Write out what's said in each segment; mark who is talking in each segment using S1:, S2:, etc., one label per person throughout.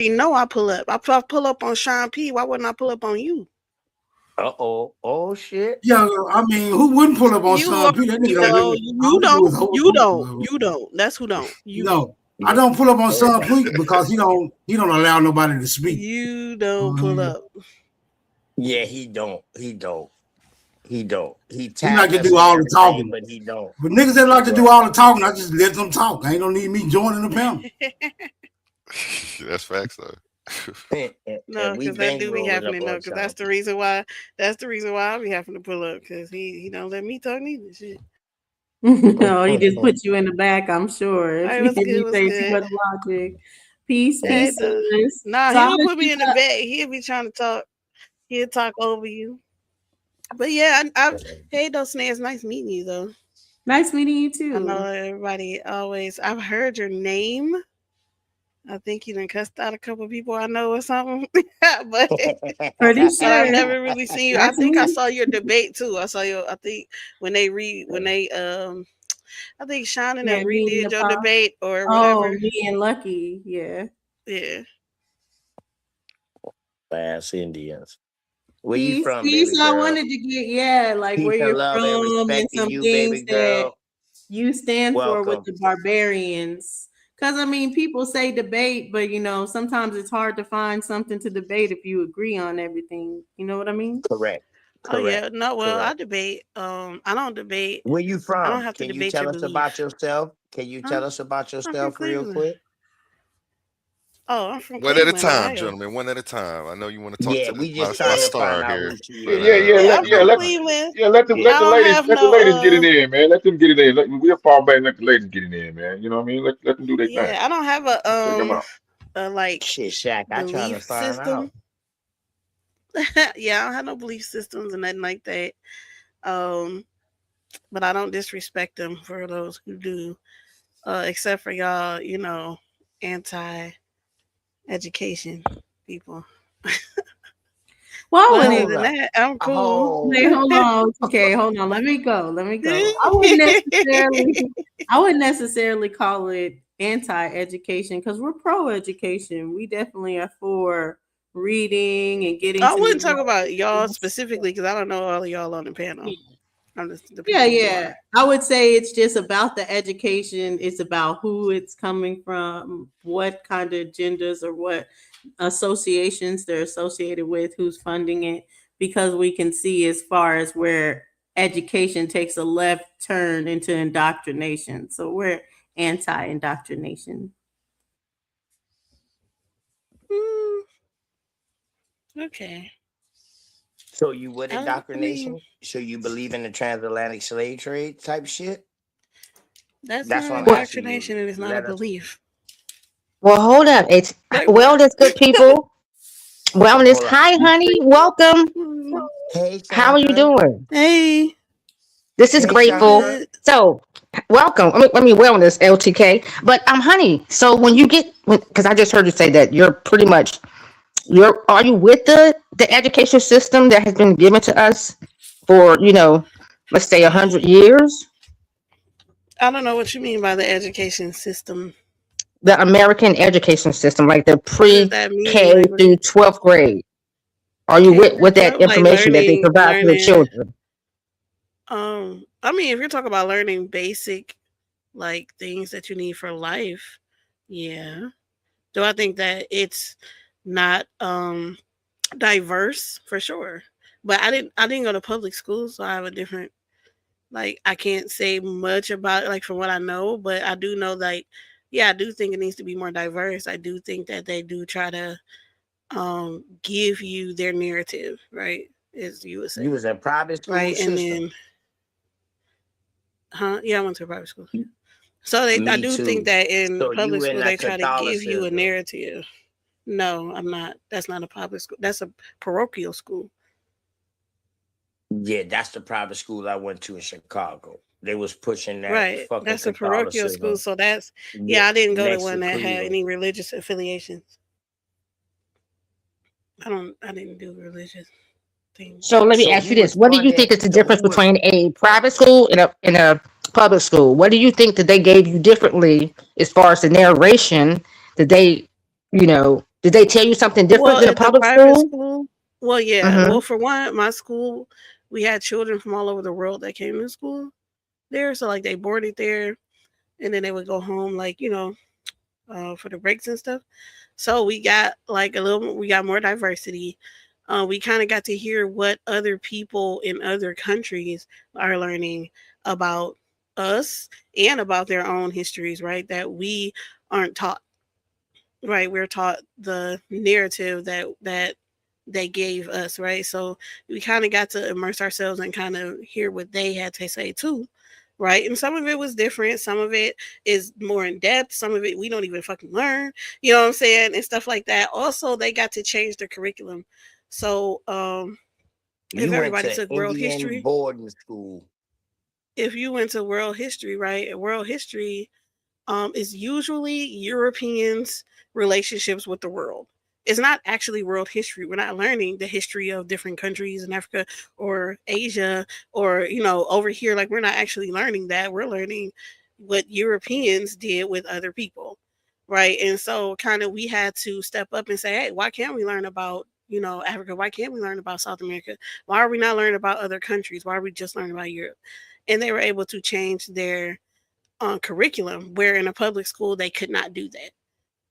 S1: You know I pull up. If I pull up on Sean P, why wouldn't I pull up on you?
S2: Oh shit.
S3: Yeah, I mean, who wouldn't pull up on
S1: You
S3: Sean P? That nigga
S1: no, you don't. You don't. That's who don't. You
S3: no. I don't pull up on Sean P because he don't allow nobody to speak.
S1: You don't pull up.
S2: Yeah, he don't. He
S3: like to do all the talking,
S2: but he don't.
S3: But niggas that like to do all the talking, I just let them talk. I ain't gonna need me joining the panel.
S4: That's facts though.
S1: No, because that do be happening though. Because that's the reason why. That's the reason why I be having to pull up because he don't let me talk neither. Shit.
S5: No, he just put you in the back. I'm sure.
S1: Hey, what's good?
S5: Logic. Peace.
S1: Nah, he don't put me in the back. He'll be trying to talk. He'll talk over you. But yeah, hey, those snares. Nice meeting you though.
S5: Nice meeting you too.
S1: I know everybody always. I've heard your name. I think you done cussed out a couple of people I know or something. But
S5: pretty sure
S1: I've never really seen you. I think I saw your debate too. I saw your. I think when they I think Sean and them redid your debate or whatever.
S5: Oh, me and Lucky, yeah.
S2: Fast Indians. Where you from, baby girl?
S5: I wanted to get like
S2: peace
S5: where you're
S2: from
S5: and some
S2: you,
S5: things that you stand
S2: Welcome.
S5: for with the barbarians. Because I mean, people say debate, but sometimes it's hard to find something to debate if you agree on everything. You know what I mean?
S2: Correct.
S1: Oh yeah, no. Well, I debate. I don't debate.
S2: Where you from?
S1: I don't have to debate.
S2: Can you tell us about yourself? Can you tell us about yourself real quick?
S1: Oh, I'm from
S4: One
S1: Cleveland,
S4: at a time,
S1: Ohio.
S4: Gentlemen. One at a time. I know you want to talk to
S2: my
S4: star here.
S1: I'm from Cleveland.
S6: Let the ladies get it in, man. Let them get it in. We'll fall back and let the ladies get it in, man. You know what I mean? Let them do their thing.
S1: Yeah, I don't have a like
S2: shit, Shaq. I try to find
S1: system. Yeah, I don't have no belief systems and nothing like that. But I don't disrespect them for those who do. Except for y'all, anti-education people.
S5: Well,
S1: other than that, I'm cool.
S5: Oh. Wait, hold on. Okay, hold on. Let me go. I wouldn't necessarily call it anti-education because we're pro-education. We definitely are for reading and getting.
S1: I wouldn't talk about y'all specifically because I don't know all of y'all on the panel.
S5: Yeah. I would say it's just about the education. It's about who it's coming from, what kind of agendas or what associations they're associated with, who's funding it, because we can see as far as where education takes a left turn into indoctrination. So we're anti-indoctrination.
S1: Okay.
S2: So you with indoctrination? So you believe in the transatlantic slave trade type shit?
S1: That's not indoctrination and it's not a belief.
S7: Well, hold up. It's wellness, good people. Wellness. Hi, honey. Welcome.
S2: Hey,
S7: how are you doing?
S1: Hey.
S7: This is grateful. So, welcome. I mean, wellness, LTK. But honey. So when you get, because I just heard you say that you're pretty much. Are you with the education system that has been given to us for, let's say 100 years?
S1: I don't know what you mean by the education system.
S7: The American education system, like the pre-K through 12th grade. Are you with that information that they provide for the children?
S1: I mean, if you're talking about learning basic, like things that you need for life, yeah. Do I think that it's not diverse? For sure, but I didn't go to public school, so I have a different, I can't say much about it, from what I know, but I do know I do think it needs to be more diverse. I do think that they do try to give you their narrative, right? As you would say.
S2: You was in private school,
S1: right?
S2: system.
S1: And then yeah, I went to a private school. So I do think that in public school they try to give you a narrative. No, I'm not. That's not a public school. That's a parochial school.
S2: Yeah, that's the private school I went to in Chicago. They was pushing that.
S1: Right. That's a parochial school. So that's, I didn't go to one that had any religious affiliations. I didn't do religious things.
S7: So let me ask you this. What do you think is the difference between a private school and a public school? What do you think that they gave you differently as far as the narration that they, Did they tell you something different
S1: Well,
S7: than a
S1: at the
S7: public
S1: private
S7: school?
S1: school, well, yeah.
S7: Mm-hmm.
S1: Well, for one, my school, we had children from all over the world that came to school there. So like they boarded there, and then they would go home, like for the breaks and stuff. So we got like we got more diversity. We kind of got to hear what other people in other countries are learning about us and about their own histories, right? That we aren't taught, right? We're taught the narrative that they gave us, right? So we kind of got to immerse ourselves and kind of hear what they had to say too, right? And some of it was different. Some of it is more in depth. Some of it we don't even fucking learn, you know what I'm saying? And stuff like that. Also, they got to change the curriculum. So if
S2: You went
S1: everybody
S2: to
S1: took world
S2: Indian
S1: history,
S2: boarding school.
S1: if you went to world history, right? World history is usually Europeans' relationships with the world. It's not actually world history. We're not learning the history of different countries in Africa or Asia or, over here. Like, we're not actually learning that. We're learning what Europeans did with other people, right? And so kind of we had to step up and say, hey, why can't we learn about, Africa? Why can't we learn about South America? Why are we not learning about other countries? Why are we just learning about Europe? And they were able to change their curriculum, where in a public school they could not do that.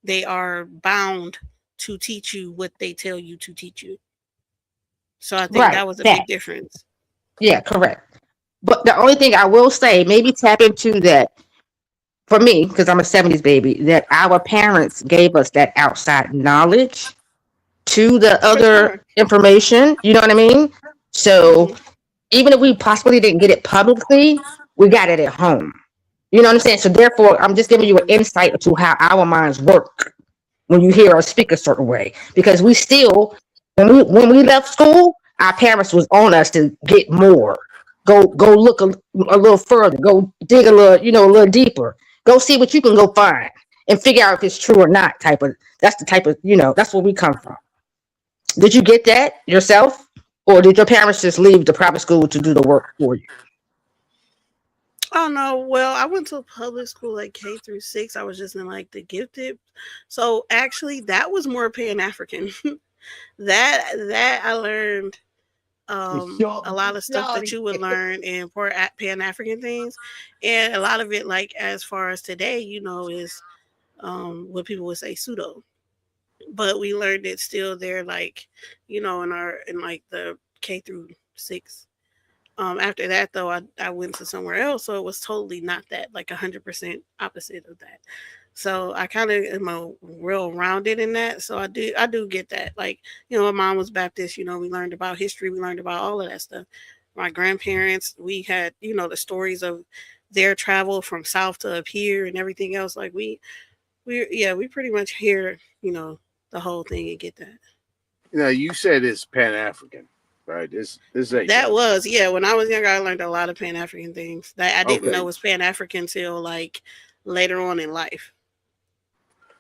S1: They are bound to teach you what they tell you to teach you. So I think
S7: Right.
S1: that was a
S7: That.
S1: big difference.
S7: Yeah, correct. But the only thing I will say, maybe tap into that for me, because I'm a 70s baby, that our parents gave us that outside knowledge to the other information. You know what I mean? So even if we possibly didn't get it publicly, we got it at home. You know what I'm saying? So therefore, I'm just giving you an insight into how our minds work when you hear us speak a certain way. Because we still, when we left school, our parents was on us to get more. Go look a little further. Go dig a little deeper. Go see what you can go find and figure out if it's true or not. That's the type of, that's where we come from. Did you get that yourself? Or did your parents just leave the private school to do the work for you?
S1: Oh no, well, I went to a public school like K through 6. I was just in like the gifted. So actually that was more Pan-African. that I learned a lot of stuff that you would learn in poor Pan-African things. And a lot of it, like as far as today, is what people would say pseudo. But we learned it still there, like, in like the K through 6. After that, though, I went to somewhere else, so it was totally not that, like 100% opposite of that. So I kind of am a real rounded in that. So I do get that. Like, my mom was Baptist. We learned about history, we learned about all of that stuff. My grandparents, we had, the stories of their travel from south to up here and everything else. Like we pretty much hear, the whole thing and get that.
S8: You said it's Pan-African. Right. This
S1: that was when I was younger, I learned a lot of Pan-African things that I didn't know was Pan-African till like later on in life.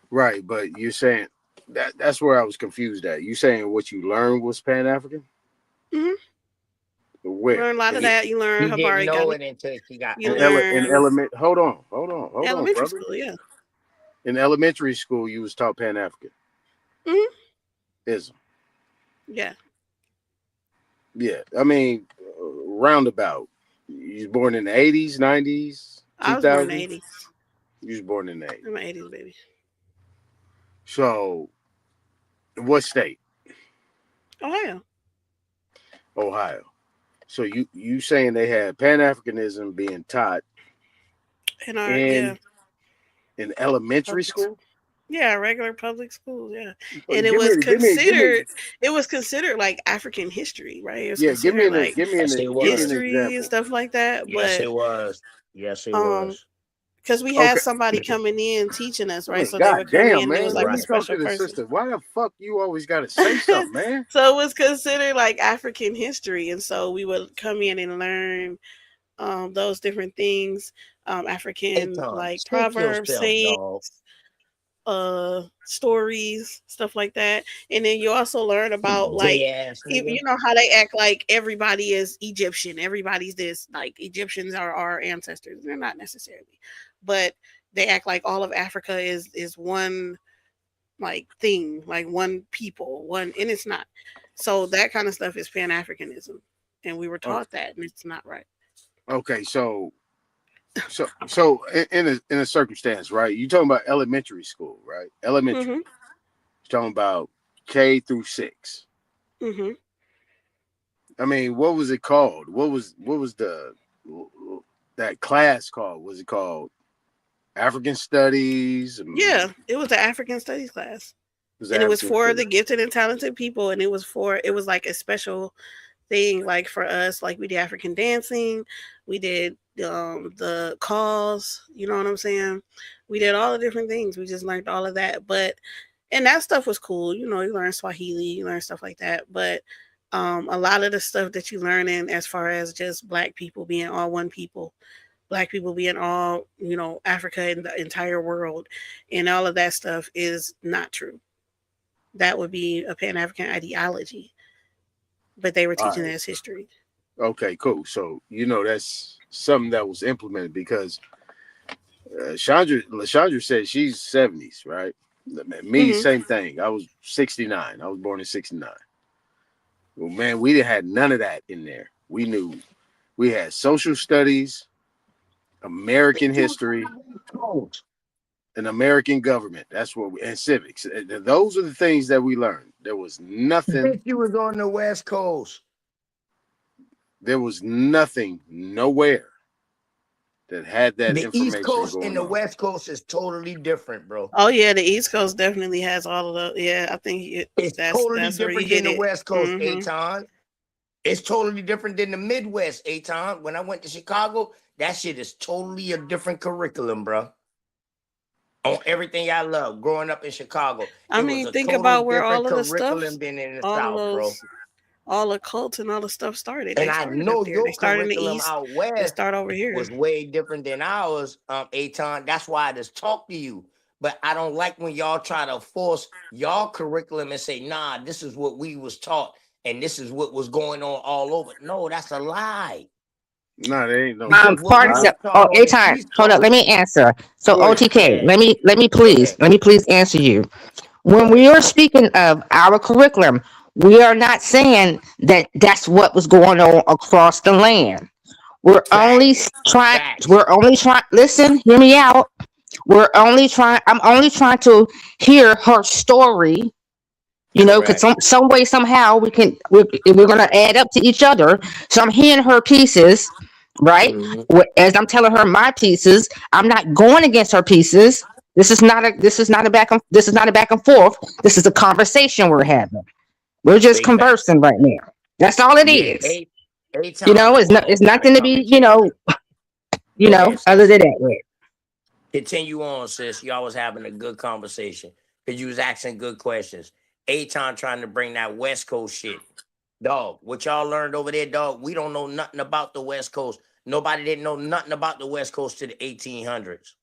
S8: Right, but you're saying that's where I was confused at. You saying what you learned was Pan-African?
S1: Mm-hmm.
S8: Where?
S1: You learn a lot of that. You learn Habari.
S2: Didn't know it until she got
S8: in element. Hold on,
S1: elementary
S8: brother.
S1: School, yeah.
S8: In elementary school, you was taught Pan-African.
S1: Mm-hmm.
S8: Ism.
S1: Yeah.
S8: Yeah, I mean, roundabout. You was born in the 80s, 90s, 2000s?
S1: I was born in the 80s.
S8: You was born in the 80s.
S1: I'm an 80s baby.
S8: So, what state?
S1: Ohio.
S8: So you saying they had Pan-Africanism being taught in elementary school?
S1: Yeah, regular public school, yeah. And it was considered like African history, right? It was
S8: give me an
S1: history and stuff like that.
S2: Yes, it was.
S1: Because we had somebody coming in teaching us, right? So
S8: God
S1: they would come in,
S8: man.
S1: it was like
S8: Let
S1: a
S8: me talk
S1: special
S8: to the
S1: person.
S8: sister. Why the fuck you always gotta say something, man?
S1: So it was considered like African history, and so we would come in and learn those different things, African like proverbs, sayings, stories, stuff like that. And then you also learn about like you know how they act like everybody is Egyptian, everybody's this, like Egyptians are our ancestors. They're not necessarily, but they act like all of Africa is one like thing, like one people, one, and it's not. So that kind of stuff is Pan-Africanism, and we were taught that, and it's not right.
S8: Okay, so in a circumstance, right? You talking about elementary school, right? Elementary.
S1: Mm-hmm.
S8: You're talking about K through 6.
S1: Mm-hmm.
S8: I mean, what was it called? What was that class called? Was it called African Studies?
S1: Yeah, it was the African Studies class. And it was for the gifted and talented people, and it was like a special thing, like for us, like we did African dancing, we did the calls, you know what I'm saying? We did all the different things. We just learned all of that, and that stuff was cool. You know, you learn Swahili, you learn stuff like that, but a lot of the stuff that you learn in as far as just Black people being all one people, Black people being all, you know, Africa and the entire world, and all of that stuff is not true. That would be a Pan-African ideology, but they were teaching it as history. Okay,
S8: cool. So, you know, that's something that was implemented because Chandra said she's 70s, right? Me, same thing. I was 69. I was born in 69. Well, man, we didn't have none of that in there. We knew we had social studies, American history, and American government. That's what and civics. Those are the things that we learned. There was nothing.
S2: You was on the West Coast.
S8: There was nothing nowhere that had that
S2: the
S8: information.
S2: East Coast
S8: going
S2: and the
S8: on.
S2: West Coast is totally different, bro.
S1: Oh yeah, the East Coast definitely has all of the. Yeah, I think
S2: it's totally different than the West Coast, Aton. It's totally different than the Midwest, Aton. When I went to Chicago, that shit is totally a different curriculum, bro. On everything I love, growing up in Chicago.
S1: I mean, think about where all of the stuff,
S2: been in the
S1: all
S2: South, bro.
S1: All the cults and all the stuff started.
S2: And I know your curriculum out west
S1: they start over here
S2: was way different than ours, Aton. That's why I just talk to you. But I don't like when y'all try to force y'all curriculum and say, nah, this is what we was taught and this is what was going on all over. No, that's a lie.
S8: No, there ain't no.
S7: Aton, hold up, let me answer. So OTK, let me please answer you. When we are speaking of our curriculum, we are not saying that that's what was going on across the land. We're only trying. Listen, hear me out. I'm only trying to hear her story. You know, because some way, somehow we're gonna add up to each other. So I'm hearing her pieces, right? As I'm telling her my pieces, I'm not going against her pieces. This is not a back and forth. This is a conversation we're having. We're just conversing right now. That's all it is. You know, it's nothing to be, other than that.
S2: Continue on, sis. Y'all was having a good conversation because you was asking good questions. Aton trying to bring that West Coast shit. Dog, what y'all learned over there, dog, we don't know nothing about the West Coast. Nobody didn't know nothing about the West Coast to the 1800s.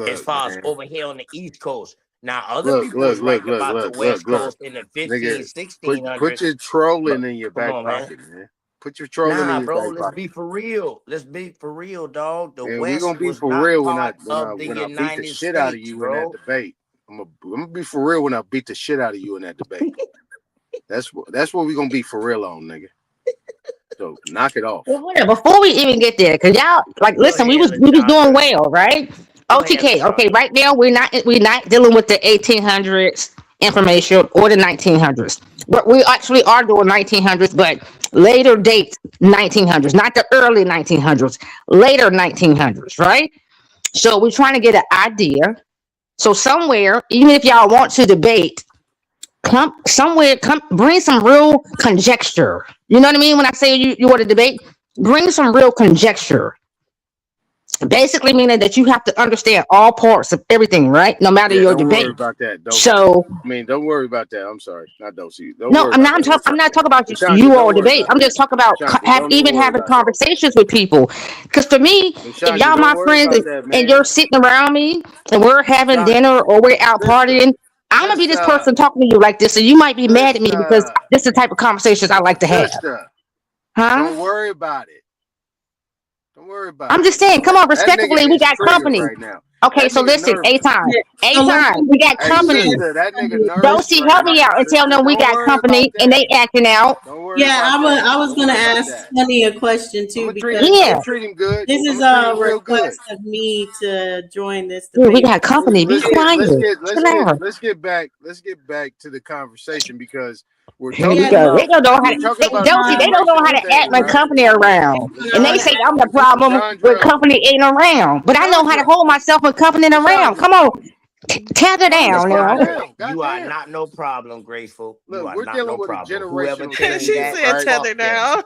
S2: As far as over here on the East Coast. Now, other people was writing about the West Coast in the 1500s, 1600s.
S8: Put your trolling in your back pocket, man. Put your trolling in your back pocket.
S2: Let's be for real. Let's be for real, dog. The West
S8: we're gonna be for real when I beat the shit out of you in that debate. I'm gonna be for real when I beat the shit out of you in that debate. That's what we're gonna be for real on, nigga. So knock it off.
S7: Well, before we even get there, cause y'all listen, we was doing well, right? OTK, okay. Right now, we're not dealing with the 1800s information or the 1900s. But we actually are doing 1900s, but later date 1900s, not the early 1900s, later 1900s, right? So we're trying to get an idea. So somewhere, even if y'all want to debate, come bring some real conjecture. You know what I mean? When I say you want to debate, bring some real conjecture. Basically meaning that you have to understand all parts of everything, right? No matter your debate.
S8: Don't worry about that. Don't worry about that. I'm sorry. Not Dosey.
S7: I'm not talking about you all debate. I'm just talking about having conversations with people. Because for me, if y'all my friends and you're sitting around me and we're having dinner or we're out partying, I'm gonna be this person talking to you like this, and you might be mad at me because this is the type of conversations I like to have.
S8: Don't worry about it. Don't worry about
S7: I'm just saying, come on, respectfully, we got company.
S8: Right now.
S7: Okay,
S8: That
S7: so
S8: nigga
S7: listen,
S8: nervous.
S5: So
S7: A-Time, we got
S8: Hey,
S7: company.
S8: sister, that nigga nervous.
S7: Dosi, help me out and tell them we
S8: Don't
S7: got
S8: worry
S7: company
S8: about
S7: and
S8: that.
S7: they acting out.
S8: Don't worry
S5: Yeah,
S8: about that.
S5: I was
S8: Don't
S5: gonna
S8: worry about
S5: ask
S8: that.
S5: Honey a question
S8: I'm
S5: too
S8: gonna treat
S5: because
S8: him. I'm
S7: Yeah.
S8: gonna treat him good.
S5: this
S8: I'm
S5: is
S8: gonna treat
S5: a
S8: him real good.
S5: request of me to join this
S7: Yeah, we
S5: debate.
S7: got company. Be quiet.
S8: Let's get back to the conversation because we're
S7: Here we
S8: talking
S7: go.
S8: about
S7: They don't know how
S8: we're
S7: to.
S8: talking about
S7: Dosi, they don't know how to act when
S8: right?
S7: company around, and they say I'm the problem when company ain't around. But I know how to hold myself when company ain't around. Come on, tether down now.
S2: You are not no problem, Graceful.
S8: Look,
S2: You are
S8: we're
S2: not
S8: dealing
S2: no
S8: with a
S2: problem. Whoever
S8: generational
S2: tell
S8: thing.
S2: you
S1: She
S2: that,
S1: said
S8: right?
S1: tether down.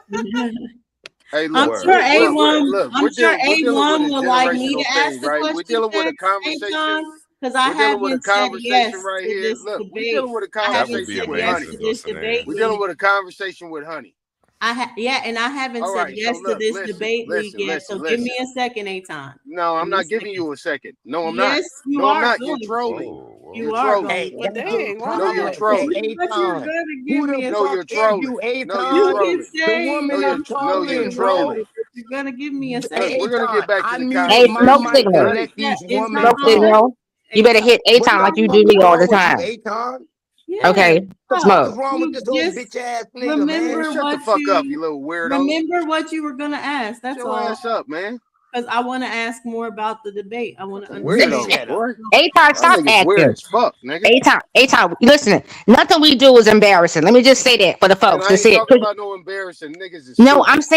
S8: Hey,
S5: I'm
S8: look,
S5: sure
S8: we're
S5: A1
S8: dealing with a
S5: will like me to
S8: generational
S5: ask
S8: thing,
S5: the
S8: right?
S5: question
S8: We're dealing with a
S5: next,
S8: conversation.
S5: because I
S8: We're dealing with a
S5: haven't said yes
S8: conversation right
S5: to
S8: here.
S5: this
S8: Look, we're
S5: debate.
S8: dealing with a
S5: I
S4: That
S5: haven't
S4: would be
S5: said
S8: conversation with
S5: yes
S4: amazing,
S8: Honey.
S5: to this debate.
S4: Dulcinea.
S8: We're dealing with a conversation with Honey.
S5: And I haven't
S8: All
S5: said
S8: right,
S5: yes
S8: so
S5: to
S8: look,
S5: this
S8: listen,
S5: debate league
S8: listen,
S5: yet. So give me a second, A-Time.
S8: No, I'm
S5: Give me a
S8: not giving
S5: second.
S8: you a second. No, I'm
S5: Yes,
S8: not.
S5: you
S8: No, I'm
S5: are
S8: not. You're
S5: going to.
S8: trolling.
S4: Whoa,
S5: You
S8: You're
S5: are
S8: trolling.
S5: going
S2: hey,
S5: to.
S1: Well,
S2: that's your
S1: dang, why
S8: No, you're
S2: problem.
S8: trolling.
S5: But you're
S2: A-Time.
S5: going to
S2: Who
S5: give
S2: the
S5: me a
S8: No,
S2: fuck
S8: you're
S2: is
S8: trolling.
S2: you,
S8: No, you're
S5: You
S2: A-Time?
S5: can
S8: trolling.
S2: The
S5: say
S2: woman
S5: you're
S2: is
S8: You're
S2: trolling, bro.
S8: trolling.
S5: but you're going to give me a second.
S8: Look, we're gonna get
S2: A-Time,
S8: back
S2: I
S8: to the
S2: muted
S7: Hey,
S8: conversation
S7: smoke
S2: my mic
S8: with
S2: to
S7: signal.
S8: Honey.
S2: let these
S5: It's
S2: women
S7: Smoke
S5: not
S2: talk.
S7: signal. You better hit
S2: What's
S7: A-Time like you do
S2: wrong
S7: me all the
S2: with you,
S7: time.
S2: A-Time?
S5: Yeah.
S7: Okay,
S2: The fuck is
S7: smoke.
S2: wrong with
S5: You
S2: this old
S5: just
S2: bitch ass nigga, man?
S5: remember
S8: Shut the
S5: what
S8: fuck up, you
S5: you
S8: little weirdo.
S5: remember what you were gonna ask.
S8: Shut
S5: That's
S8: your
S5: all.
S8: ass up, man.
S5: Because I want to ask more about the debate. I want to
S8: Weirdo,
S5: understand.
S2: Shut up.
S8: boy.
S7: A-Time,
S8: That
S7: stop
S8: nigga's weird
S7: acting.
S8: as fuck, nigga.
S7: A-Time, listen, nothing we do is embarrassing. Let me just say that for the
S8: And
S7: folks
S8: I
S7: to
S8: ain't
S7: see it.
S8: talking about no embarrassing niggas is
S7: No,
S8: stupid.
S7: I'm just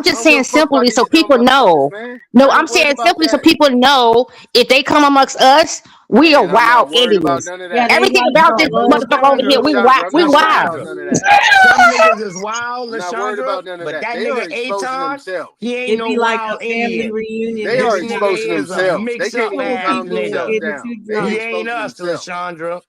S8: I don't give
S7: saying
S8: a fuck about
S7: simply so
S8: these dumb
S7: people know.
S8: motherfuckers, man.
S7: No,
S8: I
S7: I'm
S8: ain't worried
S7: saying
S8: about
S7: simply so
S8: that.
S7: people know if they come amongst us, we are
S8: And I'm not
S7: wild
S8: worried about
S7: idiots.
S8: none of
S5: Yeah,
S8: that.
S5: they
S7: Everything
S5: like
S7: about
S5: the
S7: this
S2: But
S5: old
S7: motherfucker over here,
S2: Lashandra,
S7: we
S8: Lashandra,
S7: wild.
S8: I'm
S7: We
S8: not worried
S7: wild.
S8: about
S2: Lashandra,
S8: none of that.
S2: some niggas is wild,
S8: I'm not worried about
S2: Lashandra,
S8: none of
S2: but
S8: that.
S2: that
S8: They are
S2: nigga
S8: exposing
S2: Aton,
S8: themselves.
S2: he ain't
S5: It'd
S2: no
S5: be like
S2: wild
S5: a family
S2: Indian.
S5: reunion.
S8: They are
S2: This
S5: Every time
S2: nigga
S8: exposing
S2: is a
S8: themselves. They
S2: mix up
S8: can't even
S5: old
S2: ass
S8: calm
S5: people
S2: nigga.
S8: themselves
S5: getting
S8: down.
S5: too
S8: They
S2: He
S5: drunk.
S2: ain't
S8: exposing
S2: us,
S8: themselves.
S2: Lashandra.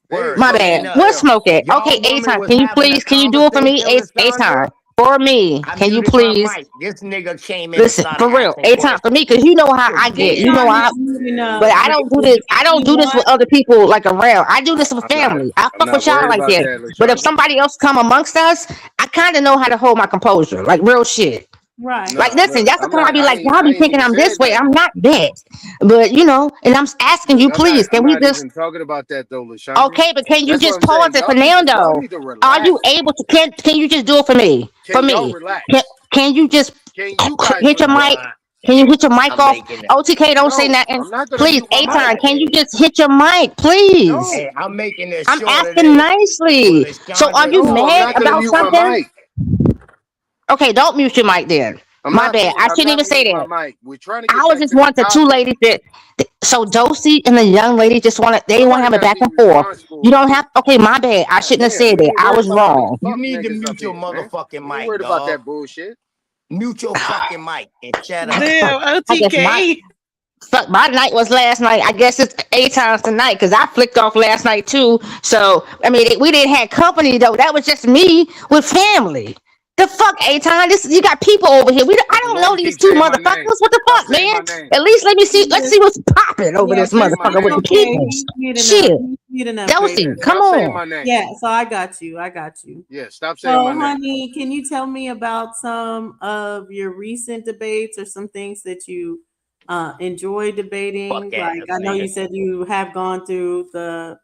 S8: They
S2: Word,
S7: My
S2: he
S8: exposing
S7: bad.
S2: ain't us.
S7: We'll
S8: themselves.
S7: smoke
S2: If
S7: it. Okay,
S2: y'all woman
S7: A-Time,
S2: was
S7: can you
S2: having a
S7: please, can you do it for me?
S2: conversation, Lashandra,
S7: A-Time, for me.
S2: I
S7: Can you
S2: muted my
S7: please?
S2: mic. This nigga came in and
S7: Listen,
S2: started
S7: for real.
S2: asking
S7: A-Time for me,
S2: questions.
S7: because you know how
S2: You're
S7: I get. You
S2: gay.
S7: know
S5: A-Time is
S7: how
S5: moving
S7: but
S5: up.
S7: I don't do this. I
S5: If
S7: don't
S5: you
S7: do this with
S5: want,
S7: other people like around. I do this with
S8: I'm not
S7: family. I
S8: I'm
S7: fuck
S8: not
S7: with y'all
S8: worried
S7: like
S8: about
S7: that.
S8: that,
S7: But if
S8: Lashandra.
S7: somebody else come amongst us, I kind of know how to hold my composure, like real shit.
S5: right.
S7: Like,
S8: Nah,
S7: listen,
S8: look,
S7: y'all
S8: I'm
S7: sometimes I
S8: not
S7: be like, y'all
S8: I
S7: be
S8: ain't
S7: thinking
S8: even
S7: I'm this
S8: said
S7: way. I'm
S8: nothing.
S7: not that. But you know, and I'm asking
S8: Look,
S7: you, please,
S8: I'm
S7: can we
S8: not
S7: just
S8: even talking about that though, Lashandra.
S7: okay? But can you
S8: That's what
S7: just
S8: I'm saying.
S7: pause it for
S8: Y'all
S7: Nando?
S8: need to
S7: Are you
S8: relax.
S7: able to? Can you just do it for me? For
S8: Can y'all
S7: me? Can,
S8: relax?
S7: can you just
S8: Can you guys
S7: hit your mic?
S8: relax?
S2: But
S7: Can you hit your mic
S2: I'm
S7: off?
S2: making it.
S7: OTK, don't say
S8: No,
S7: nothing.
S8: I'm not gonna
S7: Please,
S8: mute my mic.
S7: A-Time, can you
S2: Hey,
S7: just hit your mic, please?
S8: No,
S2: I'm making it
S7: I'm
S2: short of
S7: asking
S2: this. When
S7: nicely. So are
S2: Lashandra
S7: you
S8: no, I'm
S2: talk to
S7: mad
S8: not gonna
S7: about
S8: mute my
S2: A-Time,
S7: something?
S8: mic.
S7: Okay, don't mute your mic then. My bad. I
S8: I'm
S7: shouldn't
S8: not
S7: even say
S8: muting my
S7: that.
S8: mic. We're trying to
S7: I
S8: get
S7: was
S8: back
S7: just
S8: to the
S7: one to two
S8: topic.
S7: ladies that so Dosey and the young lady just they want to
S8: Somebody
S7: have a
S8: gotta
S7: back
S8: be
S7: and forth. You
S8: responsible.
S7: don't have okay, my bad. I
S8: God
S7: shouldn't have
S8: damn,
S7: said
S8: we
S7: that.
S8: ain't
S7: I
S8: worried
S7: was
S8: about all these
S7: wrong.
S2: you
S8: fuck
S2: need to
S8: niggas up
S2: mute your
S8: here, man.
S2: motherfucking
S8: We ain't
S2: mic,
S8: worried about
S2: dog.
S8: that bullshit.
S2: Mute your fucking mic and shut up.
S1: Damn,
S7: I guess
S1: OTK.
S7: my night was last night. I guess it's 8 times tonight because I flicked off last night too. So I mean, we didn't have company though. That was just me with family. The fuck, 8 times? This you got people over here. I
S8: Cause
S7: don't
S8: why
S7: know
S8: you
S7: these
S8: keep
S7: two
S8: saying my name?
S7: motherfuckers. What the
S8: Stop
S7: fuck,
S8: saying
S7: man?
S8: my name.
S7: At least let's see what's popping over
S5: Yeah,
S7: this
S8: Stop saying my
S7: motherfucker with the
S8: name.
S5: okay.
S7: peoples.
S5: He's muting up.
S7: Shit,
S5: He's muting up,
S7: Dosey,
S5: Grace.
S8: Yeah,
S7: come
S8: stop saying
S7: on.
S8: my name.
S5: Yeah, so I got you. I got you.
S8: Yeah, stop saying my
S5: So,
S8: name.
S5: honey, can you tell me about some of your recent debates or some things that you enjoy debating?
S2: Fuck
S5: Like,
S2: ass
S5: I know you
S2: nigga.
S5: said you have gone through the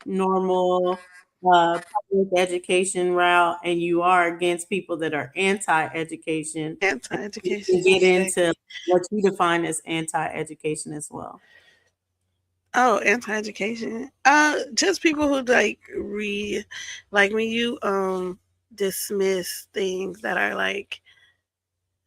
S5: normal public education route and you are against people that are anti-education. You can
S1: Anti-education.
S5: get into
S1: Exactly.
S5: what you define as anti-education as well.
S1: Oh, anti-education. Just people who like when you dismiss things that are like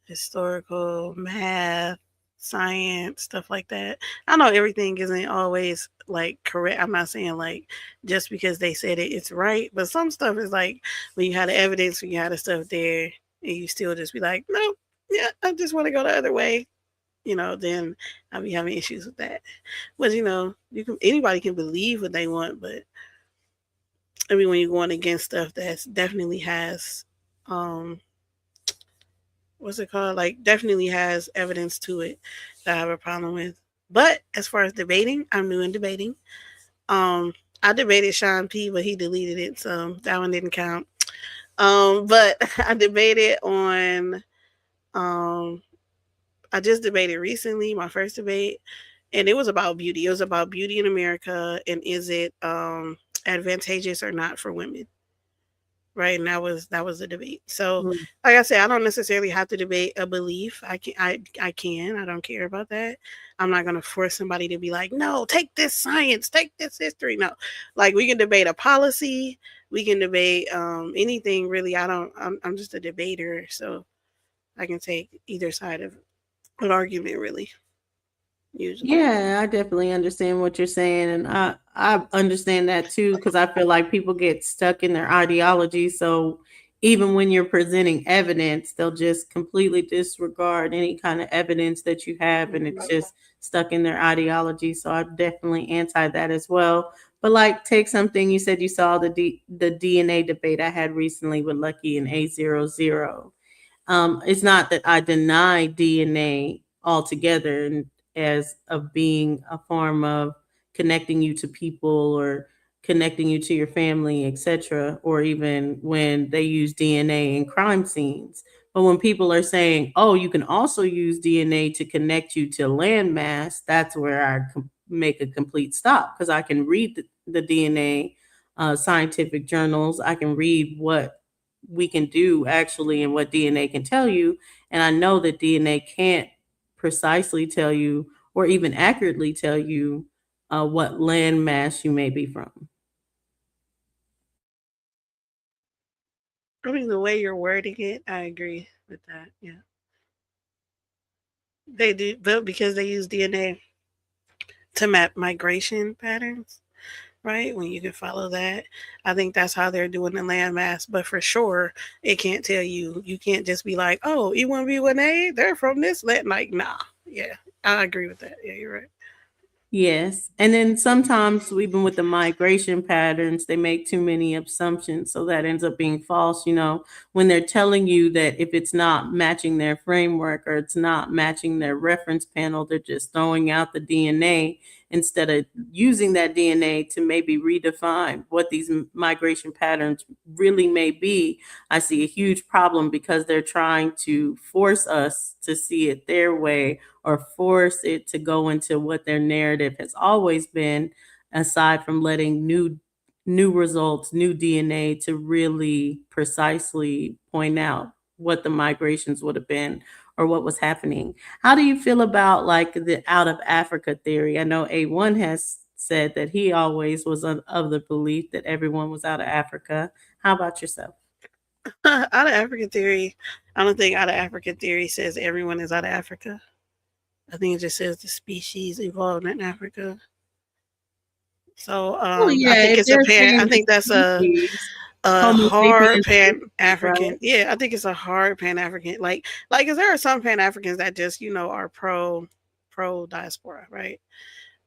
S1: historical, math, science, stuff like that. I know everything isn't always like correct. I'm not saying like just because they said it, it's right, but some stuff is like when you had the evidence, when you had the stuff there, and you still just be like, no, yeah, I just want to go the other way. Then I'll be having issues with that. But anybody can believe what they want, but I mean when you're going against stuff that's definitely has what's it called? Like definitely has evidence to it that I have a problem with. But as far as debating, I'm new in debating. I debated Sean P, but he deleted it, so that one didn't count. But I debated on I just debated recently, my first debate, and it was about beauty. It was about beauty in America, and is it advantageous or not for women? Right, and that was the debate. So, like I said, I don't necessarily have to debate a belief. I can. I don't care about that. I'm not gonna force somebody to be like, no, take this science, take this history. No, like we can debate a policy, we can debate anything really. I'm just a debater, so I can take either side of an argument really. Usually.
S5: Yeah, I definitely understand what you're saying, and I understand that too, because I feel like people get stuck in their ideology. So even when you're presenting evidence, they'll just completely disregard any kind of evidence that you have, and it's just stuck in their ideology. So I'm definitely anti that as well. But like, take something you said you saw the DNA debate I had recently with Lucky and A00. It's not that I deny DNA altogether, and as of being a form of connecting you to people or connecting you to your family, etc., or even when they use DNA in crime scenes. But when people are saying, oh, you can also use DNA to connect you to landmass, that's where I make a complete stop, because I can read the DNA scientific journals. I can read what we can do actually and what DNA can tell you. And I know that DNA can't precisely tell you or even accurately tell you what landmass you may be from.
S1: I mean, the way you're wording it, I agree with that. Yeah. They do, but because they use DNA to map migration patterns, right? When you can follow that, I think that's how they're doing the landmass. But for sure, it can't tell you. You can't just be like, oh, E1B1A, they're from this land. Like, nah. Yeah, I agree with that. Yeah, you're right.
S5: Yes. And then sometimes, even with the migration patterns, they make too many assumptions. So that ends up being false, when they're telling you that if it's not matching their framework or it's not matching their reference panel, they're just throwing out the DNA instead of using that DNA to maybe redefine what these migration patterns really may be. I see a huge problem because they're trying to force us to see it their way or force it to go into what their narrative has always been, aside from letting new results, new DNA to really precisely point out what the migrations would have been or what was happening. How do you feel about like the out of Africa theory? I know A1 has said that he always was of the belief that everyone was out of Africa. How about yourself?
S1: Out of African theory, I don't think out of African theory says everyone is out of Africa. I think it just says the species evolved in Africa. So I think it's I think that's a hard Pan-African. Right? Yeah, I think it's a hard Pan-African. Like, cause there are some Pan-Africans that just, are pro diaspora, right?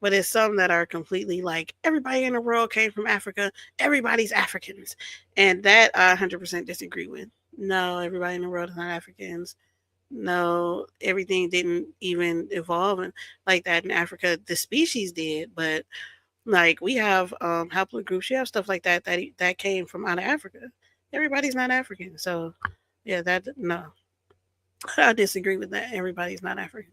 S1: But it's some that are completely like, everybody in the world came from Africa. Everybody's Africans. And that I 100% disagree with. No, everybody in the world is not Africans. No, everything didn't even evolve like that in Africa. The species did, but like we have haplogroups, you have stuff like that came from out of Africa. Everybody's not African, so yeah, no, I disagree with that. Everybody's not African.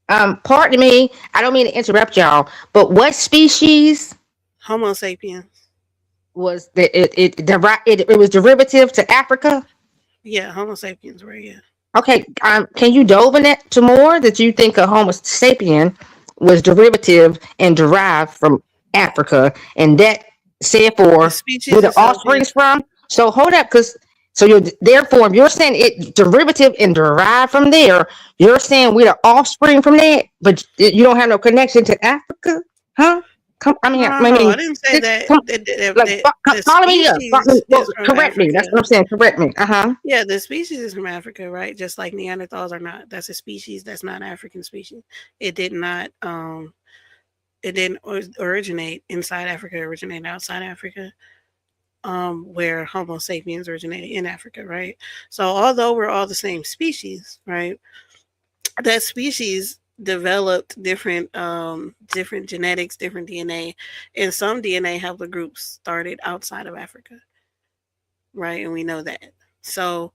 S7: Pardon me, I don't mean to interrupt y'all, but what species?
S1: Homo sapiens.
S7: Was it was derivative to Africa?
S1: Yeah, Homo sapiens were, yeah.
S7: Okay, can you delve in that to more? That you think a Homo sapien was derivative and derived from Africa, and that therefore where the offsprings from? So hold up, because you're saying it derivative and derived from there. You're saying we're the offspring from that, but you don't have no connection to Africa, huh?
S1: I didn't say that.
S7: Follow me up. Correct me. That's what I'm saying. Correct me.
S1: Yeah, the species is from Africa, right? Just like Neanderthals are not. That's a species. That's not an African species. It did not. It didn't originate inside Africa. It originated outside Africa. Where Homo sapiens originated in Africa, right? So although we're all the same species, right? That species developed different genetics, different DNA, and some DNA haplogroups started outside of Africa, right? And we know that. So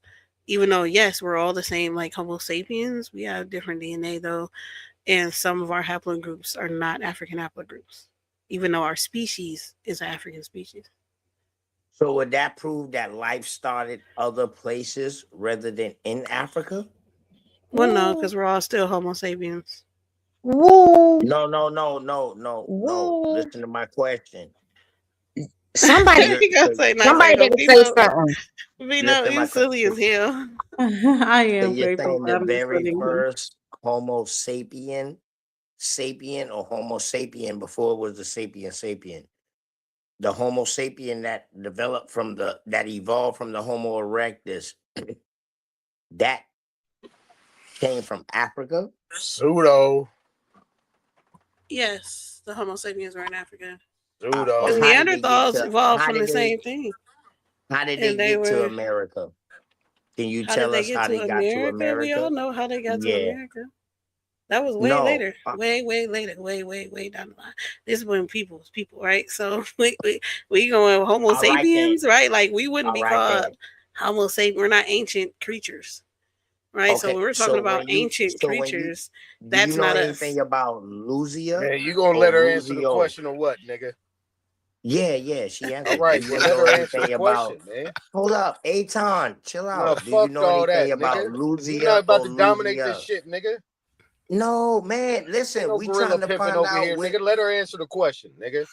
S1: even though yes, we're all the same, like Homo sapiens, we have different DNA though. and some of our haplogroups are not African haplogroups, even though our species is an African species.
S2: So would that prove that life started other places rather than in Africa?
S1: Well, no, because we're all still Homo sapiens.
S7: Woo.
S2: No.
S7: Woo.
S2: Listen to my question.
S7: Somebody,
S1: You gotta say nice.
S7: somebody better say something.
S1: Vino, you silly as hell.
S5: I
S2: So
S5: am
S2: you're
S5: grateful.
S2: saying
S5: But
S2: the
S5: I'm just
S2: very
S5: letting him.
S2: first Homo sapien or Homo sapien before it was the sapien. The Homo sapien that developed that evolved from the Homo erectus, that came from Africa.
S8: Pseudo.
S1: Yes, the Homo sapiens were in Africa.
S8: Pseudo.
S1: Because
S2: How did they get
S1: Neanderthals
S2: to-
S1: evolved
S2: how
S1: from
S2: did
S1: the
S2: they-
S1: same thing.
S2: How did they
S1: And they
S2: get to
S1: were-
S2: America? Can you
S1: How
S2: tell
S1: did they
S2: us
S1: get
S2: how
S1: to
S2: they got to
S1: America? We all
S2: America?
S1: know how they got to
S2: Yeah.
S1: America. That was way
S2: No.
S1: later. Way later. Way down the line. This is when people, right? So we going Homo
S2: All right,
S1: sapiens, right? Like we wouldn't
S2: All
S1: be
S2: right,
S1: called
S2: then.
S1: Homo sapiens. We're not ancient creatures, right? So
S2: Okay,
S1: when we're talking
S2: so
S1: about
S2: when you-
S1: ancient
S2: so when you-
S1: creatures,
S2: Do
S1: that's
S2: you know
S1: not
S2: anything
S1: us.
S2: about Luzia?
S8: Man, you gonna
S2: or
S8: let her answer the
S2: Luzio?
S8: question or what, nigga?
S2: Yeah, she answered.
S8: All right,
S2: Do
S8: well,
S2: you
S8: let
S2: know
S8: her answer
S2: anything
S8: the
S2: about?
S8: question, man.
S2: Hold up, Aton, chill
S8: No,
S2: out. Do
S8: fuck
S2: you know
S8: all that,
S2: anything about
S8: nigga.
S2: Luzia
S8: We're not about
S2: or
S8: to dominate
S2: Luzia?
S8: this shit, nigga.
S2: No, man. Listen,
S8: Ain't no
S2: we
S8: gorilla
S2: trying to
S8: pimping
S2: find
S8: over
S2: out.
S8: here, nigga. Let her answer the question, nigga.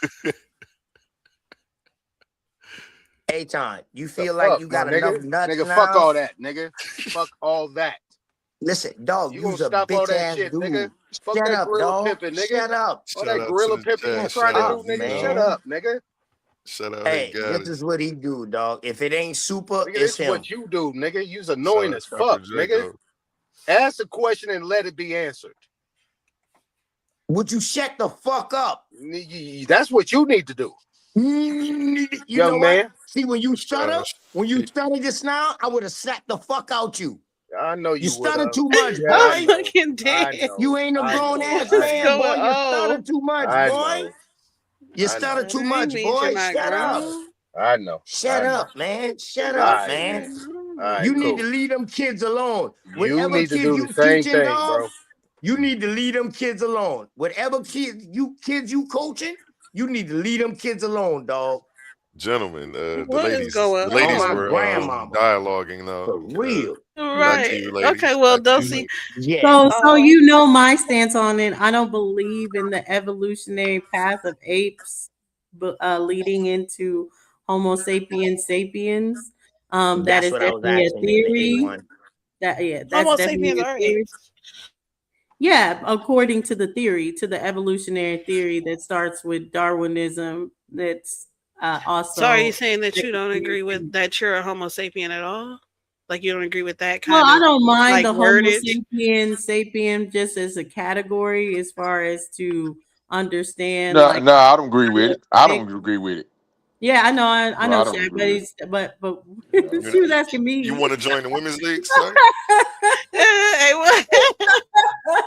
S2: Aton, you feel
S8: The
S2: like
S8: fuck,
S2: you got
S8: my
S2: enough
S8: nigga?
S2: nuts
S8: Nigga,
S2: now?
S8: fuck all that, nigga. Fuck all that.
S2: Listen, dog,
S8: You
S2: you's
S8: gonna
S2: a
S8: stop all
S2: bitch
S8: that
S2: ass
S8: shit,
S2: dude.
S8: nigga? Fuck
S2: Shut
S8: that
S2: up,
S8: gorilla
S2: dog.
S8: pimping, nigga.
S2: Shut up.
S8: All
S4: Shout
S8: that
S4: out
S8: gorilla
S4: to the
S8: pimping you
S4: chat.
S8: trying to
S4: Shout
S8: do,
S4: out,
S8: nigga.
S2: man.
S8: Shut up, nigga.
S4: Shout out,
S2: Hey,
S4: got
S2: this
S4: it.
S2: is what he do, dog. If it ain't super,
S8: Nigga,
S2: it's
S8: this is
S2: him.
S8: what you do, nigga. You's annoying
S4: Shout
S8: as
S4: out
S8: fuck,
S4: Trapper
S8: nigga.
S4: Draco.
S8: Ask the question and let it be answered.
S2: Would you shut the fuck up?
S8: That's what you need to do,
S2: You
S8: young
S2: know
S8: man.
S2: what? See, when you stutter
S4: shit.
S2: just now, I would have slapped the fuck out you.
S8: I know
S2: You
S8: you would
S2: stutter
S8: have.
S2: too much,
S8: Yeah, I
S2: boy.
S8: know.
S1: Fucking
S8: I
S1: dead.
S8: know.
S2: You ain't a
S8: I
S2: grown
S8: know.
S2: ass
S8: I
S1: What's
S2: man,
S8: know.
S2: boy.
S1: going
S2: You
S1: on?
S2: stutter too much,
S8: I
S2: boy.
S8: know.
S2: You
S8: I
S2: stutter
S8: know.
S2: too
S1: That
S2: much,
S1: means you're
S2: boy.
S1: not
S2: Shut up.
S1: grown.
S8: I know.
S2: Shut
S8: I know.
S2: up, man. Shut
S8: All
S2: up,
S8: right,
S2: man.
S8: All right,
S2: You
S8: cool.
S2: need to leave them kids alone.
S8: You
S2: Whatever
S8: need to
S2: kids
S8: do
S2: you
S8: the same
S2: teaching,
S8: thing,
S2: dog,
S8: bro.
S2: you need to leave them kids alone. Whatever kids you coaching, you need to leave them kids alone, dog.
S4: Gentlemen,
S1: What is going
S4: the ladies
S2: on?
S4: were
S2: Grandmama.
S4: dialoguing now.
S2: For real.
S4: Back to
S1: Right.
S4: you, ladies.
S1: Okay, well,
S4: Back to you,
S1: Dulcie.
S4: ladies.
S2: Yeah.
S5: So you know my stance on it. I don't believe in the evolutionary path of apes, but leading into Homo sapiens sapiens. That
S2: That's
S5: is
S2: what I was
S5: definitely a
S2: asking in the
S5: theory.
S2: A1.
S5: That's
S1: Homo
S5: definitely
S1: sapiens
S5: a
S1: are
S5: theory.
S1: apes.
S5: Yeah, according to the theory, to the evolutionary theory that starts with Darwinism. That's also.
S1: So are you saying that you don't agree with that you're a Homo sapien at all? Like you don't agree with that kind
S5: Well,
S1: of
S5: I don't mind
S1: like
S5: the Homo
S1: wordage?
S5: sapien just as a category, as far as to understand.
S6: No,
S5: like,
S6: I don't agree with it. I don't agree with it.
S5: Yeah, I know, I
S6: No,
S5: know,
S6: I don't
S5: Shaq,
S6: agree
S5: but
S6: with
S5: she was asking me.
S4: You want to join the women's league, son?
S1: Hey, what?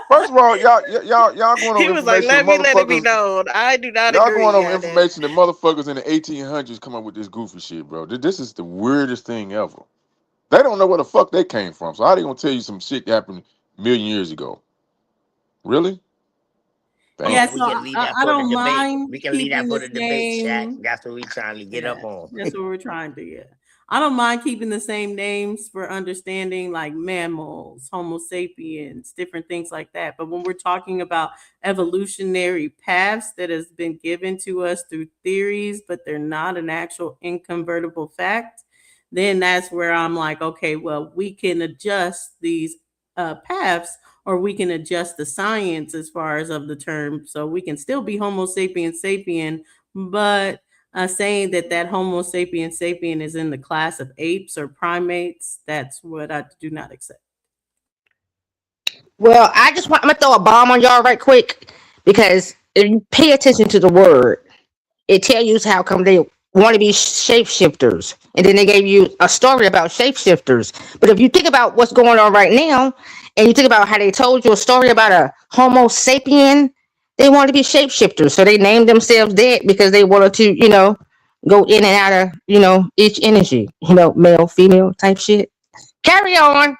S6: First of all, y'all going
S1: He
S6: over
S1: was like,
S6: information.
S1: let it be
S6: Motherfuckers,
S1: known. I do not
S6: y'all
S1: agree.
S6: going over
S1: Goddamn.
S6: information that motherfuckers in the 1800s come up with this goofy shit, bro. This is the weirdest thing ever. They don't know where the fuck they came from. So how they gonna tell you some shit that happened a million years ago? Really?
S5: Yeah,
S6: Damn.
S2: We
S5: so
S2: can leave that
S5: I
S2: for the
S5: don't
S2: debate.
S5: mind
S2: We can leave that
S5: keeping
S2: for
S5: the
S2: the debate, Shaq.
S5: same.
S2: That's what we trying to get up on.
S5: That's what we're trying to get. I don't mind keeping the same names for understanding, like mammals, Homo sapiens, different things like that. But when we're talking about evolutionary paths that has been given to us through theories, but they're not an actual inconvertible fact, then that's where I'm like, okay, well, we can adjust these paths, or we can adjust the science as far as of the term, so we can still be Homo sapiens sapien, but saying that Homo sapiens sapien is in the class of apes or primates, that's what I do not accept.
S7: Well, I'm gonna throw a bomb on y'all right quick, because if you pay attention to the word, it tells you how come they want to be shapeshifters, and then they gave you a story about shapeshifters. But if you think about what's going on right now, and you think about how they told you a story about a Homo sapien, they wanted to be shapeshifters, so they named themselves that because they wanted to, go in and out of, each energy, male, female type shit. Carry on.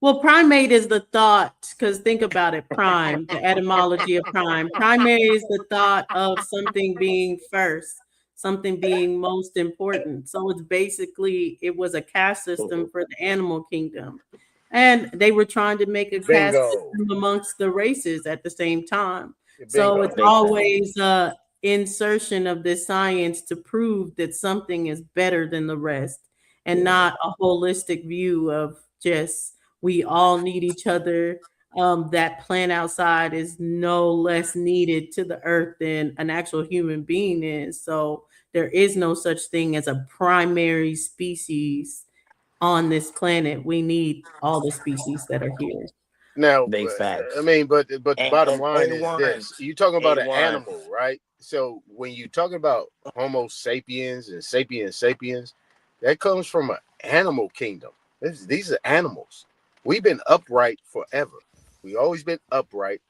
S5: Well, primate is the thought, because think about it, prime, the etymology of prime. Primary is the thought of something being first, something being most important. So it's basically, it was a caste system for the animal kingdom. And they were trying to make a caste system amongst the races at the same time. So it's always insertion of this science to prove that something is better than the rest, and not a holistic view of just we all need each other. That plant outside is no less needed to the earth than an actual human being is. So there is no such thing as a primary species on this planet. We need all the species that are here.
S8: Now,
S2: Big facts.
S8: I mean, but the bottom line is
S2: A1,
S8: this: you're talking about an
S2: A1.
S8: animal, right? So when you're talking about Homo sapiens and sapiens, that comes from an animal kingdom. These are animals. We've been upright forever. We've always been upright.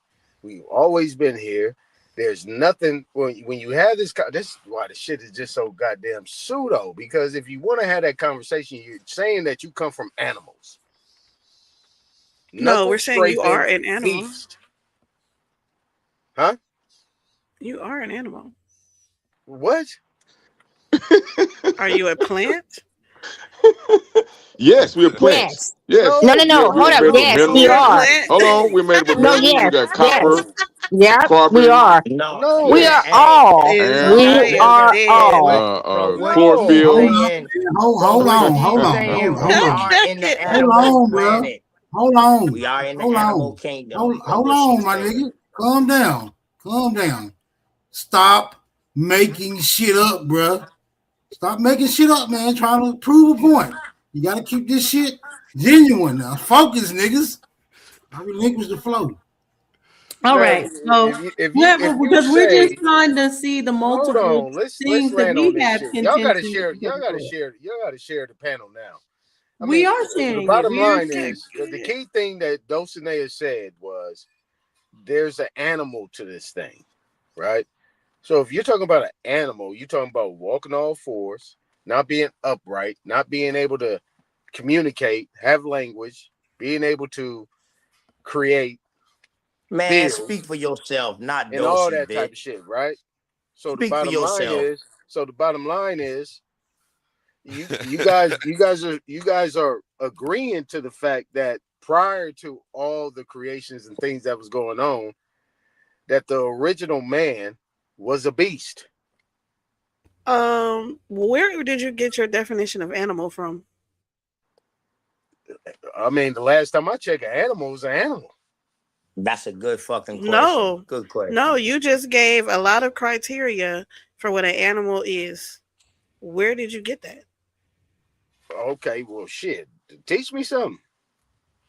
S8: We've always been here. There's nothing when you have this is why the shit is just so goddamn pseudo. Because if you want to have that conversation, you're saying that you come from animals.
S1: No, we're saying you are an animal.
S8: Beast. Huh?
S1: You are an animal.
S8: What?
S1: Are you a plant?
S6: Yes, we're plants. Yes.
S7: No. Hold up. Yes, we are.
S6: Hold on. We're made of
S7: No,
S6: minerals.
S7: yes,
S6: We got copper.
S7: Yeah,
S6: carbon.
S7: we are.
S2: No,
S7: We are all.
S6: And-
S7: We are all.
S6: Chlorophyll.
S3: Hold on. Hold on.
S2: We are in the
S3: Hold
S2: animal
S3: on.
S2: kingdom.
S3: Hold on, my nigga. Calm down. Stop making shit up, bruh. Stop making shit up, man. Trying to prove a point. You gotta keep this shit genuine now. Focus, niggas. I relinquish the flow.
S5: All right. So because we're just trying to see the multiple
S8: Hold on. Let's
S5: things that
S8: land on
S5: we
S8: this
S5: have.
S8: shit. Y'all gotta
S5: contention
S8: share. Y'all gotta share the panel now.
S5: We are sharing.
S8: The bottom line is the key thing that Dulcinea said was there's an animal to this thing, right? So if you're talking about an animal, you're talking about walking all fours, not being upright, not being able to communicate, have language, being able to create.
S2: Man,
S8: build,
S2: speak for yourself, not
S8: and all
S2: Dosey,
S8: that
S2: bitch.
S8: type of shit, right? So
S2: Speak
S8: the
S2: for
S8: bottom line
S2: yourself.
S8: is, you guys are agreeing to the fact that prior to all the creations and things that was going on, that the original man was a beast.
S1: Where did you get your definition of animal from?
S8: I mean, the last time I checked, an animal was an animal.
S2: That's a good fucking question.
S1: No.
S2: Good question.
S1: No, you just gave a lot of criteria for what an animal is. Where did you get that?
S8: Okay, well, shit. Teach me something.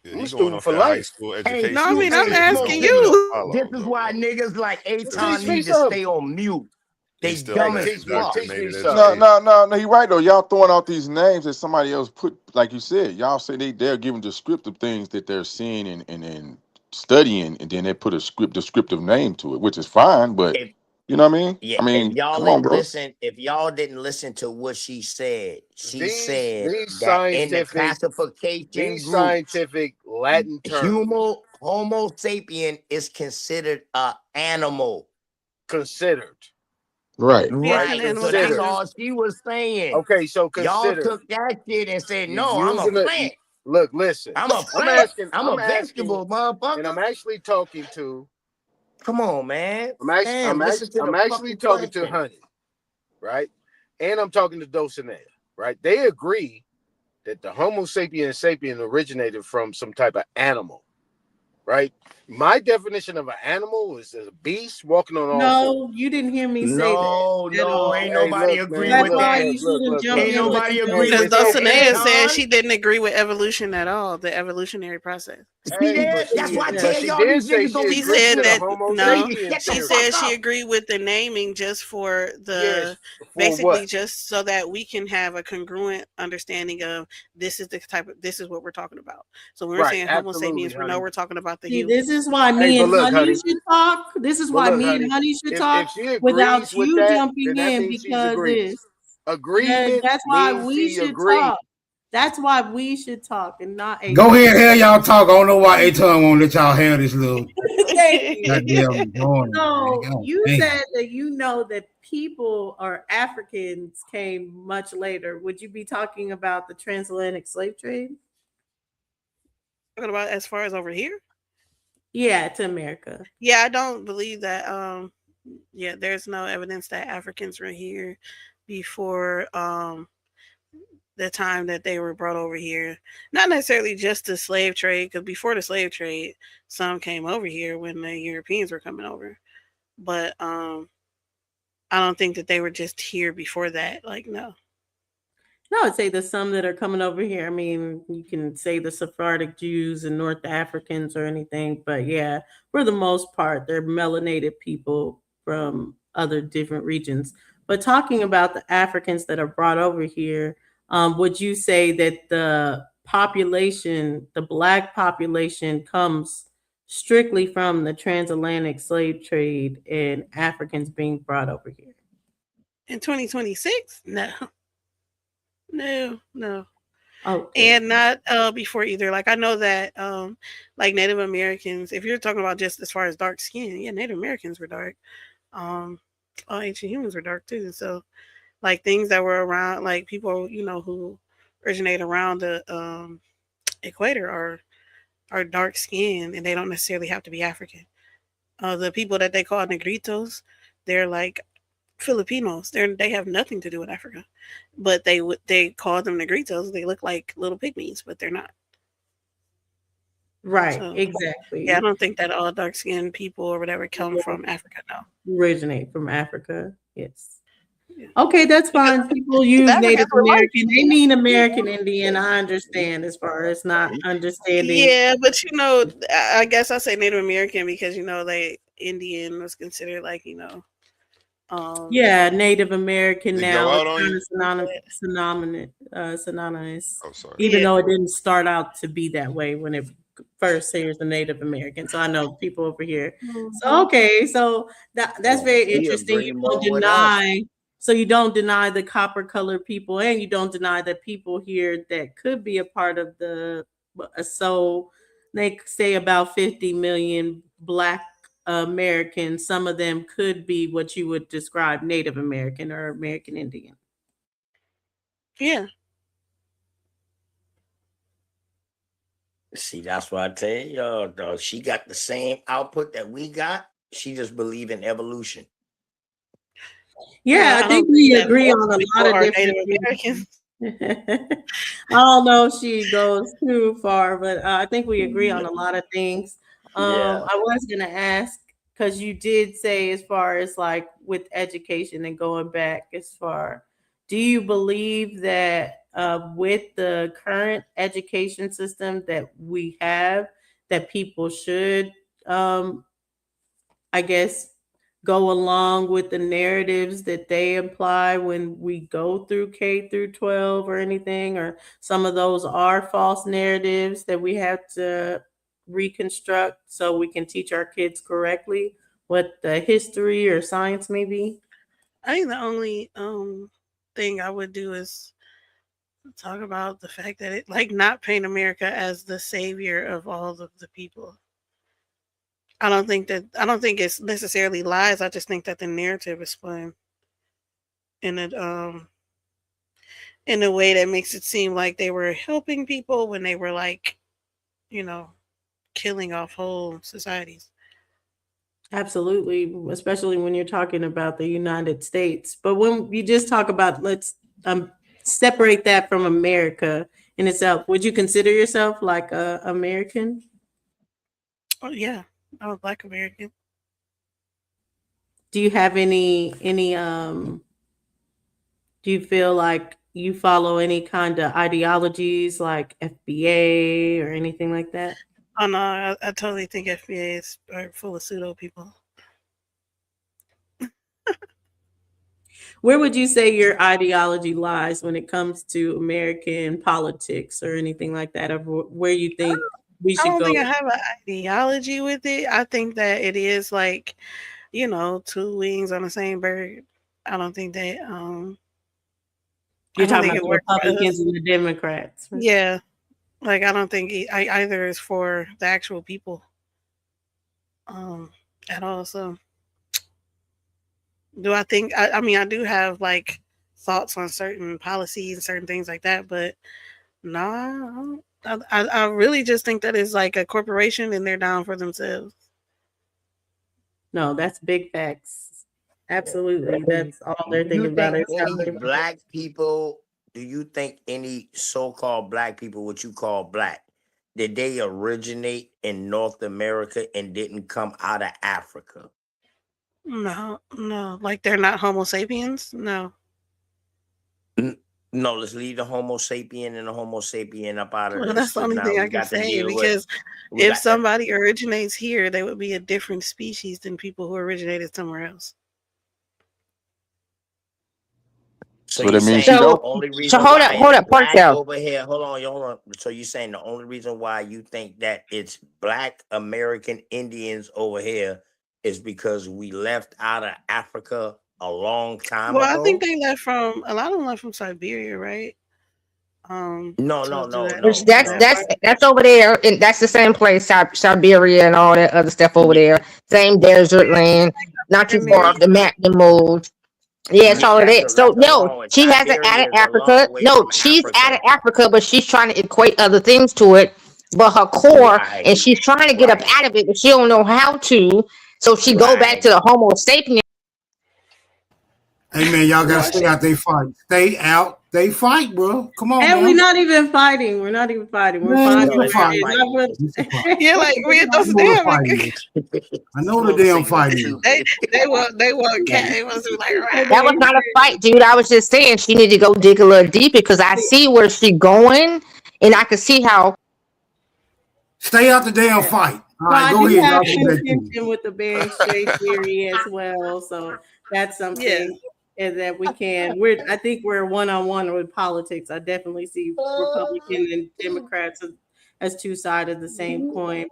S4: Yeah,
S8: I'm a
S4: he's
S8: student
S4: going off
S8: for
S4: that
S8: life.
S4: high school education.
S1: no, I mean, I'm
S4: He's
S1: asking
S4: gonna
S1: you.
S4: follow,
S2: This is why niggas like Aton
S8: Teach me
S2: need to
S8: something.
S2: stay on mute. They
S4: He's still
S2: dumb
S4: in
S2: as
S4: that
S2: fuck.
S4: indoctrinated
S6: No, he right though. Y'all throwing out these names that somebody else put, like you said. Y'all say they're giving descriptive things that they're seeing and studying, and then they put a descriptive name to it, which is fine. But you know what I mean?
S2: Yeah,
S6: I mean,
S2: if y'all
S6: come on, bro.
S2: if y'all didn't listen to what she said, said
S8: these
S2: that in the
S8: scientific,
S2: classification
S8: these
S2: group,
S8: scientific Latin terms,
S2: Homo sapien is considered an animal.
S8: considered.
S6: Right.
S2: Right.
S1: Yes,
S2: So that's all she was saying.
S8: Okay, so
S2: y'all
S8: consider.
S2: took that shit and said,
S8: You're
S2: "No, I'm a
S8: using
S2: plant.
S8: Look, listen.
S2: I'm a plant. I'm a
S8: asking,
S2: vegetable, motherfucker."
S8: and I'm actually talking to.
S2: Come on, man.
S8: I'm actually talking to Honey, right? And I'm talking to Dulcinea, right? They agree that the Homo sapien originated from some type of animal, right? My definition of an animal is a beast walking on all fours.
S5: No, you didn't hear me say
S2: No,
S5: that. No,
S2: ain't nobody agree
S5: That's
S2: with
S5: why
S2: that.
S5: you shouldn't jump
S2: Ain't
S5: in.
S2: nobody agree
S1: Because
S2: with that.
S1: Dulcinea said she didn't agree with evolution at all, the evolutionary process.
S2: See that? That's why I tell y'all these niggas don't be
S1: She said that no.
S2: Shut
S1: She
S2: the
S1: said
S2: fuck
S1: she
S2: up.
S1: agreed with the naming just for the basically
S8: what?
S1: just so that we can have a congruent understanding of this is what we're talking about. So when we're saying Homo sapiens, we know we're talking about the human.
S5: This is why me and Honey should talk. This is why me and Honey should talk without you jumping in because this.
S8: Agreement.
S5: That's why we should talk. That's why we should talk and not a.
S3: Go ahead, hell y'all talk. I don't know why A-Ton won't let y'all have this little
S5: Thank you.
S3: goddamn going.
S5: So you
S3: Damn.
S5: said that you know that people or Africans came much later. Would you be talking about the transatlantic slave trade?
S1: Talking about as far as over here?
S5: Yeah, to America.
S1: Yeah, I don't believe that. Yeah, there's no evidence that Africans were here before the time that they were brought over here. Not necessarily just the slave trade, because before the slave trade, some came over here when the Europeans were coming over. But I don't think that they were just here before that. Like, no.
S5: No, I would say the some that are coming over here. I mean, you can say the Sephardic Jews and North Africans or anything, but yeah, for the most part, they're melanated people from other different regions. But talking about the Africans that are brought over here, would you say that the population, the Black population, comes strictly from the transatlantic slave trade and Africans being brought over here?
S1: In 2026? No. No.
S5: Okay.
S1: And not before either. Like, I know that like Native Americans, if you're talking about just as far as dark skin, yeah, Native Americans were dark. All ancient humans were dark too. So like things that were around, like people, who originate around the equator are dark skinned, and they don't necessarily have to be African. The people that they call negritos, they're like Filipinos. They have nothing to do with Africa, but they call them negritos. They look like little pygmies, but they're not.
S5: Right,
S1: So,
S5: exactly.
S1: yeah, I don't think that all dark skinned people or whatever come from Africa. No.
S5: Originate from Africa. Yes.
S1: Yeah.
S5: Okay, that's fine. People use
S1: Africans
S5: Native
S1: were white.
S5: American. They mean American Indian. I understand as far as not understanding.
S1: Yeah, but I guess I say Native American because they Indian was considered like
S5: Yeah, Native American
S4: They go
S5: now
S4: out
S5: is
S4: on
S5: kind
S4: you?
S5: of synonymous.
S4: I'm sorry.
S5: Even
S1: Yeah.
S5: though it didn't start out to be that way when it first here's a Native American. So I know people over here. So okay, so that's very
S2: We'll
S5: interesting.
S2: bring
S5: You
S2: them
S5: don't
S2: on with
S5: deny. So you don't deny the copper colored people, and you don't deny the people here that could be a part of the. So they say about 50 million Black Americans. Some of them could be what you would describe Native American or American Indian.
S1: Yeah.
S2: See, that's why I tell y'all, dog. She got the same output that we got. She just believe in evolution.
S5: Yeah,
S1: Well,
S5: I think
S1: don't
S5: we
S1: that
S5: agree
S1: most
S5: on a
S1: people
S5: lot of
S1: are
S5: different
S1: Native
S5: things.
S1: Americans.
S5: I don't know if she goes too far, but I think we agree on a lot of things.
S2: Yeah.
S5: I was gonna ask because you did say as far as like with education and going back as far, do you believe that with the current education system that we have, that people should, I guess, go along with the narratives that they imply when we go through K through 12 or anything, or some of those are false narratives that we have to reconstruct so we can teach our kids correctly what the history or science may be?
S1: I think the only thing I would do is talk about the fact that it like not paint America as the savior of all of the people. I don't think it's necessarily lies. I just think that the narrative is spun in a way that makes it seem like they were helping people when they were like, killing off whole societies.
S5: Absolutely, especially when you're talking about the United States. But when you just talk about, let's separate that from America in itself. Would you consider yourself like a American?
S1: Oh yeah, I'm a Black American.
S5: Do you have any do you feel like you follow any kind of ideologies like FBA or anything like that?
S1: Oh no, I totally think FBA is full of pseudo people.
S5: Where would you say your ideology lies when it comes to American politics or anything like that, or where you think we
S1: I
S5: should
S1: don't
S5: go?
S1: think I have an ideology with it. I think that it is like, two wings on the same bird. I don't think that
S5: You're
S1: don't
S5: talking
S1: think
S5: about
S1: it
S5: the
S1: works for
S5: Republicans
S1: us.
S5: and the Democrats. Right?
S1: Yeah, like I don't think either is for the actual people at all. So do I think? I mean, I do have like thoughts on certain policies and certain things like that, but no, I really just think that it's like a corporation and they're down for themselves.
S5: No, that's big facts. Absolutely. That's all they're
S2: Do you
S5: thinking about
S2: think
S5: is how
S2: any
S5: they
S2: black people, do you think any so-called black people, what you call black, did they originate in North America and didn't come out of Africa?
S1: No, no, like they're not Homo sapiens. No.
S2: No, let's leave the Homo sapien and the Homo sapien up out of
S1: Well,
S2: this
S1: that's the
S2: because
S1: only
S2: now
S1: thing I
S2: we
S1: can
S2: got to
S1: say
S2: deal with,
S1: because
S2: we
S1: if
S2: got that.
S1: somebody originates here, they would be a different species than people who originated somewhere else.
S2: So
S6: So
S2: you
S6: that means
S2: saying
S6: she
S2: the
S6: don't.
S7: So
S2: only
S7: so
S2: reason
S7: hold
S2: why
S7: up, hold
S2: it's
S7: up,
S2: black
S7: Portel.
S2: over here, hold on, hold on. So you saying the only reason why you think that it's black American Indians over here is because we left out of Africa a long time
S1: Well, I think
S2: ago?
S1: they left from a lot of them left from Siberia, right?
S2: No,
S1: To
S2: no,
S1: do
S2: no,
S1: that
S7: Which
S2: no,
S1: to
S7: that's
S1: that
S2: no.
S7: that's
S1: part.
S7: that's over there, and that's the same place, Siberia and all that other stuff over
S2: Yeah,
S7: there. Same desert land, not too
S1: And
S7: far
S1: then,
S7: off the map to move. Yeah, it's
S2: yeah,
S7: all of that. So
S2: that's a
S7: no,
S2: long way.
S7: she hasn't added
S2: Siberia is a
S7: Africa.
S2: long way
S7: No,
S2: from
S7: she's added
S2: Africa.
S7: Africa, but she's trying to equate other things to it. But her core, and
S2: Right,
S7: she's trying to get up
S2: right,
S7: out of it, but she don't know how to. So she go back
S2: right.
S7: to the Homo sapien.
S3: Hey man, y'all gotta
S2: Well,
S3: stay out they fight. Stay out they fight, bro. Come on
S5: and we're
S3: now.
S5: not even fighting. We're not even fighting. We're
S3: Man,
S5: fine
S3: it's
S2: no,
S3: a
S5: where
S2: we're not
S3: fight.
S5: it
S2: fighting.
S3: It's a fight.
S5: is.
S1: you're like, we
S3: I
S1: those
S3: know the
S1: damn.
S3: fight is. I know the
S2: Smoke
S3: damn
S2: signal
S3: fight is.
S1: They
S2: stupid.
S1: want cat. They want to be like,
S5: So
S7: That was
S1: rah.
S5: they
S7: not a fight, dude. I was just saying she need to go dig a little deeper because I see where she going, and I can see how.
S3: Stay out the damn
S5: said,
S3: fight. All
S5: so
S3: right,
S5: I
S3: go
S5: do
S3: ahead.
S5: have
S3: Y'all say that too.
S5: contention with the Bering Strait theory as well. So that's
S1: Yeah.
S5: something that we can. I think we're one on one with politics. I definitely see Republican and Democrats as two sides of the same coin.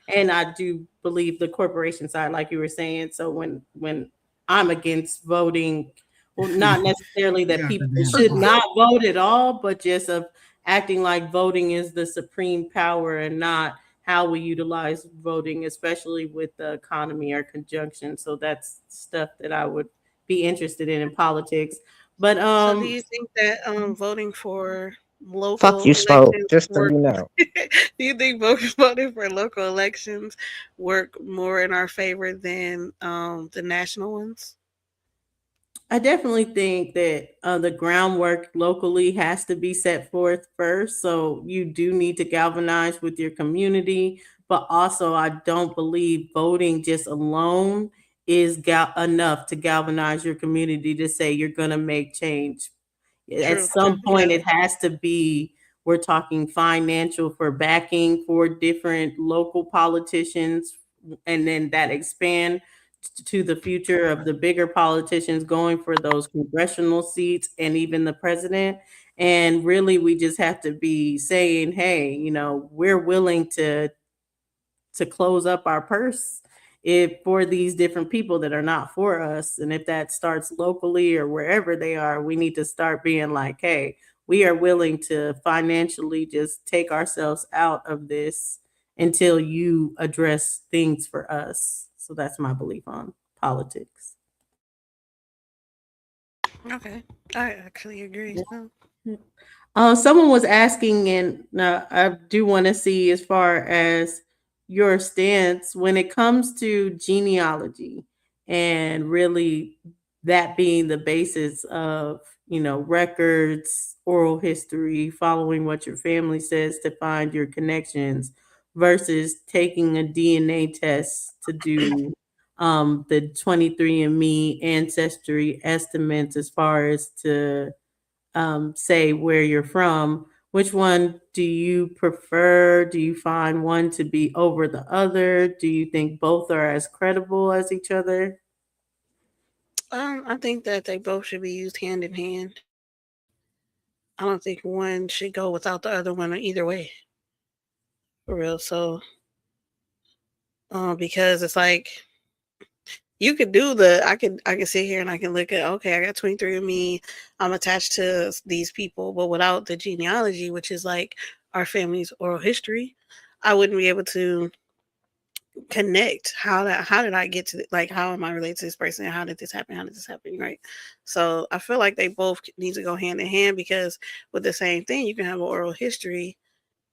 S5: And I do believe the corporation side, like you were saying. So when I'm against voting, well, not necessarily that
S3: Stay out the
S5: people
S3: damn
S5: should
S3: fight.
S5: not vote at all, but just of acting like voting is the supreme power and not how we utilize voting, especially with the economy or conjunction. So that's stuff that I would be interested in politics. But
S1: So do you think that voting for
S7: Fuck
S1: local
S7: you, Smoke.
S1: elections
S7: Just so
S1: work?
S7: you know.
S1: Do you think voting for local elections work more in our favor than the national ones?
S5: I definitely think that the groundwork locally has to be set forth first. So you do need to galvanize with your community, but also I don't believe voting just alone is enough to galvanize your community to say you're going to make change. At
S1: True.
S5: some
S1: Yeah.
S5: point, it has to be. We're talking financial for backing for different local politicians, and then that expand to the future of the bigger politicians going for those congressional seats and even the president. And really, we just have to be saying, hey, we're willing to close up our purse if for these different people that are not for us. And if that starts locally or wherever they are, we need to start being like, hey, we are willing to financially just take ourselves out of this until you address things for us. So that's my belief on politics.
S1: Okay. I actually agree.
S5: Someone was asking, and I do want to see as far as your stance when it comes to genealogy and really that being the basis of, records, oral history, following what your family says to find your connections versus taking a DNA test to do the 23andMe ancestry estimates as far as to say where you're from. Which one do you prefer? Do you find one to be over the other? Do you think both are as credible as each other?
S1: I think that they both should be used hand in hand. I don't think one should go without the other one either way. For real. So because it's like you could do I can sit here and I can look at, okay, I got 23andMe, I'm attached to these people, but without the genealogy, which is like our family's oral history, I wouldn't be able to connect how did I get to, like, how am I related to this person? How did this happen? Right? So I feel like they both need to go hand in hand, because with the same thing, you can have an oral history,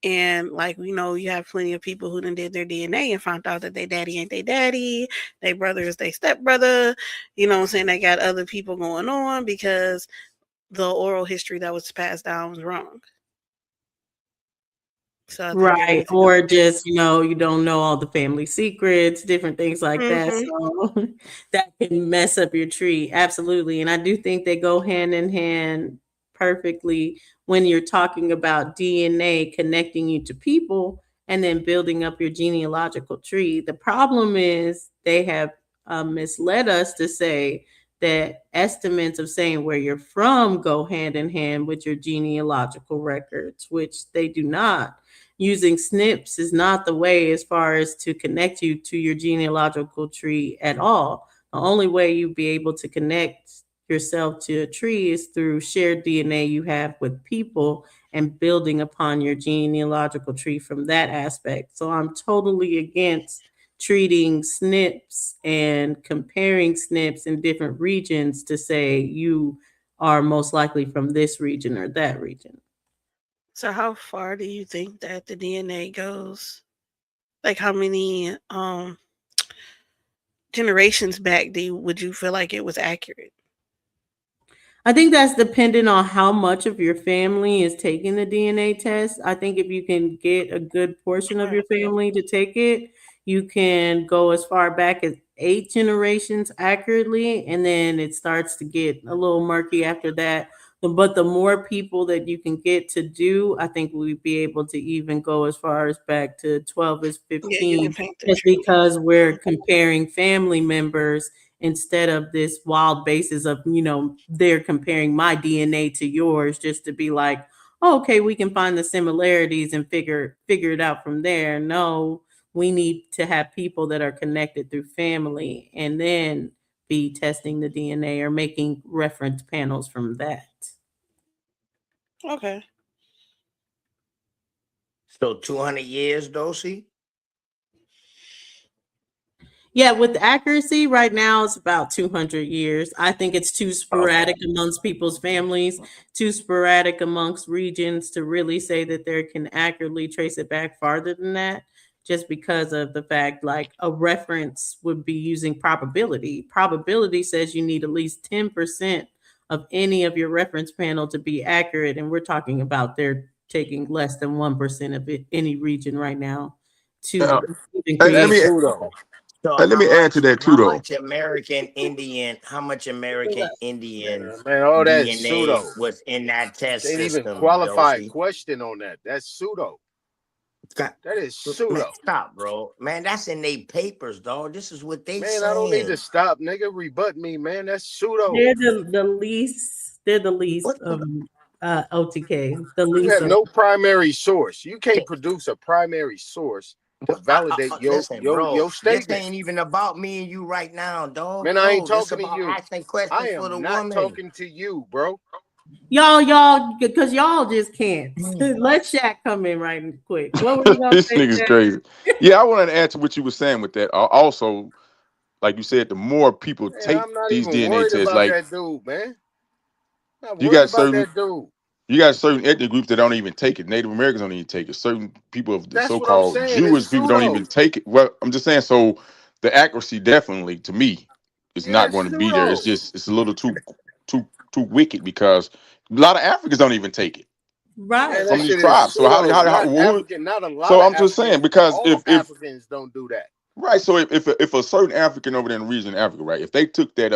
S1: and like we know, you have plenty of people who done did their DNA and found out that their daddy ain't their daddy, their brother is their stepbrother. You know what I'm saying? They got other people going on because the oral history that was passed down was wrong. So I think they
S5: Right.
S1: need to
S5: Or
S1: go.
S5: just, you don't know all the family secrets, different things like that.
S1: Mhm.
S5: So that can mess up your tree. Absolutely. And I do think they go hand in hand perfectly when you're talking about DNA connecting you to people and then building up your genealogical tree. The problem is they have misled us to say that estimates of saying where you're from go hand in hand with your genealogical records, which they do not. Using SNPs is not the way as far as to connect you to your genealogical tree at all. The only way you'd be able to connect yourself to a tree is through shared DNA you have with people and building upon your genealogical tree from that aspect. So I'm totally against treating SNPs and comparing SNPs in different regions to say you are most likely from this region or that region.
S1: So how far do you think that the DNA goes? Like, how many generations back would you feel like it was accurate?
S5: I think that's dependent on how much of your family is taking the DNA test. I think if you can get a good portion of your family to take it, you can go as far back as 8 generations accurately, and then it starts to get a little murky after that. But the more people that you can get to do, I think we'd be able to even go as far as back to 12 as
S1: Yeah, you
S5: 15,
S1: can paint the
S5: just
S1: tree.
S5: because we're comparing family members instead of this wild basis of, they're comparing my DNA to yours just to be like, oh, okay, we can find the similarities and figure it out from there. No, we need to have people that are connected through family and then be testing the DNA or making reference panels from that.
S1: Okay.
S2: So 200 years, Dosey?
S5: Yeah, with accuracy, right now it's about 200 years. I think it's too sporadic amongst people's families, too sporadic amongst regions to really say that they can accurately trace it back farther than that, just because of the fact, like, a reference would be using probability. Probability says you need at least 10% of any of your reference panel to be accurate, and we're talking about they're taking less than 1% of it, any region right now to even
S6: Let
S5: create.
S6: me
S2: So
S6: let me add to that too,
S2: how
S6: though.
S2: much American Indian
S8: Man, all that
S2: DNA
S8: pseudo.
S2: was in that test
S8: They ain't even
S2: system,
S8: qualified
S2: Dosey?
S8: question on that. That's pseudo.
S2: Scott,
S8: That is
S2: man,
S8: pseudo.
S2: stop, bro. Man, that's in their papers, dog. This is what they
S8: Man, I don't need to
S2: saying.
S8: stop, nigga. Rebut me, man. That's pseudo.
S5: They're the least. They're the least
S2: What
S5: of
S2: the-
S5: OTK. The
S8: You
S5: least.
S8: have no primary source. You can't produce a primary source to validate
S2: Listen, bro,
S8: your
S2: this
S8: statement.
S2: ain't even about me and you right now, dog.
S8: Man, I ain't
S2: No, this
S8: talking to
S2: about
S8: you.
S2: asking questions
S8: I
S2: for the
S8: am not
S2: woman.
S8: talking to you, bro.
S5: Y'all, because y'all just can't. Let Shaq come in right quick. What were you gonna
S6: This
S5: say,
S6: nigga's
S5: Shaq?
S6: crazy. Yeah, I wanted to add to what you were saying with that. Also, like you said, the more people
S8: Man,
S6: take
S8: I'm not
S6: these
S8: even
S6: DNA
S8: worried
S6: tests,
S8: about
S6: like
S8: that dude, man. Not
S6: you
S8: worried
S6: got
S8: about
S6: certain
S8: that dude.
S6: you got certain ethnic groups that don't even take it. Native Americans don't even take it. Certain people of the
S8: That's what I'm
S6: so-called
S8: saying. It's
S6: Jewish people don't
S8: pseudo.
S6: even take it. Well, I'm just saying. So the accuracy definitely, to me, is
S8: Yeah,
S6: not
S8: it's
S6: going to be there.
S8: pseudo.
S6: It's a little too wicked because a lot of Africans don't even take it
S5: Right.
S8: Man,
S6: from
S8: that
S6: these
S8: shit is
S6: tribes. So
S8: pseudo. Not
S6: what,
S8: African, not a lot
S6: so
S8: of
S6: I'm just saying
S8: Africans.
S6: because
S8: All
S6: if
S8: Africans don't do that.
S6: right, so if a certain African over there in the region of Africa, right, if they took that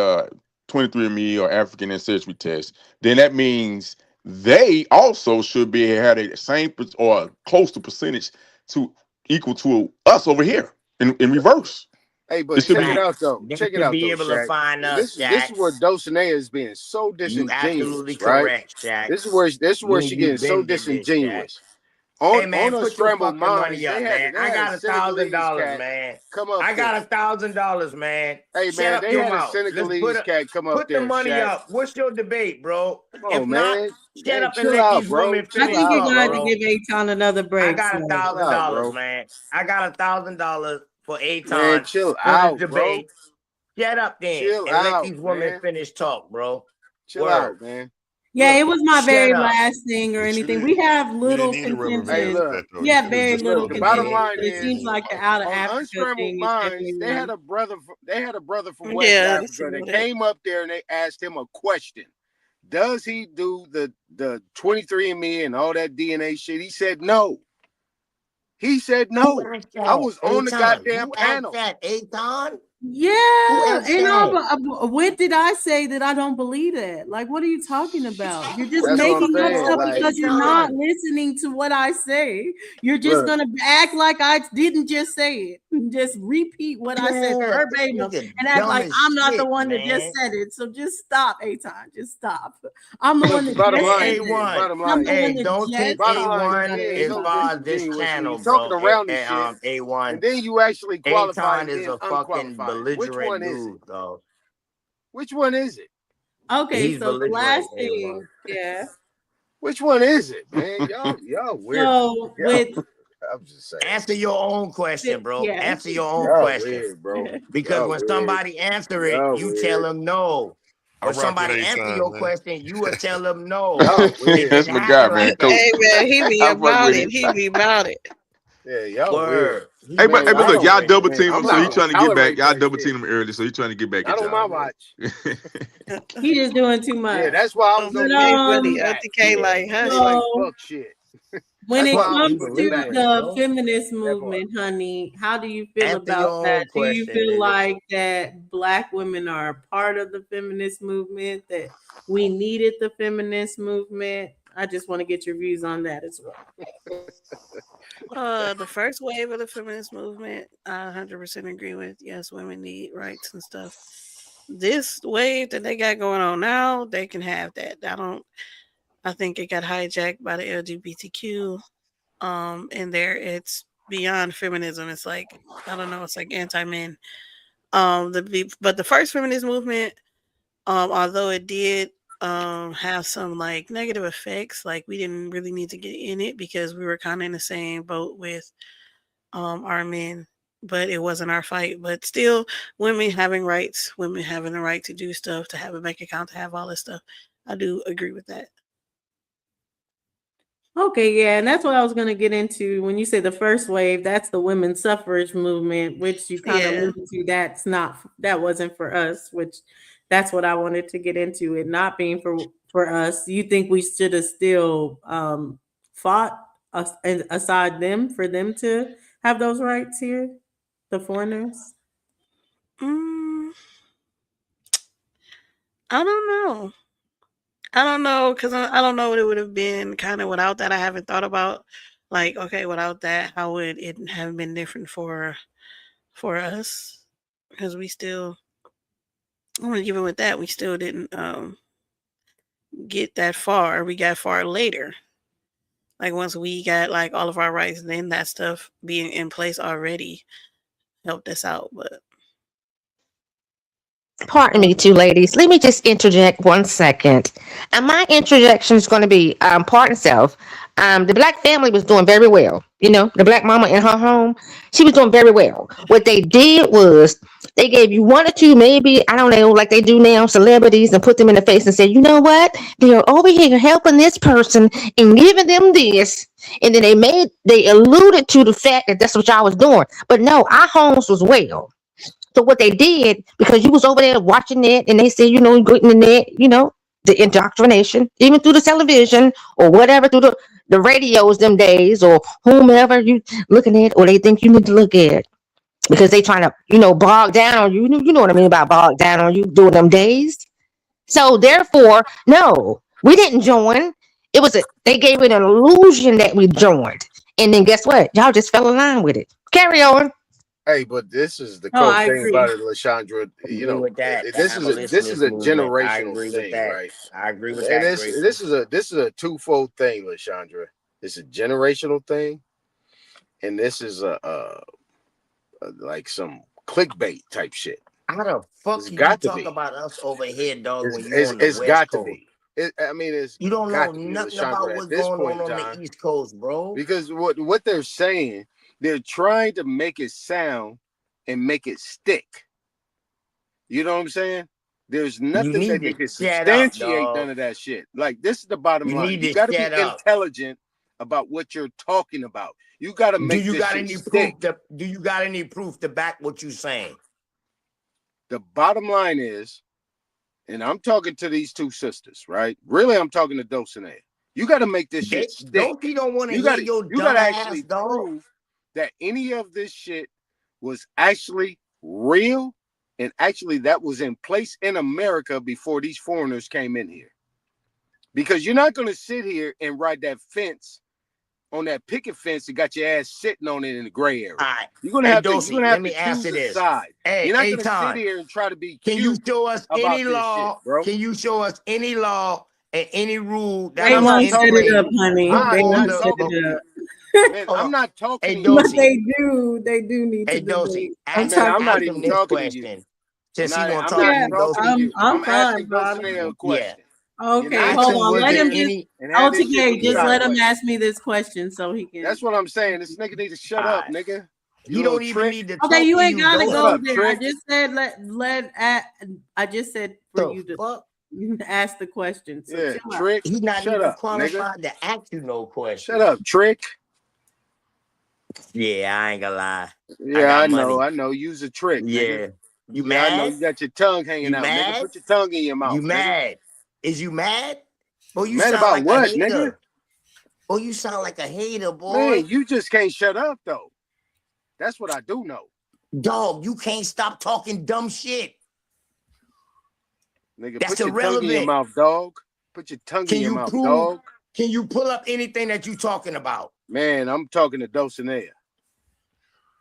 S6: 23andMe or African ancestry test, then that means they also should be had a same or close to percentage to equal to us over here in reverse.
S8: Hey,
S6: It
S8: but
S6: should
S8: check
S6: be
S8: it out
S2: Facts.
S8: though.
S2: They
S8: Check it
S2: should
S8: out
S2: be
S8: though,
S2: able to
S8: Shaq.
S2: find us,
S8: This is where
S2: Shaq.
S8: Dulcinea is being so
S2: You absolutely
S8: disingenuous, right?
S2: correct, Shaq.
S8: This is where
S2: Me and
S8: she's
S2: you
S8: getting so
S2: been did this, Shaq.
S8: disingenuous.
S2: Hey man,
S8: on
S2: put your
S8: Unscrambled
S2: fucking
S8: Minds,
S2: money up, man. I got $1,000,
S8: cat
S2: man.
S8: come up
S2: I
S8: there.
S2: got $1,000, man.
S8: Hey
S2: Shut
S8: man,
S2: up
S8: they
S2: your
S8: had a
S2: mouth. Let's
S8: Senegalese cat come up
S2: put the
S8: there,
S2: money
S8: Shaq.
S2: up. What's your debate, bro?
S8: Come
S2: If
S8: on,
S2: not,
S8: man.
S2: shut
S8: Man,
S2: up and
S8: chill
S2: let
S8: out,
S2: these
S8: bro.
S2: women
S5: I
S8: Chill
S2: finish
S5: think you
S8: out,
S2: talk,
S5: got to
S8: bro.
S2: bro.
S5: give Aton another
S2: I
S5: break.
S2: got
S5: So.
S8: Chill out, bro.
S2: $1,000, man. I got $1,000 for
S8: Man,
S2: Aton
S8: chill
S2: for the
S8: out, bro.
S2: debate. Shut up then
S8: Chill
S2: and let
S8: out,
S2: these women
S8: man.
S2: finish talk, bro.
S8: Chill
S2: Word.
S8: out, man.
S5: Yeah,
S8: Look,
S5: it was my
S2: Shut
S5: very
S2: up.
S5: last thing or
S4: But
S5: anything. We have
S4: you didn't
S5: little
S4: need a rubber
S8: hey,
S4: band
S5: contention.
S4: with
S8: look.
S4: that though.
S5: We
S4: You
S5: have
S4: could have
S5: very
S4: just
S5: little
S8: Look, the
S4: went ahead
S8: bottom
S4: and
S5: contention,
S8: line
S5: but it
S8: is
S5: seems like the
S4: walked.
S5: out of
S8: on
S5: Africa
S8: Unscrambled
S5: thing is
S8: Minds,
S5: definitely
S8: they had
S5: one.
S8: a brother. They had a brother from West
S1: Yeah,
S8: Africa
S1: that's about
S8: that
S1: it.
S8: came up there and they asked him a question. Does he do the 23andMe and all that DNA shit? He said no. He said no.
S2: Who asked
S8: I
S2: that?
S8: was on the
S2: Aton.
S8: goddamn
S2: Who asked
S8: panel.
S2: that? Aton? Who
S5: Yeah,
S2: asked
S5: and
S2: that?
S5: when did I say that I don't believe that? Like, what are you talking about? You're just
S8: That's what I'm
S5: making up
S8: saying.
S5: stuff
S8: Like,
S5: because you're not
S2: Aton.
S5: listening to what I say. You're just
S8: look,
S5: gonna act like I didn't just say it. Just repeat what I said
S2: Yeah, this
S5: verbatim
S2: nigga
S5: and act
S2: dumb
S5: like
S2: as
S5: I'm not the
S2: shit,
S5: one that just
S2: man.
S5: said it. So just stop, Aton. Just stop. I'm the
S8: look.
S5: one
S8: The
S5: that
S8: bottom
S5: just
S8: line
S5: said
S2: Hey,
S8: is,
S5: it.
S2: A1.
S8: bottom
S5: I'm
S8: line
S5: the
S8: is,
S5: one
S2: Hey,
S5: that
S2: don't
S5: just
S2: take
S8: bottom
S5: said
S8: line is,
S2: A1
S8: he
S5: it.
S8: ain't
S2: as
S8: so
S2: far as this
S8: disingenuous. He
S2: channel,
S8: talking
S2: bro.
S8: around this shit, and
S2: A1.
S8: then you actually qualify
S2: Aton
S8: and
S2: is
S8: then
S2: a fucking
S8: unqualified. Which
S2: belligerent
S8: one is it?
S2: dude, though.
S8: Which one is it?
S5: Okay,
S2: He's
S5: so the last
S2: belligerent, A1.
S5: thing, yeah.
S8: Which one is it, man? Y'all weird.
S5: So
S8: Y'all,
S5: with
S8: I'm just saying.
S2: Answer your own question, bro.
S5: yeah.
S2: Answer your own
S8: Y'all
S2: question.
S8: weird, bro.
S2: Because
S8: Y'all
S2: when
S8: weird.
S2: somebody answer it,
S8: Y'all
S2: you tell
S8: weird.
S2: them no.
S4: I
S2: When
S4: rock with
S2: somebody answer
S4: A-Time,
S2: your
S4: man.
S2: question, you will tell them no.
S8: Y'all
S2: It
S8: weird.
S6: That's
S2: didn't
S6: my
S2: happen
S6: guy, man.
S2: like that.
S6: Coach.
S1: Hey man, he be
S6: I fuck
S1: about
S6: with
S1: it.
S6: him.
S1: He be about it.
S8: Yeah, y'all weird.
S2: Word. He
S6: Hey,
S2: been
S6: but
S8: Man,
S6: look,
S2: waiting.
S6: y'all double
S8: man,
S6: team
S8: I'm
S6: him, so he
S8: not gonna
S6: trying to get back.
S8: tolerate
S6: Y'all
S8: that
S6: double
S8: shit.
S6: team him early, so he trying to get back
S8: Not
S6: at
S8: on my
S6: y'all, man.
S8: watch.
S5: He just doing too much.
S8: Yeah, that's why I was on
S5: But
S8: mute.
S1: Funny.
S8: Back.
S1: LTK
S2: Yeah.
S1: like, hush.
S8: They like
S5: so
S8: fuck shit.
S5: when
S8: That's
S5: it
S8: why I was
S2: He
S5: comes
S8: putting it
S5: to
S8: back.
S2: belligerent,
S5: the
S2: bro.
S5: feminist
S8: That part.
S5: movement, honey, how do you feel
S2: Answer your
S5: about that?
S2: own
S5: Do you
S2: question,
S5: feel
S2: nigga.
S5: like that Black women are a part of the feminist movement, that we needed the feminist movement? I just want to get your views on that as well.
S1: The first wave of the feminist movement, I 100% agree with. Yes, women need rights and stuff. This wave that they got going on now, they can have that. I think it got hijacked by the LGBTQ. And there it's beyond feminism. It's like, I don't know, it's like anti-men. But the first feminist movement, although it did have some like negative effects, like we didn't really need to get in it because we were kind of in the same boat with our men, but it wasn't our fight. But still, women having rights, women having the right to do stuff, to have a bank account, to have all this stuff. I do agree with that.
S5: Okay, yeah, and that's what I was going to get into when you say the first wave. That's the women's suffrage movement, which you kind of
S1: Yeah.
S5: alluded to. That wasn't for us, which that's what I wanted to get into. It not being for us. You think we should have still fought us and aside them for them to have those rights here, the foreigners?
S1: I don't know. I don't know, because I don't know what it would have been kind of without that. I haven't thought about, like, okay, without that, how would it have been different for us? Because we still, even with that, we still didn't get that far. We got far later. Like once we got like all of our rights, then that stuff being in place already helped us out. But
S7: Pardon me, two ladies. Let me just interject 1 second. And my interjection is going to be pardon self. The Black family was doing very well. You know, the Black mama in her home, she was doing very well. What they did was they gave you one or two, maybe, I don't know, like they do now, celebrities, and put them in the face and say, you know what? They're over here helping this person and giving them this. And then they alluded to the fact that that's what y'all was doing. But no, our homes was well. So what they did, because you was over there watching it, and they said, you know, getting in there, you know, the indoctrination, even through the television or whatever, through the radios them days, or whomever you looking at, or they think you need to look at, because they trying to, you know, bog down on you. You know what I mean about bog down on you during them days. So therefore, no, we didn't join. They gave it an illusion that we joined, and then guess what? Y'all just fell in line with it. Carry on.
S8: Hey, but this is the
S5: Oh,
S8: cool
S5: I
S8: thing
S5: agree.
S8: about it, Lashandra.
S2: I
S8: You
S2: agree
S8: know,
S2: with that. The
S8: this is
S2: abolitionist
S8: a
S2: movement. I
S8: generational
S2: agree with
S8: thing,
S2: that.
S8: right?
S2: I agree with
S8: And
S2: that.
S8: this is a twofold thing, Lashandra. It's a generational thing, and this is a like some clickbait type shit.
S2: How the fuck
S8: It's
S2: can you
S8: got to
S2: talk
S8: be.
S2: about us over here, dog, when you on the
S8: It's
S2: West
S8: got to
S2: Coast?
S8: be. I mean, it's
S2: You don't know
S8: got to be,
S2: nothing
S8: Lashandra,
S2: about
S8: at
S2: what's
S8: this
S2: going
S8: point
S2: on
S8: in
S2: the
S8: time.
S2: East Coast, bro.
S8: Because what they're saying, they're trying to make it sound and make it stick. You know what I'm saying? There's nothing
S2: need
S8: that
S2: to
S8: they can
S2: shut up,
S8: substantiate
S2: dog.
S8: none of that shit. Like, this is the bottom
S2: You
S8: line.
S2: need
S8: You
S2: to
S8: got to be
S2: shut up.
S8: intelligent about what you're talking about. You got to
S2: Do
S8: make
S2: you
S8: this
S2: got
S8: shit
S2: any
S8: stick.
S2: proof? Do you got any proof to back what you saying?
S8: The bottom line is, and I'm talking to these two sisters, right? Really, I'm talking to Dulcinea. You got to make this shit stick.
S2: Don't want to
S8: You
S2: hear
S8: got
S2: your
S8: to
S2: dumb
S8: actually
S2: ass, dog.
S8: prove that any of this shit was actually real, and actually that was in place in America before these foreigners came in here. Because you're not going to sit here and ride that fence on that picket fence and got your ass sitting on it in the gray area.
S2: All right.
S8: You're gonna
S2: Hey,
S8: have to,
S2: Dulcie,
S8: you're gonna
S2: let
S8: have
S2: me
S8: to
S2: ask
S8: choose
S2: you
S8: a
S2: this.
S8: side.
S2: Hey,
S8: You're not
S2: hey,
S8: gonna
S2: Tom,
S8: sit here and try to be
S2: can you
S8: cute
S2: show us
S8: about
S2: any
S8: this
S2: law,
S8: shit, bro.
S2: Can you show us any law and any rule that
S5: They
S8: I'm
S2: was
S8: not
S5: won't set
S8: talking-
S5: it up, honey.
S8: I'm
S5: They
S8: not
S5: won't
S8: talking
S5: set
S8: to
S5: it
S8: you.
S5: up.
S8: Man,
S2: Hold
S8: I'm
S2: on.
S8: not talking
S2: Hey,
S8: to
S5: But
S2: Dulcie.
S8: you.
S5: they do need
S2: Hey,
S5: to
S2: Dulcie,
S5: debate.
S2: ask,
S8: Man, I'm not
S2: ask
S8: even
S2: him this
S8: talking to you.
S2: question. Since
S8: I'm
S2: he gonna
S8: not
S2: talk to
S5: Yeah,
S2: you, Dulcie.
S8: asking you.
S5: I'm fine,
S8: asking
S5: brother.
S8: Dulcinea a question.
S5: Okay,
S2: Ask
S5: hold
S2: him,
S5: on.
S2: was
S5: Let
S2: there
S5: him just
S2: any?
S8: And have this shit
S5: OTK,
S8: be
S5: just
S2: Yeah.
S5: let him
S8: sideways.
S5: ask me this question so he can.
S8: That's what I'm saying. This nigga needs to shut
S2: All
S8: up,
S2: right.
S8: nigga.
S2: He
S8: little
S2: don't even
S8: trick.
S2: need to talk
S5: Okay, you
S2: to
S5: ain't
S2: you,
S5: gotta
S2: Dulcie.
S8: Shut
S5: go
S8: up,
S5: there.
S8: trick.
S5: I just said I just said for
S2: The
S5: you to
S2: fuck?
S5: ask the question. So
S8: Yeah,
S5: chill out.
S8: trick.
S2: He's not
S8: Shut
S2: even
S8: up, nigga.
S2: qualified to ask you no question.
S8: Shut up, trick.
S2: Yeah, I ain't gonna lie.
S8: Yeah,
S2: got
S8: I know.
S2: money.
S8: I know. Use a trick, nigga.
S2: Yeah. You
S8: Yeah, I know.
S2: mad?
S8: You got your tongue hanging
S2: You
S8: out, nigga.
S2: mad?
S8: Put your tongue in your mouth.
S2: You
S8: nigga.
S2: mad? Is you mad? Boy, you
S8: Mad
S2: sound
S8: about
S2: like
S8: what,
S2: a hater.
S8: nigga?
S2: Oh, you sound like a hater, boy.
S8: Man, you just can't shut up though. That's what I do know.
S2: Dog, you can't stop talking dumb shit.
S8: Nigga,
S2: That's
S8: put your tongue in your
S2: irrelevant.
S8: mouth, dog. Put your tongue
S2: Can
S8: in your
S2: you
S8: mouth,
S2: prove?
S8: dog.
S2: Can you pull up anything that you talking about?
S8: Man, I'm talking to Dulcinea.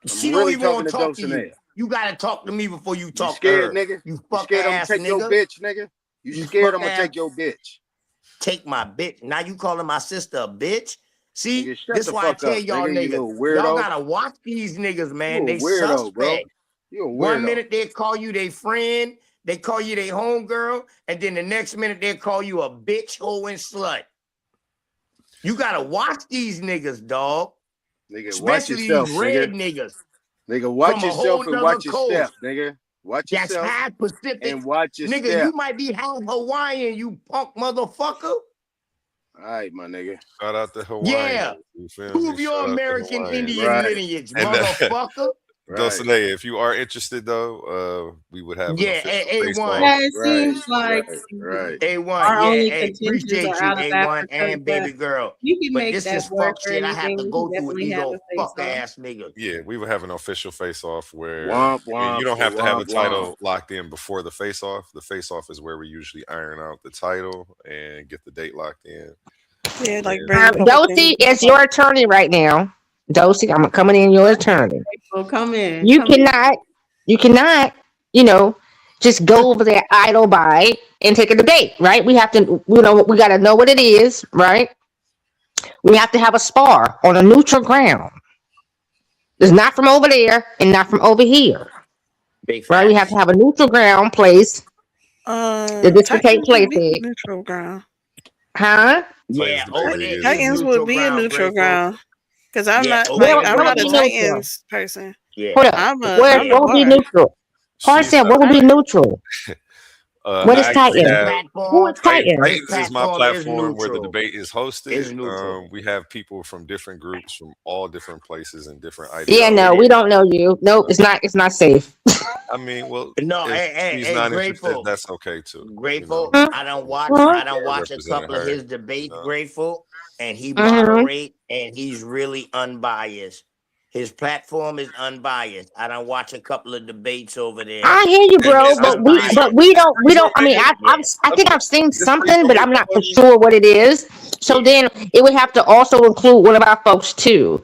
S2: She
S8: really
S2: don't even want
S8: talking
S2: to
S8: to
S2: talk to you.
S8: Dulcinea.
S2: You gotta talk to me before you
S8: You
S2: talk
S8: scared,
S2: to her.
S8: nigga?
S2: You
S8: You
S2: fuck
S8: scared I'm gonna
S2: ass
S8: take
S2: nigga.
S8: your bitch, nigga? You
S2: You
S8: scared
S2: fuck
S8: I'm gonna
S2: ass-
S8: take your bitch?
S2: Take my bitch. Now you calling my sister a bitch? See,
S8: Nigga, shut
S2: this
S8: the
S2: why I
S8: fuck
S2: tell
S8: up,
S2: y'all
S8: nigga, you
S2: niggas.
S8: little
S2: Y'all
S8: weirdo.
S2: gotta watch these niggas, man.
S8: You
S2: They
S8: a weirdo, bro.
S2: suspect.
S8: You a weirdo.
S2: 1 minute they call you their friend, they call you their homegirl, and then the next minute they call you a bitch, hoe, and slut. You gotta watch these niggas, dog.
S8: Nigga, watch
S2: Especially
S8: yourself,
S2: these red
S8: nigga.
S2: niggas.
S8: Nigga, watch
S2: from a whole
S8: yourself and
S2: nother
S8: watch your
S2: coast.
S8: step, nigga. Watch
S2: That's
S8: yourself
S2: half Pacific.
S8: and watch your
S2: Nigga,
S8: step.
S2: you might be half Hawaiian, you punk motherfucker.
S8: All right, my nigga.
S4: Shout out to Hawaii.
S2: Yeah.
S4: You feel me?
S2: Prove your
S4: Shout out to
S2: American
S4: Hawaii.
S2: Indian
S8: Right.
S2: lineage,
S4: And,
S2: motherfucker.
S8: Right.
S4: Dulcinea, if you are interested though, we would have an
S2: Yeah,
S4: official
S2: A1.
S4: face-off.
S5: Yeah, it
S8: Right,
S5: seems like
S8: right.
S2: A1,
S5: our
S2: yeah,
S5: only
S2: hey,
S5: contentions
S2: appreciate
S5: are
S2: you,
S5: out of
S2: A1
S5: Africa,
S2: and baby
S5: but
S2: girl.
S5: you can
S2: But
S5: make
S2: this
S5: that
S2: is
S5: work
S2: fuck
S5: or
S2: shit I have
S5: anything.
S2: to
S5: We
S2: go
S5: can
S2: through with
S5: definitely
S2: these
S5: have
S2: old
S5: a
S2: fuck
S5: face-off.
S2: ass niggas.
S4: Yeah, we would have an official face-off where
S8: Womp,
S4: and
S8: womp,
S4: you don't have to have a
S8: womp,
S4: title
S8: womp.
S4: locked in before the face-off. The face-off is where we usually iron out the title and get the date locked in.
S1: Yeah, like
S4: Yeah.
S1: bring a couple
S7: Dosey
S1: things
S7: is your attorney right now. Dosey, I'm coming in your attorney.
S5: So come in.
S7: You
S5: come in.
S7: cannot, just go over there idle by and take a debate, right? We have to, we got to know what it is, right? We have to have a spar on a neutral ground. It's not from over there and not from over here,
S2: Big
S7: right? We have
S2: facts.
S7: to have a neutral ground place that this can take
S1: Titans
S7: place
S1: would be
S7: in.
S1: neutral ground.
S7: Huh?
S2: Yeah,
S4: Titans
S2: over
S4: debate
S2: there
S4: is
S2: is
S1: Titans
S2: neutral
S1: would be a
S2: ground,
S1: neutral
S2: Grateful.
S1: ground because I'm
S2: Yeah,
S1: not
S2: over
S1: like
S2: there
S1: I'm
S2: is
S1: not a
S2: neutral.
S1: Titans person.
S2: Yeah.
S7: Hold up.
S1: I'm
S7: What
S1: a
S7: would be
S1: bar.
S7: neutral? Hard
S4: She's
S7: said, what would be neutral? What
S4: I
S7: is
S4: actually
S7: Titan?
S2: His
S4: have
S7: Who
S2: platform,
S7: is Titan?
S2: his
S4: Titans is my
S2: platform is
S4: platform where the
S2: neutral.
S4: debate is
S2: Is
S4: hosted.
S2: neutral.
S4: We have people from different groups from all different places and different
S7: Yeah,
S4: ideologies.
S7: no,
S2: It
S7: we
S2: is.
S7: don't know you. Nope, it's not safe.
S4: I mean, well,
S2: No,
S4: if
S2: hey,
S4: she's
S2: hey,
S4: not interested,
S2: Grateful.
S4: that's okay too.
S2: Grateful.
S7: Mhm.
S2: I don't
S7: Mhm.
S2: watch a
S4: Representing
S2: couple of
S4: her,
S2: his debates,
S4: you know.
S2: Grateful, and he
S7: Mhm.
S2: moderate and he's really unbiased. His platform is unbiased. I don't watch a couple of debates over there.
S7: I hear you,
S2: And
S7: bro,
S2: it's
S7: but we
S2: unbiased.
S7: don't. I mean,
S2: Yeah.
S7: I think I've seen
S4: Just
S7: something,
S4: please
S7: but
S4: don't
S7: I'm not for
S4: make fun
S7: sure what it is. So
S2: Yeah.
S7: then it would have to also include one of our folks too.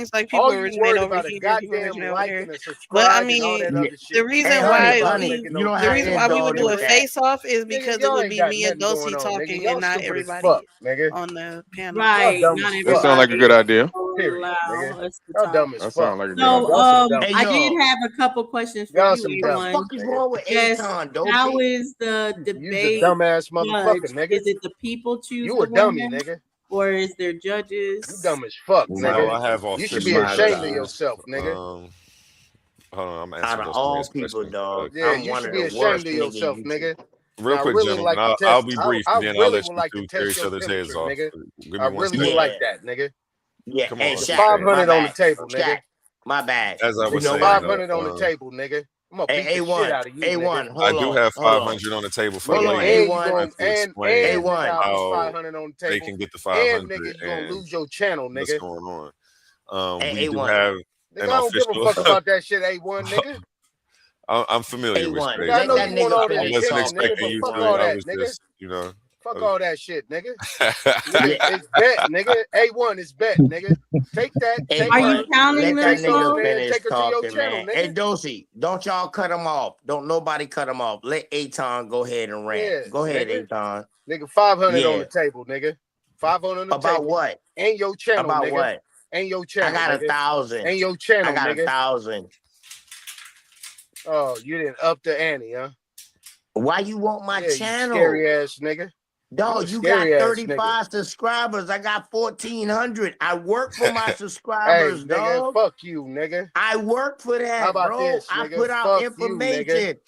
S1: things like people
S8: All you
S1: originate
S8: worried
S1: over
S8: about a
S1: here, people
S8: goddamn
S1: originate over
S8: like
S1: here.
S8: and a
S1: But I
S8: subscribe and all that
S1: mean,
S2: Yeah.
S8: other shit.
S1: the reason
S2: Hey,
S1: why
S2: honey,
S8: Making
S2: you
S8: no
S2: don't
S1: the
S2: have
S1: reason
S2: to
S1: why we
S2: indulge
S1: would do
S2: with
S1: a
S2: that.
S1: face off is
S8: Nigga,
S1: because it
S8: y'all
S1: would
S8: ain't
S1: be
S8: got
S1: me and
S8: nothing going
S1: Dulcie
S8: on, nigga.
S1: talking
S8: Y'all
S1: and not
S8: stupid as fuck,
S1: everybody
S8: nigga.
S1: on the panel.
S8: Y'all
S5: Right.
S8: dumb
S5: Not
S8: as
S6: That
S8: fuck.
S6: sounds like a good
S5: everybody
S6: idea.
S8: Period,
S5: allow
S8: nigga.
S5: us to
S8: Y'all
S5: talk.
S8: dumb as
S6: That
S8: fuck.
S6: sounds like a good
S5: So,
S6: idea.
S8: Y'all some dumb.
S2: Hey,
S5: I did
S2: yo,
S5: have a couple questions for
S8: Y'all
S5: you,
S8: some
S2: the
S8: dummies,
S5: A1.
S2: fuck is
S8: nigga.
S2: wrong with
S5: Yes.
S2: Aton,
S5: How
S2: dopey?
S5: is the
S8: You's a
S5: debate
S8: dumbass motherfucker,
S5: judged?
S8: nigga.
S5: Is it the people choose
S8: You
S5: the
S8: a dummy,
S5: winner?
S8: nigga.
S5: or is there
S8: You
S5: judges?
S8: dumb as fuck,
S2: My
S4: No,
S8: nigga.
S4: I have
S8: You should
S4: official
S8: be ashamed of
S2: God.
S8: yourself, nigga.
S4: Hold on, I'm
S2: Out
S4: answering
S2: of
S4: those
S2: all
S4: questions.
S2: people, dog,
S8: Yeah,
S2: I'm
S8: you
S2: one
S8: should
S2: of
S8: be
S2: the
S8: ashamed
S2: worst
S8: of
S2: niggas
S8: yourself,
S2: you
S8: nigga.
S4: Real
S8: I
S4: quick,
S8: really
S4: gentlemen,
S8: like to
S4: I'll
S8: test.
S4: be brief,
S8: I
S4: and then I'll
S8: really
S4: let
S8: would
S4: you
S8: like to
S4: two tear
S8: test
S4: each
S8: your
S4: other's heads
S8: temperature,
S4: off.
S8: nigga.
S4: Give
S8: I
S4: me one
S8: really
S4: second.
S8: would
S2: Yeah.
S8: like that, nigga.
S2: Yeah,
S4: Come
S2: hey,
S4: on.
S8: Nigga,
S2: Shaq,
S8: 500
S2: my
S8: on the
S2: bad.
S8: table, nigga.
S2: Shaq, my bad.
S4: As I
S2: You
S4: was
S2: know
S4: saying,
S2: what?
S8: 500 on the table, nigga. I'm gonna beat the
S2: Hey,
S8: shit
S2: A1,
S8: out of you,
S2: A1,
S8: nigga.
S4: I
S2: hold
S4: do
S2: on,
S4: have
S2: hold on.
S4: 500 on the table for
S2: Hold on,
S8: Nigga,
S4: ladies.
S8: and you
S2: A1,
S8: gonna
S4: Trying to explain
S8: and nigga,
S2: A1.
S8: I put
S4: how
S8: 500 on the
S4: they
S8: table.
S4: can get the
S8: And
S4: 500
S8: nigga, you gonna
S4: and
S8: lose your channel,
S4: what's
S8: nigga.
S4: going on. We
S2: Hey,
S4: do
S2: A1.
S4: have
S8: Nigga,
S4: an
S8: I don't give a
S4: official.
S8: fuck about that shit, A1, nigga.
S4: I'm familiar with
S2: A1.
S8: Nigga,
S4: Space.
S8: I
S2: Let
S8: know
S2: that
S8: you want
S2: nigga
S8: all the
S4: I
S2: finish
S4: wasn't
S8: attention,
S2: talking,
S8: nigga,
S4: expecting
S8: but
S4: you
S8: fuck
S4: to.
S2: A1.
S8: all
S4: I
S8: that,
S4: was
S8: nigga.
S4: just,
S8: Fuck all that shit, nigga. Nigga, it's bet, nigga. A1 is bet, nigga. Take that. Take
S5: Are you
S8: her.
S2: A1.
S5: counting
S2: Let
S5: them,
S2: that
S8: Take her
S2: nigga
S8: over
S5: Smoke?
S8: there and
S2: finish
S8: take her to your
S2: talking,
S8: channel,
S2: man. Hey,
S8: nigga.
S2: Dosey, don't y'all cut him off. Don't nobody cut him off. Let Aton go ahead and rant.
S8: Yeah,
S2: Go ahead,
S8: nigga.
S2: Aton.
S8: Nigga, 500 on
S2: Yeah.
S8: the table, nigga. 500 on the
S2: About
S8: table.
S2: what?
S8: And your channel,
S2: About
S8: nigga.
S2: what?
S8: And your
S2: I
S8: channel,
S2: got
S8: nigga.
S2: 1,000.
S8: And your
S2: I
S8: channel,
S2: got
S8: nigga.
S2: 1,000.
S8: Oh, you didn't up the ante, huh?
S2: Why you want my
S8: Yeah, you
S2: channel?
S8: scary ass nigga.
S2: Dog, you got
S8: scary ass
S2: 35 subscribers. I got 1,400. I work for my
S8: Hey,
S2: subscribers,
S8: nigga,
S2: dog.
S8: fuck you, nigga.
S2: I work for that,
S8: How about
S2: bro.
S8: this,
S2: I
S8: nigga?
S2: put out
S8: Fuck you, nigga.
S2: information.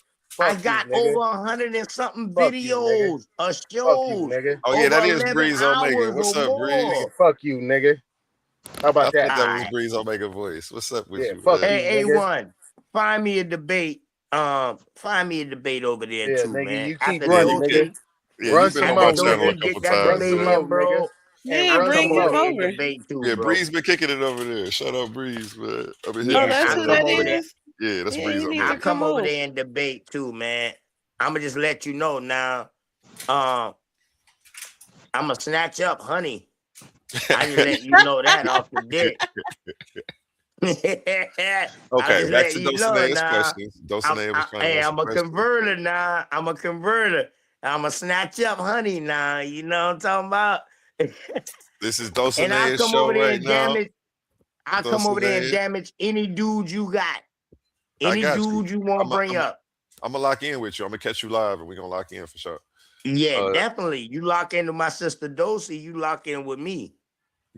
S2: I
S8: Fuck
S2: got
S8: you, nigga.
S2: over 100 and something
S8: Fuck you, nigga.
S2: videos or
S8: Fuck you,
S2: shows.
S8: nigga.
S4: Oh yeah,
S2: Over
S4: that is
S2: 11
S4: Breeze Omega.
S2: hours
S4: What's
S2: or
S4: up, Breeze?
S2: more.
S8: Nigga, fuck you, nigga. How
S4: I
S8: about that?
S4: thought that was
S2: Alright.
S4: Breeze Omega voice. What's up with
S8: Yeah,
S4: you?
S8: fuck
S4: man?
S8: you,
S2: Hey,
S8: nigga.
S2: A1, find me a debate. Find me a debate over there
S8: Yeah,
S2: too,
S8: nigga,
S2: man.
S8: you keep
S2: After
S8: running,
S4: you
S8: nigga.
S2: Dosey,
S4: Yeah,
S8: Run
S4: you've been
S8: some
S4: on
S2: after
S4: my
S8: more,
S4: channel a
S8: nigga.
S2: Dosey
S4: couple
S2: get that
S4: times.
S8: Run some
S2: debate
S8: more,
S2: in,
S4: Man.
S8: nigga.
S2: bro.
S1: Yeah,
S8: And
S2: I
S8: run
S1: bring
S2: come
S8: some
S1: him
S2: over
S8: more,
S2: there and
S1: over.
S8: nigga.
S2: debate too,
S4: Yeah,
S2: bro.
S4: Breeze been kicking it over there. Shut up, Breeze, man. I've been
S1: Oh,
S4: hitting
S2: Yeah,
S4: his
S1: that's
S2: I
S1: who
S4: shit
S2: come
S4: up,
S1: that
S2: over
S4: man.
S2: there.
S1: is.
S4: Yeah, that's
S1: Yeah,
S4: Breeze
S1: he need
S2: I
S1: to
S4: Omega.
S2: come
S1: come
S2: over
S1: over.
S2: there and debate too, man. I'ma just let you know now. I'm gonna snatch up honey. I just let you know that off the dick. I'm
S4: Okay,
S2: just
S4: back
S2: letting
S4: to
S2: you know
S4: Dulcinea's
S2: now.
S4: questions. Dulcinea was trying to
S2: Hey,
S4: ask a
S2: I'm a
S4: question.
S2: converter now. I'm a converter. I'm gonna snatch up honey now. You know what I'm talking about?
S4: This is
S2: And I'll
S4: Dulcinea's
S2: come
S4: show
S2: over there
S4: right
S2: and
S4: now.
S2: damage. I'll come over there and
S4: Dulcinea,
S2: damage any dude you got.
S4: I
S2: Any
S4: got you.
S2: dude you want to bring up.
S4: I'm gonna lock in with you. I'm gonna catch you live, and we're gonna lock in for sure.
S2: Yeah, definitely. You lock into my sister Dosey, you lock in with me.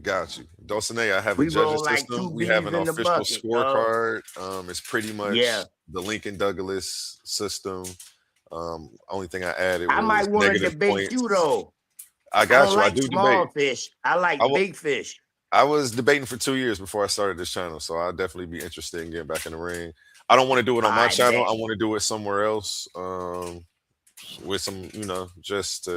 S4: Got you. Dulcinea, I have a
S2: We roll
S4: judges
S2: like
S4: system.
S2: two
S4: We have
S2: bees
S4: an
S2: in the
S4: official
S2: bucket, dog.
S4: scorecard. It's pretty much
S2: Yeah.
S4: the Lincoln Douglas system. Only thing I added
S2: I
S4: was
S2: might want to
S4: negative
S2: debate you
S4: points.
S2: though.
S4: I
S2: I
S4: got
S2: don't
S4: you. I
S2: like
S4: do
S2: small
S4: debate.
S2: fish. I like big fish.
S4: I was debating for 2 years before I started this channel, so I'll definitely be interested in getting back in the ring. I don't want to do it on my
S2: I
S4: channel.
S2: bet.
S4: I want to do it somewhere else. With some, just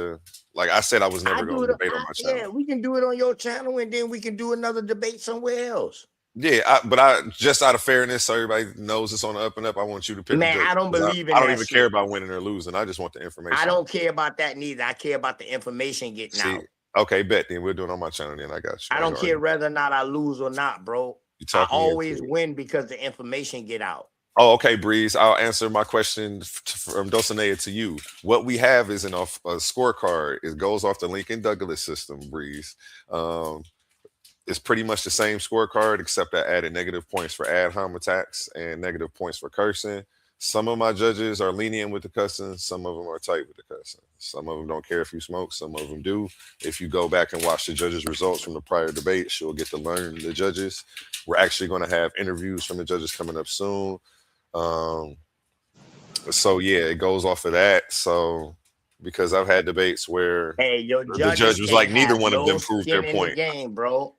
S4: like I said, I was never going to debate on my channel.
S2: Yeah, we can do it on your channel, and then we can do another debate somewhere else.
S4: Yeah, but I just out of fairness, so everybody knows it's on the up and up. I want you to pick.
S2: Man, I don't believe in
S4: I don't
S2: that
S4: even
S2: shit.
S4: care about winning or losing. I just want the information.
S2: I don't care about that neither. I care about the information getting out.
S4: Okay, bet then we'll do it on my channel. Then I got you.
S2: I don't care whether or not I lose or not, bro. I always win because the information get out.
S4: Oh, okay, Breeze. I'll answer my question from Dulcinea to you. What we have is a scorecard. It goes off the Lincoln Douglas system, Breeze. It's pretty much the same scorecard, except I added negative points for ad hom attacks and negative points for cursing. Some of my judges are lenient with the cussing. Some of them are tight with the cussing. Some of them don't care if you smoke. Some of them do. If you go back and watch the judges' results from the prior debates, you'll get to learn the judges. We're actually going to have interviews from the judges coming up soon. So yeah, it goes off of that. So because I've had debates where the judge was like, neither one of them proved their point.
S2: Game, bro.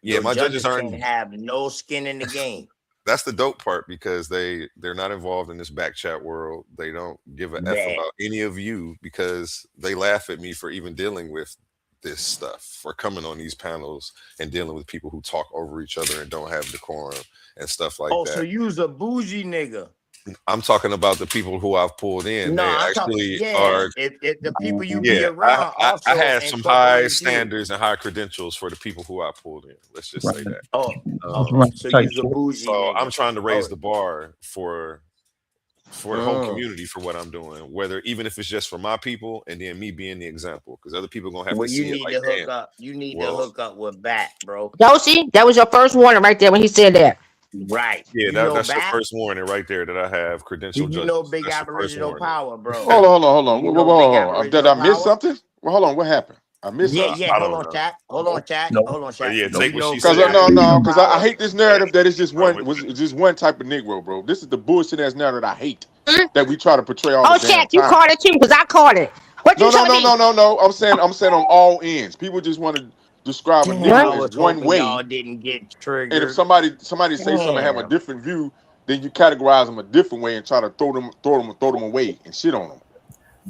S4: Yeah, my judges
S2: can't have no skin in the game.
S4: That's the dope part because they're not involved in this back chat world. They don't give a F about any of you because they laugh at me for even dealing with this stuff, for coming on these panels and dealing with people who talk over each other and don't have decorum and stuff like that.
S2: Oh, so you's a bougie nigga.
S4: I'm talking about the people who I've pulled in.
S2: No,
S4: they actually are.
S2: If the people you be around.
S4: I had some high standards and high credentials for the people who I pulled in. Let's just say that.
S2: So you's a bougie.
S4: So I'm trying to raise the bar for the whole community for what I'm doing, whether even if it's just for my people and then me being the example, because other people gonna have to see it.
S2: You need to hook up. You need to hook up with Bat, bro.
S7: Dosey, that was your first warning right there when he said that.
S2: Right.
S4: Yeah, that's the first warning right there that I have credentialed.
S2: You know Big Aboriginal Power, bro.
S6: Hold on. Did I miss something? Well, hold on. What happened? I missed
S2: Yeah,
S6: her.
S2: yeah.
S4: I
S2: Hold
S4: don't
S2: on,
S4: know.
S2: chat. Hold on, chat.
S9: No.
S2: Hold on,
S4: But
S2: chat.
S4: yeah,
S2: Do
S4: take
S2: you
S4: what
S2: know
S4: she
S6: Cause
S4: said.
S6: because I hate this narrative that it's just
S4: I'm
S6: one
S4: with you.
S6: it's just one type of Negro, bro. This is the bullshit ass narrative that I hate
S7: Mhm.
S6: that we try to portray all
S7: Oh,
S6: the damn
S7: Shaq, you
S6: time.
S7: caught it too, because I caught it. What you
S6: No, no,
S7: telling
S6: no,
S7: me?
S6: no, no, no. I'm saying on all ends. People just want to describe a
S2: Damn,
S7: What?
S2: I
S6: Negro as
S2: was
S6: one
S2: hoping
S6: way,
S2: y'all didn't get
S6: and if
S2: triggered.
S6: somebody say something and have a
S2: Damn.
S6: different view, then you categorize them a different way and try to throw them away and shit on them.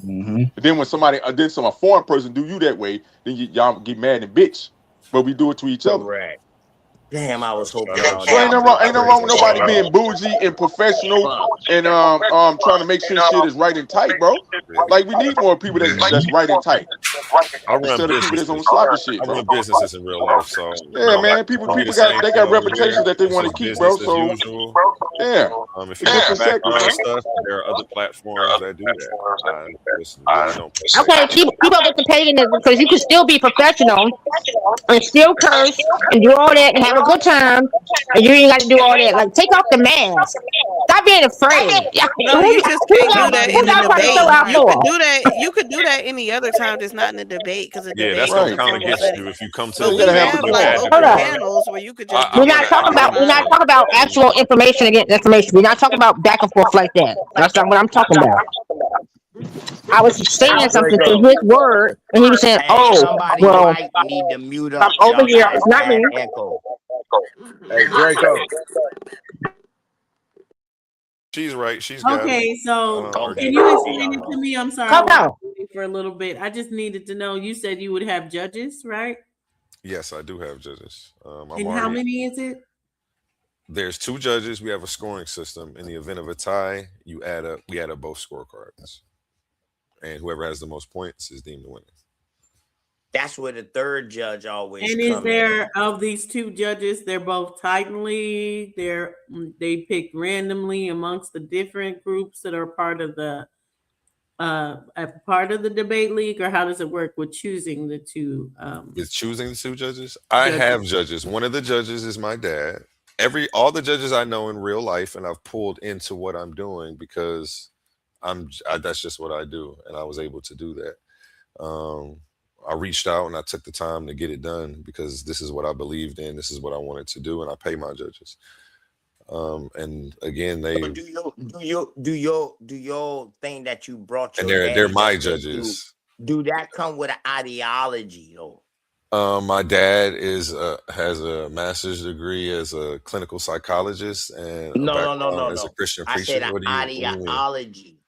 S9: Mm-hmm.
S6: And then when somebody a foreign person do you that way, then y'all get mad and bitch. But we do it to each other.
S2: Correct. Damn, I was hoping
S4: I know
S2: y'all
S6: So ain't
S2: didn't
S6: no
S2: get
S6: wrong, ain't no wrong with nobody
S2: triggered.
S6: being bougie and professional
S2: Fuck.
S6: and trying to make sure shit is right and tight, bro. Like we need more people that's right and tight
S4: I run
S6: instead of people that's on
S4: businesses.
S6: sloppy shit,
S4: I
S6: bro.
S4: run businesses in real life, so
S6: Yeah, man. People
S4: it'll be the
S6: got
S4: same
S6: they
S4: thing
S6: got
S4: over
S6: reputations
S4: here.
S6: that they
S4: It's
S6: want to
S4: just
S6: keep, bro.
S4: business as
S6: So
S4: usual.
S6: yeah,
S4: If
S6: it's
S4: you're
S6: a good
S4: doing
S6: perspective,
S4: background
S6: bro.
S4: stuff, there are other platforms that do that. I just really don't partake.
S7: Okay, keep up with the paganism, because you can still be professional and still curse and do all that and have a good time, and you ain't got to do all that. Like, take off the mask. Stop being afraid. Yeah,
S1: No, you just
S7: who
S1: can't do
S7: y'all
S1: that
S2: Somebody
S1: in
S7: who
S1: a
S7: y'all
S2: mute
S7: trying to
S2: up
S7: throw
S1: debate.
S7: out
S1: You could
S7: more?
S1: do that. You could do that any other time, just not in a debate, because a
S4: Yeah, that's
S1: debate is
S4: gonna
S1: a
S6: Right.
S4: kind of
S1: formal
S4: get
S1: setting.
S4: you if you come to
S6: Yeah,
S1: But
S4: the
S6: you
S1: we
S6: gotta have
S4: debate.
S1: have
S4: You're
S6: a
S4: gonna
S1: like
S4: have
S6: decorum.
S4: to
S7: Hold
S1: open
S7: up.
S4: perform.
S1: panels where you could just
S4: I'm
S7: We're
S1: be
S7: not
S4: gonna
S7: talking
S4: I'm
S1: talking
S7: about
S4: gonna
S7: we're
S1: about.
S7: not
S4: say
S7: talking about actual information against information. We're not talking about back and forth like that. That's not what I'm talking about. I was
S2: Hey,
S7: saying something to
S2: Draco.
S7: his word, and he was saying,
S2: Hey,
S7: "Oh,
S2: somebody
S7: well,
S2: might need to mute
S7: I'm
S2: up.
S7: over
S2: Y'all
S7: here.
S2: got a
S7: It's not
S2: bad
S7: me."
S2: echo.
S8: Hey, Draco.
S4: she's right. She's got it.
S5: Okay, so
S4: I don't
S2: Okay,
S5: can
S4: argue
S5: you
S4: with
S2: there
S4: her.
S5: explain it
S2: y'all
S5: to
S2: go.
S5: me? I'm sorry, I
S7: Come
S5: was
S7: on.
S5: waiting for a little bit. I just needed to know. You said you would have judges, right?
S4: Yes, I do have judges. I'm
S5: And how
S4: already
S5: many is it?
S4: there's 2 judges. We have a scoring system. In the event of a tie, we add up both scorecards. And whoever has the most points is deemed the winner.
S2: That's where the third judge always
S5: And is
S2: come in.
S5: there of these 2 judges? They're both tightly. They pick randomly amongst the different groups that are part of the debate league, or how does it work with choosing the 2
S4: With choosing the 2 judges, I have
S5: judges?
S4: judges. One of the judges is my dad. All the judges I know in real life, and I've pulled into what I'm doing because that's just what I do, and I was able to do that. I reached out and I took the time to get it done because this is what I believed in. This is what I wanted to do, and I pay my judges. And again,
S2: So do your thing that you brought
S4: and
S2: your
S4: they're
S2: dad
S4: my
S2: just to
S4: judges.
S2: do that come with an ideology though?
S4: My dad has a master's degree as a clinical psychologist and a background as a
S2: No.
S4: Christian
S2: I
S4: preacher.
S2: said an
S4: What do you mean?
S2: ideology.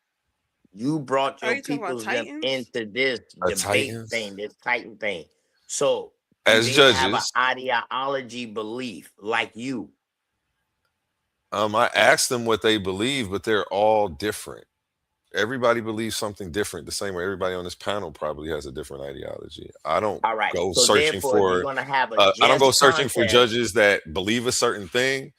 S2: You brought
S1: Are
S2: your
S1: you talking about
S2: peoples them
S1: Titans?
S2: into this
S4: A
S2: debate
S4: Titans
S2: thing, this Titan thing. So do
S4: as
S2: they have an
S4: judges.
S2: ideology belief like you?
S4: I asked them what they believe, but they're all different. Everybody believes something different. The same way everybody on this panel probably has a different ideology. I don't
S2: All right.
S4: go
S2: So
S4: searching
S2: therefore, if you're
S4: for.
S2: gonna have a
S4: I don't go
S2: just
S4: searching for
S2: contest,
S4: judges that believe a certain thing.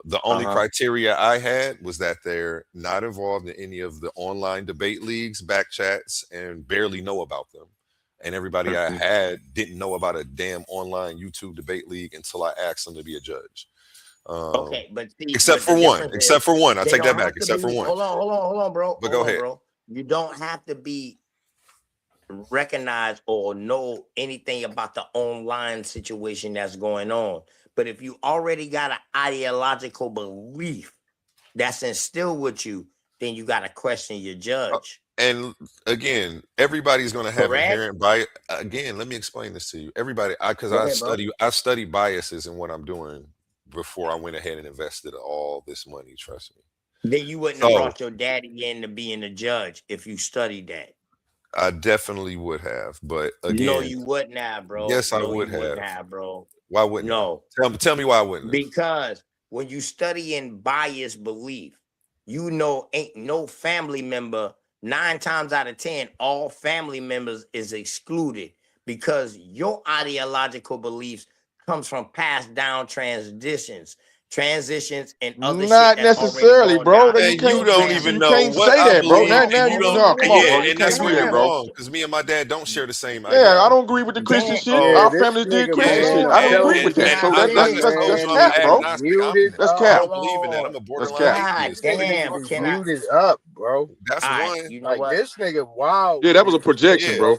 S4: The only criteria I had was that they're not involved in any of the online debate leagues, back chats, and barely know about them. And everybody I had didn't know about a damn online YouTube debate league until I asked them to be a judge.
S2: okay, but see,
S4: Except
S2: but the
S4: for one.
S2: difference is
S4: Except for one. I
S2: they
S4: take that
S2: don't
S4: back.
S2: have to
S4: Except for
S2: be.
S4: one.
S2: Hold on, bro.
S4: But
S2: Hold
S4: go
S2: on,
S4: ahead.
S2: bro. You don't have to be recognize or know anything about the online situation that's going on. But if you already got an ideological belief that's instilled with you, then you got to question your judge.
S4: And again, everybody's going to have
S2: Correct?
S4: inherent bias. Again, let me explain this to you. Everybody, because
S2: Go ahead, bro.
S4: I study biases in what I'm doing before I went ahead and invested all this money. Trust me.
S2: Then you wouldn't have
S4: So
S2: brought your daddy in to being a judge if you studied that.
S4: I definitely would have, but
S2: No,
S4: again,
S2: you wouldn't have, bro.
S4: yes, I
S2: No,
S4: would
S2: you wouldn't
S4: have.
S2: have, bro.
S4: Why wouldn't
S2: No.
S4: I? Tell me why I wouldn't have.
S2: Because when you study in biased belief, you know ain't no family member 9 times out of 10, all family members is excluded because your ideological beliefs comes from passed down transitions and other shit
S6: Not
S2: that's already
S6: necessarily,
S2: gone
S6: bro.
S2: down
S6: That
S2: in
S6: you
S4: And you
S2: your
S6: can't
S4: don't
S6: see,
S4: even
S6: you
S2: family.
S4: know
S6: can't
S4: what
S6: say
S4: I
S6: that, bro.
S4: believe,
S6: Now,
S4: and
S6: now
S4: you
S6: you
S4: don't.
S6: no, come on, bro.
S4: Yeah,
S6: You
S4: and
S6: can't
S4: that's
S6: do
S4: where
S6: that,
S4: you're
S6: bro.
S4: wrong. Because me and my dad don't share the same
S6: Yeah, I
S4: ideology.
S6: don't agree with the Christian
S2: Damn,
S6: shit.
S8: Yeah,
S6: Our
S8: this
S6: family did
S8: nigga,
S6: Christian
S8: man,
S6: shit.
S8: I'm
S6: I don't
S2: hold
S6: agree
S8: telling
S2: on,
S6: with
S8: you,
S6: that.
S8: this
S6: So
S2: God
S8: nigga,
S6: that's
S2: damn,
S8: man,
S6: cap,
S8: is
S6: bro.
S8: muted
S6: That's
S8: up.
S6: cap.
S2: hold
S4: I believe in that.
S2: on.
S4: I'm a
S6: That's
S4: borderline
S6: cap.
S2: God
S4: atheist.
S8: This
S2: damn,
S8: nigga is
S2: can I?
S8: muted up, bro.
S4: That's
S2: All right,
S4: one.
S2: you know
S8: Like
S2: what?
S8: this nigga, wow,
S6: Yeah, that was a
S8: man.
S6: projection,
S4: Yeah.
S6: bro.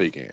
S6: take in?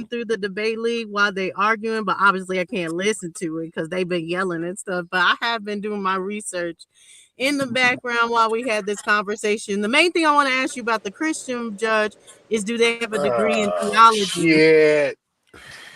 S5: looking through the debate league while they arguing, but obviously I can't listen to it because they've been yelling and stuff. But I have been doing my research in the background while we had this conversation. The main thing I want to ask you about the Christian judge is, do they have a degree in theology?
S8: Shit.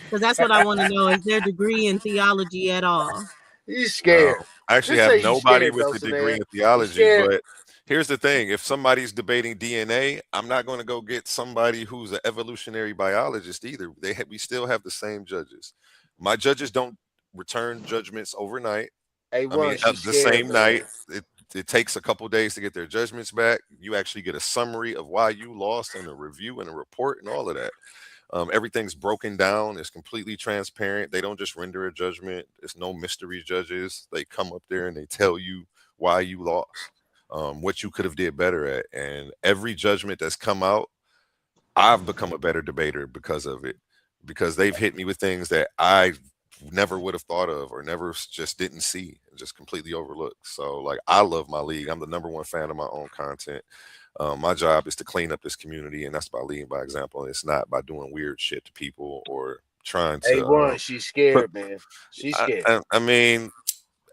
S5: Because that's what I want to know. Is their degree in theology at all?
S8: He's scared.
S4: I actually
S8: Just
S4: have
S8: say you
S4: nobody
S8: scared,
S4: with a
S8: Dulcinea.
S4: degree in
S8: You
S4: theology,
S8: scared.
S4: but Here's the thing: if somebody's debating DNA, I'm not going to go get somebody who's an evolutionary biologist either. We still have the same judges. My judges don't return judgments overnight. I mean, the same night. It takes a couple days to get their judgments back. You actually get a summary of why you lost and a review and a report and all of that. Everything's broken down. It's completely transparent. They don't just render a judgment. There's no mystery judges. They come up there and they tell you why you lost, what you could have did better at. And every judgment that's come out, I've become a better debater because of it, because they've hit me with things that I never would have thought of or never just didn't see and just completely overlooked. So like, I love my league. I'm the #1 fan of my own content. My job is to clean up this community, and that's by leading by example. It's not by doing weird shit to people or trying to.
S8: A1, she's scared, man. She's scared.
S4: I mean,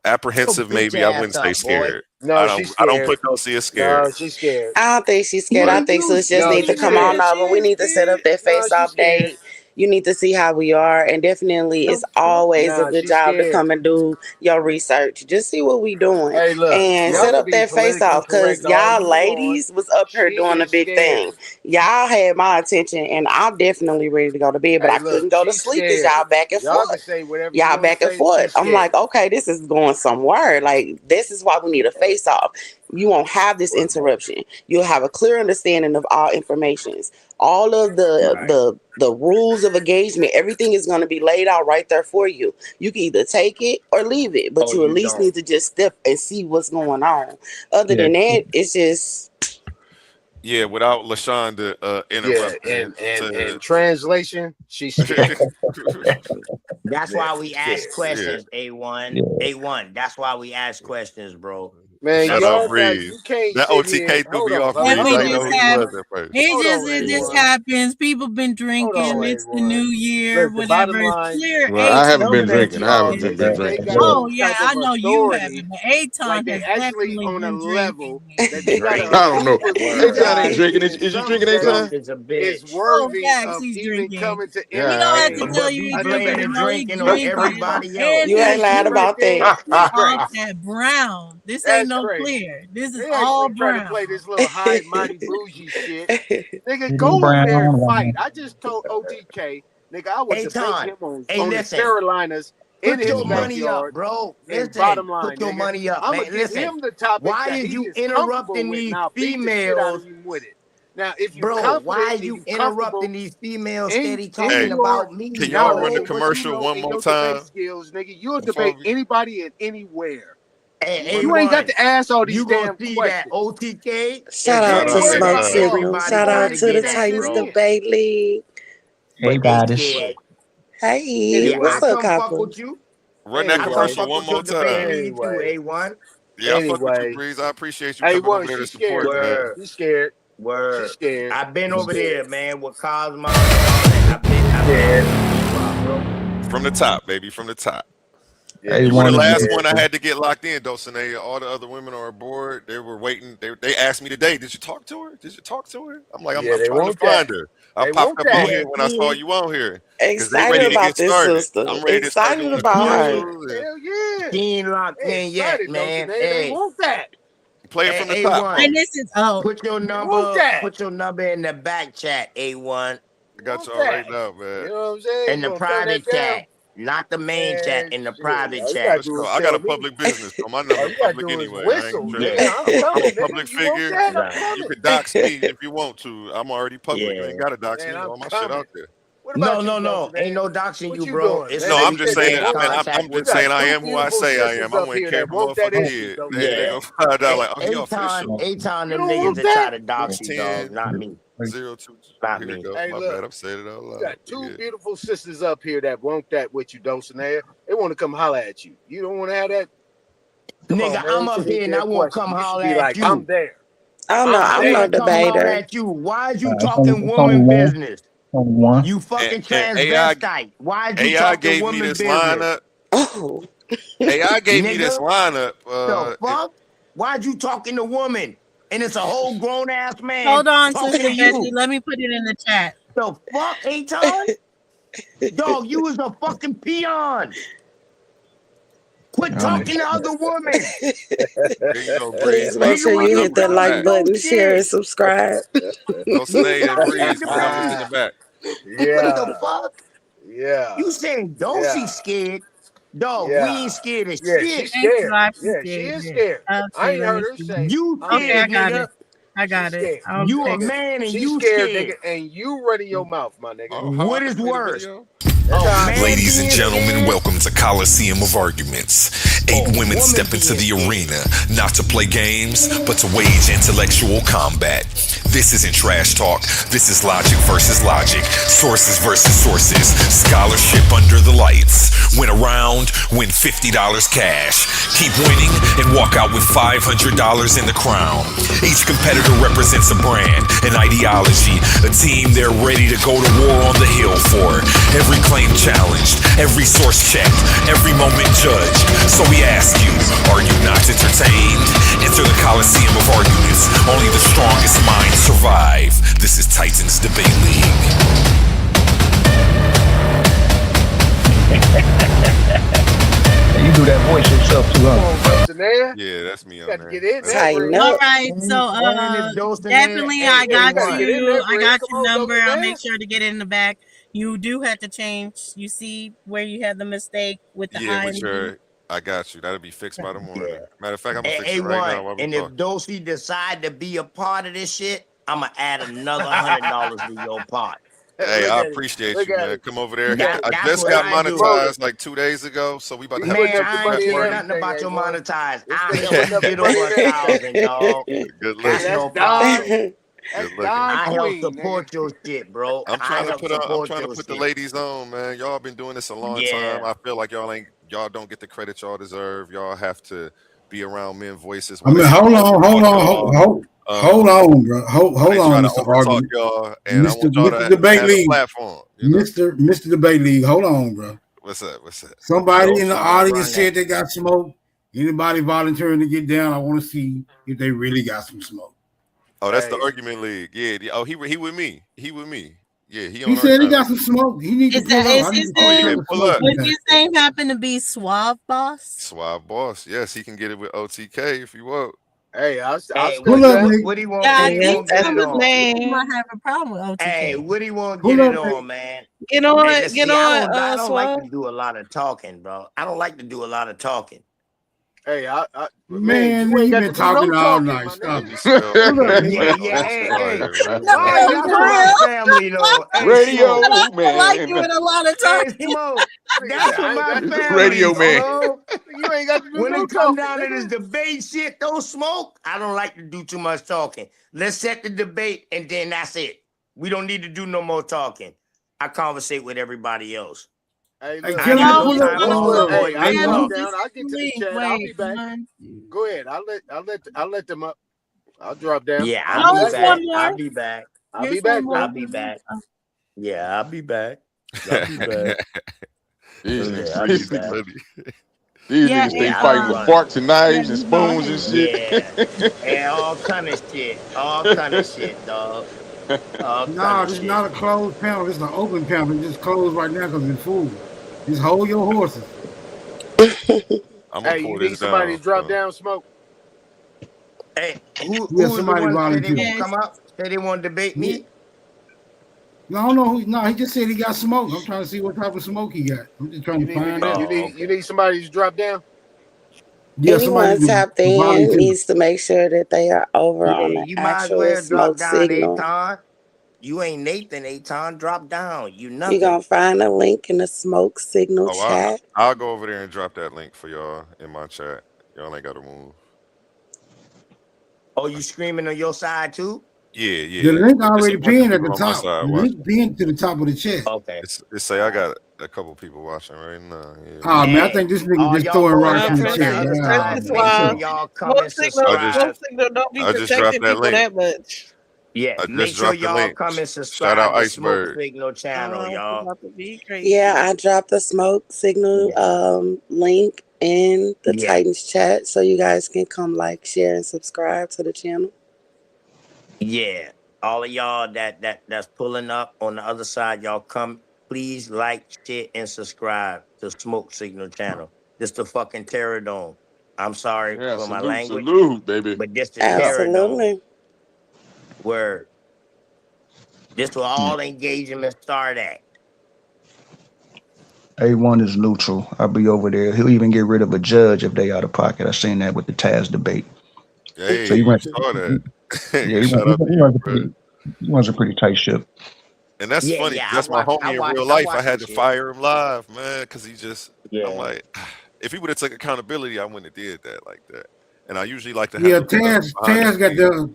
S4: apprehensive, maybe. I wouldn't say scared.
S8: No, she's scared.
S4: I don't put Dulcie as scared.
S8: No, she's scared.
S9: I don't think she's scared. I think Sus just needs to come on over. We need to set up that face-off date. You need to see how we are, and definitely it's always a good job to come and do your research. Just see what we doing, and set up that face-off, because y'all ladies was up here doing a big thing. Y'all had my attention, and I'm definitely ready to go to bed, but I couldn't go to sleep because y'all back and forth. Y'all back and forth. I'm like, okay, this is going somewhere. Like, this is why we need a face-off. You won't have this interruption. You'll have a clear understanding of all informations. All of the rules of engagement, everything is going to be laid out right there for you. You can either take it or leave it, but you at least need to just step and see what's going on. Other than that, it's just
S4: without LaShawn to interrupt.
S8: And translation, she's scared.
S2: That's why we ask questions, A1. A1. That's why we ask questions, bro.
S8: Man, y'all
S4: Breeze.
S8: Can't
S4: that OTK threw me off.
S10: It just happens. People been drinking. It's the new year, whatever. It's clear.
S6: I haven't been drinking.
S10: Oh yeah, I know you haven't. But Aton has definitely
S8: on a
S10: been
S8: level.
S6: I don't know. Aton ain't drinking. Is you drinking, Aton?
S8: It's worthy of even coming to.
S10: You don't have to tell you he's
S2: drinking on everybody else.
S9: You ain't lied about that.
S10: That brown. This ain't no clear. This is all brown.
S8: Trying to play this little high mighty bougie shit. Nigga, go over there and fight. I just told OTK, nigga, I was debating him on the Carolinas in his backyard,
S2: bro.
S8: Bottom line,
S2: put your money up,
S8: I'm
S2: man.
S8: gonna give him the topic.
S2: Why are you interrupting these females?
S8: Now, if you
S2: why are you interrupting these females steady talking about me?
S4: Can y'all run the commercial one more time?
S8: Skills, nigga, you'll debate anybody and anywhere.
S2: Hey,
S8: you ain't got to ask all these damn questions.
S2: That OTK.
S9: Shout out to Smoke Signal. Shout out to the Titans Debate League.
S11: Hey, Goddess.
S9: Hey, what's up, Copper?
S4: Run that commercial one more time.
S2: A1.
S4: Yeah, I fuck with you, Breeze. I appreciate you coming over there to support, man.
S8: She's scared.
S2: Word.
S8: She's scared.
S2: I've been over there, man, with Cosmo. I've been
S4: from the top, baby, from the top.
S11: Yeah,
S4: you were the last one I had to get locked in, Dulcinea. All the other women are aboard. They were waiting. They asked me today, did you talk to her? Did you talk to her? I'm like, I'm trying to find her. I popped up on here when I saw you on here.
S9: Excited about this sister.
S4: I'm ready
S9: excited about her.
S8: Hell yeah.
S2: She ain't locked in yet, man.
S8: They want that.
S4: Play it from the top.
S10: And this is
S2: put your number in the back chat, A1.
S4: I got you all right now, man.
S8: You know what I'm saying?
S2: In the private chat. Not the main chat, in the private chat.
S4: Let's go. I got a public business, so my number's public anyway. I'm a public figure. You can dox me if you want to. I'm already public. You ain't got to dox me. All my shit out there.
S2: No. Ain't no doxing you, bro.
S4: No, I'm just saying. I'm just saying I am who I say I am. I wouldn't care if motherfucker did. They gonna find out like, oh, you official.
S2: Aton, them niggas that try to dox you, dog. Not me.
S4: 02.
S2: Not me.
S8: Hey,
S4: my
S8: look,
S4: bad. I'm saying it out loud.
S8: You got two beautiful sisters up here that want that with you, Dulcinea. They want to come holler at you. You don't want to have that?
S2: Nigga, I'm up here and I won't come holler at you.
S8: I'm there.
S9: I'm no debater.
S2: At you. Why is you talking woman business? You fucking transvestite. Why is you talking woman business?
S4: Lineup.
S9: Oh.
S4: AI gave me this lineup.
S2: The fuck? Why'd you talking to woman? And it's a whole grown ass man.
S10: Hold on, Sister Bessie. Let me put it in the chat.
S2: The fuck, Aton? Dog, you was a fucking peon. Quit talking to other women.
S4: There you go,
S9: Please
S4: Breeze.
S9: make sure you hit that like
S4: Back.
S9: button, share, and subscribe.
S4: Dulcinea and Breeze, put numbers in the back.
S2: What the fuck?
S8: Yeah.
S2: You saying Dulcie scared? Dog, we ain't scared of
S8: Yeah,
S2: shit.
S8: she's scared.
S10: I'm
S8: Yeah, she
S10: scared,
S8: is
S10: yeah.
S8: scared.
S10: Okay,
S8: I ain't
S10: let
S8: heard
S10: me
S8: her
S10: see.
S8: say.
S2: You
S8: I'm
S10: Okay, I
S2: scared,
S10: got
S2: nigga.
S10: it. I got
S8: She's
S10: it.
S8: scared.
S2: You a
S10: Okay.
S2: man and
S8: She's
S2: you
S8: scared,
S2: scared.
S8: nigga, and you running your mouth, my nigga.
S4: Oh, how
S2: What
S4: I
S2: is
S4: made a
S2: worse?
S4: video?
S8: That's how I
S2: Man
S12: Ladies and
S2: being
S12: gentlemen,
S2: scared?
S12: welcome to Coliseum of Arguments. 8 women
S2: woman
S12: step into the
S2: being
S12: arena, not to play games, but to wage intellectual combat. This isn't trash talk. This is logic versus logic, sources versus sources, scholarship under the lights. Win a round, win $50 cash. Keep winning and walk out with $500 in the crown. Each competitor represents a brand, an ideology, a team they're ready to go to war on the hill for. Every claim challenged, every source checked, every moment judged. So we ask you, are you not entertained? Enter the Coliseum of Arguments. Only the strongest minds survive. This is Titans Debate League.
S11: You do that voice yourself too, huh?
S4: Yeah, that's me on
S8: got to
S4: there.
S8: get in there,
S9: Tighten
S8: Breeze.
S10: All
S9: up.
S10: right, so
S2: And if Dulcinea
S10: definitely I
S2: ain't
S10: got
S8: gotta get in
S10: you.
S8: there,
S10: I
S8: Breeze.
S10: got
S8: Come
S10: your
S8: on,
S10: number. I'll
S8: Dulcinea.
S10: make sure to get it in the back. You do have to change. You see where you had the mistake with the
S4: Yeah,
S10: I
S4: with
S10: and
S4: your, I got you. That'll be fixed by the morning.
S2: Yeah.
S4: Matter of fact, I'm gonna
S2: And
S4: fix it right now while
S2: A1,
S4: we
S2: and
S4: talk.
S2: if Dulcie decide to be a part of this shit, I'ma add another $100 to your pot.
S4: Hey,
S8: Look
S4: I
S8: at it.
S4: appreciate
S8: Look
S4: you,
S8: at
S4: man.
S8: it.
S4: Come over there.
S2: That-
S4: I
S2: that's
S4: just
S2: what
S4: got
S2: I do.
S4: monetized like 2 days ago, so we about to
S8: You
S4: have
S8: put
S2: Man,
S4: a
S8: the
S2: I ain't
S8: money in
S2: care
S4: party.
S2: nothing about your
S8: everything, A1.
S2: monetized.
S8: This
S2: I
S8: nigga
S2: help
S8: putting
S2: you
S8: up the
S2: get
S8: money
S2: over
S8: and everything.
S2: 1,000, dog.
S4: Good
S2: That's
S4: looking.
S2: no
S8: That's
S2: problem.
S8: That's
S4: Good looking.
S8: Don
S2: I help
S8: Queen, nigga.
S2: support your shit, bro.
S4: I'm
S2: I
S4: trying to
S2: help
S4: put on, I'm
S2: support
S4: trying to
S2: your
S4: put the
S2: shit.
S4: ladies on, man. Y'all been doing this a long time.
S2: Yeah.
S4: I feel like y'all don't get the credit y'all deserve. Y'all have to be around men voices
S3: I
S4: while they
S3: mean,
S4: try to
S3: hold on,
S4: overtalk y'all.
S3: hold on, bro. Hold
S4: While they try
S3: on,
S4: to
S3: Mr.
S4: overtalk
S3: Argument.
S4: y'all, and I want y'all
S3: Mr.
S4: to
S3: Debate
S4: have a
S3: League.
S4: platform. You know?
S3: Mr. Debate League. Hold on, bro.
S4: What's up? What's up?
S3: Somebody in the
S2: Dulcie gonna
S3: audience
S2: run
S3: said
S2: that.
S3: they got smoke. Anybody volunteering to get down? I want to see if they really got some smoke.
S4: Oh, that's the
S8: Hey.
S4: argument league. Yeah. Oh, he with me. He with me. Yeah, he on
S3: He
S4: our
S3: said he
S4: channel.
S3: got some smoke. He need to
S10: Is
S3: pull
S10: that
S3: up.
S10: is
S3: I need
S10: his
S3: to see
S4: Oh yeah,
S10: name?
S3: the
S4: pull
S3: smoke
S4: up.
S3: he
S10: Would
S3: got.
S10: his name happen to be Suave Boss?
S4: Swab boss. Yes, he can get it with OTK if you want.
S8: Hey, I'll
S2: Hey,
S8: still
S3: Pull
S8: do
S3: up,
S8: that.
S3: nigga.
S2: what he want?
S10: Yeah,
S2: What
S10: I
S2: he
S1: Yes,
S2: want?
S10: think
S2: Get
S1: that's
S2: it
S1: his
S10: some
S2: on.
S10: people
S1: name.
S10: might have a problem with
S2: Hey,
S10: OTK.
S2: what he want?
S3: Pull
S2: Get it
S3: up, nigga.
S2: on, man.
S1: Get
S2: Hey,
S1: on,
S2: let's
S1: get
S2: see. I
S1: on,
S2: don't like to
S1: Swab.
S2: do a lot of talking, bro. I don't like to do a lot of talking.
S8: Hey, man,
S3: Man,
S8: you ain't
S3: you
S8: got
S3: been
S8: to do no
S3: talking all
S8: talking,
S3: night.
S8: my
S3: Stop
S8: nigga.
S3: it.
S4: Spell.
S3: Pull up,
S2: Yeah,
S3: nigga.
S2: yeah. Hey,
S4: Out
S2: hey.
S4: here, man.
S10: No,
S2: Hey,
S10: for
S2: that's
S10: real.
S2: my family, though. Hey,
S6: Radio
S2: Smoke.
S10: I don't like you
S6: man.
S10: in a lot of
S2: Hey,
S10: talking.
S2: Smoke.
S8: Nigga
S2: That's
S8: said,
S2: for
S8: I ain't
S2: my
S8: got to do no
S2: family,
S6: Radio man.
S2: Smoke.
S8: You ain't got to do
S2: When
S8: no
S2: it come
S8: talking,
S2: down to this
S8: nigga.
S2: debate shit, though, Smoke, I don't like to do too much talking. Let's set the debate, and then that's it. We don't need to do no more talking. I conversate with everybody else.
S8: Hey,
S3: Hey,
S8: look.
S2: I ain't
S3: tell him
S2: got
S3: to
S10: No,
S2: no
S3: pull up.
S2: time for no little boy
S8: Hey, I'll
S2: big
S3: Hey,
S8: drop
S2: talk.
S8: down. I'll get to the chat. I'll be back. Go ahead. I'll let them up. I'll drop down.
S2: Yeah,
S8: I'll
S2: I'll
S8: be
S2: be
S10: it's
S8: back.
S10: one
S2: back.
S10: more.
S2: I'll be back.
S8: I'll be
S10: Here's
S8: back
S10: one
S8: though.
S10: more.
S2: I'll be back. Yeah, I'll be back. I'll be back.
S6: These
S2: Yeah,
S6: niggas,
S2: I'll be
S6: these
S2: back.
S6: niggas, these
S10: Yeah,
S6: niggas stay
S2: Yeah,
S10: and
S2: I'll be
S6: fighting with
S2: running.
S6: forks and knives and
S10: you go
S6: spoons and
S10: ahead.
S6: shit.
S2: Yeah. And all kind of shit. All kind of shit, dog. All kind
S3: No,
S2: of
S3: this is
S2: shit.
S3: not a closed panel. This is an open panel. It's just closed right now because it's full. Just hold your horses.
S4: I'm gonna
S8: Hey,
S4: pull
S8: you
S4: this
S8: need somebody
S4: down.
S8: to drop
S4: So.
S8: down smoke.
S2: Hey,
S3: Yeah,
S2: who's the
S3: somebody
S2: one that said they
S3: volunteer.
S2: want to come up? Said they want to debate
S3: Yeah.
S2: me?
S3: No, I don't know who. No, he just said he got smoke. I'm trying to see what type of smoke he got. I'm just trying
S8: You
S3: to
S8: need
S3: find out.
S8: you need somebody to drop down.
S3: Yeah, somebody
S9: Anyone tapped
S3: to
S9: in
S3: volunteer.
S9: needs to make sure that they are over
S2: Yeah,
S9: on the
S2: you might as
S9: actual
S2: well drop
S9: smoke
S2: down,
S9: signal.
S2: Aton. You ain't Nathan, Aton. Drop down. You
S9: You're
S2: nothing.
S9: going to find a link in the smoke signal
S4: Oh,
S9: chat.
S4: I'll go over there and drop that link for y'all in my chat. Y'all ain't gotta move.
S2: Oh, you screaming on your side too?
S4: Yeah.
S3: The link
S4: It's a
S3: already
S4: bunch of
S3: pinned at the
S4: people on my
S3: top.
S4: side
S3: The
S4: watching.
S3: link pinned to the top of the chat.
S2: Okay.
S4: It's say I got a couple people watching right now. Yeah.
S3: Oh man, I
S2: Hey,
S3: think this nigga
S2: all
S3: just
S2: y'all
S3: throwing
S2: boys
S3: rocks in
S2: that's
S3: the
S2: on the
S3: chat.
S2: other
S3: Wow,
S2: side,
S1: Press
S2: make sure
S1: Swab.
S2: y'all come
S1: Smoke
S2: and
S1: signal,
S2: subscribe.
S1: don't be
S4: I just dropped
S1: protecting
S4: that
S1: people
S4: link.
S1: that much.
S2: Yeah,
S4: I
S2: make
S4: just
S2: sure
S4: dropped the
S2: y'all
S4: link.
S2: come and
S4: Shout out
S2: subscribe to Smoke
S4: Iceberg.
S2: Signal channel,
S1: It's
S2: y'all.
S1: about to be crazy.
S9: Yeah, I dropped the smoke signal link in the
S2: Yeah.
S9: Titans chat so you guys can come like, share, and subscribe to the channel.
S2: Yeah. All of y'all that's pulling up on the other side, y'all come. Please like, share, and subscribe to Smoke Signal channel. This the fucking Terror Dome. I'm sorry
S6: Yeah,
S2: for my
S6: salute,
S2: language,
S6: salute, baby.
S2: but this the Terror Dome
S9: Absolutely.
S2: where this will all engagement start at.
S11: A1 is neutral. I'll be over there. He'll even get rid of a judge if they out of pocket. I seen that with the Taz debate.
S4: Hey,
S11: So he went.
S4: saw that.
S11: Yeah,
S4: Shout out to
S11: he
S4: you,
S11: runs a
S4: bro.
S11: pretty. He runs a pretty tight ship.
S4: And that's
S2: Yeah,
S4: funny.
S2: yeah.
S4: That's my homie in real
S2: I
S4: life.
S2: watch
S4: I had
S2: this
S4: to
S2: shit.
S4: fire him live, man, because he just.
S2: Yeah.
S4: I'm like, if he would have took accountability, I wouldn't have did that like that. And I usually like to have.
S3: Yeah,
S4: the stuff behind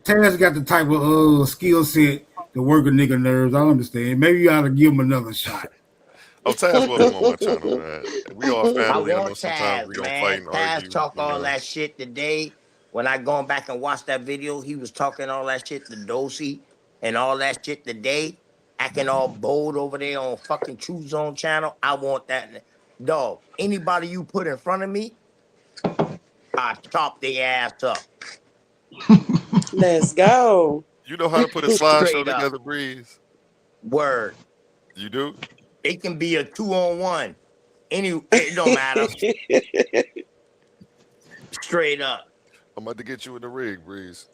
S3: Taz got the type of skill set to work a nigga nerves. I understand. Maybe you ought to give him another shot.
S4: Oh, Taz welcome on my channel, man. We all
S2: I
S4: family. I know
S2: want
S4: sometimes
S2: Taz,
S4: we gonna
S2: man.
S4: fight and
S2: Taz
S4: argue.
S2: talk
S4: you
S2: all
S4: know.
S2: that shit today. When I gone back and watched that video, he was talking all that shit to Dosey and all that shit today, acting all bold over there on fucking True Zone channel. I want that. Dog, anybody you put in front of me, I chop their ass up.
S9: Let's go.
S4: You know how to put a slideshow
S2: Straight up.
S4: together, Breeze?
S2: Word.
S4: You do?
S2: It can be a 2-on-1. It don't matter. Straight up.
S4: I'm about to get you in the rig, Breeze.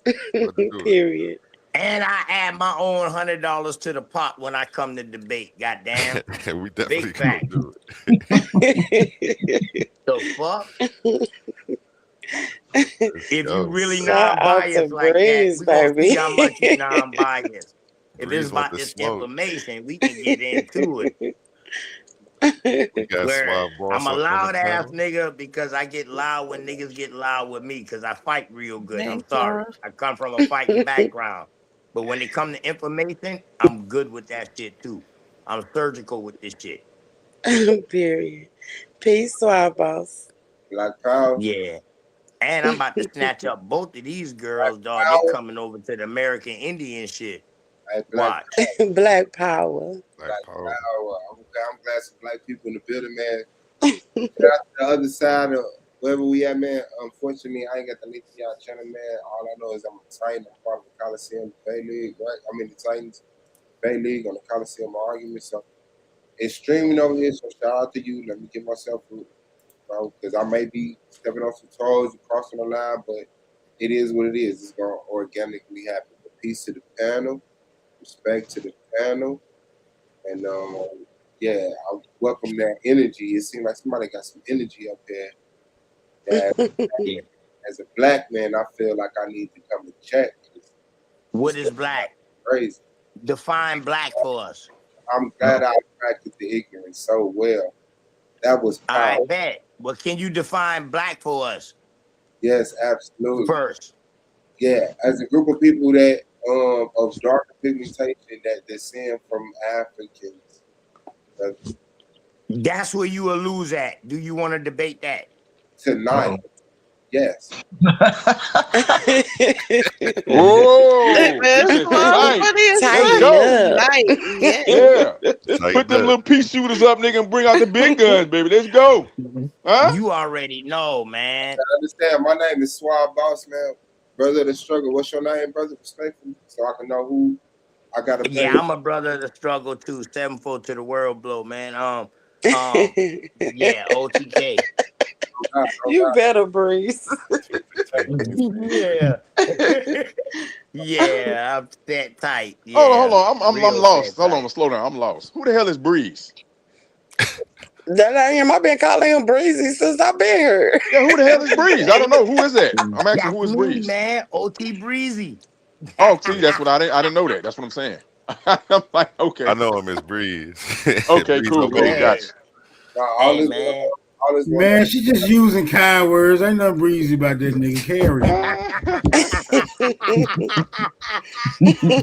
S9: Period.
S2: And I add my own $100 to the pot when I come to debate. Goddamn.
S4: We definitely
S2: Big
S4: gonna
S2: fact.
S4: do it.
S2: The fuck? If you really
S9: Shout out
S2: non-biased
S9: to
S2: like
S9: Breeze,
S2: that, we gonna
S9: baby.
S2: see how much you non-biased. If
S4: Breeze
S2: it's
S4: want
S2: about
S4: the
S2: this
S4: smoke.
S2: information, we can get into it.
S4: We got
S2: Where
S4: Suave Boss
S2: I'm a
S4: up on the
S2: loud ass
S4: panel.
S2: nigga because I get loud when niggas get loud with me because I fight real good. I'm
S1: Thanks,
S2: sorry.
S1: Suave.
S2: I come from a fighting background. But when it come to information, I'm good with that shit too. I'm surgical with this shit.
S9: Period. Peace, Swab Boss.
S13: Black Power.
S2: Yeah. And I'm about to snatch up both of these girls, dog. They're coming over to the American Indian shit. Watch.
S9: Black Power.
S4: Black Power.
S13: I'm glad some black people in the building, man. The other side of wherever we at, man. Unfortunately, I ain't got the link to y'all channel, man. All I know is I'm a Titan. I'm part of the Coliseum Bay League, right? I'm in the Titans Bay League on the Coliseum argument. So it's streaming over here. So shout out to you. Let me give myself a bro, because I may be stepping on some toes, crossing the line, but it is what it is. It's gonna organically happen. But peace to the panel, respect to the panel, and yeah, I welcome that energy. It seems like somebody got some energy up there. That, as a black man, I feel like I need to come and check.
S2: What is black?
S13: Crazy.
S2: Define black for us.
S13: I'm glad I practiced the ignorance so well. That was
S2: I
S13: powerful.
S2: bet. Well, can you define black for us?
S13: Yes, absolutely.
S2: First.
S13: Yeah, as a group of people that of darker pigmentation that descend from Africans.
S2: That's where you will lose at. Do you want to debate that?
S13: Tonight. Yes.
S6: Whoa!
S13: Yeah.
S6: Put them little pea shooters up, nigga, and bring out the big guns, baby. Let's go. Huh?
S2: You already know, man.
S13: I understand. My name is Suave Boss, man. Brother of the struggle. What's your name, brother? Respectfully, so I can know who I gotta pay.
S2: Yeah, I'm a brother of the struggle too. 7-4 to the world blow, man. Yeah, OTK.
S9: You better, Breeze.
S2: Yeah. Yeah, I'm that tight. Yeah,
S6: Hold on. I'm
S2: real
S6: lost.
S2: set
S6: Hold
S2: tight.
S6: on. Slow down. I'm lost. Who the hell is Breeze?
S9: That I am. I've been calling him Breezy since I've been here.
S6: Yeah, who the hell is Breeze? I don't know. Who is that? I'm asking who is
S2: Me,
S6: Breeze?
S2: man. OT Breezy.
S6: Oh, see, that's what I didn't know that. That's what I'm saying. I'm like, okay.
S4: I know him as Breeze.
S6: Okay,
S4: Breeze
S6: cool.
S4: over
S6: Cool.
S4: there.
S6: Gotcha.
S2: Hey, man.
S3: Man, she just using kind words. Ain't nothing breezy about that nigga. Carry.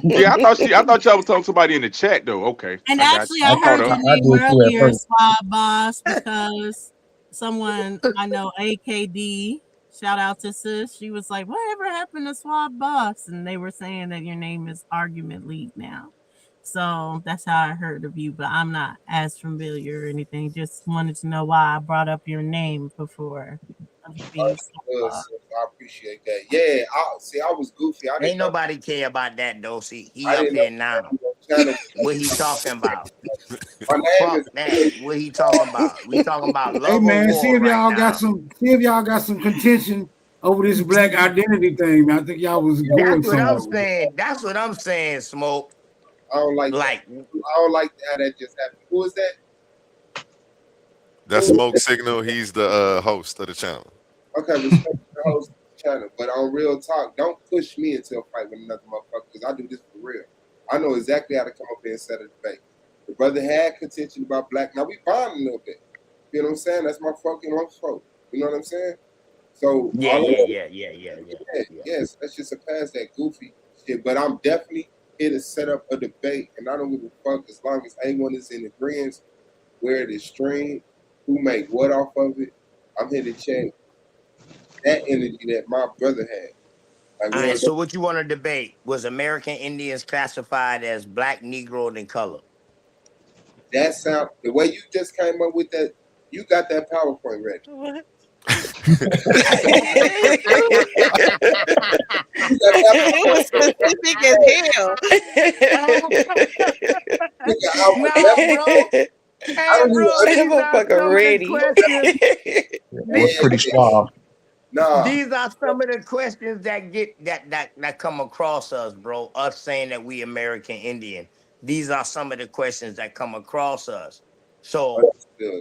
S6: Yeah, I thought y'all was talking to somebody in the chat though. Okay.
S10: And
S6: got
S10: actually,
S6: you.
S10: I
S6: caught
S10: heard
S6: up.
S10: your name earlier, Swab Boss, because someone I know, AKD, shout out to sis. She was like, "Whatever happened to Swab Boss?" And they were saying that your name is Argument League now. So that's how I heard of you, but I'm not as familiar or anything. Just wanted to know why I brought up your name before.
S13: I appreciate that. Yeah, I was goofy.
S2: Ain't nobody care about that though. See, he up here now.
S13: channel.
S2: What he talking about?
S13: My name
S2: Fuck
S13: is
S2: that. What he talking about? We talking about
S3: Hey
S2: love or
S3: man, see
S2: war
S3: if
S2: right
S3: y'all
S2: now.
S3: got some contention over this black identity thing, man. I think y'all was
S2: That's
S3: going
S2: what I'm
S3: somewhere.
S2: saying. That's what I'm saying, Smoke.
S13: I don't like
S2: Like,
S13: that. I don't like how that just happened. Who is that?
S4: That's Smoke Signal. He's the host of the channel.
S13: Okay, respect the host of the channel. But on real talk, don't push me into a fight with another motherfucker because I do this for real. I know exactly how to come up here and set a debate. The brother had contention about black. Now we bond a little bit. You know what I'm saying? That's my fucking one fault. You know what I'm saying? So
S2: yeah.
S13: Yes, let's just pass that goofy shit. But I'm definitely here to set up a debate, and I don't give a fuck as long as anyone is in agreement where it is streamed, who make what off of it. I'm here to check that energy that my brother had. Like,
S2: All right, so what you want to debate? Was American Indians classified as black, Negro, and color?
S13: that sound, the way you just came up with that, you got that PowerPoint ready.
S1: What? It was specific as hell.
S2: Hey, bro, these are some of the questions.
S11: was pretty suave.
S2: These are some of the questions that get that come across us, bro. Us saying that we American Indian. These are some of the questions that come across us. So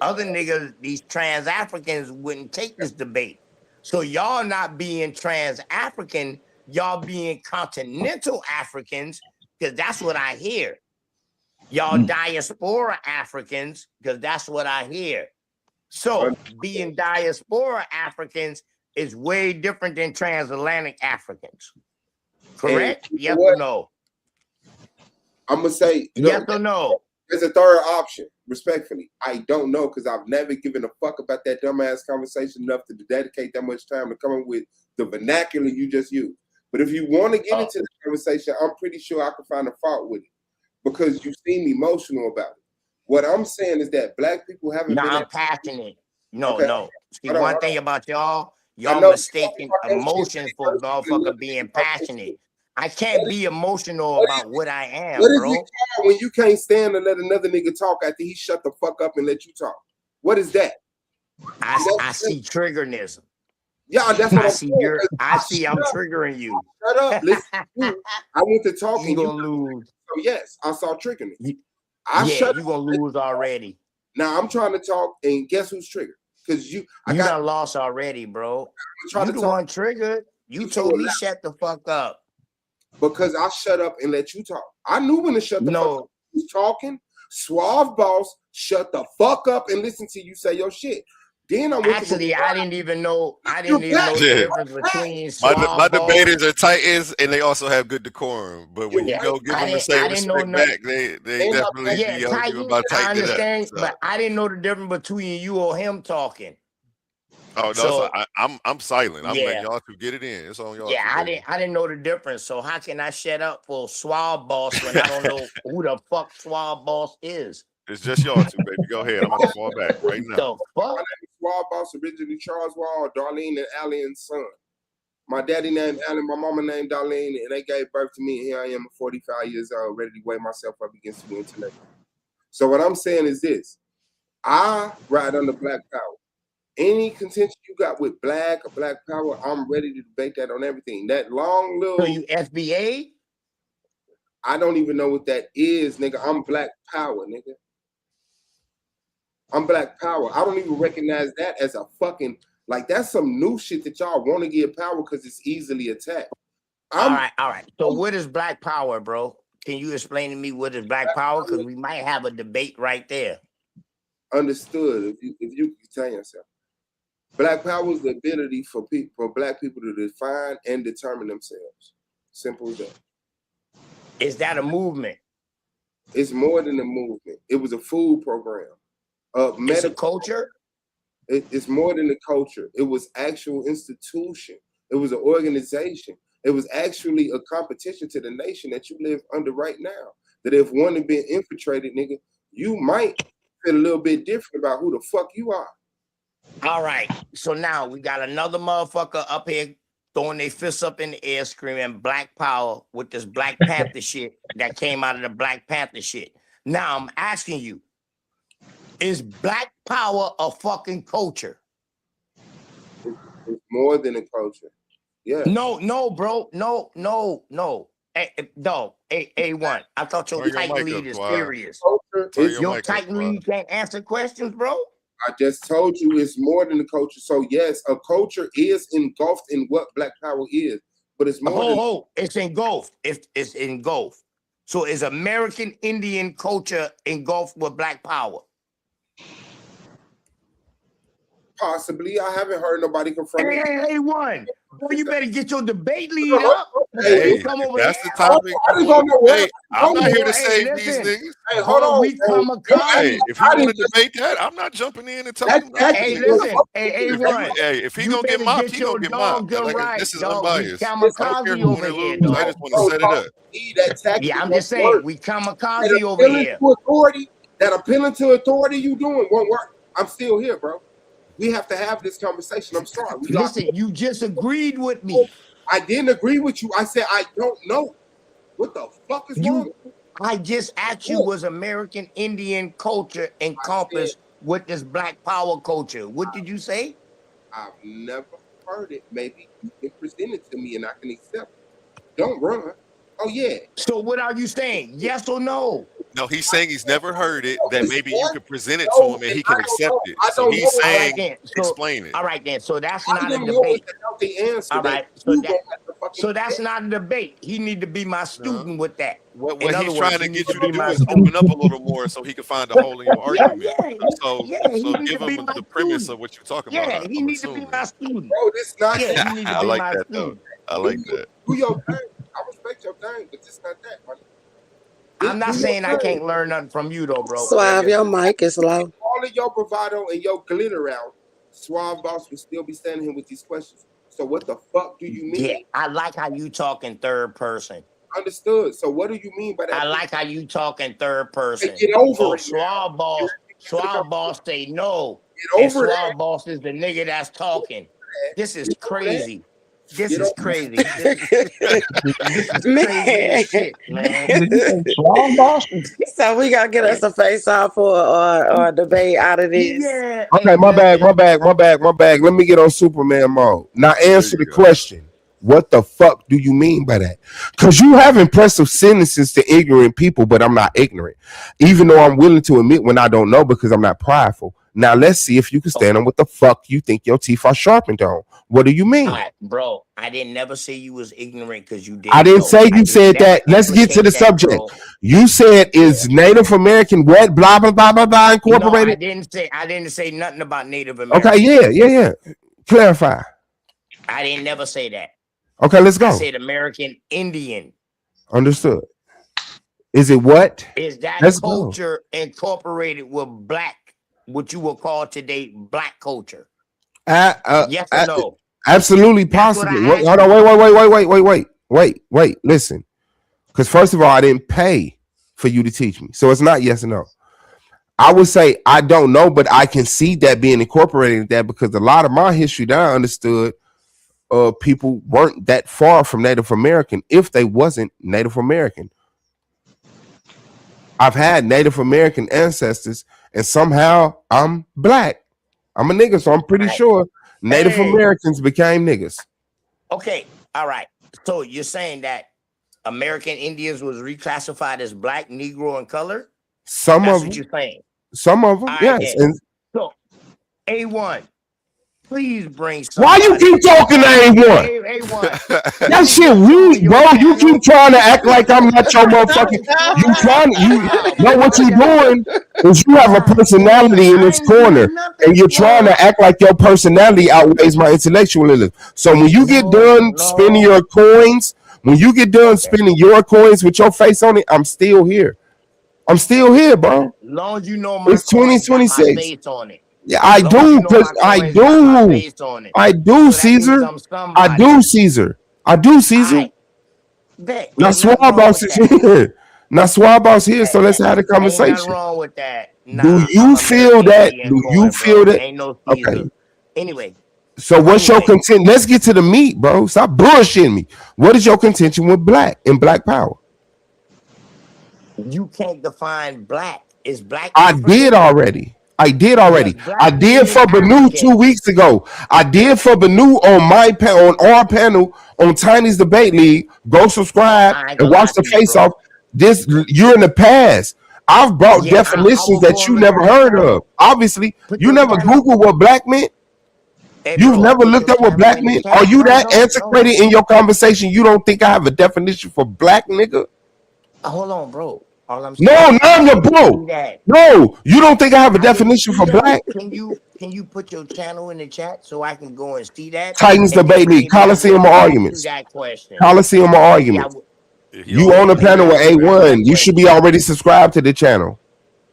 S2: other niggas, these trans Africans wouldn't take this debate. So y'all not being trans African, y'all being continental Africans, because that's what I hear. Y'all diaspora Africans, because that's what I hear. So being diaspora Africans is way different than transatlantic Africans. Correct? Yes or no?
S13: I'm gonna say
S2: yes or no.
S13: There's a third option. Respectfully, I don't know because I've never given a fuck about that dumbass conversation enough to dedicate that much time to come up with the vernacular you just used. But if you want to get into the conversation, I'm pretty sure I can find a fault with it because you seem emotional about it. What I'm saying is that black people haven't been.
S2: I'm passionate. No,
S13: Okay.
S2: no. See,
S13: Hold on,
S2: one
S13: hold
S2: thing
S13: on.
S2: about y'all
S13: I know-
S2: mistaken emotions for motherfucker being passionate. I can't be emotional about what I am,
S13: What is
S2: bro.
S13: it called when you can't stand to let another nigga talk after he shut the fuck up and let you talk? What is that?
S2: I see triggernism.
S13: Yeah, that's what I'm saying.
S2: I'm triggering you.
S13: Shut up. Listen, I went to talk
S2: You
S13: and
S2: gonna lose.
S13: So yes, I saw triggering.
S2: You gonna lose already.
S13: Now I'm trying to talk, and guess who's triggered? Because you
S2: done lost already, bro. You the one triggered. You told me shut the fuck up.
S13: Because I shut up and let you talk. I knew when to shut the fuck up. You talking, Suave Boss, shut the fuck up and listen to you say your shit. Then I went
S2: I didn't even know. I didn't even know the difference between
S4: my debaters are titans and they also have good decorum. But when you go give them the same respect back, they definitely be arguing about tightening it up. So.
S2: But I didn't know the difference between you or him talking.
S4: Oh no,
S2: so,
S4: I'm silent. I'm letting y'all two get it in. It's on y'all.
S2: Yeah, I didn't know the difference. So how can I shut up for Suave Boss when I don't know who the fuck Suave Boss is?
S4: It's just y'all two, baby. Go ahead. I'm gonna fall back right now.
S2: The fuck?
S13: My name is Suave Boss, originally Charles Wall, Darlene and Allie's son. My daddy named Allen, my mama named Darlene, and they gave birth to me. And here I am at 45 years old, ready to weigh myself up against the intellect. So what I'm saying is this: I ride under Black Power. Any contention you got with black or Black Power, I'm ready to debate that on everything. That long little.
S2: So you FBA?
S13: I don't even know what that is, nigga. I'm Black Power, nigga. I'm Black Power. I don't even recognize that as a fucking, like, that's some new shit that y'all want to give power because it's easily attacked.
S2: All right. So what is Black Power, bro? Can you explain to me what is Black Power? Because we might have a debate right there.
S13: Understood. If you can tell yourself. Black Power is the ability for black people to define and determine themselves. Simple as that.
S2: Is that a movement?
S13: It's more than a movement. It was a food program.
S2: It's a culture?
S13: It's more than a culture. It was actual institution. It was an organization. It was actually a competition to the nation that you live under right now. That if one had been infiltrated, nigga, you might feel a little bit different about who the fuck you are.
S2: All right. So now we got another motherfucker up here throwing their fists up in the air, screaming Black Power with this Black Panther shit that came out of the Black Panther shit. Now I'm asking you, is Black Power a fucking culture?
S13: It's more than a culture. Yeah.
S2: No, bro. No. Hey, dog. A1. I thought your
S4: Turn your
S2: Titan
S4: mic
S2: lead
S4: up,
S2: is
S4: Suave.
S2: serious.
S13: Culture
S4: Turn
S13: is
S4: your
S2: Your
S4: mic up,
S2: Titan
S4: Suave.
S2: lead can't answer questions, bro.
S13: I just told you it's more than a culture. So yes, a culture is engulfed in what Black Power is, but it's more than
S2: It's engulfed. It's engulfed. So is American Indian culture engulfed with Black Power?
S13: possibly. I haven't heard nobody confirm it.
S2: Hey, one. Boy, you better get your debate lead up.
S13: Hey,
S4: Hey,
S2: come
S4: if
S2: over
S4: that's
S2: here.
S4: the topic,
S13: I just don't know where.
S4: hey, I'm not here to
S2: Hey,
S4: save these
S2: listen.
S4: niggas.
S13: Hey, hold on.
S2: We kamikaze.
S4: Hey, if you
S13: I
S4: want to
S13: didn't just-
S4: debate that, I'm not jumping in and telling him.
S13: That's
S2: Hey,
S13: actually
S2: listen. Hey, A1.
S4: If he
S2: You
S4: gonna get
S2: better
S4: mopped,
S2: get
S4: he gonna
S2: your
S4: get mopped.
S2: doggone
S4: Like,
S2: right,
S4: this is
S2: dog. We
S4: unbiased. I don't
S2: kamikaze
S4: care who
S2: over
S4: win or
S2: here,
S4: lose. I
S2: dog.
S4: just want to set it up.
S13: That tactic
S2: Yeah, I'm
S13: won't
S2: just saying,
S13: work.
S2: we
S13: That
S2: kamikaze over
S13: appealing
S2: here.
S13: to authority, that appealing to authority you doing won't work. I'm still here, bro. We have to have this conversation. I'm sorry.
S2: Listen, you just agreed with me.
S13: I didn't agree with you. I said I don't know. What the fuck is wrong?
S2: I just asked you, was American Indian culture encompassed with this Black Power culture? What did you say?
S13: I've never heard it. Maybe you can present it to me and I can accept it. Don't run. Oh yeah.
S2: So what are you saying? Yes or no?
S4: No, he's saying he's never heard it. That maybe you could present it to him and he can accept it. So he's saying, explain it.
S2: All right, then. So that's
S13: I
S2: not a
S13: don't know
S2: debate.
S13: the healthy answer.
S2: All right. So that's
S13: debate.
S2: not a debate. He need to be my student with that.
S4: What
S2: In other
S4: he's
S2: words,
S4: trying to
S2: he
S4: get
S2: need
S4: you
S2: be
S4: to do
S2: my
S4: is open up a little more so he can find a hole in your argument. So
S2: he need
S4: give
S2: to be
S4: him
S2: my
S4: the premise
S2: student.
S4: of what you're talking
S2: Yeah,
S4: about.
S2: he
S4: I'm
S2: needs to be
S4: assuming.
S2: my student.
S13: Bro, this not
S2: Yeah, he need to
S4: I
S2: be
S4: like
S2: my
S4: that though.
S2: student.
S4: I like that.
S13: Do your thing. I respect your thing, but this not that, man.
S2: I'm not saying I can't learn nothing from you though, bro.
S9: Suave, your mic is low.
S13: All of your bravado and your glitter out, Suave Boss will still be standing here with these questions. So what the fuck do you mean?
S2: Yeah, I like how you talk in third person.
S13: Understood. So what do you mean by that?
S2: I like how you talk in third person.
S13: Get over it.
S2: Suave Boss say no.
S13: Get
S2: And
S13: over it.
S2: Suave Boss is the nigga that's talking. This is crazy. This
S13: Get
S2: is
S13: over
S2: crazy.
S13: it.
S2: This is
S9: Man.
S2: crazy as shit, man.
S9: So we gotta get us a face off or a debate out of this.
S2: Yeah.
S14: Okay, my bad. Let me get on Superman mode. Now answer the question. What the fuck do you mean by that? Because you have impressive sentences to ignorant people, but I'm not ignorant. Even though I'm willing to admit when I don't know because I'm not prideful. Now let's see if you can stand on what the fuck you think your teeth are sharpened on. What do you mean?
S2: All right, bro, I didn't never say you was ignorant because you didn't.
S14: I didn't
S2: know.
S14: say you said
S2: never
S14: that. Let's get to the
S2: implicate that,
S14: subject.
S2: bro.
S14: You said is Native American what? Blah blah blah blah blah incorporated.
S2: No, I didn't say nothing about Native American.
S14: Okay, yeah. Clarify.
S2: I didn't never say that.
S14: Okay, let's go.
S2: I said American Indian.
S14: Understood. Is it what?
S2: Is that
S14: Let's go.
S2: culture incorporated with black, what you will call today black culture? Yes or no?
S14: Absolutely possible. Hold on, wait. Listen, because first of all, I didn't pay for you to teach me, so it's not yes or no. I would say I don't know, but I can see that being incorporated in that because a lot of my history that I understood, people weren't that far from Native American if they wasn't Native American. I've had Native American ancestors, and somehow I'm black. I'm a nigga, so I'm pretty sure Native Americans became niggas.
S2: Okay, all right. So you're saying that American Indians was reclassified as black, Negro, and color?
S14: Some
S2: That's
S14: of
S2: what
S14: them,
S2: you're saying.
S14: some of them,
S2: All right,
S14: yes.
S2: then.
S14: And
S2: So, A1, please bring
S14: why you keep talking to A1?
S2: A1.
S14: That shit weak, bro. You keep trying to act like I'm not your motherfucking. No, what you doing is you have a personality in this corner, and you're trying to act like your personality outweighs my intellectualism. So when you get done spending your coins, with your face on it, I'm still here. I'm still here, bro.
S2: Long as you know my
S14: It's
S2: coins got my
S14: 2026.
S2: face on it.
S14: Yeah, I
S2: Long as
S14: do,
S2: you know
S14: because
S2: my
S14: I
S2: coins got my
S14: do.
S2: face on it.
S14: I do,
S2: So that means
S14: Caesar.
S2: I'm somebody.
S14: I do, Caesar. I do, Caesar.
S2: Alright. Bet.
S14: Now
S2: Ain't
S14: Swab
S2: nothing wrong
S14: Boss
S2: with
S14: is
S2: that.
S14: here. Now Swab Boss here, so let's have a
S2: Ain't nothing
S14: conversation.
S2: wrong with that. Nah,
S14: Do you
S2: I'm
S14: feel
S2: American
S14: that?
S2: Indian
S14: Do
S2: coin,
S14: you feel
S2: bro.
S14: that?
S2: Ain't no Caesar.
S14: Okay.
S2: Anyway,
S14: So what's your
S2: Anyway,
S14: contention? Let's get to the meat, bro. Stop bullshitting me. What is your contention with black and black power?
S2: you can't define black. Is black
S14: I
S2: African?
S14: did already. I did
S2: Does
S14: already. I
S2: black
S14: did
S2: mean
S14: for Banu
S2: African?
S14: 2 weeks ago. I did for Banu on my on our panel on Tiny's Debate League. Go subscribe
S2: I ain't
S14: and
S2: gonna lie
S14: watch the
S2: to you,
S14: face
S2: bro.
S14: off. This you're in the past. I've brought
S2: Yeah, I
S14: definitions
S2: was
S14: that
S2: going
S14: you
S2: to
S14: never
S2: that
S14: heard
S2: channel.
S14: of. Obviously,
S2: Put
S14: you
S2: your
S14: never
S2: channel.
S14: Googled what black meant.
S2: Hey,
S14: You've
S2: bro,
S14: never
S2: put
S14: looked
S2: your
S14: up what
S2: channel
S14: black
S2: in the
S14: meant.
S2: chat.
S14: Are you
S2: No,
S14: that
S2: no, no.
S14: antiquated in your conversation? You don't think I have a definition for black, nigga?
S2: Hold on, bro. All I'm
S14: No,
S2: saying is
S14: none
S2: I
S14: your
S2: didn't
S14: bro.
S2: see that.
S14: No, you don't think I have a
S2: I didn't
S14: definition
S2: see
S14: for
S2: that.
S14: black?
S2: Can you put your channel in the chat so I can go and see that?
S14: Titans
S2: And then
S14: Debate League,
S2: maybe I
S14: Coliseum
S2: will
S14: of
S2: ask you
S14: Arguments.
S2: that question.
S14: Coliseum of
S2: Maybe I
S14: Arguments.
S2: will.
S4: He
S14: You
S4: on
S14: on the
S2: Maybe
S14: panel
S2: I
S14: with
S2: will ask that
S14: A1. You should be
S2: question.
S14: already subscribed to the channel.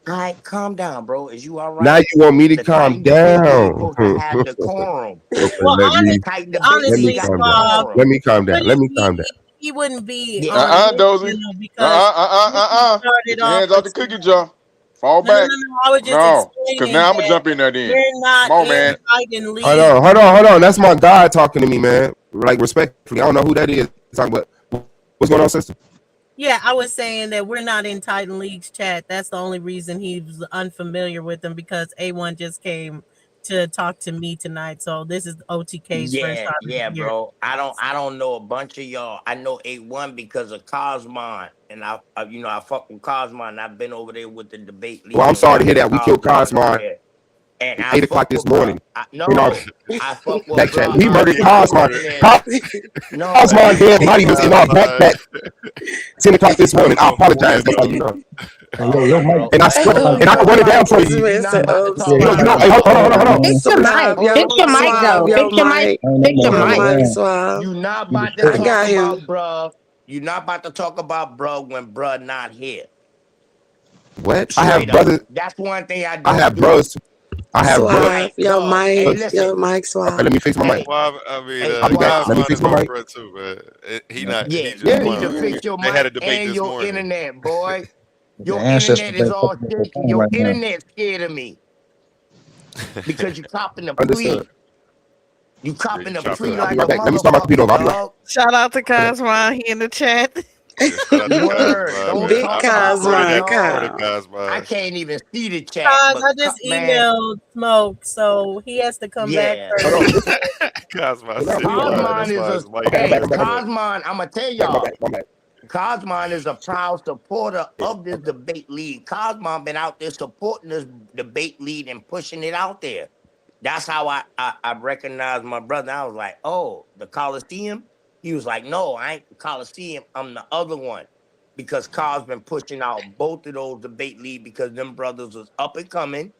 S2: All right, calm down, bro. Is you all
S14: Now
S2: right?
S14: you want me to
S2: The
S14: calm
S2: Titan Debate League
S14: down.
S2: supposed to have decorum.
S14: Okay,
S10: Well,
S2: The Titan Debate
S10: honestly,
S2: League got
S14: calm down.
S10: Swab,
S14: Let
S2: decorum.
S14: me calm down. Let me calm down.
S10: he wouldn't be
S2: Yeah.
S10: on this
S6: Dozy.
S10: channel because
S6: Get
S10: started
S6: your
S10: off
S6: hands out
S10: with
S6: the cookie jar. Fall
S10: no, no,
S6: back.
S10: no. I was just
S6: No, because
S10: explaining
S6: now I'm gonna
S10: that
S6: jump in there then.
S10: we're not
S6: Come on,
S10: in
S6: man.
S10: Titan
S14: Hold
S10: League.
S14: on. That's my guy talking to me, man. Like respectfully. I don't know who that is. Talking about what's going on, sister?
S10: Yeah, I was saying that we're not in Titan League's chat. That's the only reason he was unfamiliar with them because A1 just came to talk to me tonight. So this is OTK's first time
S2: Yeah,
S10: here.
S2: bro. I don't know a bunch of y'all. I know A1 because of Cosmon, and I fuck with Cosmon. And I've been over there with the debate league.
S14: Well, I'm
S2: and
S14: sorry to hear
S2: watching
S14: that. We killed
S2: Cosmon over
S14: Cosmon
S2: there. And
S14: at
S2: I
S14: 8 o'clock
S2: fuck
S14: this
S2: with bruh.
S14: morning.
S2: No,
S14: In our
S2: I fuck with
S14: back chat.
S2: bruh
S14: We murdered Cosmon.
S2: unconditionally. No,
S14: Cosmon dead body was in our back
S4: Cosmon.
S14: chat 10 o'clock this morning. I
S4: Don't
S14: apologize.
S4: forget,
S14: That's how you
S4: though.
S14: know.
S2: Hold on, bro.
S14: And I swear,
S9: Oh,
S14: and I can run it down for
S9: this
S14: you.
S2: You're
S9: man
S2: not
S9: said,
S2: about to
S9: "Oh,
S2: talk
S14: You
S2: about
S14: know,
S2: it.
S14: hey, hold on.
S7: Fix your mic.
S9: Swab,
S7: Fix your mic, though.
S9: your
S7: Fix your mic.
S9: mic,
S7: Fix your
S9: your
S7: mic.
S9: mic, Swab."
S2: You not about to
S9: I
S2: talk
S9: got him.
S2: about bruh. You're not about to talk about bruh when bruh not here.
S14: What? I have
S2: Straight up.
S14: brothers.
S2: That's one thing I
S14: I
S2: don't
S14: have
S2: do.
S14: bros. I have bros.
S9: Swab, your
S2: Dog. Hey,
S9: mic,
S2: listen.
S9: your mic,
S14: Okay,
S9: Swab.
S14: let me fix my mic.
S4: Well, I mean,
S2: Hey,
S14: I'll be back.
S2: Swab.
S14: Let me
S4: Cosmon
S14: fix
S4: is
S14: my
S4: on
S14: mic.
S4: bruh too, man. He just
S2: Yeah, you need
S4: clown.
S2: to fix your
S4: They had a
S2: mic
S4: debate
S2: and
S4: this
S2: your
S4: morning.
S2: internet, boy.
S11: The
S2: Your
S11: ancestors
S2: internet
S11: ain't
S2: is all
S11: fucking with their
S2: shaky.
S11: phone
S2: Your
S11: right now.
S2: internet's scared of me because you copping the
S14: Understood.
S2: plea. You copping the
S4: chopping
S2: plea
S4: it
S14: I'll
S4: up.
S2: like
S14: be
S2: a
S14: right back. Let me start my computer
S2: motherfucker,
S14: over. I'll be right
S2: dog.
S1: Shout out to Cosmo. He in the chat.
S4: Yeah, shout out to
S2: Word.
S4: Cosmon,
S2: Don't
S4: man.
S9: Big
S2: talk
S4: I
S2: about my
S9: Cosmo,
S2: dog. I
S9: Kyle.
S2: can't even see the chat,
S10: Cos,
S2: but
S10: I just
S2: man,
S10: emailed Smoke, so he has to come back
S2: yeah.
S14: Hold on.
S10: first.
S4: Cosmon
S14: Hold on.
S4: said he lying.
S2: Cosmon
S4: That's
S2: is
S4: why
S2: a
S4: his mic
S2: hey,
S4: ain't working.
S2: Cosmon. I'm gonna tell
S14: My
S2: y'all.
S14: bad. My bad.
S2: Cosmon is a proud supporter of this debate league. Cosmon been out there supporting this debate league and pushing it out there. That's how I recognized my brother. I was like, oh, the Coliseum? He was like, no, I ain't the Coliseum. I'm the other one. Because Cos been pushing out both of those debate league because them brothers was up and coming,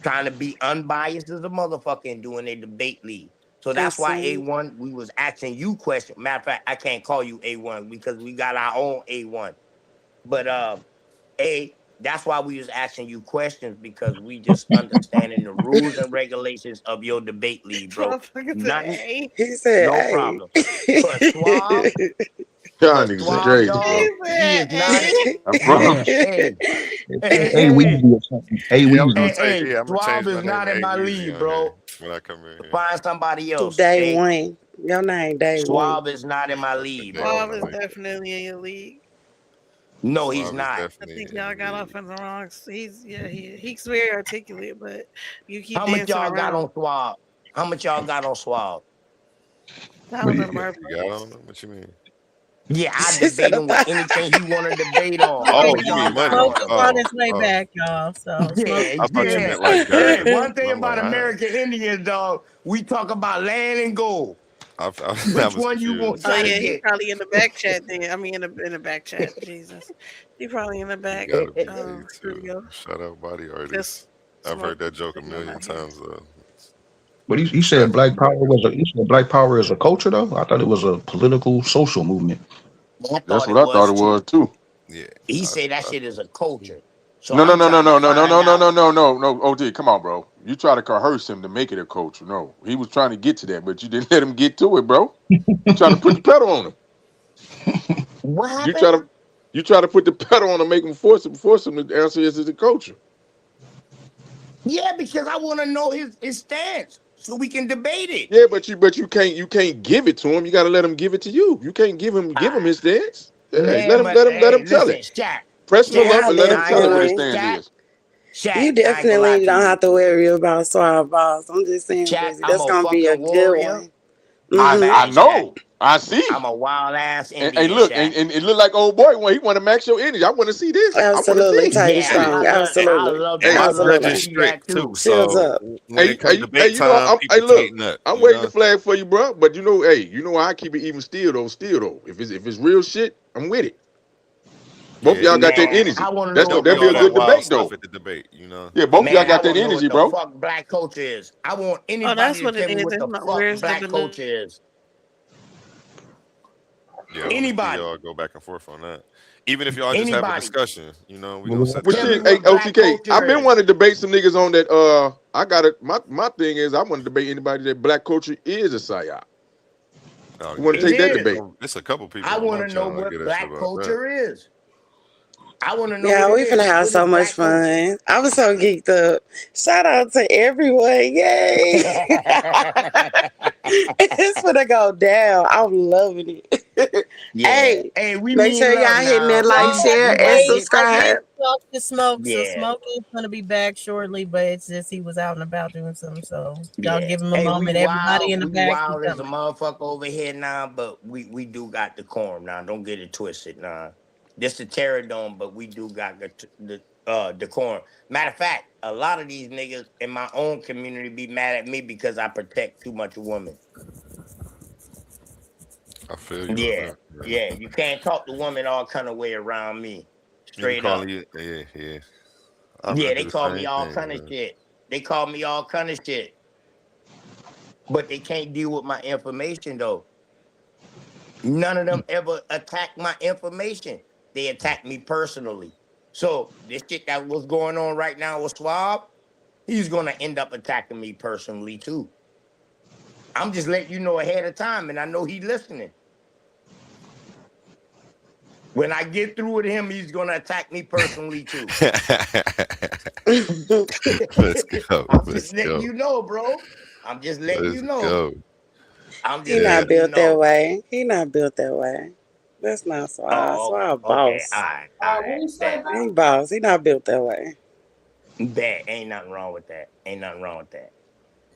S2: trying to be unbiased as a motherfucker and doing a debate league. So that's why A1, we was asking you questions. Matter of fact, I can't call you A1 because we got our own A1. But that's why we was asking you questions because we just understanding the rules and regulations of your debate league, bro. Nothing,
S9: He said,
S2: no
S9: "Hey."
S2: problem. But Suave,
S6: Y'all niggas is
S2: Suave
S6: crazy,
S2: dog,
S6: bro.
S2: he is not.
S6: I promise.
S2: Hey,
S11: A Weezy or something. A
S4: Yeah, I was
S11: Weezy.
S4: gonna say,
S2: hey,
S4: yeah, I'm gonna
S2: Suave
S4: change my
S2: is
S4: name
S2: not
S4: to
S2: in my
S4: A-Weezy
S2: league,
S4: on
S2: bro.
S4: here when I come in here.
S2: Find somebody else.
S9: Day
S2: Hey,
S9: one. Your name, Day One.
S2: Suave is not in my
S4: That's a
S2: league,
S4: day
S2: bro.
S1: Bob
S4: one. I
S1: is
S4: like that.
S1: definitely in your league.
S2: No, he's
S4: Suave is
S2: not.
S1: I
S4: definitely
S1: think
S4: in
S1: y'all
S4: the
S1: got
S4: league.
S1: off in the wrong. He's very articulate, but you keep
S2: How much
S1: dancing
S2: y'all got
S1: around.
S2: on Suave? How much y'all got on Suave?
S1: Thousands of
S4: You
S1: motherfuckers.
S4: got on them? What you mean?
S2: Yeah, I
S9: She said,
S2: debate him with anything he want to debate on. How
S4: Oh,
S2: much
S4: you
S2: y'all
S4: mean
S2: got
S4: money?
S10: Smoke
S2: on
S10: is
S2: him?
S10: on
S4: Oh,
S10: his way
S4: oh.
S10: back, y'all. So Smoke
S2: Yeah,
S4: I thought you
S2: yeah.
S4: meant like
S2: Hey,
S4: dirt.
S2: one thing
S4: I'm
S2: about
S4: like,
S2: American Indians, dog, we talk about land and gold.
S4: I
S2: Which
S4: was
S2: one you want
S4: confused.
S1: Oh
S2: try to
S1: yeah, he
S2: get?
S1: probably in the back chat then. I mean, in the back chat. Jesus, he probably in the
S4: You
S1: back.
S4: gotta be
S1: Here we
S4: too.
S1: go.
S4: Shout out body artists.
S1: Just
S4: I've
S1: Smoke.
S4: heard that joke a
S1: I'm
S4: million
S1: not here.
S4: times though.
S11: But he said black power was a. He said black power is a culture though. I thought it was a political social movement.
S2: I
S6: That's
S2: thought
S6: what
S2: it
S6: I thought
S2: was
S6: it
S2: too.
S6: was too.
S4: Yeah.
S2: He said that shit is a culture. So
S6: No, no,
S2: I'm
S6: no, no,
S2: trying to
S6: no, no, no, no,
S2: find
S6: no,
S2: out.
S6: no, no, no. OD, come on, bro. You try to coerce him to make it a culture. No, he was trying to get to that, but you didn't let him get to it, bro. You trying to put the pedal on him.
S2: What
S6: You
S2: happened?
S6: try to put the pedal on him, make him force him to answer this as a culture.
S2: Yeah, because I want to know his stance. so we can debate it.
S6: Yeah, but you can't give it to him. You got to let him give it to you. You can't give him his stance. Hey,
S2: Man,
S6: let him tell
S2: listen,
S6: it.
S2: Shaq.
S6: Press him up and let him
S2: I
S6: tell it what his
S2: ain't
S6: stand
S2: Shaq.
S6: is.
S2: Shaq,
S9: You definitely don't have to worry about Swab Boss. I'm just saying,
S2: Shaq,
S9: Breezy,
S2: I'm
S9: that's
S2: a
S9: gonna be a
S2: fucking
S9: good
S2: warrior.
S9: one.
S6: I know. I see.
S2: I'm a wild ass Indian.
S6: And look,
S2: Shaq.
S6: and it looked like old boy when he want to max your energy. I want to see this.
S9: Absolutely,
S6: I want to
S9: Tidy
S6: see.
S9: Strong. Absolutely.
S4: And my
S9: Absolutely.
S4: judge is strict too.
S9: Shields
S4: So
S9: up.
S4: when it comes debate
S6: you know,
S4: time, people
S6: hey, look,
S4: tighten up.
S6: I'm
S4: You
S6: waiting
S4: know?
S6: the flag for you, bro. But you know, hey, you know I keep it even still though. If it's real shit, I'm with it. Both of y'all got that energy.
S4: Don't
S6: That'd
S4: be
S6: be
S4: all
S6: a
S4: that
S6: good
S4: wild
S6: debate
S4: stuff
S6: though.
S4: at the debate. You know?
S6: Yeah, both of y'all got that
S2: I wanna know
S6: energy,
S2: what
S6: bro.
S2: the fuck black culture is. I want
S1: Oh,
S2: anybody
S1: that's
S2: to
S1: what
S2: tell
S1: it
S2: me
S1: is.
S2: what
S1: It's
S2: the
S1: not,
S2: fuck
S1: where's the
S2: black
S1: banana?
S2: culture is.
S4: Yeah, I want to see
S2: Anybody.
S4: y'all go back and forth on that. Even if y'all just have a discussion, you know, we gonna set
S6: Well,
S4: that
S6: shit,
S4: up.
S6: hey,
S2: black
S6: OTK, I've
S2: culture
S6: been
S2: is.
S6: wanting to debate some niggas on that. I got it. My thing is, I want to debate anybody that black culture is a psyop.
S4: Oh,
S6: You want to
S2: It
S6: take that
S2: is.
S6: debate?
S4: It's a couple people
S2: I
S4: in my
S2: want to know
S4: channel that
S2: what
S4: get
S2: black
S4: extra about that.
S2: culture is. I want to know
S9: Yeah,
S2: what
S9: we
S2: it
S9: finna
S2: is.
S9: have
S2: What
S9: so
S2: is
S9: much
S2: black culture?
S9: fun. I was so geeked up. Shout out to everyone. Yay. It's gonna go down. I'm loving it.
S2: Yeah. Hey, we
S9: make
S2: mean
S9: sure
S2: love
S9: y'all hitting
S2: now.
S9: that like, share, and
S10: I
S9: subscribe.
S10: did talk to Smoke, so
S2: Yeah.
S10: Smoke is gonna be back shortly, but it's just he was out and about doing something. So y'all
S2: Yeah.
S10: give him a
S2: Hey,
S10: moment. Everybody in the
S2: we
S10: back.
S2: wild as a motherfucker over here now, but we do got decorum now. Don't get it twisted now. This the Terror Dome, but we do got the decorum. Matter of fact, a lot of these niggas in my own community be mad at me because I protect too much women.
S4: I feel you on
S2: Yeah,
S4: that.
S2: yeah. You can't talk to women all kind of way around me.
S4: You be
S2: Straight up.
S4: calling you, yeah. I
S2: Yeah,
S4: do
S2: they
S4: the
S2: call me
S4: same
S2: all
S4: thing,
S2: kind of
S4: man.
S2: shit. They call me all kind of shit. But they can't deal with my information though. None of them ever attack my information. They attack me personally. So this shit that was going on right now with Swab, he's gonna end up attacking me personally too. I'm just letting you know ahead of time, and I know he's listening. When I get through with him, he's gonna attack me personally too.
S4: Let's go.
S2: I'm
S4: Let's
S2: just letting
S4: go.
S2: you know, bro. I'm just letting you
S4: Let's
S2: know.
S4: go.
S2: I'm
S9: He
S2: just
S9: not
S2: letting you
S9: built that
S2: know.
S9: way. He not built that way. That's not Swab.
S2: Oh,
S9: Swab
S2: okay.
S9: boss.
S2: All right. Bet.
S9: He boss. He not built that way.
S2: Bet. Ain't nothing wrong with that. Ain't nothing wrong with that.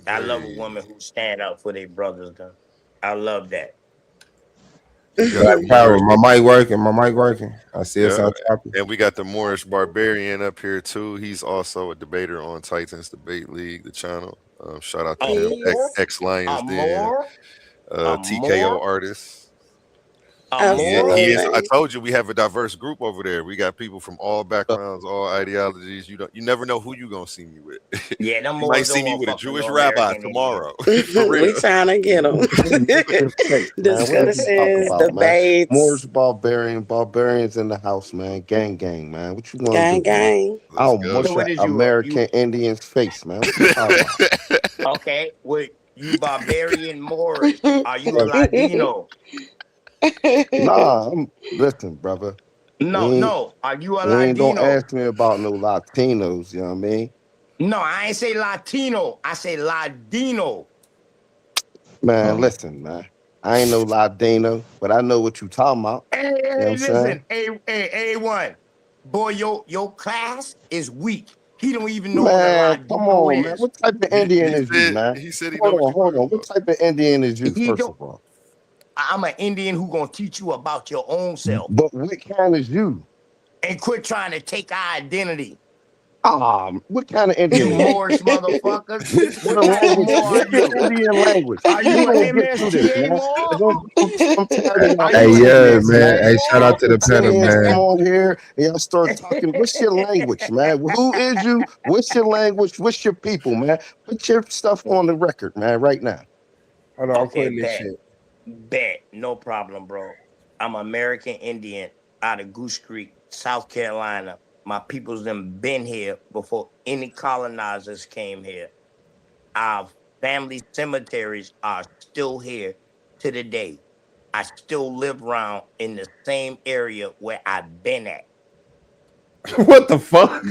S2: I love a woman who stand up for their brothers, though. I love that.
S4: We got
S14: Black
S4: the
S14: Power.
S4: Moorish,
S14: My mic working. My mic working. I see it's
S4: yeah,
S14: on choppy.
S4: and we got the Moorish Barbarian up here too. He's also a debater on Titans Debate League, the channel. Shout out to him. Ex Lions Den, TKO artist. He is. I told you we have a diverse group over there. We got people from all backgrounds, all ideologies. You never know who you gonna see me with.
S2: Yeah, them
S4: You might
S2: boys
S4: see
S2: don't
S4: me
S2: want
S4: with a
S2: fuck with
S4: Jewish
S2: no
S4: rabbi
S2: American
S4: tomorrow.
S2: Indian.
S4: For real.
S9: We trying to get him. Discussions, debates.
S15: Moore's barbarians in the house, man. Gang, man. What you gonna
S9: Gang,
S15: do, man?
S9: gang.
S15: I'll
S2: So
S15: mush
S2: what
S15: an
S2: is
S15: American Indian's face, man. What you talking about?
S2: Okay, wait, you barbarian Moorish. Are you a Ladino?
S15: Nah, listen, brother.
S2: No. Are you a
S15: Don't
S2: Ladino?
S15: ask me about no Latinos, you know what I mean?
S2: No, I ain't say Latino. I say Ladino.
S15: Man, listen, man. I ain't no Ladino, but I know what you talking about.
S2: Hey,
S15: You know what I'm saying?
S2: listen, A1. Boy, your class is weak. He don't even know what a
S15: Man, come
S2: Ladino
S15: on, man.
S2: is.
S15: What type of Indian is you, man?
S4: He said he know
S15: Hold
S4: what
S15: on,
S4: you're
S15: hold on. What type of Indian is you,
S2: He
S15: first
S2: don't.
S15: of all?
S2: I'm an Indian who gonna teach you about your own self.
S15: But what kind is you?
S2: And quit trying to take our identity.
S15: What kind of Indian
S2: You
S15: is you?
S2: Moorish motherfuckers.
S15: What
S2: What type of
S15: language?
S2: Moor are
S15: What's your
S2: you?
S15: Indian language?
S2: Are
S15: We
S2: you
S15: gonna
S2: an
S15: get through this,
S2: MSTA
S15: man.
S2: Moor?
S15: I'm tired of y'all
S2: Are
S14: Hey,
S2: you an
S14: yeah,
S15: Indians,
S14: man.
S15: man.
S14: Hey, shout out to the panel,
S15: Indians come
S14: man.
S15: on here and y'all start talking. What's your language, man? Who is you? What's your language? What's your people, man? Put your stuff on the record, man, right now.
S14: Hold on, I'm
S2: Okay,
S14: putting this shit.
S2: bet. No problem, bro. I'm American Indian out of Goose Creek, South Carolina. My people's them been here before any colonizers came here. Our family cemeteries are still here to the day. I still live around in the same area where I've been at.
S14: What the fuck?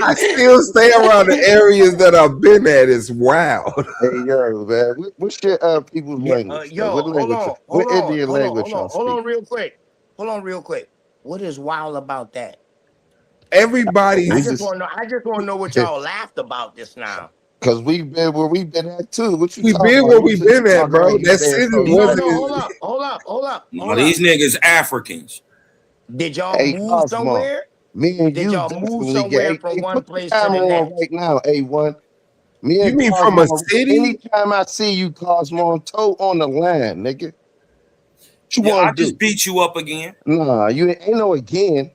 S14: I still stay around the areas that I've been at. It's wild.
S15: Hey, yo, man. What's your people's language?
S2: Yo,
S15: What language? What Indian language y'all
S2: hold on
S15: speak?
S2: real quick. Hold on real quick. What is wild about that?
S14: Everybody.
S2: I just want to know what y'all laughed about this now.
S15: Because we've been where we've been at too. What you
S14: We
S15: talking
S14: been
S15: about?
S14: where
S15: You
S14: we
S15: just
S14: been at,
S15: talking
S14: bro.
S15: about you
S14: That
S15: saying
S14: city
S15: something
S2: No,
S14: wasn't.
S2: hold up.
S16: No, these niggas Africans.
S2: Did y'all
S15: Hey,
S2: move
S15: Cosmo,
S2: somewhere?
S15: me and
S2: Did
S15: you
S2: y'all move
S15: definitely
S2: somewhere
S15: get.
S2: from
S15: Hey,
S2: one
S15: put the
S2: place to
S15: camera
S2: the
S15: on
S2: next?
S15: right now, A1. Me
S14: You
S15: and
S14: mean from a
S15: Cosmo.
S14: city?
S15: Anytime I see you, Cosmo, toe on the line, nigga. What you
S16: Yeah, I
S15: want to
S16: just
S15: do?
S16: beat you up again.
S15: Nah, you ain't no again.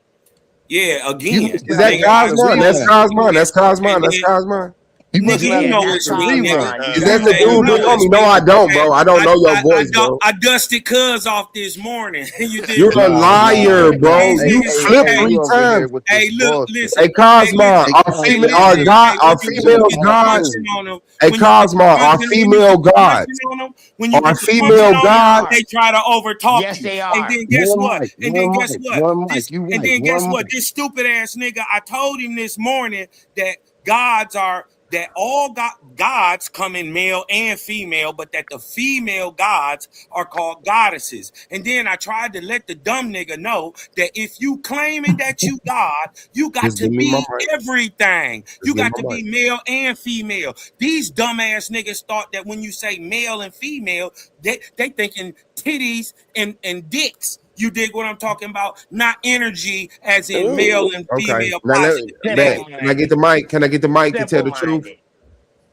S16: Yeah,
S15: You
S16: again.
S15: must
S14: Is
S15: have
S14: that
S15: had
S16: Nigga,
S15: this
S16: I
S14: Cosmo?
S16: told
S14: That's
S15: rewind.
S14: Cosmo.
S16: you
S14: That's
S16: this
S14: Cosmo.
S16: and
S14: That's
S16: then,
S14: Cosmo.
S15: You must
S16: nigga,
S15: have
S16: you
S15: had
S16: know
S15: this
S16: it's
S15: the
S16: me, nigga.
S15: rewind.
S14: Is
S2: You
S14: that
S2: got
S14: the
S2: the
S16: Man, you
S14: dude?
S16: know
S14: You know
S16: it's
S14: me?
S2: rewind.
S14: No,
S16: me.
S14: I don't,
S16: Man,
S14: bro. I don't know your voice, bro.
S16: I dusted Cuz off this morning. You dig
S14: You're
S16: what
S14: a
S16: I'm
S15: Nah,
S16: saying?
S14: liar,
S15: nah, nah.
S14: bro.
S16: These
S15: Hey,
S14: You
S16: niggas,
S15: hey,
S14: flipped
S15: hey,
S16: hey,
S14: 3
S15: you over here
S14: times.
S15: with
S16: hey,
S15: this
S16: look,
S15: bullshit.
S16: listen,
S14: Hey, Cosmo,
S16: listen,
S15: Hey,
S14: our
S16: hey,
S14: female,
S15: Cosmo,
S14: our
S16: listen,
S15: hey,
S14: God,
S16: hey,
S14: our
S16: when you
S14: female
S16: get to
S14: gods.
S16: punching on them,
S14: Hey,
S16: when you get to
S14: Cosmo, our
S16: punching, when you
S14: female
S16: get to
S14: gods,
S16: punching on them, when you
S14: our
S16: get to punching
S14: female
S2: Yes,
S16: on
S2: they
S16: them,
S14: gods.
S2: are.
S16: they try to overtalk
S2: Yes,
S16: you.
S2: they
S16: And
S2: are.
S16: then guess what? And then guess what?
S15: one
S16: This,
S15: mic. You
S16: and
S15: right,
S16: then guess
S15: one
S16: what?
S15: mic.
S16: This stupid ass nigga, I told him this morning that gods are that all gods come in male and female, but that the female gods are called goddesses. And then I tried to let the dumb nigga know that if you claiming that you God, you got
S14: Just
S16: to
S14: give me my
S16: be
S14: mic.
S16: everything.
S14: Just
S16: You
S14: give me
S16: got to
S14: my
S16: be
S14: mic.
S16: male and female. These dumbass niggas thought that when you say male and female, they thinking titties and dicks. You dig what I'm talking about? Not energy as in male
S9: Ooh.
S16: and
S14: Okay.
S16: female
S14: Now,
S16: positive
S14: bet.
S16: energy.
S14: Can I get
S2: Simple-minded.
S14: the mic? Can I get the mic to tell the truth?
S2: Simple-minded.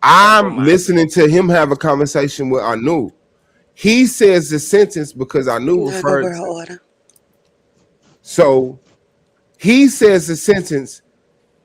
S14: I'm
S2: Simple-minded.
S14: listening to him have a conversation with Anu. He says the sentence because Anu
S9: Not go
S14: referred
S9: girl
S14: to.
S9: order.
S14: So he says the sentence,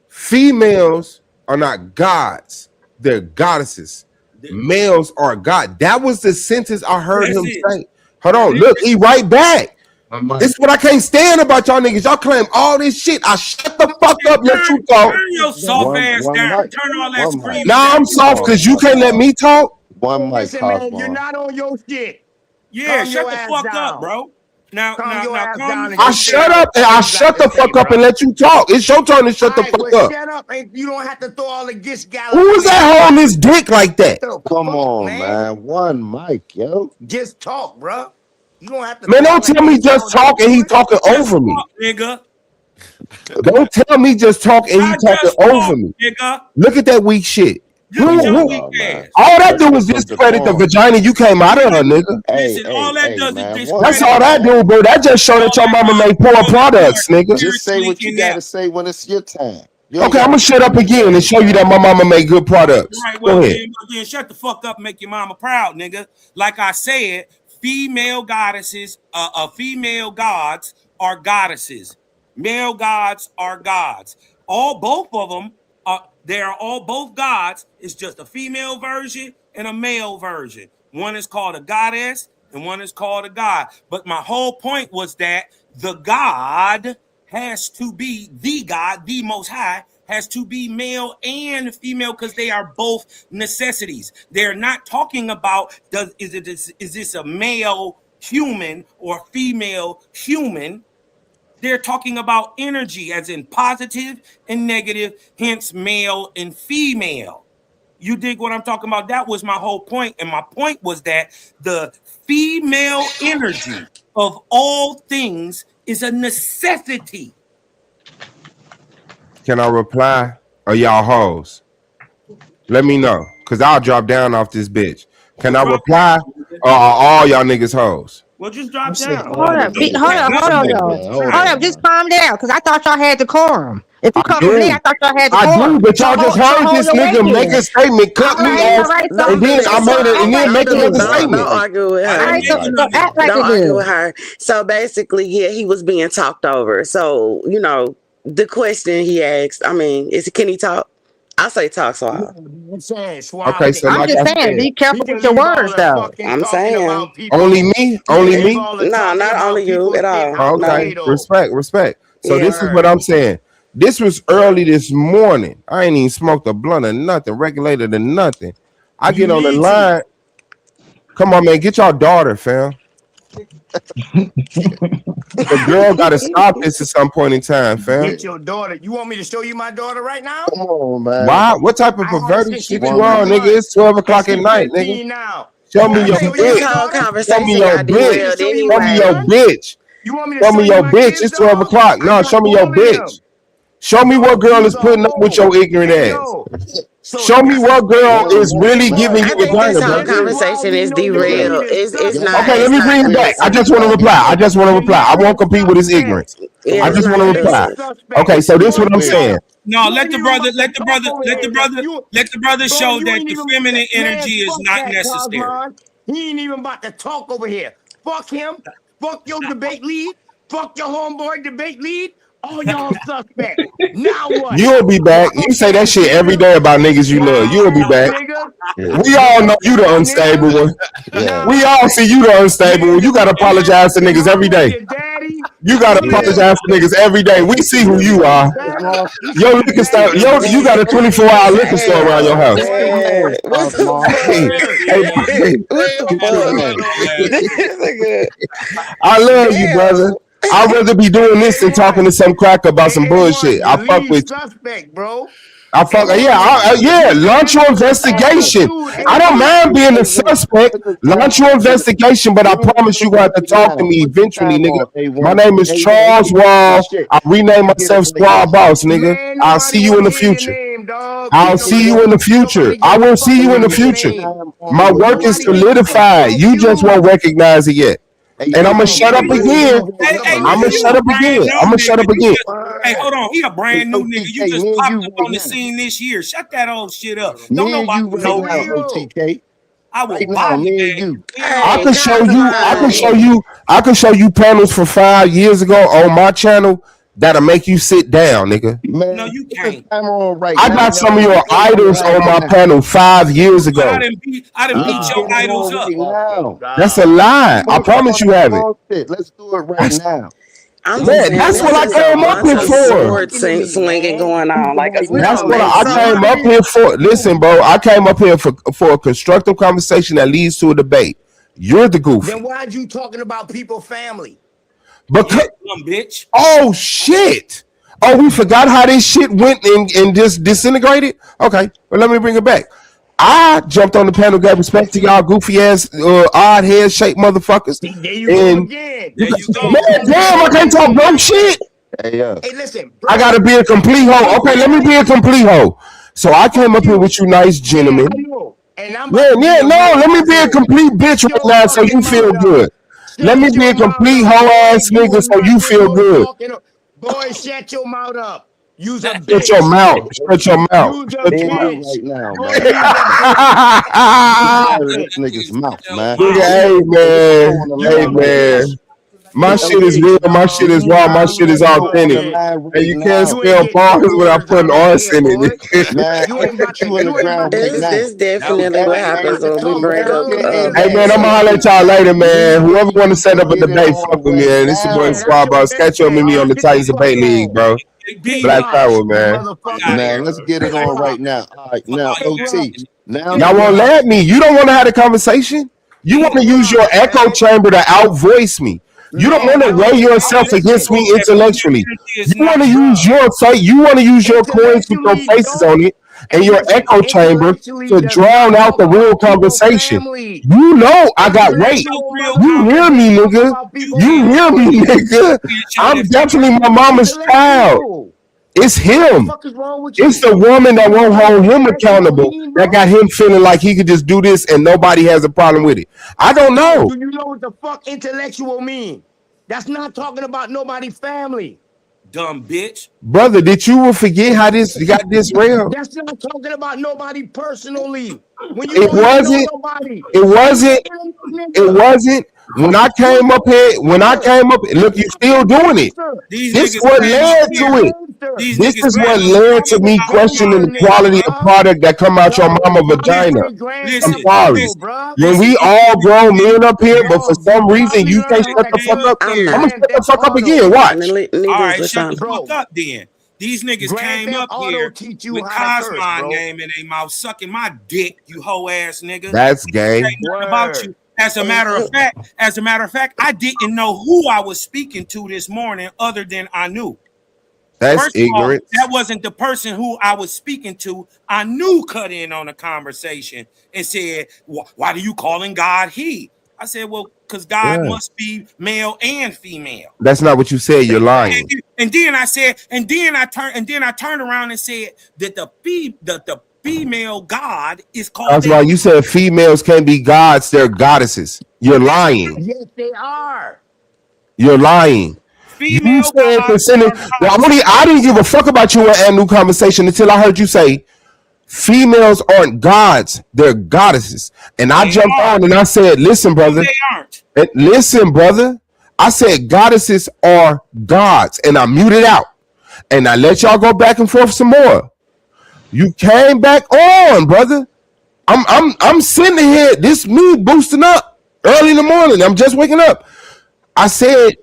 S14: females are not gods, they're goddesses. Males are God. That was the sentence I heard
S16: That's
S14: him
S16: it.
S14: say. Hold
S16: That
S14: on,
S16: is
S14: look,
S16: it.
S14: he right back.
S15: One mic.
S14: This is what I can't stand about y'all niggas. Y'all claim all this shit. I shut the fuck up, let you talk.
S16: Turn your soft ass
S15: One
S16: down.
S15: mic.
S16: Turn all that
S15: One mic.
S16: screaming
S14: Now
S16: down.
S14: I'm soft because you can't let me talk.
S15: One mic,
S2: Listen, man, you're
S15: Cosmo.
S2: not on your shit.
S16: Yeah,
S2: Calm
S16: shut
S2: your
S16: the
S2: ass
S16: fuck up,
S2: down.
S16: bro. Now,
S2: Calm your ass
S16: calm
S2: down
S16: the
S2: and
S14: I
S16: fuck
S2: just say
S14: shut
S16: down.
S14: up and I
S2: what you got
S14: shut
S2: to
S14: the
S2: say,
S14: fuck up
S2: bro.
S14: and let you talk. It's your turn to shut
S2: All
S14: the
S2: right,
S14: fuck
S2: well,
S14: up.
S2: shut up. And you don't have to throw all the gist
S14: Who
S2: gallop
S14: is
S2: in there.
S14: that holding his dick like that?
S2: What the
S15: Come
S2: fuck,
S15: on, man. One mic, yo.
S2: Just talk, bro. You don't have to
S14: Man,
S2: throw all
S14: don't
S2: that
S14: tell me
S2: extra
S14: just
S2: on there.
S14: talk and he talking
S16: Just
S14: over me.
S16: talk, nigga.
S14: Don't tell me just talk and he
S16: I
S14: talking
S16: just
S14: over
S16: talk,
S14: me.
S16: nigga.
S14: Look at that weak shit.
S16: Look at your weak
S15: Oh, man.
S16: ass.
S14: All that
S15: Let's
S14: do
S15: get
S14: is
S15: some
S14: discredit the
S15: decorum.
S14: vagina you came out of, her, nigga.
S15: Hey,
S16: Listen, all that does is
S15: man.
S14: That's
S16: discredit
S14: all that do, bro. That just show that your mama make poor products, nigga.
S15: Just say what you
S16: spiritually
S15: got to
S16: inept.
S15: say when it's your time. You ain't
S14: Okay, I'm
S15: gotta
S14: gonna shut up
S15: explain
S14: again and show you that my mama make good products.
S16: Right,
S14: Go
S16: well
S14: ahead.
S16: then shut the fuck up and make your mama proud, nigga. Like I said, female goddesses, female gods are goddesses. Male gods are gods. Both of them they are all both gods. It's just a female version and a male version. One is called a goddess and one is called a god. But my whole point was that the god has to be the God, the Most High, has to be male and female because they are both necessities. They're not talking about is this a male human or female human. They're talking about energy as in positive and negative, hence male and female. You dig what I'm talking about? That was my whole point. And my point was that the female energy of all things is a necessity.
S14: Can I reply? Or y'all hoes? Let me know. Cause I'll drop down off this bitch. Can I reply? Or are all y'all niggas hoes?
S16: Well, just drop down.
S7: Hold up, hold up, just calm down, because I thought y'all had decorum. If you come from me, I thought y'all had decorum.
S14: But y'all just heard this nigga make a statement, cut me off, and then I made it, and then make another statement.
S9: Don't argue with her. Don't argue with her. So basically, yeah, he was being talked over. So, you know, the question he asked, I mean, can he talk? I'll say talk, so
S2: I'm saying,
S14: Okay, so
S7: I'm
S14: like
S7: just
S14: I
S7: saying,
S14: said,
S7: be careful with your words, though.
S9: I'm saying.
S14: Only me? Only me?
S9: No, not only you at all.
S14: Oh, okay,
S9: No.
S14: respect. So
S9: Yeah.
S14: this is what I'm saying. This was early this morning. I ain't even smoked a blunt or nothing, regulated or nothing. I get on the line. Come on, man, get your daughter, fam. The girl got to stop this at some point in time, fam.
S2: Get your daughter. You want me to show you my daughter right now?
S15: Come on, man.
S14: Why? What type of perverted shit you on, nigga? It's 12 o'clock at night, nigga.
S2: Now.
S14: Show me
S9: I
S14: your
S9: think this
S14: bitch.
S9: whole
S14: Show me
S9: conversation
S14: your
S9: got
S14: bitch.
S9: derailed
S14: Show me
S9: anyway.
S14: your bitch.
S2: You want me to
S14: Show me your
S2: my
S14: bitch.
S2: kids,
S14: It's 12
S2: dog?
S14: o'clock. No, show me your bitch. Show me what girl is putting up with your ignorant ass. Show me what girl is really giving
S9: I
S14: you
S9: think
S14: vagina,
S9: this whole
S14: bro.
S9: conversation is derailed. It's not.
S14: Okay, let
S9: it's
S14: me
S9: not
S14: bring it
S9: really
S14: back. I just want to reply. I won't compete with his ignorance.
S9: Yeah,
S14: I
S9: it's
S14: just
S9: not
S14: want to reply.
S9: abusive.
S14: Okay, so this is what I'm saying.
S16: No, let the brother show that the feminine energy is not necessary.
S2: He ain't even about to talk over here. Fuck him. Fuck your debate lead. Fuck your homeboy debate lead. All y'all suspect. Now what?
S14: You'll be back. You say that shit every day about niggas you love. You'll be back. We all know you the unstable one. We all see you the unstable one. You gotta apologize to niggas every day. You gotta apologize to niggas every day. We see who you are. Your liquor store, you got a 24-hour liquor store around your house. I love you, brother. I'd rather be doing this than talking to some cracker about some bullshit. I fuck with you.
S2: Suspect, bro.
S14: I fuck, yeah, launch your investigation. I don't mind being a suspect. Launch your investigation, but I promise you gonna have to talk to me eventually, nigga. My name is Charles Wall. I rename myself Squad Boss, nigga. I'll see you in the future. I'll see you in the future. I will see you in the future. My work is solidified. You just won't recognize it yet. And I'm gonna shut up again. I'm gonna shut up again.
S16: Hey, hold on. He a brand new nigga. You just popped up on the scene this year. Shut that old shit up. Don't nobody know you.
S15: OTK.
S16: I will
S15: Right now,
S16: body
S15: me
S16: bag
S15: and you.
S14: I can show you panels from 5 years ago on my channel that'll make you sit down, nigga.
S15: Man,
S16: No, you can't.
S14: I got some of your idols on my panel 5 years ago.
S16: I done beat your idols up.
S14: That's a lie. I promise you haven't.
S15: Let's do it right now.
S14: That's what I came up here for.
S9: Swinging going on. Like
S14: That's what I came up here for. Listen, bro, I came up here for a constructive conversation that leads to a debate. You're the goofy.
S2: Then why'd you talking about people family?
S14: Because,
S16: bitch.
S14: Oh shit. Oh, we forgot how this shit went and just disintegrated. Okay, well let me bring it back. I jumped on the panel, gave respect to y'all goofy ass, odd head shaped motherfuckers.
S2: There you go again.
S14: Man, damn, I can't talk no shit.
S15: Hey,
S2: listen.
S14: I gotta be a complete hoe. Okay, let me be a complete hoe. So I came up here with you nice gentlemen. No, let me be a complete bitch right now so you feel good. Let me be a complete hoe ass nigga so you feel good.
S2: Boy, shut your mouth up. Use a bitch.
S14: Shut your mouth. Shut your mouth. Shut your mouth.
S15: Right now, man. This nigga's mouth, man.
S14: Hey man. My shit is real. My shit is raw. My shit is authentic. And you can't spell bars without putting R's in it.
S9: This definitely what happens when we bring up.
S14: Hey man, I'm gonna holler at y'all later, man. Whoever want to set up a debate, fuck with me, man. This is your boy Squad Boss. Catch up with me on the Titans Debate League, bro. Black Power, man.
S15: Man, let's get it on right now. All right, now OT. Now
S14: y'all won't let me. You don't want to have a conversation. You want to use your echo chamber to outvoice me. You don't want to weigh yourself against me intellectually. You want to use your coins with your faces on it and your echo chamber to drown out the real conversation. You know I got weight. You hear me, nigga? You hear me, nigga? I'm definitely my mama's child. It's him. It's the woman that won't hold him accountable that got him feeling like he could just do this and nobody has a problem with it. I don't know.
S2: Do you know what the fuck intellectual mean? That's not talking about nobody's family.
S16: Dumb bitch.
S14: Brother, did you forget how this got this real?
S2: That's not talking about nobody personally. When
S14: It wasn't. When I came up here, look, you still doing it. This is what led to it. This is what led to me questioning the quality of product that come out your mama vagina. I'm sorry. When we all grown men up here, but for some reason you can't shut the fuck up, I'm gonna shut the fuck up again. Watch.
S16: All right, shut the fuck up then. These niggas came up here with Cosmon name in their mouth, sucking my dick, you hoe ass nigga.
S14: That's gay.
S16: Ain't nothing about you. As a matter of fact, I didn't know who I was speaking to this morning other than I knew.
S14: That's
S16: First of all,
S14: ignorant.
S16: that wasn't the person who I was speaking to. I knew cut in on a conversation and said, why do you calling God he? I said, well, because God must be male and female.
S14: That's not what you said. You're lying.
S16: And then I turned around and said that the female God is called.
S14: That's why you said females can't be gods, they're goddesses. You're lying.
S2: Yes, they are.
S14: You're lying. You said percentage. I didn't give a fuck about you and new conversation until I heard you say females aren't gods, they're goddesses. And I jumped on and I said, listen, brother.
S16: They aren't.
S14: Listen, brother. I said goddesses are gods, and I muted out. And I let y'all go back and forth some more. You came back on, brother. I'm sitting here. This me boosting up early in the morning. I'm just waking up. I said,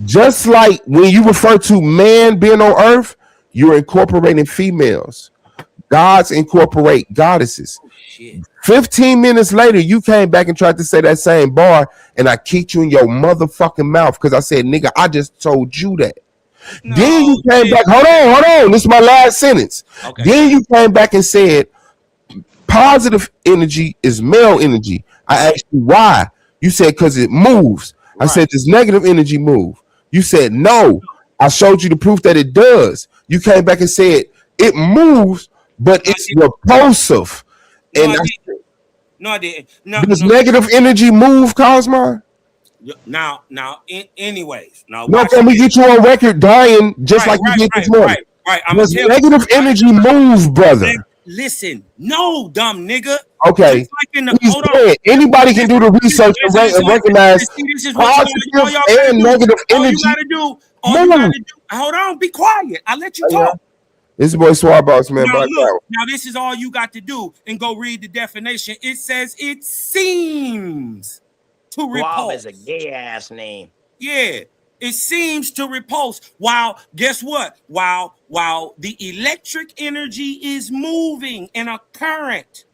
S14: just like when you refer to man being on earth, you're incorporating females. Gods incorporate goddesses. 15 minutes later, you came back and tried to say that same bar, and I kicked you in your motherfucking mouth because I said, nigga, I just told you that. No, then you came back. Hold on. This is my last sentence. Okay. Then you came back and said, positive energy is male energy. I asked you why. You said because it moves. Right. I said, does negative energy move? You said no. I showed you the proof that it does. You came back and said it moves, but it's repulsive.
S16: I didn't.
S14: Does negative energy move, Cosmo?
S16: Anyways.
S14: No, can we get you on record dying just like you did this morning?
S16: Right.
S14: Does negative energy move, brother?
S16: Listen, no, dumb nigga.
S14: Okay. Anybody can do the research and recognize positive and negative energy.
S16: Hold on, be quiet. I'll let you talk.
S14: This is boy Swab Boss, man.
S16: Now this is all you got to do, and go read the definition. It says it seems to repulse.
S2: Swab is a gay ass name.
S16: Yeah. It seems to repulse. While guess what? While the electric energy is moving in a current,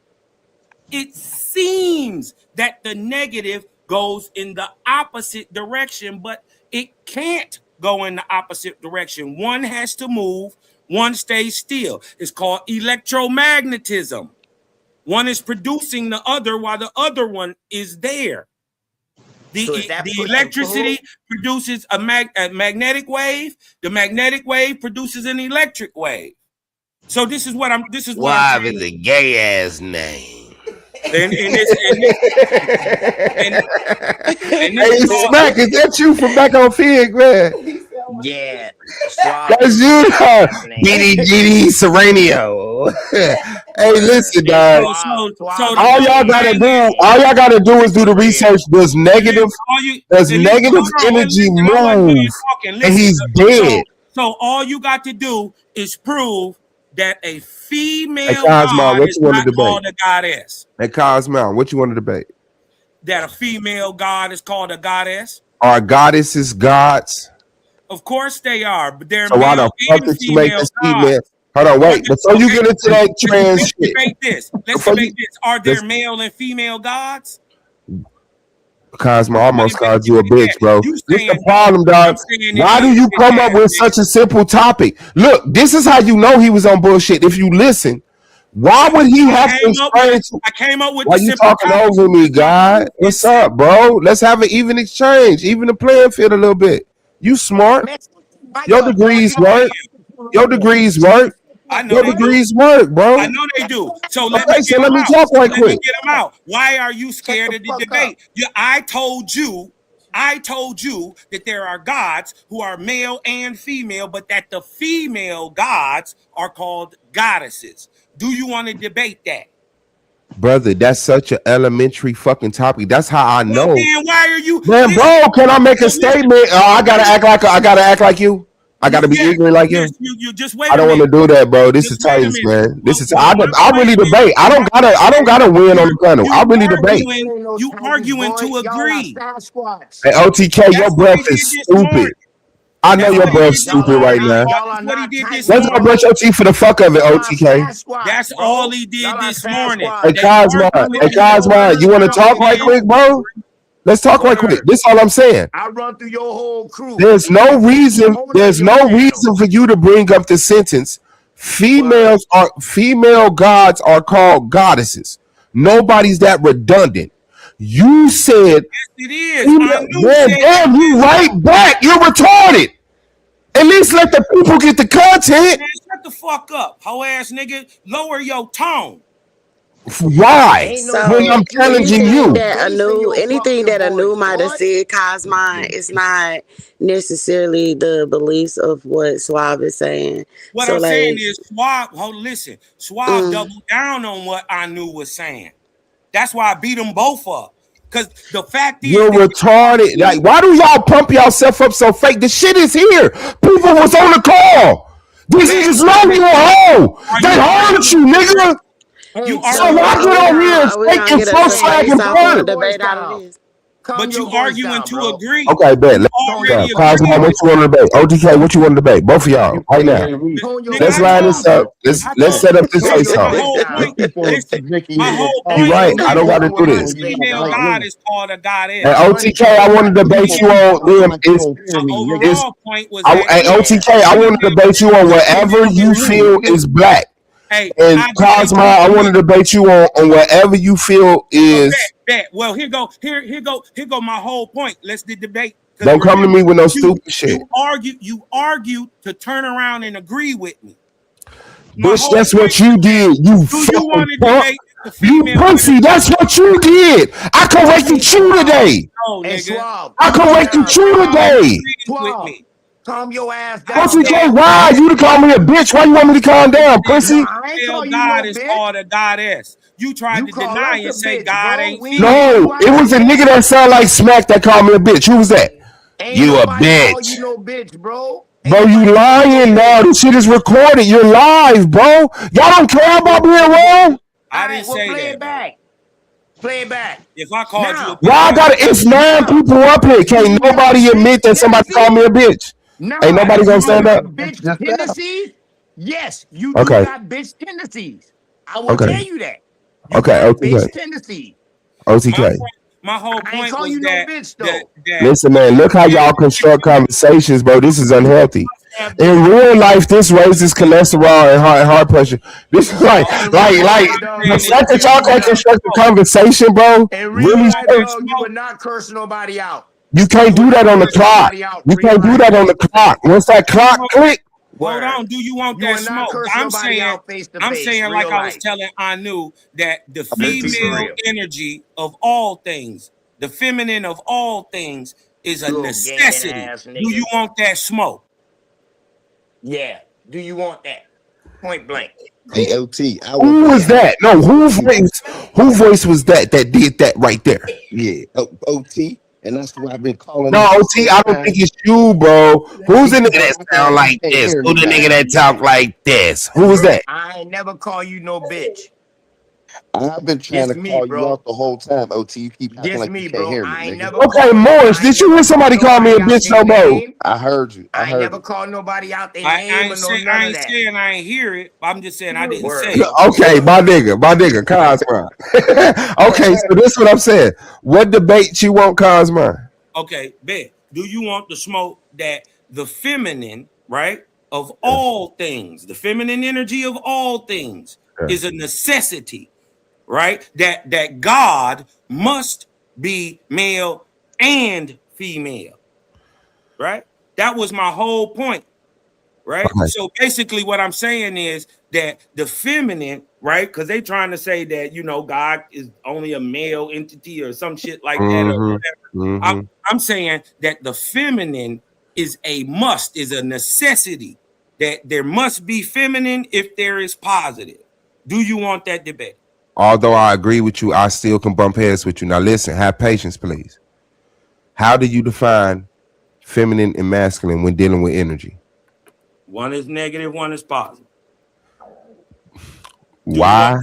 S16: it seems that the negative goes in the opposite direction, but it can't go in the opposite direction. One has to move, one stays still. It's called electromagnetism. One is producing the other while the other one is there. The electricity produces a magnetic wave. The magnetic wave produces an electric wave. So this is what I'm. This is what
S14: Swab is a gay ass name.
S16: Hey,
S14: Smack, is that you from back on Fig, man?
S2: Yeah,
S14: that's you, GD Serenio. Hey, listen, dog. All y'all gotta do is do the research. Does negative energy move? And he's dead.
S16: So all you got to do is prove that a female god is not called a goddess.
S14: Hey, Cosmo, what you want to debate?
S16: That a female god is called a goddess?
S14: Are goddesses gods?
S16: Of course they are, but they're
S14: so why the fuck did you make this female? Hold on, wait. Before you get into that trans shit.
S16: Let's debate this. Are there male and female gods?
S14: Cosmo almost called you a bitch, bro. What's the problem, dog? Why do you come up with such a simple topic? Look, this is how you know he was on bullshit. If you listen, why would he have to explain to?
S16: I came up with.
S14: Why you talking over me, God? What's up, bro? Let's have an even exchange, even the playing field a little bit. You smart. Your degrees work. Your degrees work.
S16: I know
S14: your degrees work, bro.
S16: I know they do. So let
S14: me talk right quick.
S16: Let me get them out. Why are you scared of the debate? I told you that there are gods who are male and female, but that the female gods are called goddesses. Do you want to debate that?
S14: Brother, that's such an elementary fucking topic. That's how I know.
S16: Well, man, why are you?
S14: Man, bro, can I make a statement? I gotta act like you. I gotta be ignorant like you.
S16: You just wait.
S14: I don't want to do that, bro. This is Titans, man. This is I really debate. I don't gotta win on the panel. I really debate.
S16: You arguing to agree.
S14: Hey, OTK, your breath is stupid. I know
S16: That's
S14: your
S16: what he
S14: breath
S16: did.
S14: stupid right now.
S16: That's what he did this
S14: Let's go
S16: morning.
S14: brush your teeth for the fuck of it, OTK.
S16: That's all he did this morning.
S14: Hey,
S16: They
S14: Cosmo,
S16: arguing
S14: hey,
S16: with
S14: Cosmo, you want to talk right quick, bro? Let's talk right quick. This is all I'm saying.
S2: I run through your whole crew.
S14: There's no reason for you to bring up the sentence female gods are called goddesses. Nobody's that redundant. You said
S16: it is.
S14: Man, damn, you right back. You're retarded. At least let the people get the content.
S16: Man, shut the fuck up, hoe ass nigga. Lower your tone.
S14: Why? When I'm challenging you.
S9: Anything that Anu might have said, Cosmine, is not necessarily the beliefs of what Suave is saying.
S16: What I'm saying is Suave, listen, Suave doubled down on what Anu was saying. That's why I beat them both up. Because the fact is,
S14: you're retarded. Like, why do y'all pump yourself up so fake? The shit is here. People was on the call. These niggas know you a hoe. They heard you, nigga. So why get on here and fake and so slag and burn?
S16: But you arguing to agree.
S14: Okay, bet. Let's go. Cosmo, what you want to debate? OTK, what you want to debate? Both of y'all, right now. Let's line this up. Let's set up this face off. You're right. I don't got to do this.
S16: Female god is called a goddess.
S14: And OTK, I want to debate you on them. Hey, OTK, I want to debate you on whatever you feel is black. And Cosmo, I want to debate you on whatever you feel is.
S16: Well, here go my whole point. Let's debate.
S14: Don't come to me with no stupid shit.
S16: You argue to turn around and agree with me.
S14: Bitch, that's what you did. You fucking punk. You pussy. That's what you did. I corrected you today. I corrected you today.
S2: Calm your ass down.
S14: OTK, why? You to call me a bitch. Why you want me to calm down, pussy?
S16: God is called a goddess. You tried to deny and say God ain't.
S14: No, it was a nigga that sound like Smack that called me a bitch. Who was that? You a bitch.
S2: You no bitch, bro.
S14: Bro, you lying now. This shit is recorded. You're live, bro. Y'all don't care about being wrong?
S16: I didn't say that.
S2: Play it back. Play it back.
S16: If I called you a bitch.
S14: Why I gotta, it's 9 people up here. Can't nobody admit that somebody called me a bitch.
S2: No,
S14: ain't nobody gonna stand up.
S2: Bitch tendencies? Yes, you do got bitch tendencies. I will tell you that.
S14: Okay,
S2: bitch tendencies.
S14: OTK.
S16: My whole point was that,
S14: listen, man, look how y'all construct conversations, bro. This is unhealthy. In real life, this raises cholesterol and heart pressure. This is like the fact that y'all can't construct a conversation, bro. Really,
S2: you would not curse nobody out.
S14: You can't do that on the clock. You can't do that on the clock. Once that clock click.
S16: Hold on. Do you want that smoke? I'm saying like I was telling Anu that the female energy of all things, the feminine of all things is a necessity. Do you want that smoke?
S2: Yeah. Do you want that? Point blank.
S15: Hey, LT.
S14: Who was that? No, who voice was that did that right there?
S15: Yeah, OT. And that's why I've been calling.
S14: No, OT, I don't think it's you, bro. Who's the nigga that sound like this? Who the nigga that talk like this? Who was that?
S2: I ain't never call you no bitch.
S15: I've been trying to call you out the whole time, OT. You keep acting like you can't hear me.
S14: Okay, Morris, did you hear somebody call me a bitch no more?
S15: I heard you.
S2: I ain't never called nobody out their name or none
S16: I
S2: of
S16: ain't
S2: that.
S16: saying I ain't hear it. I'm just saying I didn't say it.
S14: Okay, my nigga, Cosmo. Okay, so this is what I'm saying. What debate you want, Cosmo?
S16: Okay, bet. Do you want the smoke that the feminine, right, of all things, the feminine energy of all things is a necessity, right? That God must be male and female, right? That was my whole point, right?
S14: Okay.
S16: So basically what I'm saying is that the feminine, right, because they trying to say that, you know, God is only a male entity or some shit like that or whatever. I'm saying that the feminine is a must, is a necessity, that there must be feminine if there is positive. Do you want that debate?
S14: Although I agree with you, I still can bump heads with you. Now listen, have patience, please. How do you define feminine and masculine when dealing with energy?
S16: One is negative, one is positive.
S14: Why?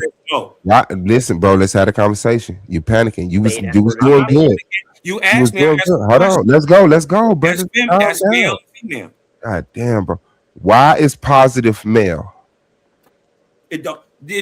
S14: Listen, bro, let's have a conversation. You panicking. You was doing good.
S16: You asked me.
S14: Hold on. Let's go, brother.
S16: That's male female.
S14: God damn, bro. Why is positive male?
S16: It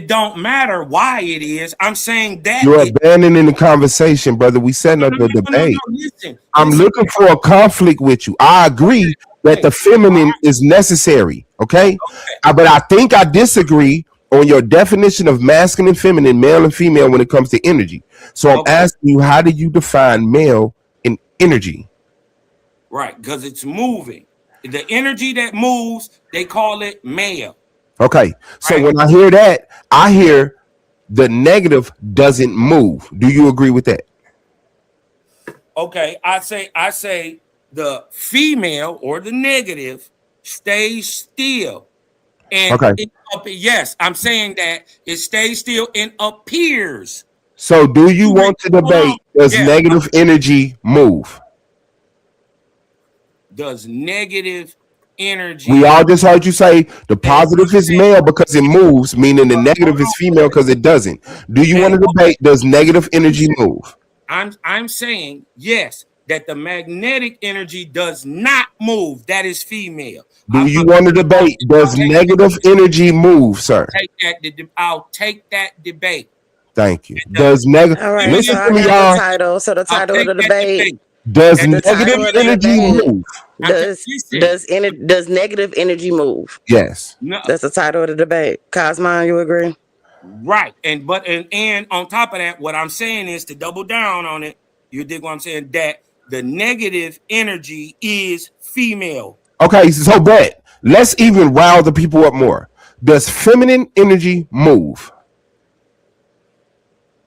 S16: don't matter why it is. I'm saying that
S14: You're abandoning the conversation, brother. We setting up the debate.
S16: Listen,
S14: I'm looking for a conflict with you. I agree that the feminine is necessary, okay? But I think I disagree on your definition of masculine, feminine, male, and female when it comes to energy. So I'm asking you, how do you define male in energy?
S16: Right, because it's moving. The energy that moves, they call it male.
S14: Okay, so when I hear that, I hear the negative doesn't move. Do you agree with that?
S16: Okay, I say the female or the negative stays still. And yes, I'm saying that it stays still and appears.
S14: So do you want to debate, does negative energy move?
S16: Does negative energy...
S14: We all just heard you say the positive is male because it moves, meaning the negative is female because it doesn't. Do you want to debate, does negative energy move?
S16: I'm saying, yes, that the magnetic energy does not move. That is female.
S14: Do you want to debate, does negative energy move, sir?
S16: I'll take that debate.
S14: Thank you. Does negative...
S9: All right,
S14: Listen
S9: so
S14: to
S9: I
S14: me,
S9: got
S14: y'all.
S9: the title. So the title of the debate.
S14: Does negative energy move?
S9: Does negative energy move?
S14: Yes.
S16: No.
S9: That's the title of the debate. Cosmon, you agree?
S16: Right. And on top of that, what I'm saying is to double down on it. You dig what I'm saying? That the negative energy is female.
S14: Okay, so bet. Let's even rile the people up more. Does feminine energy move?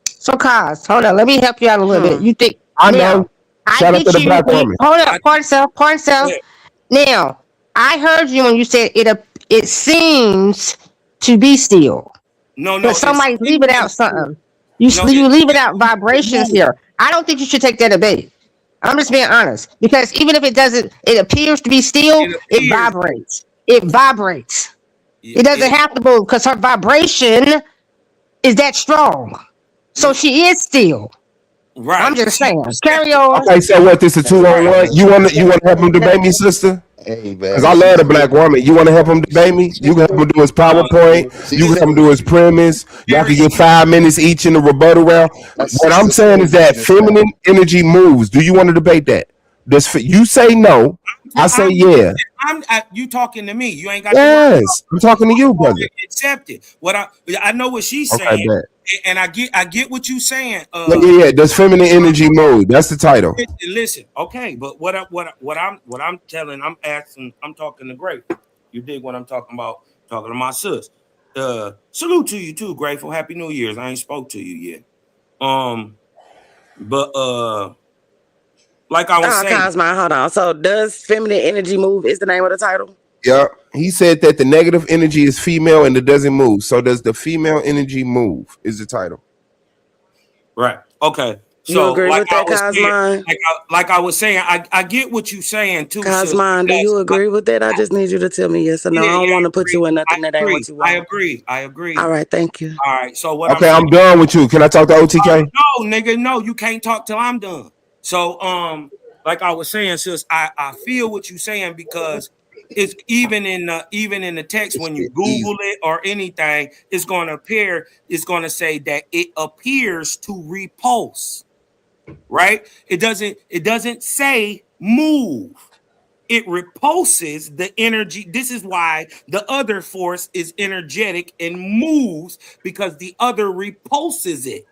S7: So, Cos, hold on. Let me help you out a little bit. You think
S14: I know. Shout out to the black woman.
S7: Hold up, point self. Now, I heard you when you said it seems to be still.
S16: No.
S7: But somebody leave it out something. You leave it out vibrations here. I don't think you should take that debate. I'm just being honest. Because even if it doesn't, it appears to be still, it vibrates. It vibrates. It doesn't have to move because her vibration is that strong. So she is still.
S16: Right.
S7: I'm just saying. Carry on.
S14: Okay, so what? This is a 2-on-1. You want to help him debate me, sister?
S15: Hey,
S14: because I love the black woman. You want to help him debate me? You can help him do his PowerPoint. You can help him do his premise. Y'all can get 5 minutes each in the rebuttal round. What I'm saying is that feminine energy moves. Do you want to debate that? You say no. I say yeah.
S16: You talking to me? You ain't got.
S14: Yes, I'm talking to you, brother.
S16: Accept it. What I know what she's saying, and I get what you saying.
S14: Yeah. Does feminine energy move? That's the title.
S16: Listen, okay, but what I'm talking to Grace. You dig what I'm talking about? Talking to my sis. Salute to you too, Grateful. Happy New Year's. I ain't spoke to you yet. But like I was saying,
S9: Cosmo, hold on. So, does feminine energy move? Is the name of the title?
S14: Yeah, he said that the negative energy is female and it doesn't move. So, does the female energy move? Is the title?
S16: Right. Okay. So,
S9: you agree with that, Cosmo?
S16: Like I was saying, I get what you're saying too.
S9: Cosmo, do you agree with that? I just need you to tell me yes or no. I don't want to put you in nothing that ain't what you want.
S16: I agree.
S9: All right, thank you.
S16: All right. So what?
S14: Okay, I'm done with you. Can I talk to OTK?
S16: No, nigga, no. You can't talk till I'm done. So, like I was saying, sis, I feel what you're saying because it's even in the text when you Google it or anything, it's going to appear. It's going to say that it appears to repulse. Right? It doesn't say move. It repulses the energy. This is why the other force is energetic and moves because the other repulses it.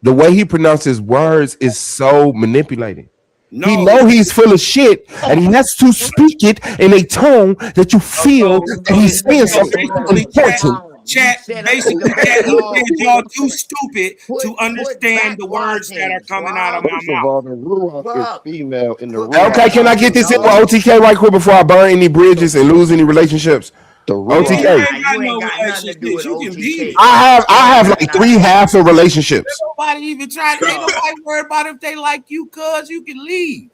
S14: The way he pronounces words is so manipulating.
S16: No.
S14: He know he's full of shit, and he has to speak it in a tone that you feel that he's saying something important.
S16: Chat, basically, y'all too stupid to understand the words that are coming out of my mouth.
S15: The Ruach is female in the
S14: Okay, can I get this in with OTK right quick before I burn any bridges and lose any relationships? OTK. I have like 3 halves of relationships.
S16: Nobody even tried. Ain't nobody worried about if they like you, cuz you can leave.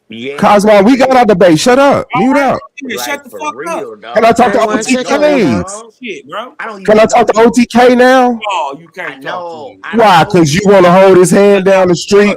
S2: Yeah.
S14: Cosmo, we got our debate. Shut up. Mute up.
S16: Shut the fuck up.
S14: Can I talk to OTK?
S16: Shit, bro.
S14: Can I talk to OTK now?
S16: No, you can't talk to him.
S14: Why? Because you want to hold his hand down the street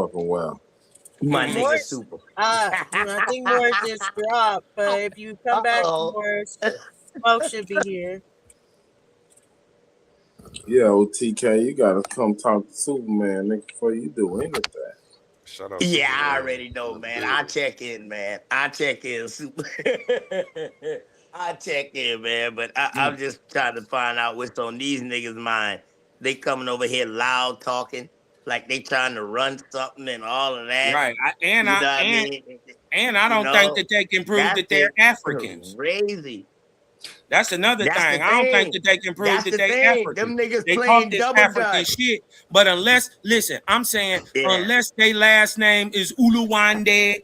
S17: fucking well.
S2: My nigga
S10: Morris,
S2: super.
S10: I think Morris just dropped, but if you come back, Morris, Smoke should be here.
S17: Yeah, OTK, you gotta come talk to Superman, nigga, before you do anything.
S4: Shout out.
S2: Yeah,
S4: Super
S2: I
S4: Bowl.
S2: already know, man.
S4: Yeah.
S2: I check in, man. I check in, super. I check in, man. But I'm just trying to find out what's on these niggas' mind. They coming over here loud talking, like they trying to run something and all of that.
S16: Right.
S2: You know what I mean?
S16: And I
S2: You
S16: don't think
S2: know,
S16: that they can prove
S2: that's
S16: that they're
S2: just
S16: Africans.
S2: crazy.
S16: That's another
S2: That's
S16: thing.
S2: the
S16: I don't think
S2: thing.
S16: that they can prove
S2: That's
S16: that
S2: the
S16: they
S2: thing.
S16: African.
S2: Them niggas
S16: They talk
S2: playing
S16: this
S2: double
S16: African
S2: dutch.
S16: shit, but I'm saying,
S2: Yeah.
S16: unless their last name is Uluwande,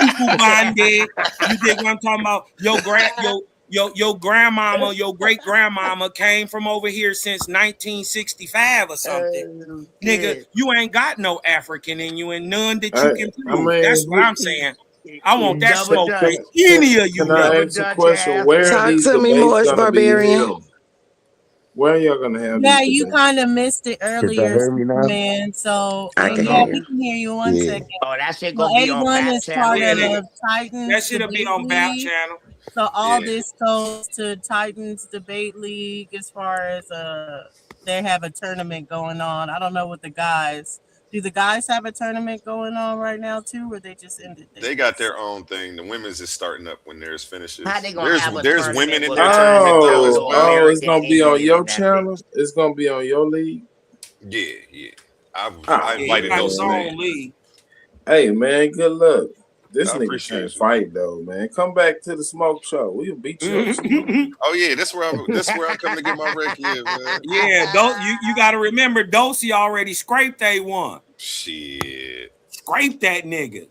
S16: Ukubande, you dig what I'm talking about? Your grandmama, your great grandmama came from over here since 1965 or something. Nigga, you ain't got no African in you and none that you can prove. That's what I'm saying. I want that
S2: Double
S16: smoke
S2: dutch.
S16: with any of you
S17: Can I
S16: niggas.
S17: ask a question? Where are
S9: Talk
S17: these
S9: to me,
S17: debates
S9: Morris
S17: gonna be
S9: Barbarian.
S17: held? Where are y'all gonna have
S10: Yeah,
S17: these
S10: you
S17: debates?
S10: kind of missed it
S15: Can y'all
S10: earlier,
S15: hear me now?
S10: man. So
S9: I can
S10: yeah,
S9: hear
S10: we
S9: you.
S10: can hear you. One
S15: Yeah.
S10: second.
S2: Oh, that shit
S10: So
S2: gonna be on
S10: A1
S2: back
S10: is
S2: channel.
S10: part
S16: Yeah,
S10: of
S16: nigga.
S10: Titans
S16: That shit'll be
S10: Debate
S16: on back
S10: League.
S16: channel.
S10: So all
S4: Yeah.
S10: this goes to Titans Debate League as far as they have a tournament going on. I don't know what the guys do. The guys have a tournament going on right now too, or they just ended
S4: They got their own thing. The women's is starting up when theirs finishes.
S2: How they gonna have a
S4: There's women
S2: tournament
S4: in
S2: with
S4: their tournament though as
S17: Oh,
S4: well.
S17: it's gonna be on
S2: Indian
S17: your
S2: in that
S17: channel. It's gonna be on your league.
S4: Yeah. I
S17: Oh,
S16: Yeah, he
S4: invited
S16: got
S4: those
S16: his
S4: in.
S16: own league.
S17: Hey man, good luck. This
S4: I
S17: nigga
S4: appreciate
S17: can't
S4: you.
S17: fight though, man. Come back to the smoke show. We'll beat you up some more.
S4: Oh yeah, this where I'm coming to get my wreck in, man.
S16: Yeah, you got to remember, Dosey already scraped A1.
S4: Shit.
S16: Scraped that nigga.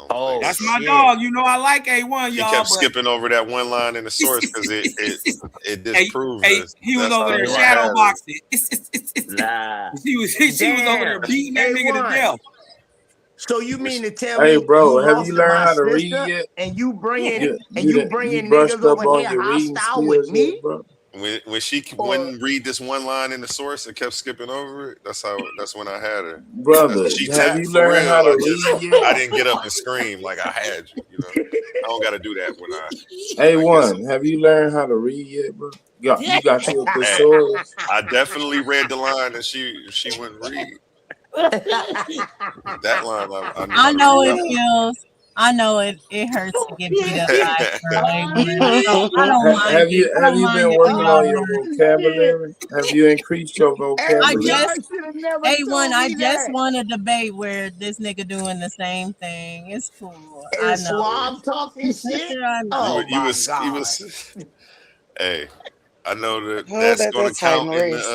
S2: Oh,
S16: That's my
S2: shit.
S16: dog. You know I like A1,
S4: He
S16: y'all.
S4: kept
S16: but
S4: skipping over that one line in the source because it disproves
S16: hey,
S4: this.
S16: he was
S4: That's
S16: over
S4: how
S16: there
S4: they
S16: shadow
S4: have it.
S16: boxing.
S2: Nah.
S16: She was over there
S2: Damn.
S16: beating that nigga to
S2: A1.
S16: death.
S2: So you mean to tell
S17: Hey
S2: me
S17: bro,
S2: you
S17: have
S2: lost
S17: you
S2: to
S17: learned
S2: my
S17: how to read
S2: sister
S17: yet?
S2: and you bringing
S17: You brushed
S2: niggas
S17: up
S2: over
S17: on
S2: here
S17: your reading
S2: hostile with
S17: skills yet,
S2: me?
S17: bro?
S4: When she wouldn't read this one line in the source and kept skipping over it, that's when I had her.
S17: Brother,
S4: She
S17: have
S4: tapped
S17: you
S4: for
S17: learned
S4: real.
S17: how to read yet?
S4: I didn't get up and scream like I had you. You know, I don't got to do that when I.
S17: A1, have you learned how to read yet, bro? You got you a thesaurus?
S4: I definitely read the line and she wouldn't read. That line,
S10: I know
S4: how to
S10: it
S4: read.
S10: feels. I know it hurts to get beat up by A1. I don't mind
S17: Have
S10: it.
S17: you
S10: I don't mind
S17: been
S10: it when
S17: working
S10: y'all
S17: on your
S10: learn.
S17: vocabulary? Have you increased your
S10: I
S17: vocabulary?
S10: just
S2: never
S10: A1.
S2: told
S10: I
S2: me
S10: just
S2: that.
S10: won a debate where this nigga doing the same thing. It's cool. I
S2: And
S10: know.
S2: Swab talking shit?
S10: I know.
S2: Oh my God.
S4: Hey, I know that
S9: Oh,
S4: that's
S9: that's
S4: going
S9: a
S4: to count
S9: Titan
S4: in
S9: race.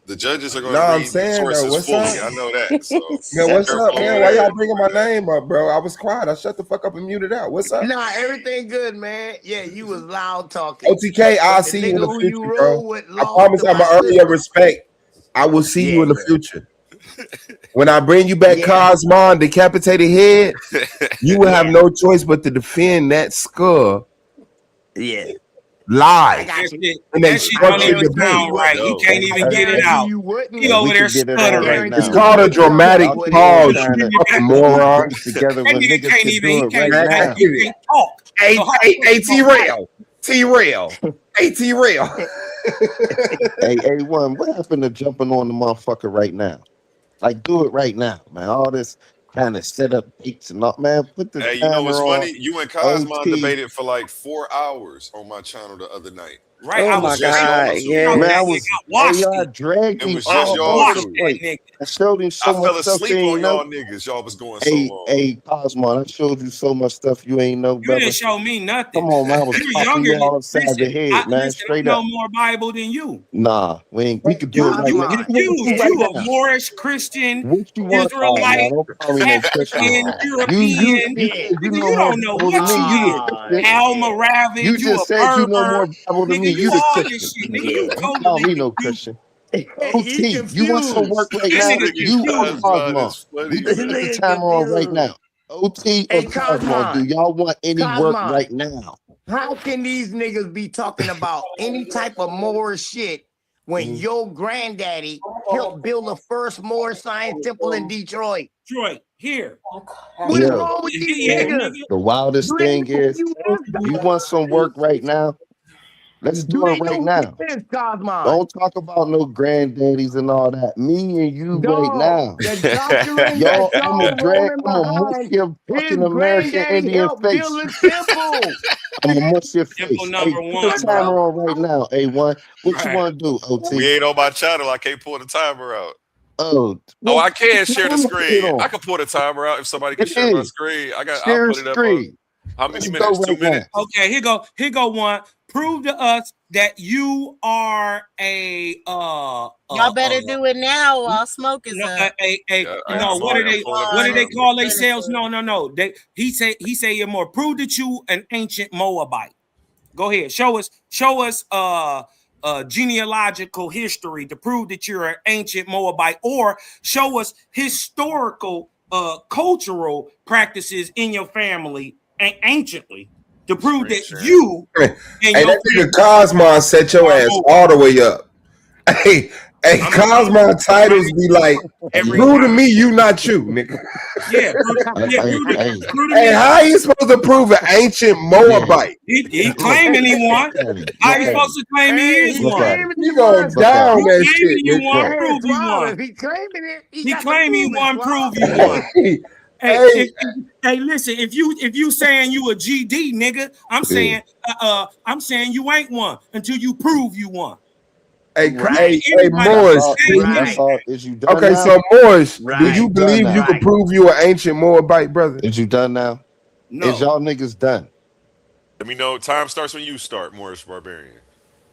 S4: the judges are going
S14: No,
S4: to
S14: I'm
S4: read the
S14: saying though,
S4: sources
S14: what's
S4: fully.
S14: up?
S4: I know that. So
S14: Man, what's
S4: careful
S14: up,
S4: on
S14: man?
S4: your
S14: Why y'all
S4: word.
S14: bringing my name up, bro? I was quiet. I shut the fuck up and muted out. What's up?
S2: Nah, everything good, man. Yeah, you was loud talking.
S14: OTK, I'll
S2: But the
S14: see you in
S2: nigga
S14: the
S2: who you
S14: future, bro.
S2: roll with
S14: I
S2: lost
S14: promise
S2: to
S14: I'm
S2: my
S14: gonna earn your
S2: sister.
S14: respect. I will see you
S2: Yeah,
S14: in the
S2: yeah.
S14: future. When I bring you back
S2: Yeah.
S14: Cosmon, decapitated head, you will have
S2: Yeah.
S14: no choice but to defend that skull
S2: Yeah. I
S14: live
S2: got
S16: That
S2: you.
S16: shit,
S14: in a
S16: that shit don't
S14: structured
S16: even
S14: debate.
S16: sound right. He
S4: Yo.
S16: can't even
S2: I
S16: get it
S2: guarantee
S16: out.
S2: you wouldn't.
S16: He over
S15: We
S16: there
S15: can get it out
S2: I
S15: right
S16: stuttering.
S14: It's
S15: now.
S2: guarantee you
S14: called a
S2: wouldn't know how to
S14: dramatic
S2: put it
S14: pause,
S2: in.
S16: Bring
S14: you
S16: it back.
S14: fucking
S15: We can
S14: moron.
S15: get it together
S16: That
S15: when
S16: nigga
S15: niggas
S16: can't
S15: can
S16: even.
S15: do
S16: He
S15: it
S16: can't.
S15: right
S14: Man,
S15: now.
S16: He can't talk. So how the fuck
S14: AT
S16: you gonna fight?
S14: Rail. T-Rail. AT Rail.
S15: Hey, A1, what happened to jumping on the motherfucker right now? Like, do it right now, man. All this kind of set up dates and all, man. Put the
S4: Hey, you know what's
S15: timer on.
S4: funny? You and Cosmon
S15: OT.
S4: debated for like 4 hours on my channel the other night.
S16: Right,
S9: Oh
S16: I
S9: my
S16: was
S4: Just
S9: God,
S4: y'all two.
S9: yeah.
S15: Man, I
S16: I
S15: was, hey,
S16: watched
S15: y'all
S16: it.
S15: dragged
S4: It
S15: me
S4: was
S16: I
S4: just
S15: all
S4: y'all
S15: over the
S16: watched
S4: two.
S16: that
S15: place.
S16: nigga.
S15: I showed you so
S4: I fell
S15: much stuff you
S4: asleep on
S15: ain't know.
S4: y'all niggas. Y'all was going so
S15: Hey,
S4: long.
S15: hey, Cosmon, I showed you so much stuff you ain't know,
S16: You
S15: brother.
S16: didn't show me nothing.
S15: Come on, man. I was
S16: You were
S15: talking
S16: younger.
S15: you all upside the
S16: Listen,
S15: head, man.
S16: I
S15: Straight
S16: know
S15: up.
S16: more Bible than you.
S15: Nah, we could do it right now.
S2: Cosmon.
S15: We can do
S16: You
S15: right
S16: a
S15: now.
S16: Moorish Christian,
S15: What you want? Oh, man,
S16: Israelite,
S15: don't call me no Christian.
S16: African,
S15: You
S16: European.
S15: said you
S16: Nigga,
S15: know
S16: you
S15: more
S16: don't know
S15: Bible than
S16: what
S15: me.
S16: you
S15: You the
S16: is.
S15: Christian.
S16: Almoravid,
S15: You
S16: you a
S15: just said you know more
S16: pervert.
S15: Bible than
S16: Nigga,
S15: me.
S16: you
S15: You the
S16: all this
S15: Christian.
S16: shit. Nigga,
S2: Yeah.
S16: you
S15: Don't call me
S16: totally
S15: no
S16: confused.
S15: Christian.
S2: He
S15: OT, you want some
S2: confused.
S15: work right
S16: That
S15: now?
S16: nigga
S15: You or
S16: confused.
S4: Cosmon
S15: Cosmo?
S4: is funny,
S15: We can
S2: This
S15: put the
S2: nigga
S15: timer on right now.
S2: confused.
S15: OT or
S2: Hey,
S15: Cosmo, do
S2: Cosmon.
S15: y'all want any work
S2: Cosmon.
S15: right now?
S2: How can these niggas be talking about any type of Moorish shit when your granddaddy helped build the first Moorish science temple in Detroit?
S16: Detroit, here.
S2: What is
S15: Yo,
S2: wrong with these
S16: Yeah,
S2: niggas?
S16: nigga.
S15: the wildest
S2: Do they
S15: thing
S2: know
S15: is,
S2: who you is?
S15: you want some work right now? Let's
S2: Do
S15: do
S2: they
S15: it right
S2: know who
S15: now.
S2: is Cosmon?
S15: Don't talk about no granddaddies and all that. Me and you right now.
S2: The doctrine
S15: Y'all,
S2: that
S15: I'm
S2: y'all
S15: a
S2: rolling
S15: mush
S2: behind,
S15: your
S2: his
S15: fucking American
S2: granddaddy
S15: Indian
S2: helped
S15: face.
S2: build the temple.
S15: I'm gonna mush your
S16: Temple
S15: face. Hey,
S16: number
S15: put the
S16: one,
S15: timer
S16: bro.
S15: on right now, A1. What you
S16: Right.
S15: want to do, OT?
S4: We ain't on my channel. I can't pull the timer out.
S15: Oh,
S4: Oh,
S15: well,
S4: I
S15: put the
S4: can share the
S15: timer put it
S4: screen.
S15: on.
S4: I can pull the timer out if somebody can share my screen. I'll
S15: Share
S4: put it up on.
S15: screen.
S4: How many
S15: Let's
S4: minutes?
S15: go
S4: 2
S15: right
S4: minutes?
S15: now.
S16: Okay, here go one. Prove to us that you are a
S10: Y'all better do it now while smoke is
S16: no,
S10: up.
S16: no. What do they call themselves? No. He say you're more. Prove that you an ancient Moabite. Go ahead. Show us genealogical history to prove that you're an ancient Moabite, or show us historical cultural practices in your family anciently to prove that you and
S17: Hey,
S16: your
S17: that nigga
S16: family
S17: Cosmon set your ass all the way up. Hey, Cosmon titles be like, prove to me you not you, nigga.
S16: Yeah, prove to
S17: Hey,
S16: me.
S17: how you supposed to prove an ancient Moabite?
S16: He claiming he won. How you supposed to claim he is one?
S17: You going down that shit,
S16: He claiming you won,
S17: nigga.
S16: prove you won.
S2: He claiming it.
S16: He claiming you won, prove you won. Hey, listen, if you saying you a GD, nigga, I'm saying you ain't one until you prove you won.
S17: Hey,
S15: Right.
S17: hey, Morris.
S15: That's all. Is you done
S17: Okay,
S15: now?
S17: so Morris, do
S15: Right.
S17: you believe you can prove you an ancient Moabite, brother?
S15: Is you done now?
S16: No.
S15: Is y'all niggas done?
S4: Let me know. Time starts when you start, Morris Barbarian.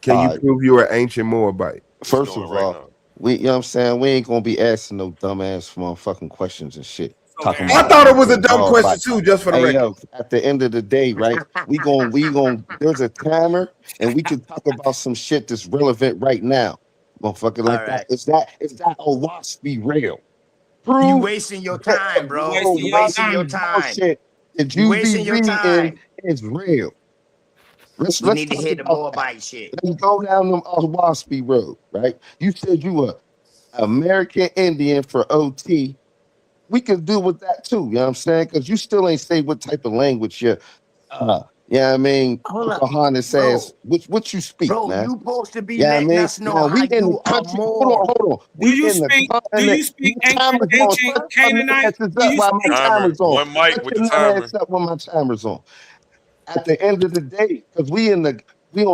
S17: Can you prove you're an ancient Moabite?
S15: First of all, you know what I'm saying? We ain't gonna be asking no dumbass motherfucking questions and shit. Talking
S17: I
S15: about
S17: thought it was a
S15: ancient
S17: dumb question
S15: Moabite.
S17: too, just for the
S15: Hey,
S17: record.
S15: yo, at the end of the day, right? We gon' there's a timer and we can talk about some shit that's relevant right now. Motherfucker like that. Is that Owaspy real?
S2: You wasting your time, bro. You wasting your time.
S15: Shit that
S2: You
S15: you
S2: wasting
S15: be
S2: your
S15: reading
S2: time.
S15: is real. Let's
S2: We need to
S15: talk
S2: hit the
S15: about
S2: Moabite shit.
S15: Let's go down the Owaspy road, right? You said you were American Indian for OT. We can do with that too, you know what I'm saying? Because you still ain't say what type of language you're yeah, I mean,
S2: Hold up,
S15: Pocahontas says, what you speak,
S2: bro,
S15: man.
S2: you supposed to be
S15: Yeah, I
S2: letting
S15: mean,
S2: us know
S15: now
S2: how
S15: we in the
S2: you are
S15: country.
S2: more.
S15: Hold on.
S16: Do you speak
S15: Timer's on.
S16: ancient
S15: Shut my
S16: Canaanite?
S15: ass
S16: Do
S15: up
S16: you
S15: while my
S16: speak
S15: timer's on.
S4: One mic
S15: Shut
S4: with the
S15: your
S4: timer.
S15: ass up when my timer's on. At the end of the day, because we on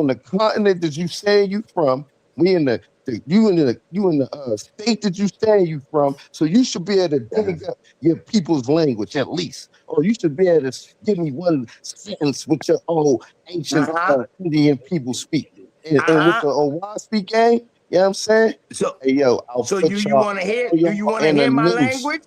S15: the continent that you say you from. We in the state that you say you from. So you should be able to dig up your people's language at least, or you should be able to give me one sentence with your old ancient Indian people speak. And with the Owaspy gang, you know what I'm saying?
S2: So,
S15: hey, yo, I'll
S2: so
S15: put
S2: do you
S15: y'all
S2: want to hear?
S15: all
S2: Do you
S15: y'all
S2: want to
S15: in the
S2: hear my
S15: news.
S2: language?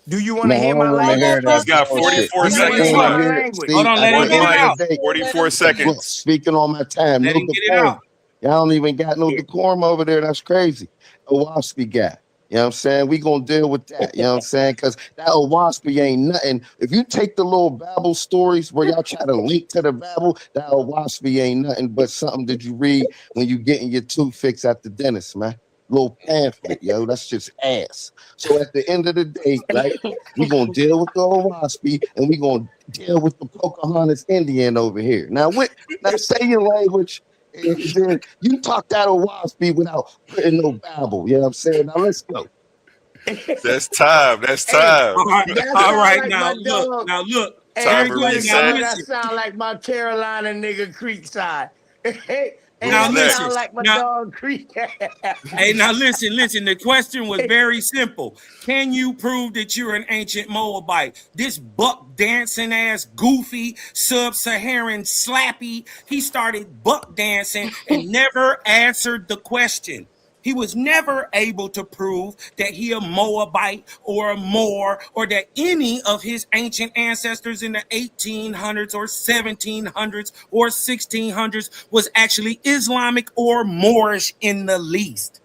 S2: Do you want
S15: No,
S2: to
S15: I
S2: hear
S15: don't
S2: my
S15: want to hear
S2: language?
S15: that
S4: He's got
S15: bullshit.
S4: 44
S2: Do you want to
S4: seconds
S2: hear my
S4: left.
S2: language?
S16: Hold on, let him get it out.
S4: 44 seconds.
S15: Look, speaking on my time,
S16: Let
S15: no
S16: him get it
S15: decorum.
S16: out.
S15: Y'all don't even got no decorum over there. That's crazy. Owaspy guy. You know what I'm saying? We gonna deal with that. You know what I'm saying? Because that Owaspy ain't nothing. If you take the little Babel stories where y'all try to link to the Babel, that Owaspy ain't nothing but something that you read when you getting your tooth fixed at the dentist, man. Little pamphlet, yo. That's just ass. So at the end of the day, right, we gonna deal with the Owaspy and we gonna deal with the Pocahontas Indian over here. Now say your language. And then you talk that Owaspy without putting no Bible. You know what I'm saying? Now let's go.
S4: That's time. That's time.
S16: All right, now look.
S2: Hey,
S4: Timer
S16: Here it goes. Now
S4: reset.
S2: that
S16: listen.
S2: sound like my Carolina nigga Creekside. Hey,
S16: Now
S2: that
S16: listen.
S2: sound like my
S16: Now,
S2: dog Creek.
S16: hey, now listen. The question was very simple. Can you prove that you're an ancient Moabite? This buck dancing ass, goofy, sub-Saharan slappy, he started buck dancing and never answered the question. He was never able to prove that he a Moabite or a Moor or that any of his ancient ancestors in the 1800s or 1700s or 1600s was actually Islamic or Moorish in the least.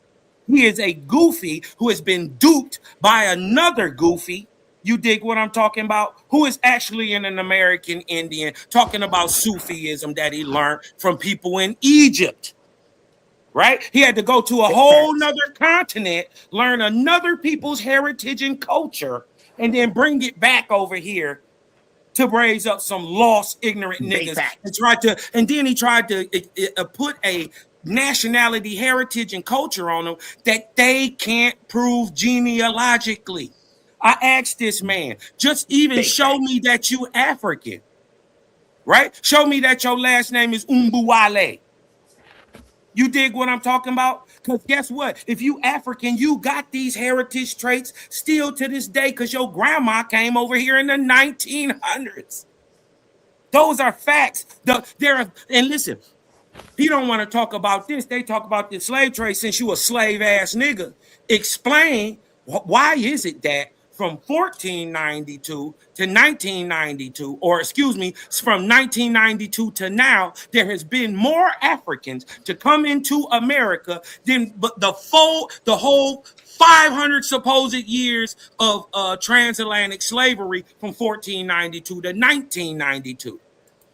S16: He is a goofy who has been duped by another goofy. You dig what I'm talking about? Who is actually an American Indian talking about Sufism that he learned from people in Egypt. Right? He had to go to a whole nother continent, learn another people's heritage and culture, and then bring it back over here to raise up some lost, ignorant
S2: Big
S16: niggas
S2: facts.
S16: and then he tried to put a nationality, heritage, and culture on them that they can't prove genealogically. I asked this man, just even show me that you African, right? Show me that your last name is Umbuwale. You dig what I'm talking about? Because guess what? If you African, you got these heritage traits still to this day because your grandma came over here in the 1900s. Those are facts. And listen, he don't want to talk about this. They talk about the slave trade since you a slave-ass nigga. Explain why is it that from 1492 to 1992, or excuse me, from 1992 to now, there has been more Africans to come into America than the whole 500 supposed years of transatlantic slavery from 1492 to 1992.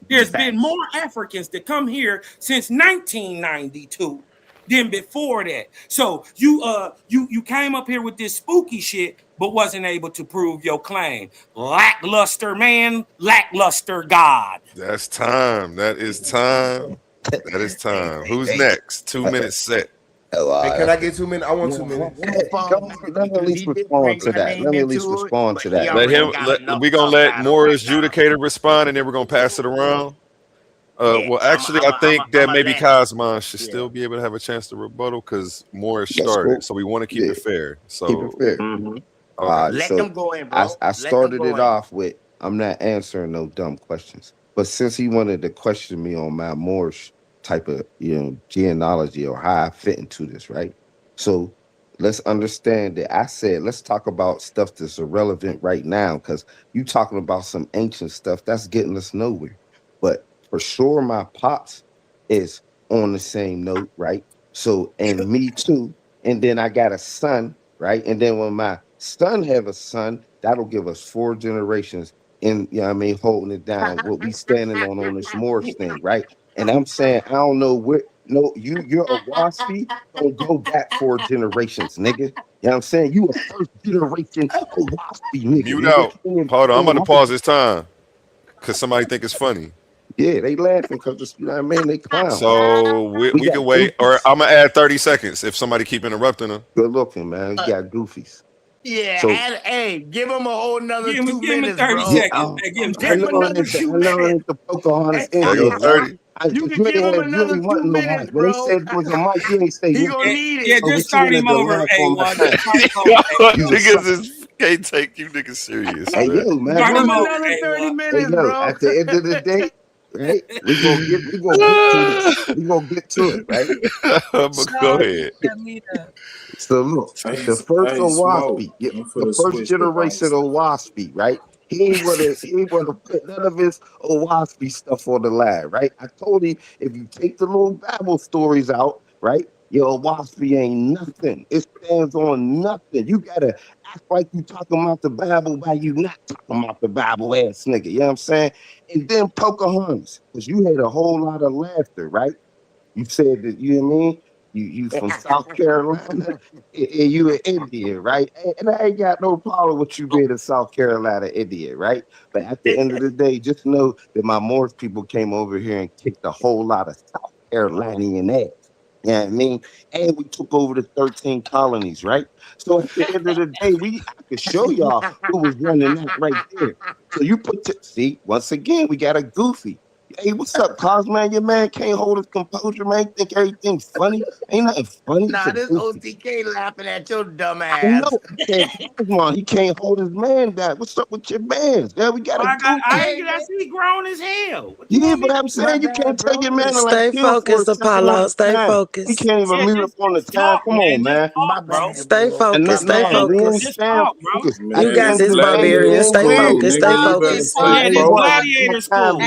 S16: There's been more Africans that come here since 1992 than before that. So you came up here with this spooky shit, but wasn't able to prove your claim. Lackluster man, lackluster God.
S4: That's time. That is time. That is time. Who's next? 2 minutes set.
S17: Hey, can I get 2 minutes? I want 2 minutes.
S15: Let me at least respond to that.
S4: We're gonna let Morris Judicator respond, and then we're gonna pass it around. Well, actually, I think that maybe Cosmon should still be able to have a chance to rebuttal because Morris started, so we want to keep it fair. So
S15: keep it fair.
S2: Let
S15: so
S2: them go in, bro.
S15: I started it off with, I'm not answering no dumb questions. But since he wanted to question me on my Morris type of genealogy or how I fit into this, right? So let's understand that I said let's talk about stuff that's irrelevant right now, because you talking about some ancient stuff that's getting us nowhere. But for sure my pops is on the same note, right? So, and me too. And then I got a son, right? And then when my son have a son, that'll give us 4 generations in, holding it down, what we standing on this Morris thing, right? And I'm saying, I don't know where, you're a waspy, don't go back 4 generations, nigga. You know what I'm saying? You a first generation waspy nigga.
S4: Mute out. Hold on, I'm gonna pause this time because somebody think it's funny.
S15: Yeah, they laughing because they clown.
S4: So we can wait, or I'm gonna add 30 seconds if somebody keep interrupting them.
S15: Good looking, man. You got goofies.
S2: Yeah,
S15: So-
S2: hey, give him a whole nother
S16: Give
S2: 2
S16: him
S2: minutes,
S16: 30
S2: bro.
S16: seconds. Give him
S15: I know
S2: another 2 minutes.
S15: the Pocahontas
S4: There you go, 30.
S2: You can give him another 2 minutes,
S15: When they
S2: bro.
S15: said there was a mic, you ain't say
S2: He gonna need it.
S16: Yeah,
S15: Oh,
S16: just
S15: but you
S16: start him
S15: wanted to
S16: over.
S15: laugh
S16: Hey,
S15: on my
S16: one.
S15: time.
S4: Niggas is can't take you niggas serious.
S15: Hey,
S4: man.
S15: yo, man.
S16: Start him
S15: Hey,
S16: over.
S2: Another
S16: Hey,
S2: 30
S16: one.
S2: minutes,
S15: yo,
S2: bro.
S15: at the end of the day, right? We gonna get to it, right?
S4: But go ahead.
S15: So look, the first Owaspy, the first generation of Owaspy, right? He ain't wanna put none of his Owaspy stuff on the line, right? I told him if you take the little Bible stories out, right? Your Owaspy ain't nothing. It stands on nothing. You gotta act like you talking about the Bible while you not talking about the Bible, ass nigga. You know what I'm saying? And then Pocahontas, because you had a whole lot of laughter, right? You said that, you know what I mean? You from South Carolina and you an Indian, right? And I ain't got no problem with you being a South Carolina Indian, right? But at the end of the day, just know that my Morris people came over here and kicked a whole lot of South Carolinian ass. You know what I mean? And we took over the 13 colonies, right? So at the end of the day, I can show y'all who was running that right there. So you see, once again, we got a goofy. Hey, what's up, Cosman? Your man can't hold his composure, man. Think everything's funny. Ain't nothing funny.
S2: Nah,
S15: It's a
S2: this
S15: goofy.
S2: OTK laughing at your dumb
S15: I
S2: ass.
S15: know. Cosman, he can't hold his man down. What's up with your man? Yeah, we got a
S16: I see grown as hell. What you
S15: Yeah,
S16: want me
S15: but
S16: to
S15: I'm
S16: do?
S15: saying you can't tell your man to
S9: Stay
S15: like chill for a
S9: focused,
S15: second
S9: Apollo.
S15: on the
S9: Stay
S15: time.
S9: focused.
S15: He can't even
S16: Yeah,
S15: mute up on the
S16: just
S15: time.
S16: talk,
S15: Come on, man.
S16: Just talk, bro.
S9: Stay
S15: And
S9: focused. Stay
S15: no, we ain't
S9: focused.
S16: Just
S15: staying
S16: talk, bro.
S15: focused.
S9: You
S15: At the
S9: got
S15: end
S9: this,
S15: of the day,
S9: Barbarian.
S15: it
S9: Stay
S15: ain't cool.
S9: focused. Stay focused.
S16: Yeah, this
S15: What?
S16: gladiator school.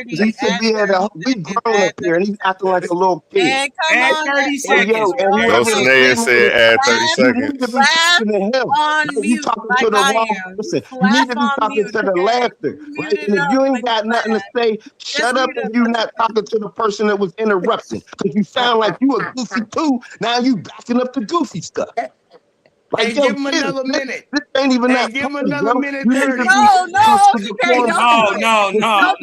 S15: He should be at we grown up here, and he's acting like a little kid.
S10: And come
S16: Add
S10: on,
S16: 30
S15: Hey,
S16: seconds.
S15: yo, and
S16: Whoever
S15: whoever
S16: it
S15: is
S16: is.
S4: Dulcinea said add 30
S15: you
S4: seconds.
S15: need to be
S10: laugh
S15: talking to him.
S10: on
S15: You
S10: mute
S15: talking
S10: like
S15: to the
S10: I
S15: wrong
S10: am.
S15: person. You
S10: Laugh
S15: need to be
S10: on
S15: talking
S10: mute,
S15: to the
S10: okay?
S15: laughter,
S10: You
S15: right?
S10: mute
S15: And
S10: it
S15: if
S10: up
S15: you
S10: when
S15: ain't
S10: you
S15: got nothing to
S10: laugh.
S15: say,
S10: Just
S15: shut up
S10: mute
S15: and
S10: up.
S15: you not talking to the person that was interrupting. Because you sound like you a goofy too. Now you backing up the goofy stuff. Like,
S2: Hey,
S15: yo,
S2: give him another minute.
S15: this ain't even
S2: Hey,
S15: that
S2: give him
S15: funny,
S2: another
S15: bro.
S2: minute
S15: You need
S2: 30.
S15: to be
S10: No,
S15: to the
S10: okay,
S15: form.
S16: No.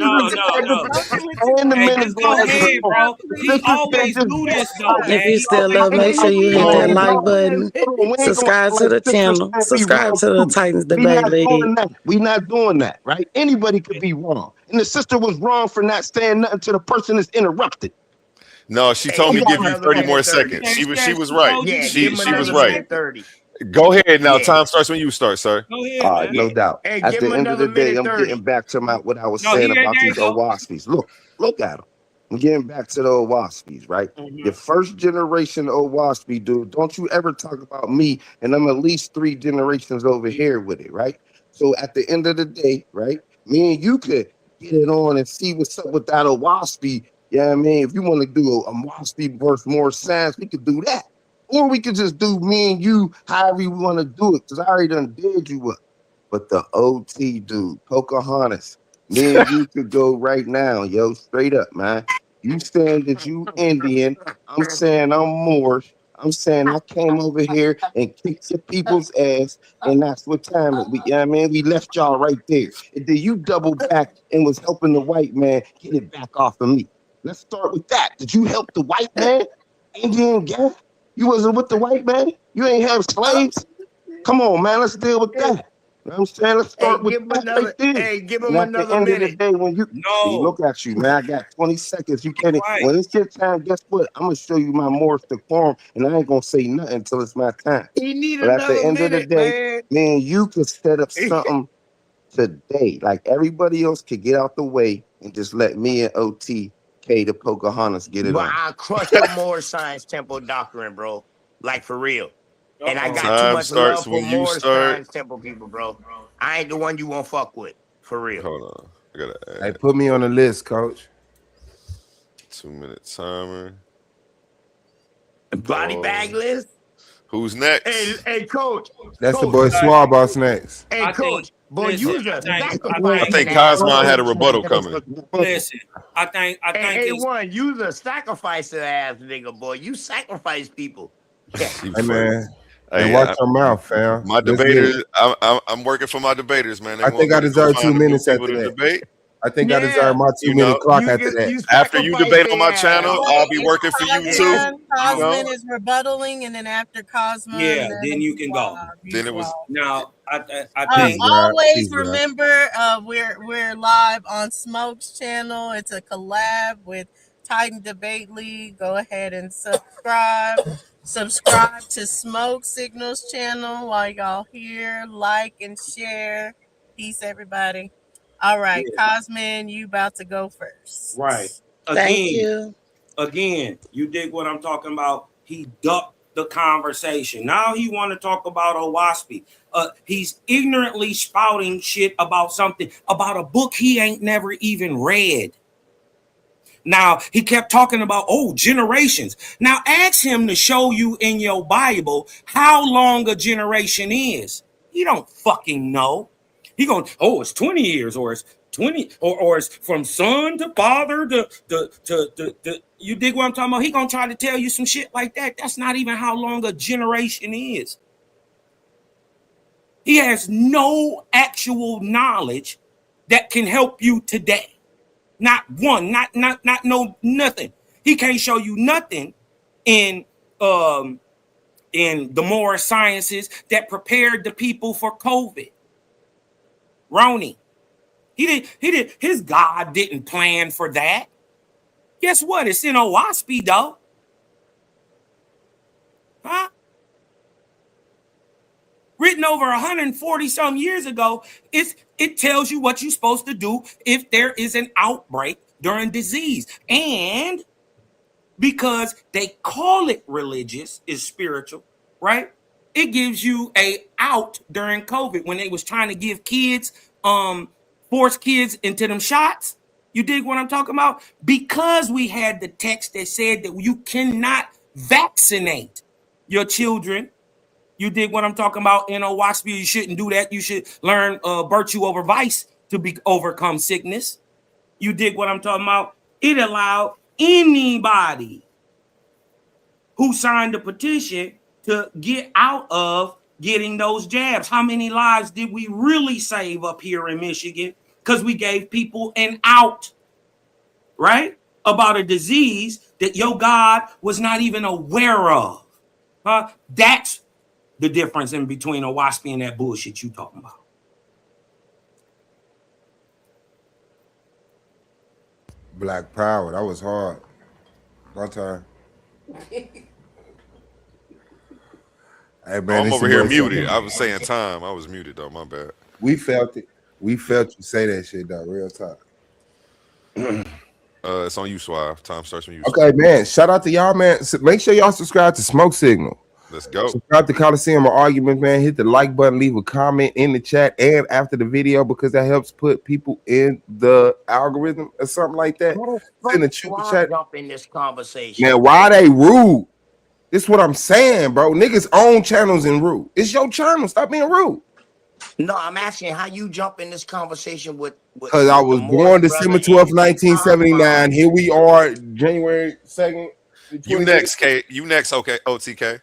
S16: Hey, just go ahead, bro. He always do this though,
S9: If
S16: man.
S9: you
S16: He
S9: still
S16: always
S9: love,
S16: do
S9: make
S16: this.
S9: sure you hit that
S15: Hold
S9: like
S15: on,
S9: button,
S15: we ain't gonna
S9: subscribe
S15: act
S9: to
S15: like
S9: the
S15: Sister
S9: channel,
S15: Stan be
S9: subscribe
S15: wrong
S9: to the
S15: too.
S9: Titans
S15: We
S9: Debate
S15: not
S9: League.
S15: doing that. We not doing that, right? Anybody could be wrong. And the sister was wrong for not saying nothing to the person that's interrupted.
S4: No, she
S2: Hey,
S4: told me
S2: give him
S4: give you
S2: another
S4: 30 more
S2: minute 30.
S4: seconds. She was right.
S2: Yeah,
S4: She
S2: give him
S4: was
S2: another
S4: right.
S2: minute 30.
S4: Go ahead now.
S2: Yeah.
S4: Time starts when you start, sir.
S16: Go
S15: All
S16: ahead,
S15: right,
S16: man.
S15: no doubt.
S2: Hey,
S15: At
S2: give
S15: the
S2: him
S15: end of the
S2: another
S15: day,
S2: minute
S15: I'm
S2: 30.
S15: getting back to what I was
S16: No,
S15: saying
S16: there
S15: about
S16: you
S15: these
S16: go.
S15: old waspies. Look at them. I'm getting back to the old waspies, right? Your first generation old waspy, dude. Don't you ever talk about me, and I'm at least 3 generations over here with it, right? So at the end of the day, right, me and you could get it on and see what's up with that old waspy. Yeah, I mean, if you want to do a waspy versus more science, we could do that. Or we could just do me and you however you want to do it, because I already done did you up. But the OT dude, Pocahontas, me and you could go right now, yo, straight up, man. You saying that you Indian, I'm saying I'm Moorish. I'm saying I came over here and kicked your people's ass, and that's what time it. You know what I mean? We left y'all right there. And then you double back and was helping the white man get it back off of me. Let's start with that. Did you help the white man? Indian guy? You wasn't with the white man? You ain't have slaves? Come on, man. Let's deal with that. You know what I'm saying? Let's
S2: Hey,
S15: start with
S2: give him
S15: that
S2: another.
S15: right there.
S2: Hey, give
S15: And
S2: him
S15: at the
S2: another
S15: end of the
S2: minute.
S15: day, when you see,
S16: No.
S15: look at you, man. I got 20 seconds. You can't.
S16: Right.
S15: When it's your time, guess what? I'm gonna show you my Morris decorum, and I ain't gonna say nothing until it's my time.
S2: He need
S15: But at the
S2: another
S15: end of the
S2: minute,
S15: day, man, you could set up something today. Like everybody else could get out the way and just let me and OT K the Pocahontas get it
S2: But
S15: on.
S2: I crushed the more science temple doctrine, bro. Like for real. And I got too
S4: Time
S2: much
S4: starts
S2: love for
S4: when you
S2: more
S4: start.
S2: science temple people, bro. I ain't the one you won't fuck with. For real.
S4: Hold on. I gotta add.
S17: Hey, put me on the list, coach.
S4: 2-minute timer.
S2: Body bag list.
S4: Who's next?
S2: Hey, coach.
S17: That's the
S2: Coach.
S17: boy Swab Boss next.
S2: Hey,
S16: I
S2: coach.
S16: think-
S2: Boy,
S16: listen,
S2: you just
S16: I
S4: I think
S16: think
S4: Cosmon had a rebuttal coming.
S16: listen, I think
S2: Hey,
S16: it's
S2: one, you the sacrificer ass nigga, boy. You sacrifice people.
S4: You
S17: Hey
S4: funny.
S17: man,
S4: Hey,
S17: and watch your mouth, fam.
S4: my
S17: Let's get
S4: debaters.
S17: it.
S4: I'm working for my debaters, man. They
S17: I
S4: want
S17: think
S4: me
S17: I
S4: to go
S17: deserve 2
S4: find a few
S17: minutes
S4: people
S17: after
S4: to
S17: that.
S4: debate.
S17: I think I deserve my 2
S4: You
S17: minute
S4: know,
S17: clock after that.
S4: after you
S2: sacrifice
S4: debate on my
S2: their
S4: channel,
S2: ass.
S4: I'll be working for you too.
S10: Cosman,
S4: You know,
S10: Cosman is rebuttaling, and then after Cosman,
S16: yeah, then you can go.
S4: then it was.
S16: Now I
S17: Peace,
S16: think
S17: bro.
S10: always
S17: Peace, bro.
S10: remember we're live on Smoke's channel. It's a collab with Titan Debate League. Go ahead and subscribe. Subscribe to Smoke Signals channel while y'all here. Like and share. Peace, everybody. All right, Cosman, you about to go first.
S16: right.
S9: Thank you.
S16: Again, you dig what I'm talking about? He ducked the conversation. Now he want to talk about Owaspy. He's ignorantly spouting shit about something, about a book he ain't never even read. Now he kept talking about generations. Now ask him to show you in your Bible how long a generation is. You don't fucking know. He going, it's 20 years, or it's 20, or it's from son to father to you dig what I'm talking about? He gonna try to tell you some shit like that. That's not even how long a generation is. He has no actual knowledge that can help you today. Not one, not no nothing. He can't show you nothing in the moral sciences that prepared the people for COVID. Roni. His God didn't plan for that. Guess what? It's in Owaspy, though. Huh? Written over 140 some years ago, it tells you what you're supposed to do if there is an outbreak during disease. And because they call it religious, is spiritual, right? It gives you a out during COVID when they was trying to give kids, force kids into them shots. You dig what I'm talking about? Because we had the text that said that you cannot vaccinate your children. You dig what I'm talking about? In Owaspy, you shouldn't do that. You should learn virtue over vice to overcome sickness. You dig what I'm talking about? It allowed anybody who signed the petition to get out of getting those jabs? How many lives did we really save up here in Michigan? Because we gave people an out, right? About a disease that your God was not even aware of. That's the difference in between Owaski and that bullshit you talking about.
S17: Black Power, that was hard. My time. Hey man,
S4: I'm
S17: this
S4: over
S17: your
S4: here
S17: boy
S4: muted.
S17: Sam.
S4: I was saying time. I was muted though. My bad.
S17: We felt it. We felt you say that shit though, real talk.
S4: It's on you, Suave. Time starts when you.
S14: Okay, man. Shout out to y'all, man. Make sure y'all subscribe to Smoke Signal.
S4: Let's go.
S14: Subscribe to Coliseum or Argument, man. Hit the like button, leave a comment in the chat and after the video because that helps put people in the algorithm or something like that. Send a super chat.
S2: Jump in this conversation.
S14: Man, why they rude? This is what I'm saying, bro. Niggas own channels and rude. It's your channel. Stop being rude.
S2: No, I'm asking how you jump in this conversation with
S14: Because I was born December 12th, 1979. Here we are, January 2nd.
S4: You next, K. You next, okay, OTK.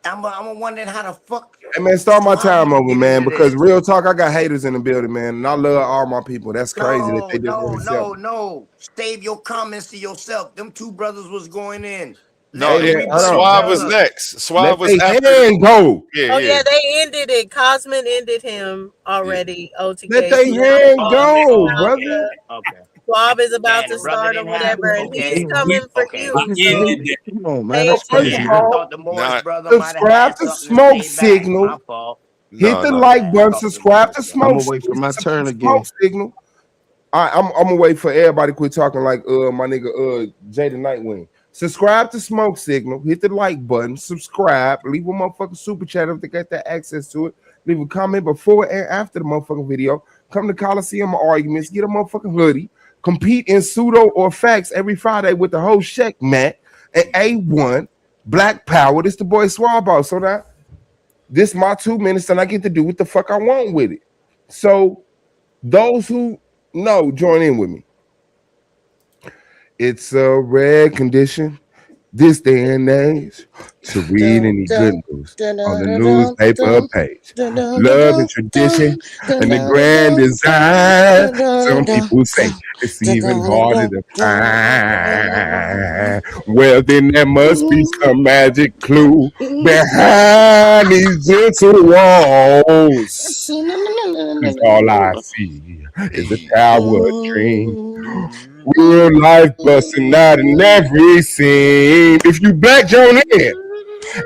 S2: I'm wondering how the fuck.
S14: Hey man, start my time over, man. Because real talk, I got haters in the building, man, and I love all my people. That's crazy that they just
S2: No. Save your comments to yourself. Them two brothers was going in.
S4: No, Suave was next. Suave was after.
S14: Go.
S10: Yeah, they ended it. Cosman ended him already. OTK.
S14: Let they hand go, brother.
S2: Okay.
S10: Bob is about to start or whatever, and he's coming for you.
S14: Come on, man. That's crazy. Subscribe to Smoke Signal. Hit the like button. Subscribe to Smoke.
S15: I'm gonna wait for my turn again.
S14: Smoke Signal. All right, I'm gonna wait for everybody to quit talking like my nigga Jada Nightwing. Subscribe to Smoke Signal. Hit the like button. Subscribe. Leave a motherfucking super chat if they got that access to it. Leave a comment before and after the motherfucking video. Come to Coliseum Arguments. Get a motherfucking hoodie. Compete in pseudo or facts every Friday with the whole check, Matt, and A1 Black Power. This the boy Swaball. So now, this my 2 minutes, and I get to do what the fuck I want with it. So, those who know, join in with me. It's a rare condition this day and age to read any good news on the newspaper page. Love and tradition and the grand design. Some people say it's even harder to find. Well, then there must be some magic clue behind these gentle walls. 'Cause all I see is a tower dream. Real life busting out in every scene. If you black, join in.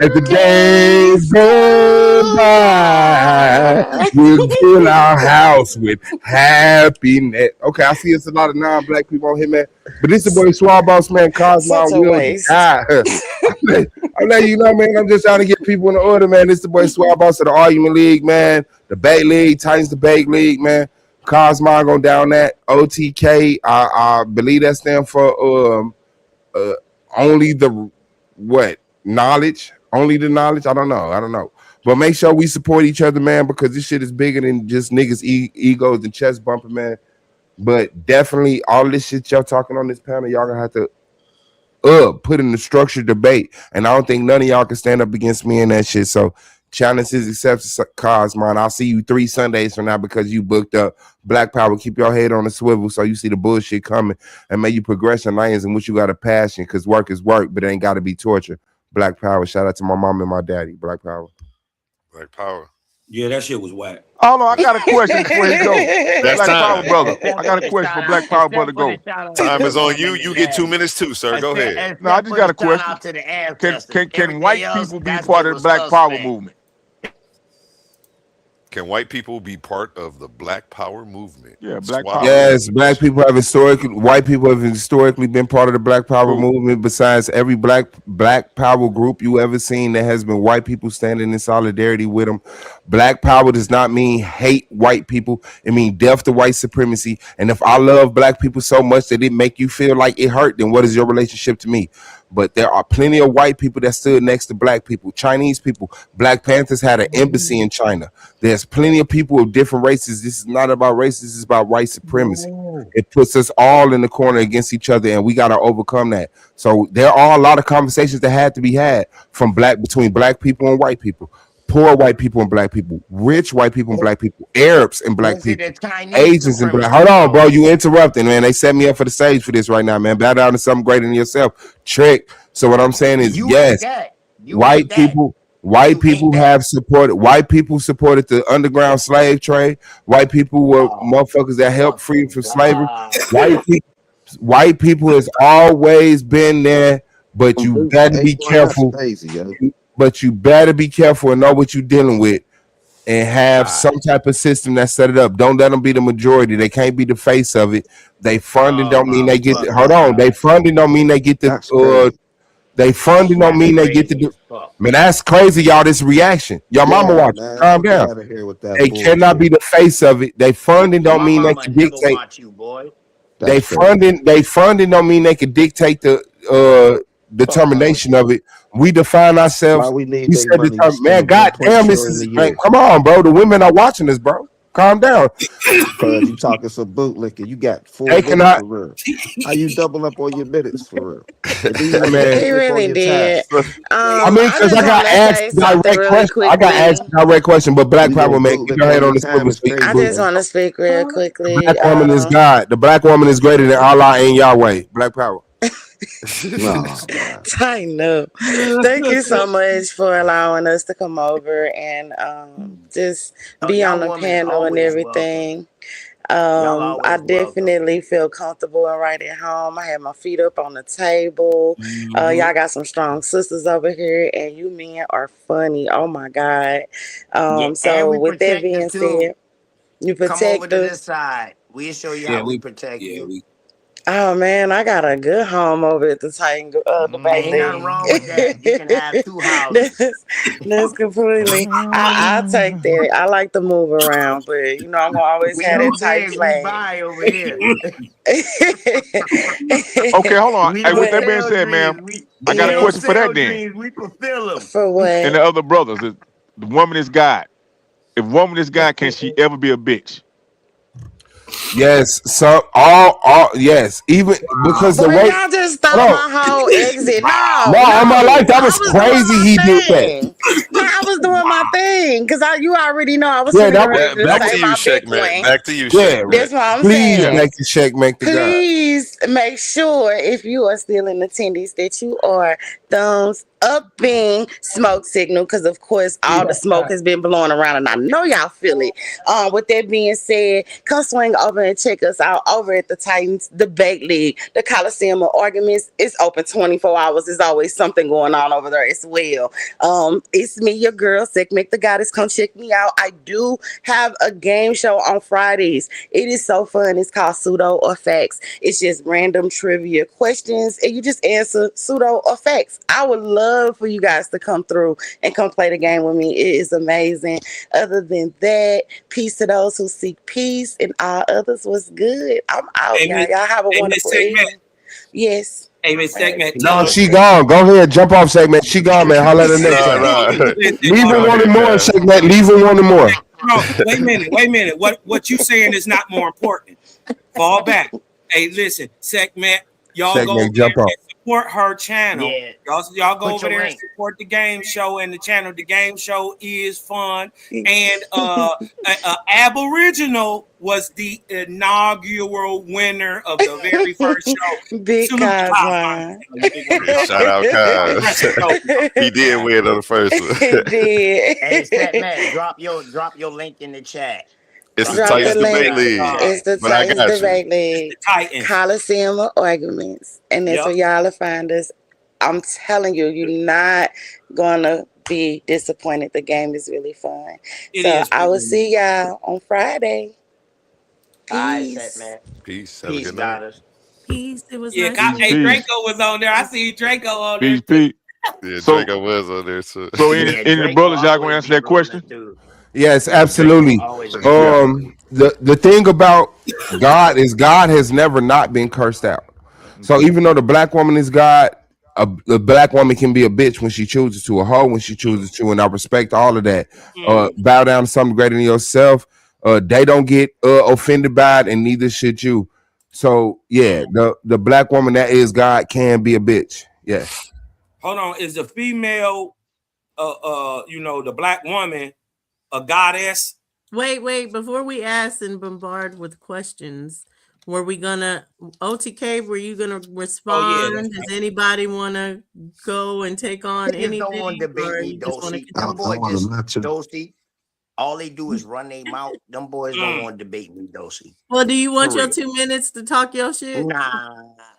S14: As the days go by, we'll fill our house with happiness. Okay, I see it's a lot of non-black people on here, man. But this is the boy Swab Boss, man. Cosmo will die. I'm letting you know, man. I'm just trying to get people in the order, man. This is the boy Swab Boss of the Argument League, man. The Bay League, Titans Debate League, man. Cosmo going down that OTK. I believe that stands for only the what knowledge, only the knowledge. I don't know. But make sure we support each other, man, because this shit is bigger than just niggas' egos and chest bumping, man. But definitely all this shit y'all talking on this panel, y'all gonna have to put in the structured debate. And I don't think none of y'all can stand up against me in that shit. So challenge is accepted, Cosmo. I'll see you 3 Sundays from now because you booked up. Black Power, keep your head on the swivel so you see the bullshit coming and may you progress in lanes in which you got a passion because work is work, but it ain't got to be torture. Black Power. Shout out to my mom and my daddy. Black Power.
S4: Black Power.
S16: Yeah, that shit was whack.
S6: Oh no, I got a question before you go.
S4: That's
S6: Black
S4: time.
S6: Power brother. I got a question for Black Power brother. Go.
S4: Time is on you. You get 2 minutes too, sir. Go ahead.
S6: No, I just got a question. Can white people be part of the Black Power movement?
S4: Can white people be part of the Black Power movement?
S6: Yeah, Black
S4: Power.
S14: Yes, white people have historically been part of the Black Power movement. Besides every black power group you ever seen, there has been white people standing in solidarity with them. Black Power does not mean hate white people. It means death to white supremacy. And if I love black people so much that it make you feel like it hurt, then what is your relationship to me? But there are plenty of white people that stood next to black people, Chinese people. Black Panthers had an embassy in China. There's plenty of people of different races. This is not about race. This is about white supremacy. It puts us all in the corner against each other, and we got to overcome that. So there are a lot of conversations that had to be had between black people and white people. poor white people and black people, rich white people and black people, Arabs and black
S2: Was it
S14: people,
S2: the Chinese
S14: Asians and black. Hold on, bro. You interrupting, man. They set me up for the stage for this right now, man. Bow down to something greater than yourself. Trick. So what I'm saying is,
S2: You
S14: yes,
S2: ain't that. You
S14: white
S2: ain't that.
S14: people. White people have supported. White people supported the underground slave trade. White people were motherfuckers that helped free from slavery. White people has always been there, but you better be careful. But you better be careful and know what you're dealing with, and have some type of system that set it up. Don't let them be the majority. They can't be the face of it. They funding don't mean they get. Hold on. They funding don't mean they get the. They funding don't mean they get to do. Man, that's crazy, y'all. This reaction, y'all mama watch. Calm down. They cannot be the face of it. They funding don't mean they can dictate. They funding don't mean they can dictate the determination of it. We define ourselves. We said man, goddamn, this is man, come on, bro. The women are watching this, bro. Calm down.
S15: Because you talking some bootlicking. You got 4
S14: They
S15: minutes
S14: cannot.
S15: for real. How you double up on your minutes for real?
S14: Man.
S9: He really did.
S14: I mean, because I got asked direct question. I got asked direct question, but Black Power, man, go ahead on this woman speak.
S9: I just want to speak real quickly.
S14: Black woman is God. The black woman is greater than Allah and Yahweh. Black Power.
S9: Tighten up. Thank you so much for allowing us to come over and just be on the panel and everything. I definitely feel comfortable and right at home. I have my feet up on the table. Y'all got some strong sisters over here, and you men are funny. Oh my God. So with that being said, you protect
S2: Come over to
S9: us.
S2: this side. We'll show you how we protect you.
S9: Oh man, I got a good home over at the Titan debate.
S2: Ain't nothing wrong with that. You can have 2 houses.
S9: That's completely. I'll take that. I like to move around, but you know I'm gonna always have that tight flag.
S2: Buy over here.
S6: Okay, hold on. Hey, with that being said, ma'am, I got a question for that then.
S2: We fulfill them.
S9: For what?
S6: And the other brothers, the woman is God. If woman is God, can she ever be a bitch?
S14: Yes, so all yes, even because the way
S9: y'all just stopped my whole exit. No,
S14: in my life that was crazy. He did that.
S9: No, I was doing my thing because you already know I was.
S14: Yeah,
S4: back to you, Shaq, man. Back to you, Shaq.
S9: That's what I'm
S14: Please
S9: saying.
S14: make the check, make the God.
S9: Please make sure if you are still in attendance that you are thumbs up being smoke signal, because of course all the smoke has been blowing around and I know y'all feel it. With that being said, come swing over and check us out over at the Titans Debate League. The Coliseum of Arguments is open 24 hours. There's always something going on over there as well. It's me, your girl, Sekhmet the Goddess. Come check me out. I do have a game show on Fridays. It is so fun. It's called Pseudo or Facts. It's just random trivia questions and you just answer pseudo or facts. I would love for you guys to come through and come play the game with me. It is amazing. Other than that, peace to those who seek peace, and all others was good. I'm out, y'all. Y'all have a wonderful evening. Yes.
S16: Hey, Miss Segment.
S14: No, she gone. Go ahead, jump off, Segment. She gone, man. Holla at the next time. Leave her wanting more, Segment. Leave her wanting more.
S16: Bro, wait a minute. What you saying is not more important. Fall back. Hey, listen, Segment. Y'all
S14: Segment,
S16: go
S14: jump off.
S16: support her channel.
S2: Yeah.
S16: Y'all go
S2: Put
S16: over
S2: your
S16: there and
S2: link.
S16: support the game show and the channel. The game show is fun. And Aboriginal was the inaugural winner of the very first show.
S9: Big Cosmo.
S4: Shout out, Kaz. He did win on the first one.
S9: He did.
S2: Hey, Segment, drop your link in the chat.
S4: It's the
S9: Drop
S4: Titans
S9: the link.
S4: Debate League.
S9: It's the
S4: But I
S9: Titans
S4: got you.
S9: Debate League.
S16: Titans.
S9: Coliseum of Arguments. And that's
S16: Yep.
S9: where y'all will find us. I'm telling you, you're not gonna be disappointed. The game is really fun.
S16: It
S9: So
S16: is
S9: I will
S16: really
S9: see y'all on Friday.
S2: All right,
S9: Peace.
S2: Segment.
S4: Peace. Have a
S2: Peace,
S4: good night.
S2: goddess.
S10: Peace. It was
S16: Yeah,
S10: nice.
S16: hey,
S6: Peace.
S16: Draco was on there. I see Draco on there.
S6: Peace, Pete.
S4: Yeah,
S6: So-
S4: Draco was on there too.
S6: So
S2: Yeah,
S6: any
S2: Draco
S6: brothers, y'all gonna
S2: always
S6: answer
S2: be
S6: that
S2: rolling
S6: question?
S2: through.
S14: Yes, absolutely.
S2: Always be
S14: The thing about God is God has never not been cursed out. So even though the black woman is God, the black woman can be a bitch when she chooses to, a hoe when she chooses to, and I respect all of that. Bow down to something greater than yourself. They don't get offended by it, and neither should you. So yeah, the black woman that is God can be a bitch. Yes.
S16: Hold on. Is the female the black woman a goddess.
S10: Wait, before we ask and bombard with questions, were we gonna OTK? Were you gonna respond? Does anybody want to go and take on
S2: Niggas
S10: anything?
S2: don't want to debate
S10: Or
S2: me,
S10: you just want to
S2: Dosey. Them boys
S15: want
S2: just
S15: to mention.
S2: Dosey. All they do is run their mouth. Them boys don't want to debate me, Dosey.
S10: Well, do you want
S2: For
S10: your
S2: real.
S10: 2 minutes to talk your shit?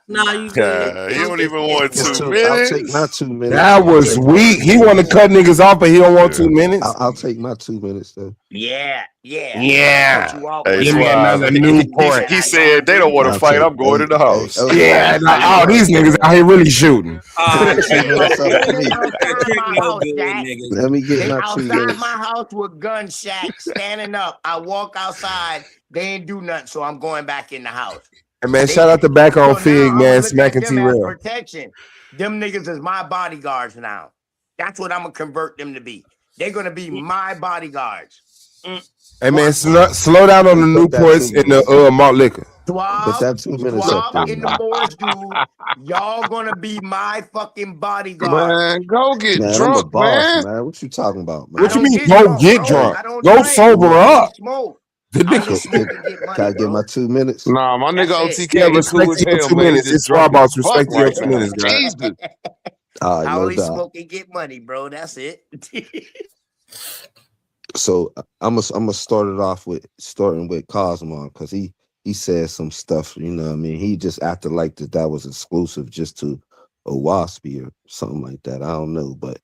S2: Nah,
S10: you good.
S4: You don't even want
S15: I'll
S4: 2
S15: take my
S4: minutes.
S15: 2 minutes.
S14: That was weak. He want to cut niggas off, but he don't want 2 minutes.
S15: I'll take my 2 minutes though.
S2: Yeah.
S14: Yeah.
S2: Cut you off,
S4: Hey,
S2: but
S14: Give me
S4: Suave.
S14: another Newport.
S4: He said they don't want to
S15: I'll
S4: fight.
S15: take-
S4: I'm going to the house.
S14: Yeah, like, oh, these niggas out here really shooting.
S15: Let me get
S2: They
S15: my 2
S2: outside
S15: minutes.
S2: my house with gun shack standing up. I walk outside. They ain't do nothing, so I'm going back in the house.
S14: And man, shout out to Back on Fig, man, smacking
S2: Them as
S14: T-Rail.
S2: protection. Them niggas is my bodyguards now. That's what I'm gonna convert them to be. They're gonna be my bodyguards.
S14: Hey man, slow down on the Newports and the malt liquor.
S15: Put that 2 minutes up
S2: Swab
S15: there.
S2: in the Moors dude. Y'all gonna be my fucking bodyguard.
S14: Man, go get
S15: Man,
S14: drunk,
S15: I'm a boss,
S14: man.
S15: man. What you talking about, man?
S14: What you mean,
S2: get
S14: go
S2: drunk,
S14: get
S2: bro.
S14: drunk?
S2: I don't
S14: Go
S2: drink.
S14: sober
S2: I
S14: up.
S2: only smoke.
S14: The
S2: I
S14: nigga.
S2: just smoke and get money,
S15: Can I get
S2: bro.
S15: my 2 minutes?
S14: Nah, my nigga
S2: That's it.
S14: OTK, he cool as
S15: respect your
S14: hell,
S15: 2
S14: man. He
S15: minutes.
S14: just
S15: It's
S14: drunk
S15: Swab
S14: as
S15: Boss.
S14: fuck
S15: Respect your
S14: right
S15: 2
S14: now.
S15: minutes,
S14: God.
S15: Jesus. All right,
S2: I
S15: no
S2: only
S15: doubt.
S2: smoke and get money, bro. That's it.
S15: So I'm gonna start it off with Cosmo because he said some stuff. You know what I mean? He just acted like that was exclusive just to a Waspy or something like that. I don't know, but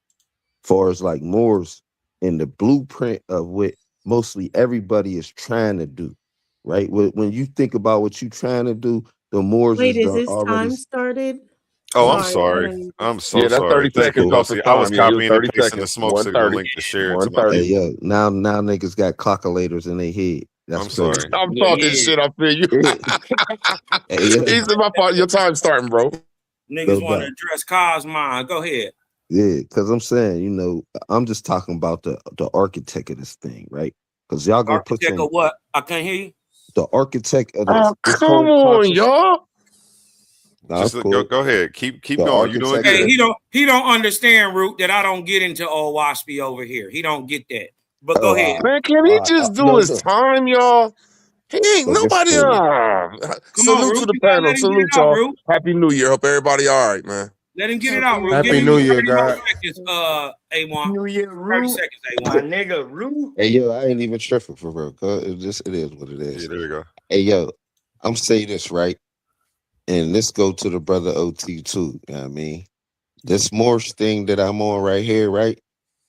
S15: far as like Moore's in the blueprint of what mostly everybody is trying to do, right? When you think about what you're trying to do, the Moore's
S5: Wait, is
S15: done
S5: this
S15: already.
S5: time started?
S4: Oh, I'm
S5: Sorry.
S4: sorry. I'm so
S14: Yeah, that's
S4: sorry.
S14: 30
S4: Thank you,
S14: seconds off the
S4: Dosey. I was
S14: time. Yeah, it was
S4: copying and
S14: 30
S4: pasting the
S14: seconds.
S4: smoke signal
S14: 130.
S4: link to share to my
S14: 130.
S15: Hey yo, now niggas got calculators in their head. That's
S4: I'm
S15: crazy.
S4: sorry.
S14: I'm talking shit. I feel you.
S15: Hey, yo.
S14: He said my fault. Your time's starting, bro.
S16: Niggas
S15: No
S16: want to
S15: doubt.
S16: address Cosmon. Go ahead.
S15: Yeah, because I'm saying, I'm just talking about the architect of this thing, right? Because y'all gonna put
S16: Architect
S15: some
S16: of what? I can't hear you.
S15: the architect of this,
S14: Oh,
S15: this
S14: come
S15: whole
S14: on,
S15: conscious.
S14: y'all.
S15: Nah,
S4: Just
S15: it's
S4: go
S15: cool.
S4: go ahead. Keep
S15: The
S4: going. You're doing
S15: architect
S16: Hey,
S4: good.
S16: he don't understand, Root, that I don't get into old Waspy over here. He don't get that. But go ahead.
S14: Man, can he just do his time, y'all? He ain't
S15: Look, it's
S14: nobody.
S15: cool.
S16: Come on,
S14: Salute
S16: Root.
S14: to the
S16: You gotta
S14: panel.
S16: let him get
S14: Salute
S16: it out,
S14: y'all.
S16: Root.
S14: Happy New Year. Hope everybody all right, man.
S16: Let him get it out, Root. Give
S14: Happy
S16: him
S14: New
S16: 30
S14: Year,
S16: more
S14: God.
S16: seconds, A1.
S2: New Year,
S16: 30
S2: Root.
S16: seconds,
S2: My
S16: A1.
S2: nigga, Root.
S15: Hey yo, I ain't even tripping for real. Cause it is what it is.
S4: Yeah, there you go.
S15: Hey yo, I'm saying this right, and this go to the brother OT too. You know what I mean, this Morse thing that I'm on right here, right?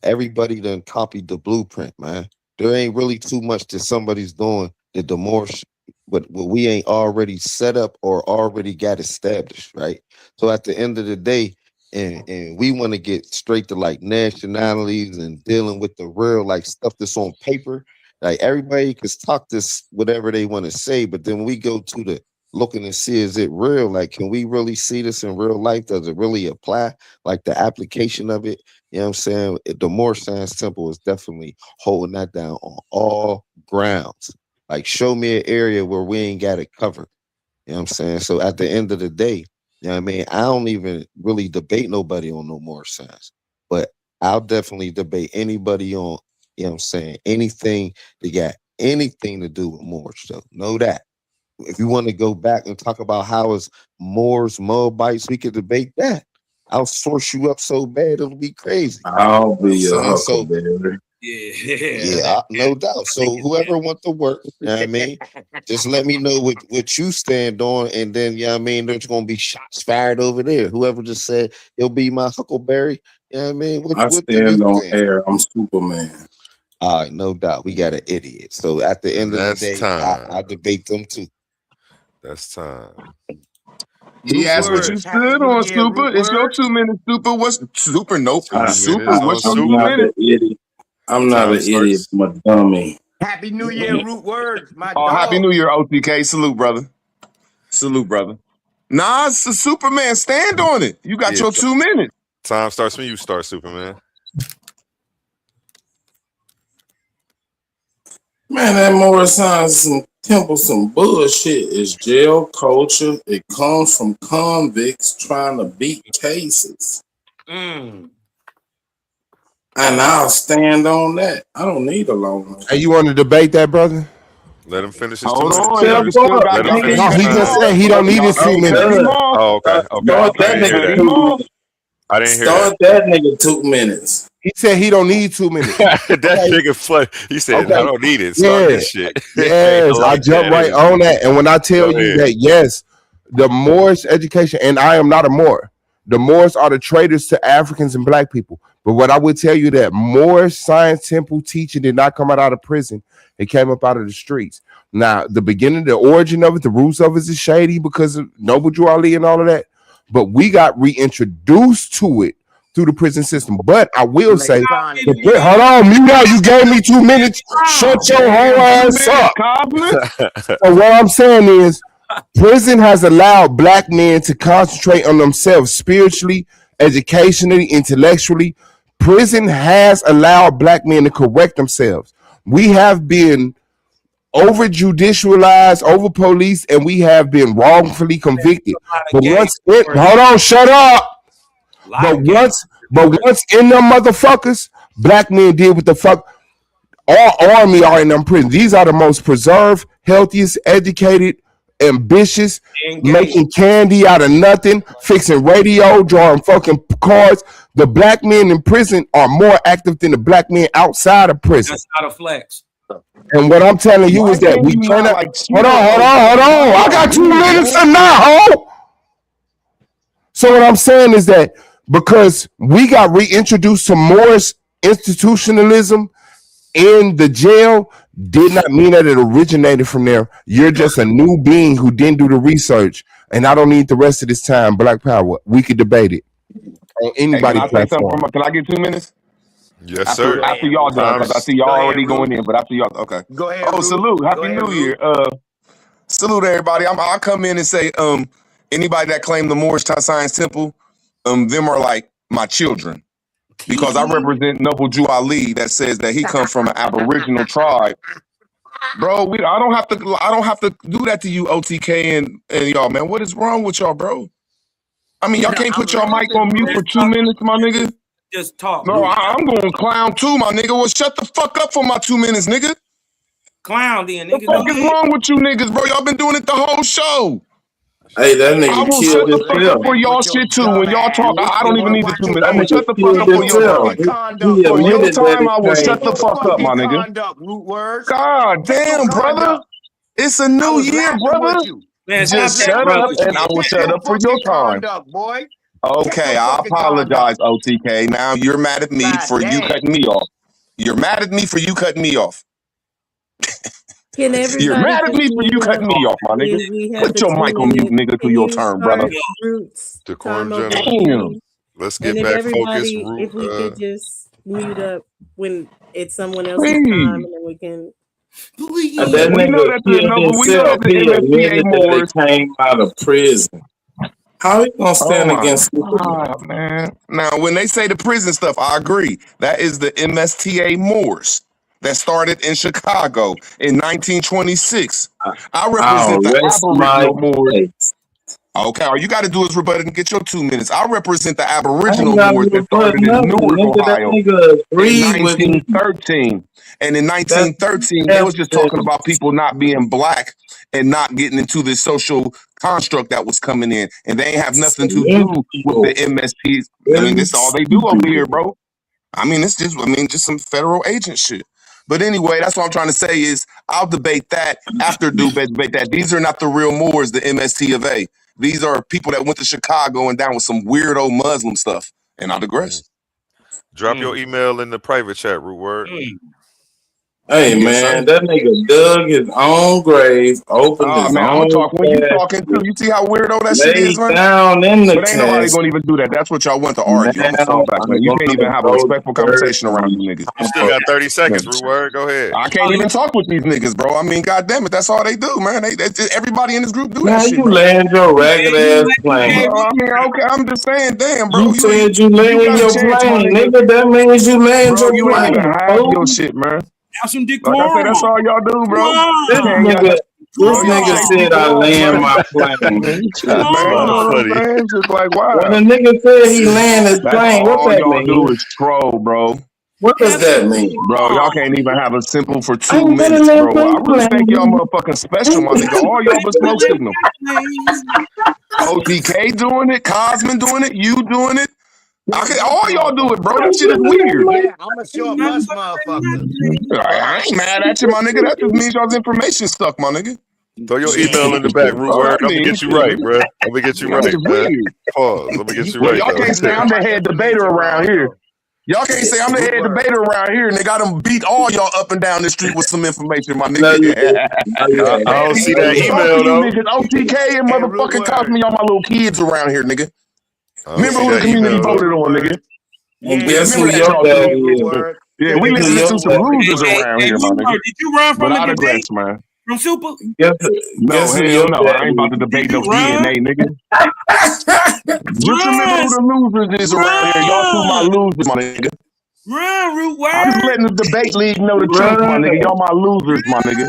S15: Everybody done copied the blueprint, man. There ain't really too much that somebody's doing that the Morse, but we ain't already set up or already got established, right? So at the end of the day, and we want to get straight to like nationalities and dealing with the real like stuff that's on paper. Like everybody can talk this whatever they want to say, but then we go to the looking and see, is it real? Like, can we really see this in real life? Does it really apply? Like the application of it, you know what I'm saying? The Moore Science Temple is definitely holding that down on all grounds. Like, show me an area where we ain't got it covered. You know what I'm saying? So at the end of the day, you know what I mean? I don't even really debate nobody on no Moore Science, but I'll definitely debate anybody on, you know what I'm saying, anything that got anything to do with Moore. So know that. If you want to go back and talk about how it's Moore's Moabites, we could debate that. I'll source you up so bad it'll be crazy.
S17: I'll be
S15: You know
S17: your
S15: what I'm saying?
S17: huckleberry.
S15: Yeah, no doubt. So whoever wants to work, you know what I mean, just let me know what you stand on, and then, you know what I mean, there's gonna be shots fired over there. Whoever just said he'll be my huckleberry, you know what I mean?
S17: I
S15: What do
S17: stand
S15: you
S17: on
S15: think?
S17: air. I'm Superman.
S15: All right, no doubt. We got an idiot. So at the end of the
S4: That's
S15: day,
S4: time.
S15: I debate them too.
S4: That's time.
S14: He asked what you stood on, Super. It's your 2 minutes, Super. What's Super? Nope.
S4: 2
S14: Super.
S4: minutes on
S14: What's your
S17: I'm
S14: 2
S17: not
S4: Super.
S14: minutes?
S17: an idiot. I'm not
S4: Time
S17: an idiot.
S4: starts.
S17: I'm a dummy.
S2: Happy New Year, Root Words, my
S14: Oh, Happy
S2: dog.
S14: New Year, OTK. Salute, brother. Salute, brother. Nah, it's a Superman. Stand on it. You got
S4: Yeah,
S14: your 2 minutes.
S4: time starts when you start, Superman.
S17: Man, that Morris Science and Temple some bullshit. It's jail culture. It comes from convicts trying to beat cases.
S2: Mm.
S18: And I'll stand on that. I don't need a long one.
S14: Hey, you want to debate that, brother?
S4: Let him finish his
S6: Hold
S4: 2
S6: on,
S4: minutes.
S6: y'all still got
S4: Let him finish
S14: No,
S4: his
S14: he
S4: 2
S14: just
S4: minutes.
S14: said he don't need his 2 minutes.
S4: Oh, okay. I didn't hear that. I didn't hear
S18: Start that nigga 2 minutes.
S14: He said he don't need 2 minutes.
S4: that nigga funny. He said,
S14: Okay.
S4: I don't need it. Start this shit.
S14: Yes, I jump right on that. And when I tell
S4: Go
S14: you
S4: ahead.
S14: that, yes, the Moorish education, and I am not a Moor. The Moors are the traitors to Africans and black people. But what I would tell you that Moorish Science Temple teaching did not come out of prison. It came up out of the streets. Now, the beginning, the origin of it, the roots of it is shady because of Noble Drew Ali and all of that. But we got reintroduced to it through the prison system. But I will say, hold on, mute out. You gave me 2 minutes. Shut your whole ass up. So what I'm saying is, prison has allowed black men to concentrate on themselves spiritually, educationally, intellectually. Prison has allowed black men to correct themselves. We have been over judicialized, over policed, and we have been wrongfully convicted. But once it, hold on, shut up. But once in them motherfuckers, black men did what the fuck. Our army are in them prisons. These are the most preserved, healthiest, educated, ambitious, making candy out of nothing, fixing radio, drawing fucking cards. The black men in prison are more active than the black men outside of prison.
S16: That's not a flex.
S14: And what I'm telling you is that we cannot. Hold on. I got 2 minutes and now, ho. So what I'm saying is that because we got reintroduced to Moorish institutionalism in the jail, did not mean that it originated from there. You're just a new being who didn't do the research, and I don't need the rest of this time. Black Power, we could debate it on anybody platform.
S6: Can I get 2 minutes?
S4: Yes, sir.
S6: After y'all done, because I see y'all already going in, but after y'all, okay.
S2: Go ahead.
S6: Oh, salute. Happy New Year. Salute everybody. I'll come in and say, anybody that claim the Moorish Science Temple, them are like my children. Because I represent Noble Drew Ali that says that he comes from an Aboriginal tribe. Bro, I don't have to do that to you, OTK and y'all, man. What is wrong with y'all, bro? I mean, y'all can't put your mic on mute for 2 minutes, my nigga.
S16: Just talk.
S6: No, I'm going clown too, my nigga. Well, shut the fuck up for my 2 minutes, nigga.
S16: Clown then, nigga.
S6: What the fuck is wrong with you niggas, bro? Y'all been doing it the whole show.
S18: Hey, that
S6: I
S18: nigga
S6: will
S18: killed
S6: shut the fuck
S18: himself.
S6: up for y'all shit too. When y'all talk, I don't even need the 2 minutes. I
S18: That
S6: will shut
S18: nigga
S6: the fuck up
S18: killed
S6: for your
S18: himself.
S6: time.
S18: He
S6: For your
S18: admitted that
S6: time, I will
S18: it
S6: shut the
S18: came.
S6: fuck up, my nigga. God damn, brother. It's a new year, brother.
S16: Man,
S6: Just
S16: stop
S6: shut
S16: that
S6: up
S16: rubbish
S6: and I
S16: shit.
S6: will shut up for your time.
S2: boy.
S6: Okay, I apologize, OTK. Now you're mad at me for you cutting me off. You're mad at me for you cutting me off.
S5: Can
S6: You're
S5: everybody
S6: mad at
S5: just
S6: me for you
S5: mute
S6: cutting
S5: up?
S6: me off, my nigga.
S5: When we have
S6: Put
S5: the
S6: your
S5: 2
S6: mic on mute,
S5: minutes,
S6: nigga, till
S5: can
S6: your
S5: you
S6: turn, brother.
S5: start Roots
S4: Decorum,
S5: time over
S4: gentlemen.
S5: again?
S4: Let's
S5: And
S4: get
S5: if
S4: back focused.
S5: everybody,
S4: Root,
S5: if we could just mute up when it's someone else's
S6: Please.
S5: time, and then we can.
S18: And that
S6: We know
S18: nigga
S6: that the
S18: killed
S6: we know
S18: himself.
S6: that the
S18: He
S6: MSTA
S18: admitted that
S6: Moors.
S18: it came out of prison. How he gonna
S6: Oh
S18: stand
S6: my
S18: against it?
S6: God, man. Now, when they say the prison stuff, I agree. That is the MSTA Moors that started in Chicago in 1926. I
S18: I'll
S6: represent the
S18: rest my
S6: Aboriginal Moors.
S18: case.
S6: Okay, all you got to do is rebut it and get your 2 minutes. I represent the
S18: I ain't
S6: Aboriginal
S18: got
S6: Moors
S18: to
S6: that started
S18: rebut
S6: in
S18: nothing,
S6: Newark,
S18: nigga. That
S6: Ohio
S18: nigga
S6: in
S18: agreed with me.
S6: 1913. And in
S18: That's
S6: 1913, they was just talking about people not being black and not getting into this social construct that was coming in. And they ain't have nothing to do with the MSPs. I mean, this is all they do over here, bro. I mean, it's just, just some federal agent shit. But anyway, that's what I'm trying to say is I'll debate that after debate that. These are not the real Moors, the MST of A. These are people that went to Chicago and down with some weirdo Muslim stuff. And I digress.
S4: Drop your email in the private chat, Root Word.
S18: Hey man, that nigga dug his own grave, opened
S6: Oh
S18: his
S6: man, I'm
S18: own
S6: gonna talk when you
S18: casket,
S6: talking too. You see how weirdo that shit is,
S18: laid
S6: man?
S18: down in the
S6: But ain't nobody
S18: casket.
S6: gonna even do that. That's what y'all want to argue on the
S18: Now
S6: phone back, man.
S18: I'm
S6: You can't even
S18: gonna
S6: have a
S18: go
S6: respectful conversation
S18: dirty
S6: around you niggas.
S4: You still got 30 seconds, Root Word. Go ahead.
S6: I can't even talk with these niggas, bro. I mean, goddamn it, that's all they do, man. Everybody in this group do that
S18: Now
S6: shit,
S18: you
S6: bro.
S18: land your ragged ass plane.
S6: Bro, I mean, okay, I'm just saying, damn, bro.
S18: You said you land
S6: got a
S18: your
S6: chance, my
S18: plane,
S6: nigga.
S18: nigga. That means you land
S6: Bro,
S18: your
S6: you ain't even
S18: plane.
S6: have your
S18: fool.
S6: shit, man.
S16: Have some
S6: Like I said,
S16: decorum.
S6: that's all y'all do, bro.
S18: This
S6: Man,
S18: nigga, this
S6: y'all
S18: nigga
S6: say
S18: said I
S6: decorum,
S18: land
S6: man.
S18: my plane.
S6: Man, you know what I'm saying? Just like, wow.
S18: When a nigga said he land his
S6: That's
S18: plane, what
S6: all
S18: that
S6: y'all do
S18: mean?
S6: is troll, bro.
S18: What does that mean?
S14: Bro, y'all can't even have a simple for 2 minutes, bro. I respect y'all motherfucking special, my nigga. All y'all but smoke signal. OTK doing it, Cosman doing it, you doing it. All y'all do it, bro. That shit is weird.
S2: Yeah, I'm a short bus motherfucker.
S14: I ain't mad at you, my nigga. That just means y'all's information stuck, my nigga.
S4: Throw your email in the back, Root Word. I'm gonna get you right, bro. I'm gonna get you
S14: Y'all
S4: right,
S14: is
S4: man.
S14: weird.
S4: Pause. I'm gonna get you
S14: Well,
S4: right.
S14: y'all can't say I'm the head debater around here. Y'all can't say I'm the head debater around here, nigga. I done beat all y'all up and down the street with some information, my nigga.
S4: I don't see that email though.
S14: Niggas, OTK and motherfucking Cosme, y'all my little kids around here, nigga. Remember who the community voted on, nigga.
S18: And guess who your daddy is?
S14: Yeah, we
S18: Guess who
S14: listening
S18: your
S14: to some
S18: daddy
S14: losers
S18: is?
S14: around here, my nigga.
S16: Did you run from
S14: But
S16: the
S14: I digress,
S16: debate
S14: man.
S16: from Super?
S14: No,
S18: Guess who
S14: hell
S18: your
S14: no. I
S18: daddy
S14: ain't about to
S18: is?
S14: debate
S16: Did
S14: no
S16: you run?
S14: DNA, nigga. Just remember who the losers is around here. Y'all two my losers, my nigga.
S16: Run, Root
S14: I'm just
S16: Word.
S14: letting the debate league know the truth, my nigga. Y'all my losers, my nigga.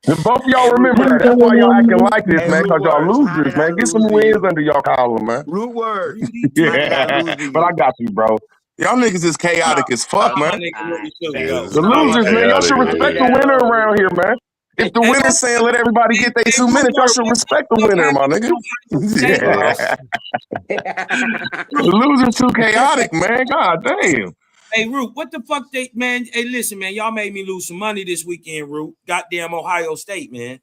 S14: And both of y'all remember that. That's why y'all acting like this, man, because y'all losers, man. Get some wins under y'all collar, man.
S2: Root Word.
S14: Yeah, but I got you, bro. Y'all niggas is chaotic as fuck,
S16: My
S14: man.
S16: nigga with me too,
S4: Yeah,
S16: though.
S4: this
S14: The
S4: is real
S14: losers, man. Y'all should
S4: chaotic,
S14: respect
S4: man.
S14: the winner around here, man. If the winner's saying let everybody get their 2 minutes, y'all should respect the winner, my nigga. Yeah. The losers too chaotic, man. God damn.
S16: Hey, Root, what the fuck man? Hey, listen, man, y'all made me lose some money this weekend, Root. Goddamn Ohio State, man.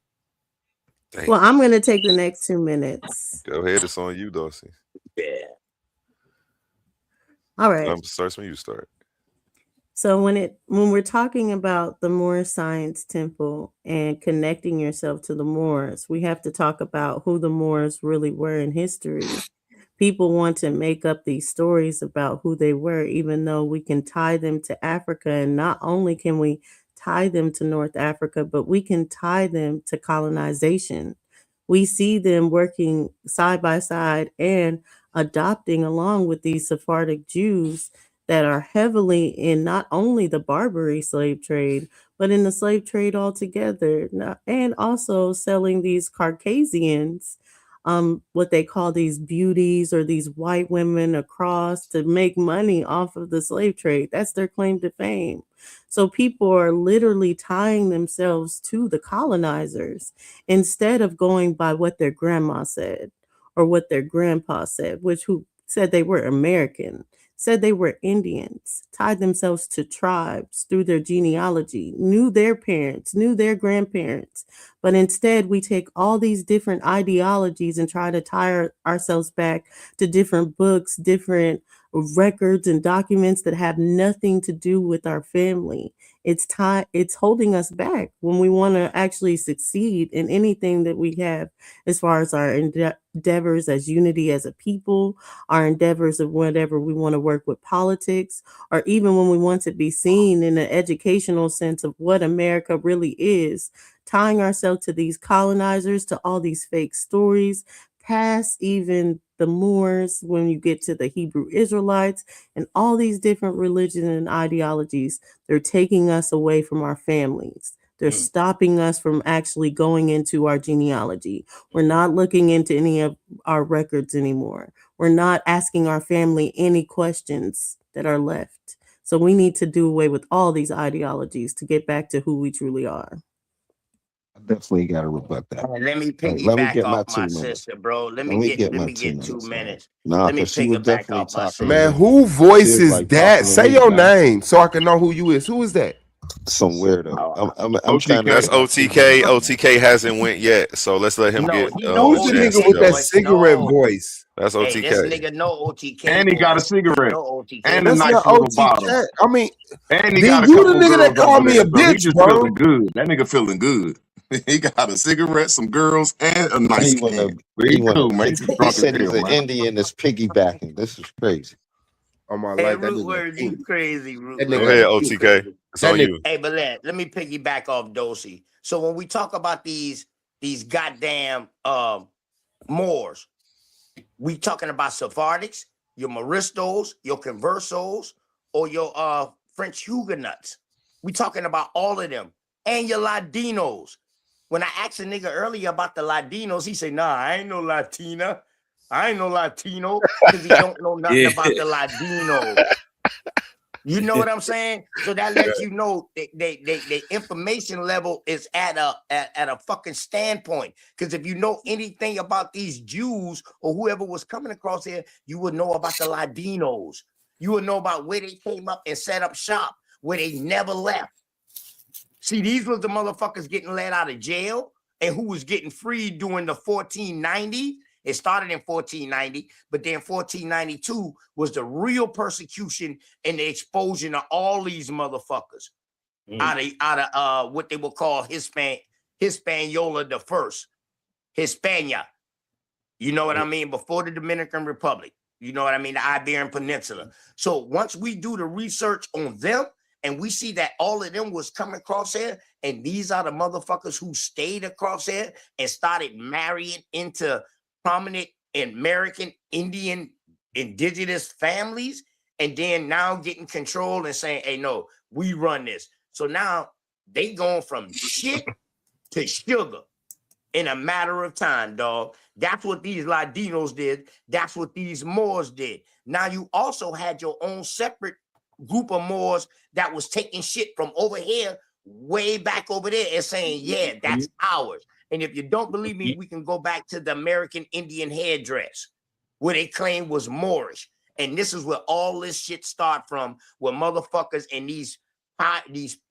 S4: Damn.
S5: Well, I'm going to take the next 2 minutes.
S4: Go ahead, it's on you, Dawson.
S2: Yeah.
S5: All right.
S4: Starts when you start.
S5: So when we're talking about the Moor Science Temple and connecting yourself to the Moors, we have to talk about who the Moors really were in history. People want to make up these stories about who they were, even though we can tie them to Africa. And not only can we tie them to North Africa, but we can tie them to colonization. We see them working side by side and adopting along with these Sephardic Jews that are heavily in not only the Barbary slave trade, but in the slave trade altogether, and also selling these Caucasians, what they call these beauties or these white women across to make money off of the slave trade. That's their claim to fame. So people are literally tying themselves to the colonizers instead of going by what their grandma said or what their grandpa said, who said they were American, said they were Indians, tied themselves to tribes through their genealogy, knew their parents, knew their grandparents. But instead, we take all these different ideologies and try to tie ourselves back to different books, different records and documents that have nothing to do with our family. It's holding us back when we want to actually succeed in anything that we have as far as our endeavors as unity as a people, our endeavors of whatever we want to work with politics, or even when we want to be seen in an educational sense of what America really is, tying ourselves to these colonizers, to all these fake stories, past even the Moors, when you get to the Hebrew Israelites and all these different religions and ideologies, they're taking us away from our families. They're stopping us from actually going into our genealogy. We're not looking into any of our records anymore. We're not asking our family any questions that are left. So we need to do away with all these ideologies to get back to who we truly are.
S14: I definitely got to rebut that.
S2: Let me
S14: Hey, let me
S2: piggyback
S14: get my
S2: off
S14: 2
S2: my
S14: minutes.
S2: sister, bro. Let
S14: Let
S2: me
S14: me
S2: get
S14: get
S2: let
S14: my
S2: me
S14: 2
S2: get 2
S14: minutes, man.
S2: minutes.
S14: Nah,
S2: Let me
S14: because she was
S2: piggyback
S14: definitely
S2: off my
S14: talking
S2: sister.
S17: Man,
S14: to
S17: who
S14: she was
S17: voices
S14: like
S17: that?
S14: talking to
S17: Say
S14: me,
S17: your
S14: man.
S17: name so I can know who you is. Who is that?
S14: Some weirdo. I'm trying to
S4: That's
S14: get my 2
S4: OTK.
S14: minutes.
S4: OTK hasn't went yet, so let's let him
S2: No,
S4: get
S2: he know
S17: Who's the
S4: a chance
S17: nigga
S4: to
S2: OTK
S17: with
S4: go.
S17: that
S2: voice.
S17: cigarette
S2: No.
S17: voice?
S4: That's
S2: Hey, this
S4: OTK.
S2: nigga know OTK
S14: And he got a
S2: voice. He
S14: cigarette
S2: know OTK
S14: and a
S17: That's
S2: voice.
S14: nice
S17: not
S14: little bottle.
S17: OTK. I mean,
S14: And he
S17: then
S14: got a
S17: you the
S14: couple
S17: nigga that
S14: girls
S17: called
S14: over
S17: me a
S14: there, so he
S17: bitch,
S14: just
S17: bro.
S14: feeling good. That nigga feeling good. He got a cigarette, some girls, and a nice
S15: He wanna,
S14: can.
S15: he
S14: He
S15: wanna
S14: cool, man. He
S15: pick.
S14: just
S15: He
S14: drunk as
S15: said he's
S14: hell,
S15: an
S14: man.
S15: Indian that's piggybacking. This is crazy.
S17: On my
S2: Hey,
S17: life, that
S2: Root
S17: nigga.
S2: Word, you crazy, Root
S17: That
S4: Go
S17: nigga.
S2: Word.
S4: ahead,
S2: You
S4: OTK.
S2: crazy.
S4: It's
S17: That
S4: on
S17: nigga.
S4: you.
S2: Hey, but let me piggyback off Dosey. So when we talk about these goddamn Moors, we talking about Sephardics, your Moristos, your Conversos, or your French Huguenots. We talking about all of them. And your Latinos. When I asked a nigga earlier about the Latinos, he said, nah, I ain't no Latina. I ain't no Latino because he don't know nothing about the Ladino. You know what I'm saying? So that lets you know the information level is at a fucking standpoint. Because if you know anything about these Jews or whoever was coming across here, you would know about the Ladinos. You would know about where they came up and set up shop, where they never left. See, these was the motherfuckers getting let out of jail and who was getting freed during the 1490. It started in 1490, but then 1492 was the real persecution and the exposure of all these motherfuckers out of what they would call Hispaniola the First, Hispania. You know what I mean? Before the Dominican Republic. You know what I mean? The Iberian Peninsula. So once we do the research on them and we see that all of them was coming across here, and these are the motherfuckers who stayed across here and started marrying into prominent American, Indian, indigenous families, and then now getting control and saying, hey, no, we run this. So now they going from shit to sugar in a matter of time, dog. That's what these Ladinos did. That's what these Moors did. Now you also had your own separate group of Moors that was taking shit from over here way back over there and saying, yeah, that's ours. And if you don't believe me, we can go back to the American Indian headdress, where they claim was Moorish. And this is where all this shit start from, where motherfuckers and these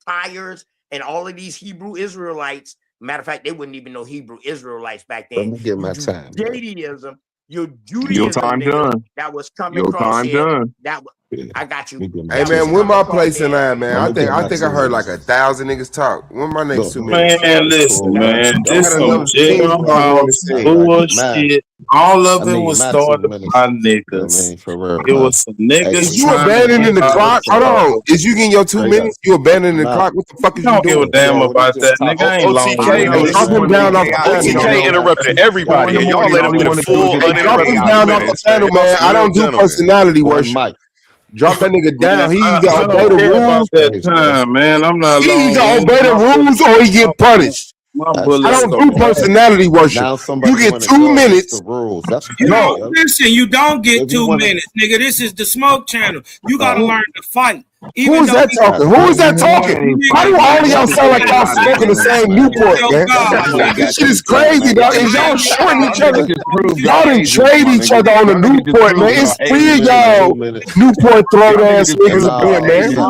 S2: pyres and all of these Hebrew Israelites, matter of fact, they wouldn't even know Hebrew Israelites back then.
S15: Let me get my time.
S2: Judaism, your Judaism,
S14: Your time
S2: nigga,
S14: done.
S2: that was coming
S14: Your
S2: across
S14: time
S2: here.
S14: done.
S2: That was, I got you.
S17: Hey man, when my place in line, man, I think I heard like 1,000 niggas talk. When my next 2 minutes?
S18: Man, listen, man, this some
S17: another thing I wanna
S18: jailhouse
S17: say.
S18: bullshit. All of it was started by niggas.
S15: For real,
S18: it was some niggas.
S17: Is you
S18: trying to
S17: abandoning the
S18: get
S17: clock?
S18: out
S17: Hold
S18: of
S17: on. Is you getting your 2 minutes? You abandoning the clock? What the fuck is you
S18: don't give a
S17: doing?
S18: damn about that, nigga. I ain't long.
S4: OTK,
S17: Hey, drop him down off the panel.
S4: OTK interrupted everybody, and y'all let him get a full
S17: Hey, drop him
S4: uninterrupted
S17: down
S4: 2
S17: off the
S4: minutes.
S17: panel, man. I don't do
S4: Gentlemen.
S17: personality worship. Drop that nigga down. He either
S18: I
S17: obey
S18: don't
S17: the
S18: care about
S17: rules.
S18: that time, man. I'm not
S17: He
S18: long.
S17: either obey the rules or he get punished.
S18: My
S17: I
S18: bullets
S17: don't
S18: go
S17: do
S18: fast.
S17: personality worship.
S15: Now somebody
S17: You get
S15: wanna
S17: 2
S15: go against
S17: minutes.
S15: the rules. That's
S16: You
S15: crazy,
S16: don't
S15: yo.
S16: listen. You don't get
S15: If you
S16: 2
S15: wanna-
S16: minutes, nigga. This is the Smoke Channel. You gotta learn to fight.
S17: Who is that talking? Who is that talking? Why do all of y'all sound like y'all smoking the same Newport, man? This shit is crazy, dog. Is y'all shorting each other? Y'all done trade each other on the Newport, man. It's clear y'all Newport throat ass niggas up here,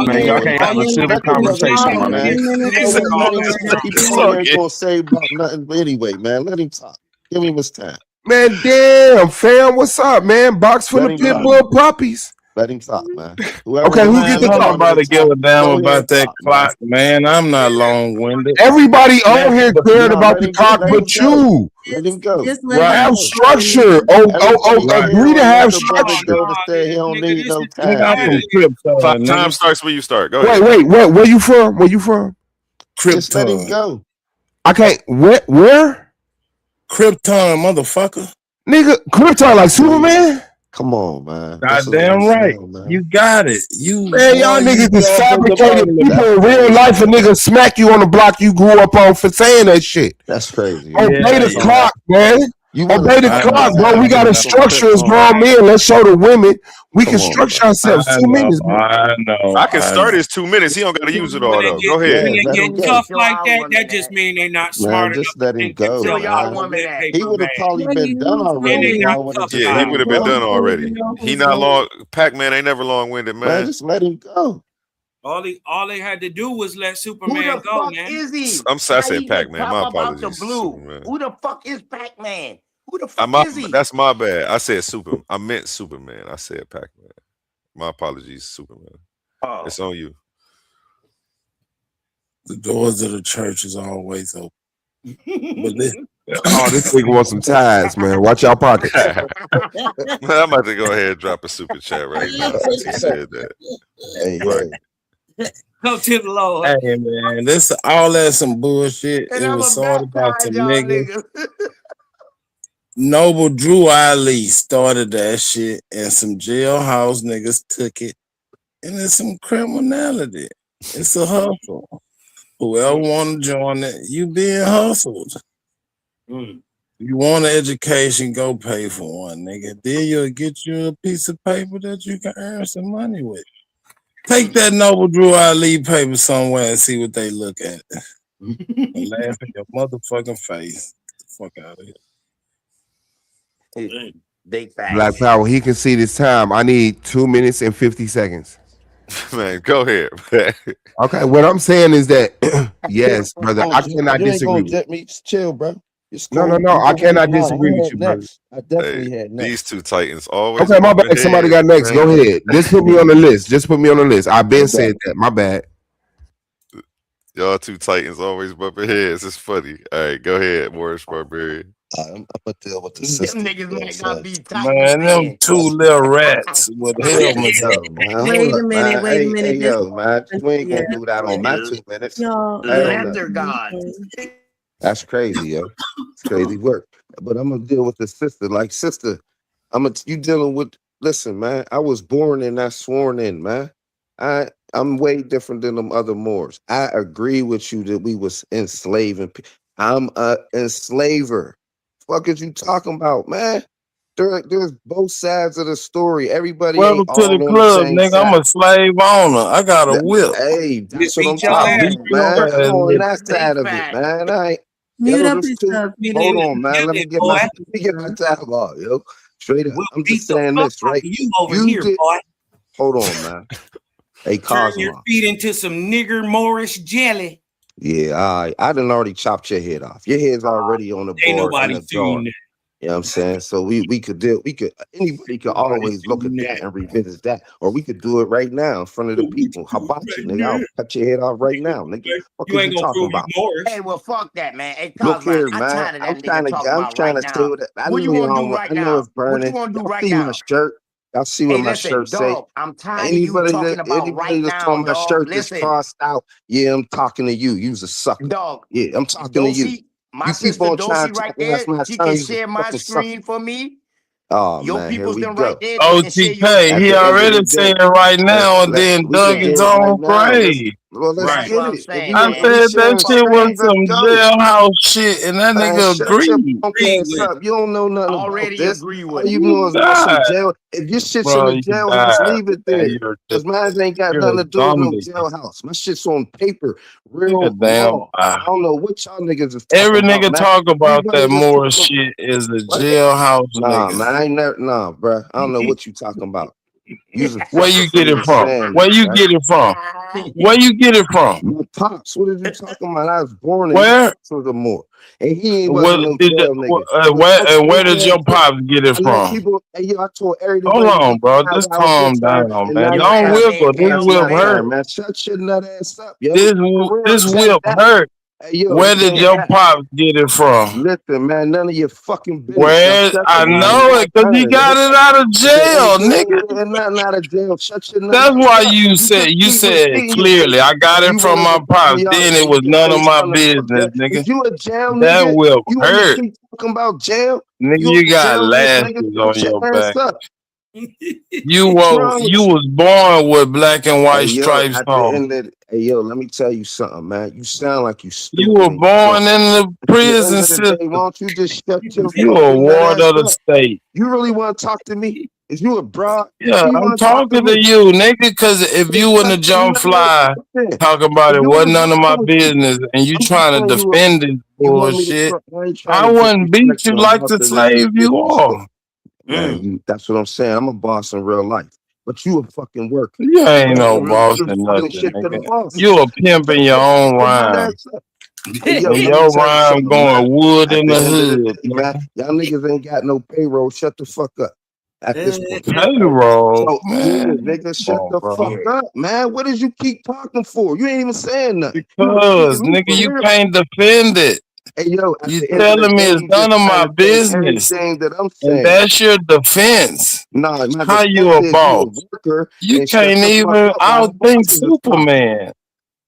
S17: man.
S14: Y'all can't have a civil conversation, my nigga.
S15: People ain't gonna say about nothing anyway, man. Let him talk. Give him his time.
S17: Man, damn, fam, what's up, man? Box full
S15: Let
S17: of
S15: him
S17: pit
S15: talk.
S17: bull puppies.
S15: Let him talk, man.
S17: Okay, who
S18: Man,
S17: get to
S18: don't
S17: talk?
S18: nobody give a damn
S15: Go ahead
S18: about
S15: and
S18: that
S15: talk,
S18: clock, man. I'm not long-winded.
S17: Everybody on here cared
S15: No,
S17: about
S15: let
S17: the
S15: him
S17: clock
S15: let
S17: but
S15: him go.
S17: you.
S15: Let him go.
S10: Just let him
S17: Have
S10: go.
S17: structure.
S15: Everybody
S17: Agree to have
S15: let the brother
S17: structure.
S15: go to say he don't need no
S18: Nigga,
S15: time.
S18: I'm from Krypton,
S4: Time
S18: nigga.
S4: starts when you start. Go ahead.
S17: Wait. Where you from? Where you from?
S15: Just let him
S18: Krypton.
S15: go.
S17: I can't. Where?
S18: Krypton, motherfucker.
S17: Nigga, Krypton like Superman?
S15: Come on, man. This is
S18: Goddamn
S15: what I'm
S18: right.
S15: saying, man.
S18: You got it. You
S17: Man, y'all
S18: boy,
S17: niggas
S18: you
S17: is
S18: talking about
S17: fabricated
S18: it.
S17: people in real life. A nigga smack you on the block you grew up on for saying that shit.
S15: That's crazy.
S17: Obey the
S18: Yeah.
S17: clock, man.
S15: You wanna
S17: Obey the
S18: I
S17: clock,
S18: know.
S17: bro. We got to structure as grown men. Let's show the women we
S15: Come
S17: can
S15: on,
S17: structure
S15: bro.
S17: ourselves.
S18: I
S17: 2
S18: know.
S17: minutes, man.
S18: I know.
S4: I can
S18: I
S4: start
S18: know.
S4: his 2 minutes. He don't got to use it all,
S16: When they
S4: though.
S16: get
S4: Go
S16: when
S4: ahead.
S16: they
S15: let
S16: get
S15: him go.
S16: tough
S2: Show
S16: like
S2: our
S16: that,
S2: woman
S16: that just
S2: that.
S16: mean they not
S15: Man,
S16: smart enough
S15: just
S16: to
S15: let him
S16: think and
S15: go,
S2: Show
S16: tell
S2: y'all
S16: y'all
S15: man.
S16: what
S2: woman
S16: lit
S2: that.
S15: He
S16: paper
S15: would have
S16: bag.
S15: probably
S10: Well,
S15: been
S10: you
S15: done
S10: know
S16: And
S15: already.
S16: they
S10: slowly.
S16: not
S15: Y'all would have
S16: tough
S15: just
S4: Yeah,
S15: let
S4: he
S15: him
S4: would have
S16: guys.
S4: been done
S15: go.
S4: already. He not long. Pac-Man ain't never long-winded,
S15: Man,
S4: man.
S15: just let him go.
S16: All they had to do was let
S2: Who
S16: Superman
S2: the
S16: go,
S2: fuck
S16: man.
S2: is he?
S4: I
S2: How
S4: said
S2: he just
S4: Pac-Man.
S2: pop
S4: My
S2: up out the
S4: apologies,
S2: blue?
S4: Superman.
S2: Who the fuck is Pac-Man? Who the fuck is he?
S4: That's my bad. I said Super. I meant Superman. I said Pac-Man. My apologies, Superman.
S2: Oh.
S4: It's on you.
S18: The doors of the church is always open. But listen.
S17: Oh, this nigga wants some ties, man. Watch y'all pockets.
S4: I'm about to go ahead and drop a super chat right now since he said that.
S15: Hey.
S16: Come to the Lord.
S18: Hey man, this all that some bullshit.
S2: And
S18: It
S2: I'ma
S18: was started by
S2: baptize
S18: some
S2: y'all
S18: niggas.
S2: niggas.
S18: Noble Drew Ali started that shit, and some jailhouse niggas took it, and it's some criminality. It's a hustle. Whoever want to join it, you being hustled.
S2: Mm.
S18: You want an education, go pay for one, nigga. Then you'll get you a piece of paper that you can earn some money with. Take that Noble Drew Ali paper somewhere and see what they look at. And laugh in your motherfucking face. Get the fuck out of here.
S2: Big facts.
S14: Black Power, he can see this time. I need 2 minutes and 50 seconds.
S4: Man, go ahead.
S14: Okay, what I'm saying is that, yes, brother, I cannot disagree with you.
S15: Just chill, bro.
S14: No, I cannot disagree with you, brother.
S15: I definitely had next.
S4: These two Titans always.
S14: Okay, my bad. Somebody got next. Go ahead. Just put me on the list. I've been said that. My bad.
S4: Y'all two Titans always bumping heads. It's funny. All right, go ahead, Morris Barbarian.
S15: I'm gonna deal with the system.
S2: Them niggas might not be
S18: Man, them two little rats with helmets on.
S5: Wait a minute.
S15: Hey, yo, man, you ain't gonna do that on my 2 minutes.
S2: Laughter gods.
S15: That's crazy, yo. It's crazy work. But I'm gonna deal with the sister. Like, sister, you dealing with. Listen, man. I was born and not sworn in, man. I'm way different than them other Moors. I agree with you that we was enslaving. I'm a enslaver. Fuck is you talking about, man? There's both sides of the story. Everybody.
S18: Welcome to the club, nigga.
S15: Side.
S18: I'm a slave owner. I got a whip.
S15: Hey, that's what I'm talking about, man. Come on, that side of it, man. I ain't.
S5: Mute up his stuff.
S15: Hold on, man. Let me get my time off, yo. Straight up. I'm just saying this, right?
S16: You over here, boy.
S15: Hold on, man. Hey,
S16: Turn
S15: Cosmo.
S16: your feet into some nigger Morris jelly.
S15: Yeah, I done already chopped your head off. Your head's already on the board.
S16: Ain't nobody
S15: in the jar.
S16: seen that.
S15: You know what I'm saying? So we could anybody could always look at that and revisit that. Or we could do it right now in front of the people. How about you, nigga? I'll cut your head off right now, nigga. What
S16: You
S15: are
S16: ain't
S15: you
S16: gonna
S15: talking
S16: prove
S15: about?
S16: Morris.
S2: Hey, well, fuck that, man. Hey,
S15: Look
S2: Cosmo,
S15: here,
S2: I'm
S15: man.
S2: tired of that
S15: I'm
S2: nigga
S15: trying
S2: talking about
S15: to
S2: right
S15: tell
S2: now.
S15: that. I
S2: What you
S15: know
S2: gonna do right
S15: I know
S2: now?
S15: it's burning.
S2: What you gonna do
S15: Y'all
S2: right
S15: see
S2: now?
S15: my shirt. Y'all see
S2: Hey,
S15: what my
S2: listen,
S15: shirt say.
S2: dog, I'm tired of you talking about right
S15: That's
S2: now,
S15: on my
S2: dog.
S15: shirt that's
S2: Listen,
S15: crossed out. Yeah, I'm talking to you. You's a sucker.
S2: dog,
S15: Yeah, I'm talking to you.
S2: Dosey, my
S15: You keep
S2: sister
S15: on trying
S2: Dosey
S15: to
S2: right
S15: talk past
S2: there,
S15: my
S2: she
S15: tongue.
S2: can
S15: You's a
S2: share my
S15: fucking sucker.
S2: screen for me.
S15: Oh
S2: Your
S15: man, here
S2: people's
S15: we
S2: them
S15: go.
S2: right there, they can share your
S18: OTK,
S15: At
S18: he
S15: the end of
S18: already
S15: the
S18: said
S15: day,
S18: it right now and then
S15: we
S18: dug
S15: can
S18: his
S15: do it right
S18: own
S15: now.
S18: grave.
S15: Let's
S2: That's
S15: get
S2: what I'm
S15: it. If
S2: saying,
S15: you
S18: I
S15: want
S2: man.
S15: to be
S18: said
S15: sharing
S18: that shit was
S15: screens, let's
S18: some
S15: go.
S18: jailhouse shit, and that
S15: Man,
S18: nigga
S15: shut your
S18: agreed.
S15: punk ass up. You don't know nothing about
S2: Already
S15: this.
S2: agree
S15: All
S2: with it.
S15: you know is
S18: You
S15: about some
S18: died,
S15: jail. If your shit's
S18: bro.
S15: in the
S18: You
S15: jailhouse,
S18: died.
S15: leave it
S18: Man,
S15: there.
S18: you're
S15: Because mine ain't got
S18: a
S15: nothing to do with no
S18: zombie.
S15: jailhouse. My shit's on paper,
S18: You're a
S15: real
S18: damn
S15: law.
S18: lie.
S15: I don't know what y'all niggas is
S18: Every
S15: talking about,
S18: nigga
S15: man.
S18: talk about
S15: Everybody
S18: that
S15: just
S18: Morris
S15: talking.
S18: shit is a
S15: What?
S18: jailhouse
S15: Nah,
S18: nigga.
S15: man, I ain't never. Nah, bro. I don't know what you talking about. You's a
S18: Where
S15: sucker
S18: you
S15: for
S18: get it
S15: even
S18: from?
S15: saying
S18: Where
S15: this,
S18: you
S15: right?
S18: get it from? Where you get it from?
S15: My pops, what are you talking about? I was born in
S18: Where?
S15: Baltimore, and he ain't
S18: What
S15: wasn't no
S18: did
S15: jail nigga. But
S18: where did
S15: man,
S18: your pops get it
S15: I let
S18: from?
S15: people. Hey, yo, I told everybody
S18: Hold on,
S15: about
S18: bro.
S15: how
S18: Just
S15: I was
S18: calm
S15: good time,
S18: down,
S15: and
S18: man.
S15: now
S2: Yo,
S15: it's
S18: Don't
S15: time.
S18: whip her. This
S15: Now it's
S18: whip
S15: my
S18: hurt.
S15: time, man. Shut your nut ass up, yo.
S18: This
S15: For real,
S18: this
S15: check
S18: whip
S15: that.
S18: hurt.
S15: Hey, yo,
S18: Where
S15: you
S18: did
S15: ain't
S18: your
S15: got.
S18: pops get it from?
S15: Listen, man, none of your fucking business. Now
S18: Where
S15: shut
S18: I
S15: the
S18: know
S15: fuck
S18: it, cause he
S15: turn,
S18: got
S15: nigga.
S18: it out of jail,
S15: You
S18: nigga.
S15: ain't getting nothing out of jail. Shut your nut
S18: That's
S15: ass
S18: why
S15: up.
S18: you
S15: You
S18: said
S15: just
S18: you
S15: keep
S18: said
S15: repeating
S18: clearly.
S15: yourself.
S18: I got it
S15: You
S18: from
S15: wanted
S18: my
S15: to
S18: pops.
S15: tell me
S18: Then it was
S15: you
S18: none of
S15: ain't
S18: my
S15: trying to fuck
S18: business,
S15: that.
S18: nigga.
S15: Is you a jail
S18: That
S15: nigga?
S18: whip
S15: You want to
S18: hurt,
S15: keep talking about jail?
S18: nigga.
S15: You
S18: You
S15: a
S18: got
S15: jail
S18: lashes
S15: nigga?
S18: on
S15: Shut your
S18: your
S15: ass
S18: back.
S15: up.
S18: You
S15: What's
S18: were
S15: wrong
S18: you
S15: with you?
S18: was born with black and
S15: Hey
S18: white
S15: yo,
S18: stripes
S15: at the
S18: on.
S15: end of hey yo, let me tell you something, man. You sound like you
S18: You
S15: stupid
S18: were
S15: and you
S18: born
S15: dumb.
S18: in the
S15: At the
S18: prison
S15: end of the day, why
S18: system.
S15: don't you just shut your
S18: You a
S15: fucking nut
S18: ward
S15: ass
S18: of the
S15: up?
S18: state.
S15: You really want to talk to me? Is you a broad?
S18: Yeah,
S15: Do you
S18: I'm
S15: want to talk to
S18: talking to
S15: me?
S18: you, nigga, cause if
S15: Then
S18: you
S15: shut
S18: wouldn't
S15: your
S18: jump
S15: nut ass
S18: fly
S15: up then.
S18: talking about
S15: If
S18: it
S15: you
S18: wasn't
S15: want to
S18: none of
S15: talk
S18: my
S15: to me,
S18: business and you
S15: I'm
S18: trying to
S15: telling you,
S18: defend this
S15: you want me to
S18: bullshit,
S15: try, I ain't trying
S18: I
S15: to
S18: wouldn't beat
S15: disrespect
S18: you
S15: you. I'm
S18: like the
S15: about to let you
S18: slave
S15: get
S18: you
S15: this shit.
S18: are.
S15: Man, that's what I'm saying. I'm a boss in real life. But you a fucking worker.
S18: You ain't no
S15: You
S18: boss
S15: do
S18: and
S15: fucking
S18: nothing,
S15: shit to the
S18: nigga.
S15: boss.
S18: You a pimp in
S15: Shut
S18: your
S15: your
S18: own
S15: fucking nut
S18: rhyme.
S15: ass up. Hey, yo,
S18: And
S15: let me
S18: your
S15: tell you
S18: rhyme
S15: something, man.
S18: going wood
S15: At
S18: in
S15: the
S18: the
S15: end of the
S18: hood,
S15: day, man, y'all niggas ain't got no payroll. Shut the fuck up. At this point, right?
S18: payroll,
S15: So, yeah,
S18: man.
S15: nigga,
S18: Come
S15: shut
S18: on,
S15: the
S18: bro.
S15: fuck up, man. What did you keep talking for? You ain't even saying nothing. You
S18: Because,
S15: repeating me
S18: nigga,
S15: for
S18: you
S15: real.
S18: can't defend it.
S15: Hey, yo, at
S18: You
S15: the end of the
S18: telling me
S15: day,
S18: it's
S15: you
S18: none
S15: just
S18: of
S15: trying
S18: my
S15: to say
S18: business,
S15: everything that I'm
S18: and
S15: saying.
S18: that's your defense.
S15: Nah, my
S18: How
S15: defense
S18: you a
S15: is you a
S18: boss?
S15: worker
S18: You
S15: and shut
S18: can't
S15: the fuck
S18: even
S15: up. My boss
S18: outthink
S15: is a problem.
S18: Superman.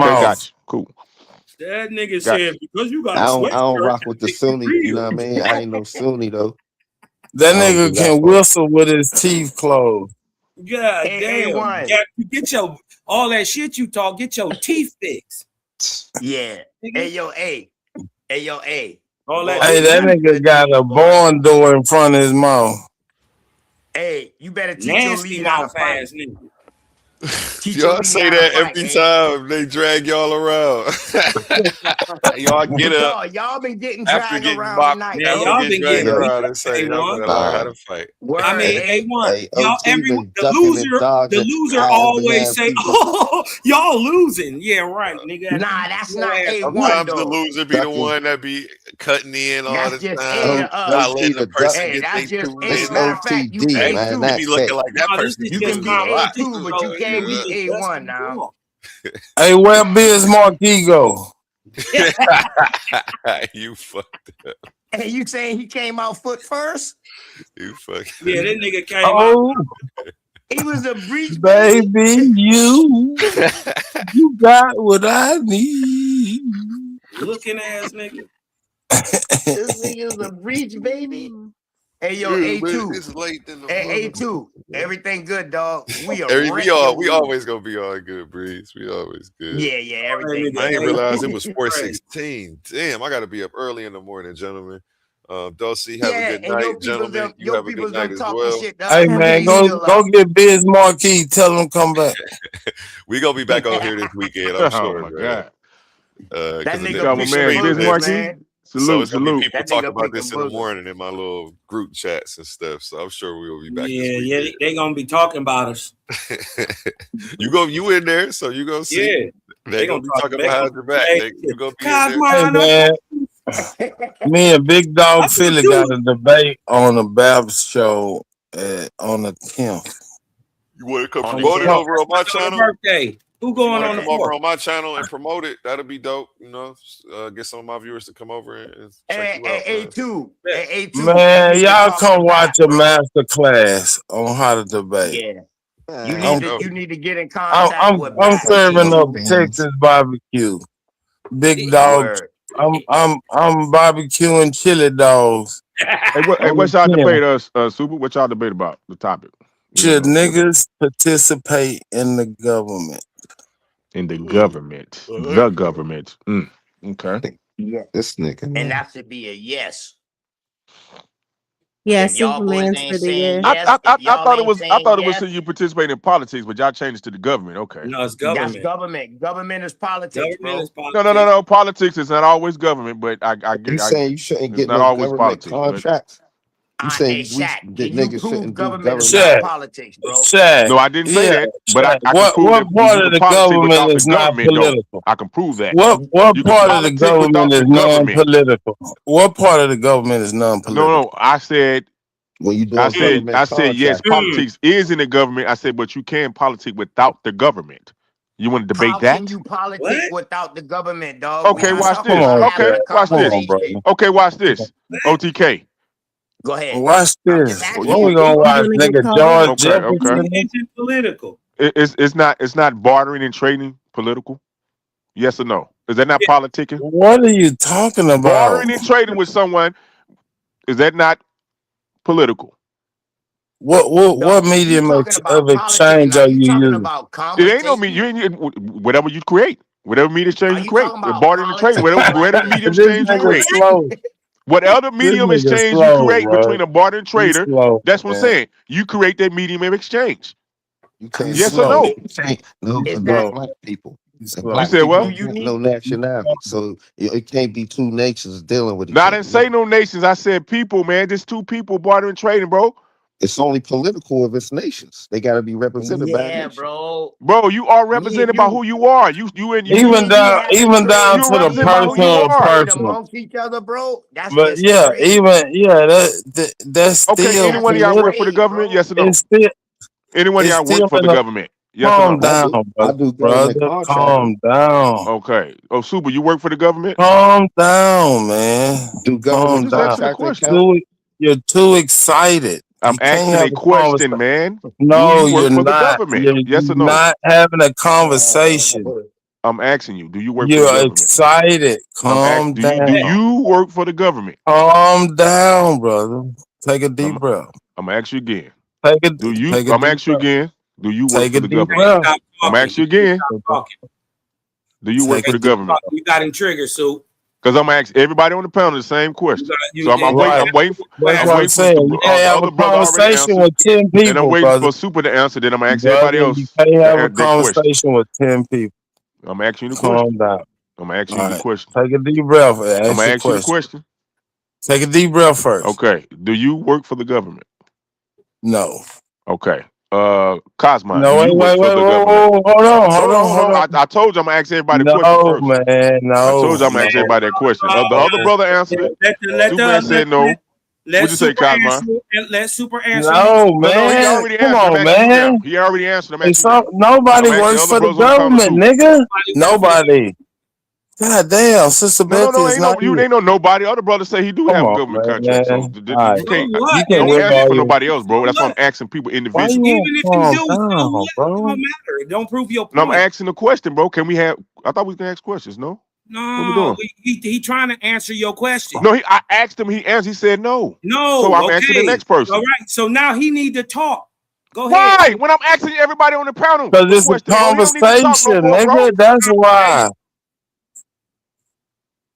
S18: mouth.
S6: got you. Cool.
S16: That nigga
S6: Got
S16: said because you got
S15: I
S16: a
S15: don't
S16: sweatshirt.
S15: rock with the Sunni. You know what I mean? I ain't no Sunni though.
S18: That
S15: I don't
S18: nigga
S15: do that
S18: can
S15: part.
S18: whistle with his teeth closed.
S16: God
S2: Hey,
S16: damn.
S2: A1.
S16: Yeah, you get your all that shit you talk, get your teeth fixed.
S2: Yeah. Hey, yo, A. Hey, yo, A.
S16: All that
S18: Hey, that nigga got a barn door in front of his mouth.
S2: Hey, you better teach your
S16: nasty
S2: lead how to
S16: mouth
S2: fight.
S16: ass nigga.
S2: Teach your
S4: Y'all
S2: lead
S4: say
S2: how to
S4: that
S2: fight,
S4: every
S2: eh?
S4: time they drag y'all around. Y'all get up
S2: Dog, y'all been getting
S4: after
S2: dragged
S4: getting
S2: around
S4: mopped,
S2: tonight,
S16: Yeah,
S4: after
S2: bro.
S16: y'all
S4: getting
S16: been
S4: dragged
S16: getting beat
S15: Yo,
S4: around
S16: up,
S4: and say y'all
S16: A1.
S4: better learn how
S15: nah.
S4: to fight.
S2: Word,
S16: I mean,
S2: eh?
S16: A1,
S15: Hey,
S16: y'all
S15: OT been
S16: the
S15: ducking and dodging,
S16: loser
S15: hiding
S16: always
S15: behind
S16: say,
S15: people,
S16: "Oh, y'all losing." Yeah, right, nigga.
S2: Nah, that's
S16: Your
S2: not
S16: ass
S2: A1,
S16: whooped.
S4: Sometimes the
S2: though.
S4: loser be the
S15: ducking.
S4: one that be cutting in all
S2: That's
S4: the
S2: just A
S4: time,
S2: to us.
S4: not
S15: OT
S4: letting the
S15: the duck.
S4: person
S2: Hey,
S4: get
S2: that's
S4: their
S2: just
S4: two
S2: A.
S15: It's
S4: in
S2: Matter
S4: there.
S2: of fact, you
S15: OTD,
S4: Hey,
S15: man.
S2: A2.
S4: it be
S15: Not
S4: looking
S15: K.
S4: like that
S16: No, this
S4: person
S16: is
S2: You
S4: be
S16: just
S2: can be
S4: losing a lot.
S16: competition,
S2: A2, but you
S16: so
S2: can't
S16: we
S2: be
S16: just
S2: A1
S16: dusting the
S2: now.
S16: floor.
S18: Hey, where Biz Marquis go?
S4: You fucked up.
S2: Hey, you saying he came out foot first?
S4: You fucked
S16: Yeah,
S4: up.
S16: that nigga came out.
S18: Oh,
S2: He was a breach, baby.
S18: baby, you got what I need.
S16: Looking ass nigga.
S2: This nigga's a breach, baby. Hey, yo,
S4: Yeah, man,
S2: A2.
S4: it's late in the
S2: Hey,
S4: mother.
S2: A2. Everything good, dog. We
S4: We
S2: wreck your
S4: we
S2: weed.
S4: always gonna be all good, Breeze. We always good.
S2: Yeah, yeah,
S16: That
S2: everything
S16: nigga
S4: I
S2: good,
S4: didn't
S16: A2
S4: realize
S2: dog.
S4: it was
S16: is crazy.
S4: 4:16. Damn, I gotta be up early in the morning, gentlemen. Dulcie, have a good night, gentlemen. You have a good night as well.
S18: Hey man, go get Biz Marquis. Tell him come back.
S4: We gonna be back on here this weekend, I'm sure.
S6: Oh my God.
S4: That
S6: nigga man, Biz Marquis.
S4: So it's gonna be people talking about this in the morning in my little group chats and stuff. So I'm sure we will be back.
S16: Yeah, they gonna be talking about us.
S4: You in there, so you gonna see.
S16: Yeah,
S4: they gonna be talking behind your back. You gonna be
S18: Hey man, me and Big Dog Philly got a debate on the Babs show on the 10th.
S4: You want to come promote it over on my channel?
S16: Birthday. Who going on the
S4: come over
S16: 4th?
S4: on my channel and promote it? That'll be dope. You know, get some of my viewers to come over and check you out.
S18: Man, y'all come watch a master class on how to debate.
S2: Yeah. You need to get in contact
S18: I'm
S2: with
S18: serving up Texas barbecue. Big dog. I'm barbecuing chili dogs.
S6: Hey, what's y'all debate, Super? What y'all debate about? The topic.
S18: Should niggas participate in the government?
S6: In the government. The government. Okay.
S2: Yeah.
S15: This nigga.
S2: And that should be a yes.
S5: Yeah,
S2: If y'all boys
S5: Superman's
S2: ain't
S5: for the
S2: saying
S5: year.
S2: yes,
S6: I thought it was
S2: yes,
S6: saying you participate in politics, but y'all changed it to the government. Okay.
S16: No, it's government.
S2: That's government. Government is politics, bro.
S6: No. Politics is not always government, but I
S15: You
S6: get.
S15: saying you shouldn't get
S6: not
S15: no
S6: always
S15: government
S6: politics. but-
S15: contracts? You saying
S2: Shaq,
S15: the
S2: can you
S15: niggas
S2: prove
S15: shouldn't do
S2: government is
S15: government?
S2: not politics, bro?
S6: No, I didn't say that. But I can
S18: What
S6: prove that
S18: part
S6: you
S18: of
S6: can
S18: the
S6: politic
S18: government
S6: without
S18: is
S6: the
S18: not
S6: government, though.
S18: political?
S6: I can prove that.
S18: What
S6: You can
S18: part of the
S6: politic without
S18: government is
S6: the government.
S18: non-political? What part of the government is non-political?
S6: No. I said.
S15: When you
S6: I said yes. Politics is in the government. I said, but you can politic without the government. You want to debate
S2: How
S6: that?
S2: can you politic without the government, dog?
S6: Okay, watch this. Okay, watch this. Okay, watch this. OTK.
S2: Go ahead.
S18: Watch this. What we gonna watch, nigga? George Jefferson.
S16: It's political.
S6: It's not bartering and trading political. Yes or no? Is that not politicking?
S18: What are you talking about?
S6: Bartering and trading with someone, is that not political?
S18: What medium of exchange are you using?
S6: It ain't no medium. Whatever you create, whatever medium exchange you create, bartering and trading, whatever medium exchange you create. Whatever medium exchange you create between a barter and trader, that's what I'm saying. You create that medium of exchange. Yes or no?
S15: No, it's black people.
S6: You said what?
S15: No nationality, so it can't be two nations dealing with each
S6: No, I
S15: other.
S6: didn't say no nations. I said people, man. Just two people bartering and trading, bro.
S15: It's only political if it's nations. They got to be represented by a nation.
S6: Bro, you are represented by who you are. You
S18: even down to the personal.
S2: Amongst each other, bro. That's
S18: But that's still.
S6: Okay, anyone of y'all work for the government? Yes or no? Anyone of y'all work for the government? Yes or no?
S18: Calm down, brother. Calm down.
S6: Okay. Oh, Super, you work for the government?
S18: Calm down, man. Calm down. You're too excited.
S6: I'm asking a question, man.
S18: No,
S6: do you work
S18: you're
S6: for
S18: not.
S6: the government? Yes or no?
S18: Not having a conversation.
S6: I'm asking you. Do you work for the
S18: You're
S6: government?
S18: excited. Calm down.
S6: Do you work for the government?
S18: Calm down, brother. Take a deep breath.
S6: I'm gonna ask you again.
S18: I'm
S6: gonna ask you again. Do you work for the government? I'm gonna ask you again. Do you work for the government?
S16: You got him triggered, so.
S6: Because I'm gonna ask everybody on the panel the same question. So I'm waiting for
S18: you can't have a conversation with 10 people.
S6: And I'm waiting for Super to answer. Then I'm gonna ask everybody else.
S18: You can't have a conversation with 10 people.
S6: I'm asking you the question.
S18: Calm down.
S6: I'm asking you the question.
S18: Take a deep breath.
S6: I'm gonna ask you the question.
S18: Take a deep breath first.
S6: Okay. Do you work for the government?
S18: No.
S6: Okay. Cosmo.
S18: No, wait, hold on.
S6: I told you I'm gonna ask everybody the question first.
S18: Man, no.
S6: I told you I'm gonna ask everybody that question. The other brother answered it. Superman said no. What'd you say, Cosmo?
S16: Let Super answer.
S18: No, man.
S6: No, he already
S18: Come
S6: answered.
S18: on, man.
S6: He already answered.
S18: Nobody works for the government, nigga. Nobody. God damn, Sister Betty is not
S6: you ain't nobody. Other brothers say he do have a government contract. So you can't ask for nobody else, bro. That's why I'm asking people individually.
S16: Even if you do, it don't matter. Don't prove your point.
S6: No, I'm asking a question, bro. Can we have? I thought we can ask questions. No.
S16: No, he trying to answer your question.
S6: No, I asked him. He answered. He said no.
S16: No.
S6: So I'm asking the next person.
S16: All right. So now he need to talk. Go ahead.
S6: Why? When I'm asking everybody on the panel.
S18: Because it's a conversation, nigga. That's why.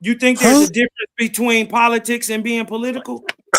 S16: You think there's a difference between politics and being political?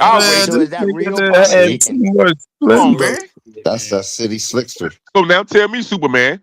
S6: I'll wait.
S2: So is that real
S11: Had
S2: politic?
S11: too much
S6: Come on,
S11: splendor.
S6: man.
S15: That's that city slickster.
S6: So now tell me, Superman,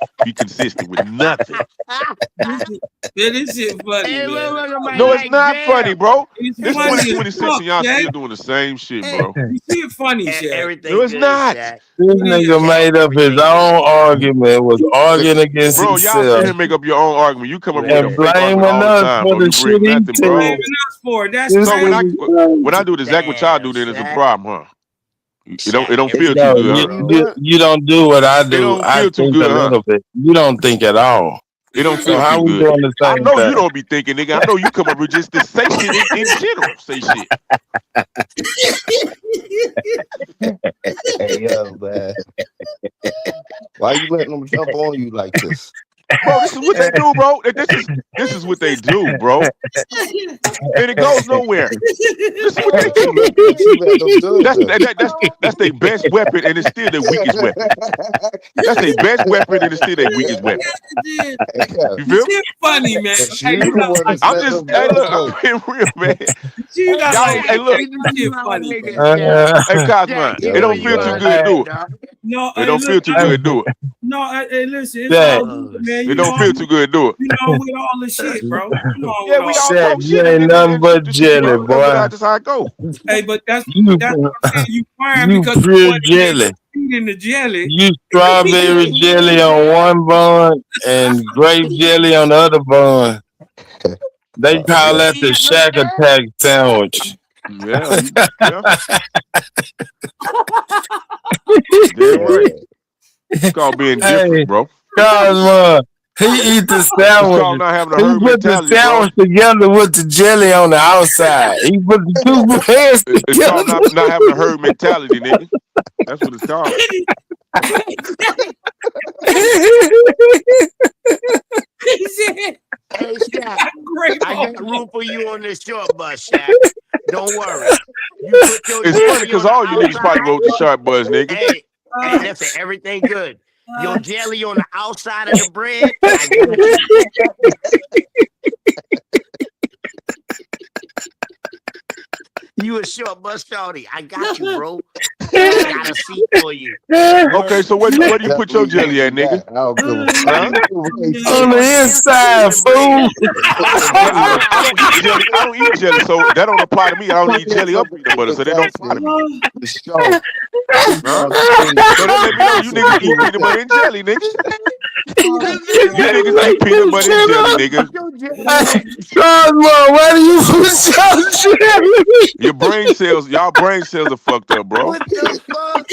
S6: be consistent with nothing.
S16: This shit funny,
S2: Hey,
S16: man.
S2: look,
S6: No, it's not funny, bro.
S16: It's
S6: It's
S16: funny as
S6: 2026
S16: fuck,
S6: and y'all
S16: Shaq.
S6: still doing the same shit, bro.
S16: You see it funny, Shaq.
S2: Everything
S6: No, it's
S2: good,
S6: not.
S2: Shaq.
S18: This nigga made up his own argument, was arguing against
S6: Bro, y'all sit
S18: himself.
S6: here and make up your own argument. You come up with a
S18: And
S6: fake argument all
S18: blaming
S6: the
S18: us
S6: time,
S18: for
S6: bro.
S18: the
S6: You
S18: shit
S6: bring
S18: he
S6: nothing, bro.
S16: Blaming us for it. That's
S18: This
S6: So
S16: crazy.
S6: when I do the exact what y'all do, then it's a
S2: Shaq.
S6: problem, huh? It don't
S2: Shaq,
S6: feel too
S18: No,
S6: good, huh?
S18: you don't do what I
S6: It
S18: do.
S6: don't
S18: I
S6: feel too
S18: think a
S6: good, huh?
S18: little bit. You don't think at all.
S6: It don't
S18: So
S6: feel
S18: how
S6: too
S18: we
S6: good.
S18: doing the
S6: I
S18: same
S6: know you
S18: thing?
S6: don't be thinking, nigga. I know you come up with just to say shit in general. Say shit.
S15: Hey, yo, man. Why you letting them jump on you like this?
S6: Bro, this is what they do, bro. This is what they do, bro. And it goes nowhere. This is what they do. That's their best weapon, and it's still their weakest weapon. That's their best weapon, and it's still their weakest weapon. You feel me?
S16: Funny, man. Hey,
S15: You the one that
S6: I'm
S15: set
S6: just,
S15: them
S6: hey, look,
S15: jump
S6: I'm being real, man.
S16: You got
S6: Y'all,
S16: like,
S6: hey, look.
S16: funny.
S6: Hey, Cosman, it don't feel too good, do it.
S16: No,
S6: It don't feel too good, do it.
S16: No, hey, listen, it's
S18: Shaq.
S16: all good, man.
S6: It don't feel too good, do it.
S16: You know, with all the shit, bro. You know,
S6: Yeah, we all
S18: Shaq,
S6: talk
S18: you
S6: shit.
S18: ain't nothing but
S6: Just,
S18: jelly,
S6: that's
S18: boy.
S6: just how it go.
S16: Hey, but that's
S18: You,
S16: what I'm saying. You crying
S18: you
S16: because
S18: pure
S16: you want to
S18: jelly.
S16: eat in the jelly.
S18: You strawberry jelly on one bun and grape jelly on the other bun. They call that the Shack Attack sandwich.
S6: Yeah. Damn right. It's called being different,
S18: Hey,
S6: bro.
S18: Cosmo, he eat the
S6: It's called
S18: sandwich.
S6: not having a
S18: He
S6: herd
S18: put the
S6: mentality, bro.
S18: sandwich together with the jelly on the outside. He put the two hands
S6: It's called
S18: together.
S6: not having a herd mentality, nigga. That's what it's called.
S2: He said, hey, Shaq, I got room for you on this short bus, Shaq. Don't worry. You put your
S6: It's
S2: jelly
S6: funny because
S2: on
S6: all
S2: the
S6: you niggas probably
S2: outside.
S6: wrote the sharp buzz, nigga.
S2: Hey, listen, everything good. Your jelly on the outside of the bread, I got you. You a short bus shorty. I got you, bro. I got a seat for you.
S6: Okay, so where do you put your jelly at, nigga?
S15: I don't give a fuck.
S6: Huh?
S18: On the inside, fool.
S6: I don't eat jelly, so that don't apply to me. I don't eat jelly or peanut butter, so they don't apply to me. Huh? So that let me know you niggas eat peanut butter and jelly, nigga. You niggas eat peanut butter and jelly, nigga.
S18: Cosmo, where do you put your jelly?
S6: Your brain cells, y'all brain cells are fucked up, bro.
S2: What the fuck?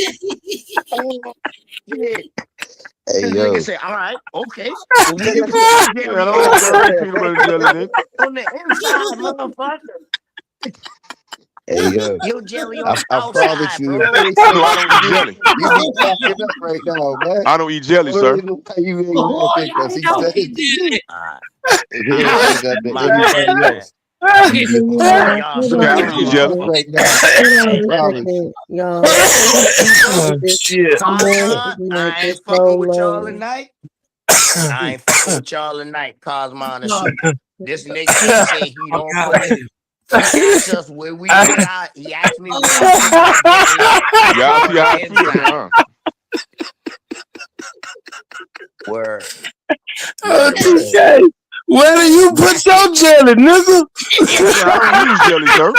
S2: Shit.
S15: Hey,
S2: This
S15: yo.
S2: nigga say, all right, okay. Well, we can put the jelly
S6: Yeah, I don't eat peanut butter and jelly, nigga.
S2: on the inside, motherfucker.
S15: Hey, yo.
S2: Your jelly on
S15: I
S2: the
S15: promise
S2: outside,
S15: you,
S2: bro.
S6: No, I don't eat jelly.
S15: you be cracking up right now, man.
S6: I don't eat jelly, sir.
S15: You ain't laughing because he said it. If he ain't said that to anybody else. You be
S6: Okay, I don't eat jelly.
S15: right now. I promise you.
S7: Y'all.
S18: Oh, shit.
S2: I ain't fucking with y'all tonight. I ain't fucking with y'all tonight, Cosmon and Soup. This nigga say he don't put it. He asked us where we put out. He asked me where we put out.
S6: Y'all see how I feel, huh?
S2: Word.
S18: Oh, TK, where do you put your jelly, nigga?
S6: I don't use jelly, sir.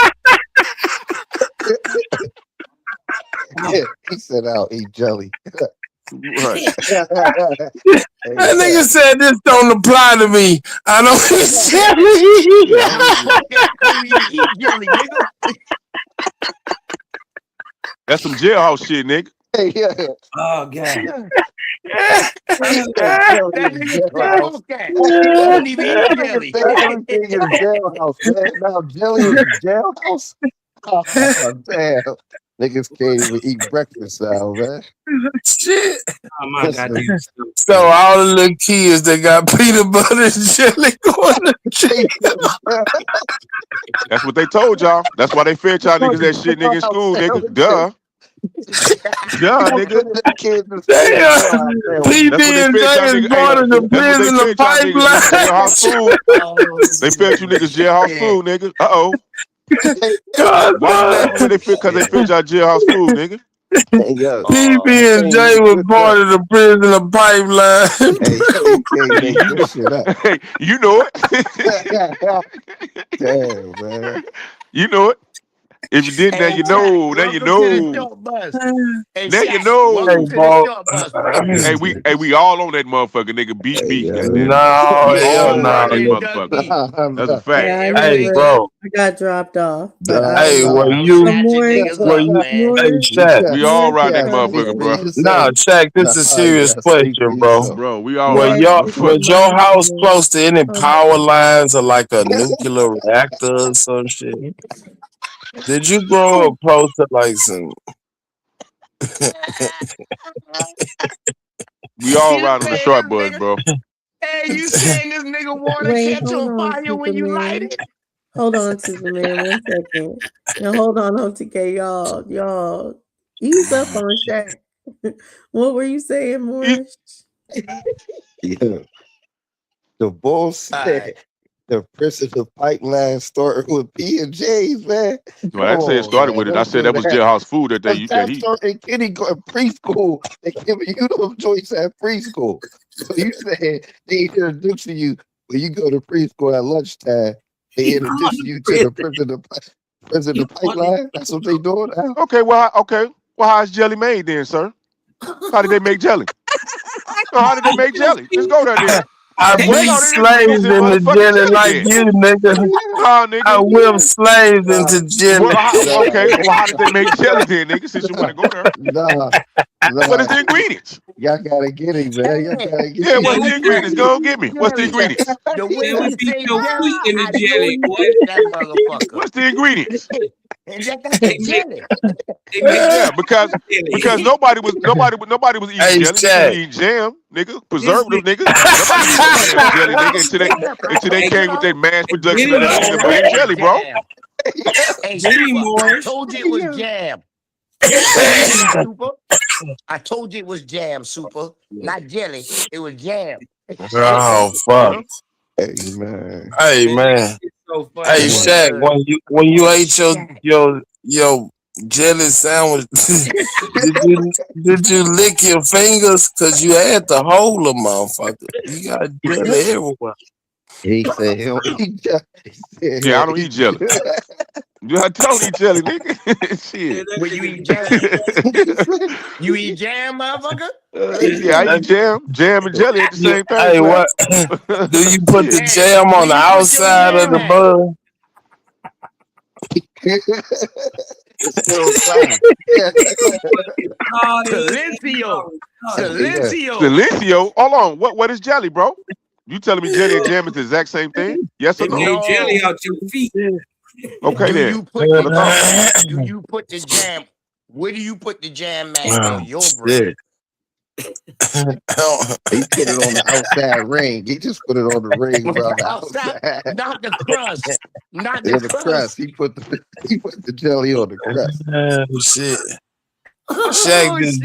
S15: Yeah, he said I'll eat jelly.
S6: Right.
S18: That nigga said this don't apply to me. I don't eat jelly.
S6: That's some jailhouse shit, nigga.
S15: Hey, yeah.
S16: Oh, God.
S2: Don't even eat jelly.
S15: Everything is jailhouse, man. Now jelly is jailhouse. Oh, damn. Niggas can't even eat breakfast now, man.
S18: Shit.
S16: Oh, my God.
S18: So all the little kids that got peanut butter and jelly going to jail.
S6: That's what they told y'all. That's why they fed y'all niggas that shit, nigga, in school, nigga. Duh. Duh, nigga.
S18: Damn. PB and J is going to the prison of pipeline.
S6: They fed you niggas jailhouse food, nigga. Uh-oh. Why they fed? Because they fed y'all jailhouse food, nigga.
S18: PB and J was part of the prison of pipeline.
S6: Hey, you know it.
S15: Damn, man.
S6: You know it. If you didn't, now
S2: Hey,
S6: you
S2: Shaq,
S6: know. Now you
S2: welcome to the
S6: know.
S2: short bus. Hey,
S6: Now you
S2: Shaq,
S6: know.
S2: welcome to the short bus, bro.
S6: Hey, we all on that motherfucker, nigga. Beat, goddamn it.
S11: No,
S6: We
S11: hell
S6: all
S11: no.
S6: ride that
S2: Nigga,
S6: motherfucker. That's a
S5: Yeah,
S6: fact.
S5: I
S11: Hey,
S5: remember
S11: bro.
S5: I got dropped off. But
S11: Hey, were
S2: I'm
S11: you?
S2: snatching
S5: Morris,
S2: niggas up, man.
S11: Hey,
S5: Morris,
S11: Shaq.
S6: We all ride that
S5: Morris,
S6: motherfucker, bro.
S11: Nah, Shaq. This is a serious question, bro.
S6: Bro, we all
S11: Was
S6: ride that
S11: your
S6: motherfucker.
S11: house close to any power lines or like a nuclear reactor or some shit? Did you grow up close to like some?
S6: We all
S2: You
S6: ride on the
S2: saying
S6: short
S2: this
S6: bus,
S2: nigga?
S6: bro.
S2: Hey, you saying this nigga water
S5: Wait,
S2: catch
S5: hold
S2: on
S5: on,
S2: fire when you light
S5: Superman.
S2: it?
S5: Hold on, Superman, 1 second. Now hold on, OTK, y'all. Ease up on Shaq. What were you saying, Morris?
S15: Yeah. The boss said the principal pipeline started with P&J's, man.
S6: No, I didn't say it started with it. I said that was jailhouse food that
S15: That's
S6: he.
S15: starting kindergarten, preschool. They giving you the choice at preschool. So you said they introducing you when you go to preschool at lunchtime. They introduce you to the president pipeline. That's what they doing now.
S6: Okay, well, how is jelly made then, sir? How did they make jelly? How did they make jelly? Let's go there then.
S11: I
S6: Well,
S11: beat
S6: no,
S11: slaves
S6: they
S11: into
S6: motherfucking
S11: jelly
S6: jelly
S11: like
S6: then.
S11: you, nigga.
S6: How, nigga?
S11: I whipped slaves into jelly.
S6: Well, okay. Well, how did they make jelly then, nigga? Since you want to go there. What is the ingredients?
S15: Y'all gotta get it, man. Y'all gotta get
S6: Yeah,
S15: it.
S6: what's the ingredients? Go on, get me. What's the ingredients?
S2: The way
S10: we
S2: you
S10: beat
S2: say
S10: your
S2: jelly,
S10: feet in the
S2: I know
S10: jelly,
S2: you
S10: boy.
S2: ate that motherfucker.
S6: What's the ingredients?
S2: And that's the jelly.
S6: Yeah, because nobody was eating
S11: Hey,
S6: jelly. Nigga,
S11: Shaq.
S6: we eating jam, nigga, preservative, nigga. Nobody was eating no damn jelly, nigga, until they came with their mass production of that peanut butter and jelly, bro.
S2: Hey, Super, I told you it was jam. Super. I told you it was jam, Super. Not jelly. It was jam.
S11: Oh fuck.
S15: Hey man.
S11: Hey man.
S2: So funny.
S11: Hey Shaq, when you ate your jelly sandwich, did you lick your fingers? Cause you had to hold them, motherfucker. You got jelly everywhere.
S15: He said he don't eat jelly.
S6: Yeah, I don't eat jelly. I don't eat jelly, nigga. Shit.
S2: When you eat jam, you eat jam, motherfucker?
S6: Yeah, I eat jam and jelly at the same thing.
S11: Hey, what? Do you put the jam on the outside of the bun?
S15: It's still fine.
S6: Silencio. Hold on. What is jelly, bro? You telling me jelly and jam is the exact same thing? Yes or no?
S10: No. Jelly out your feet.
S6: Okay, then.
S2: Do you put the jam? Where do you put the jam at on your bread?
S15: He put it on the outside ring. He just put it on the ring, brother.
S2: Outside, not the crust. Not
S15: Yeah,
S2: the
S15: the
S2: crust.
S15: crust. He put the jelly on the crust.
S11: Oh shit. Shaq just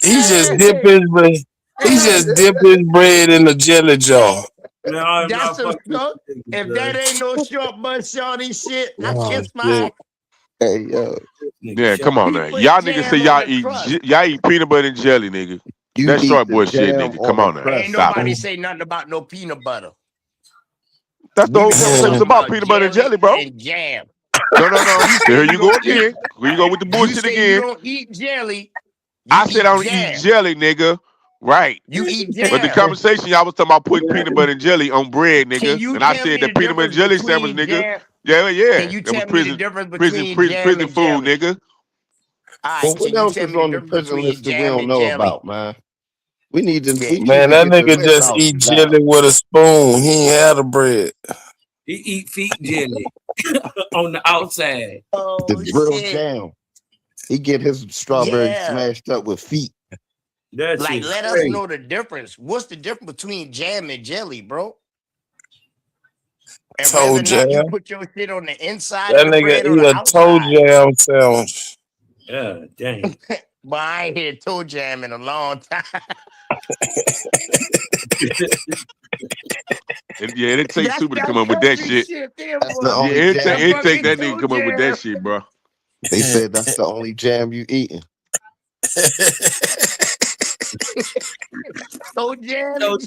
S11: he just dip his bread. He just dip his bread in the jelly jar.
S2: That's a stuff. If that ain't no short bus shorty shit, I kiss my
S11: shit.
S15: Hey yo.
S6: Yeah, come on now. Y'all niggas say y'all eat peanut butter and jelly, nigga.
S15: You
S6: That's
S15: eat
S6: short
S15: the
S6: boy shit,
S15: jam
S6: nigga. Come
S15: on
S6: on
S15: the
S6: now.
S15: crust.
S2: Ain't
S6: Stop
S2: nobody
S6: it.
S2: say nothing about no peanut butter.
S6: That's the whole conversation about peanut butter and jelly, bro.
S2: And jam.
S6: No. Here you go again. Here you go with the
S2: You
S6: bullshit
S2: say you
S6: again.
S2: don't eat jelly.
S6: I said I don't eat jelly, nigga. Right.
S2: You eat jam.
S6: But the conversation y'all was talking about putting peanut butter and jelly on bread,
S2: Can
S6: nigga.
S2: you
S6: And I
S2: tell
S6: said
S2: me
S6: the
S2: the
S6: peanut butter and
S2: difference
S6: jelly sandwich,
S2: between
S6: nigga.
S2: jam?
S6: Yeah.
S2: Can you
S6: That was
S2: tell me the difference between jam
S6: prison
S2: and
S6: food,
S2: jelly?
S6: nigga.
S2: All right,
S15: Well, what
S2: can you
S15: else
S2: tell
S15: is
S2: me the
S15: on the
S2: difference
S15: prison
S2: between
S15: list that we
S2: jam
S15: don't
S2: and
S15: know
S2: jelly?
S15: about, man? We need to
S11: Man, that
S15: get the
S11: nigga
S15: list
S11: just
S15: out
S11: eat
S15: now.
S11: jelly with a spoon. He ain't had a bread.
S10: He eat feet jelly on the outside.
S15: The grilled jam. He get his strawberry smashed up with feet.
S10: That's
S2: Like, let us know the difference. What's the difference between jam and jelly, bro? And
S11: Toe
S2: whether or not you
S11: jam.
S2: put your shit on the inside
S11: That
S2: of the
S11: nigga
S2: bread or
S11: eat
S2: the
S11: a toe
S2: outside.
S11: jam sandwich.
S10: Yeah, dang.
S2: But I ain't had toe jam in a long time.
S6: Yeah, it takes Super to come up with that shit.
S15: That's the only
S6: Yeah,
S15: jam.
S6: it take that nigga come up with that shit, bro.
S15: They said that's the only jam you eating.
S2: Toe jam.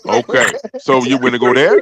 S6: Okay, so you want to go there?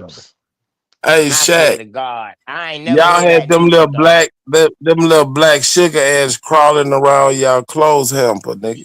S15: other.
S18: Hey,
S2: I swear to
S18: Shaq,
S2: God, I ain't never
S18: y'all
S2: heard
S18: had
S2: that
S18: them
S2: before,
S18: little
S2: dog.
S18: black sugar ass crawling around y'all clothes hamper, nigga.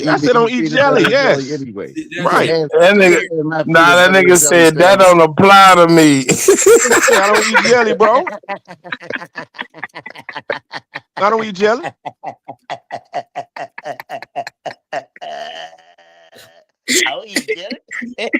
S15: don't
S19: I
S15: eat
S19: said don't eat
S15: peanut
S19: jelly.
S15: butter and jelly
S19: Yes.
S15: anyway.
S19: Right.
S11: That nigga, nah, that nigga said that don't apply to me.
S19: I don't eat jelly, bro. I don't eat jelly.
S2: Oh, you get it?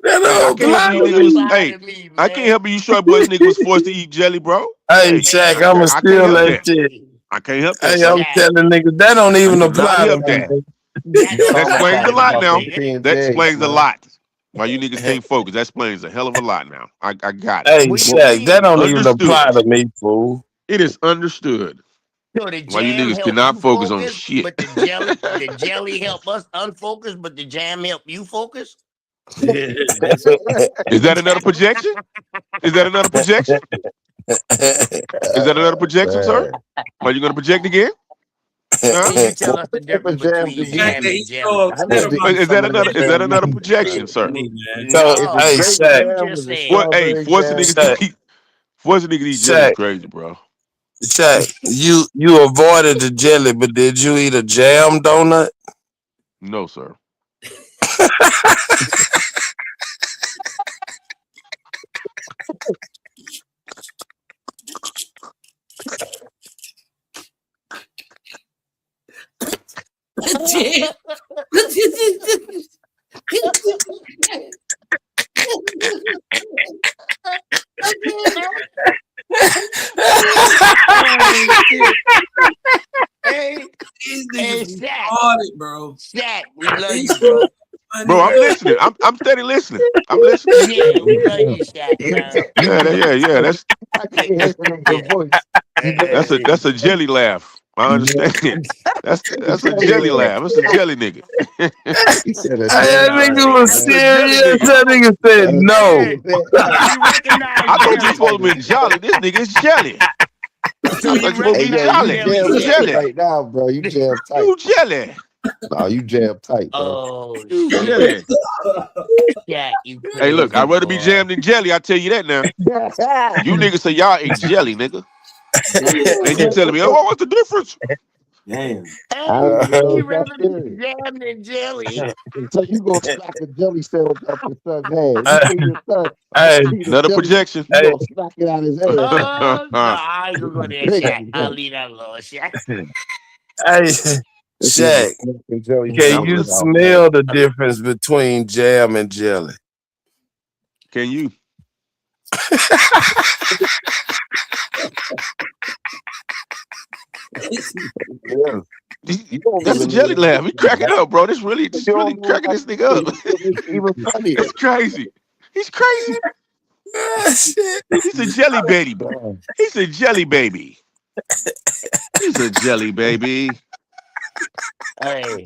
S11: That don't apply to me.
S19: I can't help you short boys niggas was forced to eat jelly, bro.
S11: Hey, Shaq, I'ma
S19: I can't
S11: steal
S19: help
S11: that shit.
S19: I can't help that.
S18: Hey, I'm telling niggas that don't even apply to
S19: help
S18: me.
S19: that. That explains a lot now. That explains a lot. Why you niggas can't focus? That explains a hell of a lot now. I got it.
S18: Hey, Shaq, that don't even apply to me, fool.
S19: It is understood.
S2: So the
S19: Why you
S2: jam
S19: niggas
S2: help
S19: cannot
S2: you
S19: focus on
S2: focus,
S19: shit.
S2: but the jelly help us unfocus, but the jam help you focus.
S19: Is that another projection? Is that another projection? Is that another projection, sir? Are you gonna project again? Huh?
S2: Can you tell us the difference between jam and jelly?
S19: Is that another projection, sir?
S18: So, hey, Shaq.
S19: Hey, force a nigga to eat. Force a nigga to eat jelly is crazy, bro.
S18: Shaq, you avoided the jelly, but did you eat a jam donut?
S19: No, sir.
S2: Hey, Shaq,
S20: bro.
S2: Shaq, we love you, bro.
S19: Bro, I'm listening. I'm steady listening. I'm listening.
S2: Yeah, we love you, Shaq.
S19: Yeah. That's a jelly laugh. I understand. That's a jelly laugh. That's a jelly nigga.
S18: That nigga was serious. That nigga said no.
S19: I thought you supposed to be jolly. This nigga is jelly.
S2: So you
S19: supposed to be jolly. You jelly.
S15: Right now, bro. You jam tight.
S19: You jelly.
S15: No, you jam tight, bro.
S2: Oh,
S19: You jelly.
S2: Shaq, you crazy.
S19: Hey, look, I'd rather be jammed than jelly. I tell you that now. You niggas say y'all ain't jelly, nigga. And you telling me, oh, what's the difference?
S20: Damn.
S2: You rather be jam than jelly.
S15: So you gonna smack a jelly sandwich up your son's head? You think your son?
S18: Hey,
S19: another projection.
S15: You gonna smack it out his head?
S2: No, I ain't gonna go there, Shaq. I'll leave that alone, Shaq.
S18: Hey, Shaq, can you smell the difference between jam and jelly?
S19: Can you?
S15: Yeah.
S19: That's a jelly laugh. We cracking up, bro. This really cracking this nigga up. It's crazy. He's crazy. He's a jelly baby, bro. He's a jelly baby. He's a jelly baby.
S2: Hey.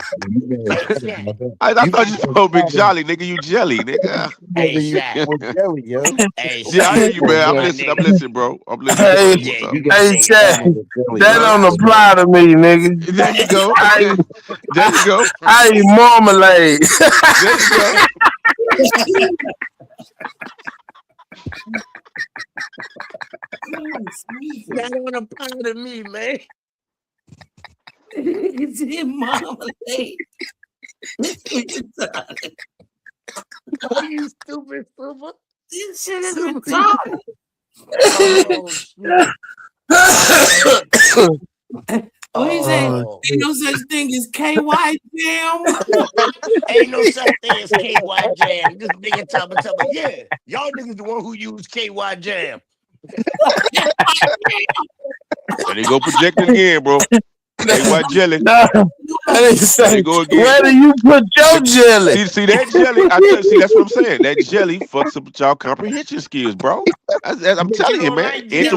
S19: I thought you were big jolly, nigga. You jelly, nigga.
S2: Hey, Shaq.
S15: Jelly, yo.
S2: Hey,
S19: Yeah, I hear you, man. I'm listening, bro. I'm listening.
S18: Hey, Shaq, that don't apply to me, nigga.
S19: There you go. There you go.
S18: I eat marmalade.
S19: There you go.
S2: That don't apply to me, man.
S20: It's him, marmalade.
S2: Oh, you stupid.
S20: This shit is retarded.
S2: Oh,
S20: he said, ain't no such thing as KY jam.
S2: Ain't no such thing as KY jam. This nigga talking, yeah, y'all niggas the one who use KY jam.
S19: There you go projecting again, bro. KY jelly.
S18: No,
S19: there you go again.
S18: Where do you put your jelly?
S19: See that jelly? That's what I'm saying. That jelly fucks up with y'all comprehension skills, bro. I'm telling you, man. It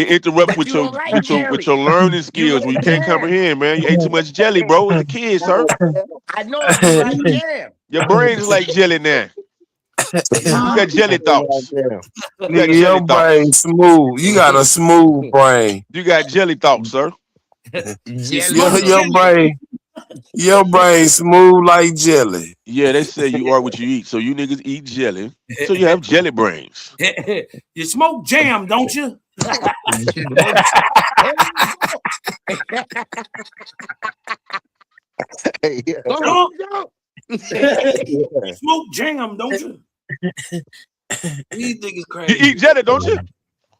S19: interrupts with your learning skills when you can't comprehend, man. You ate too much jelly, bro, as a kid, sir.
S2: I know you like jam.
S19: Your brain is like jelly now. You got jelly thoughts.
S18: Nigga, your brain smooth. You got a smooth brain.
S19: You got jelly thoughts, sir.
S18: Your brain smooth like jelly.
S19: Yeah, they say you are what you eat. So you niggas eat jelly. So you have jelly brains.
S20: You smoke jam, don't you?
S15: Hey, yeah.
S20: You smoke jam, don't you? These niggas crazy.
S19: You eat jelly, don't you?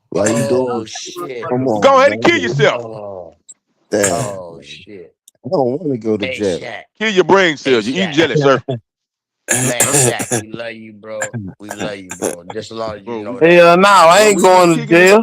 S15: Why you doing?
S2: Shit.
S15: Come on,
S19: go ahead and
S15: man.
S19: kill yourself.
S2: Oh shit.
S15: I don't want to go to jail.
S2: Shaq.
S19: Kill your brain cells. You eat jelly, sir.
S2: Man, Shaq, we love you, bro. We love you, bro. Just as long as you know.
S18: Hell no, I ain't going to jail.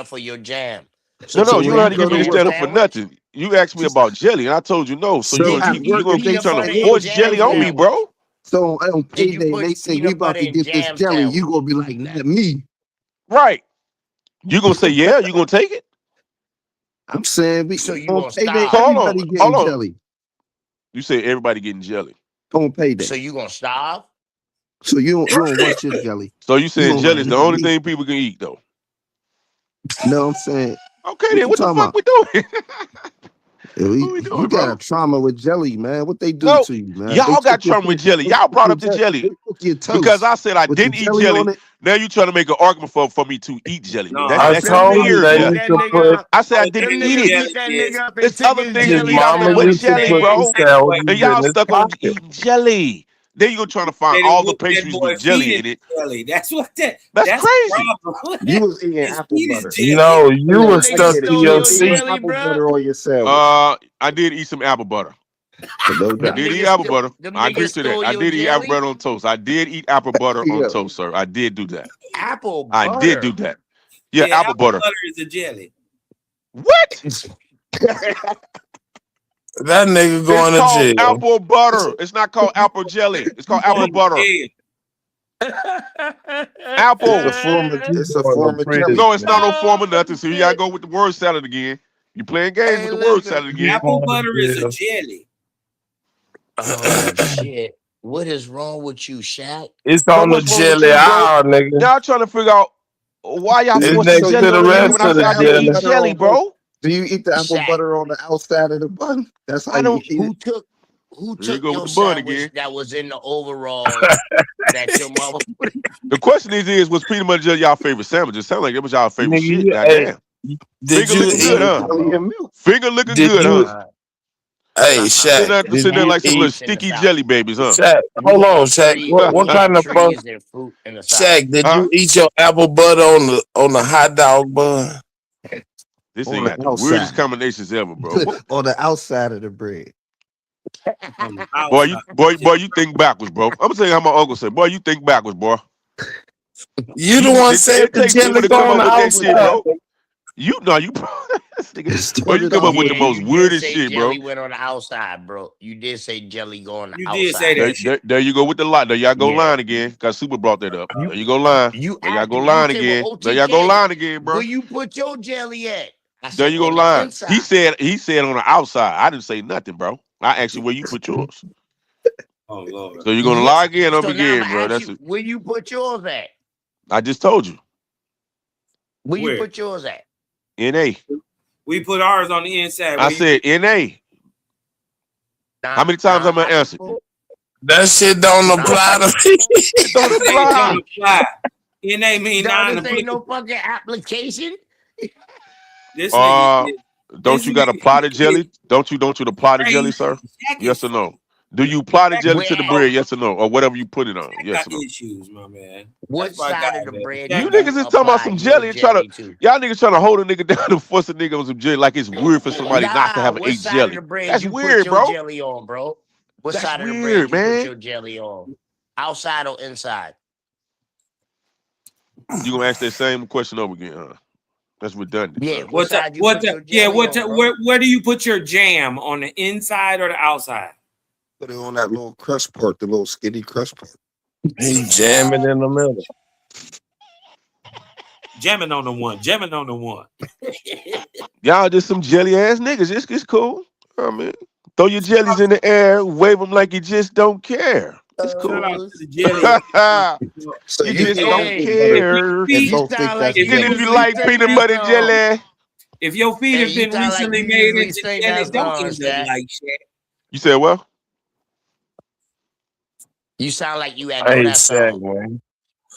S2: up for your jam.
S6: No, you
S2: you
S6: don't have to
S2: eat
S6: get me to
S2: your
S6: stand up for
S2: sandwich,
S6: nothing. You asked me about jelly, and I told you no. So
S15: So
S6: you're
S15: at work,
S6: gonna
S15: if they
S6: keep trying
S2: butter
S6: to
S2: and
S6: force
S2: jam
S6: jelly on me,
S2: sandwich?
S6: bro.
S15: so on
S2: Did you
S15: payday,
S2: put
S15: they say we
S2: peanut
S15: about
S2: butter
S15: to
S2: and
S15: get this
S2: jam
S15: jelly.
S2: sandwich?
S15: You gonna be like, not me.
S6: Right. You gonna say yeah? You gonna take it?
S15: I'm saying we
S2: So you
S15: on
S2: gonna
S15: payday,
S2: stop?
S6: So hold
S15: everybody
S6: on,
S15: getting
S6: hold on.
S15: jelly.
S19: You say everybody getting jelly.
S15: On payday.
S2: So you gonna starve?
S15: So you don't want your jelly.
S19: So you saying
S15: gonna
S19: jelly is the only
S15: eat-
S19: thing people can eat though?
S15: No, I'm saying.
S19: Okay, then what the
S15: talking
S19: fuck we doing?
S15: You got a trauma with jelly, man. What they do
S19: No,
S15: to you, man?
S19: y'all
S15: They
S19: got
S15: took your
S19: trauma with
S15: toast-
S19: jelly.
S15: they
S19: Y'all
S15: took
S19: brought
S15: your
S19: up the
S15: They
S19: jelly
S15: took your toast
S19: because I said I
S15: with the
S19: didn't eat
S15: jelly on
S19: jelly.
S15: it.
S19: Now you trying to make an argument for me to eat jelly.
S16: No,
S19: That's
S18: I told you
S19: weird.
S18: they
S19: man.
S18: used to put.
S19: I said I
S16: Them
S19: didn't
S16: niggas
S19: eat it.
S16: beat that nigga up
S19: There's other things
S18: His
S19: to eat out there
S18: mama
S19: but
S18: used to
S19: jelly,
S18: put
S19: bro.
S18: the sandwiches
S19: And y'all
S18: in his
S19: stuck on
S18: pocket.
S19: eating jelly. Then you go trying to find
S16: They done
S19: all the
S16: whooped that
S19: pastries
S16: boy
S19: with jelly
S16: feet
S19: in it.
S16: jelly. That's
S19: That's
S16: the
S19: crazy.
S16: problem.
S15: You was eating
S16: His
S15: apple
S16: feet is
S15: butter.
S16: jelly.
S18: No, you
S15: Look,
S18: were
S15: I
S18: stuck
S15: get it.
S18: to
S15: You
S18: your
S15: was eating
S18: seat.
S15: apple butter on your sandwich.
S19: I did eat some apple butter.
S15: No
S19: I
S15: doubt.
S19: did eat
S2: niggas
S19: apple
S2: sto-
S19: butter.
S2: them
S19: I agree
S2: niggas
S19: to that.
S2: stole
S19: I
S2: your
S19: did eat apple
S2: jelly?
S19: butter on toast. I did eat apple butter on
S15: Yeah.
S19: toast, sir. I did do that.
S2: Apple
S19: I did do
S2: butter.
S19: that. Yeah, apple butter.
S16: is a jelly.
S19: What?
S18: That nigga going
S19: It's
S18: to
S19: called
S18: jail.
S19: apple butter. It's not called apple jelly. It's called apple butter. Apple.
S15: It's a form of jelly.
S19: No, it's not no form of nothing. So you gotta go with the word salad again. You playing games
S2: Hey,
S19: with the word
S2: listen,
S19: salad again.
S16: Apple butter is a jelly.
S2: Oh shit. What is wrong with you, Shaq?
S18: It's
S19: So
S18: on the
S19: what's wrong with
S18: jelly
S19: you, bro?
S18: aisle, nigga.
S19: Y'all trying to figure out why y'all
S18: It's
S19: forcing
S18: next
S19: jelly
S18: to the
S19: on me
S18: rest
S19: when I
S18: of
S19: said
S18: the
S19: I didn't eat
S18: jelly.
S19: jelly, bro.
S15: Do you eat the apple
S2: Shaq.
S15: butter on the outside of the bun? That's how
S19: I
S15: you
S19: don't.
S15: eat
S2: Who
S15: it.
S2: took
S19: Here you
S2: took
S19: go
S2: your
S19: with the bun
S2: sandwich
S19: again.
S2: that was in the overalls that your mama put in?
S19: The question is was peanut butter jelly y'all favorite sandwich? It sounded like it was y'all favorite
S18: Nigga,
S19: shit.
S18: you, hey,
S19: Goddamn.
S18: did
S19: Finger
S18: you
S19: looking
S18: eat?
S19: good, huh?
S15: Jelly and milk.
S19: Finger looking
S18: Did
S19: good,
S18: you?
S19: huh?
S18: Hey,
S19: Sitting
S18: Shaq, did
S19: there
S18: you
S19: like some little
S18: eat?
S2: In the
S19: sticky
S2: South.
S19: jelly babies, huh?
S18: Shaq,
S2: We
S18: hold on,
S2: had
S18: Shaq.
S2: trees.
S18: What
S2: We
S18: kind
S2: had
S18: of fuck?
S2: trees and fruit in the South.
S18: Shaq, did
S19: Huh?
S18: you eat your apple butter on the hot dog bun?
S19: This
S15: On
S19: ain't
S15: the
S19: got the weirdest
S15: outside.
S19: combinations ever, bro.
S15: On the outside of the bread.
S19: Boy, you think backwards, bro. I'm saying how my uncle said, boy, you think backwards, boy.
S18: You the one said
S19: It
S18: the
S19: takes people
S18: jelly
S19: to
S18: go
S19: come
S18: on
S19: up
S18: the
S19: with that shit,
S18: outside.
S19: bro. You know, you this nigga, boy, you
S15: Started
S19: come
S15: out
S19: up with the
S15: with
S2: Yeah,
S19: most
S2: you did
S19: weirdest
S2: say
S19: shit,
S2: jelly
S19: bro.
S2: went on the outside, bro. You did say jelly go on the
S16: You
S2: outside.
S16: did say that shit.
S19: There you go with the lie. There y'all go
S2: Yeah.
S19: lying again. Cause Super brought that up.
S2: You
S19: There you go lying.
S2: you
S19: There y'all
S2: asked
S19: go
S2: me. You
S19: lying
S2: said,
S19: again.
S2: well,
S19: There y'all go
S2: OTK,
S19: lying again, bro.
S2: where you put your jelly at? I
S19: There
S2: said
S19: you go
S2: on the
S19: lying.
S2: inside.
S19: He said on the outside. I didn't say nothing, bro. I asked you where you put yours.
S16: Oh Lord.
S19: So you're gonna
S2: Yeah.
S19: lie again up
S2: So now I'm
S19: again,
S2: gonna
S19: bro.
S2: ask
S19: That's
S2: you,
S19: it.
S2: where you put yours at?
S19: I just told you.
S2: Where you
S16: Where?
S2: put yours at?
S19: NA.
S16: We put ours on the inside.
S19: I said NA. How many times I'm gonna answer?
S18: That shit don't apply to me.
S19: It don't
S16: It
S19: apply.
S16: don't apply. NA mean
S2: Dog, this ain't
S16: non-applicable.
S2: no fucking application.
S16: This nigga is
S19: Don't
S16: this
S19: you got to
S16: nigga
S19: apply the
S16: is
S19: jelly? Don't you apply the jelly,
S16: crazy.
S19: sir?
S16: Shaq
S19: Yes
S16: is
S19: or no? Do you apply the jelly to the
S2: Where?
S19: bread? Yes or no? Or whatever you put it on?
S16: Shaq
S19: Yes
S16: got
S19: or no?
S16: issues, my man.
S2: What
S16: That's my
S2: side
S16: guy,
S2: of the
S16: man.
S2: bread
S16: Shaq
S19: You
S2: do
S16: got
S19: niggas
S2: you
S19: is talking about
S2: apply
S19: some
S2: your
S19: jelly and trying
S2: jelly
S19: to
S2: to?
S19: y'all niggas trying to hold a nigga down to force a nigga on some jelly like it's weird for somebody not to
S2: Nah,
S19: have
S2: what
S19: ate
S2: side
S19: jelly.
S2: of the bread
S19: That's
S2: you put
S19: weird,
S2: your
S19: bro.
S2: jelly on, bro? What
S19: That's
S2: side of the bread
S19: weird,
S2: you put
S19: man.
S2: your jelly on? Outside or inside?
S19: You gonna ask that same question over again, huh? That's redundant.
S2: Yeah,
S19: Huh?
S2: what side you put your jelly on, bro?
S16: where do you put your jam? On the inside or the outside?
S15: Put it on that little crust part, the little skinny crust part.
S18: He jamming in the middle.
S16: Jamming on the one. Jamming on the one.
S19: Y'all just some jelly ass niggas. It's cool. I mean, throw your jellies in the air, wave them like you just don't care. It's
S16: Shout
S19: cool.
S16: out to the jelly.
S15: So
S19: You
S15: you
S19: just
S15: eat
S19: don't
S2: Hey,
S19: care.
S15: and
S2: you
S15: don't think
S2: sound like
S15: that's
S19: Even
S2: you
S19: if
S15: jelly.
S19: you like
S2: recently
S19: peanut butter jelly.
S16: If your feet
S2: Hey,
S16: have
S2: you
S16: been
S2: sound like
S16: recently
S2: you
S16: made
S2: usually
S16: into
S2: sing
S16: jelly,
S2: that
S16: don't
S2: song,
S16: end up
S2: Shaq.
S16: like Shaq.
S19: You said well?
S2: You sound like you had know
S18: Hey,
S2: that
S18: Shaq,
S2: song.
S18: man.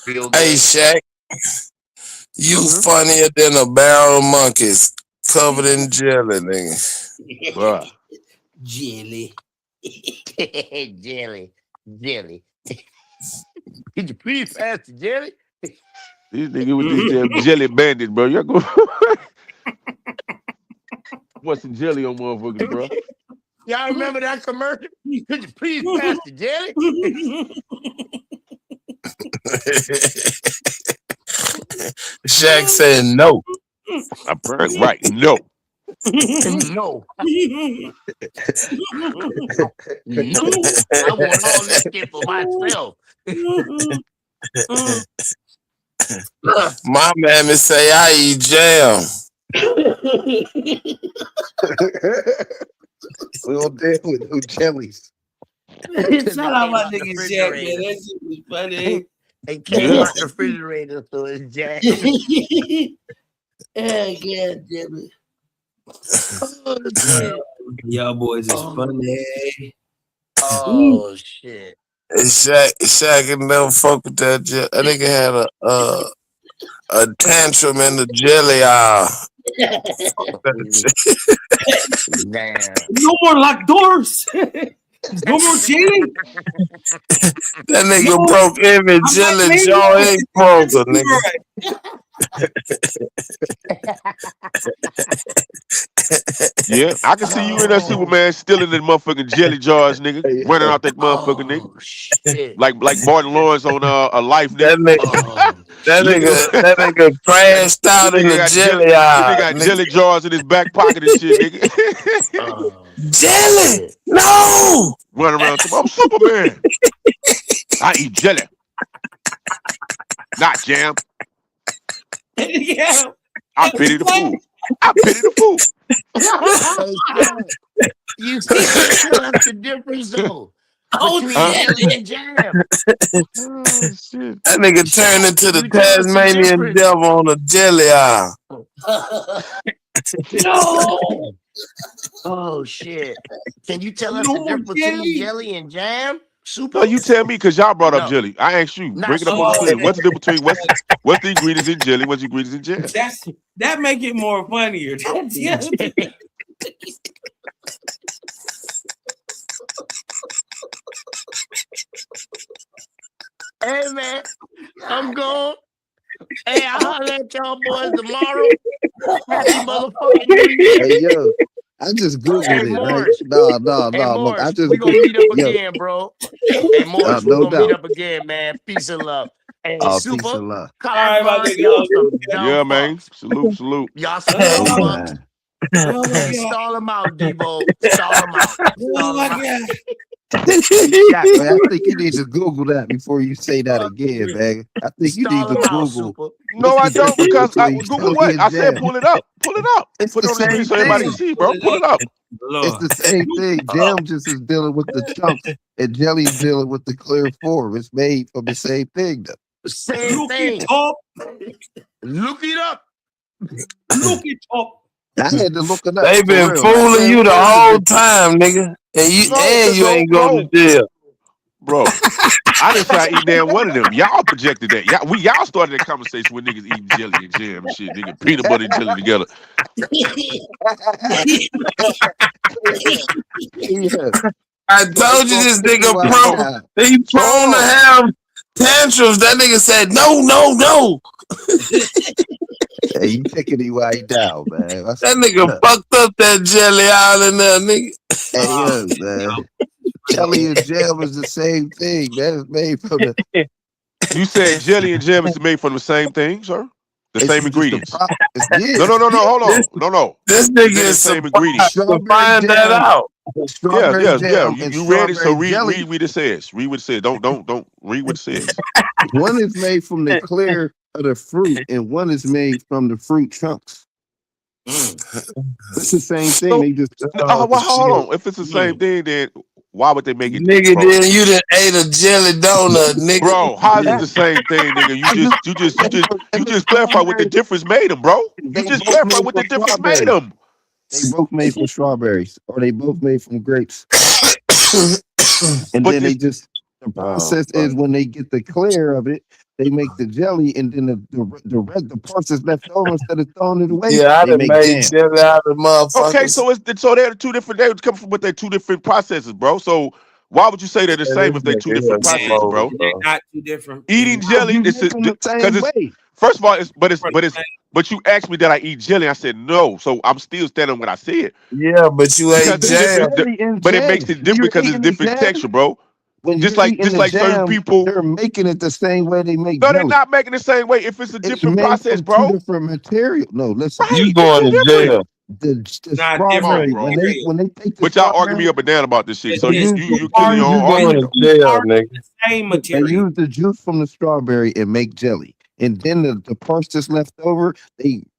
S2: Real
S18: Hey,
S2: good.
S18: Shaq, you funnier than a barrel of monkeys covered in jelly, nigga.
S19: Bruh.
S16: Jelly.
S2: jelly. Could you please pass the jelly?
S19: These niggas with this damn jelly bandit, bro. Y'all go put some jelly on motherfuckers, bro.
S2: Y'all remember that commercial? Could you please pass the jelly?
S18: Shaq said no.
S19: I'm right. No.
S2: No. No. I want all this shit for myself.
S18: My mammy say I eat jam.
S15: We don't deal with no jellies.
S20: Shout out my
S2: Out the
S20: nigga Jack, man.
S2: refrigerator.
S20: That shit was funny.
S2: It came out the refrigerator, so it's Jack.
S20: God damn it.
S2: Oh, shit.
S20: Y'all boys is funny.
S2: Oh shit.
S11: Shaq and them fuck with that. I nigga had a tantrum in the jelly aisle.
S2: Damn.
S20: No more locked doors. No more jelly.
S11: That nigga
S20: No,
S11: broke every
S20: I'm not
S11: jelly
S20: maybe
S11: jaw
S20: I'm
S11: ain't broken, nigga.
S19: Yeah, I can see you in that Superman stealing that motherfucking jelly jars, nigga. Running out that motherfucker, nigga.
S2: Oh shit.
S19: Like Martin Lawrence on a Life,
S11: That
S19: nigga.
S11: nigga, that nigga crashed out in the jelly aisle.
S19: Nigga got jelly jars in his back pocket and shit, nigga.
S11: Jelly! No!
S19: Running around, I'm Superman. I eat jelly, not jam.
S20: Yeah.
S19: I pity the fool. I pity the fool.
S2: You see, that's the difference though. Between jelly and jam.
S11: That nigga turned into the Tasmanian devil on a jelly aisle.
S20: No.
S2: Oh shit. Can you tell us
S20: No
S2: the
S20: more
S2: difference between
S20: jelly.
S2: jelly and jam? Super.
S19: No, you tell me because y'all brought up
S2: No.
S19: jelly. I asked you.
S2: Not
S19: Bring it up on the screen. What's the difference between what's the ingredients in jelly? What's the ingredients in jam?
S20: That make it more funnier.
S2: Hey man, I'm going. Hey, I'll holler at y'all boys tomorrow. Happy motherfucking New Year.
S15: Hey yo, I just googled
S2: Hey,
S15: it, right?
S2: Morris.
S15: No,
S2: Hey,
S15: look, I
S2: Morris,
S15: just
S2: we gonna meet up
S15: yo,
S2: again, bro. Hey, Morris, we
S15: no
S2: gonna meet
S15: doubt.
S2: up again, man. Peace and love. Hey,
S15: Peace
S2: Super,
S15: and love.
S20: All right, my
S2: Columbine,
S20: nigga.
S2: y'all some dumb
S19: Yeah, man.
S2: fucks.
S19: Salute.
S2: Y'all some
S15: Oh
S2: dumb fucks.
S15: man.
S20: Oh my God.
S2: Stall them out, Devo. Stall them out.
S20: Oh
S2: Stall
S20: my
S2: them out.
S20: God.
S15: Jack, man, I think you need to Google that before you say that again, man. I think you need
S2: Stall
S15: to
S2: them out,
S15: Google
S2: Super.
S19: No, I
S15: what's the
S19: don't
S15: difference
S19: because
S15: between
S19: Google
S15: jelly
S19: what?
S15: and
S19: I said
S15: jam.
S19: pull it up. Pull it up.
S15: It's
S19: Put
S15: the
S19: it on the screen
S15: same
S19: so everybody can
S15: thing.
S19: see, bro. Pull it up.
S15: It's
S20: Lord.
S15: the same thing. Jam just is dealing with the chunks, and jelly's dealing with the clear form. It's made from the same thing, though.
S2: Same
S20: Look
S2: thing.
S20: it up.
S2: Look it up.
S20: Look it up.
S15: I had to look it up.
S11: They
S15: for
S11: been
S15: real.
S11: fooling you the
S15: Jam
S11: whole
S15: is
S11: time, nigga. And you ain't going to
S19: No.
S11: jail.
S19: Bro, I didn't say I eat damn one of them. Y'all projected that. Y'all started that conversation with niggas eating jelly and jam and shit. Nigga, peanut butter and jelly together.
S15: Yeah.
S11: I told you this nigga
S15: Wow.
S11: he prone to have tantrums. That nigga said, no.
S15: Hey, you taking it right down, man. That's
S11: That nigga fucked up that jelly aisle in there, nigga.
S15: Hey, yo, man. Jelly and jam is the same thing, man. It's made from the
S19: You said jelly and jam is made from the same thing, sir? The
S15: it's
S19: same
S15: just
S19: ingredients.
S15: the yeah.
S19: No, hold on. No.
S11: This
S19: They're
S11: nigga
S19: the
S11: is
S19: same
S11: surprised
S19: ingredients.
S11: to find that out.
S15: Strawberry
S19: Yeah.
S15: jam and
S19: You read it, so
S15: strawberry jelly.
S19: read what it says. Read what it says. Don't read what it says.
S15: One is made from the clear of the fruit, and one is made from the fruit chunks. It's the same thing. They just
S19: Well, hold on. If it's the same thing, then why would they make it?
S11: Nigga,
S19: bro?
S11: then you done ate a jelly donut, nigga.
S19: Bro, how is it the same thing, nigga? You just clarify what the difference made them, bro. You just clarify what the difference made them.
S15: They both made from strawberries, or they both made from grapes. And
S19: But
S15: then
S19: this-
S15: they just the process is when they get the clear of it, they make the jelly, and then the parts that's left over, instead of throwing it away,
S11: Yeah, I
S15: they
S11: done
S15: make
S11: made
S15: jam.
S11: jelly out of motherfuckers.
S19: Okay, so they're two different. They come from they're two different processes, bro. So why would you say they're the same if they're two different processes, bro?
S20: They're not too different.
S19: Eating jelly,
S15: You
S19: this is
S15: make them the same
S19: because it's
S15: way.
S19: first of all, but you asked me that I eat jelly. I said no, so I'm still standing on what I said.
S11: Yeah, but you ate
S19: Because it's
S11: jam.
S19: different, but it makes it different because it's different texture, bro.
S15: When
S19: Just
S15: you're
S19: like
S15: eating the
S19: certain
S15: jam,
S19: people.
S15: they're making it the same way they make
S19: No,
S15: jelly.
S19: they're not making the same way. If it's a
S15: It's
S19: different
S15: made
S19: process,
S15: from
S19: bro.
S15: two different material. No, listen.
S19: Right,
S11: You
S19: it's
S11: going
S19: two
S11: to
S19: different.
S11: jail.
S15: The
S20: Not
S15: strawberry
S19: different, bro.
S15: when they take the
S19: But y'all arguing
S15: strawberry,
S19: me up and down about this shit. So
S20: It's
S19: you killing your
S11: You
S19: own
S11: going
S19: argument.
S11: to jail, nigga.
S20: the same
S15: they
S20: material.
S15: use the juice from the strawberry and make jelly. And then the parts that's left over, they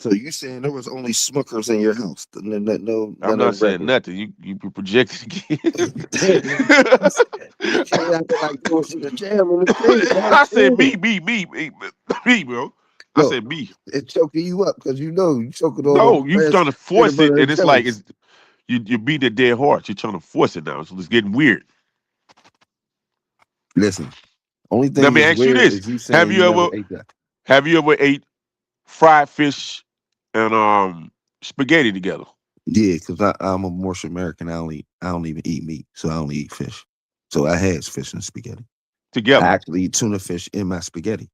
S15: So you saying there was only Smuckers in your house? No,
S19: I'm
S15: none
S19: not
S15: of
S19: saying
S15: regular.
S19: nothing. You projected again.
S15: You can't act like there was a jam in the crib.
S19: I said
S15: Dog.
S19: me, bro. I
S15: No,
S19: said me.
S15: it's choking you up because you know you choking on
S19: No,
S15: them
S19: you
S15: fresh
S19: trying to
S15: peanut
S19: force it,
S15: butter
S19: and
S15: and
S19: it's like
S15: jellies.
S19: you're beating a dead horse. You're trying to force it now, so it's getting weird.
S15: Listen, only
S19: Let
S15: thing
S19: me
S15: is
S19: ask you
S15: weird
S19: this:
S15: is you
S19: Have
S15: saying
S19: you
S15: you never
S19: ever
S15: ate that.
S19: have you ever ate fried fish and spaghetti together?
S15: Yeah, because I'm a Moorish American. I don't even eat meat, so I only eat fish. So I had fish and spaghetti. I
S19: Together.
S15: actually eat tuna fish in my spaghetti.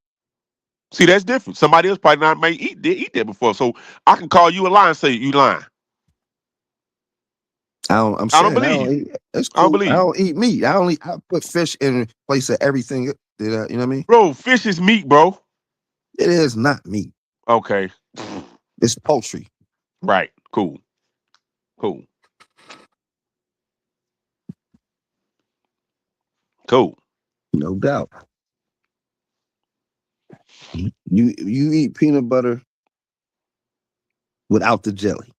S19: See, that's different. Somebody else probably not may eat that before. So I can call you a lie and say you lying.
S15: I'm
S19: I don't
S15: saying I
S19: believe
S15: don't
S19: you.
S15: eat. That's
S19: I don't
S15: cool. I
S19: believe you.
S15: don't eat meat. I put fish in place of everything. You know what I mean?
S19: Bro, fish is meat, bro.
S15: It is not meat.
S19: Okay.
S15: It's poultry.
S19: Right. Cool. Cool. Cool.
S15: No doubt. You eat peanut butter without the jelly.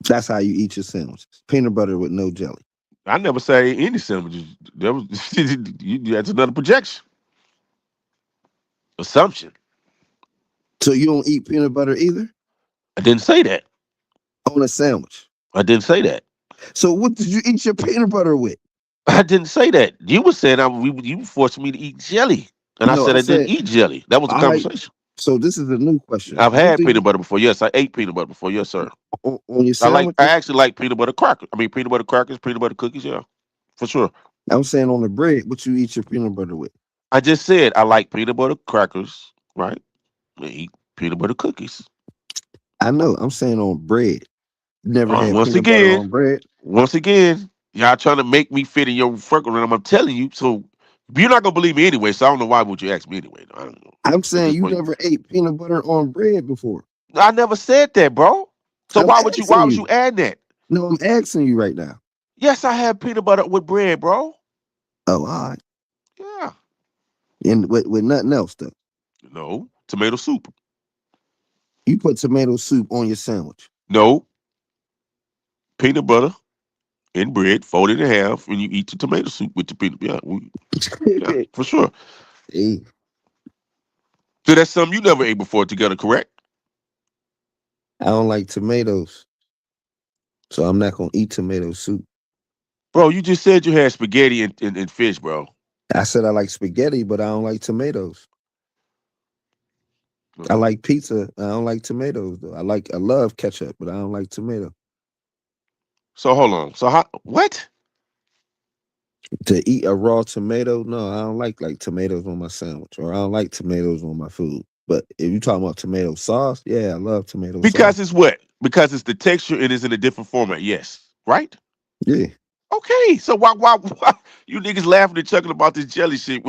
S15: That's how you eat your sandwiches. Peanut butter with no jelly.
S19: I never say any sandwiches. That was that's another projection. Assumption.
S15: So you don't eat peanut butter either
S19: I didn't say that.
S15: on a sandwich.
S19: I didn't say that.
S15: So what did you eat your peanut butter with?
S19: I didn't say that. You were saying you forced me to eat jelly, and I
S15: No,
S19: said
S15: I
S19: I didn't
S15: said,
S19: eat jelly. That was the
S15: all right.
S19: conversation.
S15: So this is a new question.
S19: I've
S15: What
S19: had
S15: do you
S19: peanut butter before. Yes, I ate peanut butter before. Yes, sir.
S15: on your
S19: I
S15: sandwiches?
S19: actually like peanut butter crackers. I mean peanut butter crackers, peanut butter cookies. Yeah, for sure.
S15: I'm saying on the bread. What you eat your peanut butter with?
S19: I just said I like peanut butter crackers. Right. I eat peanut butter cookies.
S15: I know. I'm saying on bread. You never had
S19: Once
S15: peanut butter
S19: again,
S15: on bread?
S19: y'all trying to make me fit in your freckle, and I'm telling you. So you're not gonna believe me anyway. So I don't know why would you ask me anyway. I don't know.
S15: I'm
S19: At
S15: saying
S19: this
S15: you
S19: point,
S15: never ate peanut butter on bread before.
S19: I never said that, bro. So
S15: I'm
S19: why
S15: asking
S19: would
S15: you.
S19: you add that?
S15: No, I'm asking you right now.
S19: Yes, I have peanut butter with bread, bro.
S15: Oh, all right.
S19: Yeah.
S15: And with nothing else though.
S19: No tomato soup.
S15: You put tomato soup on your sandwich.
S19: No peanut butter and bread, folded in half, and you eat the tomato soup with the peanut. Yeah, for sure.
S15: Hey,
S19: So that's something you never ate before together, correct?
S15: I don't like tomatoes, so I'm not gonna eat tomato soup.
S19: Bro, you just said you had spaghetti and fish, bro.
S15: I said I like spaghetti, but I don't like tomatoes. I like pizza. I don't like tomatoes though. I love ketchup, but I don't like tomato.
S19: So hold on. So what?
S15: To eat a raw tomato, no, I don't like tomatoes on my sandwich, or I don't like tomatoes on my food. But if you talking about tomato sauce, yeah, I love tomato
S19: Because
S15: sauce.
S19: it's what? Because it's the texture and it's in a different format. Yes. Right?
S15: Yeah.
S19: Okay. So why you niggas laughing and chuckling about this jelly shit?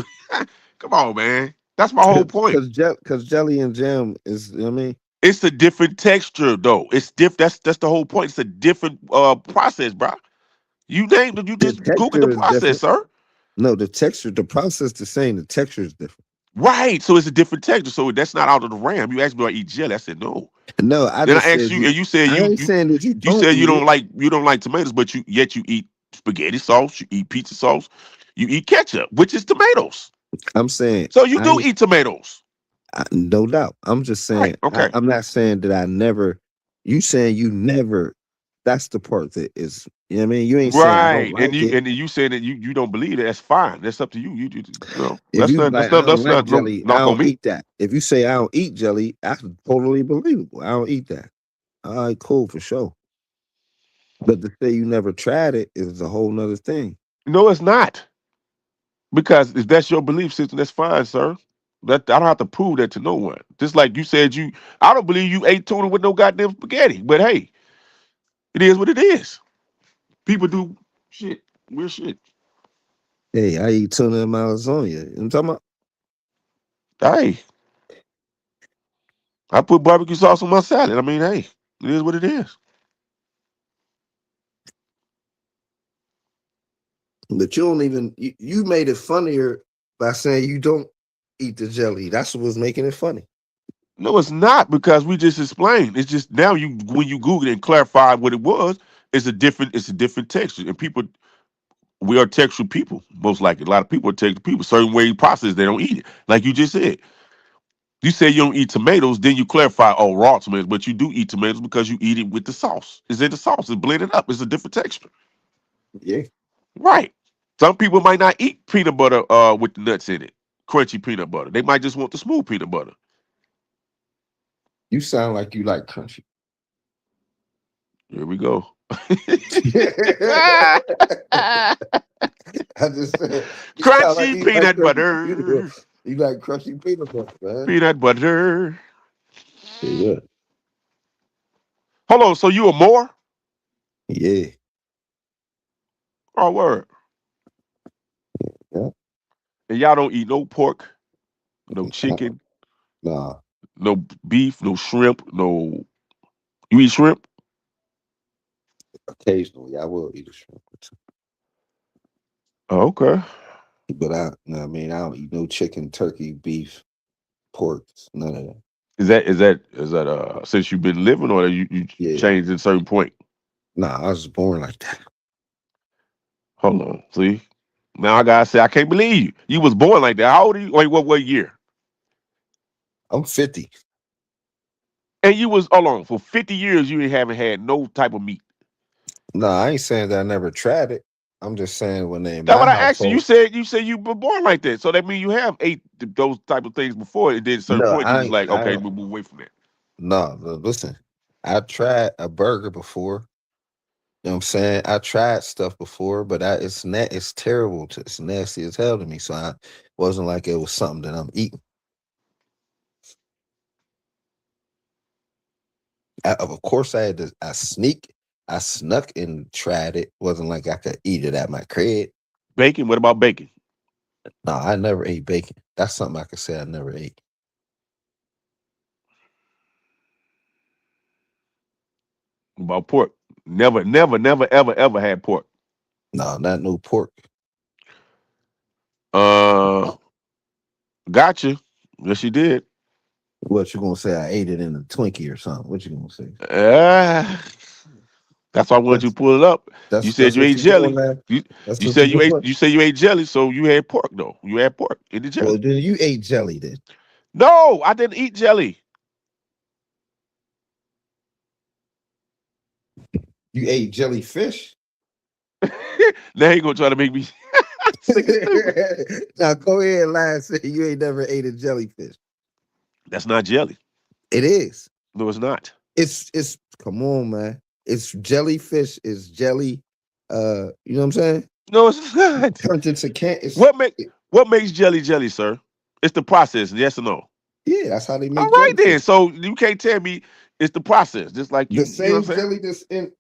S19: Come on, man. That's my whole point.
S15: Because jelly and jam is, I mean,
S19: It's a different texture, though. It's different. That's the whole point. It's a different process, bro. You named it. You
S15: the
S19: just Googled the
S15: texture is
S19: process,
S15: different.
S19: sir.
S15: No, the texture, the process the same. The texture is different.
S19: Right. So it's a different texture. So that's not out of the ram. You asked me, do I eat jelly? I said no.
S15: No, I
S19: Then
S15: just
S19: I asked
S15: said
S19: you, and you said
S15: I ain't saying that you
S19: you
S15: don't
S19: said
S15: eat it.
S19: you don't like tomatoes, but you eat spaghetti sauce, you eat pizza sauce, you eat ketchup, which is tomatoes.
S15: I'm saying
S19: So you do eat tomatoes.
S15: no doubt. I'm just saying
S19: Right. Okay.
S15: I'm not saying that I never. You saying you never. That's the part that is. You know what I mean? You ain't saying I don't
S19: Right.
S15: like it.
S19: And you saying that you don't believe it, that's fine. That's up to you. You know,
S15: If you like, I don't like
S19: no
S15: jelly. I
S19: knock on
S15: don't
S19: me.
S15: eat that. If you say I don't eat jelly, that's totally believable. I don't eat that. All right, cool for sure. But to say you never tried it is a whole nother thing.
S19: No, it's not. Because if that's your belief system, that's fine, sir. That I don't have to prove that to no one. Just like you said, I don't believe you ate tuna with no goddamn spaghetti. But hey, it is what it is. People do shit, weird shit.
S15: Hey, I eat tuna in my lasagna. I'm talking about.
S19: Hey, I put barbecue sauce on my salad. I mean, hey, it is what it is.
S15: But you don't even. You made it funnier by saying you don't eat the jelly. That's what was making it funny.
S19: No, it's not, because we just explained. It's just now when you Google it and clarify what it was, it's a different texture. And people, we are textual people, most likely. A lot of people are textual people. Certain way you process, they don't eat it. Like you just said. You say you don't eat tomatoes, then you clarify, oh, raw tomatoes, but you do eat tomatoes because you eat it with the sauce. It's in the sauce. It's blended up. It's a different texture.
S15: Yeah.
S19: Right. Some people might not eat peanut butter with the nuts in it. Crunchy peanut butter. They might just want the smooth peanut butter.
S15: You sound like you like crunchy.
S19: Here we go.
S15: I just said
S19: Crunchy peanut butter.
S15: You like crunchy peanut butter, man.
S19: Peanut butter.
S15: Yeah.
S19: Hold on. So you a Moor?
S15: Yeah.
S19: Oh, word.
S15: Yeah.
S19: And y'all don't eat no pork, no chicken,
S15: Nah.
S19: no beef, no shrimp, no. You eat shrimp?
S15: Occasionally, I will eat a shrimp.
S19: Oh, okay.
S15: But I don't eat no chicken, turkey, beef, pork, none of that.
S19: Is that since you've been living, or you changed at a certain point?
S15: Nah, I was born like that.
S19: Hold on, see. Now I gotta say I can't believe you. You was born like that. How old are you? Wait, what year?
S15: I'm 50.
S19: And you was for 50 years you haven't had no type of meat.
S15: No, I ain't saying that I never tried it. I'm just saying when they in
S19: That's
S15: my
S19: what I asked you.
S15: household.
S19: You said you were born like that. So that means you have ate those type of things before, and then at a certain
S15: No,
S19: point you was like, okay,
S15: I
S19: we'll move away from that.
S15: no, listen. I tried a burger before. You know what I'm saying? I tried stuff before, but it's terrible. It's nasty as hell to me. So I wasn't like it was something that I'm eating. Of course, I snuck and tried it. Wasn't like I could eat it at my crib.
S19: Bacon? What about bacon?
S15: No, I never ate bacon. That's something I could say I never ate.
S19: What about pork? Never, ever had pork.
S15: No, not no pork.
S19: Gotcha. Yes, you did.
S15: What you gonna say? I ate it in a Twinkie or something? What you gonna say?
S19: That's why I wanted you to pull it up. You said you ate jelly. You said you ate jelly, so you had pork though. You had pork in the jelly.
S15: Well, then you ate jelly then.
S19: No, I didn't eat jelly.
S15: You ate jellyfish?
S19: Now you gonna try to make me
S15: Now go ahead and lie and say you ain't never ate a jellyfish.
S19: That's not jelly.
S15: It is.
S19: No, it's not.
S15: It's come on, man. It's jellyfish, is jelly. You know what I'm saying?
S19: No, it's not.
S15: Turned into
S19: What makes jelly, sir? It's the process, yes or no?
S15: Yeah, that's how they make
S19: All right
S15: jellyfish.
S19: then. So you can't tell me it's the process. Just like you,
S15: The same
S19: you know what I'm saying?
S15: jelly that's in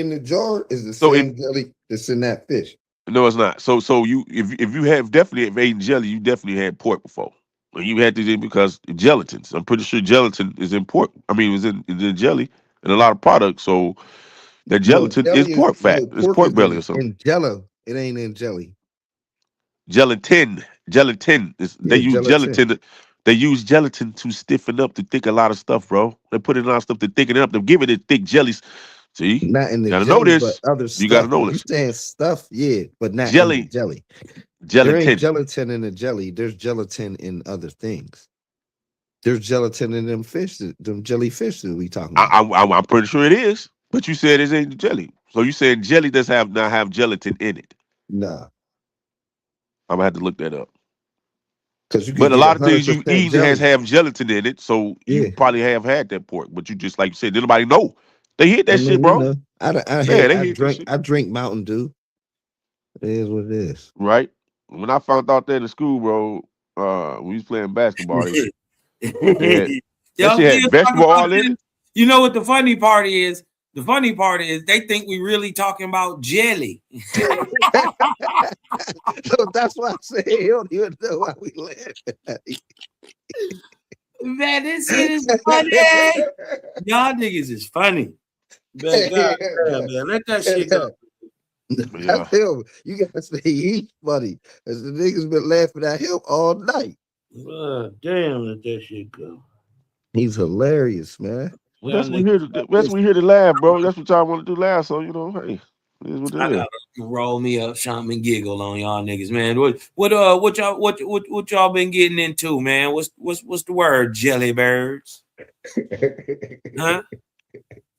S15: the jar is the same jelly that's in that fish.
S19: No, it's not. So you if you have eaten jelly, you definitely had pork before. And you had to because gelatin. I'm pretty sure gelatin is in pork. I mean, it's in jelly and a lot of products. So that gelatin is pork fat. It's pork belly or something.
S15: In Jello, it ain't in jelly.
S19: Gelatin. They use gelatin. They use gelatin to stiffen up to thick a lot of stuff, bro. They put in a lot of stuff to thicken it up. They give it thick jellies. See,
S15: Not in the
S19: you gotta
S15: jelly,
S19: know this.
S15: but other stuff.
S19: You gotta know
S15: You
S19: this.
S15: saying stuff, yeah, but not
S19: Jelly.
S15: in the jelly.
S19: Gelatin.
S15: There ain't gelatin in the jelly. There's gelatin in other things. There's gelatin in them fish, them jellyfish that we talking about.
S19: I'm pretty sure it is. But you said it ain't jelly. So you saying jelly does not have gelatin in it?
S15: Nah.
S19: I'm gonna have to look that up.
S15: But
S19: a lot of things you eat
S15: jelly.
S19: have gelatin in it, so you probably have had that pork. But you just like you said, nobody know. They hit that shit, bro.
S15: I drink Mountain Dew. It is what it is.
S19: Right. When I found out that in school, bro, we was playing basketball. That shit had vegetable all in it.
S20: You know what the funny part is? The funny part is they think we really talking about jelly.
S15: So that's why I say he don't even know why we live.
S20: Man, this shit is funny. Y'all niggas is funny. Man, God, man, let that shit go.
S19: Yeah.
S15: That's him. You gotta say he's funny. Cause the niggas been laughing at him all night.
S2: Damn, let that shit go.
S15: He's hilarious, man.
S19: Well, that's we here to laugh, bro. That's what y'all want to do laugh. So hey, it is what
S20: I
S19: it is.
S20: gotta roll me up, Shaman giggle on y'all niggas, man. What y'all been getting into, man? What's the word? Jelly birds? Huh?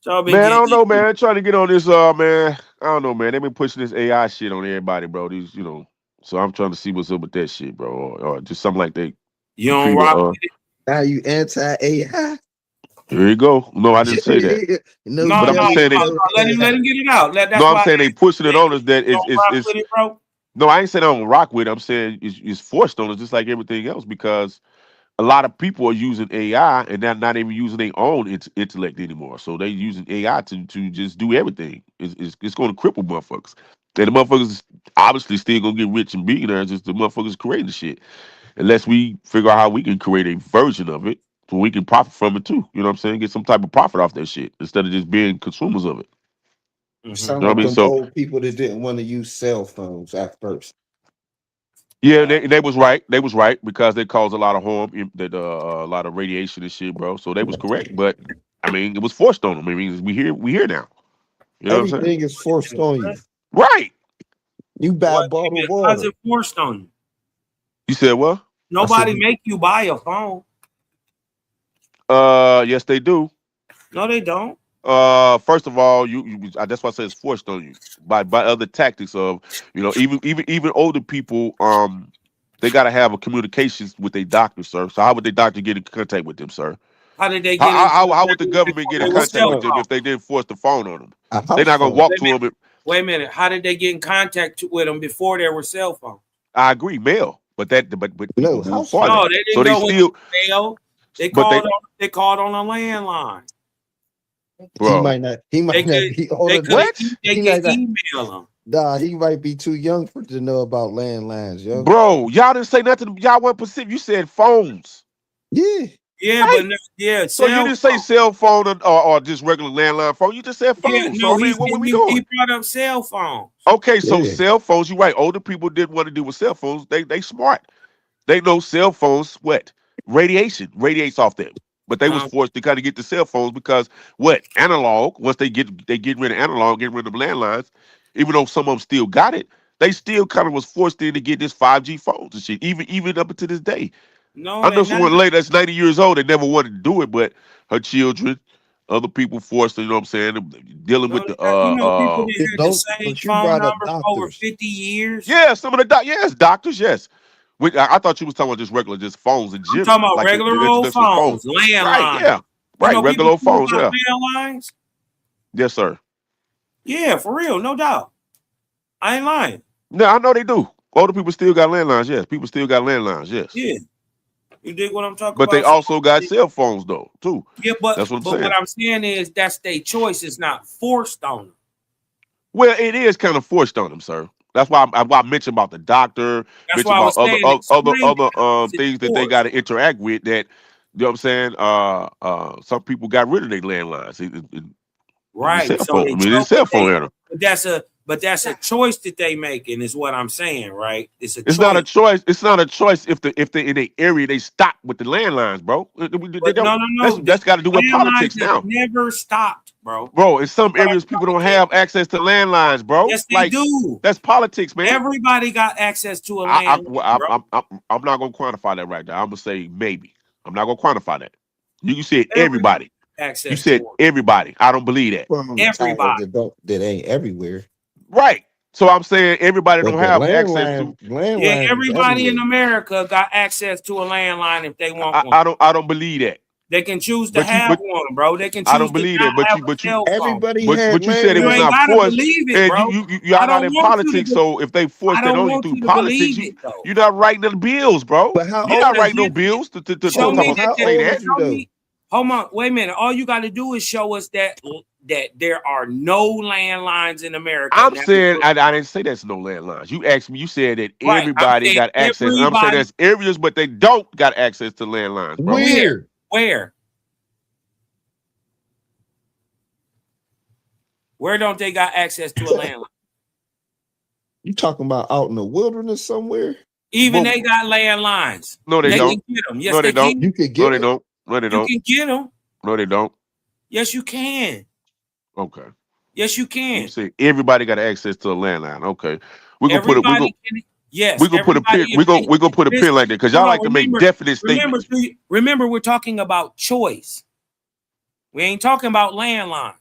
S19: Man, I don't know, man. Trying to get on this, man. I don't know, man. They've been pushing this AI shit on everybody, bro. These, so I'm trying to see what's up with that shit, bro, or just something like that.
S20: You don't rock with it?
S15: Now you anti-AI?
S19: Here you go. No, I didn't say that.
S15: No,
S19: but I'm just saying
S20: let him get it out.
S19: I'm saying they pushing it on us that
S20: rock
S19: it's
S20: with it, bro.
S19: No, I ain't saying I don't rock with it. I'm saying it's forced on us just like everything else because a lot of people are using AI and they're not even using their own intellect anymore. So they using AI to just do everything. It's going to cripple motherfuckers. And the motherfuckers obviously still going to get rich and billionaires. Just the motherfuckers creating the shit. Unless we figure out how we can create a version of it so we can profit from it too. You know what I'm saying? Get some type of profit off that shit instead of just being consumers of it.
S15: Sound
S19: You know
S15: like
S19: what I mean?
S15: them
S19: So
S15: old people that didn't want to use cell phones at first.
S19: yeah, they was right. They was right because they cause a lot of harm, a lot of radiation and shit, bro. So they was correct, but I mean, it was forced on them. I mean, we here now. You know what I'm saying?
S15: Everything is forced on you.
S19: Right.
S15: You buy bottled
S20: How's
S15: water.
S20: it forced on you?
S19: You said what?
S20: Nobody make you buy a phone.
S19: Yes, they do.
S20: No, they don't.
S19: First of all, that's why I say it's forced on you by other tactics of, even older people, they gotta have a communications with their doctor, sir. So how would their doctor get in contact with them, sir?
S20: How did they get
S19: How would the government get in contact with them if they didn't force the phone on them? They're not gonna walk to them.
S20: Wait a minute. How did they get in contact with them before there were cell phones?
S19: I agree, mail, but
S15: no,
S20: No, they didn't
S19: so they
S20: go
S19: still,
S20: with mail. They
S19: but
S20: called on a landline.
S19: bro.
S15: He might not be old enough.
S20: They can email them.
S15: Nah, he might be too young to know about landlines, yo.
S19: Bro, y'all didn't say nothing. Y'all weren't specific. You said phones.
S15: Yeah.
S20: Yeah,
S19: Right.
S20: but
S19: So you didn't say cell phone or just regular landline phone. You just said phone.
S20: Yeah,
S19: So I mean, what were we doing?
S20: He brought up cell phones.
S19: Okay, so cell phones. You're right. Older people didn't want to deal with cell phones. They smart. They know cell phones. What radiates off them. But they was forced to kind of get the cell phones because analog. Once they get rid of analog, get rid of landlines. Even though some of them still got it, they still kind of was forced in to get this 5G phones and shit. Even up until this day.
S20: No,
S19: I know someone lady that's 90 years old that never wanted to do it, but her children, other people forced her, you know what I'm saying, dealing with the
S20: people that had the same phone number for over 50 years.
S19: Yeah, some of the doctors, yes. I thought you was talking about just regular, just phones in general.
S20: I'm talking about
S19: like
S20: regular old phones, landlines.
S19: Right, yeah. Right, regular old phones, yeah.
S20: Landlines?
S19: Yes, sir.
S20: Yeah, for real, no doubt. I ain't lying.
S19: No, I know they do. Older people still got landlines, yes. People still got landlines, yes.
S20: Yeah. You dig what I'm talking
S19: But
S20: about?
S19: they also got cell phones, though, too.
S20: Yeah, but
S19: that's what I'm saying.
S20: What I'm saying is that's their choice. It's not forced on them.
S19: Well, it is kind of forced on them, sir. That's why I mentioned about the doctor,
S20: That's
S19: mentioned
S20: why I was
S19: about
S20: saying
S19: other things that they got to interact with. That you know what I'm saying. Some people got rid of their landlines.
S20: Right.
S19: Cell phone. I mean, it's cell phone error.
S20: But that's a choice that they making, is what I'm saying, right? It's
S19: not a choice. It's not a choice if they in the area they stop with the landlines, bro.
S20: No.
S19: That's got to do with politics now.
S20: Never stopped, bro.
S19: Bro, in some areas people don't have access to landlines, bro.
S20: Yes, they do.
S19: That's politics, man.
S20: Everybody got access to a landline.
S19: I'm not gonna quantify that right now. I'm gonna say maybe. I'm not gonna quantify that. You said everybody.
S20: Access.
S19: You said everybody. I don't believe that.
S20: Everybody.
S15: That ain't everywhere.
S19: Right. So I'm saying everybody don't have access to.
S20: Yeah, everybody in America got access to a landline if they want one.
S19: I don't believe that.
S20: They can choose to have one, bro. They can choose
S19: I don't believe that, but you
S15: everybody
S19: but you said it was not forced. You're not in politics, so if they forced it on you through politics, you're not writing the bills, bro. You're not writing no bills to say that.
S20: Hold on, wait a minute. All you got to do is show us that there are no landlines in America.
S19: I'm saying I didn't say there's no landlines. You asked me. You said that everybody got access. And I'm saying there's areas, but they don't got access to landlines, bro.
S20: Where don't they got access to a landline?
S15: You talking about out in the wilderness somewhere?
S20: Even
S19: Well,
S20: they got landlines.
S19: no, they
S20: They
S19: don't.
S20: can get them. Yes,
S19: No,
S20: they
S19: they don't.
S20: can.
S15: You could
S19: No,
S15: get
S19: they
S15: it.
S19: don't. No, they
S20: You
S19: don't.
S20: can get them.
S19: No, they don't.
S20: Yes, you can.
S19: Okay.
S20: Yes, you
S19: You
S20: can.
S19: say everybody got access to a landline. Okay. We're gonna put it.
S20: Everybody can. Yes,
S19: We're gonna put a pin.
S20: everybody.
S19: We're gonna put a pin like that because y'all like to make definite statements.
S20: Remember, we're talking about choice. We ain't talking about landlines.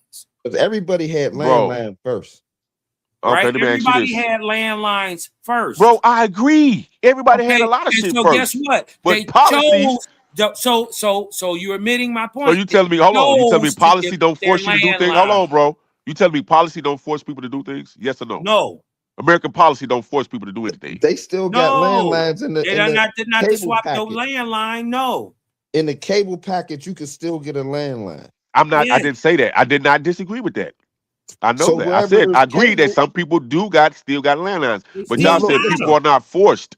S15: Because everybody had
S19: Bro.
S15: landline first.
S19: Okay,
S20: Right?
S19: let me ask you
S20: Everybody
S19: this.
S20: had landlines first.
S19: Bro, I agree. Everybody had
S20: Okay,
S19: a lot of
S20: and
S19: shit
S20: so
S19: first.
S20: guess what?
S19: But
S20: They
S19: policies.
S20: So you're admitting my point.
S19: So you telling me, hold on, you telling me
S20: chose to
S19: policy
S20: give
S19: don't
S20: their
S19: force you to do things? Hold
S20: landline.
S19: on, bro. You telling me policy don't force people to do things? Yes or no?
S20: No.
S19: American policy don't force people to do anything.
S15: They still got
S20: No.
S15: landlines in the,
S20: They
S15: in
S20: did
S15: the
S20: not to
S15: cable
S20: swap
S15: package.
S20: your landline. No.
S15: In the cable package, you can still get a landline.
S19: I'm not. I
S20: Yes.
S19: didn't say that. I did not disagree with that. I know
S15: So
S19: that. I
S15: wherever
S19: said
S15: there's
S19: I agree that
S15: cable,
S19: some people still got landlines, but
S20: No,
S19: y'all
S15: look,
S19: said
S20: no.
S19: people are not forced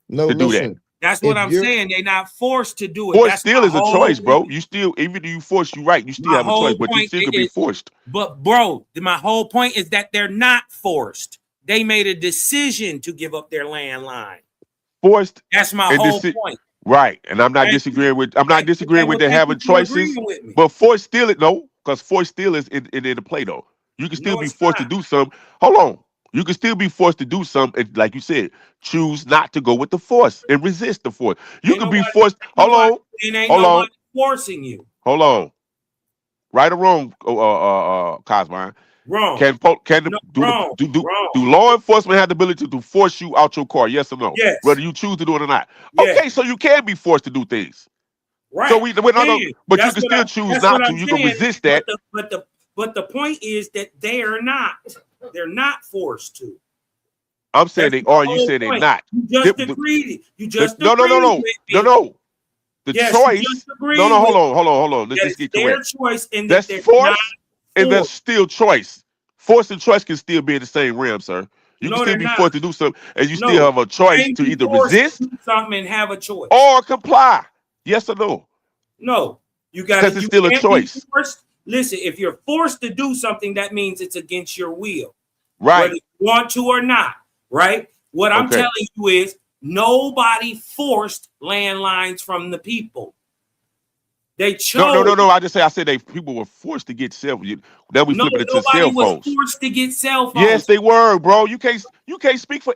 S15: no,
S19: to do that.
S15: listen.
S20: That's what
S15: If
S20: I'm
S15: you're
S20: saying. They're not forced to do it.
S19: Force
S20: That's
S19: still
S20: my
S19: is a
S20: whole
S19: choice, bro. You still, even if you force, you right. You still
S20: my
S19: have a choice,
S20: whole
S19: but you
S20: point
S19: still could be
S20: is,
S19: forced.
S20: but bro, my whole point is that they're not forced. They made a decision to give up their landline.
S19: Forced.
S20: That's my
S19: and
S20: whole point.
S19: Right, and I'm not
S20: Thank
S19: disagreeing with. I'm not disagreeing with
S20: Well,
S19: them
S20: thank
S19: having
S20: you for
S19: choices,
S20: agreeing with me.
S19: but force still it no, because force still is in the play though. You can still
S20: No,
S19: be
S20: it's
S19: forced to
S20: not.
S19: do something. Hold on, you can still be forced to do something, and like you said, choose not to go with the force and resist the force. You
S20: Ain't
S19: can be
S20: nobody,
S19: forced. Hold on,
S20: ain't
S19: hold on,
S20: nobody forcing you.
S19: hold on. Right or wrong, Cosmo?
S20: Wrong.
S19: Can
S20: No, wrong. Wrong.
S19: do law enforcement have the ability to force you out your car? Yes or no?
S20: Yes.
S19: Whether you choose to do it or not.
S20: Yes.
S19: Okay, so you can be forced to do things.
S20: Right.
S19: So no, but you
S20: That's
S19: can
S20: what
S19: still choose
S20: that's
S19: not
S20: what
S19: to.
S20: I'm
S19: You can
S20: saying.
S19: resist that.
S20: But the point is that they are not. They're not forced to.
S19: I'm saying
S20: That's
S19: they are.
S20: the
S19: You
S20: whole
S19: say they're
S20: point.
S19: not.
S20: You just agreed. You just
S19: No.
S20: agreed with me.
S19: No. The
S20: Yes, you
S19: choice.
S20: just agreed
S19: No.
S20: with
S19: Hold on. Let's
S20: that
S19: just
S20: it's
S19: get
S20: their
S19: correct.
S20: choice and that
S19: That's
S20: they're
S19: force,
S20: not
S19: and that's
S20: forced.
S19: still choice. Force and choice can still be in the same realm, sir. You can
S20: No,
S19: still
S20: they're
S19: be
S20: not.
S19: forced to do something, and you
S20: No,
S19: still have a
S20: you
S19: choice
S20: can't
S19: to
S20: be
S19: either
S20: forced
S19: resist
S20: to do something and have a choice.
S19: or comply. Yes or no?
S20: No, you got
S19: Because it's
S20: you
S19: still a
S20: can't
S19: choice.
S20: be forced. Listen, if you're forced to do something, that means it's against your will,
S19: Right.
S20: whether you want to or not. Right. What I'm
S19: Okay.
S20: telling you is nobody forced landlines from the people. They chose.
S19: No. I said people were forced to get cell. Now we
S20: No,
S19: flip it into
S20: nobody
S19: cell
S20: was
S19: phones.
S20: forced to get cell phones.
S19: Yes, they were, bro. You can't speak for.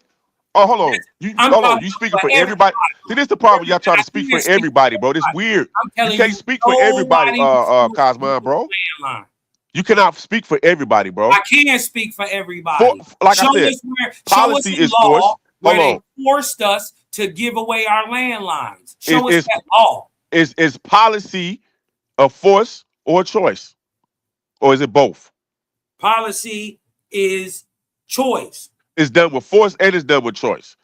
S19: Oh, hold on. You speaking for everybody. See, this is the problem. Y'all trying to speak for everybody, bro. This weird.
S20: I'm telling
S19: You can't speak for everybody, Cosmo, bro.
S20: Landline.
S19: You cannot speak for everybody, bro.
S20: I can't speak for everybody.
S19: Like
S20: show
S19: I said,
S20: us where,
S19: policy
S20: show us
S19: is
S20: a law
S19: forced.
S20: where
S19: Hold
S20: they
S19: on.
S20: forced us to give away our landlines. Show us
S19: Is
S20: that law.
S19: is policy a force or a choice, or is it both?
S20: Policy is choice.
S19: It's done with force and it's done with choice.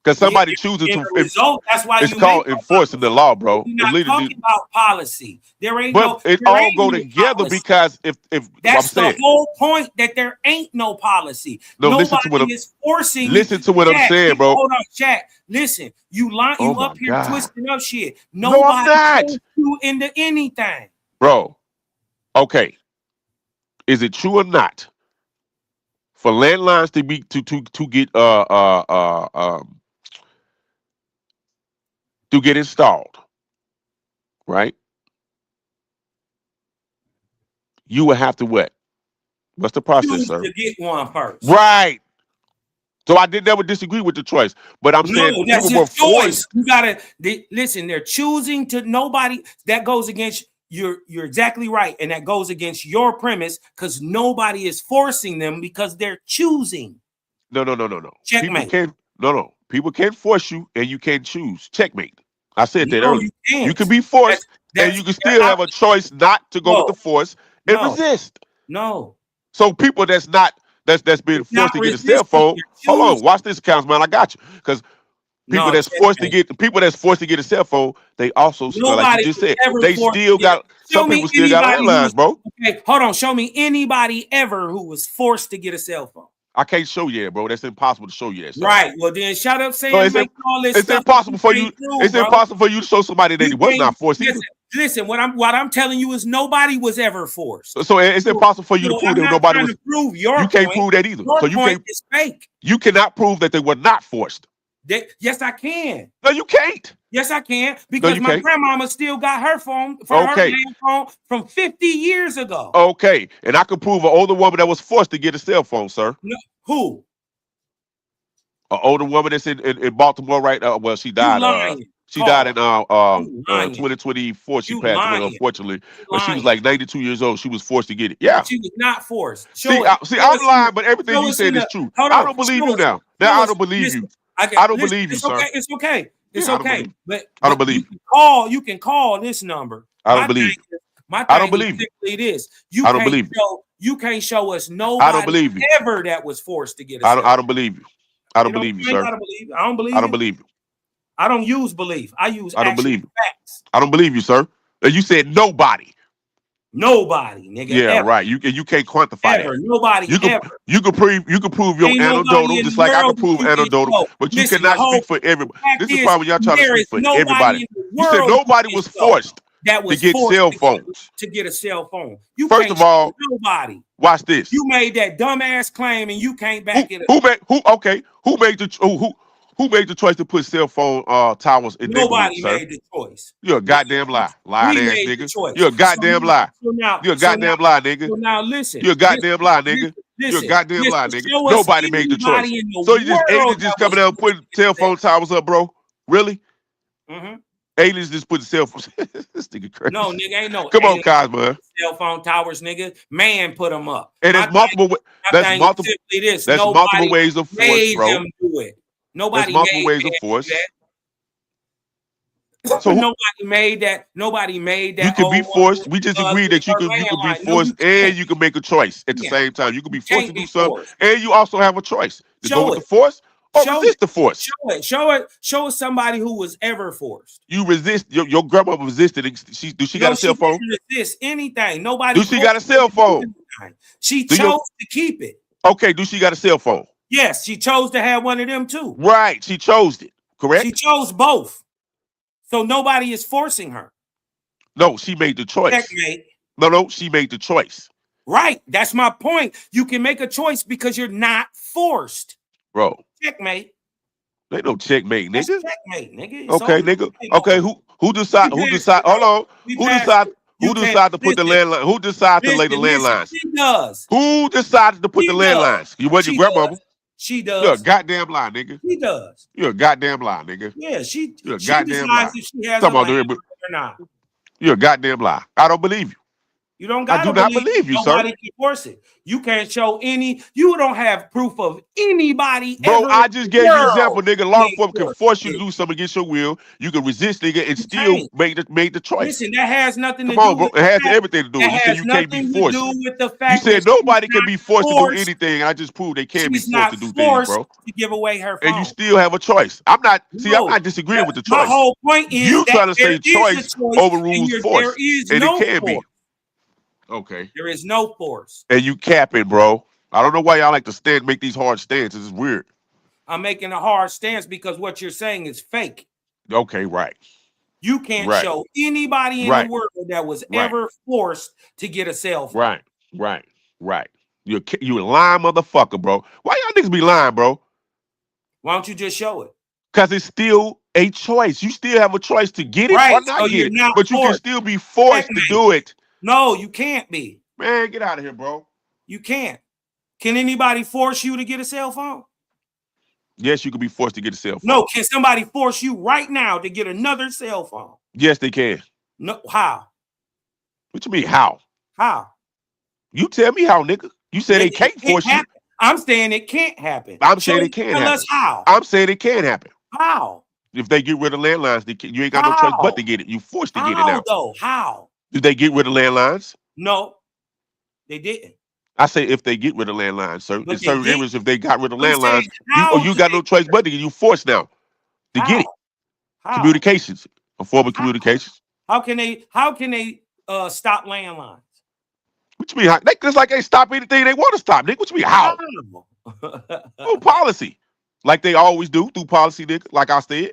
S19: Because somebody chooses to.
S20: Result, that's why
S19: it's
S20: you
S19: called enforcing the law, bro.
S20: We're not talking about policy. There ain't
S19: but
S20: no.
S19: it
S20: there
S19: all
S20: ain't
S19: go
S20: no
S19: together
S20: policy.
S19: because if
S20: That's
S19: I'm saying,
S20: the whole point, that there ain't no policy.
S19: no, listen to what
S20: Nobody is forcing.
S19: Listen to what I'm saying, bro.
S20: Hold on, chat. Listen, you
S19: Oh my
S20: up here
S19: God.
S20: twisting up shit.
S19: No, I'm not.
S20: Nobody you into anything,
S19: bro. Okay, is it true or not for landlines to be to get to get installed, right? You would have to what? What's the process,
S20: choose
S19: sir?
S20: to get one first.
S19: Right. So I did never disagree with the choice, but I'm saying
S20: No, that's
S19: people were
S20: his choice.
S19: forced.
S20: You gotta listen. They're choosing to. Nobody that goes against you're exactly right, and that goes against your premise because nobody is forcing them because they're choosing.
S19: No.
S20: Checkmate.
S19: People can force you, and you can choose. Checkmate. I said that
S20: No,
S19: earlier.
S20: you can't.
S19: You can be forced, and you can still have a choice not to go with the force and resist.
S20: No.
S19: So people that's being forced to get a cell phone. Hold on, watch this, Councilman. I got you. Because people that's forced to get a cell phone, they also like you just said, they still got some people still got landlines, bro.
S20: Okay, hold on. Show me anybody ever who was forced to get a cell phone.
S19: I can't show you that, bro. That's impossible to show you that.
S20: Right. Well, then shut up saying
S19: No,
S20: make all this
S19: it's
S20: stuff.
S19: impossible for you. It's impossible for you to show somebody that he was not forced either.
S20: Listen, what I'm telling you is nobody was ever forced.
S19: So it's impossible for you to prove
S20: I'm
S19: that
S20: not
S19: nobody
S20: trying
S19: was.
S20: to prove your
S19: You can't
S20: point.
S19: prove that either.
S20: Your
S19: So you
S20: point
S19: can't.
S20: is fake.
S19: You cannot prove that they were not forced.
S20: Yes, I can.
S19: No, you can't.
S20: Yes, I can, because
S19: you
S20: my
S19: can't.
S20: grandmama still got her phone for her
S19: Okay.
S20: damn phone from 50 years ago.
S19: Okay, and I could prove an older woman that was forced to get a cell phone, sir.
S20: No, who?
S19: An older woman that's in Baltimore, right? Well, she died.
S20: lying.
S19: She died in
S20: lying.
S19: 2024. She
S20: You
S19: passed away,
S20: lying.
S19: unfortunately.
S20: You
S19: But she was
S20: lying.
S19: like 92 years old. She was forced to get it. Yeah.
S20: She was not forced.
S19: See, I'm lying, but everything you said is true. I don't believe you now. Now I don't believe you. I don't believe you,
S20: it's
S19: sir.
S20: Okay, it's okay. It's
S19: Yeah, I don't
S20: okay.
S19: believe
S20: But
S19: I don't believe
S20: you can call this number.
S19: I don't
S20: My
S19: believe
S20: thing is- My
S19: I don't
S20: thing is
S19: believe you.
S20: simply this. You
S19: I don't
S20: can't
S19: believe you.
S20: You can't show us nobody
S19: believe you.
S20: ever that was forced to get a
S19: I
S20: cell
S19: don't believe you. I don't believe you,
S20: You ain't
S19: sir.
S20: gotta believe. I don't believe
S19: I don't
S20: you.
S19: believe you.
S20: I don't use belief. I use
S19: I don't
S20: actual
S19: believe you.
S20: facts.
S19: I don't believe you, sir. And you said nobody.
S20: Nobody, nigga.
S19: Yeah,
S20: ever.
S19: right. You can't quantify
S20: Ever.
S19: that.
S20: Nobody
S19: You can
S20: ever.
S19: you can prove your
S20: Ain't nobody
S19: anecdotal
S20: in
S19: just
S20: the
S19: like I can
S20: world
S19: prove
S20: that you can
S19: anecdotal,
S20: show.
S19: but you
S20: Listen,
S19: cannot
S20: the whole
S19: speak for everybody.
S20: fact
S19: This is
S20: is,
S19: why when y'all try to
S20: there
S19: speak
S20: is
S19: for
S20: nobody
S19: everybody,
S20: in the
S19: you said
S20: world
S19: nobody
S20: you
S19: was
S20: can show
S19: forced
S20: that
S19: to
S20: was
S19: get
S20: forced
S19: cell phones.
S20: to get a cell phone. You
S19: First
S20: can't
S19: of all,
S20: show nobody.
S19: watch this.
S20: You made that dumbass claim and you can't back it up.
S19: Who made the choice to put cell phone towers in neighborhoods,
S20: Nobody
S19: sir?
S20: made the choice.
S19: You're a goddamn lie. Lying
S20: We
S19: ass
S20: made the
S19: nigga.
S20: choice.
S19: You're a goddamn lie. You're a goddamn lie, nigga.
S20: So now listen.
S19: You're a goddamn lie, nigga. You're a
S20: Listen,
S19: goddamn lie,
S20: listen,
S19: nigga.
S20: show us
S19: Nobody made the choice.
S20: anybody in the
S19: So you just
S20: world
S19: aliens just
S20: that
S19: coming out and putting cell phone towers up, bro? Really?
S20: Mm-hmm.
S19: Aliens just put cell phones. This nigga crazy.
S20: No, nigga, ain't no.
S19: Come on,
S20: alien
S19: Cosmo.
S20: cell phone towers, nigga. Man put them up.
S19: And there's multiple.
S20: My thing is simply this.
S19: That's
S20: Nobody
S19: multiple ways of force,
S20: made
S19: bro.
S20: them do it.
S19: There's
S20: Nobody
S19: multiple
S20: made
S19: ways
S20: man
S19: of force.
S20: do that.
S19: So
S20: Nobody made that. Nobody made that.
S19: you can be forced. We just agreed that you could be
S20: landline. No,
S19: forced
S20: you
S19: and you can make a choice at the
S20: Yeah.
S19: same time. You can be forced to
S20: can't
S19: do
S20: be
S19: something,
S20: forced.
S19: and you also have a choice to
S20: Show
S19: go with
S20: it.
S19: the force or
S20: Show
S19: resist the force.
S20: Show it. Show it. Show us somebody who was ever forced.
S19: You resist. Your grandmother resisted. She got a cell phone?
S20: Didn't resist anything. Nobody.
S19: Do she got a cell phone?
S20: She
S19: Do
S20: chose
S19: your-
S20: to keep it.
S19: Okay. Do she got a cell phone?
S20: Yes, she chose to have one of them too.
S19: Right. She chose it. Correct.
S20: She chose both. So nobody is forcing her.
S19: No, she made the choice.
S20: Checkmate.
S19: No, she made the choice,
S20: Right. That's my point. You can make a choice because you're not forced.
S19: bro.
S20: Checkmate.
S19: Ain't no checkmate,
S20: That's
S19: nigga.
S20: checkmate, nigga. It's
S19: Okay,
S20: over.
S19: nigga. Okay, who decide? Who decide? Hold on. Who decide? Who decide to put the landline? Who decide to lay the landlines?
S20: She does.
S19: Who decided to put the landlines? You wasn't your grandmother.
S20: She does.
S19: You're a goddamn lie, nigga.
S20: She does.
S19: You're a goddamn lie, nigga.
S20: Yeah,
S19: You're a
S20: she
S19: goddamn lie.
S20: decides if she has
S19: Talking
S20: a
S19: about doing,
S20: landline or not.
S19: you're a goddamn lie. I don't believe you.
S20: You don't
S19: I
S20: gotta
S19: do not believe you, sir.
S20: Nobody can force it. You can't show any. You don't have proof of anybody.
S19: Bro,
S20: ever
S19: I just gave you an example, nigga. Law
S20: being
S19: enforcement can
S20: forced.
S19: force you to do something against your will. You can resist, nigga, and still make the choice.
S20: Listen, that has nothing to
S19: Come
S20: do
S19: on, bro.
S20: with
S19: It has
S20: the fact-
S19: everything to do with it.
S20: that
S19: You said
S20: has
S19: you can't be
S20: nothing
S19: forced.
S20: to do with the
S19: You
S20: fact
S19: said
S20: that
S19: nobody
S20: she's
S19: can be
S20: not
S19: forced to do
S20: forced.
S19: anything, and I just proved they can be
S20: She's
S19: forced
S20: not
S19: to do things,
S20: forced
S19: bro.
S20: to give away her phone.
S19: And you still have a choice. I'm not disagreeing with the choice.
S20: My whole point is
S19: You
S20: that
S19: trying to say
S20: there is a
S19: choice
S20: and
S19: overrules force.
S20: There is
S19: And
S20: no
S19: it can
S20: force.
S19: be. Okay.
S20: There is no force.
S19: And you cap it, bro. I don't know why y'all like to make these hard stances. It's weird.
S20: I'm making a hard stance because what you're saying is fake.
S19: Okay, right.
S20: You can't
S19: Right.
S20: show anybody in
S19: Right.
S20: the world that was
S19: Right.
S20: ever forced to get a cell phone.
S19: Right. You a lying motherfucker, bro. Why y'all niggas be lying, bro?
S20: Why don't you just show it?
S19: Because it's still a choice. You still have a choice to get it
S20: Right,
S19: or not
S20: so
S19: get
S20: you're
S19: it.
S20: not
S19: But you can
S20: forced.
S19: still be forced to
S20: Checkmate.
S19: do it.
S20: No, you can't be.
S19: Man, get out of here, bro.
S20: You can't. Can anybody force you to get a cell phone?
S19: Yes, you can be forced to get a cell phone.
S20: No, can somebody force you right now to get another cell phone?
S19: Yes, they can.
S20: No, how?
S19: What you mean, how?
S20: How?
S19: You tell me how, nigga. You said they can't force you.
S20: happen. I'm saying it can't happen.
S19: I'm saying
S20: Show-
S19: it can
S20: tell
S19: happen.
S20: us how.
S19: I'm saying it can happen.
S20: How?
S19: If they get rid of landlines, you ain't got no choice but to get it. You forced to get it
S20: How
S19: now.
S20: though? How?
S19: Did they get rid of landlines?
S20: No, they didn't.
S19: I say if they get rid of landlines, sir.
S20: But
S19: In
S20: they
S19: certain
S20: didn't.
S19: areas, if they got rid of
S20: I'm saying,
S19: landlines,
S20: how
S19: you
S20: did
S19: got
S20: they
S19: no choice but to get. You forced now to get it.
S20: How?
S19: Communications, a form of communications.
S20: How can they stop landlines?
S19: What you mean? They just like they stop anything they want to stop, nigga. What you mean? How? Through policy, like they always do through policy, nigga. Like I said,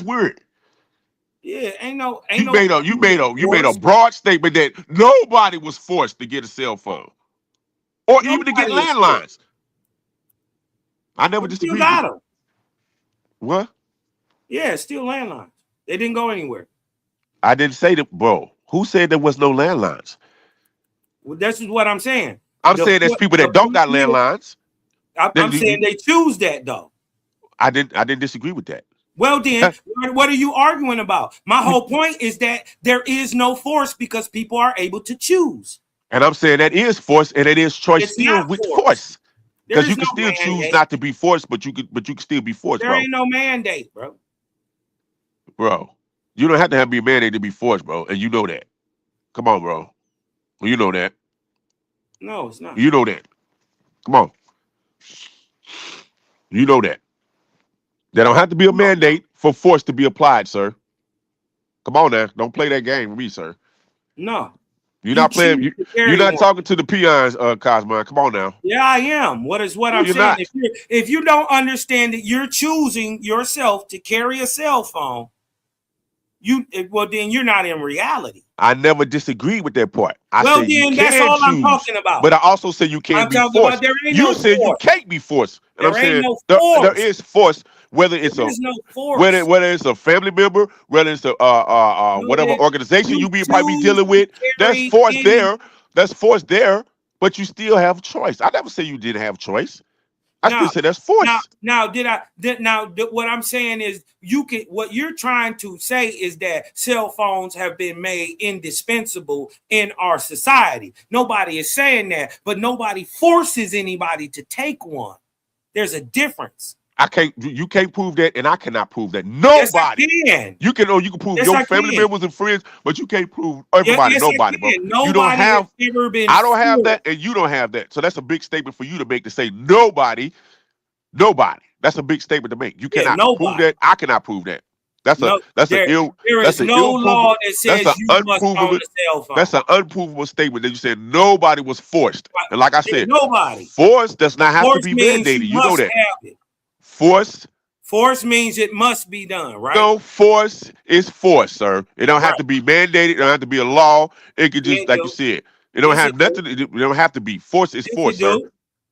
S19: That's weird.
S16: Yeah, ain't no
S19: You made a broad statement that nobody was forced to get a cell phone or even to get
S16: Nobody is
S19: landlines. I never
S16: But still
S19: disagreed
S16: got
S19: with
S16: them.
S19: what?
S16: Yeah, still landlines. They didn't go anywhere.
S19: I didn't say that, bro. Who said there was no landlines?
S16: Well, this is what I'm saying.
S19: I'm saying there's people that don't got landlines.
S16: I'm saying they choose that though.
S19: I didn't disagree with that.
S16: Well, then, what are you arguing about? My whole point is that there is no force because people are able to choose.
S19: And I'm saying that is force and it is choice
S16: It's
S19: still
S16: not
S19: with
S16: force.
S19: force.
S16: There
S19: Because
S16: is
S19: you can
S16: no
S19: still choose
S16: mandate.
S19: not to be forced, but you can still be forced,
S16: There
S19: bro.
S16: ain't no mandate, bro.
S19: Bro, you don't have to be a mandate to be forced, bro. And you know that. Come on, bro. You know that.
S16: No, it's not.
S19: You know that. Come on. You know that. There don't have to be a mandate for force to be applied, sir. Come on now. Don't play that game with me, sir.
S16: No.
S19: You're not playing.
S16: choose to carry
S19: You're not
S16: one.
S19: talking to the peons, Cosmo. Come on now.
S16: Yeah, I am. What I'm
S19: You're
S16: saying?
S19: not.
S16: If you don't understand that you're choosing yourself to carry a cell phone, then you're not in reality.
S19: I never disagreed with that part. I
S16: Well,
S19: said you
S16: then
S19: can
S16: that's all I'm
S19: choose,
S16: talking about.
S19: but I also said you can't
S16: I'm
S19: be
S16: talking
S19: forced.
S16: about there ain't
S19: You
S16: no
S19: said you
S16: force.
S19: can't be forced, and I'm
S16: There ain't
S19: saying
S16: no
S19: there
S16: force.
S19: is force. Whether it's
S16: There is no force.
S19: whether it's a family member, whether it's a whatever organization you probably be dealing with, there's
S16: carry
S19: force
S16: any-
S19: there. There's force there, but you still have choice. I never say you didn't have choice. I still say there's force.
S16: What I'm saying is what you're trying to say is that cell phones have been made indispensable in our society. Nobody is saying that, but nobody forces anybody to take one. There's a difference.
S19: You can't prove that, and I cannot prove that.
S16: Yes, I
S19: Nobody.
S16: can.
S19: You can prove
S16: Yes,
S19: your
S16: I
S19: family
S16: can.
S19: members and friends, but you can't prove everybody.
S16: Yes, I
S19: Nobody, bro.
S16: can.
S19: You don't
S16: Nobody
S19: have.
S16: has ever been
S19: I don't have
S16: forced.
S19: that, and you don't have that. So that's a big statement for you to make, to say nobody. That's a big statement to make. You cannot prove that. I cannot prove that. There is
S16: no law that says you must own a cell phone.
S19: That's an unprovable statement that you said nobody was forced. And like I said,
S16: nobody.
S19: Force does not have
S16: Force
S19: to be
S16: means
S19: mandated. You know
S16: must
S19: that.
S16: have it.
S19: Force
S16: means it must be done, right?
S19: No, force is force, sir. It don't have to be mandated. It don't have to be a law. It could just, like you said, it don't have nothing. It don't have to be. Force is force, sir.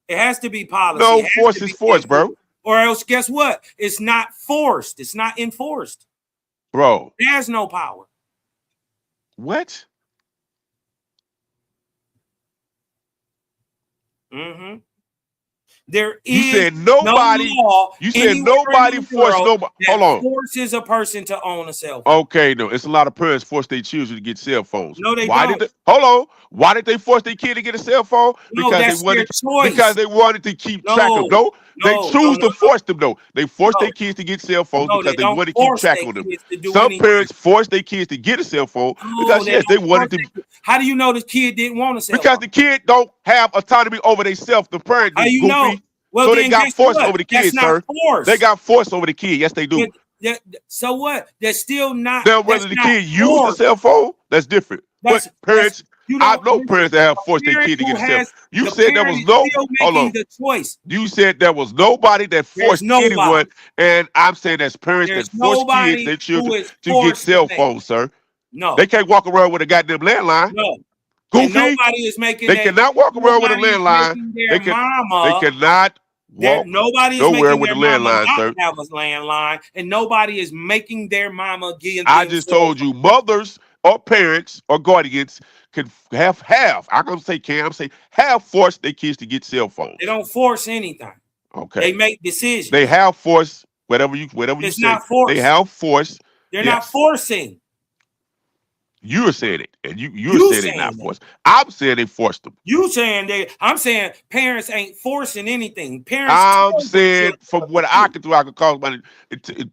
S16: It has to be policy.
S19: No, force is force, bro.
S16: Or else, guess what? It's not forced. It's not enforced.
S19: Bro.
S16: It has no power.
S19: What?
S16: Mm-hmm. There
S19: You
S16: is
S19: said nobody.
S16: no law
S19: You said
S16: anywhere
S19: nobody
S16: in the
S19: forced
S16: world
S19: nobody.
S16: that
S19: Hold on.
S16: forces a person to own a cell phone.
S19: Okay, no, it's a lot of parents force their children to get cell phones.
S16: No, they
S19: Why
S16: don't.
S19: did they? Hold on. Why did they force their kid to get a cell phone?
S16: No, that's their choice.
S19: Because they wanted to keep track of. No, they choose to force them. No, they force their kids to get cell phones because they want to keep track of them. Some parents force their kids to get a cell phone because they wanted to.
S16: How do you know the kid didn't want a cell phone?
S19: Because the kid don't have autonomy over themselves. The parent
S16: How
S19: is
S16: you
S19: goofy.
S16: know? Well,
S19: So they
S16: then
S19: got
S16: guess
S19: force
S16: what?
S19: over the
S16: That's
S19: kids,
S16: not
S19: sir.
S16: force.
S19: They got force over the kid. Yes, they do.
S16: So what? That's still not.
S19: Now, whether the kid used a cell phone, that's different. But parents, I know parents that have forced their kid to get a cell phone. You said there was no. Hold on.
S16: The choice.
S19: You said there was nobody that forced
S16: nobody.
S19: anyone, and I'm saying that's parents
S16: There's
S19: that force
S16: nobody
S19: kids, their
S16: who
S19: children,
S16: is
S19: to get
S16: forced to
S19: cell
S16: make.
S19: phones, sir.
S16: No.
S19: They can't walk around with a goddamn landline.
S16: No.
S19: Goofy.
S16: And nobody is making.
S19: They
S16: that,
S19: cannot walk around with a
S16: nobody is
S19: landline.
S16: making
S19: They
S16: Their
S19: can.
S16: mama.
S19: They cannot walk
S16: Nobody is
S19: nowhere
S16: making
S19: with a
S16: their mama
S19: landline,
S16: not
S19: sir.
S16: have a landline, and nobody is making their mama give.
S19: I just told you, mothers or parents or guardians can have. I'm gonna say have forced their kids to get cell phones.
S16: They don't force anything.
S19: Okay.
S16: They make decisions.
S19: They have forced whatever you
S16: It's
S19: say.
S16: not forced.
S19: They have forced.
S16: They're not forcing.
S19: You're saying it, and you're saying they're not forced. I'm saying they forced them.
S16: You saying I'm saying parents ain't forcing anything. Parents.
S19: I'm saying from what I could do, I could call money.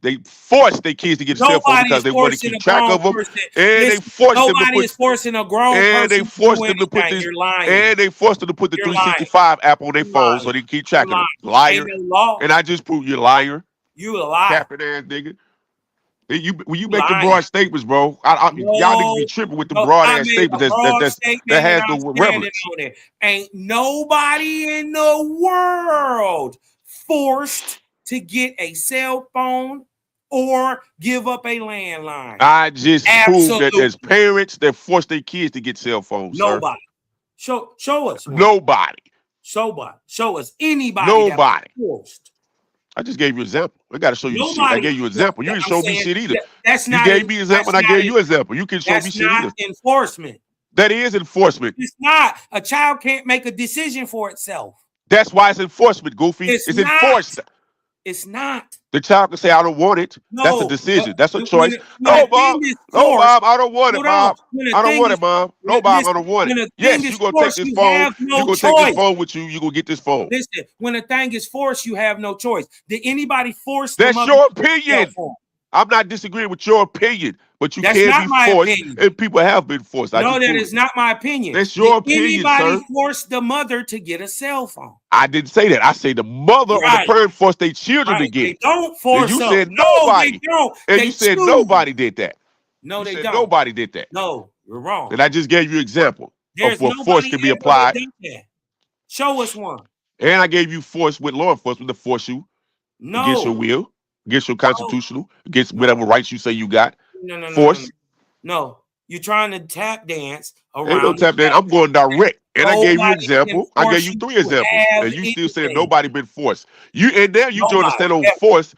S19: They forced their kids to get a cell phone because they want to keep track of them, and they forced them to
S16: Nobody
S19: put.
S16: is forcing a grown
S19: And
S16: person
S19: they forced
S16: to
S19: them to put
S16: anything.
S19: this.
S16: You're lying.
S19: And they forced them to put the
S16: You're
S19: 365 app on their
S16: You're
S19: phone
S16: lying.
S19: so they can keep track of them.
S16: You're
S19: Liar.
S16: lying. Ain't no law.
S19: And I just proved you're a liar.
S16: You a liar.
S19: Capping ass nigga. When you make the
S16: Lying.
S19: broad statements, bro, y'all niggas be tripping with the broad ass statements that has the relevance.
S16: Ain't nobody in the world forced to get a cell phone
S20: or give up a landline.
S19: I just proved that
S20: Absolutely.
S19: there's parents that force their kids to get cell phones, sir.
S20: Nobody. Show us. one.
S19: Nobody.
S20: Show us anybody.
S19: Nobody.
S20: That was forced.
S19: I just gave you an example. I got to show you shit. I
S20: Nobody.
S19: gave you an example. You didn't
S20: I'm
S19: show me
S20: saying
S19: shit either.
S20: that's
S19: You
S20: not.
S19: gave me an example, and I
S20: that's
S19: gave
S20: not-
S19: you an example. You can show me
S20: That's
S19: shit
S20: not
S19: either.
S20: enforcement.
S19: That is enforcement.
S20: It's not. A child can't make a decision for itself.
S19: That's why it's enforcement, Goofy.
S20: It's
S19: It's
S20: not.
S19: enforced.
S20: It's not.
S19: The child can say, I don't want it. That's a
S20: No,
S19: decision.
S20: but
S19: That's a
S20: when
S19: choice.
S20: it- when
S19: No,
S20: a
S19: Mom.
S20: thing is
S19: No,
S20: forced-
S19: Mom. I don't want it,
S20: Hold on.
S19: Mom.
S20: When a
S19: I don't
S20: thing
S19: want
S20: is-
S19: it, Mom. No,
S20: when-
S19: Mom. I
S20: listen,
S19: don't want
S20: when
S19: it.
S20: a
S19: Yes,
S20: thing
S19: you're
S20: is
S19: going to take
S20: forced,
S19: this
S20: you
S19: phone.
S20: have no
S19: You're going to take this
S20: choice.
S19: phone with you. You're going to get this phone.
S20: Listen, when a thing is forced, you have no choice. Did anybody force the
S19: That's
S20: mother
S19: your
S20: to get
S19: opinion.
S20: cell phone?
S19: I'm not disagreeing with your opinion, but you
S20: That's
S19: can't
S20: not
S19: be
S20: my
S19: forced,
S20: opinion.
S19: and people have been forced. I
S20: No,
S19: just
S20: that
S19: proved
S20: is
S19: it.
S20: not my opinion.
S19: That's your
S20: Did
S19: opinion,
S20: anybody
S19: sir.
S20: force the mother to get a cell phone?
S19: I didn't say that. I say the mother or the
S20: Right.
S19: parent forced their children to
S20: Right.
S19: get
S20: They
S19: it.
S20: don't
S19: And
S20: force
S19: you
S20: them.
S19: said
S20: No,
S19: nobody.
S20: they don't.
S19: And
S20: They
S19: you said
S20: choose.
S19: nobody did that.
S20: No,
S19: You
S20: they
S19: said
S20: don't.
S19: nobody did that.
S20: No, you're wrong.
S19: And I just gave you an example
S20: There's
S19: of what force
S20: nobody
S19: can be
S20: ever
S19: applied.
S20: done that. Show us one.
S19: And I gave you force with law enforcement to force you against your
S20: No.
S19: will, against your constitutional, against whatever rights you say you got.
S20: No.
S19: Force.
S20: No. You're trying to tap dance
S19: Ain't no
S20: around.
S19: tap dance. I'm going direct. And I gave you an
S20: Nobody
S19: example.
S20: can
S19: I gave
S20: force
S19: you
S20: you
S19: 3
S20: to
S19: examples.
S20: have
S19: And you still saying
S20: anything.
S19: nobody been forced. You and now you trying to stand on
S20: Nobody.
S19: force.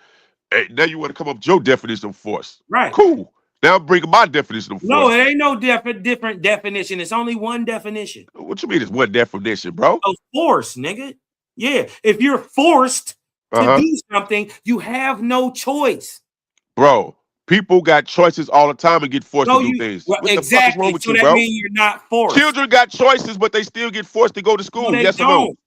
S19: And now you want to come up with your definition of force.
S20: Right.
S19: Cool. Now I'm bringing my definition of
S20: No,
S19: force.
S20: it ain't no different definition. It's only one definition.
S19: What you mean it's one definition, bro?
S20: Of force, nigga. Yeah. If you're forced to
S19: Uh-huh.
S20: do something, you have no choice.
S19: Bro, people got choices all the time and get forced
S20: No,
S19: to do
S20: you
S19: things.
S20: well,
S19: What the fuck is
S20: exactly.
S19: wrong with
S20: So
S19: you,
S20: that
S19: bro?
S20: means you're not forced.
S19: Children got choices, but they still get forced to go to
S20: No,
S19: school.
S20: they
S19: Yes or no?
S20: don't.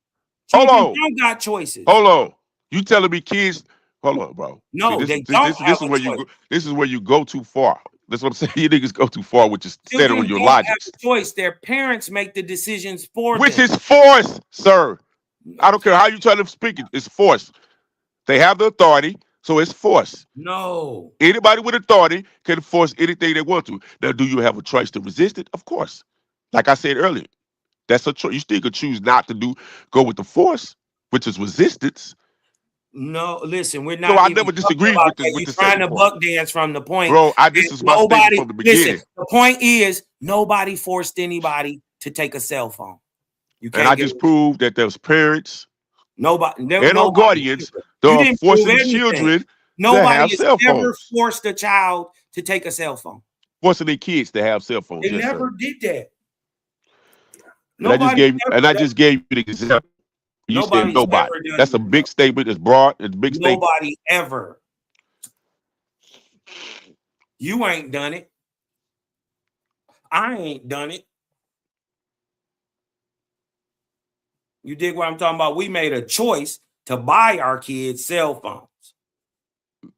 S19: Hold
S20: Children
S19: on.
S20: don't got choices.
S19: Hold on. You telling me kids? Hold on, bro.
S20: No,
S19: See,
S20: they don't have
S19: is
S20: a
S19: where you
S20: choice.
S19: go. This is where you go too far. That's what I'm saying. You niggas go too far with just standing on
S20: Children
S19: your
S20: don't
S19: logic,
S20: have a choice. Their parents make the decisions for
S19: which
S20: them.
S19: is force, sir. I don't care how you try to speak it. It's force. They have the authority, so it's force.
S20: No.
S19: Anybody with authority can force anything they want to. Now, do you have a choice to resist it? Of course. Like I said earlier, that's a choice. You still could choose not to go with the force, which is resistance.
S20: No, listen, we're not.
S19: So I
S20: even
S19: never
S20: talking
S19: disagreed
S20: about
S19: with
S20: that.
S19: the
S20: You're trying
S19: second
S20: to
S19: part.
S20: buck dance from the point.
S19: Bro, this
S20: that
S19: is my statement from the beginning.
S20: Listen, the point is nobody forced anybody to take a cell phone. You
S19: And
S20: can't
S19: I
S20: get
S19: just proved that there's parents
S20: nobody. There,
S19: and or
S20: nobody
S19: guardians that
S20: you
S19: are
S20: didn't prove
S19: forcing
S20: anything.
S19: children to
S20: Nobody
S19: have
S20: has
S19: cell
S20: ever
S19: phones.
S20: forced a child to take a cell phone.
S19: Forcing their kids to have cell phones.
S20: They
S19: Yes,
S20: never
S19: sir.
S20: did that.
S19: And I
S20: Nobody
S19: just gave you the example. You said
S20: Nobody's
S19: nobody.
S20: ever done
S19: That's a big statement. It's broad. It's a big statement.
S20: Nobody ever. You ain't done it. I ain't done it. You dig what I'm talking about? We made a choice to buy our kids cell phones.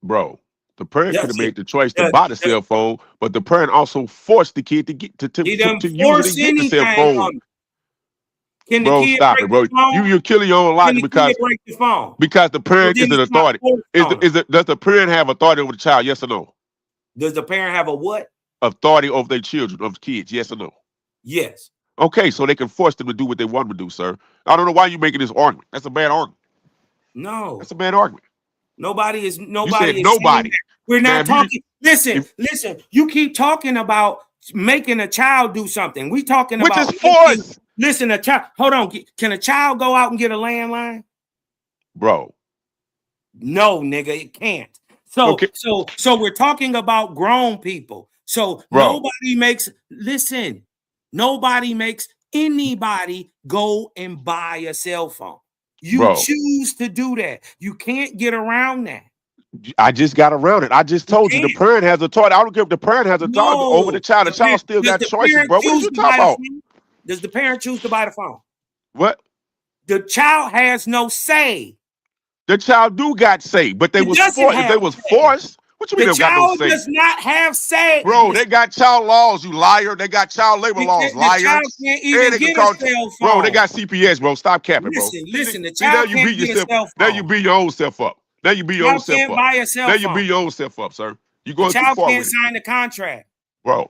S19: Bro, the parent
S20: Yes,
S19: could have
S20: it-
S19: made the choice to
S20: the-
S19: buy the
S20: the-
S19: cell phone, but the parent also forced the kid to get to
S20: He
S19: use
S20: doesn't
S19: it and
S20: force
S19: get the cell
S20: anything on
S19: phone.
S20: them. Can the
S19: Bro,
S20: kid
S19: stop
S20: break
S19: it, bro.
S20: the phone?
S19: You're killing your own
S20: Can
S19: logic
S20: the
S19: because
S20: kid break the phone?
S19: the parent
S20: Well,
S19: is
S20: then
S19: an
S20: it's not
S19: authority.
S20: forced on him.
S19: Does the parent have authority over the child? Yes or no?
S20: Does the parent have a what?
S19: Authority over their children, of kids? Yes or no?
S20: Yes.
S19: Okay, so they can force them to do what they want them to do, sir. I don't know why you're making this argument. That's a bad argument.
S20: No.
S19: That's a bad argument.
S20: Nobody is
S19: You said
S20: saying
S19: nobody.
S20: that. We're not
S19: Now, if
S20: talking. Listen. You keep talking about making a child do something. We talking
S19: Which
S20: about
S19: is force.
S20: Listen, a child. Hold on. Can a child go out and get a landline?
S19: Bro.
S20: No, nigga, it can't. So we're talking about grown people. So
S19: Bro.
S20: nobody makes anybody go and buy a cell phone. You
S19: Bro.
S20: choose to do that. You can't get around that.
S19: I just got around it. I just told you the parent has authority. I don't care if the parent has authority over the child. The child still got choices, bro. What are you talking about?
S20: Does the parent choose to buy the phone?
S19: What?
S20: The child has no say.
S19: The child do got say, but they
S20: It
S19: was
S20: doesn't
S19: forced. If
S20: have
S19: they was
S20: say.
S19: forced, what you mean
S20: The
S19: they got no
S20: child
S19: say?
S20: does not have say.
S19: Bro, they got child laws, you liar. They got child labor laws,
S20: The
S19: liar.
S20: child can't even
S19: they
S20: get
S19: can
S20: a cell phone.
S19: Bro, they got CPS, bro. Stop capping, bro.
S20: Listen, the
S19: See, now
S20: child
S19: you
S20: can't
S19: beat
S20: get a
S19: yourself.
S20: cell
S19: Now
S20: phone.
S19: you beat your own self up. Now you beat your own
S20: Child
S19: self
S20: can't
S19: up.
S20: buy a cell
S19: Now you
S20: phone.
S19: beat your own self up, sir. You
S20: The
S19: going too
S20: child
S19: far
S20: can't
S19: with it.
S20: sign the contract.
S19: Bro.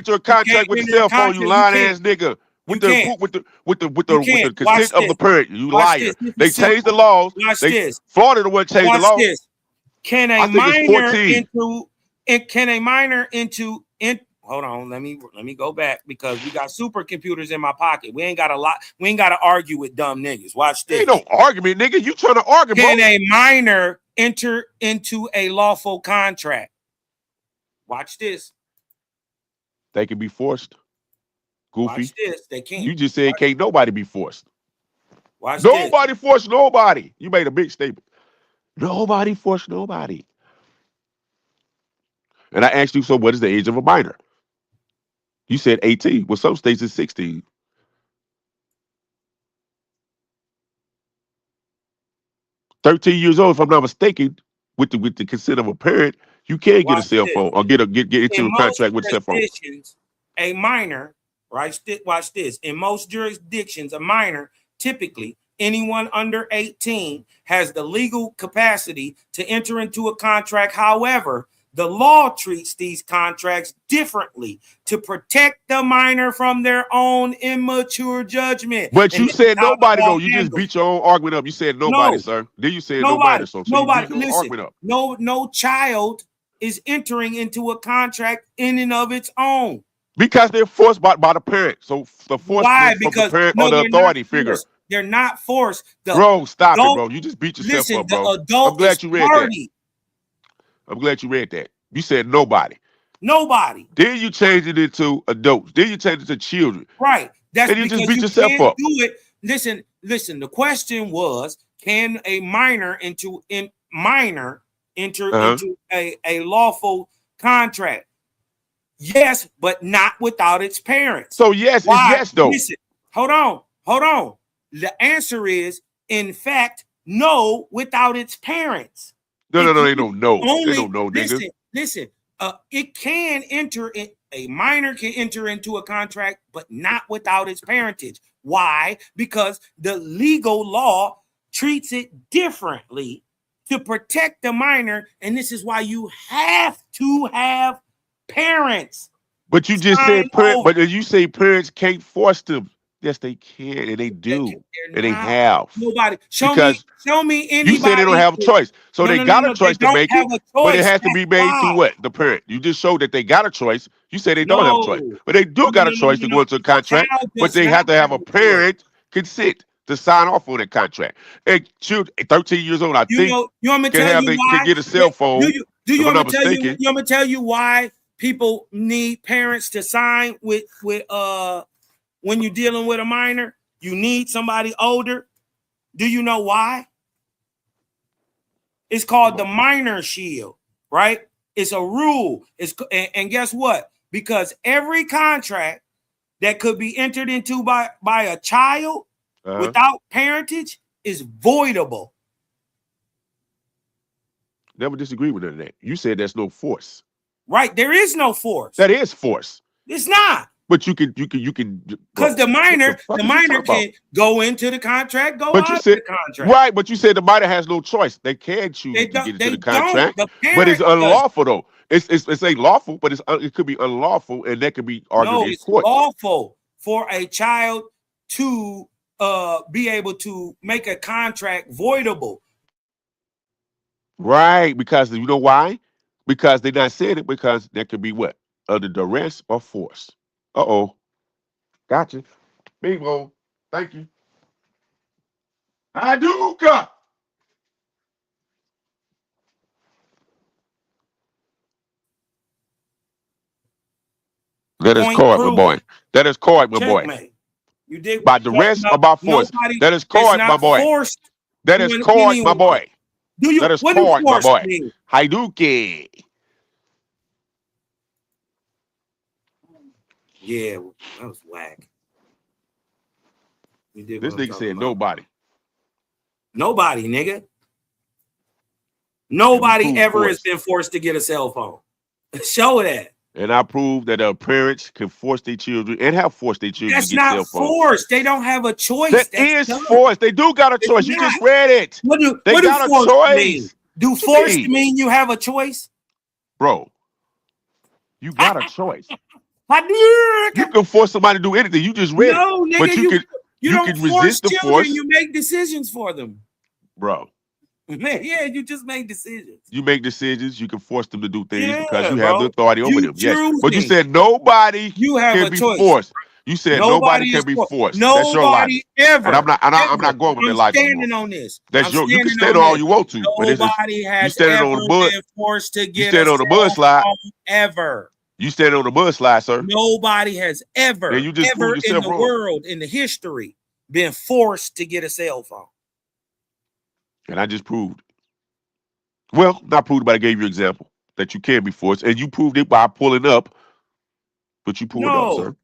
S19: enter a contract with the
S16: enter a
S19: cell phone, you
S16: contract,
S19: lying
S16: can't.
S19: ass nigga. with
S10: You
S19: the
S10: can't.
S19: with the
S10: You can't. Watch
S19: consent of the
S10: this.
S19: parent. You
S10: Watch
S19: liar.
S10: this. This
S19: They
S10: is
S19: changed the
S10: simple.
S19: laws.
S10: Watch
S19: They
S10: this.
S19: Florida the one changed the
S10: Watch
S19: law.
S10: this. Can
S19: I
S10: a
S19: think it's
S10: minor
S19: 14.
S10: hold on, let me go back because we got supercomputers in my pocket. We ain't got to argue with dumb niggas. Watch this.
S19: Ain't no argument, nigga. You trying to argue, bro?
S10: Can a minor enter into a lawful contract? Watch this.
S19: They can be forced. Goofy.
S10: Watch this. They can't.
S19: You just said can't nobody be forced.
S10: Watch
S19: Nobody forced nobody. You made a big statement. Nobody forced nobody. And I asked you, so what is the age of a minor? You said 18. Well, some states it's 16. $13 if I'm not mistaken, with the consent of a parent, you can get a cell phone or get into a contract with a cell phone.
S10: A minor, right? Watch this. In most jurisdictions, a minor, typically anyone under 18, has the legal capacity to enter into a contract. However, the law treats these contracts differently to protect the minor from their own immature judgment.
S19: But
S10: And
S19: you
S10: this
S19: said
S10: is how the
S19: nobody,
S10: law
S19: though. You just
S10: handles.
S19: beat your own argument up. You said nobody,
S10: No.
S19: sir. Then you said nobody. So you beat your own argument up.
S10: No child is entering into a contract in and of its own.
S19: Because they're forced by the parent. So the force
S10: Why?
S19: from
S10: Because
S19: the parent
S10: no,
S19: or the
S10: they're not
S19: authority figure.
S10: forced. They're not forced. The
S19: Bro, stop it,
S10: adult-
S19: bro. You just beat yourself
S10: listen,
S19: up, bro.
S10: the adult
S19: I'm glad
S10: is
S19: you read
S10: party.
S19: that. I'm glad you read that. You said nobody.
S10: Nobody.
S19: Then you changed it into adults. Then you changed it to children.
S10: Right. That's
S19: And you
S10: because
S19: just beat
S10: you
S19: yourself
S10: can't
S19: up.
S10: do it. Listen. The question was, can a minor enter into a lawful contract? Yes, but not without its parents.
S19: So yes,
S10: Why?
S19: it's yes, though.
S10: Listen, hold on. The answer is, in fact, no, without its parents.
S19: No, they don't know.
S10: Only,
S19: They don't know, nigga.
S10: Listen. It can a minor can enter into a contract, but not without its parentage. Why? Because the legal law treats it differently to protect the minor, and this is why you have to have parents.
S19: But you just
S10: Sign
S19: said parent,
S10: over.
S19: but you say parents can't force them. Yes, they can, and they do, and they have.
S10: Nobody.
S19: Because
S10: Show me anybody.
S19: you said they don't have a choice, so they got a choice to make it, but it has to be made to what? The parent. You just showed that they got a choice. You say they don't have a choice, but they do got a choice to go into a contract, but they have to have a parent consent to sign off on that contract. And children, 13 years old, I think,
S10: You want me to
S19: can
S10: tell
S19: have
S10: you why?
S19: can get a cell phone.
S10: Do you
S19: if I'm
S10: want
S19: not
S10: me to tell you?
S19: mistaken.
S10: You want me to tell you why people need parents to sign with when you're dealing with a minor? You need somebody older. Do you know why? It's called the minor shield, right? It's a rule. And guess what? Because every contract that could be entered into by a child without parentage is voidable.
S19: Never disagree with none of that. You said there's no force.
S10: Right? There is no force.
S19: That is force.
S10: It's not.
S19: But you can
S10: because the minor can go into the contract, go
S19: but
S10: out
S19: you
S10: of
S19: said,
S10: the contract.
S19: Right, but you said the minor has no choice. They can choose to get into the contract, but it's unlawful though. It's ain't lawful, but it could be unlawful, and that could be argued in court.
S10: No, it's lawful for a child to be able to make a contract voidable.
S19: Right, because you know why? Because they're not saying it because that could be what? Under duress or force. Uh-oh. Gotcha. Bingo. Thank you. Hadouka. That is card, my boy. That is card, my boy.
S10: You did
S19: by duress or by force. That is card, my boy. That is card, my boy. That is card, my boy. Hadouken.
S10: Yeah, that was whack.
S19: This nigga said nobody.
S10: Nobody, nigga. Nobody ever has been forced to get a cell phone. Show that.
S19: And I prove that parents can force their children and have forced their children
S10: That's
S19: to get cell
S10: not
S19: phones.
S10: forced. They don't have a choice.
S19: That is forced. They do got a choice. You just read it. They got a choice.
S10: Do forced mean you have a choice?
S19: Bro, you got a choice. You can force somebody to do anything. You just read
S16: No,
S19: it.
S16: nigga,
S19: But you
S16: don't
S19: can
S16: force
S19: resist the
S16: children.
S19: force.
S16: You make decisions for them.
S19: Bro,
S16: Yeah, you just make decisions.
S19: you make decisions. You can force them to do things
S16: Yeah,
S19: because you have the
S16: bro.
S19: authority over
S16: You
S19: them. Yes.
S16: choosing.
S19: But you said nobody
S16: You have
S19: can
S16: a
S19: be
S16: choice.
S19: forced. You said nobody
S16: Nobody
S19: can
S16: is
S19: be
S16: forced.
S19: forced. That's your
S16: Nobody
S19: logic.
S16: ever.
S19: And I'm not
S16: ever.
S19: going with that
S16: I'm
S19: logic
S16: standing
S19: anymore.
S16: on this.
S19: That's
S16: I'm
S19: your you can
S16: standing
S19: stand
S16: on
S19: all
S16: this.
S19: you want to, but
S16: Nobody
S19: you
S16: has
S19: standing
S16: ever
S19: on the mud.
S16: been forced to
S19: You
S16: get a
S19: stand on the
S16: cell
S19: mudslide.
S16: phone ever.
S19: You standing on the mudslide, sir.
S16: Nobody has ever,
S19: Then you just
S16: ever
S19: proved
S16: in
S19: yourself
S16: the
S19: wrong.
S16: world, in the history, been forced to get a cell phone.
S19: And I just proved. Well, not proved, but I gave you an example that you can be forced, and you proved it by pulling up. But you pulled up,
S16: No.
S19: sir.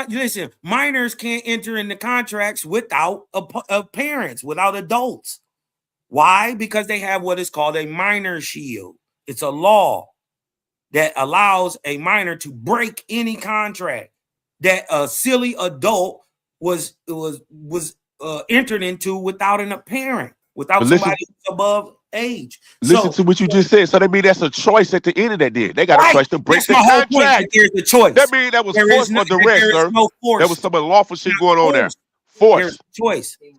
S16: Listen, minors can't enter into contracts without parents, without adults. Why? Because they have what is called a minor shield. It's a law that allows a minor to break any contract that a silly adult was entered into without a parent, without somebody who's above age.
S19: Listen to what you just said. So that means that's a choice at the end of that day. They got a choice to break
S16: That's
S19: the
S16: my whole point.
S19: contract.
S16: There's a choice.
S19: That means that was
S16: There
S19: forced
S16: is no,
S19: or duress,
S16: there is
S19: sir.
S16: no force.
S19: There was some unlawful shit going on there.
S16: There's
S19: Force.
S16: a choice.
S19: Bro,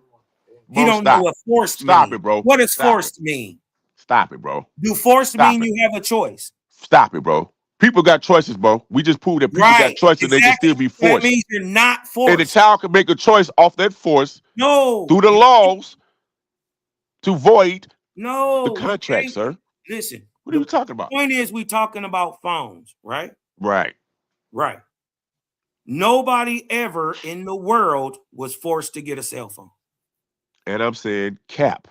S16: You don't
S19: stop.
S16: know what forced
S19: Stop
S16: means.
S19: it, bro.
S16: What does
S19: Stop
S16: forced mean?
S19: Stop it, bro.
S16: Do forced
S19: Stop
S16: mean
S19: it.
S16: you have a choice?
S19: Stop it, bro. People got choices, bro. We just proved that people got choices and they can still be
S16: That
S19: forced.
S16: means you're not forced.
S19: And the child can make a choice off that force
S16: No.
S19: through the laws to void
S16: No.
S19: the contract, sir.
S16: Listen.
S19: What are you talking about?
S16: The point is we talking about phones, right?
S19: Right.
S16: Right. Nobody ever in the world was forced to get a cell phone.
S19: And I'm saying cap.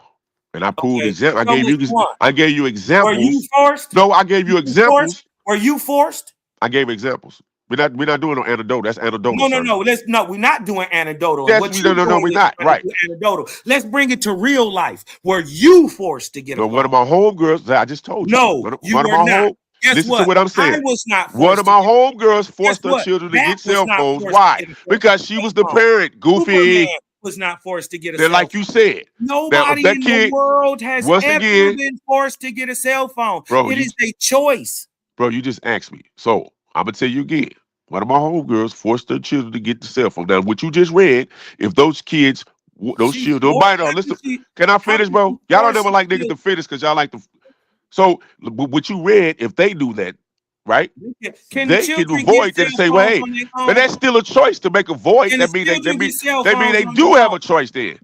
S19: And I proved
S16: Okay,
S19: example.
S16: show me one.
S19: I gave you examples.
S16: Were you forced?
S19: No, I gave you examples.
S16: Were you forced?
S19: I gave examples. We're not doing no anecdote. That's anecdotal.
S16: No. We're not doing anecdotal.
S19: Yes,
S16: What
S19: we
S16: you're
S19: no,
S16: doing
S19: we're
S16: is
S19: not.
S16: trying
S19: Right.
S16: to do anecdotal. Let's bring it to real life. Were you forced to get a
S19: No,
S16: phone?
S19: one of my homegirls, I just told you.
S16: No,
S19: one
S16: you
S19: of
S16: were
S19: my
S16: not. Guess
S19: listen
S16: what?
S19: to what I'm saying.
S16: I was not forced.
S19: One of my homegirls forced her
S16: what?
S19: children to
S16: Matt
S19: get
S16: was
S19: cell
S16: not
S19: phones.
S16: forced
S19: Why?
S16: to get a
S19: Because she was the
S16: phone.
S19: parent. Goofy.
S16: Superman was not forced to get a
S19: Then,
S16: cell
S19: like
S16: phone.
S19: you said,
S16: Nobody
S19: that
S16: in
S19: kid,
S16: the world has
S19: once
S16: ever
S19: again,
S16: been forced to get a cell phone.
S19: Bro,
S16: It
S19: you-
S16: is a choice.
S19: bro, you just asked me. So I'm gonna tell you again. One of my homegirls forced their children to get the cell phone. Now, what you just read, if those kids, those children, minor, listen, can I finish, bro? Y'all don't ever like niggas to finish because y'all like to. So what you read, if they do that, right?
S16: Can
S19: They
S16: the
S19: can
S16: children
S19: avoid
S16: get
S19: that and
S16: cell
S19: say, well,
S16: phones
S19: hey,
S16: on their
S19: but
S16: own?
S19: that's still a choice to make a void.
S16: Can
S19: That
S16: the
S19: means
S16: children get cell
S19: they
S16: phones on
S19: do
S16: their
S19: have
S16: own?
S19: a choice then.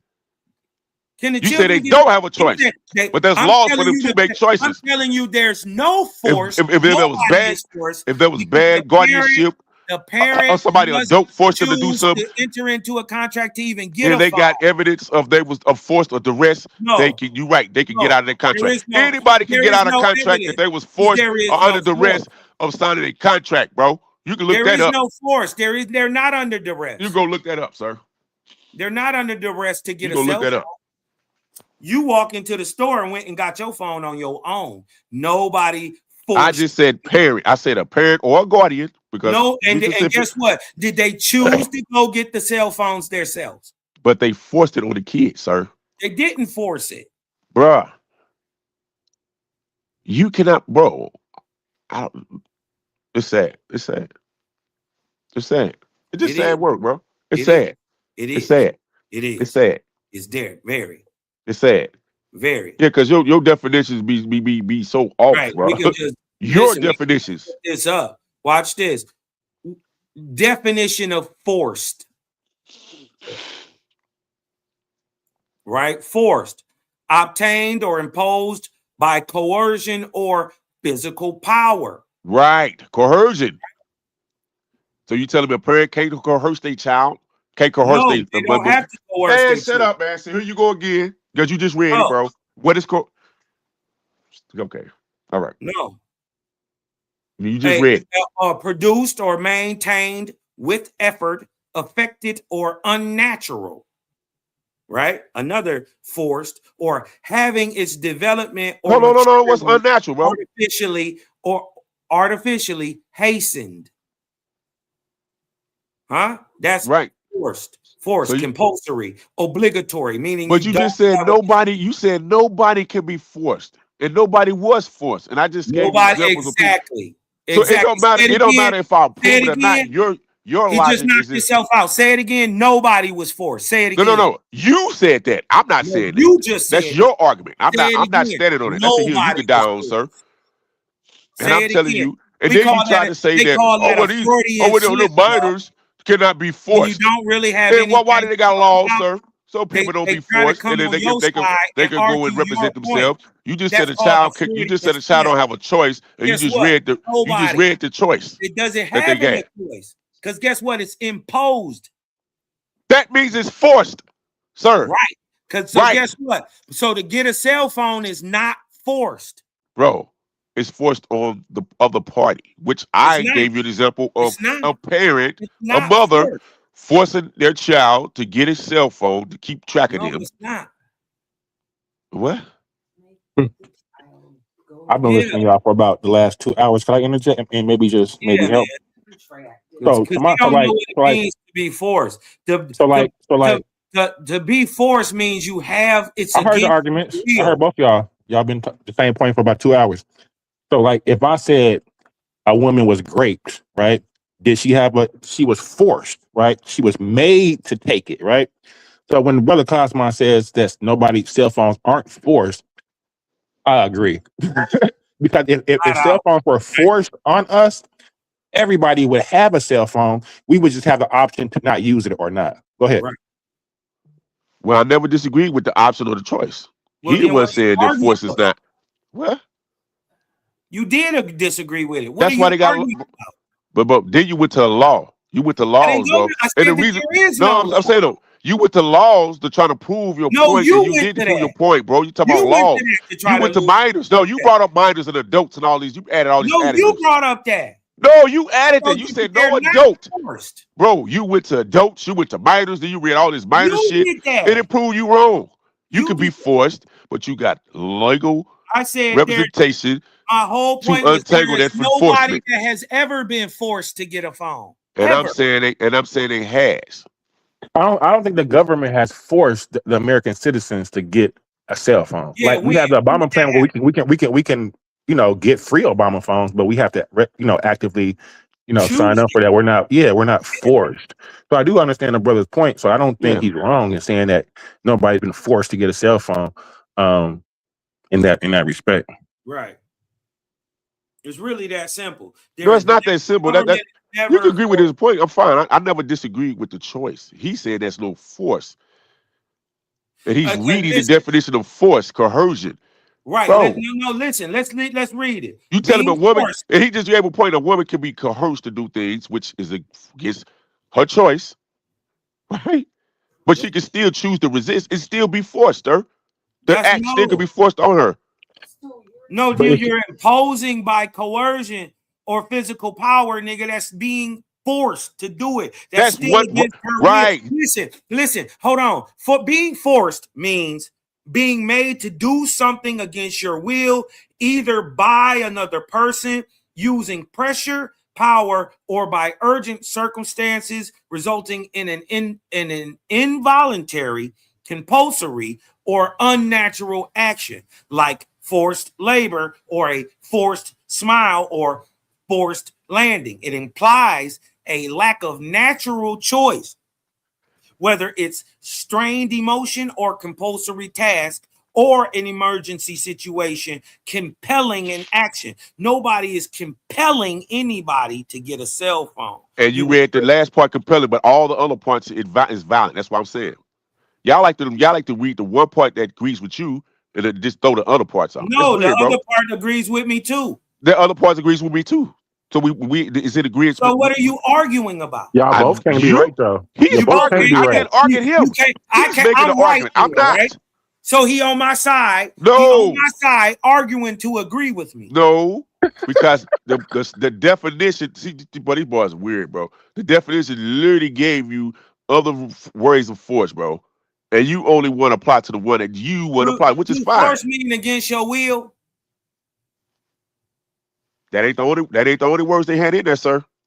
S16: Can the
S19: You said
S16: children
S19: they
S16: get-
S19: don't have a choice,
S16: They-
S19: but there's
S16: I'm
S19: laws for
S16: telling
S19: them
S16: you
S19: to
S16: that-
S19: make
S16: I'm
S19: choices.
S16: telling you, there's no force.
S19: If there was
S16: Nobody
S19: bad,
S16: is forced.
S19: if there was bad guardianship,
S16: The parent
S19: or somebody
S16: must
S19: adult forced them to do
S16: choose
S19: something,
S16: to enter into a contract to even get
S19: and
S16: a
S19: they
S16: phone.
S19: got evidence of they was of forced or duress,
S16: No.
S19: they can. You right, they can get
S16: No.
S19: out of that
S16: There
S19: contract.
S16: is no-
S19: Anybody can
S16: there
S19: get
S16: is
S19: out of
S16: no
S19: contract
S16: evidence.
S19: if they was forced
S16: There is
S19: or under
S16: no
S19: duress
S16: force.
S19: of signing a contract, bro. You can look
S16: There
S19: that
S16: is
S19: up.
S16: no force. They're not under duress.
S19: You go look that up, sir.
S16: They're not under duress to get
S19: You
S16: a
S19: go look
S16: cell
S19: that
S16: phone.
S19: up.
S16: You walk into the store and went and got your phone on your own. Nobody forced.
S19: I just said parent. I said a parent or a guardian because
S16: No, and
S19: be specific,
S16: guess what? Did they choose to go get the cell phones themselves?
S19: but they forced it on the kids, sir.
S16: They didn't force it.
S19: Bruh. You cannot, bro. It's sad. It's sad. It's sad. It's just
S16: It
S19: sad
S16: is.
S19: work, bro. It's
S16: It
S19: sad.
S16: It
S19: It's
S16: is.
S19: sad.
S16: It is.
S19: It's sad.
S16: It's there. Very.
S19: It's sad.
S16: Very.
S19: Yeah, because your definitions be so off,
S16: Right.
S19: bro.
S16: We can just
S19: Your
S16: listen, we can
S19: definitions.
S16: put this up. Watch this. Definition of forced. Right? Forced. Obtained or imposed by coercion or physical power.
S19: Right. Coercion. So you telling me a parent can't coerce their child? Can't coerce
S16: No,
S19: their
S16: they don't have to coerce
S19: Man,
S16: their
S19: shut
S16: children.
S19: up, man. See, here you go again. Because you just read
S16: No.
S19: it, bro. What is okay. All right.
S16: No.
S19: You just read.
S16: Produced or maintained with effort, affected or unnatural. Right? Another forced or having its development or
S19: No. What's unnatural, bro?
S16: Artificially hastened. Huh? That's
S19: right.
S16: Forced,
S19: So you-
S16: compulsory, obligatory, meaning.
S19: But you just said nobody. You said nobody can be forced, and nobody was forced. And I just gave you
S16: Nobody
S19: examples of people.
S16: exactly.
S19: So it don't matter.
S10: Say
S19: It don't
S10: again.
S19: matter if I
S10: Say
S19: prove
S10: it
S19: it or not.
S10: again.
S19: Your
S10: You just
S19: logic
S10: knocked
S19: is this.
S10: yourself out. Say it again. Nobody was forced. Say it again.
S19: No. You said that. I'm not
S10: No,
S19: saying that.
S10: you just
S19: That's
S10: said
S19: your argument. I'm
S10: Say it
S19: not
S10: again.
S19: standing on it. That's a hill you
S10: Nobody
S19: could die
S10: was
S19: on,
S10: forced.
S19: sir. And
S10: Say
S19: I'm
S10: it
S19: telling
S10: again.
S19: you. And
S10: We
S19: then you
S10: call
S19: try
S10: that
S19: to say
S10: they
S19: that,
S10: call that a
S19: these
S10: Freudian
S19: the
S10: slip, bro.
S19: minors cannot be
S10: When you
S19: forced.
S10: don't really have
S19: And why
S10: anything
S19: do they got
S10: to
S19: laws,
S10: talk
S19: sir?
S10: about,
S19: So people don't
S10: they
S19: be
S10: try to
S19: forced,
S10: come
S19: and then
S10: on
S19: they
S10: your
S19: can
S10: side and
S19: go
S10: argue
S19: and
S10: your
S19: represent
S10: point.
S19: themselves. You just said
S10: That's
S19: a
S10: called a
S19: child
S10: Freudian
S19: child
S10: slip.
S19: don't have a choice, and
S10: Guess
S19: you just
S10: what?
S19: read the
S10: Nobody.
S19: choice
S10: It doesn't
S19: that they
S10: have any
S19: got.
S10: choice. Because guess what? It's imposed.
S19: That means it's forced, sir.
S10: Right. So guess what? So to get a cell phone is not forced.
S19: Bro. It's forced on the other party, which I gave you an example of a parent, a mother forcing their child to get a cell phone to keep track of
S10: No,
S19: them.
S10: it's not.
S19: What?
S17: I've been listening to y'all for about the last 2 hours. Can I interject and maybe just maybe help? So,
S10: Because you don't know what it means to be forced. To be forced means you have
S17: I heard the arguments. I heard both y'all. Y'all been the same point for about 2 hours. So, like, if I said a woman was raped, right? Did she she was forced, right? She was made to take it, right? So when Brother Cosmo says that cell phones aren't forced, I agree. Because if cell phones were forced on us, everybody would have a cell phone. We would just have the option to not use it or not. Go ahead.
S10: Right.
S19: Well, I never disagreed with the option or the choice.
S10: Well,
S19: He was saying that force is not. What?
S10: You did disagree with it. What
S19: That's why they got. But then you went to the law. You went to laws, bro. And the reason, I'm saying though, you went to laws to try to prove your point.
S10: You
S19: and you did prove your point, bro. You talking about laws. You went to minors. No, you brought up minors and adults and all these. You added all these.
S10: No, you brought up that.
S19: No, you added that. You said no adult. Bro, you went to adults. You went to minors. Then you read all this minor shit. And it proved you wrong. You could be forced, but you got legal representation.
S10: My whole point was there's nobody that has ever been forced to get a phone.
S19: And I'm saying it has.
S17: I don't think the government has forced the American citizens to get a cell phone.
S10: Yeah,
S17: like we have the Obama plan where we can get free Obama phones, but we have to actively sign up for that. We're not forced. So I do understand the brother's point. So I don't think he's wrong in saying that nobody's been forced to get a cell phone in that respect.
S10: Right. It's really that simple.
S19: No, it's not that simple. You can agree with his point. I'm fine. I never disagreed with the choice. He said there's no force. And he's reading the definition of force, coercion.
S10: Right.
S19: Bro,
S10: Listen. Let's read it.
S19: you tell him a woman, and he just gave a point, a woman can be coerced to do things, which is against her choice, right? But she can still choose to resist and still be forced, sir. The act still could be forced on her.
S10: No, dude, you're imposing by coercion or physical power, nigga. That's being forced to do it. That's still against her
S19: right.
S10: Will. Listen, hold on. For being forced means being made to do something against your will, either by another person using pressure, power, or by urgent circumstances, resulting in an involuntary, compulsory, or unnatural action, like forced labor or a forced smile or forced landing. It implies a lack of natural choice, whether it's strained emotion or compulsory task or an emergency situation compelling an action. Nobody is compelling anybody to get a cell phone.
S19: And you read the last part compelling, but all the other parts is violent. That's what I'm saying. Y'all like to read the one part that agrees with you and then just throw the other parts out.
S10: No, the other part agrees with me too.
S19: The other parts agrees with me too. So we is it agreement?
S10: So what are you arguing about?
S17: Y'all both can't be right though.
S19: He's arguing. I can't argue him.
S10: I'm right.
S19: I'm not.
S10: Right? So he on my side.
S19: No.
S10: He on my side arguing to agree with me.
S19: No, because the definition. See, but these boys are weird, bro. The definition literally gave you other ways of force, bro. And you only want to apply to the one that you want to apply, which is fine.
S10: Force meaning against your will.
S19: That ain't the only words they had in there, sir.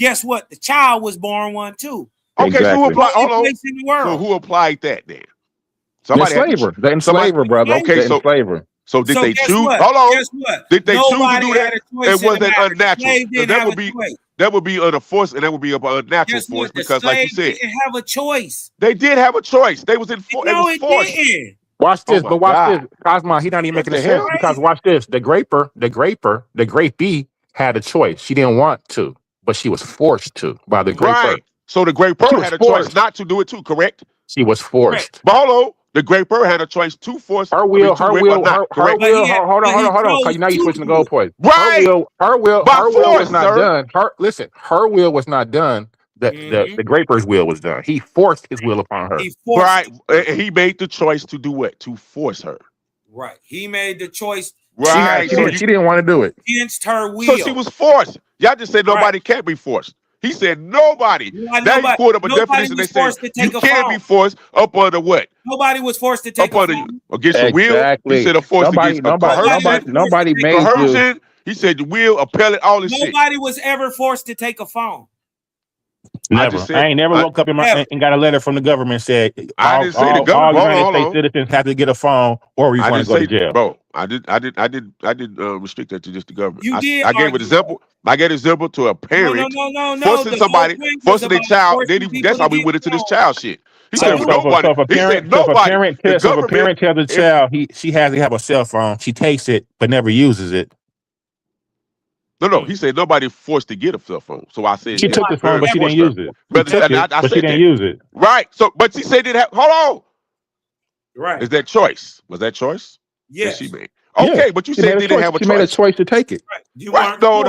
S16: guess what? The child was born one too.
S19: Okay, so who applied? Hold on.
S16: Place in the world.
S19: So who applied that then?
S14: The enslaver. The enslaver, brother.
S19: Okay,
S14: the enslaver.
S19: So did they
S16: guess
S19: choose?
S16: what?
S19: Hold on.
S16: Guess what?
S19: Did they choose to
S16: Nobody
S19: do
S16: had
S19: that?
S16: a choice
S19: It
S16: in the
S19: wasn't
S16: matter. The
S19: unnatural.
S16: slave didn't
S19: That
S16: have
S19: would
S16: a
S19: be
S16: choice.
S19: that would be under force, and that would be about unnatural
S16: Guess
S19: force
S16: what? The
S19: because, like you
S16: slave
S19: said,
S16: didn't have a choice.
S19: they did have a choice. They was in force.
S16: No,
S19: it was forced.
S16: didn't.
S2: Watch
S19: Oh
S2: this,
S19: my
S2: but watch
S19: God.
S2: this. Cosmo, he not even
S19: What
S2: making
S19: the
S2: sense
S19: hell?
S2: because watch this. The grapey had a choice. She didn't want to, but she was forced to by the graper.
S19: Right. So the Great
S2: She
S19: Pearl
S2: was
S19: had a choice
S2: forced.
S19: not to do it too, correct?
S2: She was forced.
S19: But hold on. The Great Pearl had a choice to force,
S2: Her
S19: to
S2: will,
S19: rape or not,
S2: her
S19: correct?
S2: will. Hold on. Because now you're switching the goalpoint.
S19: Right.
S2: Her will
S19: By
S2: was
S19: force,
S2: not
S19: sir.
S2: done. Her will was not done. The graper's will was done. He forced his will upon her.
S20: He forced
S19: Right. And he made the choice to do what? To force her.
S20: Right. He made the choice
S19: Right.
S2: She didn't want to do it.
S20: against her will.
S19: So she was forced. Y'all just said nobody can't be forced. He said nobody. Now he pulled up a definition. They said you can't be forced up under what?
S20: Nobody was forced to take
S19: Up under against your will. He said a force against a coercion.
S2: Nobody made you.
S19: Coercion. He said the will, appellate, all this shit.
S20: Nobody was ever forced to take a phone.
S2: Never. I ain't never woke up in my and got a letter from the government said
S19: I didn't say the government.
S2: all United States citizens have to get a phone or he's going to go to jail.
S19: Bro, I did restrict that to just the government.
S20: You did
S19: I gave an example. I gave an example to a parent forcing somebody, forcing their child. That's how we went into this child shit. He said nobody.
S2: So if a parent tells the child she has to have a cell phone, she takes it but never uses it.
S19: No. He said nobody forced to get a cell phone. So I said
S2: she took the phone, but she didn't use it.
S19: But she
S2: didn't use it.
S19: Right. So, but she said it. Hold on.
S20: Right.
S19: Is that choice? Was that choice?
S20: Yes.
S19: That she made. Okay, but you said they didn't have a choice.
S2: She made a choice to take it.
S19: Right. No.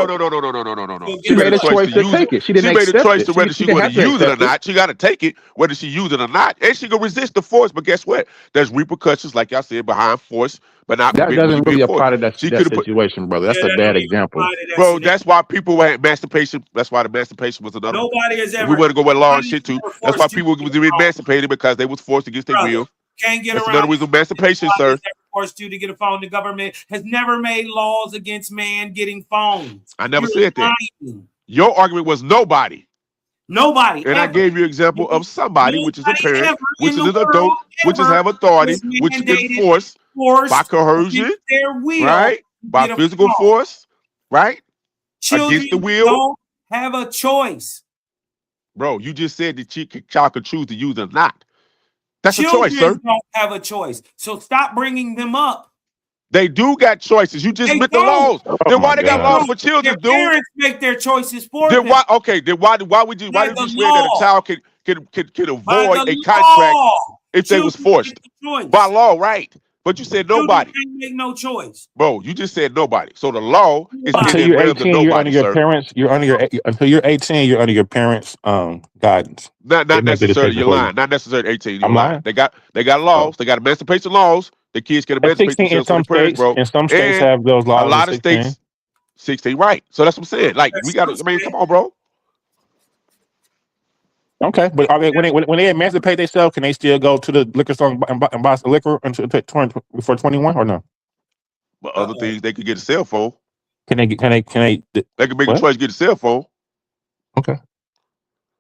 S2: She made a choice to take it. She didn't
S19: made a
S2: accept
S19: choice
S2: it.
S19: to whether she going to use it or not. She got to take it, whether she use it or not, and she can resist the force. But guess what? There's repercussions, like y'all said, behind force, but not.
S2: That doesn't really apply to that situation, brother. That's a bad example,
S19: bro. That's why people had emancipation. That's why the emancipation was another.
S20: Nobody has ever.
S19: We want to go with law and shit too. That's why people was emancipated because they was forced against their will.
S20: Can't get
S19: That's
S20: around.
S19: another reason emancipation, sir.
S20: Forced you to get a phone. The government has never made laws against man getting phones.
S19: I never said that. Your argument was nobody.
S20: Nobody.
S19: And I gave you an example of somebody, which is a parent, which is an adult, which is have authority, which is enforced by coercion, right? By physical force, right? Against the will.
S20: Don't have a choice.
S19: Bro, you just said the child could choose to use it or not. That's
S20: Children
S19: a choice, sir.
S20: Don't have a choice. So stop bringing them up.
S19: They do got choices. You just meant the laws. Then why they got laws for children, dude?
S20: Parents make their choices for
S19: them.
S20: Why?
S19: Okay. Then why did you swear that a child could avoid a contract if they was forced by law, right? But you said nobody.
S20: Can't make no choice,
S19: bro. You just said nobody. So the law is
S2: until you're 18. You're under your parents. Until you're 18. You're under your parents' guidance.
S19: Not necessarily. You're lying. Not necessarily 18. I'm lying. They got laws. They got emancipation laws. The kids can emancipate themselves from the parents, bro.
S2: And some states have those laws.
S19: A lot of states, 16, right? So that's what I'm saying. Like we got to. I mean, come on, bro.
S2: Okay, but are they when they emancipate themselves, can they still go to the liquor store and buy some liquor until before 21 or no?
S19: But other things, they could get a cell phone.
S2: Can they?
S19: They can make a choice to get a cell phone.
S2: Okay,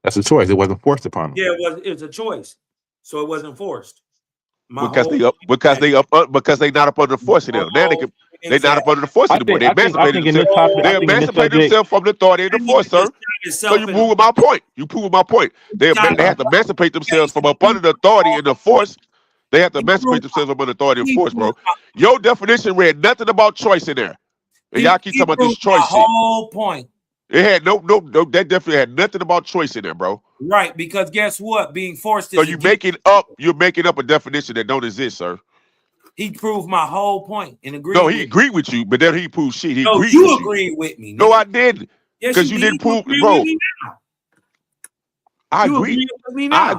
S2: that's a choice. It wasn't forced upon them.
S20: Yeah, it was a choice, so it wasn't forced.
S19: Because they not up under the force of them. Now they not up under the force anymore. They emancipated themselves. They emancipated themselves from the authority and the force, sir. So you prove my point. They have to emancipate themselves from up under the authority and the force. They have to emancipate themselves from under the authority and force, bro. Your definition read nothing about choice in there. And y'all keep talking about this choice shit.
S20: Whole point.
S19: It had no. That definitely had nothing about choice in there, bro.
S20: Right, because guess what? Being forced.
S19: So you're making up a definition that don't exist, sir.
S20: He proved my whole point and agreed.
S19: No, he agreed with you, but then he proved shit.
S20: You agreed with me.
S19: No, I didn't. Because you didn't prove, bro. I agree. I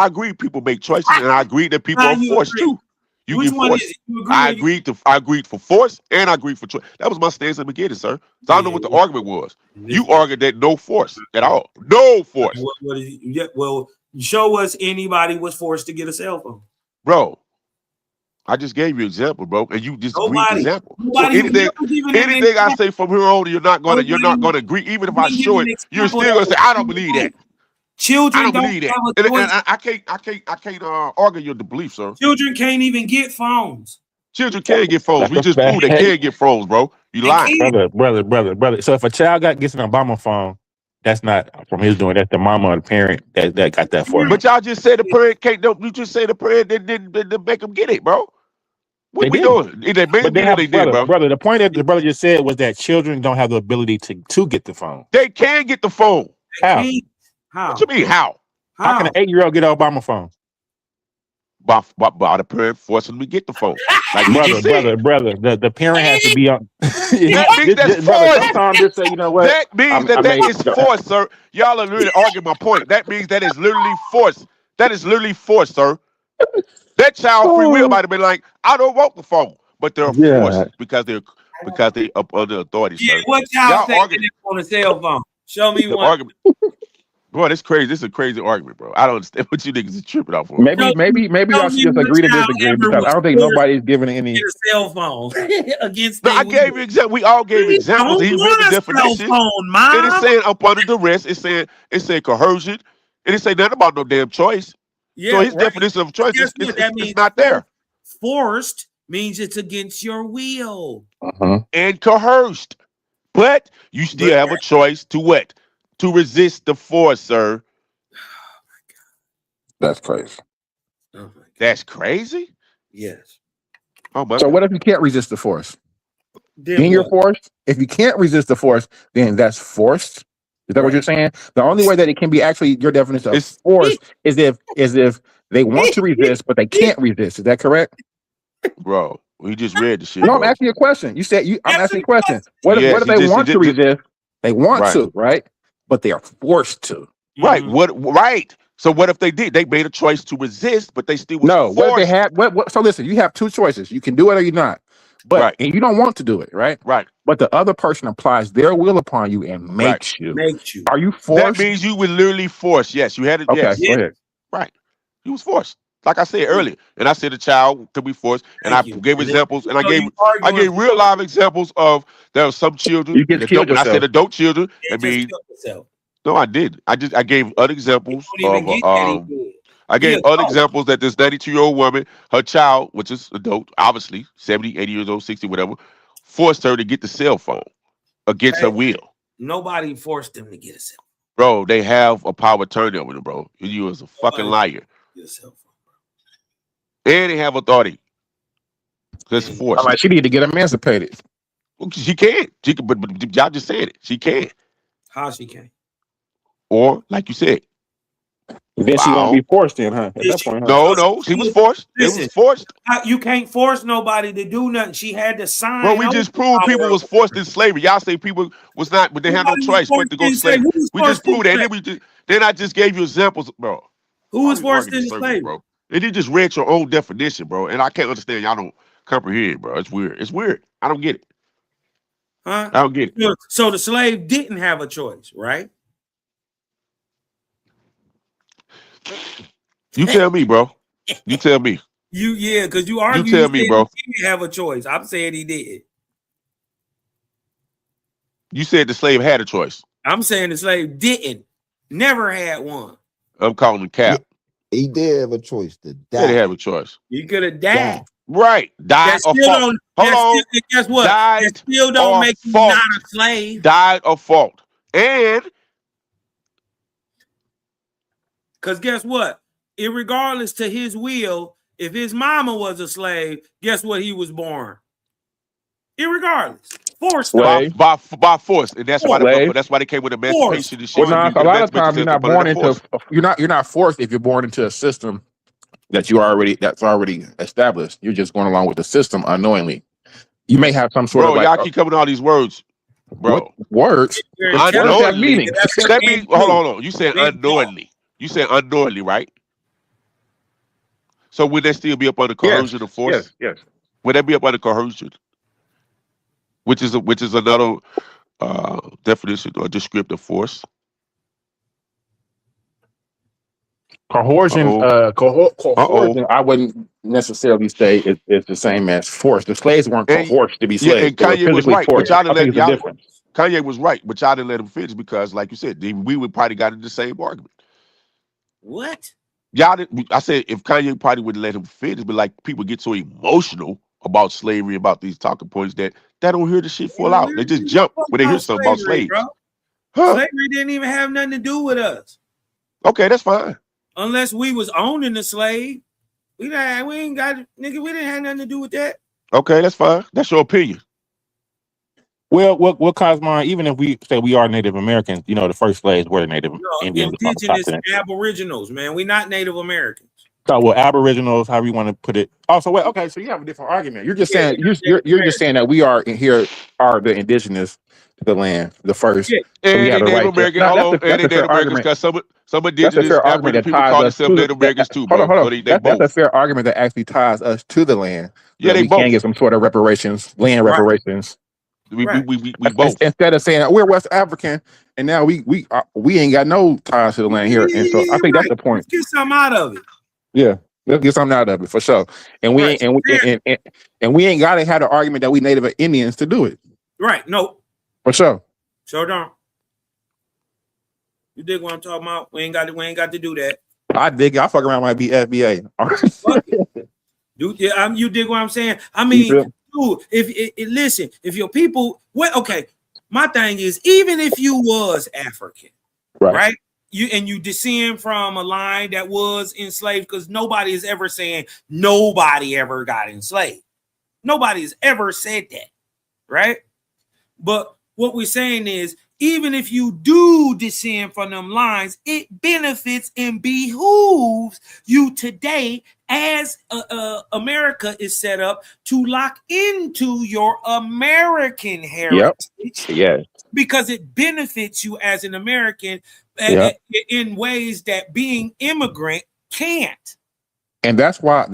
S19: agree. People make choices, and I agree that people are forced too. You get forced. I agreed for force, and I agreed for choice. That was my stance in the beginning, sir. So I don't know what the argument was. You argued that no force at all. No force.
S20: Well, show us anybody was forced to get a cell phone,
S19: bro. I just gave you an example, bro, and you just agreed with the example. So anything I say from here on, you're not gonna agree. Even if I show it, you're still gonna say, I don't believe that.
S20: Children
S19: I don't believe that. And I can't argue your belief, sir.
S20: Children can't even get phones.
S19: Children can get phones. We just proved they can get phones, bro. You lying,
S2: brother. So if a child gets an Obama phone, that's not from his doing. That's the mama or the parent that got that for him.
S19: But y'all just said the parent can't. You just say the parent didn't make him get it, bro. What
S17: They
S19: we
S17: didn't.
S19: doing? They
S17: But they
S19: did,
S17: have
S19: they did, bro.
S17: brother. The point that the brother just said was that children don't have the ability to get the phone.
S19: They can get the phone.
S17: How?
S10: How?
S19: What you mean? How?
S17: How can an 8-year-old get an Obama phone?
S19: By the parent forcing them to get the phone. Like you just said.
S17: brother. The parent has to be on.
S19: That means that's forced.
S17: Sometimes just say, you know what?
S19: That means that is forced, sir. Y'all are literally arguing my point. That means that is literally forced. That is literally forced, sir. That child free will might have been like, I don't want the phone, but they're forced because they up under authority,
S20: Yeah,
S19: sir.
S20: what child
S19: Y'all
S20: taking it on a cell phone? Show me
S19: the
S20: one.
S19: argument. Bro, that's crazy. This is a crazy argument, bro. I don't understand what you niggas is tripping off for.
S17: Maybe y'all should just agree to disagree because I don't think nobody's giving any.
S20: Get a cell phone against.
S19: No, I gave you example. We all gave examples. He read the definition. It is saying up under duress. It said coercion. It didn't say nothing about no damn choice.
S20: Yeah,
S19: so his definition of choice is it's not there.
S20: Forced means it's against your will.
S19: And coerced. But you still have a choice to what? To resist the force, sir.
S17: That's crazy.
S19: That's crazy?
S20: Yes.
S19: Oh, my
S17: So
S19: God.
S17: what if you can't resist the force?
S20: Then
S17: You're
S20: what?
S17: forced. If you can't resist the force, then that's forced. Is that what you're saying? The only way that it can be actually your definition of force is if they want to resist but they can't resist. Is that correct?
S19: Bro, we just read the shit.
S17: No, I'm
S19: bro.
S17: asking you a question. You said I'm asking you a question. What
S19: Yes,
S17: if they want to resist? They want
S19: Right.
S17: to, right? But they are forced to.
S19: Right. Right. So what if they did? They made a choice to resist, but they still was
S17: No, what if they
S19: forced.
S17: had what so listen, you have two choices. You can do it or you're not. But and you don't want to do it, right?
S19: Right.
S17: But the other person applies their will upon you and makes you.
S20: Makes you.
S17: Are you forced?
S19: That means you were literally forced. Yes, you had it.
S17: Okay,
S19: Yes.
S17: go ahead.
S19: Right. He was forced. Like I said earlier. And I said a child could be forced. And I gave examples. And I gave real live examples of there were some children.
S17: You just killed
S19: when I said
S17: yourself.
S19: adult children, I mean no, I did. I gave other examples of I gave other examples that this 92-year-old woman, her child, which is adult, obviously 70, 80 years old, 60, whatever, forced her to get the cell phone against her will.
S20: Nobody forced them to get a cell
S19: Bro, they have a power of attorney over them, bro. You is a fucking liar.
S20: phone. Get a cell phone.
S19: And they have authority. Because it's forced.
S17: I'm like, she need to get emancipated.
S19: Well, she can. She can, but y'all just said it. She can.
S20: How she can?
S19: Or, like you said.
S17: Then she won't be forced in, huh? At that point, huh?
S19: No, she was forced.
S20: Listen,
S19: It was forced.
S20: You can't force nobody to do nothing. She had to sign.
S19: Bro, we just proved people was forced in slavery. Y'all say people was not, but they had no choice but to go to slavery. We just proved that. And then I just gave you examples, bro.
S20: Who was forced into slavery?
S19: Bro? And you just read your own definition, bro. And I can't understand. Y'all don't comprehend, bro. It's weird. It's weird. I don't get it.
S20: Huh?
S19: I don't get it.
S20: So the slave didn't have a choice, right?
S19: You tell me, bro. You tell me.
S20: Because you argue.
S19: You tell me, bro.
S20: He didn't have a choice. I'm saying he did.
S19: You said the slave had a choice.
S20: I'm saying the slave didn't. Never had one.
S19: I'm calling him cap.
S15: He did have a choice to die.
S19: He did have a choice.
S20: He could have died.
S19: Right. Died or fault. Hold on.
S20: Guess what?
S19: Died
S20: That still don't
S19: or
S20: make you
S19: fault.
S20: not a slave.
S19: Died or fault. And
S20: because guess what? Irregardless to his will, if his mama was a slave, guess what? He was born. Irregardless. Forced
S19: by force. And that's why they came with emancipation and shit.
S17: Well, no, a lot of times you're not born into you're not forced if you're born into a system that's already established. You're just going along with the system unknowingly. You may have some sort of
S19: y'all keep coming with all these words, bro.
S17: What words? What does that mean?
S19: That means hold on. You said unknowingly. You said unknowingly, right? So would that still be up under coercion or force?
S17: Yes.
S19: Would that be up under coercion? Which is another definition or descriptive force.
S17: Coercion, coercion, I wouldn't necessarily say it's the same as force. The slaves weren't coerced to be slaves.
S19: Yeah, and Kanye was right, but y'all didn't let
S17: difference.
S19: Kanye was right, but y'all didn't let him finish because, like you said, we would probably got into the same argument.
S20: What?
S19: Y'all didn't. I said if Kanye probably would let him finish, but like people get so emotional about slavery, about these talking points that they don't hear the shit fall out. They just jump when they hear something about slaves.
S20: Slavery didn't even have nothing to do with us.
S19: Okay, that's fine.
S20: Unless we was owning the slave. We didn't have nothing to do with that.
S19: Okay, that's fine. That's your opinion.
S2: Well, what caused mine? Even if we say we are Native Americans, you know, the first slaves were the Native Indians on the
S20: Indigenous
S2: continent.
S20: aboriginals, man. We're not Native Americans.
S2: So, well, Aboriginals, however you want to put it. Also, well, okay, so you have a different argument. You're just saying you're just saying that we are here are the indigenous to the land, the first.
S20: Yeah.
S2: So we
S19: And
S2: have
S19: they
S2: the
S19: Native
S2: right.
S19: American.
S2: No,
S19: Hold on.
S2: that's
S19: And they
S2: a fair
S19: Native Americans
S2: argument.
S19: because some
S2: That's a
S19: indigenous
S2: fair argument
S19: Aboriginal
S2: that
S19: people
S2: ties
S19: call
S2: us
S19: themselves
S2: to
S19: Native Americans too,
S2: hold on,
S19: bro.
S2: hold
S19: So
S2: on.
S19: they
S2: That's a
S19: both.
S2: fair argument that actually ties us to the land.
S19: Yeah,
S2: That
S19: they
S2: we can
S19: both.
S2: get some sort of reparations, land
S20: Right.
S2: reparations.
S19: We
S20: Right.
S19: both.
S2: Instead of saying we're West African and now we ain't got no ties to the land here, and so I think that's
S20: Right.
S2: the point.
S20: Let's get something out of it.
S2: Yeah, let's get something out of it for sure. And we
S20: Right.
S2: ain't and we ain't got to have the argument that we Native Indians to do it
S20: Right. No.
S2: for sure.
S20: So don't. You dig what I'm talking about? We ain't got to do that.
S2: I dig it. I fuck around might be FBA.
S20: You dig what I'm saying? I
S2: You
S20: mean,
S2: feel?
S20: dude, listen, if your people, okay, my thing is, even if you was African, right? You descend from a line that was enslaved, because nobody is ever saying nobody ever got enslaved. Nobody's ever said that, right? But what we're saying is, even if you do descend from them lines, it benefits and behooves you today as America is set up to lock into your American heritage.
S2: Yeah.
S20: Because it benefits you as an American in ways that being immigrant can't.
S2: And that's why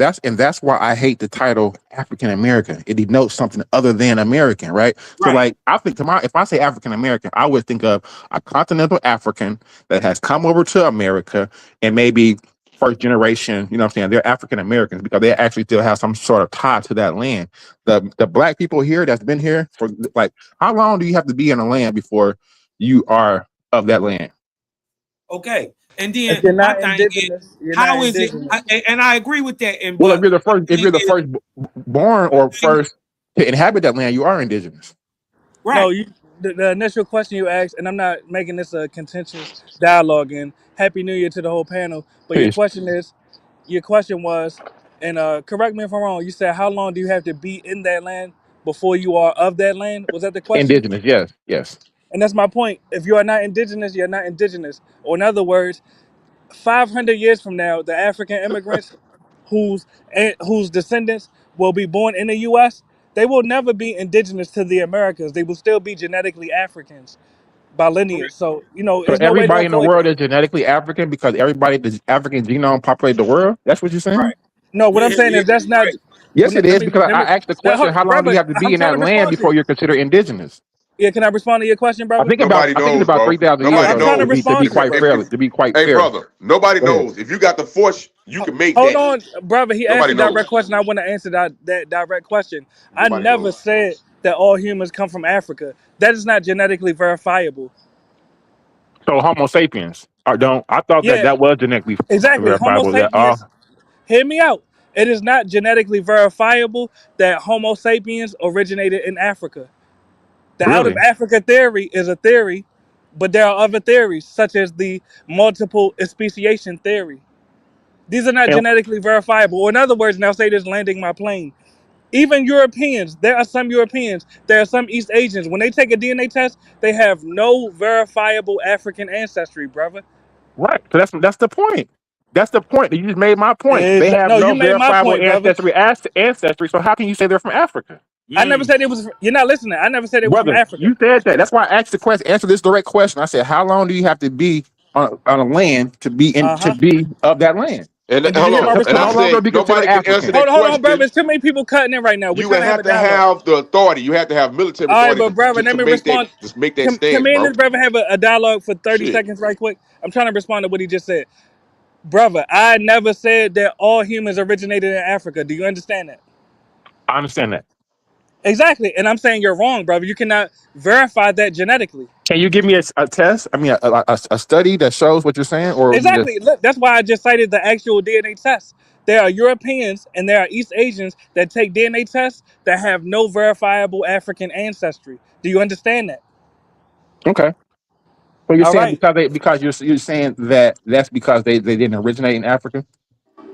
S2: I hate the title African American. It denotes something other than American, right? So like I think if I say African American, I would think of a continental African that has come over to America and maybe first generation, you know what I'm saying? They're African Americans because they actually still have some sort of tie to that land. The black people here that's been here for like, how long do you have to be in a land before you are of that land?
S20: Okay. And then my thing is, how is it? And I agree with that. And
S2: well, if you're the first born or first to inhabit that land, you are indigenous.
S20: Right.
S21: No, the initial question you asked, and I'm not making this a contentious dialogue. And Happy New Year to the whole panel. But your question was, and correct me if I'm wrong. You said how long do you have to be in that land before you are of that land? Was that the question?
S2: Indigenous, yes.
S21: And that's my point. If you are not indigenous, you're not indigenous. Or in other words, 500 years from now, the African immigrants whose descendants will be born in the U.S., they will never be indigenous to the Americas. They will still be genetically Africans by lineage. So,
S2: So
S21: there's no way to
S2: everybody in the
S21: avoid
S2: world
S21: that.
S2: is genetically African because the African genome populated the world? That's what you're saying?
S21: Right. No, what I'm saying is that's not.
S2: Yes, it is, because I asked the question,
S21: Hold,
S2: how long do you have to be
S21: I'm
S2: in
S21: trying
S2: that
S21: to
S2: land
S21: respond to
S2: before
S21: you.
S2: you're considered indigenous?
S21: Yeah, can I respond to your question, brother?
S2: I think about 3,000 years
S21: I'm trying to
S2: ago,
S21: respond
S2: to be
S21: to
S2: quite
S21: it,
S2: fair.
S21: brother.
S2: To be quite
S19: Hey,
S2: fair.
S19: brother, nobody
S2: Go ahead.
S19: knows. If you got the force, you can make
S21: Hold
S19: that.
S21: on, brother. He asked
S19: Nobody
S21: a direct
S19: knows.
S21: question. I want to answer that direct question. I
S19: Nobody
S21: never
S19: knows.
S21: said that all humans come from Africa. That is not genetically verifiable.
S2: So Homo sapiens I thought
S21: Yeah,
S2: that was genetically
S21: exactly. Homo
S2: verifiable.
S21: sapiens. Hear me out. It is not genetically verifiable that Homo sapiens originated in Africa. The out of
S2: Really?
S21: Africa theory is a theory, but there are other theories, such as the multiple speciation theory. These are not
S2: And-
S21: genetically verifiable. Or in other words, now say this landing my plane. Even Europeans, there are some East Asians. When they take a DNA test, they have no verifiable African ancestry, brother.
S2: Right. So that's the point. That's the point. You just made my point. They have
S21: No,
S2: no
S21: you made my
S2: verifiable
S21: point, brother.
S2: ancestry. So how can you say they're from Africa?
S21: I never said it was. You're not listening. I never said it was from
S2: Brother,
S21: Africa.
S2: you said that. That's why I asked the question. Answer this direct question. I said, how long do you have to be on a land to be to be of that land?
S19: And
S21: did you hear my
S19: and I
S21: response?
S19: said nobody can answer that
S21: Hold on,
S19: question.
S21: brother. There's too many people cutting in right now. We're
S19: You
S21: trying
S19: would
S21: to have
S19: have
S21: a
S19: to
S21: dialogue.
S19: have the authority. You have to have military
S21: All right,
S19: authority
S21: but brother, let
S19: to
S21: me
S19: make
S21: respond.
S19: that
S21: Can
S19: stance,
S21: me and
S19: bro.
S21: this brother have a dialogue for 30
S19: Shit.
S21: seconds right quick? I'm trying to respond to what he just said. Brother, I never said that all humans originated in Africa. Do you understand that?
S2: I understand that.
S21: Exactly. And I'm saying you're wrong, brother. You cannot verify that genetically.
S2: Can you give me a test? I mean, a study that shows what you're saying, or
S21: Exactly. Look, that's why I just cited the actual DNA test. There are Europeans and there are East Asians that take DNA tests that have no verifiable African ancestry. Do you understand that?
S2: Okay. So you're
S21: All
S2: saying
S21: right.
S2: because you're saying that's because they didn't originate in Africa?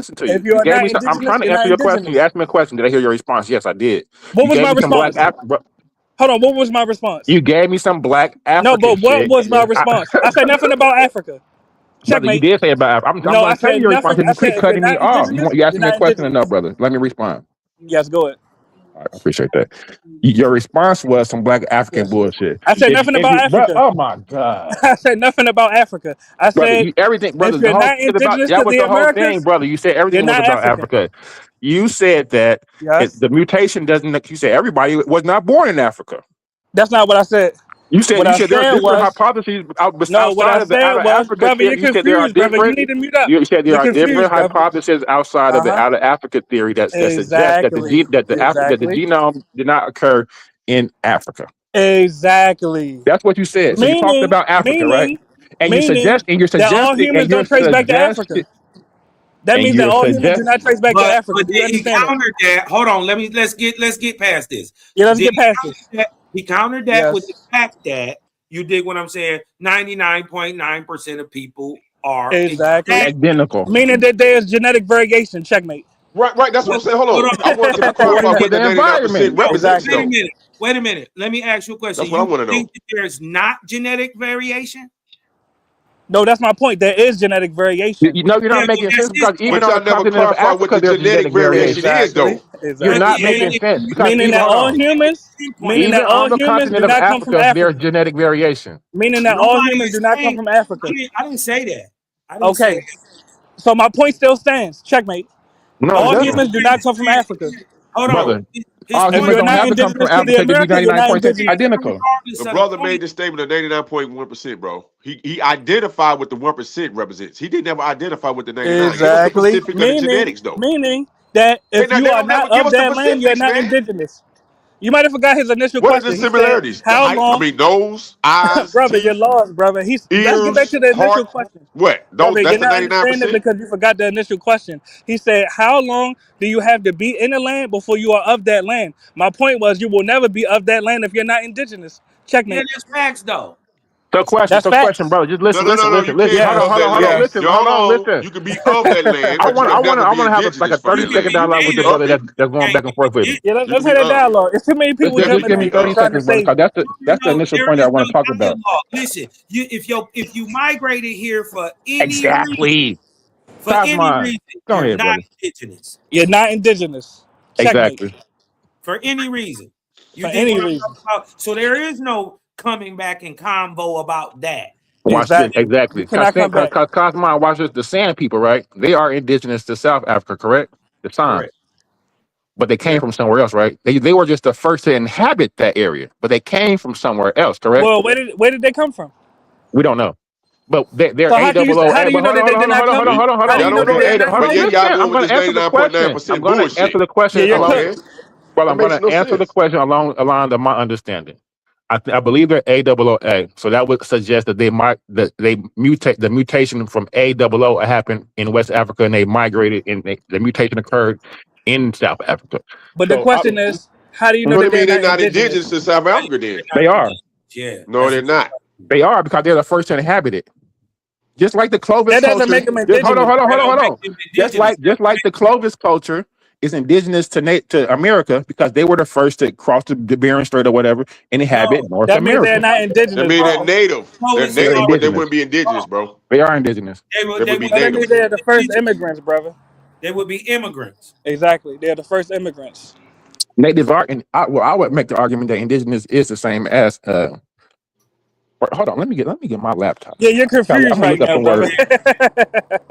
S19: listen to you.
S21: If you
S19: You
S21: are
S19: gave
S21: not
S19: me some. I'm
S21: indigenous,
S19: trying to
S21: you're not
S19: answer your question.
S21: indigenous.
S19: You asked me a question. Did I hear your response? Yes, I did.
S21: What
S19: You
S21: was
S19: gave
S21: my
S19: me some black.
S21: response? Hold on. What was my response?
S19: You gave me some black
S21: No,
S19: African
S21: but what
S19: shit.
S21: was my response? I said nothing about Africa.
S19: Brother, you
S21: Checkmate.
S19: did say about I'm
S21: No,
S19: going
S21: I
S19: to tell you
S21: said
S19: your response,
S21: nothing.
S19: and
S21: I
S19: you
S21: said
S19: keep
S21: if you're
S19: cutting me
S21: not
S19: off.
S21: indigenous,
S19: You asked
S21: you're
S19: me a
S21: not
S19: question enough,
S21: indigenous.
S19: brother. Let me respond.
S21: Yes, go ahead.
S17: I appreciate that. Your response was some black African bullshit.
S21: I said nothing about Africa.
S17: Oh my God.
S21: I said nothing about Africa. I
S19: Brother,
S21: said
S19: everything, brother.
S21: if
S19: The
S21: you're
S19: whole
S21: not
S19: thing about
S21: indigenous
S19: that
S21: to
S19: was
S21: the
S19: the whole thing,
S21: Americas,
S19: brother. You said
S21: you're
S19: everything was
S21: not
S19: about
S21: African.
S19: Africa. You said that
S21: Yes.
S19: the mutation doesn't. You said everybody was not born in Africa.
S21: That's not what I said.
S19: You said
S21: What I
S19: there
S21: said
S19: are different
S21: was
S19: hypotheses
S21: no. What I
S19: outside of
S21: said
S19: out of
S21: was,
S19: Africa.
S21: brother, you're
S19: You said there are
S21: confused, brother. You
S19: different.
S21: need to mute up.
S19: You said there
S21: You're
S19: are different
S21: confused, brother.
S19: hypotheses outside of the
S21: Uh-huh.
S19: out of Africa theory that suggests that
S21: Exactly.
S19: that the
S21: Exactly.
S19: genome did not occur in Africa.
S21: Exactly.
S19: That's what you said. So you talked about Africa, right? And you're
S21: Meaning that all
S19: suggesting,
S21: humans don't trace back to Africa. That
S19: and
S21: means that
S19: you're
S21: all humans do not trace back to
S20: But
S21: Africa. Do you
S20: he
S21: understand that?
S20: countered that. Hold on, let's get past this.
S21: Yeah, let's get past this.
S20: He countered that with the
S21: Yes.
S20: fact that you dig what I'm saying. 99.9% of people are
S21: Exactly.
S19: identical.
S21: Meaning that there's genetic variation. Checkmate.
S19: Right. That's what I'm saying. Hold on. I want to clarify
S21: According
S19: what
S21: to
S19: the
S21: the
S19: 99% represents,
S20: Wait a
S19: though.
S20: minute. Wait a minute. Let me ask you a question.
S19: That's what I want to know.
S20: Think that there's not genetic variation?
S21: No, that's my point. There is genetic variation.
S19: You know, you're not making sense because even on the continent of Africa, there's genetic variation.
S21: Exactly.
S19: You're not making sense because
S21: Meaning
S19: even
S21: that
S19: hold
S21: all
S19: on.
S21: humans, meaning
S19: Even
S21: that all
S19: on the
S21: humans
S19: continent
S21: do
S19: of
S21: not come from
S19: Africa, there's
S21: Africa.
S19: genetic variation.
S21: Meaning that all humans do not come from Africa.
S20: I didn't say that. I didn't say
S21: Okay. So my point still stands. Checkmate.
S19: No,
S21: all
S19: it doesn't.
S21: humans do not come from Africa.
S20: Hold
S19: Brother,
S20: on.
S19: all
S21: If
S19: humans
S21: you're
S19: don't
S21: not
S19: have to come from
S21: indigenous to the
S19: Africa to be
S21: Americas, you're not
S19: 99.6
S21: indigenous.
S19: identical.
S6: The brother made the statement of 99.1%, bro. He identified what the 1% represents. He didn't ever identify with the 99.
S21: Exactly.
S6: Give us the specific of the genetics, though.
S21: Meaning that if
S6: They
S21: you
S6: don't
S21: are
S6: never
S21: not
S6: give
S21: of
S6: us the
S21: that land, you're
S6: specifics,
S21: not
S6: man.
S21: indigenous. You might have forgot his initial
S6: What are
S21: question.
S6: the
S21: He said,
S6: similarities? The
S21: how
S6: height,
S21: long?
S6: nose, eyes,
S21: Brother,
S6: teeth,
S21: you're lost, brother. Let's get back
S6: ears,
S21: to the initial
S6: heart.
S21: question.
S6: What?
S21: Brother,
S6: That's
S21: you're
S6: the
S21: not understanding
S6: 99%?
S21: because you forgot the initial question. He said, how long do you have to be in the land before you are of that land? My point was, you will never be of that land if you're not indigenous.
S20: Yeah,
S21: Checkmate.
S20: that's facts though.
S19: So question,
S21: That's facts.
S19: brother. Just listen,
S6: No.
S19: listen.
S6: You can't be of that
S19: Hold on.
S6: land.
S19: Listen, hold on, listen.
S6: You can be of that land,
S19: I
S6: but you
S19: want
S6: can never be
S19: to have like a
S6: indigenous from
S19: 30
S6: that
S19: second
S6: land.
S19: dialogue with the brother that's going back and forth with me.
S21: Yeah,
S6: You
S21: let's
S6: can
S21: have
S6: be
S21: that dialogue. It's too many people
S19: Just
S21: jumping
S19: give me
S21: in
S19: 30
S21: trying to
S19: seconds, brother,
S21: say.
S19: because that's the initial point that I want to talk about.
S20: Listen, if you migrated here for any
S19: Exactly.
S20: reason,
S19: Go
S20: you're
S19: ahead,
S20: not
S19: brother.
S20: indigenous.
S21: You're not indigenous. Checkmate.
S19: Exactly.
S20: For any reason. You
S21: For
S20: did
S21: any
S20: what I'm
S21: reason.
S20: talking about. So there is no coming back in convo about that.
S19: Watch this. Exactly.
S21: You cannot come back.
S19: Because Cosmo, watch this. The San people, right? They are indigenous to South Africa, correct? The San.
S20: Correct.
S19: But they came from somewhere else, right? They were just the first to inhabit that area, but they came from somewhere else, correct?
S21: Well, where did they come from?
S19: We don't know. But they're
S21: So how do you know that they did not come?
S19: Hold
S21: How do you know that they did not come?
S6: But yeah, y'all
S19: I'm
S6: going
S19: going
S6: with
S19: to
S6: this
S19: answer the question.
S6: 99.9%
S19: I'm going to
S6: bullshit.
S19: answer the question.
S21: Yeah, you're
S19: along,
S21: cooked.
S19: well,
S6: That
S19: I'm going
S6: makes
S19: to
S6: no
S19: answer the
S6: sense.
S19: question along my understanding. I believe they're AOA, so that would suggest that the mutation from AOO happened in West Africa, and they migrated, and the mutation occurred in South Africa.
S21: But the question is, how do you know
S6: What
S21: that
S6: do you mean
S21: they're
S6: they're
S21: not
S6: not
S21: indigenous?
S6: indigenous to South Africa then?
S19: They are.
S20: Yeah.
S6: No, they're not.
S19: They are because they're the first to inhabit it. Just like the Clovis
S21: That doesn't
S19: culture.
S21: make them indigenous.
S19: Hold on.
S20: Just
S19: Just like the Clovis culture is indigenous to America because they were the first to cross the Bering Strait or whatever and inhabit North
S21: That means
S19: America.
S21: they're not indigenous.
S6: That mean they're native. They're
S20: They're
S6: native, but they
S19: indigenous.
S6: wouldn't be indigenous, bro.
S19: They are indigenous.
S20: They
S6: They would be
S21: So that
S6: native.
S21: means they're the first immigrants, brother.
S20: They would be immigrants.
S21: Exactly. They're the first immigrants.
S19: Native are, and I would make the argument that indigenous is the same as. Hold on, let me get my laptop.
S21: Yeah, you're confused
S19: I'm gonna
S21: right
S19: look up
S21: now,
S19: some
S21: brother.
S19: words.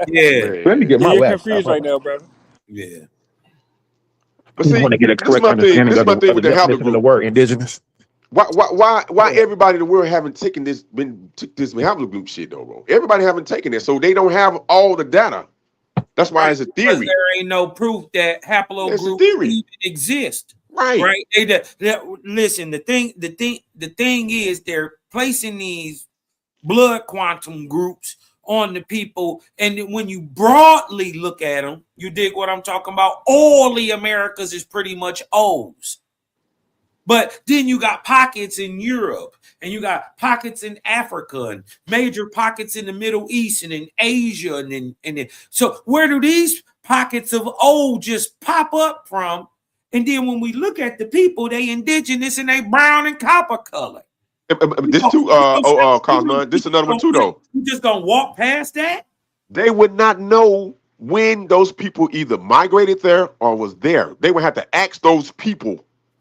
S20: Yeah.
S19: Let me get my
S21: You're
S19: laptop.
S21: confused right now, brother.
S20: Yeah.
S6: But
S19: I
S6: see,
S19: want to get a
S6: this is
S19: correct
S6: my thing.
S19: understanding
S6: This is
S19: of
S6: my
S19: the
S6: thing with the
S19: definition
S6: habit
S19: of the
S6: group.
S19: word indigenous.
S6: Why everybody in the world haven't took this haplogroup group shit though, bro? Everybody haven't taken it, so they don't have all the data. That's why it's a
S20: Because
S6: theory.
S20: there ain't no proof that
S6: It's a
S20: haplogroups
S6: theory.
S20: even exist.
S6: Right.
S20: Right. Listen, the thing is they're placing these blood quantum groups on the people, and then when you broadly look at them, you dig what I'm talking about. All the Americas is pretty much O's. But then you got pockets in Europe, and you got pockets in Africa, and major pockets in the Middle East, and in Asia, and then so where do these pockets of O just pop up from? And then when we look at the people, they indigenous and they brown and copper color.
S6: This too, Cosmo. This is another one too, though.
S20: You just gonna walk past that?
S6: They would not know when those people either migrated there or was there. They would have to ask those people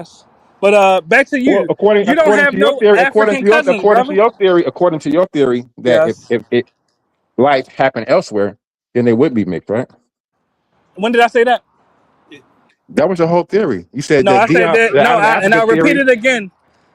S21: Yes. But back to you.
S12: Well, according
S21: You don't
S12: according
S21: have
S12: to your
S21: no
S12: theory,
S21: African cousins,
S12: according to
S21: brother.
S12: your theory, that
S21: Yes.
S12: if life happened elsewhere, then they would be mixed, right?
S21: When did I say that?
S12: That was your whole theory. You said
S21: No,
S12: that
S21: I said
S12: Dion,
S21: that.
S12: the
S21: No,
S12: out of
S21: and
S12: Africa
S21: I'll repeat
S12: theory.
S21: it again.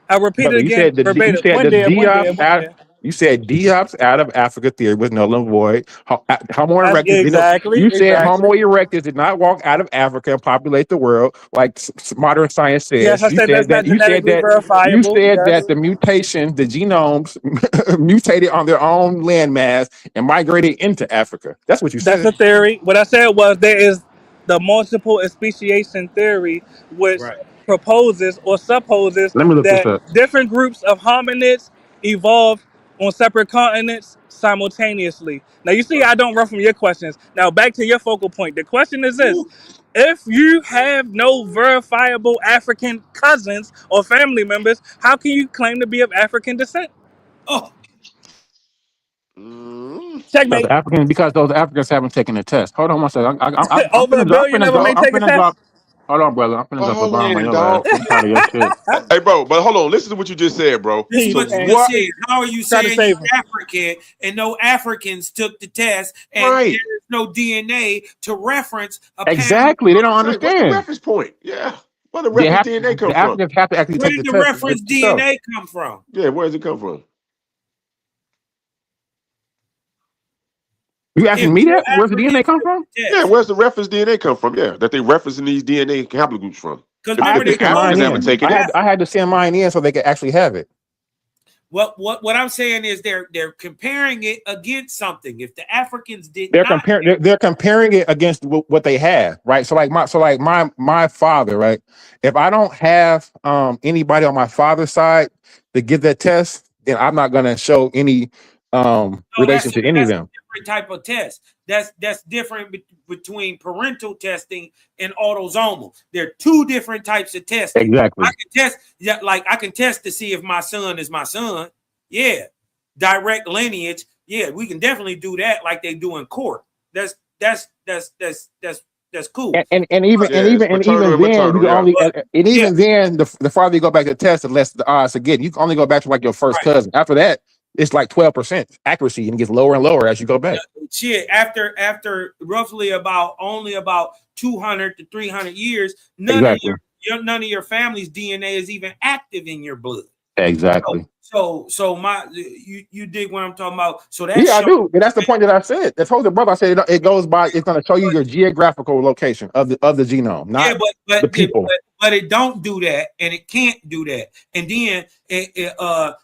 S21: I repeat
S12: Brother,
S21: it again verbatim. One day, one day, one day.
S12: You said Diop's out of Africa theory was null and void. Homo erectus,
S21: Exactly.
S12: you said Homo erectus did not walk out of Africa and populate the world like modern science says.
S21: Yes, I said that's not genetically verifiable.
S12: You said
S21: Yes.
S12: that the mutation, the genomes mutated on their own landmass and migrated into Africa. That's what you said.
S21: That's a theory. What I said was there is the multiple speciation theory, which proposes or supposes
S12: Let me look this
S21: that
S12: up.
S21: different groups of hominids evolved on separate continents simultaneously. Now, you see, I don't run from your questions. Now, back to your focal point. The question is this. If you have no verifiable African cousins or family members, how can you claim to be of African descent?
S20: Oh.
S21: Checkmate.
S12: Because those Africans haven't taken the test. Hold on one second. I'm
S21: Over a billion of them ain't taking tests.
S12: Hold on, brother. I'm finna drop a
S19: hold
S12: bomb
S19: on,
S12: on your
S19: dog.
S12: ass. I'm tired of your shit.
S19: Hey, bro, but hold on. Listen to what you just said, bro.
S20: This is
S19: So
S20: what you
S19: what?
S20: just said. How are you saying you're African and no Africans took the test and there is no DNA to reference a
S12: Exactly. They don't
S19: What's the
S12: understand.
S19: reference point? Yeah. Where the reference DNA come
S12: The
S19: from?
S12: Africans have to actually
S20: Where
S12: take
S20: did
S12: the
S20: the
S12: test.
S20: reference
S12: yourself.
S20: DNA come from?
S19: Yeah, where does it come from?
S12: You asking me that? Where's the DNA come from?
S19: Yeah, where's the reference DNA come from? Yeah, that they referencing these DNA haplogroups from.
S20: Because
S12: I had to
S19: the
S12: send mine
S19: Africans
S12: in.
S19: haven't taken it.
S12: I had to send mine in so they could actually have it.
S20: What I'm saying is they're comparing it against something. If the Africans did
S12: They're
S20: not
S12: comparing. They're comparing it against what they have, right? So like my father, right? If I don't have anybody on my father's side to give that test, then I'm not gonna show any relation to any of them.
S20: different type of test. That's different between parental testing and autosomal. There are two different types of testing.
S12: Exactly.
S20: I can test, I can test to see if my son is my son. Yeah. Direct lineage. Yeah, we can definitely do that like they do in court. That's cool.
S12: And even then you can only then the farther you go back to the test, the less the odds again. You can only go back to like your first cousin. After that, it's like 12% accuracy and it gets lower and lower as you go back.
S20: Shit, after roughly about 200 to 300 years, none of your family's DNA is even active in your blood.
S12: Exactly.
S20: So you dig what I'm talking about? So that's
S12: I do. And that's the point that I said. I told the brother, I said it goes by. It's going to show you your geographical location of the genome, not the people.
S20: But it don't do that, and it can't do that. And then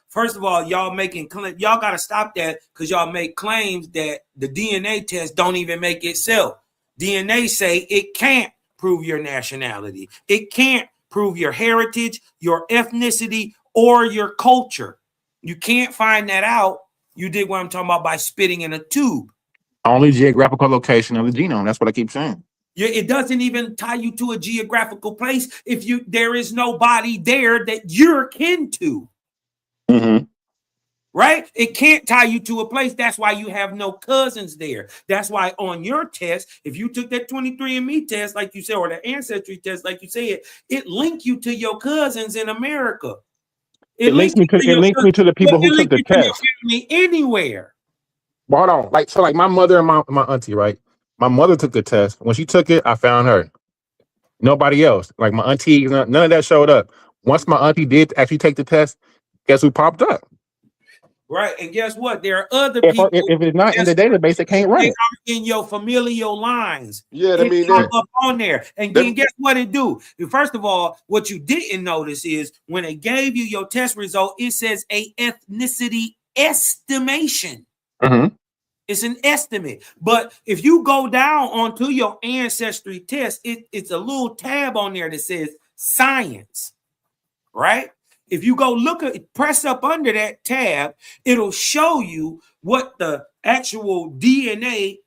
S20: first of all, y'all got to stop that because y'all make claims that the DNA test don't even make itself. DNA say it can't prove your nationality. It can't prove your heritage, your ethnicity, or your culture. You can't find that out. You did what I'm talking about by spitting in a tube.
S12: Only geographical location of the genome. That's what I keep saying.
S20: Yeah, it doesn't even tie you to a geographical place if there is nobody there that you're kin to.
S12: Mm-hmm.
S20: Right? It can't tie you to a place. That's why you have no cousins there. That's why on your test, if you took that 23andMe test, like you said, or the ancestry test, like you said, it linked you to your cousins in America.
S12: It links me to the people who took the test.
S20: Anywhere.
S12: But hold on. Like my mother and my auntie, right? My mother took the test. When she took it, I found her. Nobody else. Like my auntie, none of that showed up. Once my auntie did actually take the test, guess who popped up?
S20: Right. And guess what? There are other people.
S12: If it's not in the database, it can't run it.
S20: In your familial lines.
S19: Yeah, I mean,
S20: up on there. And then guess what it do? First of all, what you didn't notice is when it gave you your test result, it says a ethnicity estimation.
S12: Mm-hmm.
S20: It's an estimate. But if you go down onto your ancestry test, it's a little tab on there that says science. Right? If you go press up under that tab, it'll show you what the actual DNA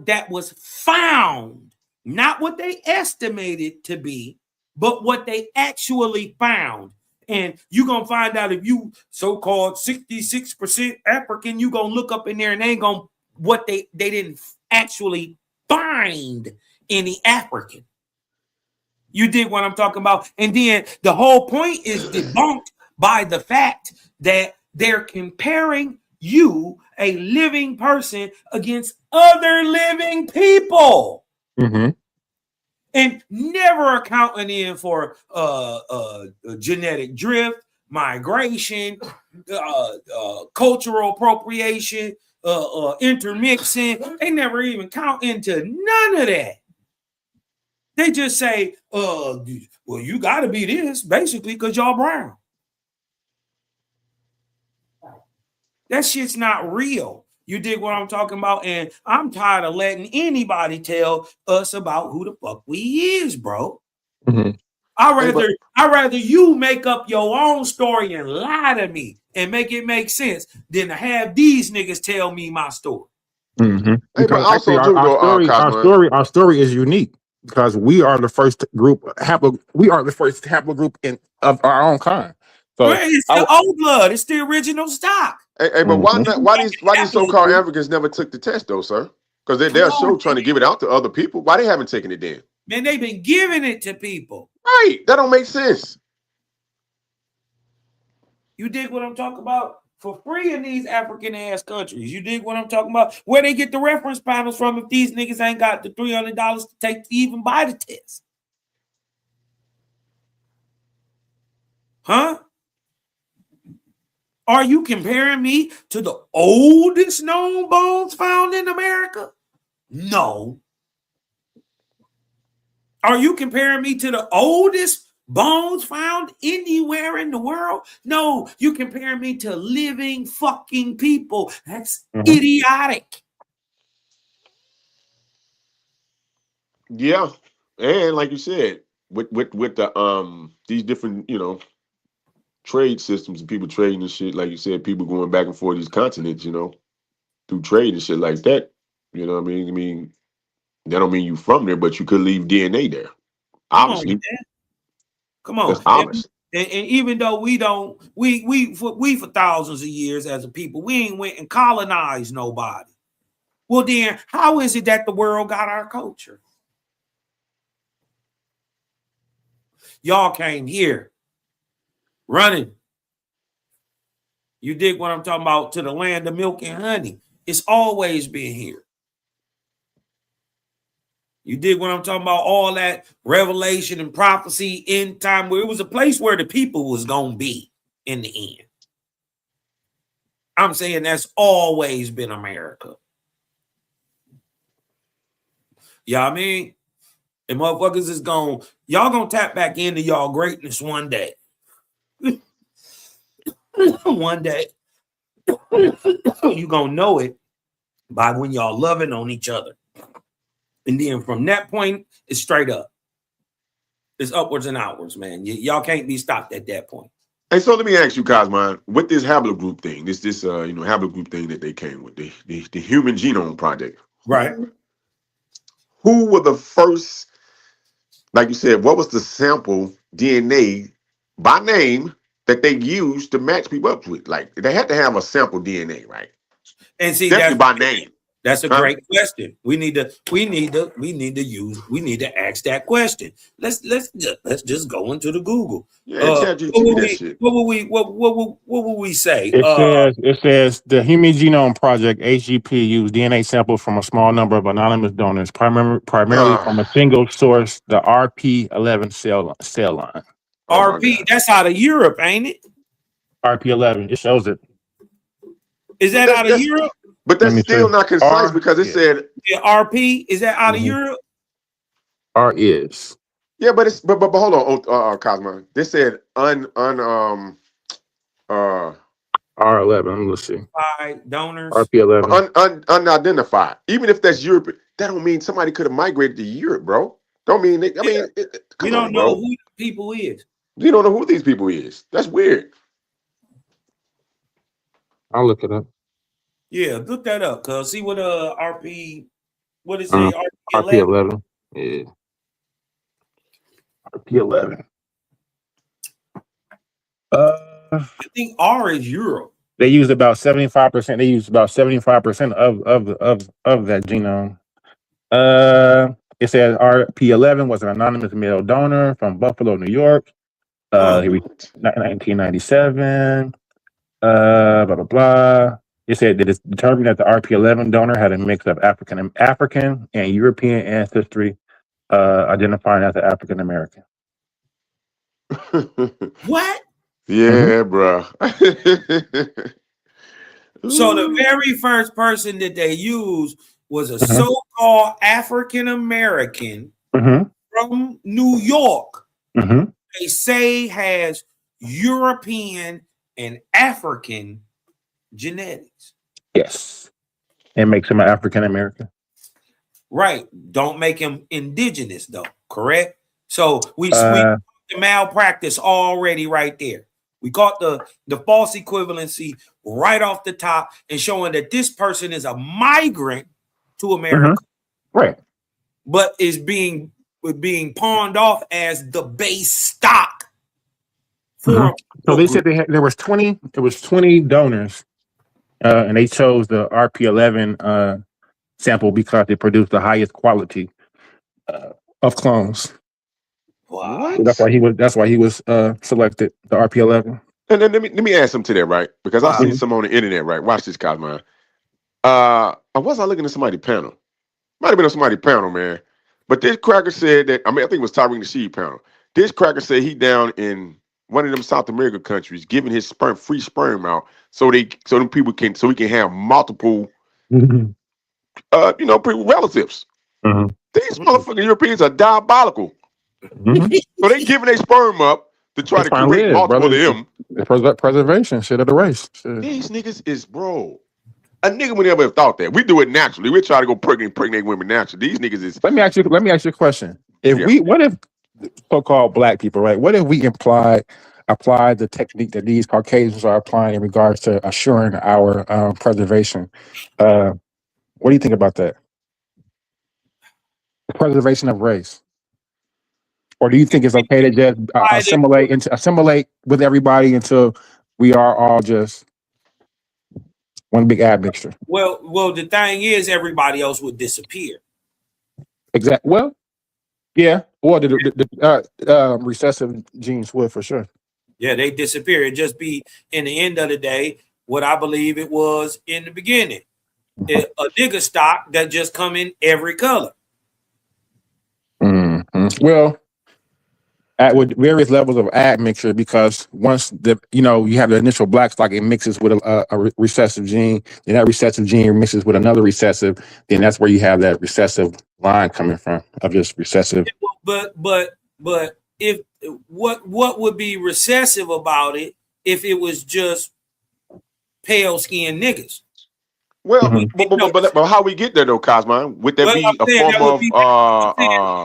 S20: that was found, not what they estimated to be, but what they actually found. And you're going to find out if you so-called 66% African, you're going to look up in there and they ain't going to they didn't actually find any African. You dig what I'm talking about? And then the whole point is debunked by the fact that they're comparing you, a living person, against other living people.
S12: Mm-hmm.
S20: And never accounting in for genetic drift, migration, cultural appropriation, intermixing. They never even count into none of that. They just say, well, you got to be this, basically, because y'all brown. That shit's not real. You dig what I'm talking about? And I'm tired of letting anybody tell us about who the fuck we is, bro.
S12: Mm-hmm.
S20: I'd rather you make up your own story and lie to me and make it make sense than to have these niggas tell me my story.
S12: Mm-hmm.
S19: Hey, but also,
S12: our story is unique because we are the first group haplo group of our own kind. So
S20: it's the old blood. It's the original stock.
S19: Hey, but why these so-called Africans never took the test though, sir? Because they're still trying to give it out to other people. Why they haven't taken it then?
S20: Man, they've been giving it to people.
S19: Right. That don't make sense.
S20: You dig what I'm talking about? For free in these African ass countries. You dig what I'm talking about? Where they get the reference panels from if these niggas ain't got the $300 to take to even buy the test? Huh? Are you comparing me to the oldest known bones found in America? No. Are you comparing me to the oldest bones found anywhere in the world? No, you comparing me to living fucking people. That's idiotic.
S19: Yeah. And like you said, with the these different, trade systems and people trading and shit, like you said, people going back and forth these continents, through trade and shit like that. You know what I mean? I mean, that don't mean you from there, but you could leave DNA there. Obviously.
S20: Come on.
S19: That's obvious.
S20: And even though we for thousands of years as a people, we ain't went and colonized nobody. Well, then how is it that the world got our culture? Y'all came here running. You dig what I'm talking about? To the land of milk and honey. It's always been here. You dig what I'm talking about? All that revelation and prophecy in time where it was a place where the people was going to be in the end. I'm saying that's always been America. You know what I mean? And motherfuckers is y'all gonna tap back into y'all greatness one day. One day. You gonna know it by when y'all loving on each other. And then from that point, it's straight up. It's upwards and outwards, man. Y'all can't be stopped at that point.
S19: Hey, so let me ask you, Cosmine, with this haplogroup thing, this haplogroup thing that they came with, the Human Genome Project.
S20: Right.
S19: Who were the first, like you said, what was the sample DNA by name that they used to match people up with? Like they had to have a sample DNA, right?
S20: And see,
S19: definitely by name.
S20: That's a great question. We need to ask that question. Let's just go into the Google.
S19: Yeah,
S20: what would we say?
S12: It says the Human Genome Project (HGP) used DNA samples from a small number of anonymous donors, primarily from a single source, the RP11 cell line.
S20: RP, that's out of Europe, ain't it?
S12: RP11, it shows it.
S20: Is that out of Europe?
S19: But that's still not concise because it said
S20: RP. Is that out of Europe?
S12: R is.
S19: Yeah, but hold on, Cosmo. They said R11.
S12: Let's see.
S20: Donors.
S12: RP11.
S19: Unidentified. Even if that's Europe, that don't mean somebody could have migrated to Europe, bro. Don't mean. We
S20: don't know who the people is.
S19: You don't know who these people is. That's weird.
S12: I'll look it up.
S20: Yeah, look that up, cuz see what RP, what is it?
S12: RP11. Yeah. RP11.
S20: I think R is Europe.
S12: They used about 75%. They used about 75% of that genome. It says RP11 was an anonymous male donor from Buffalo, New York. He was 1997. Blah blah blah. It said that it's determined that the RP11 donor had a mix of African and European ancestry, identifying as an African American.
S20: What?
S6: Yeah, bro.
S20: So the very first person that they used was a so-called African American from New York. They say has European and African genetics.
S12: Yes. It makes him an African American.
S20: Right. Don't make him indigenous though. Correct. So we the malpractice already right there. We got the false equivalency right off the top and showing that this person is a migrant to America.
S12: Right.
S20: But is being pawned off as the base stock.
S12: So they said there was 20 donors and they chose the RP11 sample because it produced the highest quality of clones.
S20: Wow.
S12: So that's why he was selected, the RP11.
S6: And then let me add something to that, right? Because I seen some on the internet, right? Watch this, Cosmo. Was I looking at somebody's panel? Might have been on somebody's panel, man. But this cracker said that, I think it was Tyree Nasheed panel. This cracker said he down in one of them South American countries giving his free sperm out so he can have multiple relatives. These motherfucking Europeans are diabolical. So they giving their sperm up to try to create multiple of them.
S12: The preservation shit of the race. Shit.
S6: These niggas is bro. A nigga would never have thought that. We do it naturally. We try to go pregnant women naturally. These niggas is.
S12: Let me ask you a question. What if so-called black people, right? What if we apply the technique that these Caucasians are applying in regards to assuring our preservation? What do you think about that? The preservation of race. Or do you think it's okay to just assimilate with everybody until we are all just one big admixture?
S20: Well, the thing is, everybody else would disappear.
S12: Exactly. Well, yeah. Or the recessive genes would for sure.
S20: Yeah, they disappear. It'd just be in the end of the day what I believe it was in the beginning. A nigga stock that just come in every color.
S12: Well, with various levels of admixture, because once you have the initial black stock, it mixes with a recessive gene, and that recessive gene mixes with another recessive, then that's where you have that recessive line coming from of just recessive.
S20: But if what would be recessive about it if it was just pale skinned niggas?
S6: Well, but how we get there though, Cosmo? Would that be a form of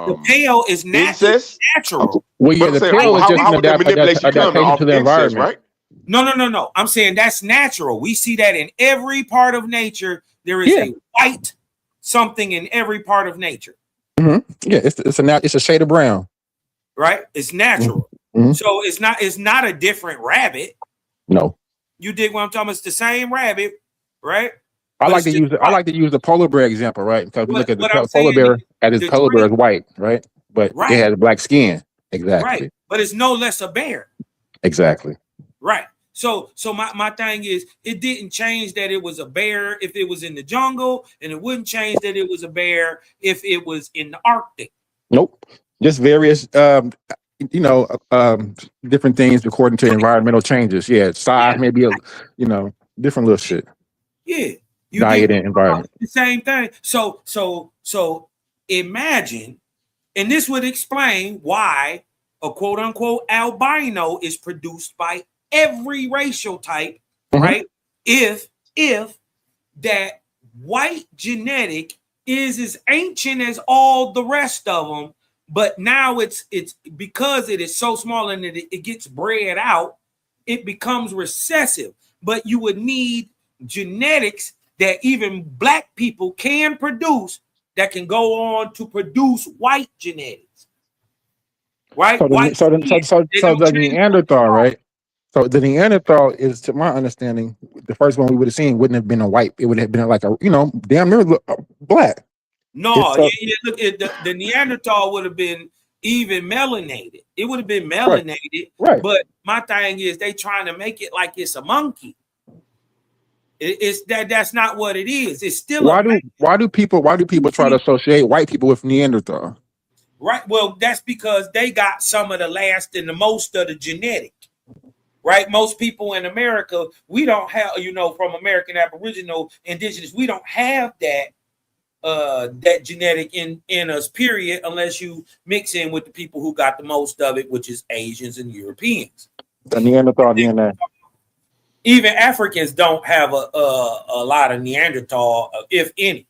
S20: the pale is natural.
S12: Well, yeah, the pale is just an adaptation to the environment,
S6: right?
S20: No. I'm saying that's natural. We see that in every part of nature. There is a white something in every part of nature.
S12: Yeah, it's a shade of brown.
S20: Right? It's natural. So it's not a different rabbit.
S12: No.
S20: You dig what I'm talking about? It's the same rabbit, right?
S12: I like to use the polar bear example, right? Because we look at the polar bear as polar bear is white, right? But it has black skin. Exactly.
S20: Right. But it's no less a bear.
S12: Exactly.
S20: Right. So my thing is, it didn't change that it was a bear if it was in the jungle, and it wouldn't change that it was a bear if it was in the Arctic.
S12: Nope. Just various different things according to environmental changes. Yeah, size, maybe different little shit.
S20: Yeah.
S12: Diet and environment.
S20: The same thing. So imagine, and this would explain why a quote unquote albino is produced by every racial type, right? If that white genetic is as ancient as all the rest of them, but now it's because it is so small and it gets bred out, it becomes recessive. But you would need genetics that even black people can produce that can go on to produce white genetics. Right?
S12: So the Neanderthal, right? So the Neanderthal is, to my understanding, the first one we would have seen wouldn't have been a white. It would have been like damn near black.
S20: No, look, the Neanderthal would have been even melanated. It would have been melanated.
S12: Right.
S20: But my thing is, they trying to make it like it's a monkey. It's that's not what it is. It's still
S12: why do people try to associate white people with Neanderthal?
S20: Right. Well, that's because they got some of the last and the most of the genetic. right? Most people in America, we don't have, from American Aboriginal Indigenous, we don't have that genetic in us, period, unless you mix in with the people who got the most of it, which is Asians and Europeans.
S12: The Neanderthal DNA.
S20: Even Africans don't have a lot of Neanderthal, if any.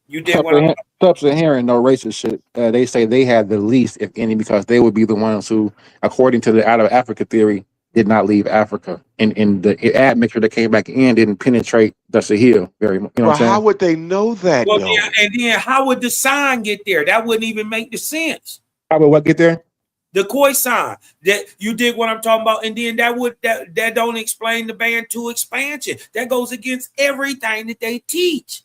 S20: You did what I'm
S12: Sub-Saharan, no racist shit. They say they had the least, if any, because they would be the ones who, according to the out of Africa theory, did not leave Africa. And the admixture that came back in didn't penetrate the Sahel very much. You know what I'm saying?
S19: How would they know that?
S20: Well, yeah, and then how would the sign get there? That wouldn't even make the sense.
S12: How would what get there?
S20: The Khoisan, that you dig what I'm talking about, and then that don't explain the Bantu expansion. That goes against everything that they teach.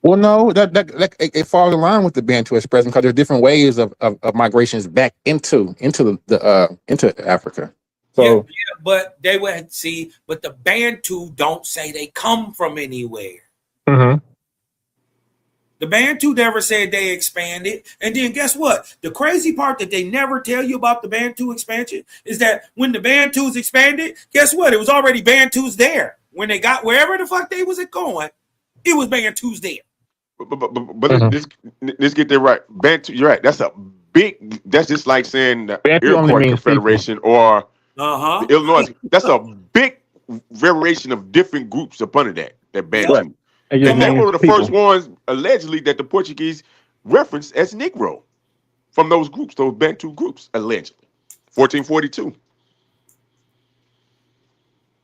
S12: Well, no, that it falls in line with the Bantu expression because there's different ways of migrations back into Africa. So
S20: yeah, but they would see, but the Bantu don't say they come from anywhere.
S12: Mm-hmm.
S20: The Bantu never said they expanded. And then guess what? The crazy part that they never tell you about the Bantu expansion is that when the Bantus expanded, guess what? It was already Bantus there. When they got wherever the fuck they was going, it was Bantus there.
S19: But let's get that right. Bantu, you're right. That's just like saying the Iroquois Confederation or the Illinois. That's a big variation of different groups up under that Bantu.
S12: Right.
S19: And they're one of the first ones, allegedly, that the Portuguese referenced as Negro from those groups, those Bantu groups, allegedly. 1442.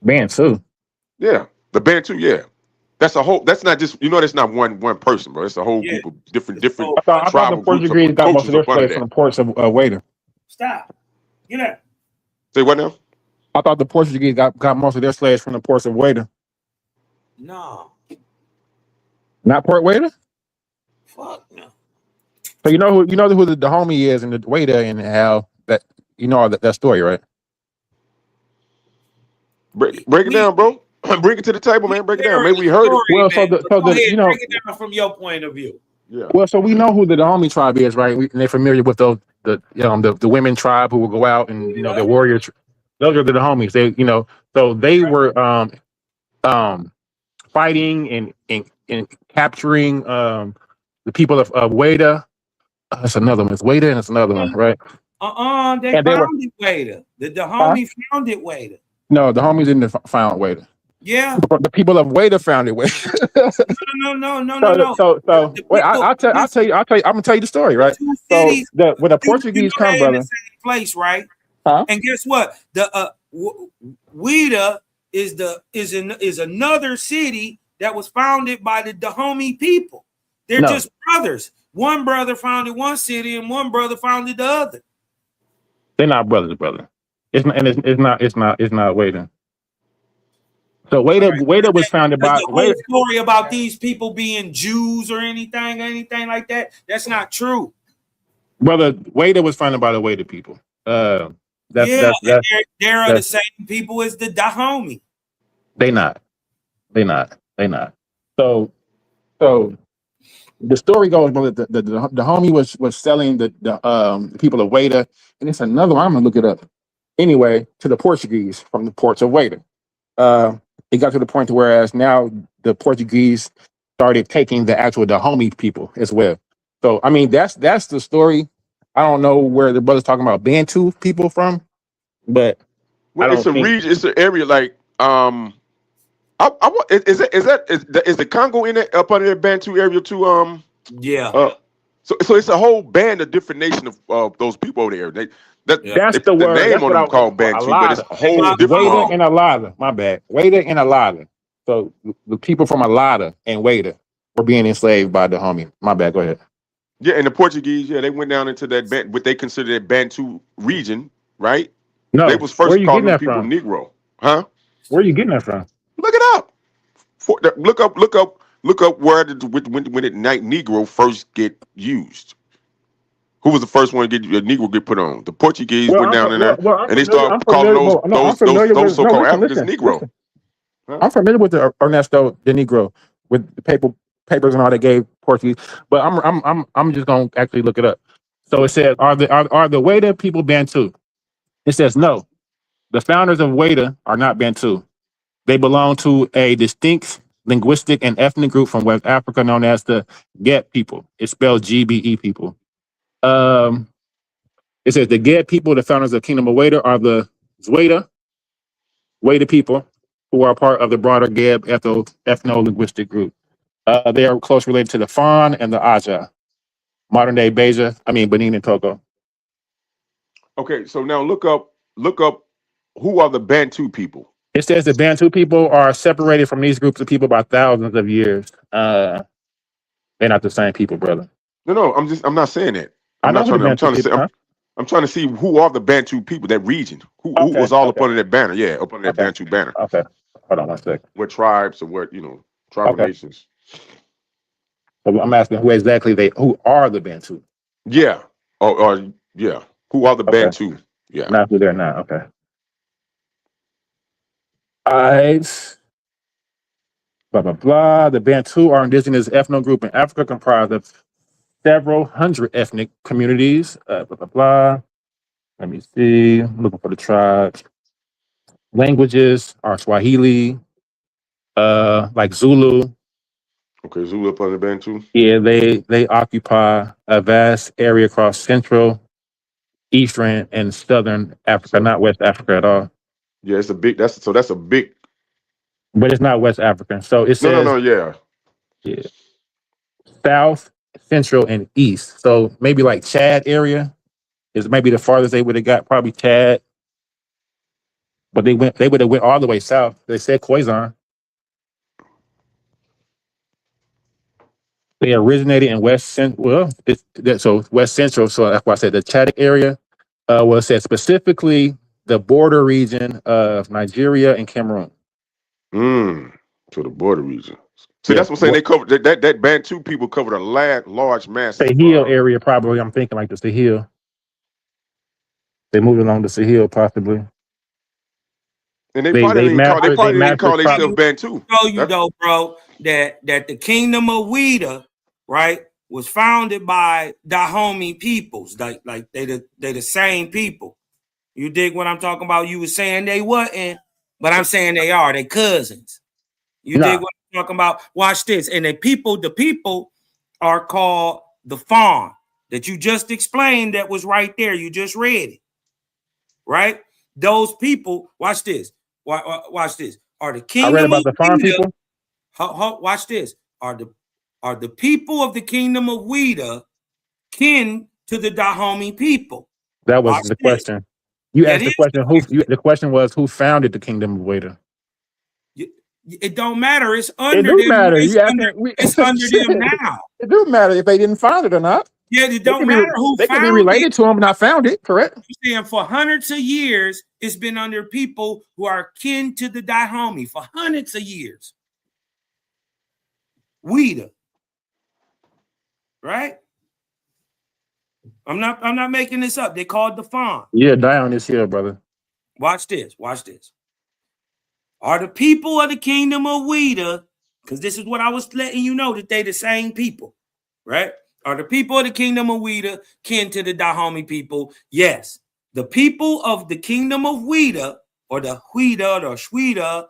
S12: Bantu.
S19: Yeah, the Bantu, yeah. That's a whole, that's not just, that's not one person, bro. It's a whole group of different
S12: I thought the Portuguese got most of their slaves from the ports of Wada.
S20: Stop. Get up.
S19: Say what now?
S12: I thought the Portuguese got most of their slaves from the ports of Wada.
S20: No.
S12: Not Port Wada?
S20: Fuck no.
S12: So you know who the homie is in the Wada and how that that story, right?
S19: Break it down, bro. Bring it to the table, man. Break it down. Maybe we heard it.
S12: Well,
S20: break it down from your point of view.
S19: Yeah.
S12: Well, so we know who the Dahomey tribe is, right? And they're familiar with the women tribe who will go out and the warriors. Those are the Dahomeys. They so they were fighting and capturing the people of Wada. That's another one. It's Wada and it's another one, right?
S20: They founded Wada. The Dahomey founded Wada.
S12: No, the Dahomeys didn't found Wada.
S20: Yeah.
S12: The people of Wada founded Wada.
S20: No.
S12: So wait, I'll tell you. I'm gonna tell you the story, right? So when the Portuguese come, brother,
S20: same place, right?
S12: Huh?
S20: And guess what? The Wada is another city that was founded by the Dahomey people. They're just brothers. One brother founded one city, and one brother founded the other.
S12: They're not brothers, brother. It's not Wada. So Wada was founded by
S20: the whole story about these people being Jews or anything like that. That's not true.
S12: Brother, Wada was founded by the Wada people. They're
S20: the same people as the Dahomey.
S12: They not. So the story goes, brother, the Dahomey was selling the people of Wada, and it's another one. I'm gonna look it up. Anyway, to the Portuguese from the ports of Wada. It got to the point to whereas now the Portuguese started taking the actual Dahomey people as well. So I mean that's the story. I don't know where the brother's talking about Bantu people from, but
S19: it's a region. It's an area like is the Congo in it up under the Bantu area too?
S20: Yeah.
S19: So it's a whole band of different nations of those people over there.
S12: That's the word.
S19: The name on them called Bantu, but it's a whole different.
S12: Wada and Alada. My bad. Wada and Alada. So the people from Alada and Wada were being enslaved by the Dahomey. My bad. Go ahead.
S19: Yeah, and the Portuguese, they went down into that what they considered that Bantu region, right?
S12: No,
S19: they was first calling the people Negro, huh?
S12: Where are you getting that from?
S19: Look it up. Look up where when the night Negro first get used. Who was the first one to get a Negro get put on? The Portuguese went down in there and they started calling those so-called Africans Negro.
S12: Huh? I'm familiar with the Ernesto the Negro with the papers and all they gave Portuguese, but I'm just gonna actually look it up. So it says, are the Wada people Bantu? It says no. The founders of Weta are not Bantu. They belong to a distinct linguistic and ethnic group from West Africa known as the Get people. It's spelled GBE people. It says the Get people, the founders of Kingdom of Weta, are the Zweta people, who are part of the broader Geb ethno-linguistic group. They are close related to the Fon and the Aja, modern day Benin and Togo.
S19: Okay, so now look up who are the Bantu people.
S12: It says the Bantu people are separated from these groups of people by thousands of years. They're not the same people, brother.
S19: No, I'm not saying that. I'm trying to see who are the Bantu people, that region. Who was all up under that banner? Yeah, up under that Bantu banner.
S12: Okay. Hold on one second.
S19: What tribes or what, tribal nations.
S12: So I'm asking who are the Bantu?
S19: Yeah. Or yeah. Who are the Bantu? Yeah.
S12: Not who they're not. Okay. All right. Blah, blah, blah. The Bantu are indigenous ethno group in Africa comprised of several hundred ethnic communities. Blah, blah, blah. Let me see. I'm looking for the tribes. Languages are Swahili, like Zulu.
S19: Okay, Zulu up under Bantu.
S12: Yeah, they occupy a vast area across Central, Eastern, and Southern Africa, not West Africa at all.
S19: Yeah, that's a big.
S12: But it's not West African. So it says
S19: yeah.
S12: South, Central, and East. So maybe like Chad area is maybe the farthest they would have got, probably Chad. But they would have went all the way south. They said Khoisan. They originated in West Central. West Central. So that's why I said the Chad area was said specifically the border region of Nigeria and Cameroon.
S19: To the border region. See, that's what I'm saying. They covered that Bantu people covered a large mass.
S12: Sahel area, probably. I'm thinking like the Sahel. They moved along the Sahel, possibly.
S19: And they probably didn't call themselves Bantu.
S20: Show you though, bro, that the Kingdom of Weta, right, was founded by Dahomey peoples. Like they the same people. You dig what I'm talking about? You were saying they wasn't, but I'm saying they are. They cousins. You dig what I'm talking about? Watch this. And the people are called the Fon that you just explained. That was right there. You just read it, right? Those people. Watch this. Watch this. Are the Kingdom?
S12: I read about the Fon people.
S20: Watch this. Are the people of the Kingdom of Weta kin to the Dahomey people?
S12: That was the question. You asked the question. The question was who founded the Kingdom of Weta?
S20: It don't matter. It's under them.
S12: It do matter.
S20: It's under them now.
S12: It do matter if they didn't found it or not.
S20: Yeah, it don't matter who
S12: they
S20: found
S12: can be related to them, not found it. Correct.
S20: You're saying for hundreds of years, it's been under people who are kin to the Dahomey for hundreds of years. Weta, right? I'm not making this up. They called the Fon.
S12: Yeah, die on this hill, brother.
S20: Watch this. Watch this. Are the people of the Kingdom of Weta, because this is what I was letting you know, that they the same people, right? Are the people of the Kingdom of Weta kin to the Dahomey people? Yes. The people of the Kingdom of Weta, or the Huida, or Shweda,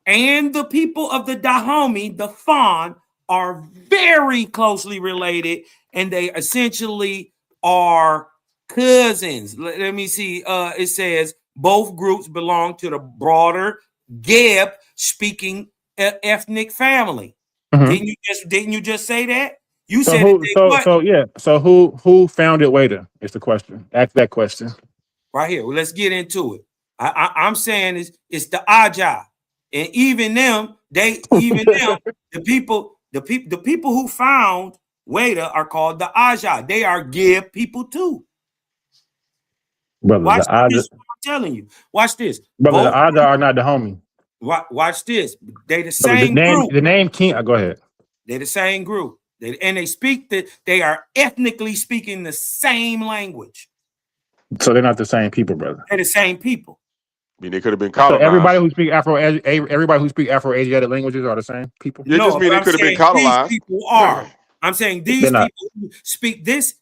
S20: and the people of the Dahomey, the Fon, are very closely related, and they essentially are cousins. Let me see. It says both groups belong to the broader Geb speaking ethnic family.
S12: Mm-hmm.
S20: Didn't you just say that? You
S12: so
S20: said
S12: who, So who founded Weta is the question. Ask that question.
S20: Right here. Well, let's get into it. I'm saying it's the Aja. And even them, the people who found Weta are called the Aja. They are Geb people too.
S12: Brother,
S20: watch this. I'm telling you. Watch this.
S12: Brother, the Aja are not the homie.
S20: Watch this. They the same
S12: group. The name King. Go ahead.
S20: They're the same group. They are ethnically speaking the same language.
S12: So they're not the same people, brother.
S20: They're the same people.
S19: I mean, they could have been colonized.
S12: So everybody who speak Afro-Asiatic languages are the same people.
S19: Yeah, just mean they could have been colonized.
S20: These people are. I'm saying these people who speak this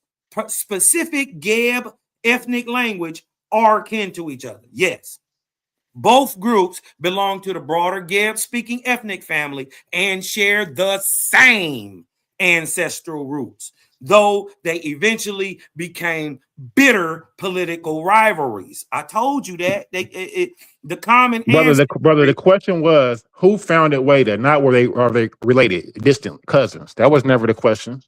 S20: specific Geb ethnic language are kin to each other. Yes. Both groups belong to the broader Geb-speaking ethnic family and share the same ancestral roots, though they eventually became bitter political rivalries. I told you that. The common answer.
S12: The question was who founded Weta, not are they related, distant cousins. That was never the question.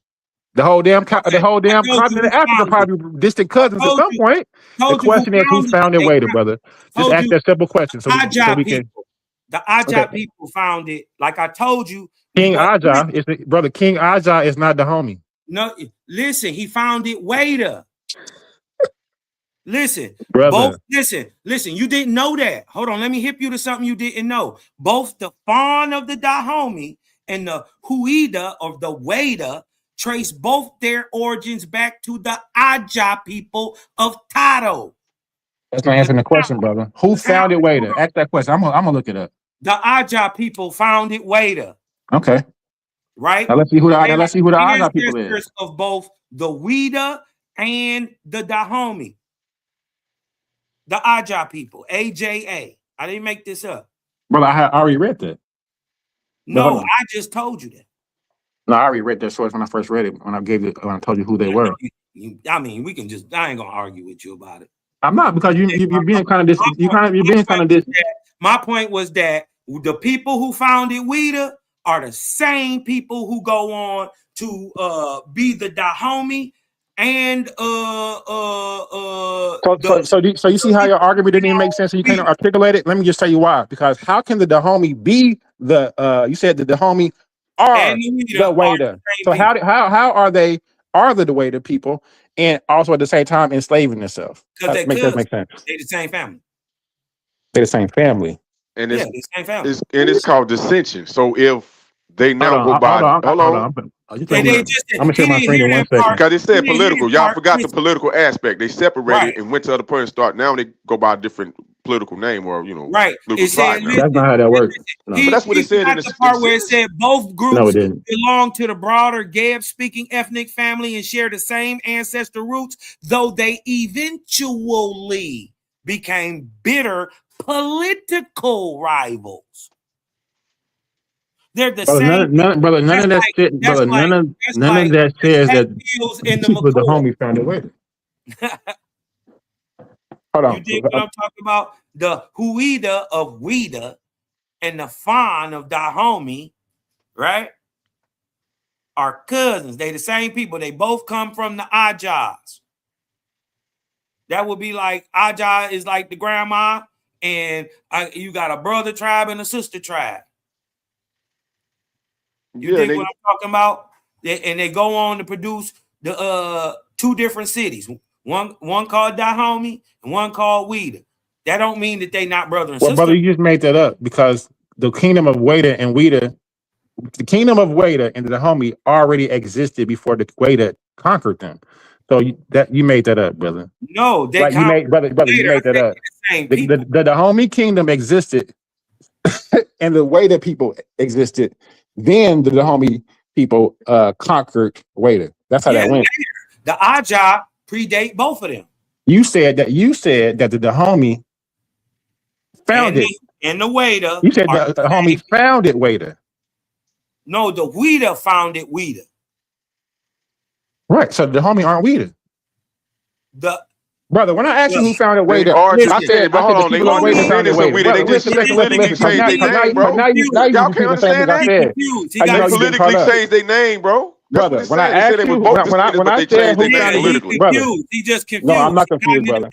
S12: The whole damn continent of Africa probably distant cousins at some point. The question is who founded Weta, brother. Just ask that simple question so we can.
S20: The Aja people found it. Like I told you,
S12: King Aja is brother. King Aja is not the homie.
S20: No, listen, he found it Weta. Listen,
S12: brother.
S20: Listen, you didn't know that. Hold on, let me hip you to something you didn't know. Both the Fawn of the Dahomey and the Huida of the Weta trace both their origins back to the Aja people of Tado.
S12: That's not answering the question, brother. Who founded Weta? Ask that question. I'm gonna look it up.
S20: The Aja people founded Weta.
S12: Okay.
S20: Right.
S12: Now let's see who the Aja people is.
S20: Of both the Weta and the Dahomey. The Aja people, AJA. I didn't make this up.
S12: Brother, I already read that.
S20: No, I just told you that.
S12: No, I already read that source when I first read it. When I told you who they were.
S20: I mean, we can just. I ain't gonna argue with you about it.
S12: I'm not, because you're being kind of dis.
S20: My point was that the people who founded Weta are the same people who go on to be the Dahomey and
S12: So you see how your argument didn't even make sense and you can't articulate it? Let me just tell you why. Because how can the Dahomey be the you said the Dahomey are the Weta. So how are they the Weta people and also at the same time enslaving themselves?
S20: Because
S12: make sense.
S20: They're the same family.
S12: They're the same family.
S6: And
S20: the same family.
S6: It's called dissension. So if they now go by hold on.
S12: I'm gonna share my screen in 1 second.
S6: Because they said political. Y'all forgot the political aspect. They separated and went to other person start. Now they go by a different political name or
S20: right.
S12: That's not how that works. No.
S6: But that's what it said in
S20: the part where it said both groups belong to the broader Geb-speaking ethnic family and share the same ancestral roots, though they eventually became bitter political rivals. They're the same.
S12: None of that shit, brother. None of that says that the homie found a way. Hold on.
S20: You dig what I'm talking about? The Huida of Weta and the Fawn of Dahomey, right? Are cousins. They the same people. They both come from the Ajas. That would be like Aja is like the grandma, and you got a brother tribe and a sister tribe. You dig what I'm talking about? And they go on to produce the two different cities. One called Dahomey and one called Weta. That don't mean that they not brother and sister.
S12: Brother, you just made that up because the kingdom of Weta and Weta, the kingdom of Weta and the Dahomey already existed before the Weta conquered them. So you made that up, brother.
S20: No, they
S12: you made that up. The Dahomey kingdom existed, and the Weta people existed. Then the Dahomey people conquered Weta. That's how that went.
S20: The Aja predate both of them.
S12: You said that the Dahomey founded
S20: and the Weta.
S12: You said the Dahomey founded Weta.
S20: No, the Weta founded Weta.
S12: Right. So the Dahomey aren't Weta. Brother, when I asked you who founded Weta, I said the people on Weta founded Weta.
S6: They just politically changed their name, bro. Y'all can't understand that? They politically changed their name, bro.
S12: Brother, when I asked you, when I said who founded Weta, brother,
S20: he just confused.
S12: No, I'm not confused, brother.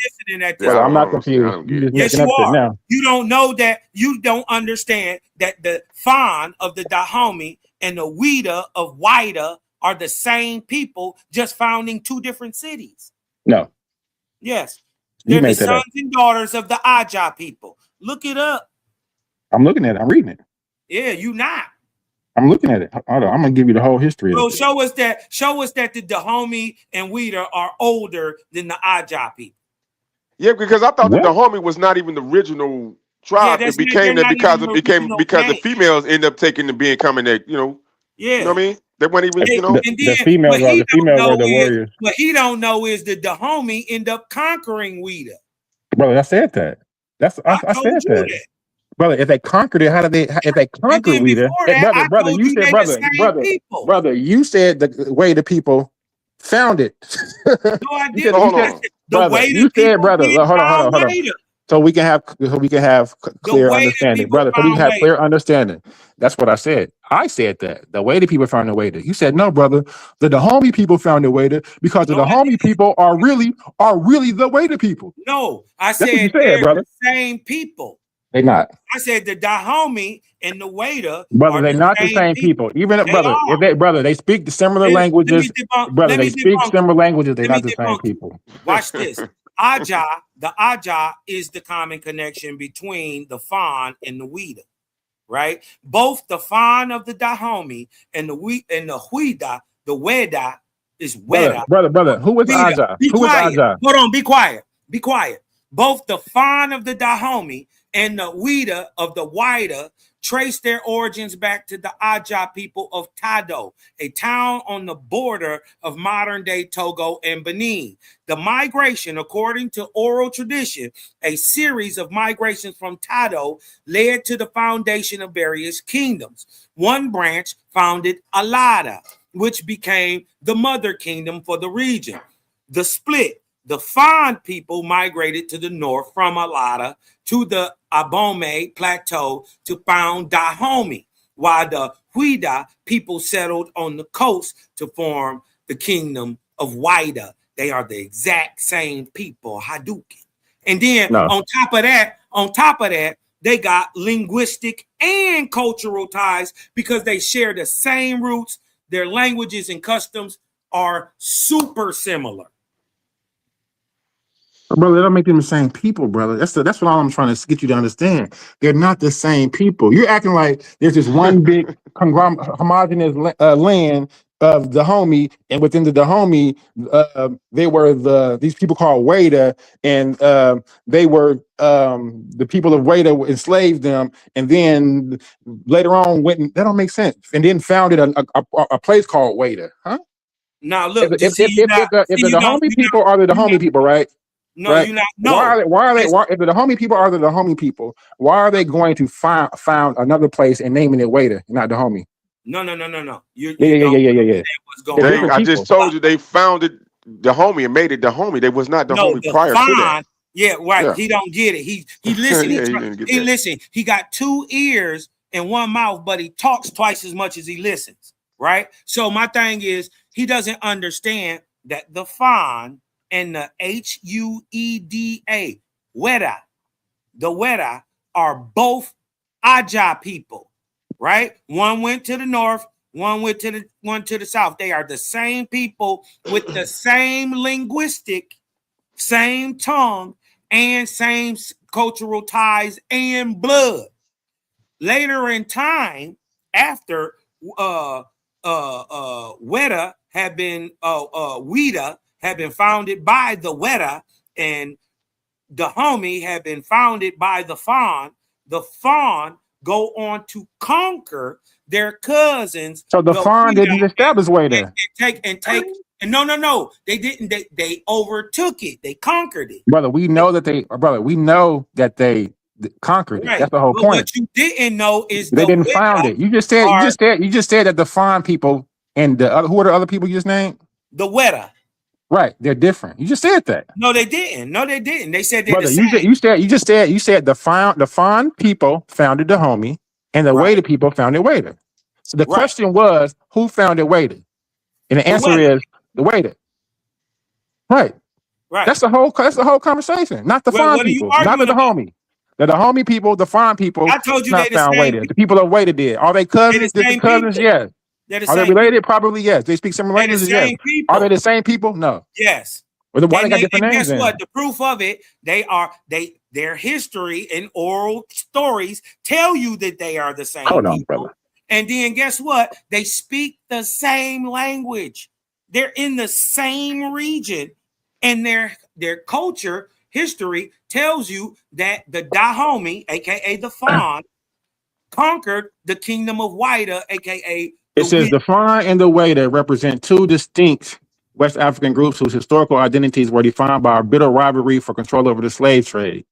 S12: Brother, I'm not confused.
S20: Yes, you are. You don't know that. You don't understand that the Fawn of the Dahomey and the Weta of Weta are the same people, just founding two different cities.
S12: No.
S20: Yes. They're the sons and daughters of the Aja people. Look it up.
S12: I'm looking at it. I'm reading it.
S20: Yeah, you not.
S12: I'm looking at it. Hold on. I'm gonna give you the whole history.
S20: So show us that the Dahomey and Weta are older than the Aja people.
S6: Yeah, because I thought the Dahomey was not even the original tribe. It became that because the females end up becoming that, you know.
S20: Yeah.
S6: You know what I mean? They weren't even,
S12: the females were the warriors.
S20: What he don't know is the Dahomey end up conquering Weta.
S12: Brother, I said that. I
S20: told
S12: said
S20: you
S12: that.
S20: that.
S12: Brother, if they conquered it, how did they? If they
S20: And
S12: conquered
S20: then
S12: Weeda,
S20: before that, I
S12: brother,
S20: told
S12: you
S20: you
S12: said,
S20: they the same people.
S12: brother, you said the way the people found it.
S20: No, I
S12: You
S20: didn't.
S12: said,
S20: I said the
S12: brother,
S20: way
S12: you
S20: the
S12: said,
S20: people
S12: brother,
S20: did
S12: hold
S20: found
S12: on.
S20: Wada.
S12: So we can have
S20: The
S12: clear
S20: way the
S12: understanding,
S20: people
S12: brother. So we can
S20: found
S12: have
S20: Wada.
S12: clear understanding. That's what I said. I said that the way the people found the Wada. You said no, brother. The Dahomey people found the Wada because the Dahomey people are really the Wada people.
S20: No, I
S12: That's what you
S20: said
S12: said,
S20: they're
S12: brother.
S20: the same people.
S12: They not.
S20: I said the Dahomey and the Wada
S12: Brother,
S20: are
S12: they're
S20: the
S12: not the
S20: same
S12: same
S20: people.
S12: people. Even
S20: They
S12: brother,
S20: are.
S12: if they speak the similar languages, brother, they speak similar languages. They're not the same people.
S20: Watch this. Aja, the Aja is the common connection between the Fan and the Wida, right? Both the Fan of the Dahomey and the Huida, the Weda is Weda.
S12: Brother, who is
S20: Wida.
S12: Aja?
S20: Be
S12: Who is
S20: quiet.
S12: Aja?
S20: Hold on, be quiet. Be quiet. Both the Fan of the Dahomey and the Wida of the Wida trace their origins back to the Aja people of Tado, a town on the border of modern-day Togo and Benin. The migration, according to oral tradition, a series of migrations from Tado led to the foundation of various kingdoms. One branch founded Alada, which became the mother kingdom for the region. The split, the Fan people migrated to the north from Alada to the Abome Plateau to found Dahomey, while the Huida people settled on the coast to form the kingdom of Wida. They are the exact same people, Hadouken. And then on top of that, they got linguistic and cultural ties because they share the same roots. Their languages and customs are super similar.
S12: Brother, they don't make them the same people, brother. That's what all I'm trying to get you to understand. They're not the same people. You're acting like there's this one big homogenous land of Dahomey, and within the Dahomey, they were these people called Wada, and they were the people of Wada enslaved them, and then later on went. That don't make sense. And then founded a place called Wada, huh?
S20: Now look,
S12: If the Dahomey people are the Dahomey people, right?
S20: No,
S12: right?
S20: you're not. No.
S12: Why if the Dahomey people are the Dahomey people, why are they going to found another place and naming it Wada, not Dahomey?
S20: No. You
S12: Yeah.
S20: What's going on.
S19: I just told you they founded Dahomey and made it Dahomey. They was not Dahomey prior to that.
S20: Yeah, right.
S19: Yeah.
S20: He don't get it. He listen.
S19: Yeah, he didn't get
S20: he
S19: that.
S20: listen. He got 2 ears and 1 mouth, but he talks twice as much as he listens. Right. So my thing is, he doesn't understand that the Fan and the Hueda, Weda, the Weda are both Aja people, right? One went to the north, one went to the south. They are the same people with the same linguistic, same tongue, and same cultural ties and blood. Later in time, after Weda had been Wida had been founded by the Weda, and Dahomey had been founded by the Fan go on to conquer their cousins.
S12: So the Fan didn't establish Wada.
S20: No. They didn't. They overtook it. They conquered it.
S12: Brother, we know that they conquered it.
S20: Right.
S12: That's the whole
S20: But
S12: point.
S20: what you didn't know is
S12: They didn't found it. You just said that the Fan people and the other, who are the other people you just named?
S20: The Weda.
S12: Right, they're different. You just said that.
S20: No, they didn't. They said they're
S12: Brother,
S20: the same.
S12: you said the Fan people founded Dahomey and the Wada people founded Wada. So the question was, who founded Wada? And the answer is the Wada. Right. That's the whole conversation. Not the Fan people, not the Dahomey. The Dahomey people, the Fan people.
S20: I told you
S12: not
S20: they the
S12: found
S20: same
S12: Wada. The people of Wada did. Are they cousins?
S20: They're the same
S12: Cousins?
S20: people.
S12: Yes. Are they related? Probably yes. They speak similar languages. Yes. Are they the same people? No.
S20: Yes.
S12: Well, why they got different names?
S20: Guess
S12: then?
S20: what? The proof of it, their history and oral stories tell you that they are the same.
S12: Hold on,
S20: people.
S12: brother.
S20: And then guess what? They speak the same language. They're in the same region, and their culture history tells you that the Dahomey, aka the Fan, conquered the kingdom of Wida, aka
S12: it says the Fan and the Wada represent 2 distinct West African groups whose historical identities were defined by a bitter rivalry for control over the slave trade.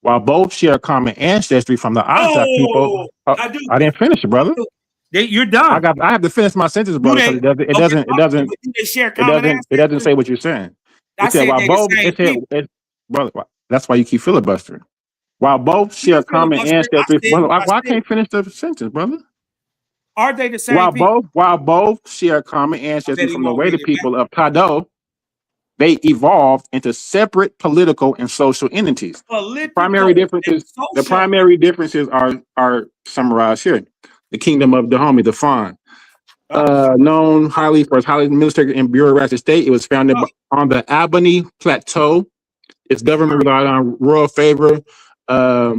S12: While both share common ancestry from the Aja people, I didn't finish it, brother.
S20: You're done.
S12: I have to finish my sentence, brother. It doesn't say what you're saying. It said while both, brother, that's why you keep filibustering. While both share common ancestry, brother, why I can't finish the sentence, brother?
S20: Are they the same people?
S12: While both share common ancestry from the Weda people of Caddo, they evolved into separate political and social entities. The primary differences are summarized here. The kingdom of Dahomey, the Fon, known highly for its highly military and bureaucratic state. It was founded on the Albany Plateau. Its government relied on royal favor. Blah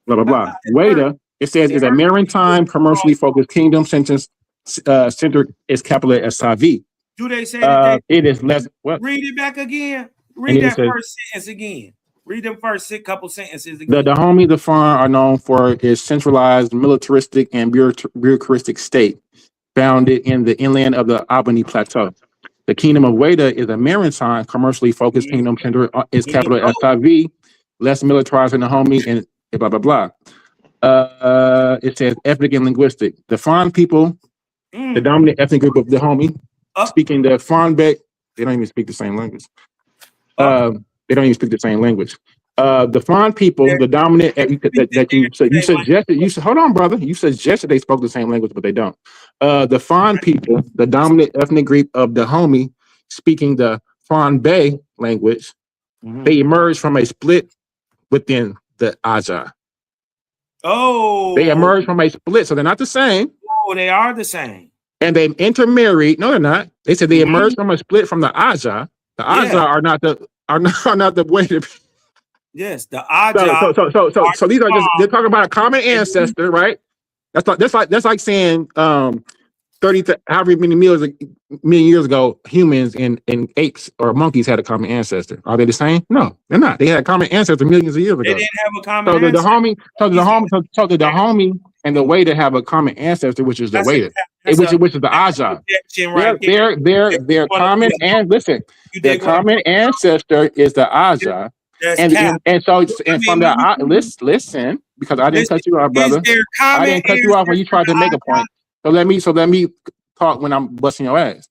S12: blah blah. Weda, it says, is a maritime, commercially focused kingdom. Center is capital at Savi.
S20: Do they say that
S12: it is less? What?
S20: Read it back again. Read that first sentence again. Read them first couple sentences again.
S12: The Dahomey, the Fon, are known for its centralized, militaristic, and bureaucratic state, founded in the inland of the Albany Plateau. The kingdom of Weda is a maritime, commercially focused kingdom. Center is capital at Savi, less militarized than Dahomey, and blah blah blah. It says ethnic and linguistic. The Fon people, the dominant ethnic group of Dahomey, speaking the Fonbek, they don't even speak the same language. The Fon people, the dominant you suggested. Hold on, brother. You suggested they spoke the same language, but they don't. The Fon people, the dominant ethnic group of Dahomey, speaking the Fonbek language, they emerged from a split within the Aja.
S20: Oh,
S12: they emerged from a split, so they're not the same.
S20: Oh, they are the same.
S12: And they intermarried. No, they're not. They said they emerged from a split from the Aja. The Aja are not the way to.
S20: Yes, the Aja.
S12: So these are just, they're talking about a common ancestor, right? That's like saying 30 to however many million years ago, humans and apes or monkeys had a common ancestor. Are they the same? No, they're not. They had a common ancestor millions of years ago.
S20: They didn't have a common
S12: ancestor.
S20: ancestor.
S12: The Dahomey and the Weda have a common ancestor, which is the Weda, which is the Aja. Their common and listen, their common ancestor is the Aja. And from the listen, because I didn't cut you off, brother. I didn't cut you off when you tried to make a point. So let me talk when I'm busting your ass.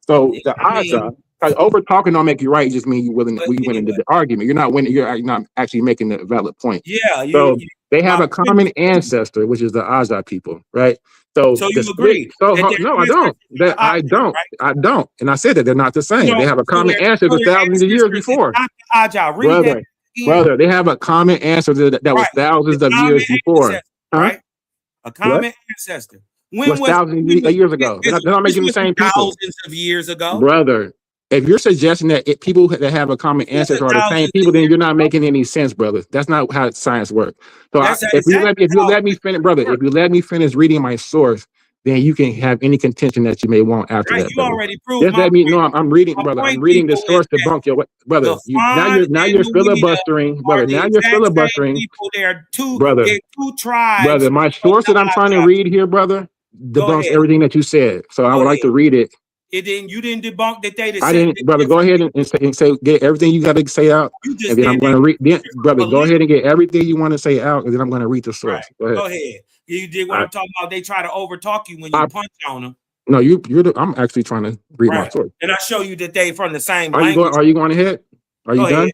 S12: So the Aja, over talking don't make you right. It just mean you went into the argument. You're not winning. You're not actually making a valid point.
S20: Yeah.
S12: They have a common ancestor, which is the Aja people, right? So
S20: you agree?
S12: No, I don't. I don't. I don't. And I said that they're not the same. They have a common ancestor thousands of years before. Brother, they have a common ancestor that was thousands of years before.
S20: Right? A common ancestor.
S12: When was thousands of years ago? They're not making the same people.
S20: Thousands of years ago,
S12: brother. If you're suggesting that people that have a common ancestor are the same people, then you're not making any sense, brother. That's not how science works. So if you let me finish, brother, if you let me finish reading my source, then you can have any contention that you may want after that.
S20: You already proved.
S12: Just let me know. I'm reading, brother. I'm reading the source to debunk your brother. Now you're filibustering, brother. Now you're filibustering, brother. Brother, my source that I'm trying to read here, brother, debunks everything that you said. So I would like to read it.
S20: You didn't debunk that they.
S12: I didn't, brother. Go ahead and say get everything you got to say out, and then I'm going to read. Brother, go ahead and get everything you want to say out, and then I'm going to read the source.
S20: Right. Go ahead. You did what I'm talking about. They try to overtalk you when you punch on them.
S12: No, I'm actually trying to read my source,
S20: and I show you that they from the same.
S12: Are you going ahead? Are you done?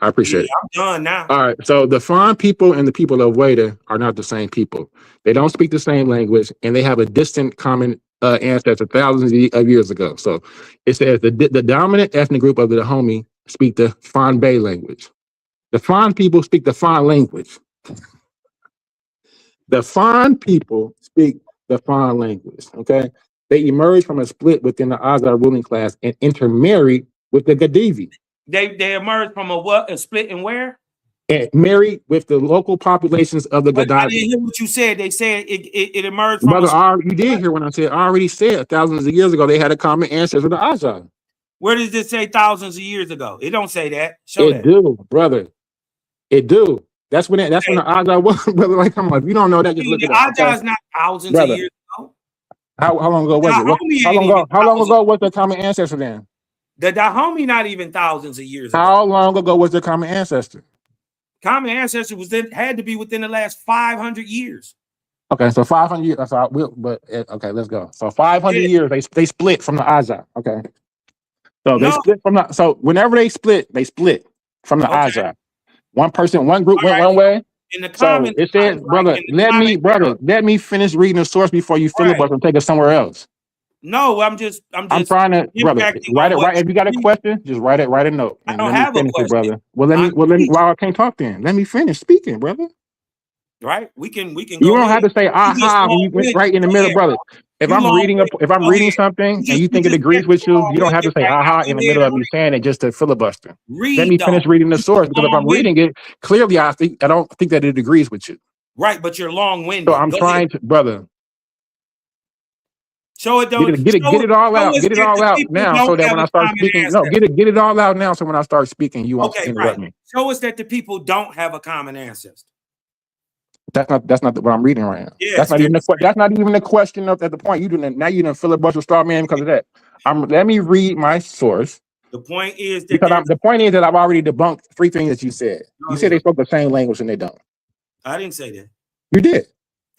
S12: I appreciate it.
S20: I'm done now.
S12: All right. So the Fon people and the people of Weda are not the same people. They don't speak the same language, and they have a distant common ancestor thousands of years ago. So it says the dominant ethnic group of the Dahomey speak the Fonbek language. The Fon people speak the Fon language. The Fon people speak the Fon language. Okay, they emerged from a split within the Aza ruling class and intermarried with the Gadivi.
S20: They emerged from a split and where?
S12: And married with the local populations of the Gadivi.
S20: I didn't hear what you said. They said it emerged from.
S12: Brother, you did hear what I said. I already said thousands of years ago they had a common ancestor with the Aza.
S20: Where does this say thousands of years ago? It don't say that.
S12: It do, brother. It do. That's when the Aja was, brother. Like, come on, if you don't know that, just look at it.
S20: Aja is not thousands of years ago.
S12: How long ago was it? How long ago was the common ancestor then?
S20: The Dahomey not even thousands of years ago.
S12: How long ago was the common ancestor?
S20: Common ancestor had to be within the last 500 years.
S12: Okay, so 500 years. So okay, let's go. So 500 years they split from the Aja. Okay, so they split from the. So whenever they split from the Aja. One person, one group went one way.
S20: In the
S12: so it says, brother, let me finish reading the source before you filibuster and take us somewhere else.
S20: No, I'm
S12: trying to, brother, write it. If you got a question, just write a note.
S20: I don't have a question,
S12: brother. Well, let me. Well, I can't talk then. Let me finish speaking, brother.
S20: Right? We can.
S12: You don't have to say aha when you went right in the middle, brother. If I'm reading something and you think it agrees with you, you don't have to say aha in the middle of me saying it just to filibuster. Let me finish reading the source, because if I'm reading it, clearly I don't think that it agrees with you.
S20: Right, but you're long-winded.
S12: So I'm trying to, brother.
S20: Show it though.
S12: Get it all out. Get it all out now, so that when I start speaking, get it all out now, so when I start speaking, you won't interrupt me.
S20: Show us that the people don't have a common ancestor.
S12: That's not what I'm reading right now.
S20: Yes,
S12: that's not even the question at the point. You didn't filibuster star man because of that. Let me read my source.
S20: The point is that
S12: I've already debunked 3 things that you said. You said they spoke the same language and they don't.
S20: I didn't say that.
S12: You did.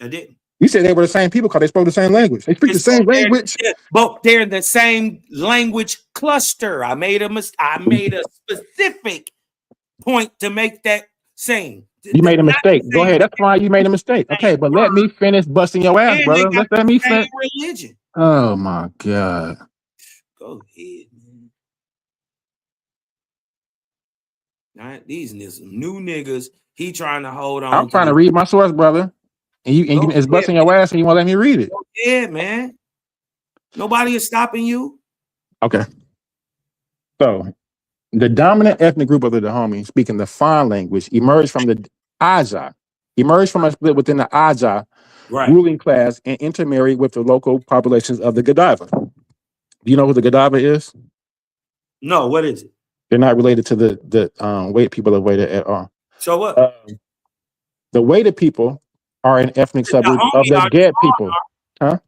S20: I didn't.
S12: You said they were the same people because they spoke the same language. They speak the same language.
S20: But they're the same language cluster. I made a specific point to make that same.
S12: You made a mistake. Go ahead. That's why you made a mistake. Okay, but let me finish busting your ass, brother. Let me finish.
S20: Religion.
S12: Oh my God.
S20: Go ahead, man. Not these new niggas. He trying to hold on.
S12: I'm trying to read my source, brother. And you it's busting your ass and you won't let me read it.
S20: Yeah, man. Nobody is stopping you.
S12: Okay. So the dominant ethnic group of the Dahomey, speaking the Fon language, emerged from the Aja, from a split within the Aja ruling class and intermarried with the local populations of the Godiva. Do you know who the Godiva is?
S20: No, what is it?
S12: They're not related to the Wade people of Wade at all.
S20: So what?
S12: The Wade people are an ethnic subgroup of the Gad people. Huh?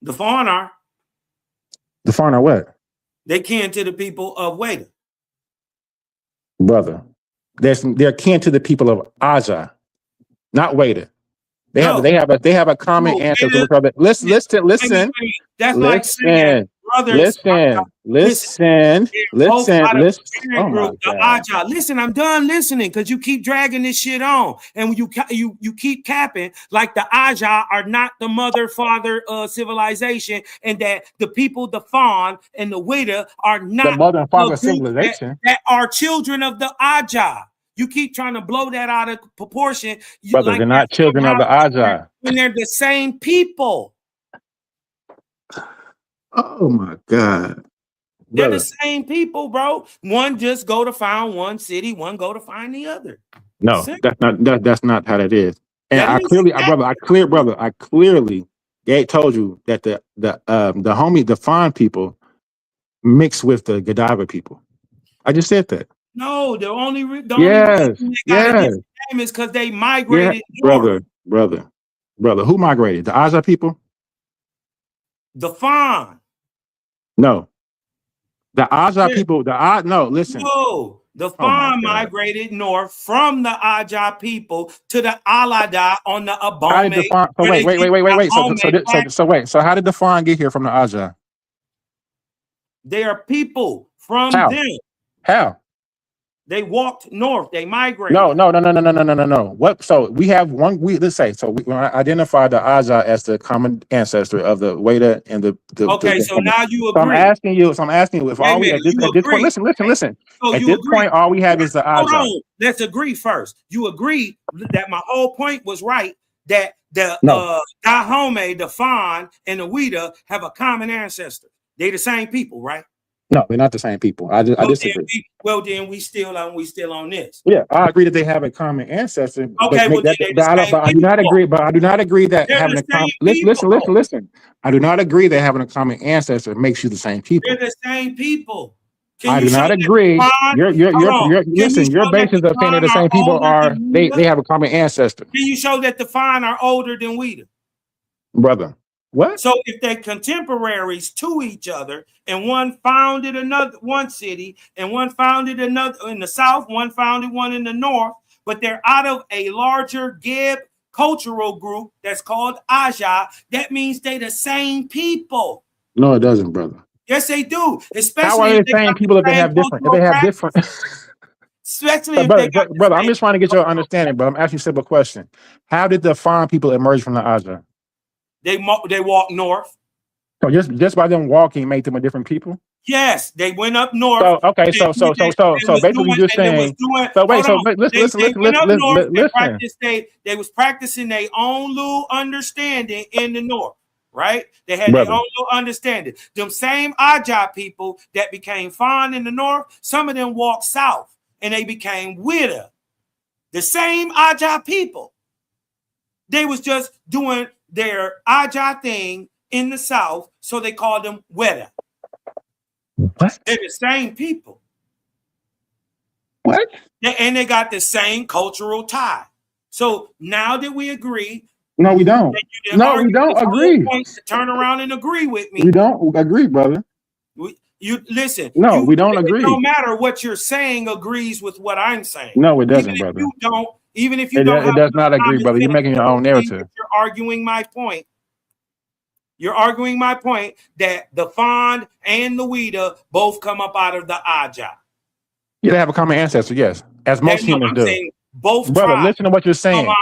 S20: The Fon are.
S12: The Fon are what?
S20: They kin to the people of Wade.
S12: Brother, they're kin to the people of Aja, not Wade. They have a common ancestor. Listen.
S20: That's like saying brothers.
S12: Listen. Oh my God.
S20: Listen, I'm done listening because you keep dragging this shit on, and you keep capping like the Aja are not the mother father civilization, and that the people, the Fon and the Wida are not
S12: the mother and father civilization
S20: that are children of the Aja. You keep trying to blow that out of proportion.
S12: Brother, they're not children of the Aja.
S20: When they're the same people.
S12: Oh my God.
S20: They're the same people, bro. One just go to find one city, one go to find the other.
S12: No, that's not how that is. And I clearly told you that the Fon people mix with the Godiva people. I just said that.
S20: No, the only reason
S12: yes.
S20: name is because they migrated.
S12: Yeah. Brother. Who migrated? The Aja people?
S20: The Fon.
S12: No. The Aja people, listen.
S20: No, the Fon migrated north from the Aja people to the Alada on the Abome.
S12: Wait. So how did the Fon get here from the Aja?
S20: They are people from them.
S12: How?
S20: They walked north. They migrated.
S12: No. What? So we have one. Let's say so. We identify the Aja as the common ancestor of the Weda and the.
S20: Okay, so now you agree.
S12: So I'm asking you if all we at this point. Listen.
S20: So
S12: at this point, all we have is the Aja.
S20: Hold on. Let's agree first. You agree that my whole point was right. That the Dahomey, the Fon, and the Weda have a common ancestor. They the same people, right?
S12: No, they're not the same people. I disagree.
S20: Then we still on this.
S12: Yeah, I agree that they have a common ancestor.
S20: Okay,
S12: I do not agree that having a common. Listen. I do not agree that having a common ancestor makes you the same people.
S20: They're the same people.
S12: I do not agree. Your basis of saying they're the same people they have a common ancestor.
S20: Can you show that the Fon are older than Weda?
S12: Brother, What?
S20: So if they're contemporaries to each other, and one founded one city, and one founded another in the south, one founded one in the north, but they're out of a larger Geb cultural group that's called Aja, that means they the same people.
S12: No, it doesn't, brother.
S20: Yes, they do. Especially
S12: How are they the same people if they have different? If they have different.
S20: Especially if
S12: brother, I'm just trying to get your understanding, but I'm asking you a simple question. How did the Fon people emerge from the Aja?
S20: They walk north.
S12: So just by them walking made them a different people?
S20: Yes, they went up north.
S12: So okay, so basically you're saying. So wait, so listen.
S20: They was practicing their own little understanding in the north, right? They had their own little understanding. Them same Aja people that became Fon in the north, some of them walked south and they became Wida. The same Aja people. They was just doing their Aja thing in the south, so they called them Weda.
S12: What?
S20: They're the same people.
S12: What?
S20: And they got the same cultural tie. So now that we agree,
S12: no, we don't. No, we don't agree.
S20: Turn around and agree with me.
S12: We don't agree, brother.
S20: You listen.
S12: No, we don't agree.
S20: It don't matter what you're saying agrees with what I'm saying.
S12: No, it doesn't, brother.
S20: Even if you don't,
S12: it does not agree, brother. You're making your own narrative.
S20: You're arguing my point. You're arguing my point that the Fon and the Wida both come up out of the Aja.
S12: Yeah, they have a common ancestor, yes, as most humans do.
S20: Both
S12: brother, listen to what you're saying,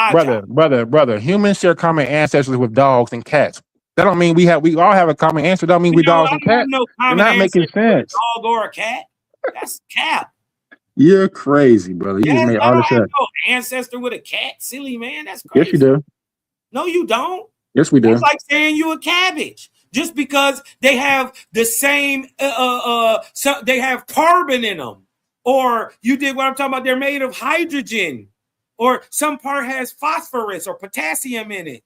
S12: brother. Humans share common ancestors with dogs and cats. That don't mean we all have a common ancestor. Don't mean we dogs and cats. You're not making sense.
S20: A dog or a cat? That's cap.
S12: You're crazy, brother. You just made all this up.
S20: No ancestor with a cat, silly man. That's crazy.
S12: Yes, you do.
S20: No, you don't.
S12: Yes, we do.
S20: It's like saying you a cabbage just because they have the same. So they have carbon in them, or you did what I'm talking about. They're made of hydrogen, or some part has phosphorus or potassium in it.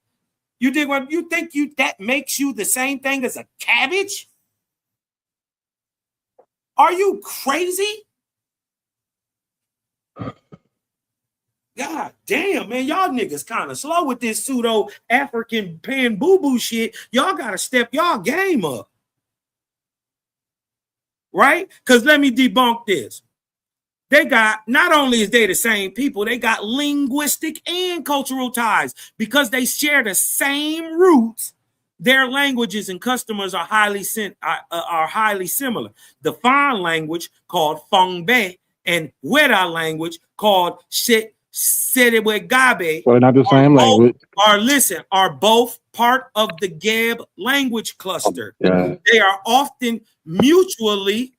S20: You did what you think that makes you the same thing as a cabbage? Are you crazy? God damn, man, y'all niggas kind of slow with this pseudo African pan boo boo shit. Y'all gotta step y'all game up, right? Because let me debunk this. They got, not only is they the same people, they got linguistic and cultural ties because they share the same roots. Their languages and customs are highly similar. The Fon language called Fongbe and Weda language called Serewegabe.
S12: Well, not the same language.
S20: Are both part of the Geb language cluster.
S12: Yeah.
S20: They are often mutually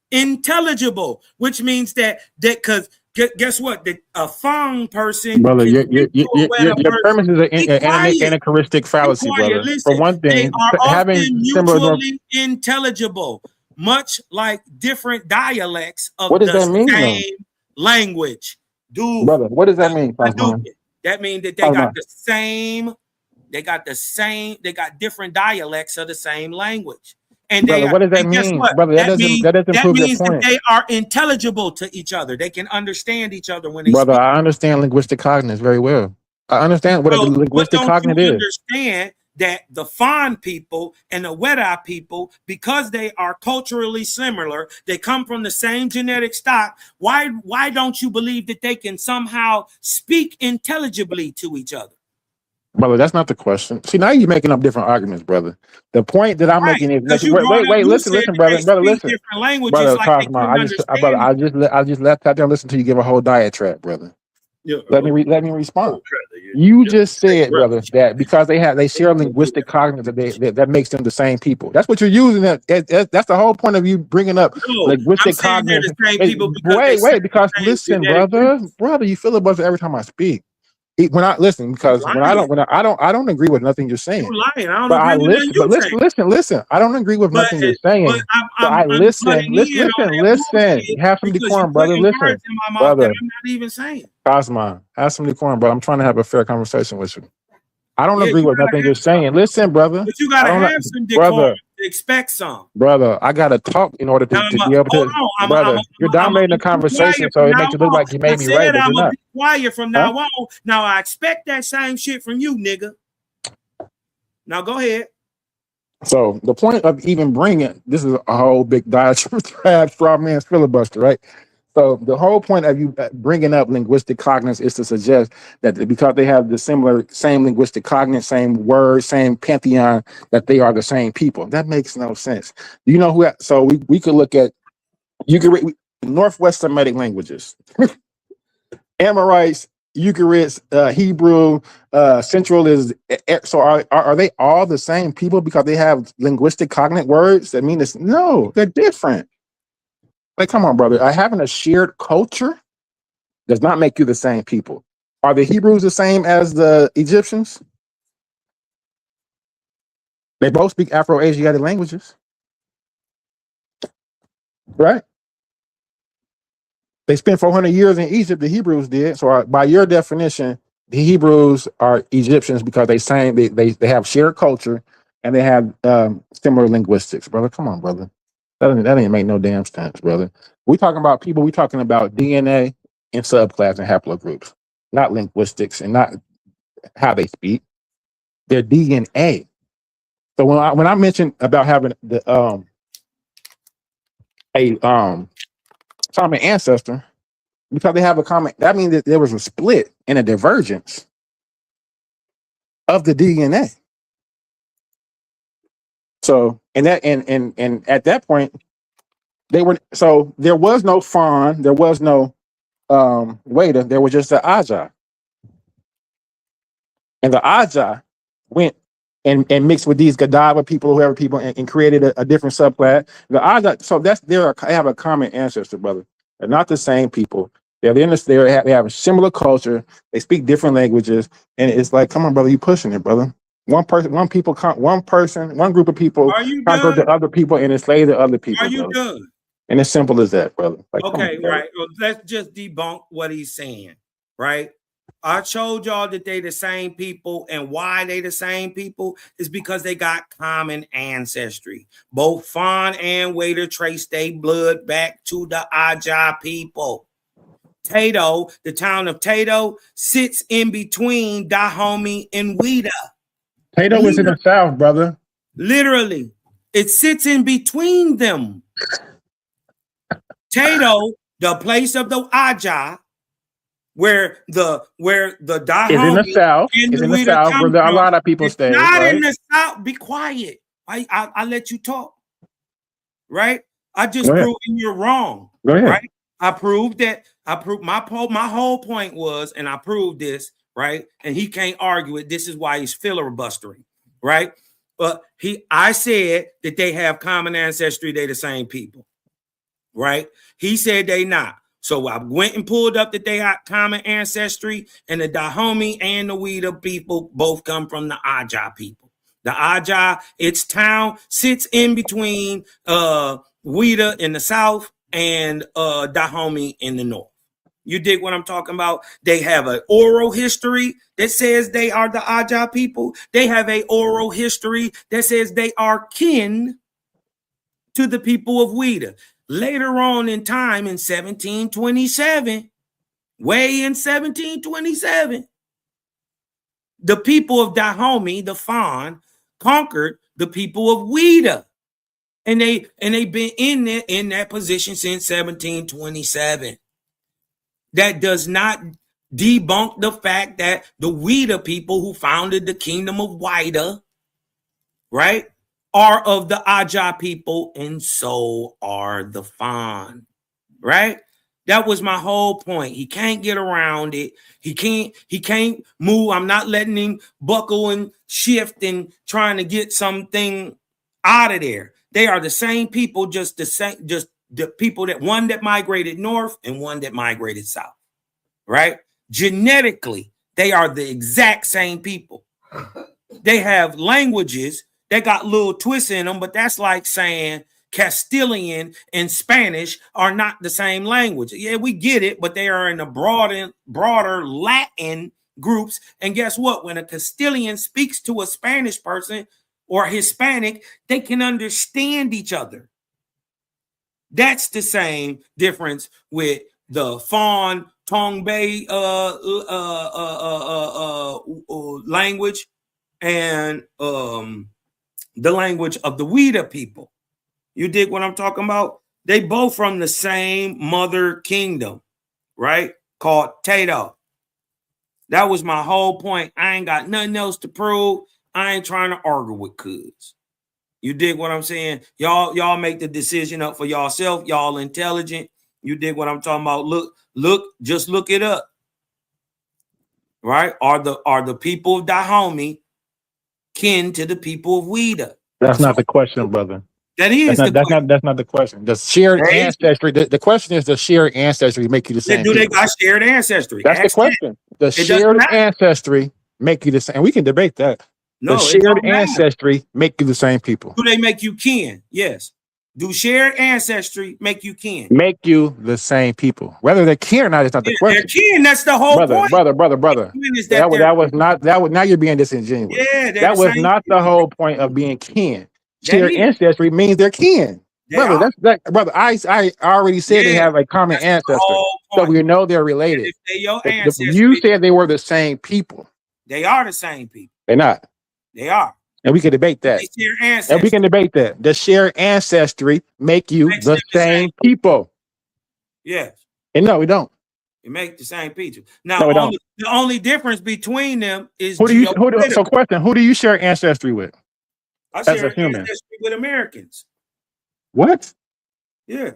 S20: intelligible, which means that because guess what? A Fong person,
S12: brother, your premise is an anachronistic fallacy, brother.
S20: Listen,
S12: for one thing,
S20: they are
S12: having
S20: often mutually intelligible, much like different dialects of the same language. Dude,
S12: brother, what does that mean?
S20: That means that they got the same. They got different dialects of the same language. And
S12: brother, what does that mean? Brother, that means
S20: that they are intelligible to each other. They can understand each other when they
S12: speak.
S20: I
S12: understand linguistic cognition very well. I understand what a linguistic cognition is.
S20: Understand that the Fon people and the Weda people, because they are culturally similar, they come from the same genetic stock. Why don't you believe that they can somehow speak intelligibly to each other?
S12: Brother, that's not the question. See, now you're making up different arguments, brother. The point that I'm making is wait, listen, brother, listen. Brother, I just left out there and listen to you give a whole diatribe, brother. Yeah. Let me respond. You just said, brother, that because they share linguistic cognition that makes them the same people. That's what you're using. That's the whole point of you bringing up linguistic cognition. Wait, because listen, brother, you filibuster every time I speak. When I listen, because I don't agree with nothing you're saying.
S20: You're lying. I don't agree with nothing you're saying.
S12: Listen. I don't agree with nothing you're saying. But listen. Have some decorum, brother. Listen, brother.
S20: I'm not even saying.
S12: Cosma, have some decorum, brother. I'm trying to have a fair conversation with you. I don't agree with nothing you're saying. Listen, brother.
S20: But you gotta have some decorum to expect some.
S12: Brother, I gotta talk in order to be able to. Brother, you're dominating the conversation, so it makes it look like you made me right, but you're not.
S20: Quiet from now on. Now I expect that same shit from you, nigga. Now go ahead.
S12: So the point of even bringing this is a whole big diatribe, straw man's filibuster, right? So the whole point of you bringing up linguistic cognates is to suggest that because they have the same linguistic cognate, same words, same pantheon, that they are the same people. That makes no sense. You know who? So we could look at Northwest Semitic languages, Amorites, Ugarites, Hebrew, Central is. So are they all the same people because they have linguistic cognate words? That mean no, they're different. Like, come on, brother. Having a shared culture does not make you the same people. Are the Hebrews the same as the Egyptians? They both speak Afro-Asiatic languages, right? They spent 400 years in Egypt, the Hebrews did. So by your definition, the Hebrews are Egyptians because they have shared culture and they have similar linguistics, brother. Come on, brother. That ain't make no damn sense, brother. We talking about people. We talking about DNA and subclass and haplogroups, not linguistics and not how they speak. Their DNA. So when I mentioned about having the common ancestor, because they have a common, that means that there was a split and a divergence of the DNA. So and at that point. There was no Fawn, there was no Waiter, there was just the Aja. And the Aja went and mixed with these Gadawa people, whoever people, and created a different subclass. The Aja, so they have a common ancestor, brother. They're not the same people. They have a similar culture, they speak different languages, and it's like, come on, brother, you pushing it, brother. One group of people conquer the other people and enslave the other people.
S20: Are you
S12: brother.
S20: done?
S12: And it's simple as that, brother. Like,
S20: Okay, right. Well, let's just debunk what he's saying, right? I showed y'all that they the same people, and why they the same people is because they got common ancestry. Both Fawn and Waiter trace their blood back to the Aja people. Tato, the town of Tato, sits in between Dahomey and Ouida.
S12: Tato is in the south, brother.
S20: Literally, it sits in between them. Tato, the place of the Aja, where the Dahomey
S12: is in the south. It's in the south where a lot of people stay.
S20: Not
S12: right?
S20: in the south. Be quiet. I let you talk. Right? I just proved you're wrong.
S12: Go ahead.
S20: Right? I proved my whole point was, and I proved this, right? And he can't argue it. This is why he's filibustering, right? But I said that they have common ancestry, they the same people. Right? He said they not. So I went and pulled up that they have common ancestry, and the Dahomey and the Ouida people both come from the Aja people. The Aja, its town sits in between Ouida in the south and Dahomey in the north. You dig what I'm talking about? They have an oral history that says they are the Aja people. They have an oral history that says they are kin to the people of Ouida. Later on in time, in 1727, way in 1727, the people of Dahomey, the Fawn, conquered the people of Ouida. And they've been in that position since 1727. That does not debunk the fact that the Ouida people who founded the kingdom of Ouida, right, are of the Aja people, and so are the Fawn, right? That was my whole point. He can't get around it. He can't move. I'm not letting him buckle and shift and trying to get something out of there. They are the same people, just the people that one that migrated north and one that migrated south, right? Genetically, they are the exact same people. They have languages that got little twists in them, but that's like saying Castilian and Spanish are not the same language. Yeah, we get it, but they are in the broader Latin groups. And guess what? When a Castilian speaks to a Spanish person or Hispanic, they can understand each other. That's the same difference with the Fawn Tongbay language and the language of the Wida people. You dig what I'm talking about? They both from the same mother kingdom, right? Called Tato. That was my whole point. I ain't got nothing else to prove. I ain't trying to argue with cuz. You dig what I'm saying? Y'all make the decision up for yourself. Y'all intelligent. You dig what I'm talking about? Just look it up. Right? Are the people of Dahomey kin to the people of Wida?
S12: That's not the question, brother.
S20: That is
S12: that's not the question. The shared ancestry. The question is, does shared ancestry make you the same?
S20: Do they
S12: people?
S20: got shared ancestry?
S12: That's the question. The shared ancestry make you the same. We can debate that.
S20: No,
S12: the shared ancestry make you the same people.
S20: Do they make you kin? Yes. Do shared ancestry make you kin?
S12: Make you the same people. Whether they're kin or not, it's not the question.
S20: They're kin. That's the whole point.
S12: Brother. That was not. Now you're being disingenuous.
S20: Yeah,
S12: that was not the whole point of being kin. Shared ancestry means they're kin. Brother, brother. I already said they have a common ancestor, so we know they're related.
S20: If they your
S12: You said they were the same people.
S20: They are the same people.
S12: They're not.
S20: They are.
S12: And we can debate that. And we can debate that. Does shared ancestry make you the same people?
S20: Yes.
S12: And no, we don't.
S20: It make the same people. Now,
S12: No,
S20: the only difference between them is
S12: who do you share ancestry with?
S20: I
S12: as
S20: share
S12: a human?
S20: ancestry with Americans.
S12: What?
S20: Yeah.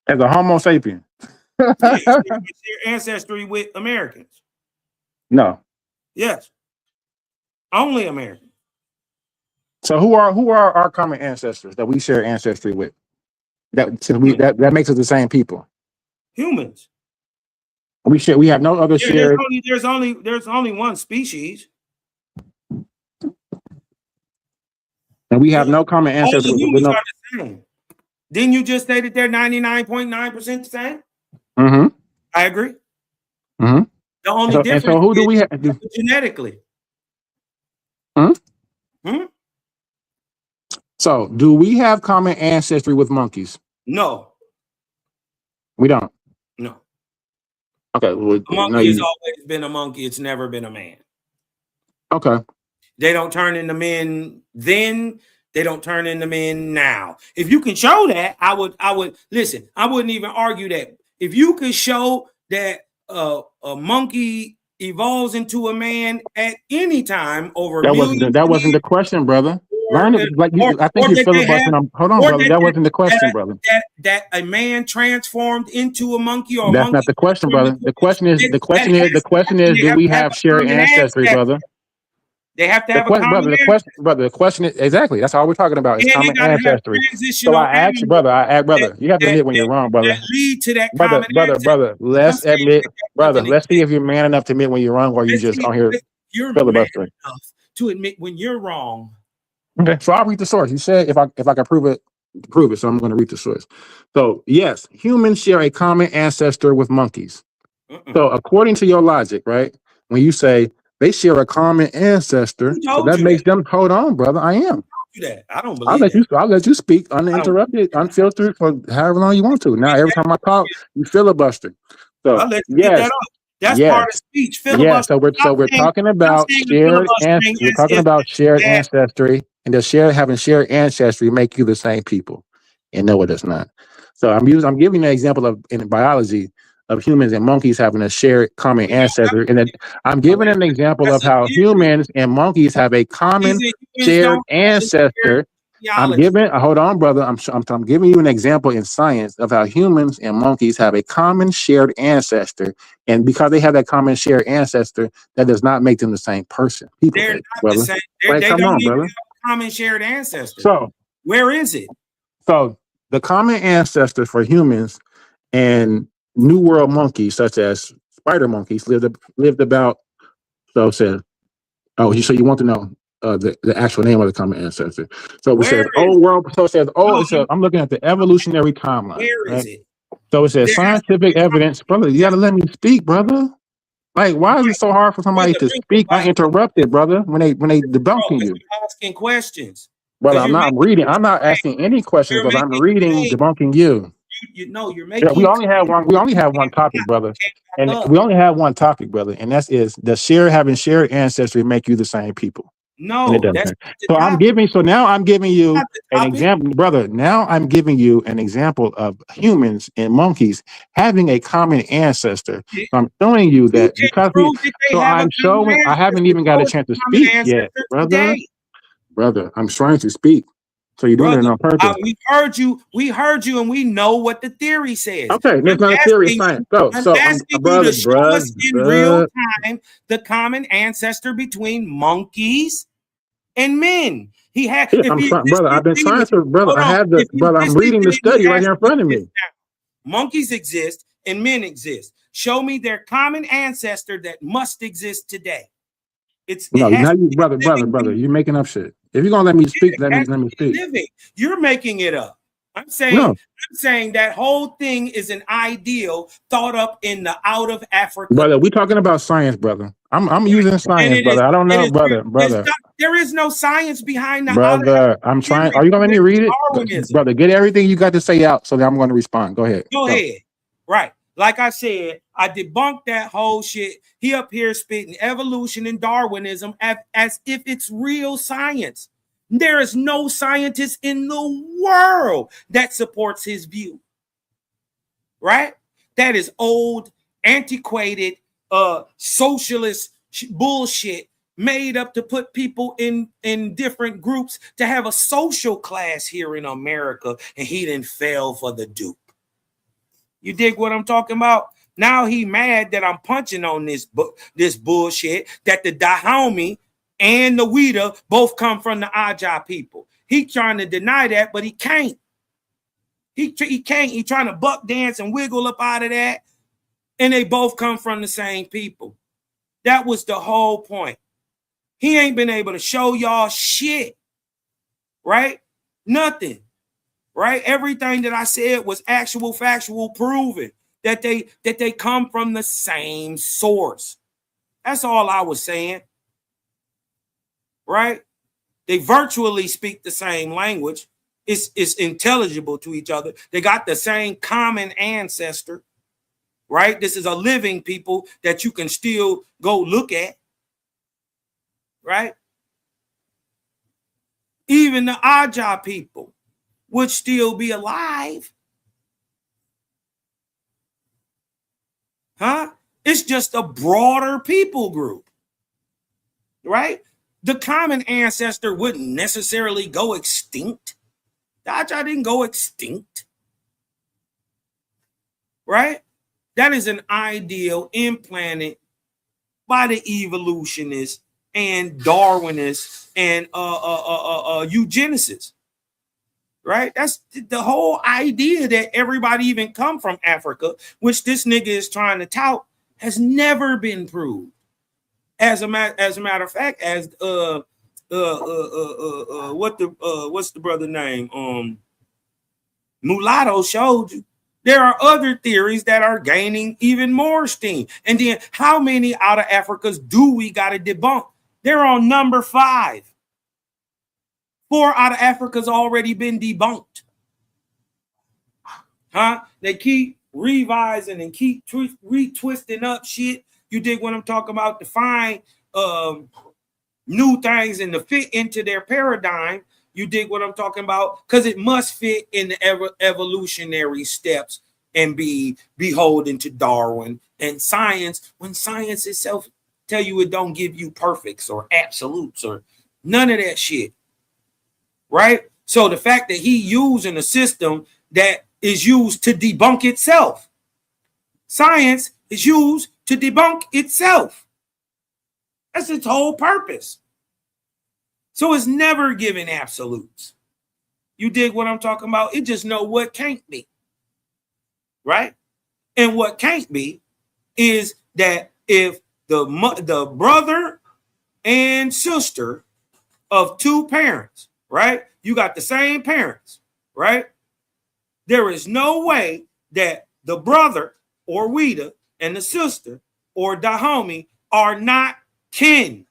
S12: As a Homo sapien?
S20: I share ancestry with Americans.
S12: No.
S20: Yes. Only Americans.
S12: So who are our common ancestors that we share ancestry with? That makes us the same people.
S20: Humans.
S12: We have no other shared.
S20: There's only one species.
S12: And we have no common
S20: All
S12: ancestors.
S20: the humans are the same. Didn't you just say that they're 99.9% the same?
S12: Mm-hmm.
S20: I agree.
S12: Mm-hmm.
S20: The only difference
S12: so who do we have?
S20: Genetically.
S12: Hmm? So do we have common ancestry with monkeys?
S20: No.
S12: We don't.
S20: No.
S12: Okay. Well,
S20: A monkey has always been a monkey. It's never been a man.
S12: Okay.
S20: They don't turn into men then. They don't turn into men now. If you can show that, I would listen. I wouldn't even argue that. If you could show that a monkey evolves into a man at any time over
S12: that wasn't the question, brother. Learn it like you. I think you're filibustering. Hold on, brother. That wasn't the question, brother.
S20: That a man transformed into a monkey or
S12: that's not the question, brother. The question is, do we have shared ancestry, brother?
S20: They have to have a common ancestry.
S12: The question is exactly. That's all we're talking about. Is common ancestry. So I asked you, brother. You have to admit when you're wrong, brother.
S20: Lead to that
S12: brother. Let's admit, brother. Let's see if you're man enough to admit when you're wrong, or you just on here filibustering.
S20: To admit when you're wrong.
S12: Okay, so I'll read the source. You said if I can prove it. So I'm going to read the source. So yes, humans share a common ancestor with monkeys. So according to your logic, right? When you say they share a common ancestor, so that makes them. Hold on, brother. I am.
S20: I don't believe
S12: I'll let you speak uninterrupted, unfiltered for however long you want to. Now every time I talk, you filibuster. So
S20: I'll let you get that off. That's part of speech.
S12: Yeah. So we're talking about shared ancestry. We're talking about shared ancestry, and does having shared ancestry make you the same people? And no, it does not. So I'm giving you an example of in biology of humans and monkeys having a shared common ancestor, and then I'm giving an example of how humans and monkeys have a common shared ancestor. I'm giving. Hold on, brother. I'm giving you an example in science of how humans and monkeys have a common shared ancestor, and because they have that common shared ancestor, that does not make them the same person.
S20: They're not the same. They don't even have a common shared ancestor.
S12: So
S20: where is it?
S12: So the common ancestor for humans and New World monkeys, such as spider monkeys, lived about. So it says, so you want to know the actual name of the common ancestor? So it says old world. So it says I'm looking at the evolutionary timeline.
S20: Where is it?
S12: So it says scientific evidence, brother. You got to let me speak, brother. Like, why is it so hard for somebody to speak uninterrupted, brother? When they debunking you,
S20: asking questions.
S12: Brother, I'm not reading. I'm not asking any questions, but I'm reading, debunking you.
S20: you know you're
S12: Yeah,
S20: making.
S12: we only have one. We only have one topic, brother, and we only have one topic, brother, and that is does having shared ancestry make you the same people? And
S20: No,
S12: it
S20: that's
S12: doesn't.
S20: not the
S12: So
S20: topic.
S12: So now I'm giving you
S20: Not the
S12: an
S20: topic.
S12: example, brother. Now I'm giving you an example of humans and monkeys having a common ancestor. So I'm showing you
S20: You
S12: that
S20: can't
S12: because
S20: prove that they
S12: so
S20: have a
S12: I'm
S20: common
S12: showing. I haven't
S20: ancestor.
S12: even got
S20: Show
S12: a
S20: us
S12: chance to
S20: a common
S12: speak yet,
S20: ancestor
S12: brother.
S20: today.
S12: Brother, I'm trying to speak. So you're doing it
S20: Brother,
S12: on purpose.
S20: we heard you, and we know what the theory says.
S12: Okay, that's not a serious science. Go.
S20: I'm
S12: So
S20: asking you
S12: brother,
S20: to show us in real
S12: bruh.
S20: time the common ancestor between monkeys and men. He had,
S12: Yeah,
S20: if
S12: I'm
S20: he
S12: trying, brother. I've been trying to, brother.
S20: hold
S12: I
S20: on,
S12: have the,
S20: if he
S12: brother. I'm
S20: existed,
S12: reading
S20: then
S12: the
S20: let me
S12: study right
S20: ask
S12: here in
S20: you
S12: front of
S20: this
S12: me.
S20: now. Monkeys exist and men exist. Show me their common ancestor that must exist today.
S12: No,
S20: It has
S12: now
S20: to
S12: you,
S20: be
S12: brother,
S20: living.
S12: you're making up shit. If you're gonna let me speak, let
S20: It
S12: me
S20: has to be
S12: speak.
S20: living. You're making it up. I'm
S12: No,
S20: saying that whole thing is an ideal thought up in the out of Africa.
S12: brother, we talking about science, brother. I'm using
S20: And
S12: science,
S20: it is,
S12: brother. I don't
S20: it
S12: know,
S20: is,
S12: brother.
S20: there is no science behind the out of
S12: Brother,
S20: Africa
S12: I'm trying.
S20: theory.
S12: Are you gonna let me
S20: There's
S12: read it,
S20: Darwinism.
S12: brother? Get everything you got to say out, so that I'm going to respond. Go ahead.
S20: Go ahead. Right. Like I said, I debunked that whole shit. He up here spitting evolution and Darwinism as if it's real science. There is no scientist in the world that supports his view. Right? That is old, antiquated, socialist bullshit made up to put people in different groups to have a social class here in America, and he didn't fail for the dupe. You dig what I'm talking about? Now he mad that I'm punching on this bullshit that the Dahomey and the Weeda both come from the Aja people. He trying to deny that, but he can't. He can't. He trying to buck dance and wiggle up out of that, and they both come from the same people. That was the whole point. He ain't been able to show y'all shit, right? Nothing. Right? Everything that I said was actual, factual, proven that they come from the same source. That's all I was saying. Right? They virtually speak the same language. It's intelligible to each other. They got the same common ancestor. Right? This is a living people that you can still go look at. Right? Even the Aja people would still be alive. Huh? It's just a broader people group, right? The common ancestor wouldn't necessarily go extinct. The Aja didn't go extinct, right? That is an ideal implanted by the evolutionists and Darwinists and eugenicists. Right? That's the whole idea that everybody even come from Africa, which this nigga is trying to tout, has never been proved. As a matter of fact, as what's the brother name? Mulatto showed you. There are other theories that are gaining even more steam. And then how many out of Africas do we got to debunk? They're on number 5. 4 out of Africa's already been debunked. Huh? They keep revising and keep retwisting up shit. You dig what I'm talking about? To find new things and to fit into their paradigm. You dig what I'm talking about? Because it must fit in the evolutionary steps and be beholden to Darwin and science, when science itself tell you it don't give you perfects or absolutes or none of that shit. Right? So the fact that he using a system that is used to debunk itself. Science is used to debunk itself. That's its whole purpose. So it's never given absolutes. You dig what I'm talking about? It just know what can't be. Right? And what can't be is that if the brother and sister of 2 parents, right? You got the same parents, right? There is no way that the brother or Weeda and the sister or Dahomey are not kin.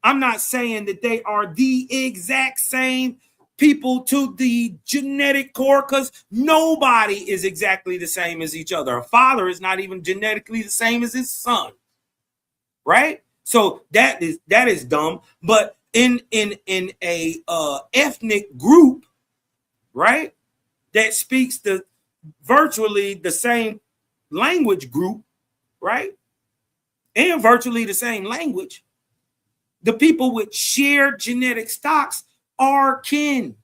S20: I'm not saying that they are the exact same people to the genetic core, because nobody is exactly the same as each other. A father is not even genetically the same as his son, right? So that is dumb. But in a ethnic group, right, that speaks the virtually the same language group, right, and virtually the same language, the people with shared genetic stocks are kin.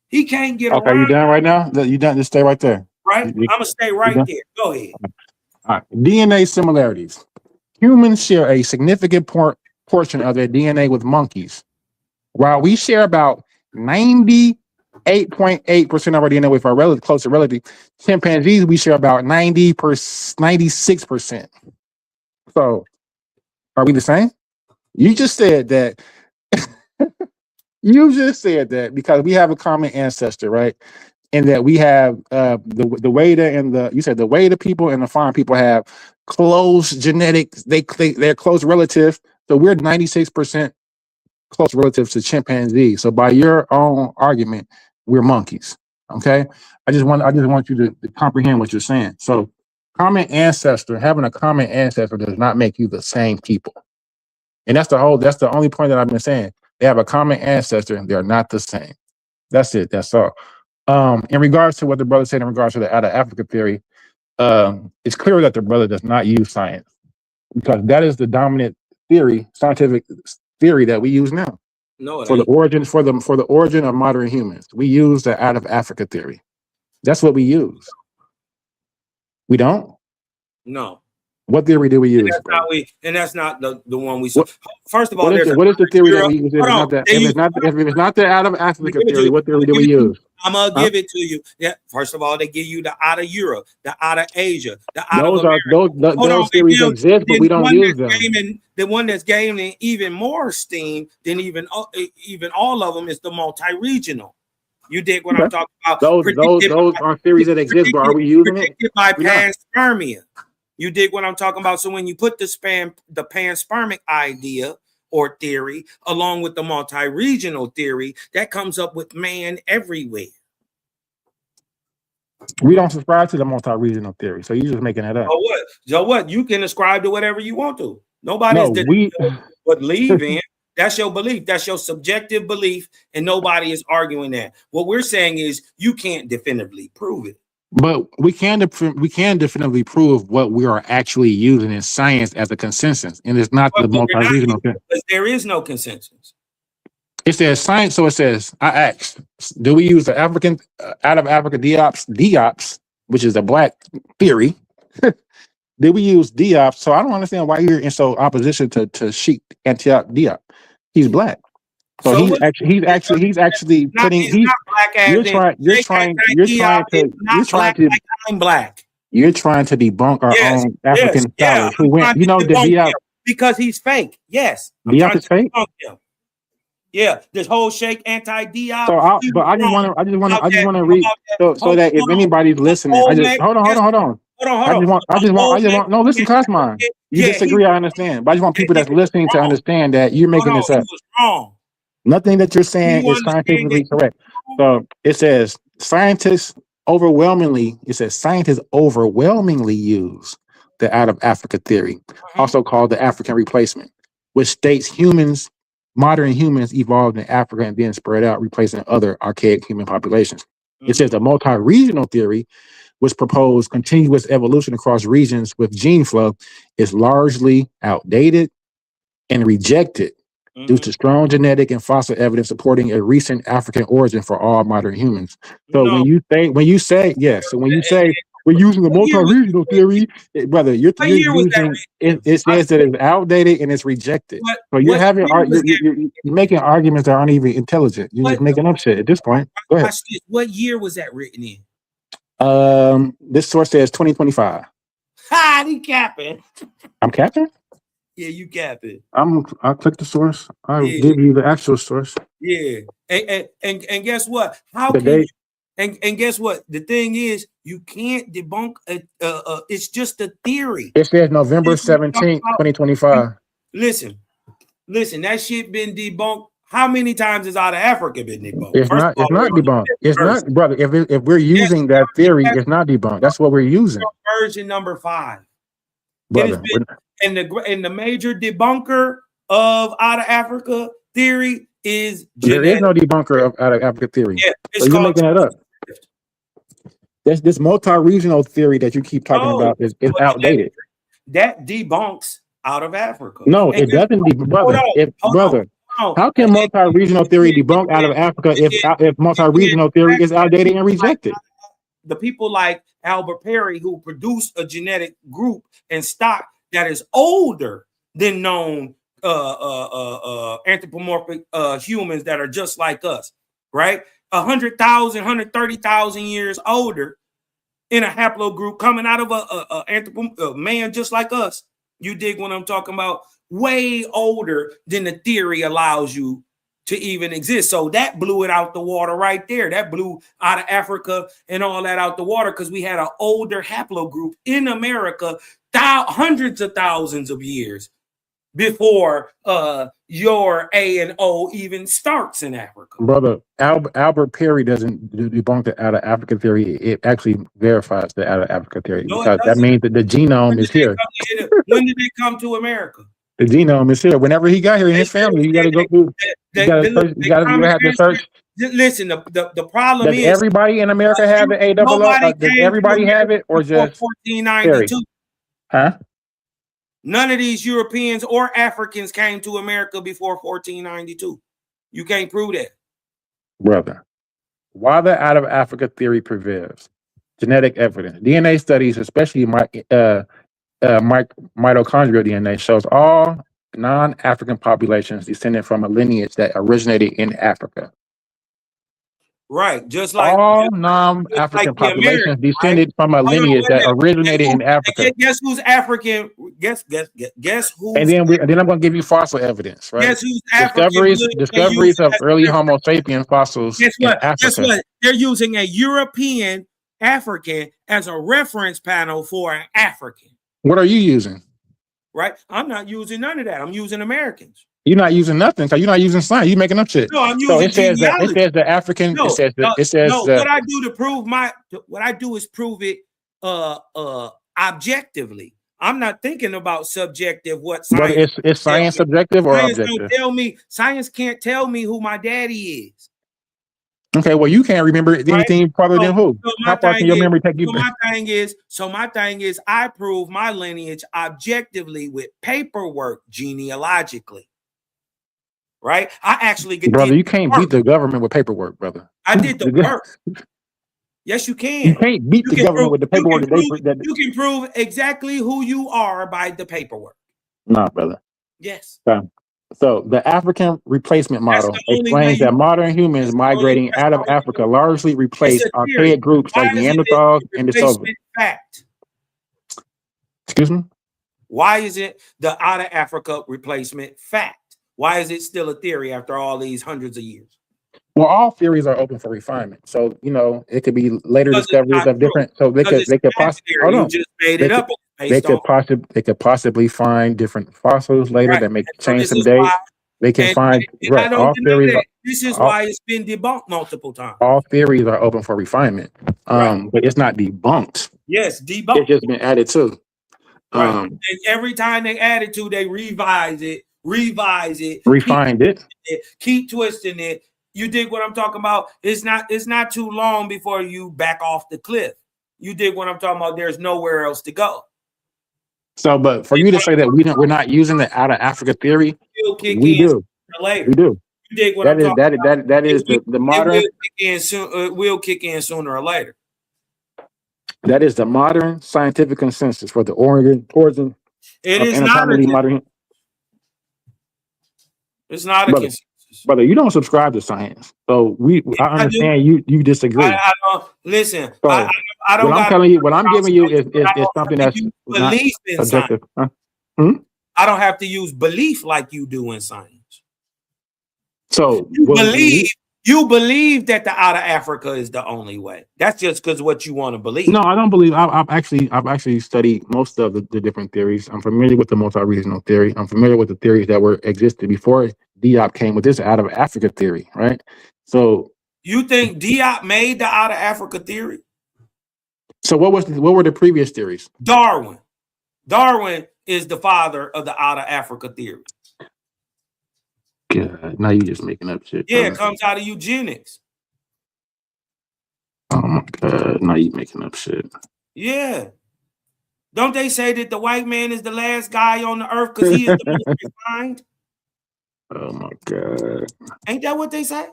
S20: He can't get
S12: Okay,
S20: around.
S12: you done right now? You done? Just stay right there.
S20: Right? I'm gonna stay right there. Go ahead.
S12: All right. DNA similarities. Humans share a significant portion of their DNA with monkeys. While we share about 98.8% of our DNA with our closer relative, chimpanzees, we share about 96%. So, are we the same? You just said that. You just said that because we have a common ancestor, right? And that we have the Weda and the, you said the Weda people and the farm people have close genetics. They're close relative. So we're 96% close relatives to chimpanzees. So by your own argument, we're monkeys. Okay. I just want you to comprehend what you're saying. So having a common ancestor does not make you the same people. And that's the only point that I've been saying. They have a common ancestor and they're not the same. That's it. That's all. In regards to what the brother said in regards to the out of Africa theory, it's clear that the brother does not use science because that is the dominant theory, scientific theory that we use now.
S20: No,
S12: for the origin of modern humans. We use the out of Africa theory. That's what we use. We don't?
S20: No.
S12: What theory do we use?
S20: And that's not the one we saw. First of all,
S12: what is the theory that we use? If it's not the out of Africa theory, what theory do we use?
S20: I'm gonna give it to you. Yeah. First of all, they give you the out of Europe, the out of Asia, the out of America.
S12: Those theories exist, but we don't use them.
S20: The one that's gaining even more steam than even all of them is the multi-regional. You dig what I'm talking about?
S12: Those are theories that exist, but are we using it?
S20: By panspermia. You dig what I'm talking about? So when you put the panspermic idea or theory along with the multi-regional theory, that comes up with man everywhere.
S12: We don't subscribe to the multi-regional theory, so you're just making that up.
S20: So what? You can ascribe to whatever you want to. Nobody's believe in. That's your belief. That's your subjective belief, and nobody is arguing that. What we're saying is you can't definitively prove it.
S12: But we can definitely prove what we are actually using in science as a consensus, and it's not the multi-regional thing.
S20: There is no consensus.
S12: It says science, so it says, I asked, do we use the African out of Africa Diops, which is a black theory? Did we use Diop? So I don't understand why you're in so opposition to Sheikh Antioch Diop. He's black. So he's actually putting. You're trying to debunk our own African scholars who went. You know the Diop
S20: because he's fake. Yes,
S12: Diop is fake.
S20: Yeah, this whole Sheikh anti-Diop.
S12: So, I just want to read so that if anybody's listening, hold on. No, listen, Cosmine. You disagree, I understand. But I just want people that's listening to understand that you're making this up. Nothing that you're saying is scientifically correct. So it says scientists overwhelmingly use the out of Africa theory, also called the African replacement, which states modern humans evolved in Africa and then spread out, replacing other archaic human populations. It says the multi-regional theory, which proposed continuous evolution across regions with gene flow, is largely outdated and rejected due to strong genetic and fossil evidence supporting a recent African origin for all modern humans. So when you say we're using the multi-regional theory, brother, you're using it says that it's outdated and it's rejected. So you're making arguments that aren't even intelligent. You're just making up shit at this point. Go ahead.
S20: What year was that written in?
S12: This source says 2025.
S20: Ha, you capping.
S12: I'm capping?
S20: Yeah, you capping.
S12: I'll click the source. I'll give you the actual source.
S20: Yeah. And guess what? And guess what? The thing is, you can't debunk it's just a theory.
S12: It says November 17th, 2025.
S20: Listen, that shit been debunked How many times has out of Africa been debunked?
S12: It's
S20: First
S12: not.
S20: of all,
S12: It's not
S20: we're on
S12: debunked.
S20: the
S12: It's
S20: first.
S12: not, brother. If we're using that theory, it's not debunked. That's what we're using,
S20: Version number 5.
S12: brother.
S20: And the major debunker of out of Africa theory is
S12: There is
S20: genetic.
S12: no debunker of out of Africa theory.
S20: Yeah, it's
S12: So you're
S20: called
S12: making that up. This multi-regional theory that you keep talking
S20: No,
S12: about is
S20: but
S12: outdated.
S20: that debunks out of Africa.
S12: No,
S20: And
S12: it doesn't. Brother,
S20: hold on.
S12: how can multi-regional theory debunk out of Africa if multi-regional theory is outdated and rejected?
S20: The people like Albert Perry who produced a genetic group and stock that is older than known anthropomorphic humans that are just like us, right? 100,000, 130,000 years older in a haplogroup coming out of a man just like us. You dig what I'm talking about? Way older than the theory allows you to even exist. So that blew it out the water right there. That blew out of Africa and all that out the water because we had an older haplogroup in America hundreds of thousands of years before your A and O even starts in Africa.
S12: Brother, Albert Perry doesn't debunk the out of Africa theory. It actually verifies the out of Africa theory because that means that the genome is here.
S20: When did they come to America?
S12: The genome is here. Whenever he got here in his family, you got to go through. You got to have to search.
S20: Listen, the problem
S12: Does
S20: is
S12: everybody in America have the AOO? Does everybody have it, or just
S20: 1492?
S12: Huh?
S20: None of these Europeans or Africans came to America before 1492. You can't prove that.
S12: Brother, why the out of Africa theory prevails? Genetic evidence. DNA studies, especially mitochondrial DNA, shows all non-African populations descended from a lineage that originated in Africa.
S20: Right, just like
S12: all non-African populations descended from a lineage that originated in Africa.
S20: Guess who's African? Guess who?
S12: And then I'm going to give you fossil evidence, right?
S20: Guess who's African?
S12: Discoveries of early Homo sapien fossils
S20: Guess
S12: in
S20: what?
S12: Africa.
S20: Guess what? They're using a European African as a reference panel for an African.
S12: What are you using?
S20: Right? I'm not using none of that. I'm using Americans.
S12: You're not using nothing because you're not using science. You're making up shit.
S20: No, I'm using genealogy.
S12: It says the African.
S20: No,
S12: it says
S20: what I do to prove what I do is prove it objectively. I'm not thinking about subjective what science.
S12: But it's science subjective or
S20: science
S12: objective?
S20: Don't tell me. Science can't tell me who my daddy is.
S12: Okay, well, you can't remember anything further than who? How far can your memory take you?
S20: My thing is, I prove my lineage objectively with paperwork genealogically. Right? I actually get.
S12: Brother, you can't beat the government with paperwork, brother.
S20: I did the work. Yes, you can.
S12: You can't beat the government with the paperwork.
S20: You can prove exactly who you are by the paperwork.
S12: Nah, brother.
S20: Yes.
S12: So the African replacement model explains that modern humans migrating out of Africa largely replaced archaic groups like Neanderthals and the Soviets.
S20: Fact.
S12: Excuse me?
S20: Why is it the out of Africa replacement fact? Why is it still a theory after all these hundreds of years?
S12: Well, all theories are open for refinement. So, it could be later discoveries of different. So they could possibly. Hold on.
S20: Just made it up.
S12: They could possibly find different fossils later that may change some dates. They can find all theories.
S20: This is why it's been debunked multiple times.
S12: All theories are open for refinement, but it's not debunked.
S20: Yes, debunked.
S12: It's just been added to.
S20: And every time they add it to, they revise it,
S12: refined it,
S20: keep twisting it. You dig what I'm talking about? It's not too long before you back off the cliff. You dig what I'm talking about? There's nowhere else to go.
S12: So, but for you to say that we're not using the out of Africa theory, we do.
S20: Later.
S12: We do.
S20: You dig what I'm talking about?
S12: That is the modern.
S20: It will kick in sooner or later.
S12: That is the modern scientific consensus for the origin.
S20: It is not
S12: modern.
S20: It's not a consensus.
S12: Brother, you don't subscribe to science, so I understand you disagree.
S20: I don't listen.
S12: So,
S20: I don't.
S12: What I'm telling you, what I'm giving you is something that's
S20: belief in
S12: subjective.
S20: Huh? I don't have to use belief like you do in science.
S12: So
S20: you believe You believe that the out of Africa is the only way. That's just because what you want to believe.
S12: No, I don't believe. I've actually studied most of the different theories. I'm familiar with the multi-regional theory. I'm familiar with the theories that were existed before Diop came with this out of Africa theory, right? So
S20: you think Diop made the out of Africa theory?
S12: So what were the previous theories?
S20: Darwin. Darwin is the father of the out of Africa theory.
S12: God, now you just making up shit.
S20: Yeah, it comes out of eugenics.
S12: Oh my God, now you making up shit.
S20: Yeah. Don't they say that the white man is the last guy on the earth because he is the most refined?
S12: Oh my God.
S20: Ain't that what they say?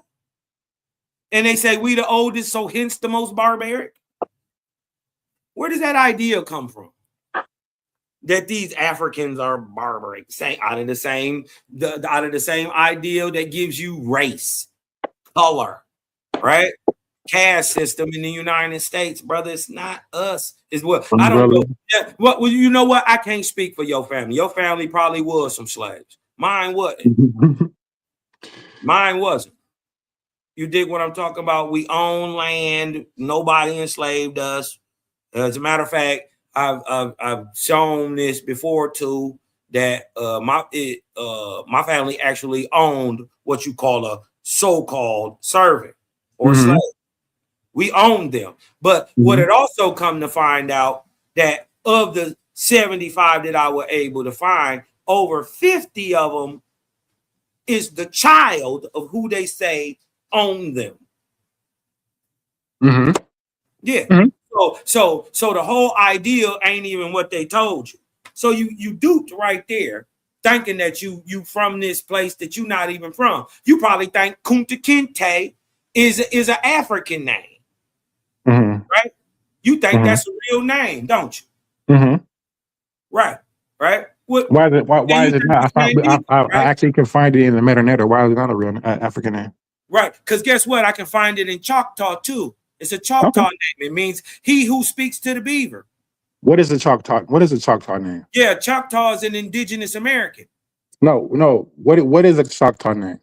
S20: And they say we the oldest, so hence the most barbaric. Where does that idea come from? That these Africans are barbaric, out of the same ideal that gives you race, color, right? Caste system in the United States, brother. It's not us. It's what I don't know. Yeah, well, you know what? I can't speak for your family. Your family probably was some slaves. Mine wasn't. Mine wasn't. You dig what I'm talking about? We own land. Nobody enslaved us. As a matter of fact, I've shown this before too, that my family actually owned what you call a so-called servant or slave. We owned them. But what it also come to find out that of the 75 that I was able to find, over 50 of them is the child of who they say owned them. Yeah. So the whole idea ain't even what they told you. So you duped right there, thinking that you from this place that you not even from. You probably think Kunta Kinte is an African name, right? You think that's a real name, don't you? Right.
S12: Why is it not? I actually can find it in the Metanator. Why is it not a real African name?
S20: Right, because guess what? I can find it in Choctaw too. It's a Choctaw name. It means he who speaks to the beaver.
S12: What is the Choctaw? What is the Choctaw name?
S20: Yeah, Choctaw is an indigenous American.
S12: No. What is a Choctaw name?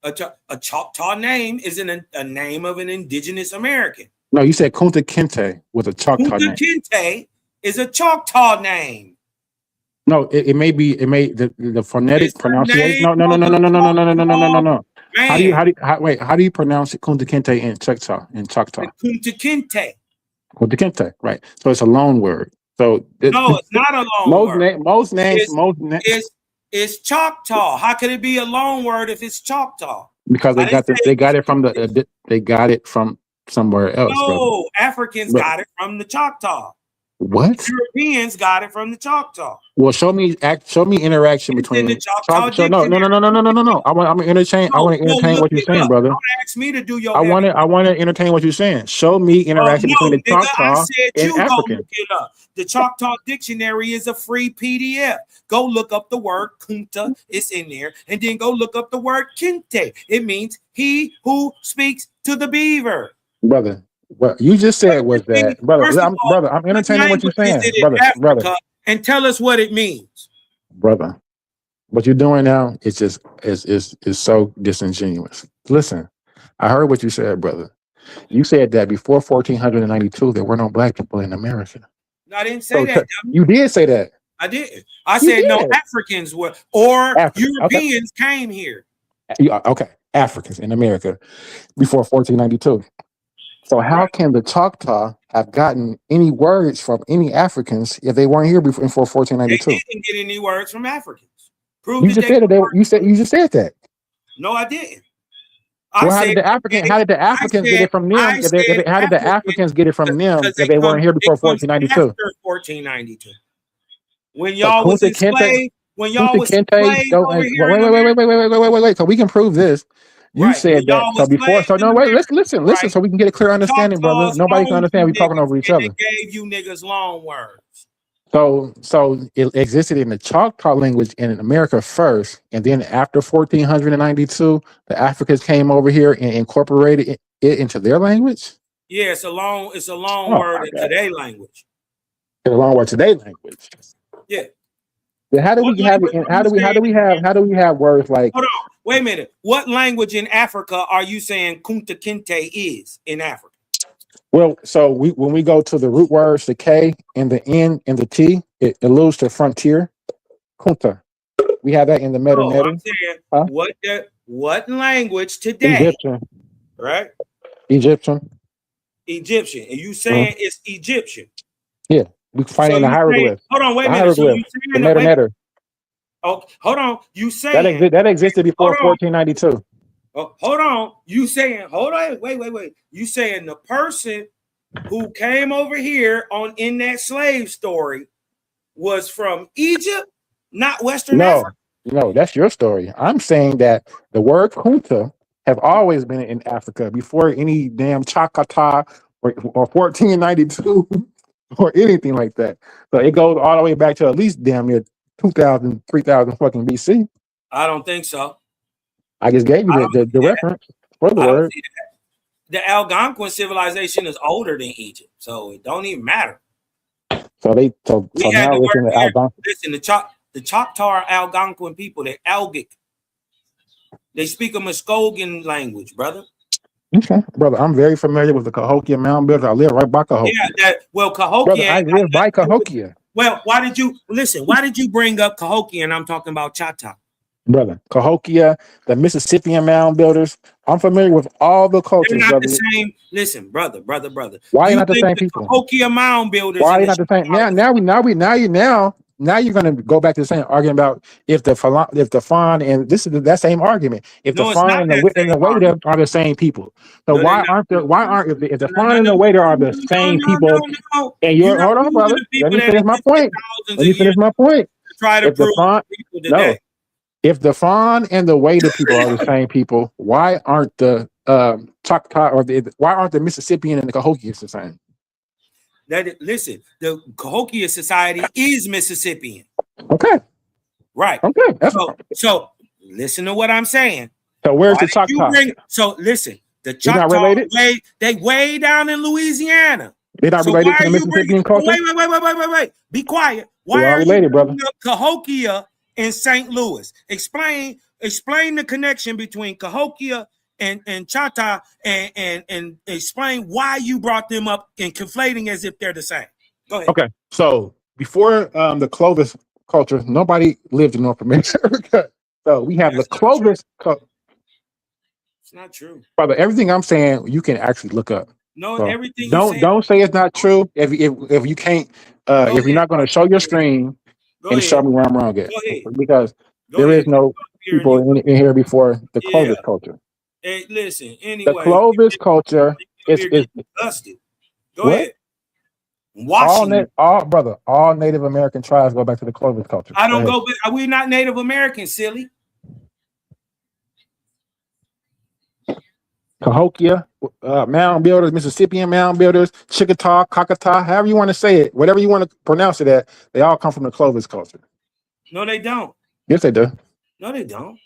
S20: A Choctaw name is a name of an indigenous American.
S12: No, you said Kunta Kinte was a Choctaw name.
S20: Kunta Kinte is a Choctaw name.
S12: No, it may the phonetic pronunciation. No. Man. How do you pronounce it? Kunta Kinte in Choctaw?
S20: Kunta Kinte.
S12: Kunta Kinte, right? So it's a loan word. So
S20: no, it's not a loan word.
S12: Most names.
S20: It's Choctaw. How could it be a loan word if it's Choctaw?
S12: Because they got it from somewhere else.
S20: No,
S12: brother.
S20: Africans got it from the Choctaw.
S12: What?
S20: Europeans got it from the Choctaw.
S12: Well, show me interaction between the Choctaw. No. I want to entertain what you're saying, brother.
S20: Don't ask me to do your.
S12: I want to entertain what you're saying. Show me interaction between the Choctaw and African.
S20: Look it up. The Choctaw Dictionary is a free PDF. Go look up the word Kunta. It's in there, and then go look up the word Kinte. It means he who speaks to the beaver.
S12: Brother. What you just said was that, brother. I'm entertaining what you're saying, brother.
S20: And tell us what it means,
S12: brother. What you're doing now is just is so disingenuous. Listen, I heard what you said, brother. You said that before 1492 there were no black people in America.
S20: No, I didn't say that.
S12: You did say that.
S20: I did. I said no Africans were or Europeans came here.
S12: Okay, Africans in America before 1492. So how can the Choctaw have gotten any words from any Africans if they weren't here before 1492?
S20: They didn't get any words from Africans.
S12: You just said that. You just said that.
S20: No, I didn't.
S12: How did the Africans get it from them? How did the Africans get it from them if they weren't here before 1492?
S20: After 1492, when y'all was enslaved, wait.
S12: So we can prove this. You said that. So before, listen, so we can get a clear understanding, brother. Nobody can understand. We're talking over each other.
S20: They gave you niggas long words.
S12: So it existed in the Choctaw language in America first, and then after 1492, the Africans came over here and incorporated it into their language.
S20: Yeah, it's a long word into their language.
S12: It's a long word to their language.
S20: Yeah.
S12: How do we have words like?
S20: Hold Wait a minute. What language in Africa are you saying Kunta Kinte is in Africa?
S12: Well, so when we go to the root words, the K and the N and the T, it alludes to frontier. Kunta. We have that in the meta.
S20: No, I'm saying what language today?
S12: Egyptian.
S20: Right?
S12: Egyptian.
S20: Egyptian. And you saying it's Egyptian.
S12: Yeah. We can find it in the hieroglyphs.
S20: Hold on, wait a
S12: The
S20: minute. So you
S12: hieroglyphs, the
S20: saying
S12: meta.
S20: oh, hold on. You saying
S12: That existed before 1492.
S20: oh, hold on. You saying wait. You saying the person who came over here in that slave story was from Egypt, not Western Africa?
S12: No, that's your story. I'm saying that the word Kunta have always been in Africa before any damn Chakata or 1492 or anything like that. So it goes all the way back to at least damn near 2000, 3000 fucking BC.
S20: I don't think so.
S12: I just gave you the reference for the word.
S20: The Algonquin civilization is older than Egypt, so it don't even matter.
S12: So now it's in the Algonquin.
S20: Listen, the Choctaw Algonquin people, they're Algic. They speak a Muskogean language, brother.
S12: Okay, brother, I'm very familiar with the Cahokia Mound Builder. I live right by Cahokia.
S20: Yeah, Cahokia.
S12: Brother, I live by Cahokia.
S20: Well, why did you bring up Cahokia and I'm talking about Choctaw?
S12: Brother, Cahokia, the Mississippian Mound Builders. I'm familiar with all the cultures.
S20: They're not
S12: brother.
S20: the same. Listen, brother.
S12: Why are you not the same people?
S20: Cahokia Mound Builders.
S12: Why are you not the same? Now you're gonna go back to the same argument about if the fawn and this is that same argument. If the fawn and the waiter are the same people, so why aren't if the fawn and the waiter are the same people? And you're hold on, brother. Let me finish my point. If the fawn and the waiter people are the same people, why aren't the Choctaw or why aren't the Mississippian and the Cahokians the same?
S20: Listen, the Cahokia society is Mississippian.
S12: Okay.
S20: Right.
S12: Okay.
S20: So listen to what I'm saying.
S12: So where's the Choctaw?
S20: So listen, the Choctaw they way down in Louisiana.
S12: They're not related to the Mississippian culture.
S20: Wait. Be quiet. Why are you bringing up Cahokia in St. Louis? Explain the connection between Cahokia and Choctaw and explain why you brought them up and conflating as if they're the same. Go ahead.
S12: Okay. So before the Clovis culture, nobody lived in North America. So we have the Clovis culture.
S20: It's not true.
S12: Brother, everything I'm saying, you can actually look up.
S20: No,
S12: so
S20: everything
S12: don't say it's not true if you can't if you're not going to show your screen and show me where I'm wrong at. Because there is no people in here before the Clovis culture.
S20: Hey, listen, anyway.
S12: The Clovis culture is
S20: busted. Go ahead.
S12: All Native American tribes go back to the Clovis culture.
S20: I don't go back. Are we not Native American, silly?
S12: Cahokia, mound builders, Mississippian mound builders, Chickasaw, Cockataw, however you want to say it, whatever you want to pronounce it at, they all come from the Clovis culture.
S20: No, they don't.
S12: Yes, they do.
S20: No, they don't.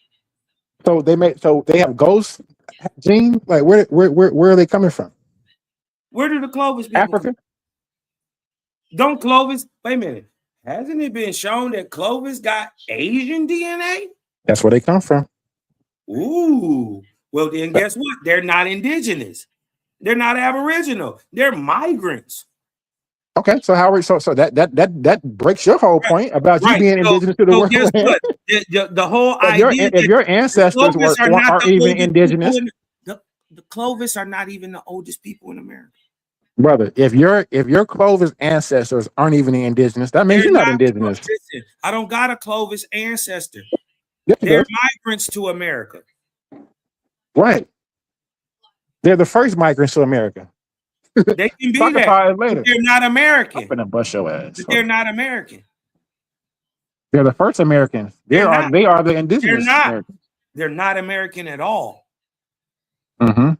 S12: So they have ghost gene. Like where are they coming from?
S20: Where do the Clovis people
S12: Africa?
S20: come? Don't Clovis? Wait a minute. Hasn't it been shown that Clovis got Asian DNA?
S12: That's where they come from.
S20: Ooh. Well, then guess what? They're not indigenous. They're not aboriginal. They're migrants.
S12: Okay, so that breaks your whole point about you being indigenous to the world.
S20: Guess what? The whole idea
S12: if your ancestors aren't even indigenous,
S20: the Clovis are not even the oldest people in America.
S12: Brother, if your Clovis ancestors aren't even indigenous, that means you're not indigenous.
S20: Listen, I don't got a Clovis ancestor.
S12: Yes,
S20: they're migrants to America.
S12: Right. They're the first migrants to America.
S20: They can be that. But they're not American.
S12: I'm gonna bust your ass.
S20: But they're not American.
S12: They're the first Americans. They are the indigenous.
S20: They're not.
S12: Americans.
S20: They're not American at all.
S12: Mm-hmm.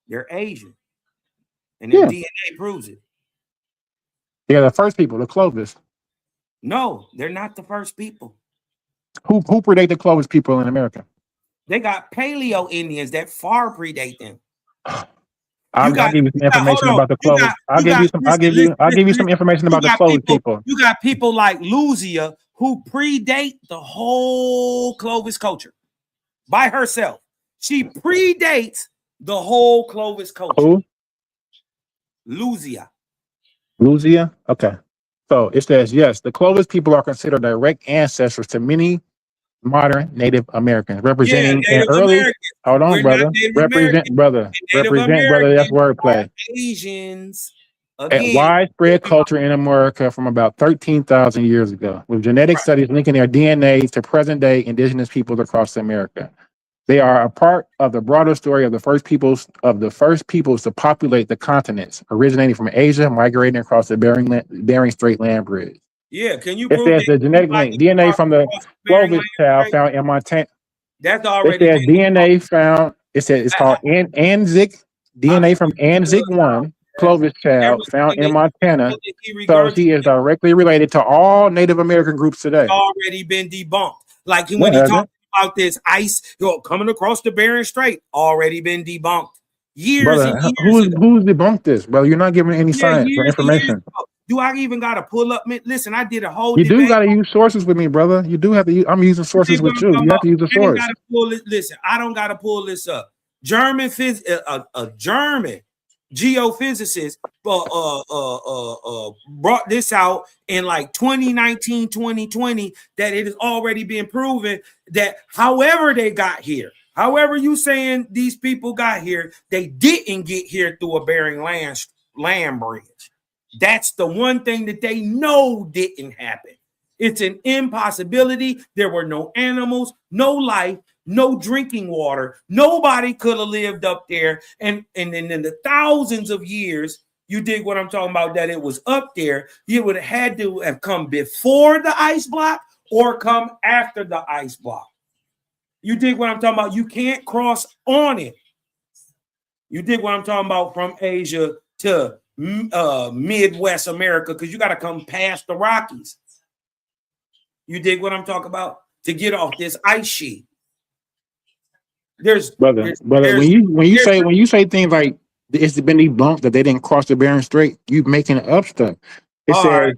S20: They're Asian. And their DNA proves it.
S12: They're the first people, the Clovis.
S20: No, they're not the first people.
S12: Who predate the Clovis people in America?
S20: They got Paleo Indians that far predate them.
S12: I'll give you some information about the Clovis. I'll give you some information about the Clovis people.
S20: You got people like Luzia who predate the whole Clovis culture. by herself. She predates the whole Clovis culture.
S12: Who?
S20: Luzia.
S12: Luzia? Okay. So it says, yes, the Clovis people are considered direct ancestors to many modern Native Americans, representing an early.
S20: Americans.
S12: Hold on,
S20: We're
S12: brother.
S20: not Native
S12: Represent,
S20: Americans.
S12: brother.
S20: Native
S12: Represent, brother. That's wordplay.
S20: Asians.
S12: At
S20: Again,
S12: widespread culture in America from about 13,000 years ago, with genetic studies linking their DNA to present-day indigenous peoples across America. They are a part of the broader story of the first peoples to populate the continents, originating from Asia, migrating across the Bering Strait land bridge.
S20: yeah, can you
S12: It
S20: prove
S12: says the genetic link DNA from the Clovis child found in Montana.
S20: That's
S12: It
S20: already
S12: says DNA found. It says it's called Anzic DNA from Anzic 1 Clovis child found in Montana. So he is directly related to all Native American groups today.
S20: already been debunked. Like when
S12: No,
S20: he
S12: it hasn't.
S20: talked about this ice coming across the Bering Strait, already been debunked years
S12: Brother,
S20: and years ago.
S12: who's debunked this, brother? You're not giving any science or
S20: years and years
S12: information.
S20: ago. Do I even got to pull up? Listen, I did a whole
S12: You do
S20: debate.
S12: got to use sources with me, brother. You do have to use. I'm using sources with you. You have to use the source.
S20: Listen, I don't got to pull this up. German German geophysicist brought this out in like 2019, 2020, that it has already been proven that however they got here, however you saying these people got here, they didn't get here through a Bering land bridge. That's the one thing that they know didn't happen. It's an impossibility. There were no animals, no life, no drinking water. Nobody could have lived up there. And in the thousands of years, you dig what I'm talking about, that it was up there, you would have had to have come before the ice block or come after the ice block. You dig what I'm talking about? You can't cross on it. You dig what I'm talking about, from Asia to Midwest America, because you got to come past the Rockies. You dig what I'm talking about? To get off this ice sheet.
S12: Brother, when you say things like it's been debunked that they didn't cross the Bering Strait, you making up stuff. It says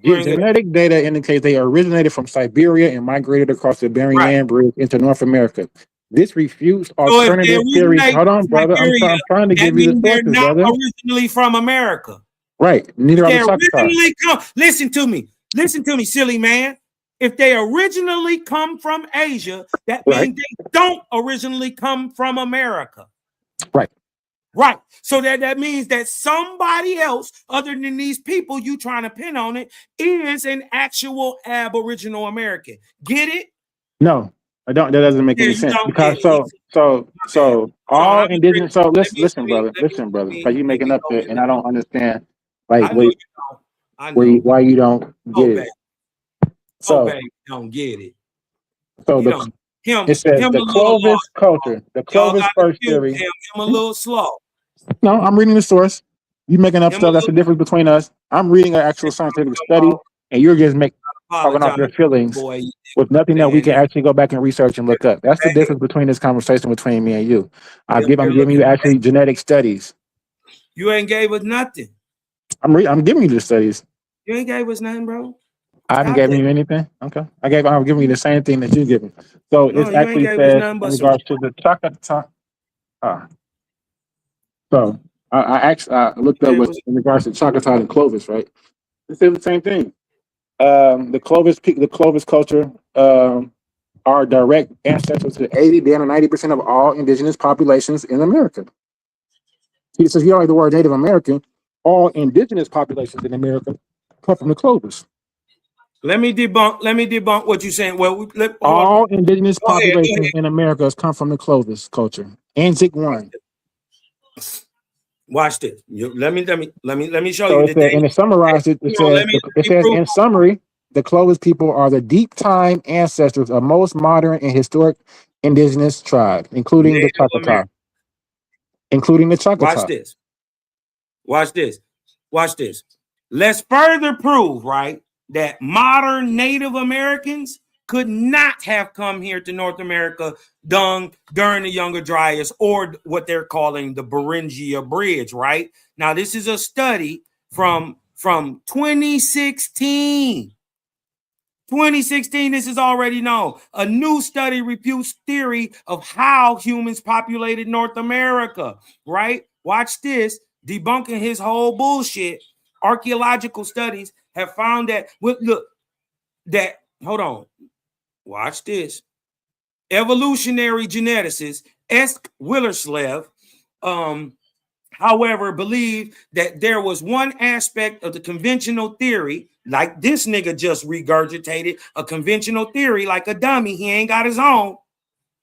S12: genetic data indicates they originated from Siberia and migrated across the Bering land bridge into North America. This refutes alternative theories. Hold on, brother. I'm trying to give you the sources,
S20: not
S12: brother.
S20: originally from America.
S12: Right. Neither are
S20: They
S12: the Choctaw.
S20: originally come. Listen to me, silly man. If they originally come from Asia, that means they don't originally come from America.
S12: Right.
S20: Right. So that means that somebody else other than these people you trying to pin on it is an actual Aboriginal American. Get it?
S12: No, I don't. That doesn't make any sense because so all indigenous. So listen, brother, because you're making up it, and I don't understand. Like, why you don't get it? So
S20: don't get it.
S12: So it says the Clovis culture, the Clovis first theory.
S20: I'm a little slow.
S12: No, I'm reading the source. You making up stuff. That's the difference between us. I'm reading an actual scientific study, and you're just talking off your feelings with nothing that we can actually go back and research and look up. That's the difference between this conversation between me and you. I'm giving you actually genetic studies.
S20: You ain't gave us nothing.
S12: I'm giving you the studies.
S20: You ain't gave us nothing, bro.
S12: I haven't given you anything. Okay, I'm giving you the same thing that you giving. So it actually says in regards to the Choctaw. So I looked up in regards to Choctaw and Clovis, right? It's the same thing. The Clovis culture are direct ancestors to 80 down to 90% of all indigenous populations in America. He says you don't like the word Native American. All indigenous populations in America come from the Clovis.
S20: Let me debunk what you're saying. Well,
S12: all indigenous populations in America come from the Clovis culture. Anzic 1.
S20: Watch this. Let me show
S12: So
S20: you.
S12: and to summarize it, it says in summary, the Clovis people are the deep time ancestors of most modern and historic indigenous tribes, including the Choctaw.
S20: Watch this. Let's further prove, right, that modern Native Americans could not have come here to North America during the Younger Dryas or what they're calling the Beringia Bridge, right? Now, this is a study from 2016. 2016, this is already known. A new study refutes theory of how humans populated North America, right? Watch this, debunking his whole bullshit. Archaeological studies have found that, look, that, hold on, watch this. Evolutionary geneticist S. Willerslev, however, believed that there was one aspect of the conventional theory, like this nigga just regurgitated a conventional theory like a dummy. He ain't got his own,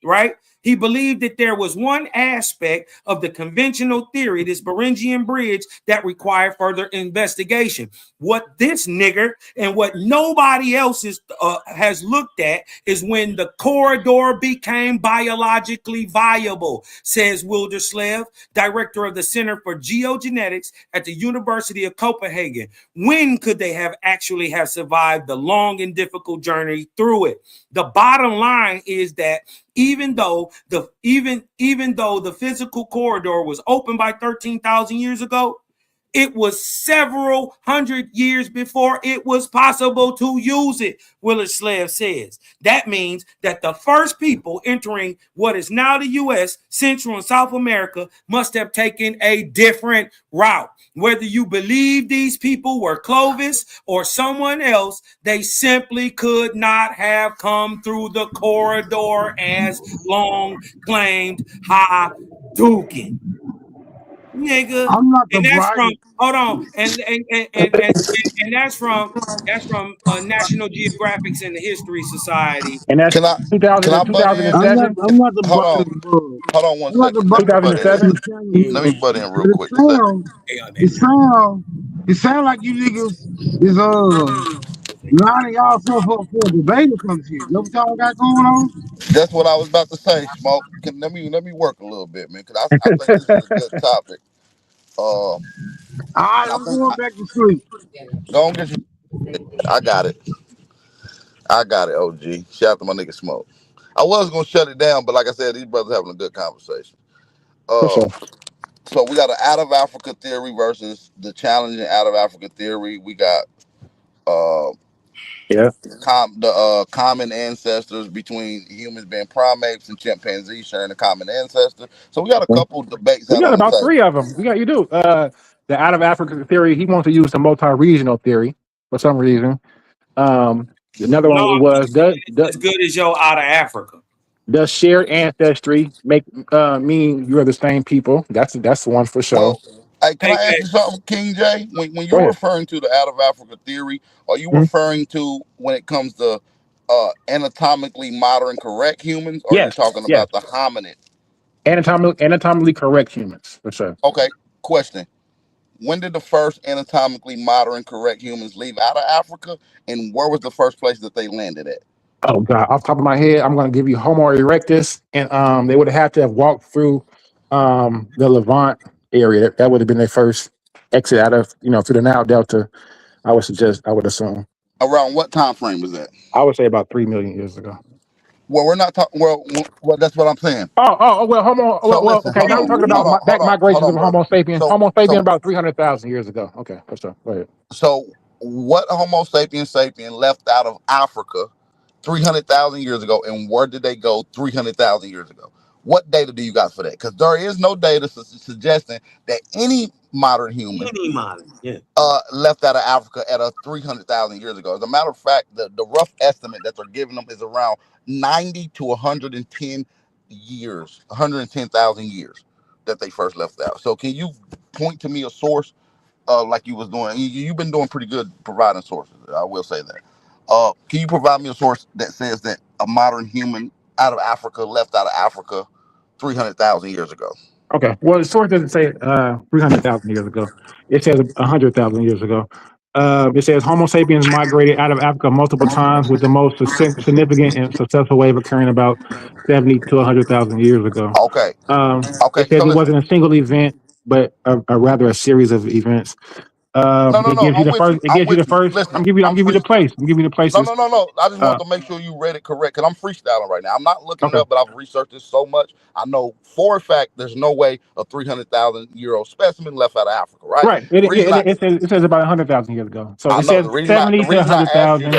S20: right? He believed that there was one aspect of the conventional theory, this Beringian bridge, that required further investigation. What this nigger and what nobody else has looked at is when the corridor became biologically viable, says Willerslev, director of the Center for Geogenetics at the University of Copenhagen. When could they have actually have survived the long and difficult journey through it? The bottom line is that even though the physical corridor was open by 13,000 years ago, it was several hundred years before it was possible to use it, Willerslev says. That means that the first people entering what is now the U.S., Central and South America must have taken a different route. Whether you believe these people were Clovis or someone else, they simply could not have come through the corridor as long claimed Hadouken. Nigga,
S3: I'm not
S20: and that's from
S3: surprised.
S20: hold on, and that's from National Geographic and the History Society.
S12: And that's
S6: Can I
S12: 2000,
S6: butt in?
S12: 2007.
S3: I'm not
S6: Hold on.
S3: surprised.
S6: Hold on one
S3: I'm not
S6: second. Let me butt in.
S12: 2007.
S6: Let me butt in real
S3: But
S6: quick. Just let me.
S3: it sound like you niggas is lining y'all stuff up for a debate or some shit. Know what y'all got going on?
S6: That's what I was about to say, Smoke. Let me work a little bit, man, because I think this is a good topic.
S3: All right, I'm going back to sleep.
S6: Don't get you. I got it, OG. Shout out to my nigga Smoke. I was gonna shut it down, but like I said, these brothers having a good conversation. So we got an out of Africa theory versus the challenging out of Africa theory. We got common ancestors between humans being primates and chimpanzees sharing a common ancestor. So we got a couple debates.
S12: We got about three of them. You do. The out of Africa theory, he wants to use the multi-regional theory for some reason. Another one was
S20: as good as your out of Africa.
S12: Does shared ancestry make mean you're the same people? That's the one for sure.
S6: Well, hey, can I ask you something, King J? When you're referring to the out of Africa theory, are you referring to when it comes to anatomically modern correct humans, or are you talking about the hominid?
S12: Anatomically correct humans, for sure.
S6: Okay, question. When did the first anatomically modern correct humans leave out of Africa, and where was the first place that they landed at?
S12: Oh God! Off the top of my head, I'm going to give you Homo erectus, and they would have had to have walked through the Levant area. That would have been their first exit out of through the Nile Delta. I would assume.
S6: Around what time frame was that?
S12: I would say about 3 million years ago.
S6: Well, we're not talking. Well, that's what I'm saying.
S12: Well, Homo.
S6: So listen,
S12: okay. Now we're talking about migrations of Homo sapiens. Homo sapiens about 300,000 years ago. Okay, for sure. Go ahead.
S6: So, what Homo sapiens left out of Africa 300,000 years ago, and where did they go 300,000 years ago? What data do you got for that? Because there is no data suggesting that any modern human left out of Africa at a 300,000 years ago. As a matter of fact, the rough estimate that they're giving them is around 90 to 110 years, 110,000 years that they first left out. So can you point to me a source like you was doing? You've been doing pretty good providing sources. I will say that. Can you provide me a source that says that a modern human out of Africa left out of Africa 300,000 years ago?
S12: Okay. Well, the source doesn't say 300,000 years ago. It says 100,000 years ago. It says Homo sapiens migrated out of Africa multiple times, with the most significant and successful wave occurring about 70 to 100,000 years ago.
S6: Okay.
S12: It says it wasn't a single event, but rather a series of events. It gives you the first. It gives you the first. I'm giving you the place. I'm giving you the places.
S6: No. I just want to make sure you read it correct, because I'm freestyling right now. I'm not looking it up, but I've researched this so much. I know for a fact there's no way a 300,000-year-old specimen left out of Africa, right?
S12: Right. It says about 100,000 years ago. So
S6: I
S12: it says 70 to 100,000.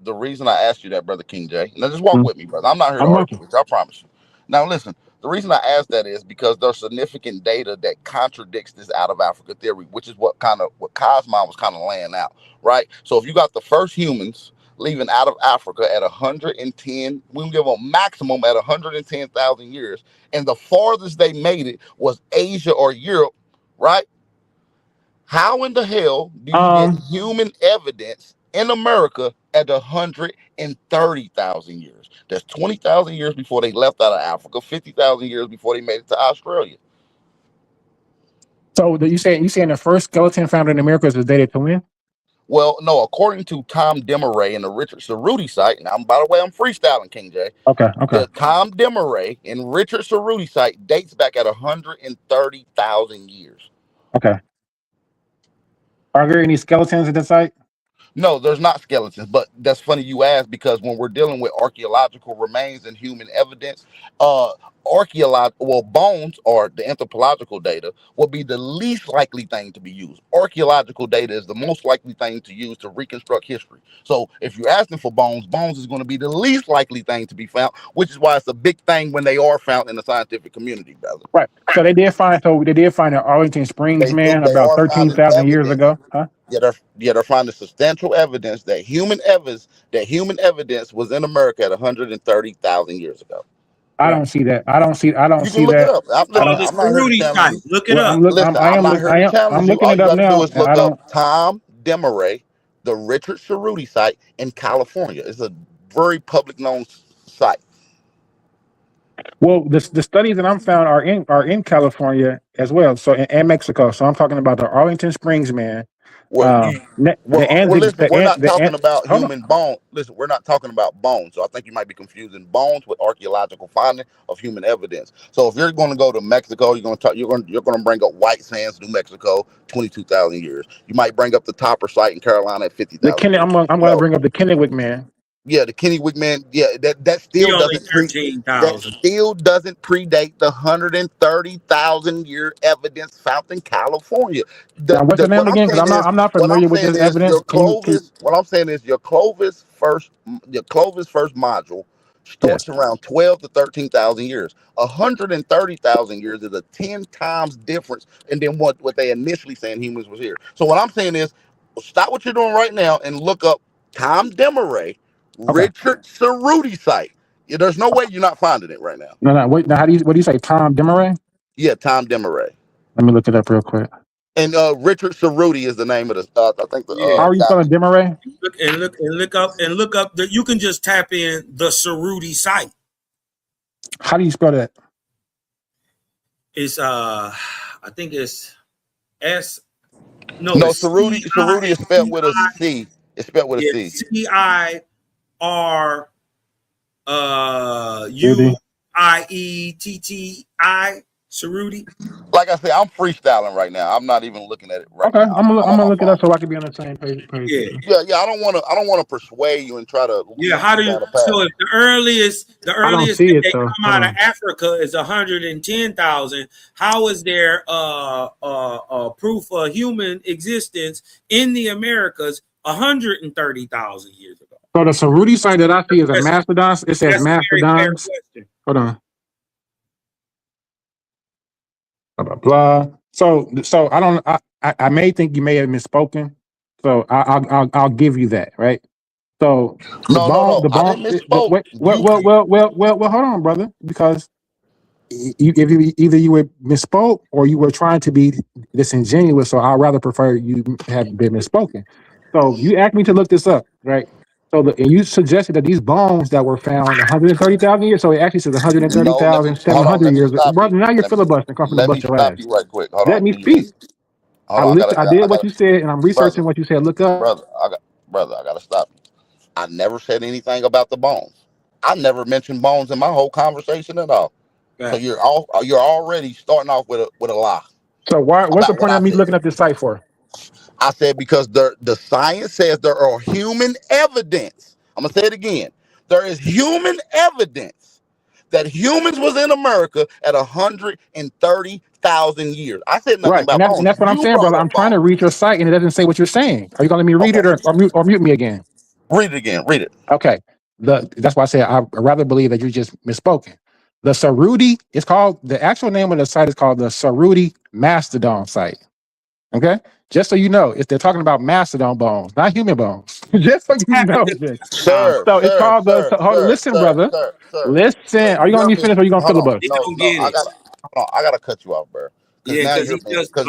S8: the reason I asked you that, brother King J. Now just walk
S12: Mm.
S8: with me, brother. I'm not here to
S12: I'm
S8: argue with you. I promise you. Now listen. The reason I asked that is because there's significant data that contradicts this out of Africa theory, which is what Cosmon was kind of laying out, right? So if you got the first humans leaving out of Africa at 110, we can give a maximum at 110,000 years, and the farthest they made it was Asia or Europe, right? How in the hell do you get human evidence in America at 130,000 years? That's 20,000 years before they left out of Africa, 50,000 years before they made it to Australia.
S12: So you saying the first skeleton found in America is dated to when?
S8: Well, no, according to Tom Demaray in the Richard Cerruti site, and by the way, I'm freestyling, King J.
S12: Okay.
S8: The Tom Demaray and Richard Cerruti site dates back at 130,000 years.
S12: Okay. Are there any skeletons at the site?
S8: No, there's not skeletons, but that's funny you ask, because when we're dealing with archaeological remains and human evidence, bones or the anthropological data will be the least likely thing to be used. Archaeological data is the most likely thing to use to reconstruct history. So if you're asking for bones is going to be the least likely thing to be found, which is why it's a big thing when they are found in the scientific community, brother.
S12: Right. So they did find the Arlington Springs man about 13,000 years ago, huh?
S8: They're finding substantial evidence that human evidence was in America at 130,000 years ago.
S12: I don't see that. I don't see
S8: You can
S12: that.
S8: look it up. I'm not here to
S20: Cerruti
S8: challenge
S20: site.
S8: you.
S20: Look it
S12: Well,
S20: up.
S8: Listen, I'm not here to challenge
S12: I'm
S8: you.
S12: looking
S8: All
S12: it
S8: you
S12: up
S8: got to
S12: now,
S8: do is
S12: and
S8: look
S12: I don't.
S8: up Tom Demaray, the Richard Cerruti site in California. It's a very public known site.
S12: Well, the studies that I'm found are in California as well, so and Mexico. So I'm talking about the Arlington Springs man.
S8: Well, listen, we're not talking about human bone. Listen, we're not talking about bones. So I think you might be confusing bones with archaeological finding of human evidence. So if you're going to go to Mexico, you're going to bring up White Sands, New Mexico, 22,000 years. You might bring up the Topper site in Carolina at 50,000.
S12: I'm going to bring up the Kennewick man.
S8: Yeah, the Kennewick man. Yeah, that still doesn't predate the 130,000 year evidence found in California.
S12: What's the name again? Because I'm not familiar with this evidence.
S8: What I'm saying is your Clovis first module starts around 12 to 13,000 years. 130,000 years is a 10 times difference, and then what they initially saying humans was here. So what I'm saying is, stop what you're doing right now and look up Tom Demaray, Richard Cerruti site. Yeah, there's no way you're not finding it right now.
S12: No. Wait. Now, what do you say? Tom Demaray?
S8: Yeah, Tom Demaray.
S12: Let me look it up real quick.
S8: And Richard Cerruti is the name of the. I think the.
S12: How are you spelling Demaray?
S20: Look up. You can just tap in the Cerruti site.
S12: How do you spell that?
S20: It's I think it's S.
S8: No, Cerruti is spelled with a C. It's spelled with a C.
S20: CIRUIETTI. Cerruti.
S8: Like I said, I'm freestyling right now. I'm not even looking at it right now.
S12: Okay, I'm gonna look it up so I can be on the same page.
S8: Yeah. I don't want to persuade you and try to.
S20: Yeah, how do you? So if the earliest that they come out of Africa is 110,000, how is there proof of human existence in the Americas 130,000 years ago?
S12: So the Cerruti site that I see is a mastodon. It says mastodons. Hold on. Blah, blah, blah. So I don't. I may think you may have misspoken. So I'll give you that, right? So the bone.
S8: I didn't misspoke.
S12: Well, hold on, brother, because either you were misspoke or you were trying to be disingenuous. So I'd rather prefer you have been misspoken. So you asked me to look this up, right? So and you suggested that these bones that were found 130,000 years. So it actually says 130,700 years. Brother, now you're filibustering.
S8: Let me stop you right quick.
S12: Let me speak. I did what you said, and I'm researching what you said. Look up,
S8: brother. I gotta stop you. I never said anything about the bones. I never mentioned bones in my whole conversation at all. Right. So you're already starting off with a lie.
S12: So what's the point of me looking up this site for?
S8: I said because the science says there are human evidence. I'm gonna say it again. There is human evidence that humans was in America at 130,000 years. I said nothing about bones.
S12: And that's what I'm saying, brother. I'm trying to read your site and it doesn't say what you're saying. Are you gonna let me read it or mute me again?
S8: Read it again. Read it.
S12: Okay. That's why I said I rather believe that you just misspoken. The Saruti is called, the actual name of the site is called the Saruti Mastodon site. Okay, just so you know, if they're talking about mastodon bones, not human bones. Just so you know,
S8: Sir,
S12: so it's called the. Listen, brother. Listen, are you gonna let me finish or are you gonna filibuster?
S8: I gotta cut you off, bro.
S20: Yeah,
S8: Because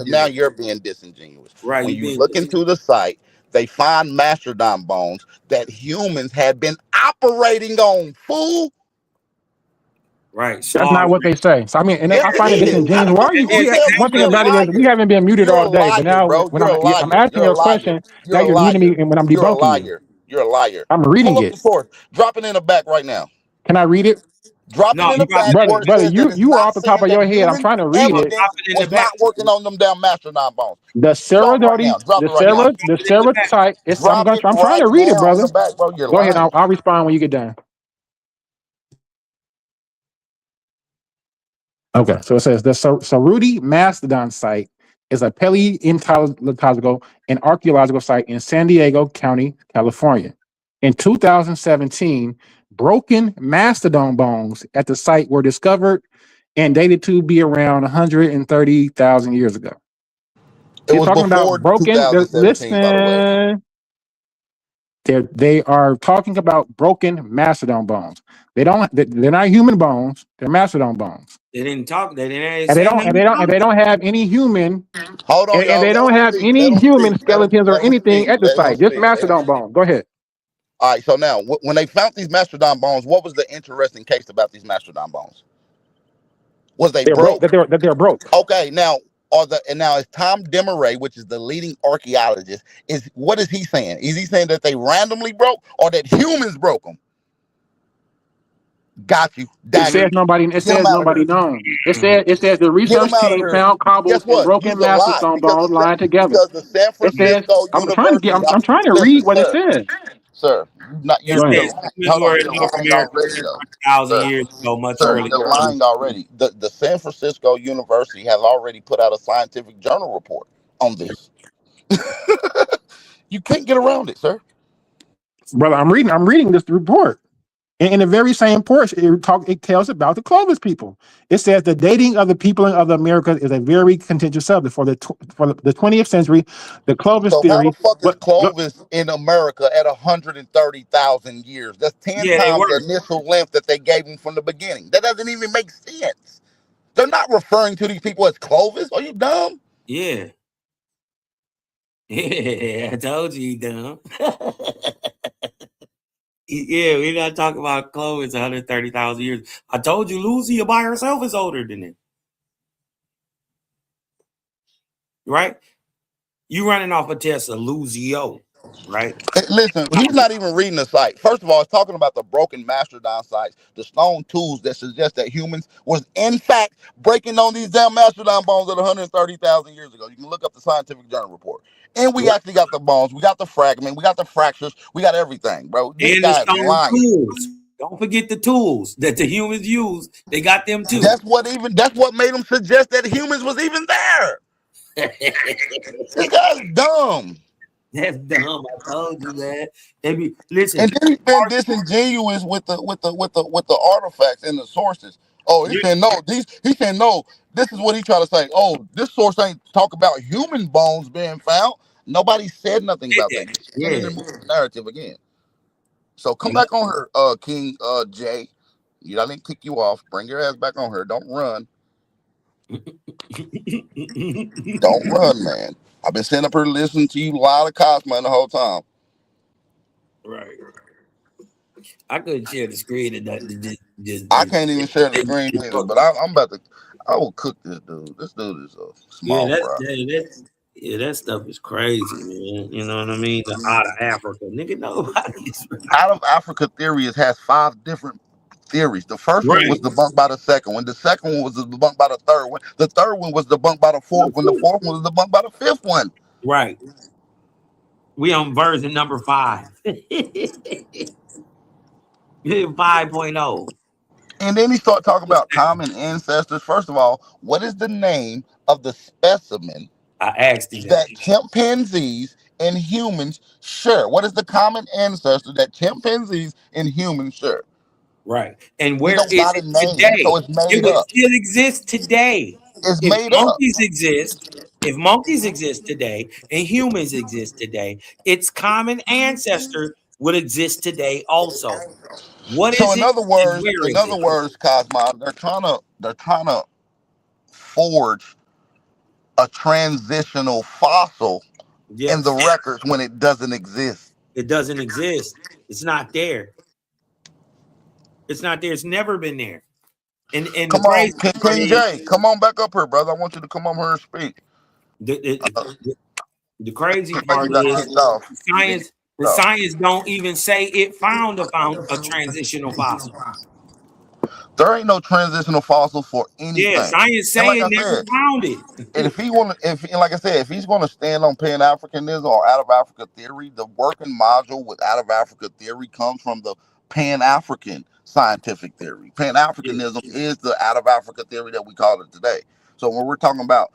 S8: now you're being disingenuous.
S20: Right.
S8: When you look into the site, they find mastodon bones that humans had been operating on. Fool.
S20: Right.
S12: So that's not what they say. So I mean, and I find it disingenuous. Why are you? One thing about it is we haven't been muted all day, but now when I'm asking you a question, now you're muting me, and when I'm debunking you,
S8: you're a liar.
S12: I'm reading
S8: Pull up
S12: it.
S8: the source. Drop it in the back right now.
S12: Can I read it?
S8: Drop it in the back,
S12: brother. You are off the top of your head. I'm trying to read it.
S8: Was not working on them damn mastodon bones.
S12: The Saruti, the Saruti site. I'm trying to read it, brother. Go ahead. I'll respond when you get done. Okay, so it says the Saruti Mastodon site is a paleontological and archaeological site in San Diego County, California. In 2017, broken mastodon bones at the site were discovered and dated to be around 130,000 years ago. You're talking about broken. Listen, they are talking about broken mastodon bones. They're not human bones. They're mastodon bones.
S20: They didn't talk. They
S12: don't have any human.
S8: Hold on,
S12: and they don't have any human skeletons or anything at the site. Just mastodon bones. Go ahead.
S8: All right. So now, when they found these mastodon bones, what was the interesting case about these mastodon bones? Was they're broke?
S12: That they're broke.
S8: Okay. Now, now is Tom Desmarais, which is the leading archaeologist, what is he saying? Is he saying that they randomly broke or that humans broke them? Got you.
S12: It says nobody knows. It says the research team found cobbles and broken mastodon bones lying together. It says I'm trying to read what it says.
S8: Sir, you're lying already. The San Francisco University has already put out a scientific journal report on this. You can't get around it, sir.
S12: Brother, I'm reading this report. And in the very same portion, it tells about the Clovis people. It says the dating of the people of the Americas is a very contentious subject for the 20th century. The Clovis theory.
S8: How the fuck is Clovis in America at 130,000 years? That's 10 times the initial length that they gave him from the beginning. That doesn't even make sense. They're not referring to these people as Clovis. Are you dumb?
S20: Yeah. Yeah, I told you, dumb. Yeah, we're not talking about Clovis 130,000 years. I told you Lucia by herself is older than it. Right? You running off a test of Lucio, right?
S8: Listen, he's not even reading the site. First of all, it's talking about the broken mastodon sites, the stone tools that suggest that humans was in fact breaking on these damn mastodon bones at 130,000 years ago. You can look up the scientific journal report. And we actually got the bones, we got the fragment, we got the fractures, we got everything, bro. This guy's lying.
S20: Tools. Don't forget the tools that the humans use. They got them too.
S8: That's what made them suggest that humans was even there. This guy's dumb.
S20: That's dumb. I told you that. Listen.
S8: And then he's been disingenuous with the artifacts and the sources. Oh, he said no. He said no. This is what he tried to say. Oh, this source ain't talk about human bones being found. Nobody said nothing about that. You're spinning the narrative again. So come back on her, King Jay. I didn't kick you off. Bring your ass back on her. Don't run. Don't run, man. I've been sitting up here listening to you lie to Cosmo the whole time.
S20: Right. I couldn't share the screen and
S8: I can't even share the screen either, but I'm about to. I will cook this dude. This dude is a small fry.
S20: That stuff is crazy, man. You know what I mean? The out of Africa, nigga. Nobody's
S8: out of Africa theory has 5 different theories. The first one was debunked by the second one. The second one was debunked by the third one. The third one was debunked by the fourth one. The fourth one was debunked by the fifth one.
S20: Right. We on version number 5. 5.0.
S8: And then he started talking about common ancestors. First of all, what is the name of the specimen
S20: I asked you
S8: that chimpanzees and humans share? What is the common ancestor that chimpanzees and humans share?
S20: Right. And
S8: We
S20: where
S8: don't
S20: is
S8: got a
S20: it
S8: name,
S20: today?
S8: so it's
S20: It
S8: made
S20: would
S8: up.
S20: still exist today.
S8: It's
S20: If
S8: made up.
S20: monkeys exist today and humans exist today, its common ancestor would exist today also. What
S8: So
S20: is
S8: in
S20: it
S8: other
S20: and
S8: words,
S20: where is it?
S8: Cosmo, they're trying to forge a transitional fossil in the
S20: Yes.
S8: records when it doesn't exist.
S20: It doesn't exist. It's not there. It's not there. It's never been there. And the
S8: Come on,
S20: crazy part
S8: King
S20: is
S8: J, come on back up here, brother. I want you to come on here and speak.
S20: the crazy
S8: Look like you
S20: part
S8: got
S20: is
S8: kicked off.
S20: the science don't even say it found a transitional fossil.
S8: There ain't no transitional fossil for anything.
S20: Yeah, science
S8: And like
S20: saying
S8: I
S20: never
S8: said,
S20: found it.
S8: and like I said, if he's going to stand on Pan Africanism or out of Africa theory, the working module with out of Africa theory comes from the Pan African scientific theory. Pan Africanism is the out of Africa theory that we call it today. So when we're talking about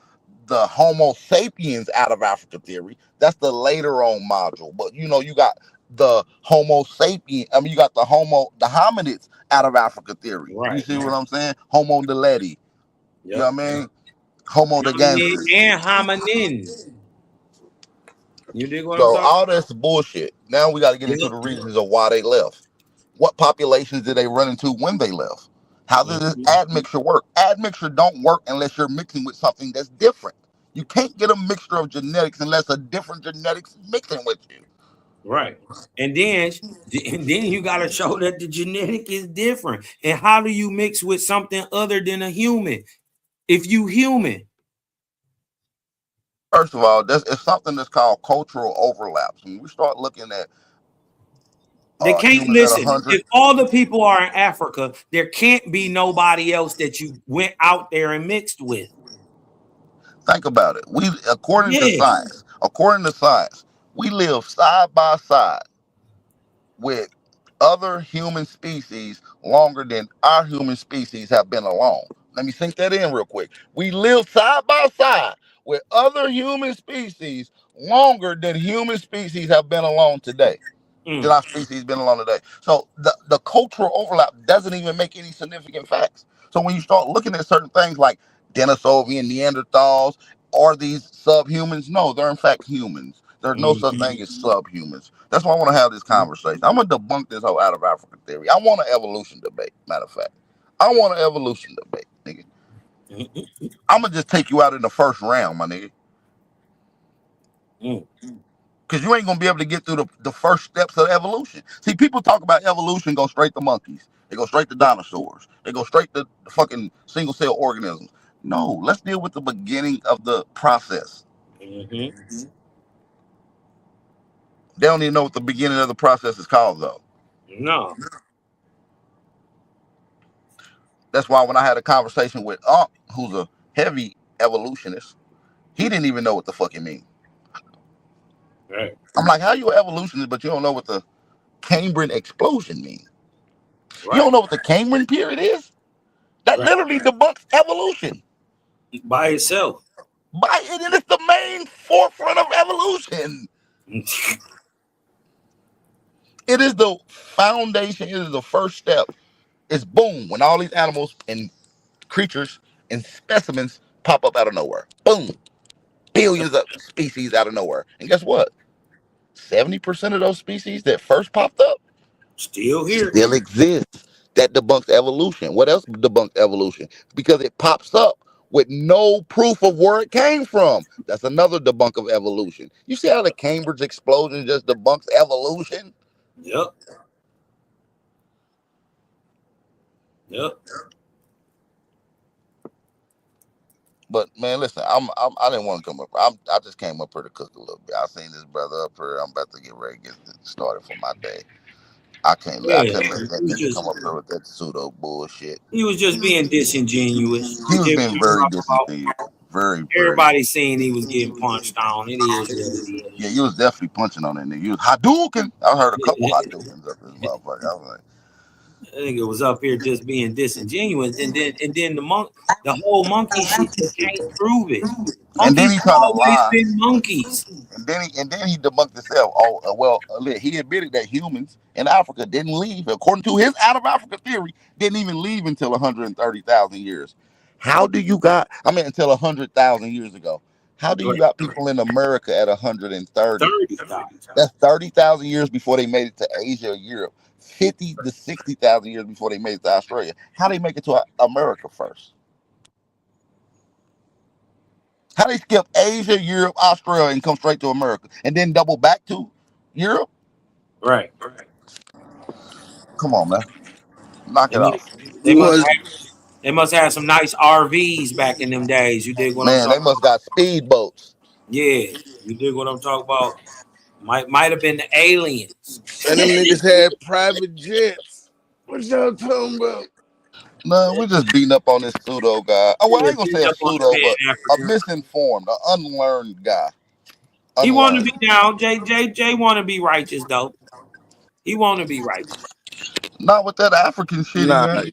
S8: the Homo sapiens out of Africa theory, that's the later on module. But you got the Homo sapien. I mean, you got the hominids out of Africa theory.
S20: Right.
S8: You see what I'm saying? Homo deleti. You know what I mean? Homo de
S20: Hominin
S8: Ganses.
S20: and hominin. You dig what I'm
S8: So
S20: saying?
S8: all that's bullshit. Now we got to get into the reasons of why they left. What populations did they run into when they left? How does this admixture work? Admixture don't work unless you're mixing with something that's different. You can't get a mixture of genetics unless a different genetics is mixing with you.
S20: Right. And then you got to show that the genetic is different. And how do you mix with something other than a human? If you human.
S8: First of all, it's something that's called cultural overlaps. When we start looking at
S20: They can't
S8: humans at
S20: listen.
S8: 100,
S20: If all the people are in Africa, there can't be nobody else that you went out there and mixed with.
S8: think about it. According to science, we live side by side with other human species longer than our human species have been alone. Let me sink that in real quick. We live side by side with other human species longer than human species have been alone today. Than our species been alone today. So the cultural overlap doesn't even make any significant facts. So when you start looking at certain things like Denisovian, Neanderthals, are these subhumans? No, they're in fact humans. There's no such thing as subhumans. That's why I want to have this conversation. I'm gonna debunk this whole out of Africa theory. I want an evolution debate. Matter of fact, I want an evolution debate, nigga. I'm gonna just take you out in the first round, my nigga. Because you ain't gonna be able to get through the first steps of evolution. See, people talk about evolution, go straight to monkeys. They go straight to dinosaurs. They go straight to the fucking single cell organisms. No, let's deal with the beginning of the process. They don't even know what the beginning of the process is called, though.
S20: No.
S8: That's why when I had a conversation with who's a heavy evolutionist, he didn't even know what the fuck it means.
S20: Right.
S8: I'm like, how you an evolutionist, but you don't know what the Cambrian explosion means? Right. You don't know what the Cambrian period is? That literally debunks evolution.
S20: By itself.
S8: It is the main forefront of evolution. It is the foundation. It is the first step. It's boom, when all these animals and creatures and specimens pop up out of nowhere. Boom. Billions of species out of nowhere. And guess what? 70% of those species that first popped up
S20: still here.
S8: Still exists. That debunks evolution. What else debunks evolution? Because it pops up with no proof of where it came from. That's another debunk of evolution. You see how the Cambridge explosion just debunks evolution?
S20: Yep.
S8: But man, listen, I didn't want to come up. I just came up here to cook a little bit. I seen this brother up here. I'm about to get ready to get started for my day. I couldn't let that nigga come up here with that pseudo bullshit.
S20: He was just being disingenuous.
S8: He was being very disingenuous. Very.
S20: Everybody's saying he was getting punched on. It is what it is.
S8: Yeah, you was definitely punching on that nigga. You was Hadouken. I heard a couple Hadoukens up this motherfucker. I was like,
S20: I think it was up here just being disingenuous, and then the whole monkey shit, you can't prove it.
S8: And then
S20: Monkeys
S8: he
S20: have
S8: tried to
S20: always
S8: lie.
S20: been monkeys.
S8: And then he debunked himself. He admitted that humans in Africa didn't leave, according to his out of Africa theory, didn't even leave until 130,000 years. How do you got? I mean, until 100,000 years ago. How do you got people in America at 130? That's 30,000 years before they made it to Asia or Europe. 50 to 60,000 years before they made it to Australia. How they make it to America first? How they skip Asia, Europe, Australia, and come straight to America, and then double back to Europe?
S20: Right.
S8: Come on, man, knock it off.
S20: They must have some nice RVs back in them days. You dig what I'm
S8: Man,
S20: talking
S8: they must got speedboats.
S20: Yeah, you dig what I'm talking about? Might have been the aliens.
S11: And them niggas had private jets. What y'all talking about?
S8: No, we're just beating up on this pseudo guy. Oh, well, I ain't gonna say a pseudo, but a misinformed, an unlearned guy.
S20: He want to be down. Jay want to be righteous though. He want to be righteous.
S8: Not with that African shit.
S11: Nah,
S8: he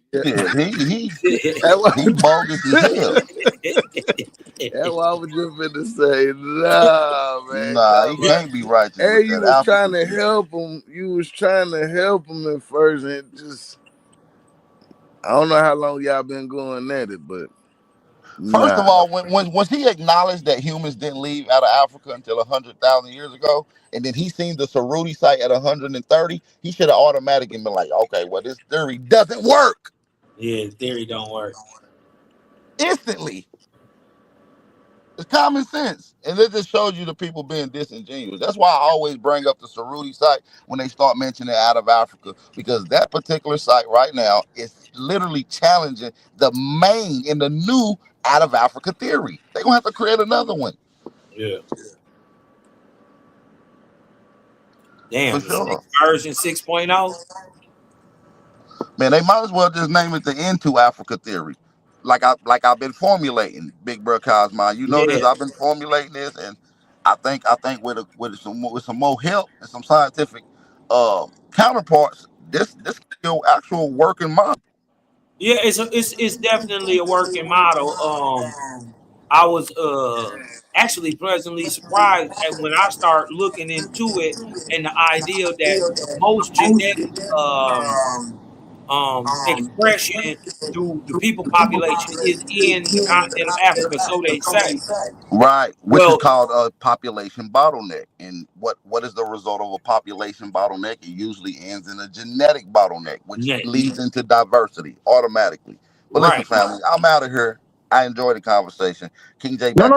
S8: bogus as hell.
S11: That's what I was just finna say. Nah, man.
S8: Nah, he can't be righteous.
S11: Hey, you was trying to help him. You was trying to help him at first, and it just I don't know how long y'all been going at it, but
S8: First of all, when he acknowledged that humans didn't leave out of Africa until 100,000 years ago, and then he seen the Saruti site at 130, he should have automatically been like, okay, well, this theory doesn't work.
S20: Yeah, theory don't work.
S8: Instantly. It's common sense. And it just shows you the people being disingenuous. That's why I always bring up the Saruti site when they start mentioning out of Africa, because that particular site right now is literally challenging the main in the new out of Africa theory. They're going to have to create another one.
S20: Yeah. Damn,
S8: For sure.
S20: version 6.0.
S8: Man, they might as well just name it the Into Africa theory. Like I've been formulating, Big Bro Cosmo. You know this. I've been formulating this, and I think with some more help and some scientific counterparts, this still actual working model.
S20: Yeah, it's definitely a working model. I was actually pleasantly surprised when I start looking into it, and the idea that most genetic expression through the people population is in the continent of Africa, so they say.
S8: Right, which is called a population bottleneck. And what is the result of a population bottleneck? It usually ends in a genetic bottleneck, which leads into diversity automatically. But listen, family, I'm out of here. I enjoyed the conversation. King J.
S12: No.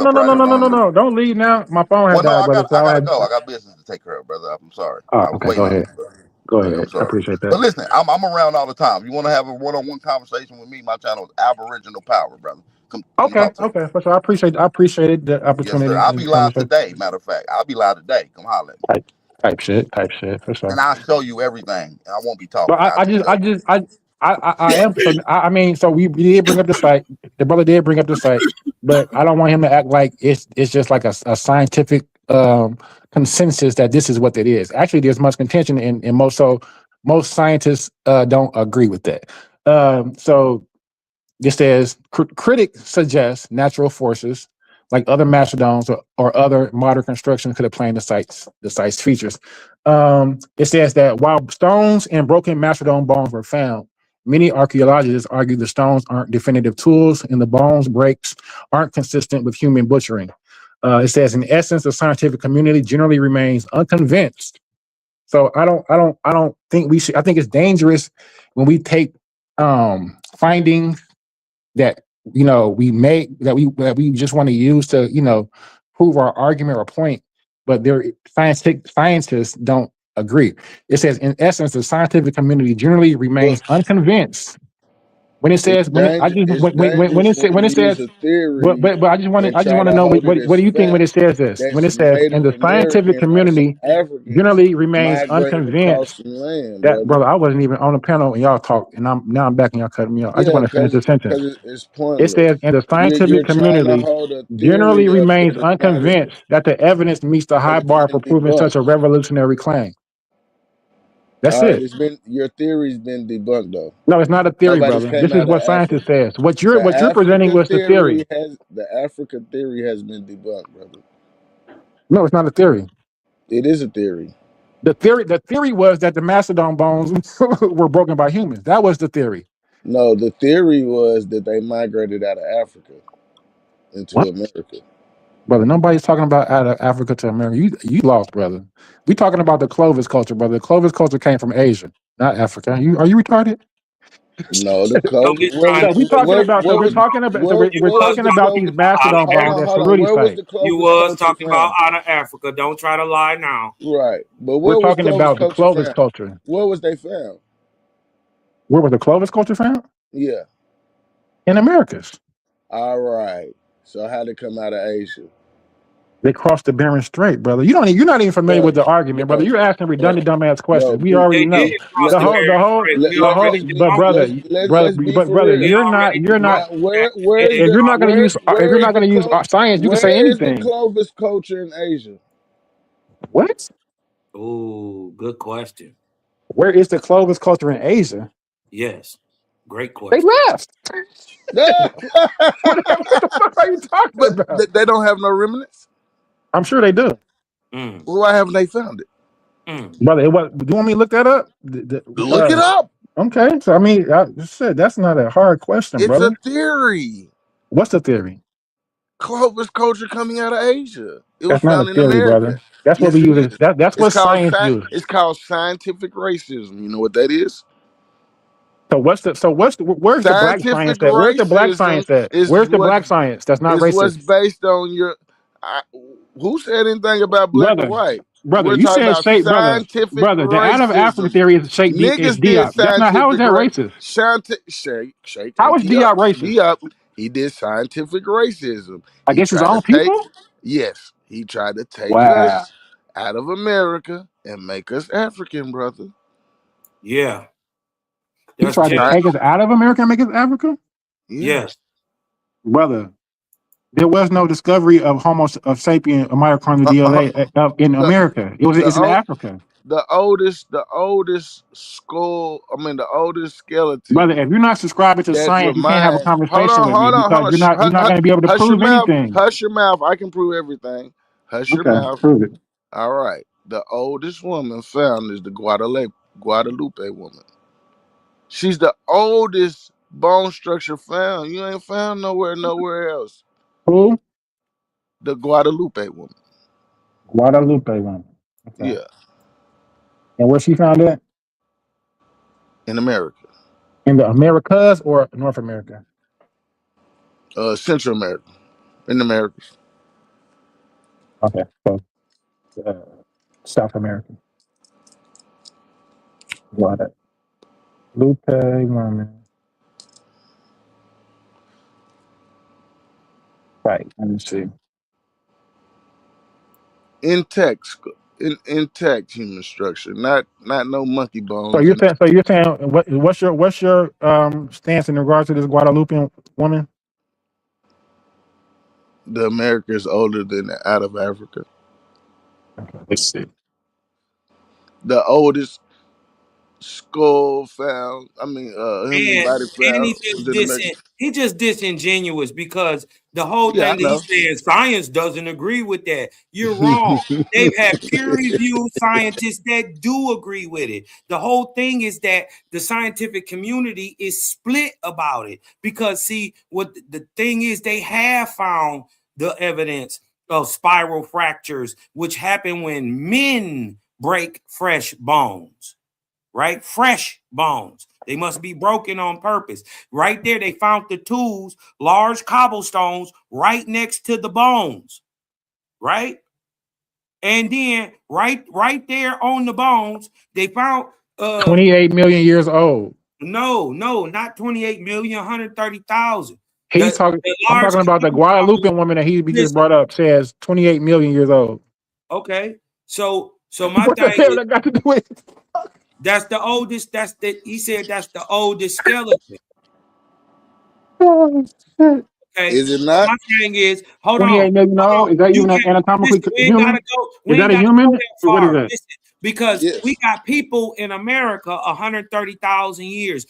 S12: Don't leave now. My phone has died, brother.
S8: I gotta go. I got business to take care of, brother. I'm sorry.
S12: Oh, okay, go ahead. Go ahead. I appreciate that.
S8: But listen, I'm around all the time. You want to have a one-on-one conversation with me? My channel is Aboriginal Power, brother. Come
S12: okay, for sure. I appreciate the opportunity.
S8: Yes, sir. I'll be live today. Matter of fact, I'll be live today. Come holler at me.
S12: Type shit, for sure.
S8: And I'll show you everything. I won't be talking.
S12: But I am. So, I mean, so we did bring up the site. The brother did bring up the site, but I don't want him to act like it's just like a scientific consensus that this is what it is. Actually, there's much contention in most scientists don't agree with that. So this says critics suggest natural forces like other mastodons or other modern constructions could explain the site's features. It says that while stones and broken mastodon bones were found, many archaeologists argue the stones aren't definitive tools and the bones breaks aren't consistent with human butchering. It says, in essence, the scientific community generally remains unconvinced. So I don't think we should. I think it's dangerous when we take findings that we make that we just want to use to prove our argument or point, but scientists don't agree. It says, in essence, the scientific community generally remains unconvinced. When it says, when it says, but I just want to know what do you think when it says this? When it says, and the scientific community generally remains unconvinced. That brother, I wasn't even on the panel and y'all talk, and now I'm back and y'all cutting me off. I just want to finish the sentence. It says, and the scientific community generally remains unconvinced that the evidence meets the high bar for proving such a revolutionary claim. That's
S13: All right,
S12: it.
S13: your theory's been debunked though.
S12: No, it's not a theory,
S13: Nobody's
S12: brother.
S13: came
S12: This is
S13: out
S12: what
S13: of
S12: scientists
S13: Africa.
S12: says. What you're presenting was the theory.
S13: The Africa theory has been debunked, brother.
S12: No, it's not a theory.
S13: It is a theory.
S12: The theory was that the mastodon bones were broken by humans. That was the theory.
S13: No, the theory was that they migrated out of Africa into America.
S12: Brother, nobody's talking about out of Africa to America. You lost, brother. We talking about the Clovis culture, brother. The Clovis culture came from Asia, not Africa. Are you retarded?
S13: No, the Clovis.
S12: We're talking about these mastodon bones at Cerruti site.
S20: You was talking about out of Africa. Don't try to lie now.
S13: Right, but
S12: we're talking about the Clovis culture.
S13: Where was they found?
S12: Where was the Clovis culture found?
S13: Yeah,
S12: in Americas.
S13: All right. So how did they come out of Asia?
S12: They crossed the Bering Strait, brother. You're not even familiar with the argument, brother. You're asking redundant, dumbass questions. We already know the whole. But brother, you're not. If you're not going to use science, you can say anything.
S13: Where is the Clovis culture in Asia?
S12: What?
S20: Oh, good question.
S12: Where is the Clovis culture in Asia?
S20: Yes, great question.
S12: They left.
S13: What
S12: the fuck are you talking about?
S13: They don't have no remnants.
S12: I'm sure they do.
S13: Well, why haven't they found it?
S12: Brother, do you want me to look that up?
S13: Look it up.
S12: Okay, so I mean, I said that's not a hard question, brother.
S13: It's a theory.
S12: What's the theory?
S13: Clovis culture coming out of Asia. It was
S12: That's not
S13: found
S12: a
S13: in
S12: theory,
S13: America.
S12: brother. That's what we use. That's what science uses.
S13: It's called scientific racism. You know what that is?
S12: Where's the black science at? Where's the black science at? Where's the black science that's not racist?
S13: What's based on your who said anything about black and white?
S12: Brother, you said brother, the out of Africa theory is Sheikh Diop. That's not, how is that racist? How is Diop racist?
S13: He did scientific racism.
S12: Against his own people?
S13: Yes. He tried to take us out of America and make us African, brother.
S20: Yeah.
S12: He tried to take us out of America and make us Africa?
S20: Yes.
S12: Brother, there was no discovery of Homo sapien mitochondrial DNA in America. It's in Africa.
S13: The oldest skull, the oldest skeleton.
S12: Brother, if you're not subscribing to science, you can't have a conversation with me because you're not going to be able to prove anything.
S13: Hush your mouth. I can prove everything. Hush your mouth.
S12: Prove it.
S13: All right. The oldest woman found is the Guadalupe woman. She's the oldest bone structure found. You ain't found nowhere else.
S12: Who?
S13: The Guadalupe woman.
S12: Guadalupe woman. Okay.
S13: Yeah.
S12: And where she found that?
S13: In America.
S12: In the Americas or North America?
S13: Central America. In the Americas.
S12: Okay. So South America. Guadalupe woman. Right. Let me see.
S13: Intact human structure, not no monkey bones.
S12: So you're saying what's your stance in regards to this Guadalupe woman?
S13: The America is older than out of Africa.
S12: Okay, let's see.
S13: The oldest skull found. Human body found.
S20: And he just disingenuous because the whole thing that he's saying, science doesn't agree with that. You're wrong. They've had peer-reviewed scientists that do agree with it. The whole thing is that the scientific community is split about it because, see, what the thing is, they have found the evidence of spiral fractures, which happen when men break fresh bones. Right? Fresh bones. They must be broken on purpose. Right there, they found the tools, large cobblestones right next to the bones. Right? And then right there on the bones, they found
S12: 28 million years old.
S20: No, not 28 million, 130,000.
S12: I'm talking about the Guadalupe woman that he just brought up says 28 million years old.
S20: Okay. So my
S12: what
S20: thing
S12: the hell that got to do with it?
S20: That's the oldest. He said that's the oldest skeleton.
S12: Oh, shit.
S20: Okay.
S13: Is it not?
S20: My thing is, hold
S12: 28
S20: on.
S12: million old? Is that even anatomically human? Is that a human? What is that?
S20: because
S13: Yes.
S20: we got people in America 130,000 years,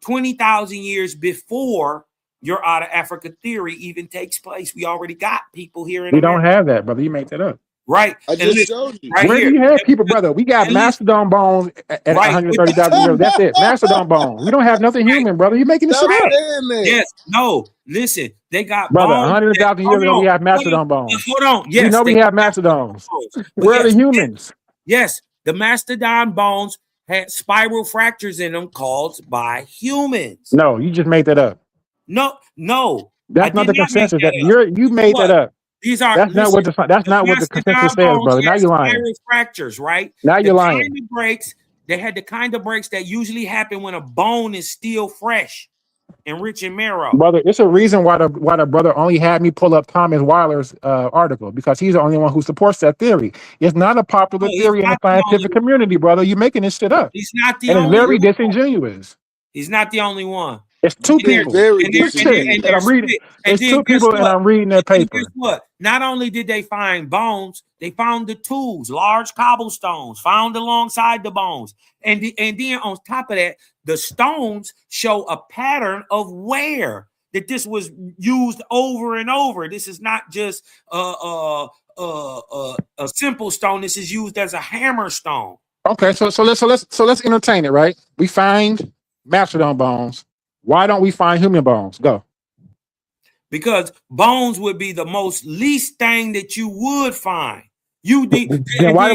S20: 20,000 years before your out of Africa theory even takes place. We already got people here in
S12: We don't
S20: America.
S12: have that, brother. You make that up.
S20: Right.
S13: I
S20: And
S13: just
S20: listen,
S13: showed you.
S20: right
S12: Where
S20: here.
S12: do you have people, brother? We got
S20: And listen,
S12: mastodon bones at
S20: right.
S12: 130,000 years. That's it. Mastodon bones. We don't have nothing human, brother. You're making this
S13: Stop
S12: shit up.
S13: saying that.
S20: Yes. No. Listen. They got
S12: Brother,
S20: bones.
S12: 100,000 years ago, we have mastodon bones.
S20: Hold on.
S12: We
S20: Yes.
S12: know we
S20: They
S12: have
S20: got
S12: mastodons.
S20: bones. But
S12: Where are the
S20: yes,
S12: humans?
S20: yes, the mastodon bones had spiral fractures in them caused by humans.
S12: No, you just made that up.
S20: No. I
S12: That's not
S20: did
S12: the
S20: not make
S12: consensus.
S20: that
S12: That
S20: up.
S12: you made that
S20: What?
S12: up.
S20: These are
S12: That's not what the consensus says,
S20: bones
S12: brother. Now
S20: had
S12: you're lying.
S20: spiral fractures, right?
S12: Now you're
S20: The
S12: lying.
S20: kind of breaks, they had the kind of breaks that usually happen when a bone is still fresh and rich in marrow.
S12: Brother, it's a reason why the brother only had me pull up Thomas Weiler's article, because he's the only one who supports that theory. It's not a popular
S20: No, he's
S12: theory in the
S20: not the only
S12: scientific
S20: one.
S12: community, brother. You're making this shit up.
S20: He's not the
S12: And it's
S20: only
S12: very
S20: one.
S12: disingenuous.
S20: He's not the only one.
S12: It's two
S20: And they're-
S12: people.
S13: Very
S20: and they're- and
S12: Shit.
S20: they're- and
S12: And
S20: they're
S12: I'm reading.
S20: split. And
S12: It's
S20: then
S12: two
S20: guess
S12: people, and
S20: what?
S12: I'm reading their
S20: And then
S12: paper.
S20: guess what? Not only did they find bones, they found the tools, large cobblestones found alongside the bones. And then on top of that, the stones show a pattern of wear, that this was used over and over. This is not just a simple stone. This is used as a hammer stone.
S12: Okay, so let's entertain it, right? We find mastodon bones. Why don't we find human bones? Go.
S20: Because bones would be the most least thing that you would find.
S12: Then why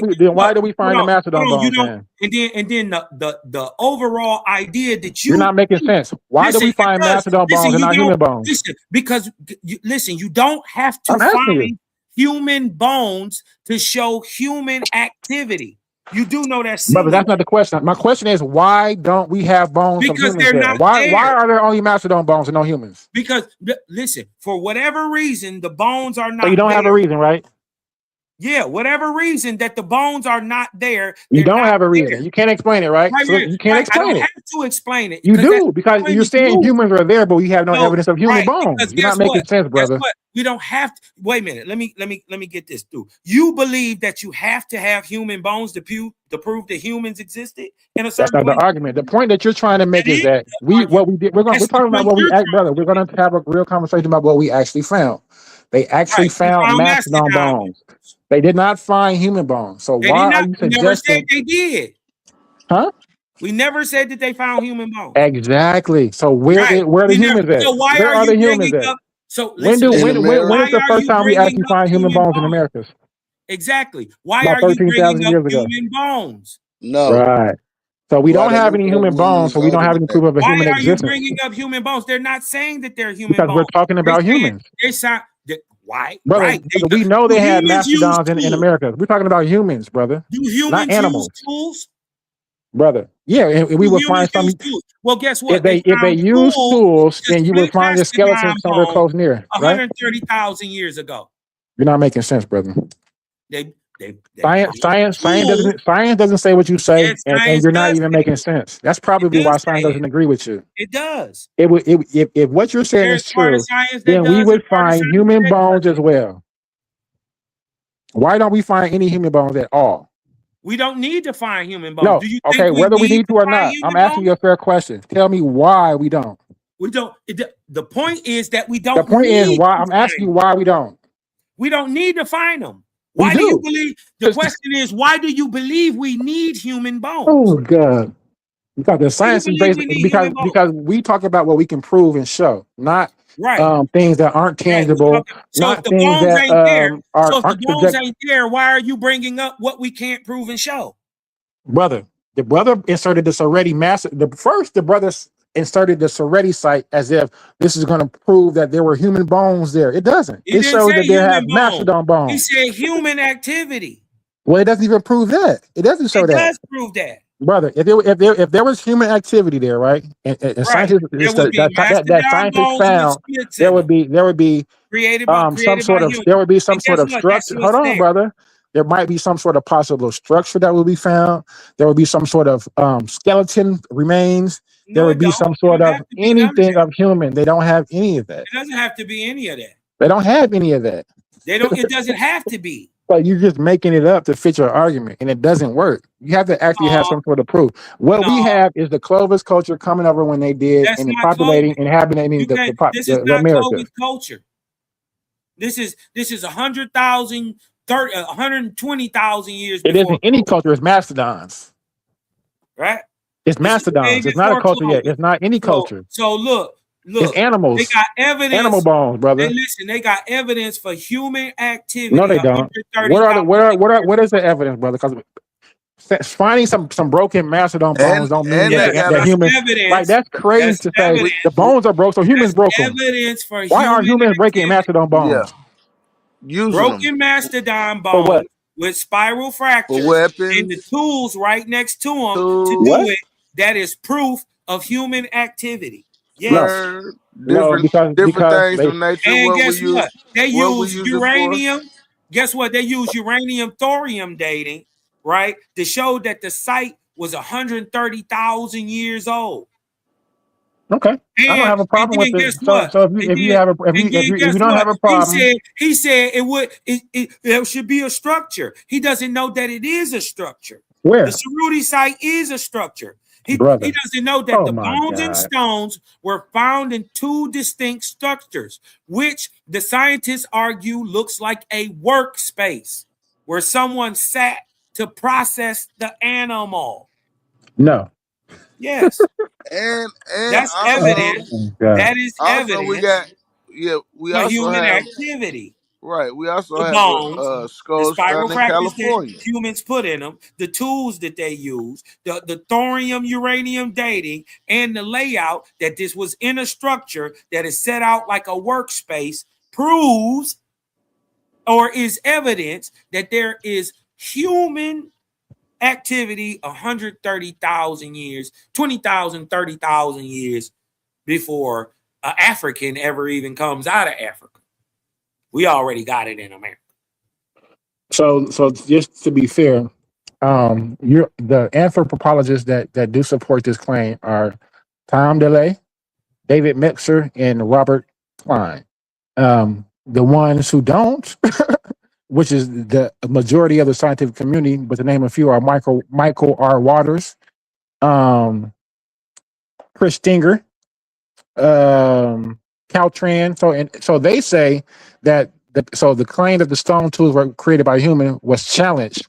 S12: do we find the mastodon bones? Then?
S20: And then the overall idea that
S12: You're not making sense. Why do we find mastodon bones and not human bones?
S20: Listen, because you don't have to
S12: I'm asking
S20: find
S12: you.
S20: human bones to show human activity. You do know that,
S12: Brother, that's not the question. My question is, why don't we have bones of
S20: Because
S12: humans
S20: they're
S12: there?
S20: not
S12: Why
S20: there.
S12: are there only mastodon bones and no humans?
S20: Because listen, for whatever reason, the bones are not.
S12: So you don't have a
S20: there.
S12: reason, right?
S20: Yeah, whatever reason that the bones are not there.
S12: You
S20: they're
S12: don't
S20: not
S12: have a reason.
S20: there.
S12: You can't explain it, right?
S20: Right,
S12: So
S20: right,
S12: you can't
S20: right. I
S12: explain
S20: don't
S12: it.
S20: have to explain it.
S12: You
S20: because
S12: do,
S20: that's
S12: because
S20: when
S12: you're
S20: you
S12: saying
S20: do.
S12: humans are there, but we have no
S20: No,
S12: evidence of human
S20: right,
S12: bones.
S20: because
S12: You're not
S20: guess
S12: making
S20: what?
S12: sense,
S20: Guess
S12: brother.
S20: what? We don't have to. Wait a minute. Let me get this through. You believe that you have to have human bones to prove that humans existed in a
S12: That's
S20: certain
S12: not
S20: way?
S12: the argument. The point that you're trying to make
S20: That
S12: is
S20: is
S12: that
S20: the
S12: we're
S20: argument.
S12: we're
S20: That's the
S12: talking about
S20: point
S12: what we
S20: you're
S12: act,
S20: trying
S12: brother.
S20: to
S12: We're gonna have a real conversation about what we actually found. They actually
S20: Right. We
S12: found
S20: found
S12: mastodon
S20: mastodon
S12: bones. They did not find human bones. So
S20: They did
S12: why are
S20: not.
S12: you
S20: We never said
S12: suggesting?
S20: they did.
S12: Huh?
S20: We never said that they found human bones.
S12: Exactly. So where
S20: Right.
S12: the
S20: We never,
S12: humans at?
S20: so why
S12: Where
S20: are
S12: are the
S20: you
S12: humans
S20: bringing
S12: at?
S20: up? So
S12: When
S20: listen.
S13: In America,
S12: when
S20: Why
S12: is the
S20: are
S12: first
S20: you
S12: time we
S20: bringing
S12: actually
S20: up
S12: find human
S20: human
S12: bones in
S20: bones?
S12: America?
S20: Exactly. Why
S12: About
S20: are you
S12: 13,000
S20: bringing up
S12: years ago.
S20: human bones?
S13: no.
S12: Right. So we don't have any
S13: Guadalupe
S12: human bones,
S13: wins
S12: so we don't
S13: over
S12: have any
S13: that.
S12: proof of a
S20: Why
S12: human
S20: are you
S12: existence
S20: bringing up human bones? They're not saying that they're human
S12: because we're
S20: bones.
S12: talking
S20: They're
S12: about
S20: saying
S12: humans.
S20: they sound. Why?
S12: Brother,
S20: Right.
S12: we know
S20: Do
S12: they had
S20: humans use
S12: mastodons in
S20: tools?
S12: America. We're talking about humans, brother,
S20: Do
S12: not
S20: humans use
S12: animals,
S20: tools?
S12: brother. Yeah, and we
S20: Do
S12: would
S20: humans
S12: find some.
S20: use tools? Well, guess
S12: If
S20: what?
S12: they
S20: found
S12: use tools,
S20: to
S12: then you would
S20: split
S12: find the
S20: mastodon
S12: skeleton somewhere
S20: bones
S12: close near, right?
S20: 130,000 years ago.
S12: You're not making sense, brother.
S20: They
S12: Science doesn't say what you say,
S20: Yes,
S12: and
S20: science
S12: you're not
S20: does
S12: even
S20: say
S12: making
S20: it.
S12: sense. That's
S20: It
S12: probably why
S20: does
S12: science
S20: say
S12: doesn't
S20: it.
S12: agree with you.
S20: It does.
S12: It would if what you're saying
S20: There's
S12: is
S20: part of
S12: true,
S20: science that
S12: then we
S20: does
S12: would
S20: and part of
S12: find
S20: science
S12: human
S20: that
S12: bones
S20: doesn't.
S12: as well. Why don't we find any human bones at all?
S20: We don't need to find human bones.
S12: No.
S20: Do you
S12: Okay,
S20: think we
S12: whether we
S20: need
S12: need
S20: to
S12: to or
S20: find
S12: not, I'm
S20: human
S12: asking
S20: bones?
S12: you a fair question. Tell me why we don't.
S20: We don't. The point is that we
S12: The
S20: don't
S12: point is
S20: need
S12: why
S20: to
S12: I'm asking you
S20: find.
S12: why we don't.
S20: We don't need to find them.
S12: We
S20: Why do you
S12: do.
S20: believe? The question is, why do you believe we need human bones?
S12: Oh God. Because the
S20: Why do you
S12: science is
S20: believe
S12: based
S20: we need human bones?
S12: because we talk about what we can prove and show, not
S20: Right.
S12: things that aren't
S20: Right.
S12: tangible,
S20: So if
S12: not
S20: the
S12: things
S20: bones
S12: that
S20: ain't there, so if the
S12: aren't
S20: bones
S12: subject.
S20: ain't there, why are you bringing up what we can't prove and show?
S12: Brother, the brother inserted the Soretti massive. The brother inserted the Soretti site as if this is going to prove that there were human bones there. It doesn't.
S20: He
S12: It
S20: didn't
S12: shows
S20: say
S12: that they have
S20: human bones.
S12: mastodon
S20: He
S12: bones.
S20: said human activity.
S12: Well, it doesn't even prove that. It doesn't show
S20: It
S12: that.
S20: does prove that.
S12: Brother, if there was human activity there, right, and
S20: Right.
S12: scientists
S20: There would be
S12: that
S20: mastodon
S12: scientists
S20: bones with
S12: found
S20: splits
S12: there
S20: in
S12: would
S20: them,
S12: be
S20: created
S12: some
S20: by
S12: sort of
S20: humans.
S12: there would be some
S20: And
S12: sort
S20: guess
S12: of
S20: what? That's
S12: structure.
S20: what's
S12: Hold on,
S20: there.
S12: brother. There might be some sort of possible structure that will be found. There would be some sort of skeleton remains. There
S20: No,
S12: would
S20: it
S12: be
S20: don't.
S12: some
S20: It
S12: sort
S20: don't
S12: of
S20: have to be none of
S12: anything
S20: that.
S12: of human. They don't have any of that.
S20: It doesn't have to be any of that.
S12: They don't have any of that.
S20: They don't. It doesn't have to be.
S12: But you're just making it up to fit your argument, and it doesn't work. You have to actually have some sort of proof. What we have is the Clovis culture coming over when they did,
S20: That's
S12: and then
S20: not
S12: populating,
S20: Clovis.
S12: inhabiting
S20: You can't. This is
S12: the
S20: not
S12: America.
S20: Clovis culture. This is 100,000, 120,000 years
S12: It
S20: before
S12: isn't any
S20: Clovis,
S12: culture. It's mastodons.
S20: right?
S12: It's
S20: This is way
S12: mastodons. It's not a
S20: before
S12: culture yet.
S20: Clovis.
S12: It's not any culture.
S20: So look,
S12: It's
S20: they
S12: animals.
S20: got evidence.
S12: Animal bones, brother.
S20: And listen, they got evidence for human activity.
S12: No, they don't. What is the evidence, brother? Because finding some broken mastodon bones don't mean that humans. Like that's crazy to say the bones are broke, so humans broke them.
S20: Evidence for
S12: Why aren't humans breaking mastodon bones?
S20: Broken mastodon bones with spiral fractures and the tools right next to them to do it. That is proof of human activity. Yes.
S13: Different things from nature.
S20: And guess what? They use uranium. Guess what? They use uranium thorium dating, right, to show that the site was 130,000 years old.
S12: Okay, I don't have a problem with this. So if you don't have a problem,
S20: he said it should be a structure. He doesn't know that it is a structure.
S12: Where
S20: the Cerruti site is a structure. He doesn't know that the bones and stones were found in two distinct structures, which the scientists argue looks like a workspace where someone sat to process the animal.
S12: No.
S20: Yes.
S13: and
S20: that's
S13: also,
S20: evidence. That is evidence.
S13: We
S20: for
S13: also
S20: human
S13: have
S20: activity.
S13: Right. We also
S20: The
S13: have
S20: bones,
S13: skulls
S20: the spiral
S13: found in
S20: fractures
S13: California.
S20: that humans put in them, the tools that they use, the thorium uranium dating, and the layout that this was in a structure that is set out like a workspace proves or is evidence that there is human activity 130,000 years, 20,000, 30,000 years before an African ever even comes out of Africa. We already got it in America.
S12: So just to be fair, the anthropologists that do support this claim are Tom DeLay, David Mixer, and Robert Klein. The ones who don't, which is the majority of the scientific community, but to name a few, are Michael R. Waters, Chris Stinger, Caltran. So they say that the claim that the stone tools were created by human was challenged.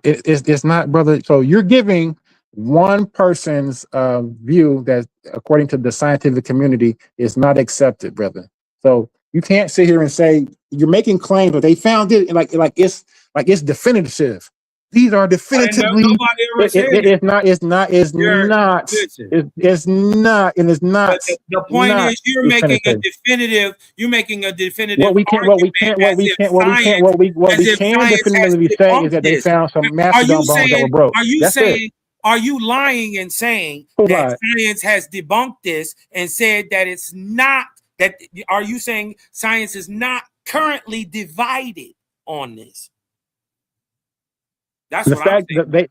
S12: It's not, brother. So you're giving one person's view that, according to the scientific community, is not accepted, brother. So you can't sit here and say you're making claims, but they found it like it's definitive. These are definitively. It's not, and it's not.
S20: The point is, you're making a definitive. You're making a definitive.
S12: What we can definitively say is that they found some mastodon bones that were broke.
S20: Are you lying and saying that science has debunked this and said that it's not? That are you saying science is not currently divided on this? That's
S12: the
S20: what
S12: fact
S20: I'm
S12: that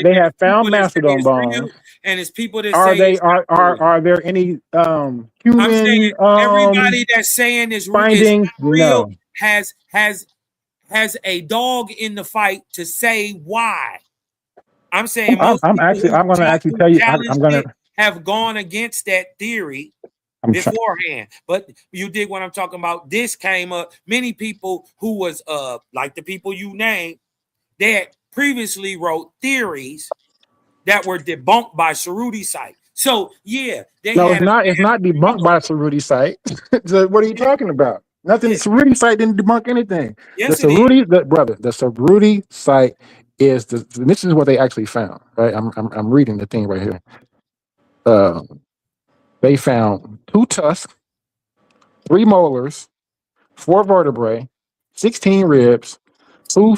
S12: they have found mastodon bones,
S20: and it's people that
S12: are there any human?
S20: I'm saying everybody that's saying is
S12: findings
S20: real
S12: no.
S20: has a dog in the fight to say why. I'm saying
S12: I'm going to actually tell you. I'm going to
S20: have gone against that theory beforehand, but you dig what I'm talking about. This came up. Many people who was like the people you named, they had previously wrote theories that were debunked by Cerruti site. So yeah,
S12: it's not debunked by Cerruti site. So what are you talking about? Nothing. The Cerruti site didn't debunk anything.
S20: Yes,
S12: the Cerruti site is this is what they actually found. Right, I'm reading the thing right here. They found 2 tusks, 3 molars, 4 vertebrae, 16 ribs, 2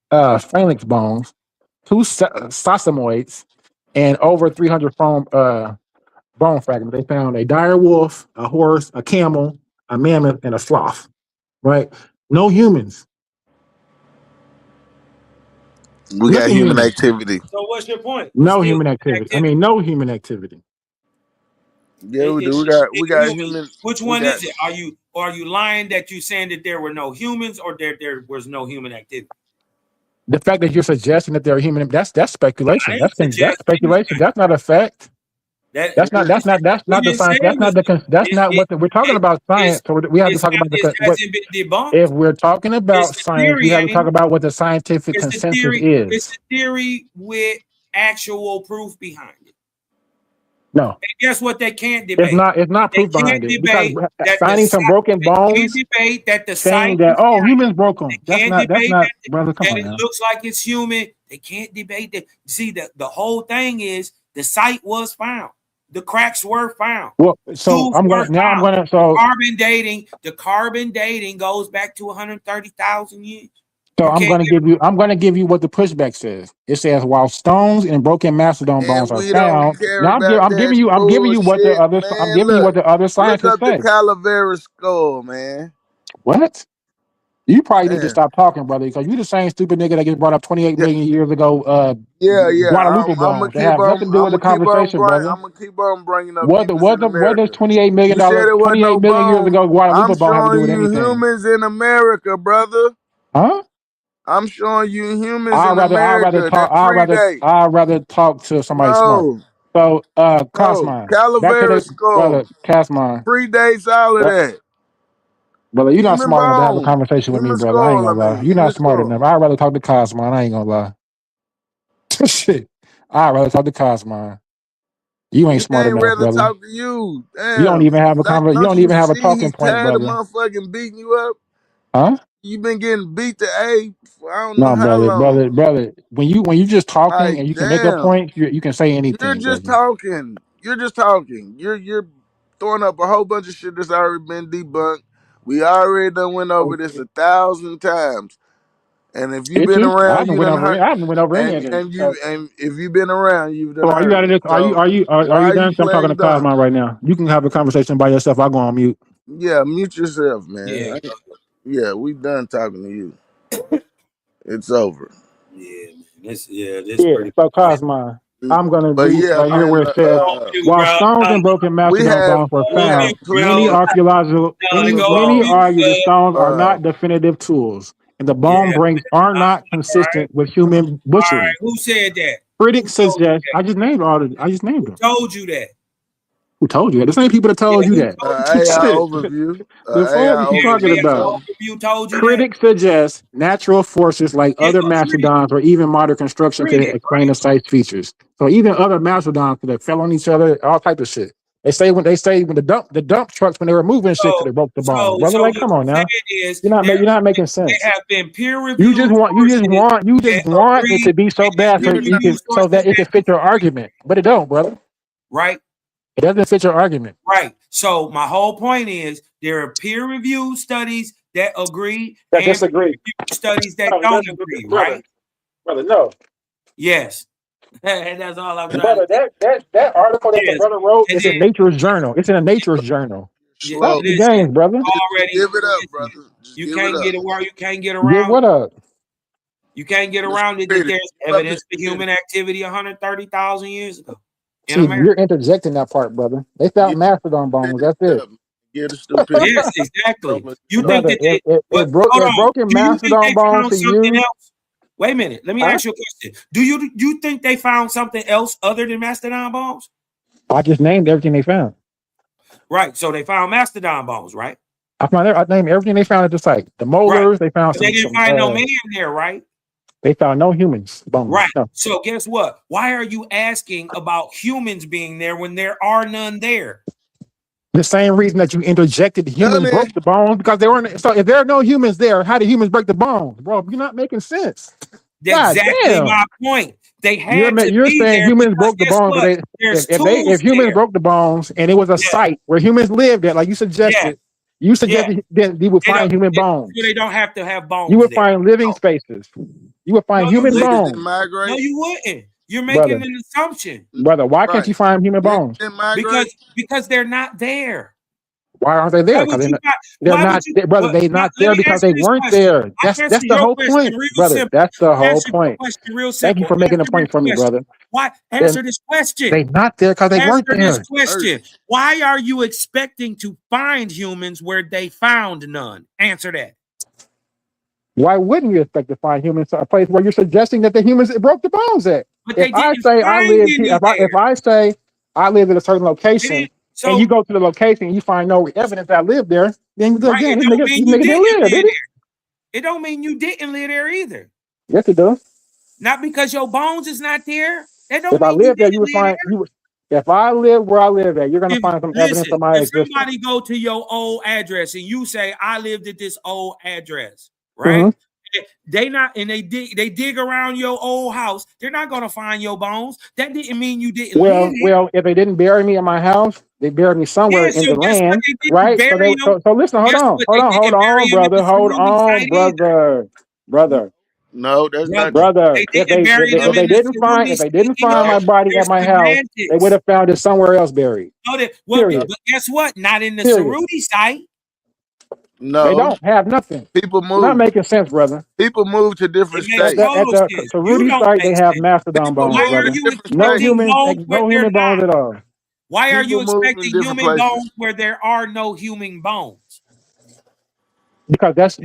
S12: phalanx bones, 2 sesamoids, and over 300 bone fragments. They found a dire wolf, a horse, a camel, a mammoth, and a sloth. Right? No humans.
S13: We got human activity.
S20: So what's your point?
S12: No human activity. I mean, no human activity.
S13: Yeah, we do. We got human.
S20: Which one is it? Or are you lying that you saying that there were no humans or there was no human activity?
S12: The fact that you're suggesting that they're human, that's speculation.
S20: I ain't
S12: That's
S20: suggesting
S12: speculation. That's not a fact. That's not the science. That's not what we're talking about science. So we have to talk about
S20: it hasn't been debunked.
S12: if we're talking about
S20: It's the
S12: science, we
S20: theory,
S12: have to talk
S20: ain't it?
S12: about what the scientific
S20: It's the
S12: consensus
S20: theory.
S12: is.
S20: It's the theory with actual proof behind it.
S12: No,
S20: And guess what? They can't debate.
S12: it's not
S20: They
S12: proof behind
S20: can't
S12: it because
S20: debate that
S12: finding
S20: the
S12: some
S20: site.
S12: broken
S20: They can't
S12: bones,
S20: debate that the
S12: saying
S20: site
S12: that
S20: is
S12: oh
S20: right.
S12: humans broke them.
S20: They can't debate
S12: Brother. Come
S20: that
S12: on
S20: it
S12: now.
S20: looks like it's human. They can't debate that. See, the whole thing is the site was found. The cracks were found.
S12: Well, so
S20: Tools
S12: I'm
S20: were
S12: gonna
S20: found.
S12: so
S20: The carbon dating goes back to 130,000 years.
S12: I'm gonna give you what the pushback says. It says while stones and broken mastodon bones
S13: And
S12: are
S13: we don't
S12: found.
S13: care
S12: Now
S13: about
S12: I'm giving you what the
S13: bullshit,
S12: other I'm
S13: man.
S12: giving you what the other
S13: Look
S12: scientists
S13: up the
S12: say.
S13: Calavera skull, man.
S12: What? You probably need to
S13: Man.
S12: stop talking, brother, because you the same stupid nigga that gets brought up 28 million years ago.
S13: Yeah.
S12: Guadalupe
S13: I'm gonna
S12: bones. They have nothing to do with the conversation, brother.
S13: I'm gonna keep on bringing up
S12: What
S13: humans in
S12: does
S13: America.
S12: $28 million
S13: You said it wasn't no
S12: 28 million years
S13: bone.
S12: ago
S13: I'm
S12: Guadalupe bone have to do
S13: showing
S12: with
S13: you
S12: anything?
S13: humans in America, brother.
S12: Huh?
S13: I'm showing you humans
S12: I'd
S13: in
S12: rather
S13: America that predate.
S12: I'd rather talk to somebody smart.
S13: No,
S12: So
S13: no.
S12: Cosmine. Back to
S13: Calavera
S12: the brother
S13: skull
S12: Cosmine.
S13: predates all of that.
S12: Brother, you're not
S13: Human
S12: smart enough to have a
S13: bone.
S12: conversation with me,
S13: Human
S12: brother. I ain't
S13: skull,
S12: gonna lie. You're
S13: human
S12: not smart
S13: skull.
S12: enough. I'd rather talk to Cosmine. I ain't gonna lie. Shit. I'd rather talk to Cosmine. You ain't smart
S13: Ain't
S12: enough,
S13: rather
S12: brother.
S13: talk to you.
S12: You don't
S13: Damn.
S12: even have a conversation. You
S13: Don't
S12: don't
S13: you
S12: even have a
S13: see
S12: talking
S13: he's
S12: point,
S13: tired of
S12: brother.
S13: motherfucking beating you up?
S12: Huh?
S13: You been getting beat to A for I don't
S12: No,
S13: know how long.
S12: brother. When you just talking
S13: Like,
S12: and you can make a
S13: damn.
S12: point, you can say
S13: You're
S12: anything,
S13: just
S12: brother.
S13: talking. You're just talking. You're throwing up a whole bunch of shit that's already been debunked. We already done went over this 1,000 times. And if you've
S12: Did
S13: been
S12: you? I
S13: around,
S12: haven't
S13: you
S12: went
S13: done
S12: over.
S13: heard.
S12: I haven't went over any of them.
S13: And if you've been around, you've done
S12: So are you out
S13: heard
S12: of
S13: it.
S12: this? Are you
S13: Why
S12: done?
S13: you
S12: I'm talking
S13: playing
S12: to
S13: dumb?
S12: Cosmine right now. You can have a conversation by yourself. I'll go on mute.
S13: Yeah, mute yourself, man.
S20: Yeah.
S13: Yeah, we done talking to you. It's over.
S20: Yeah, man. This
S12: Yeah.
S20: pretty.
S12: So Cosmine, I'm gonna
S13: But
S12: read
S13: yeah,
S12: right here
S13: man.
S12: where it says, while stones and broken
S13: We
S12: mastodon
S13: have
S12: bones were
S13: we have
S12: found, many
S13: plenty.
S12: many argue the stones are
S13: Uh,
S12: not definitive tools, and the bone breaks are not consistent with human
S20: All right,
S12: butchery.
S20: who said that?
S12: Critics suggest. I just named them.
S20: Who told you that?
S12: Who told you that? The same people that told you that.
S13: AI
S12: Shit.
S13: overview.
S12: The fuck what you talking about?
S20: Told you
S12: Critics suggest natural forces like other mastodons or even modern construction can explain the site's features. So even other mastodons that fell on each other, all type of shit. They say when the dump trucks when they were moving shit because they broke the bones. Brother, like, come on now. You're not making sense.
S20: They have been peer reviewed.
S12: You just want it to be so bad so that it can fit your argument, but it don't, brother.
S20: Right.
S12: It doesn't fit your argument.
S20: Right. So my whole point is there are peer-reviewed studies that agree
S12: That
S20: and
S12: disagree.
S20: Studies that don't agree, right?
S12: Brother, no.
S20: Yes. And that's all I'm trying
S12: Brother,
S20: to say.
S12: that article that the brother wrote is in Nature's Journal. It's in a Nature's Journal. Stop the games, brother.
S20: Already,
S13: give it up, brother.
S20: You can't get around. You can't get
S12: Give
S20: around.
S12: what up?
S20: You can't get around it that there's evidence for human activity 130,000 years ago in
S12: See,
S20: America.
S12: you're interjecting that part, brother. They found mastodon bones. That's it.
S13: Get a stupid.
S20: Yes, exactly. You
S12: Brother,
S20: think that
S12: if broken
S20: Do you think
S12: mastodon
S20: they
S12: bones
S20: found
S12: to
S20: something
S12: you?
S20: else? Wait a minute. Let me ask you a question. Do you think they found something else other than mastodon bones?
S12: I just named everything they found.
S20: Right. So they found mastodon bones, right?
S12: I named everything they found at the site. The molars, they found
S20: But they didn't find no man there, right?
S12: They found no humans bones.
S20: Right.
S12: No.
S20: So guess what? Why are you asking about humans being there when there are none there?
S12: The same reason that you interjected humans broke the bones because they weren't. So if there are no humans there, how do humans break the bones, bro? You're not making sense.
S20: That's
S12: God
S20: exactly
S12: damn.
S20: my point. They had
S12: You're
S20: to be
S12: saying
S20: there
S12: humans
S20: because
S12: broke the
S20: guess
S12: bones.
S20: what? There's tools
S12: If humans
S20: there.
S12: broke the bones and it was a site where humans lived at, like you suggested, that you would find human bones.
S20: They don't have to have bones.
S12: You would
S20: there.
S12: find living spaces. You would find human bones.
S20: No, you wouldn't. You're making an assumption.
S12: Brother, why can't you find human bones?
S20: Because they're not there.
S12: Why aren't they there? Because they're not there, brother. They're not there because they weren't there. That's the whole point, brother. That's the whole point. Thank you for making a point for me, brother.
S20: Why answer this question?
S12: They not there because they weren't
S20: Answer this
S12: there.
S20: question. Why are you expecting to find humans where they found none? Answer that.
S12: Why wouldn't you expect to find humans a place where you're suggesting that the humans broke the bones at?
S20: But they
S12: If I
S20: didn't
S12: say I
S20: find
S12: live
S20: any
S12: here, if I say I live at a certain location,
S20: so
S12: and you go to the location and you find no evidence that I live there, then
S20: right,
S12: again,
S20: it
S12: these
S20: don't
S12: niggas
S20: mean you
S12: didn't
S20: didn't
S12: live,
S20: live
S12: did
S20: there.
S12: it?
S20: It don't mean you didn't live there either.
S12: Yes, it does.
S20: Not because your bones is not there. That don't
S12: If I
S20: mean you
S12: lived there,
S20: didn't
S12: you would
S20: live
S12: find
S20: there.
S12: you would. If I live where I live at, you're gonna
S20: If,
S12: find some evidence
S20: listen,
S12: of my
S20: if
S12: existence.
S20: somebody go to your old address and you say, I lived at this old address, right? They not, and they dig around your old house, they're not gonna find your bones. That didn't mean you didn't live here.
S12: Well, if they didn't bury me in my house, they buried me somewhere
S20: Yeah,
S12: in
S20: so
S12: the
S20: guess what?
S12: land,
S20: They didn't
S12: right? So
S20: bury them.
S12: so listen, hold
S20: Guess
S12: on,
S20: what? They didn't bury him at the
S12: hold
S20: Cerruti
S12: on,
S20: site either.
S12: brother.
S13: No, that's not.
S12: Brother,
S20: They
S12: if
S20: didn't bury them
S12: if they
S20: in the
S12: didn't find
S20: Cerruti
S12: if they
S20: site
S12: didn't find
S20: either.
S12: my body
S20: There's
S12: at my house, they would
S20: semantics.
S12: have found it somewhere else buried.
S20: No, well,
S12: Period.
S20: but guess what? Not in the
S12: Period.
S20: Cerruti site.
S12: They
S13: No,
S12: don't have nothing.
S13: people
S12: You're not
S13: move.
S12: making sense, brother.
S13: People move to different
S20: It makes
S13: states.
S12: At
S20: total
S12: the
S20: sense. You
S12: Cerruti
S20: don't
S12: site, they
S20: make
S12: have
S20: sense.
S12: mastodon
S20: But
S12: bones,
S20: why are
S12: brother.
S20: you
S13: Different
S12: No
S20: expecting
S12: human,
S20: bones where
S12: no
S20: they're
S12: human bones
S20: not?
S12: at all.
S20: Why are you
S13: People move in
S20: expecting
S13: different
S20: human
S13: places.
S20: bones where there are no human bones?
S12: Because that's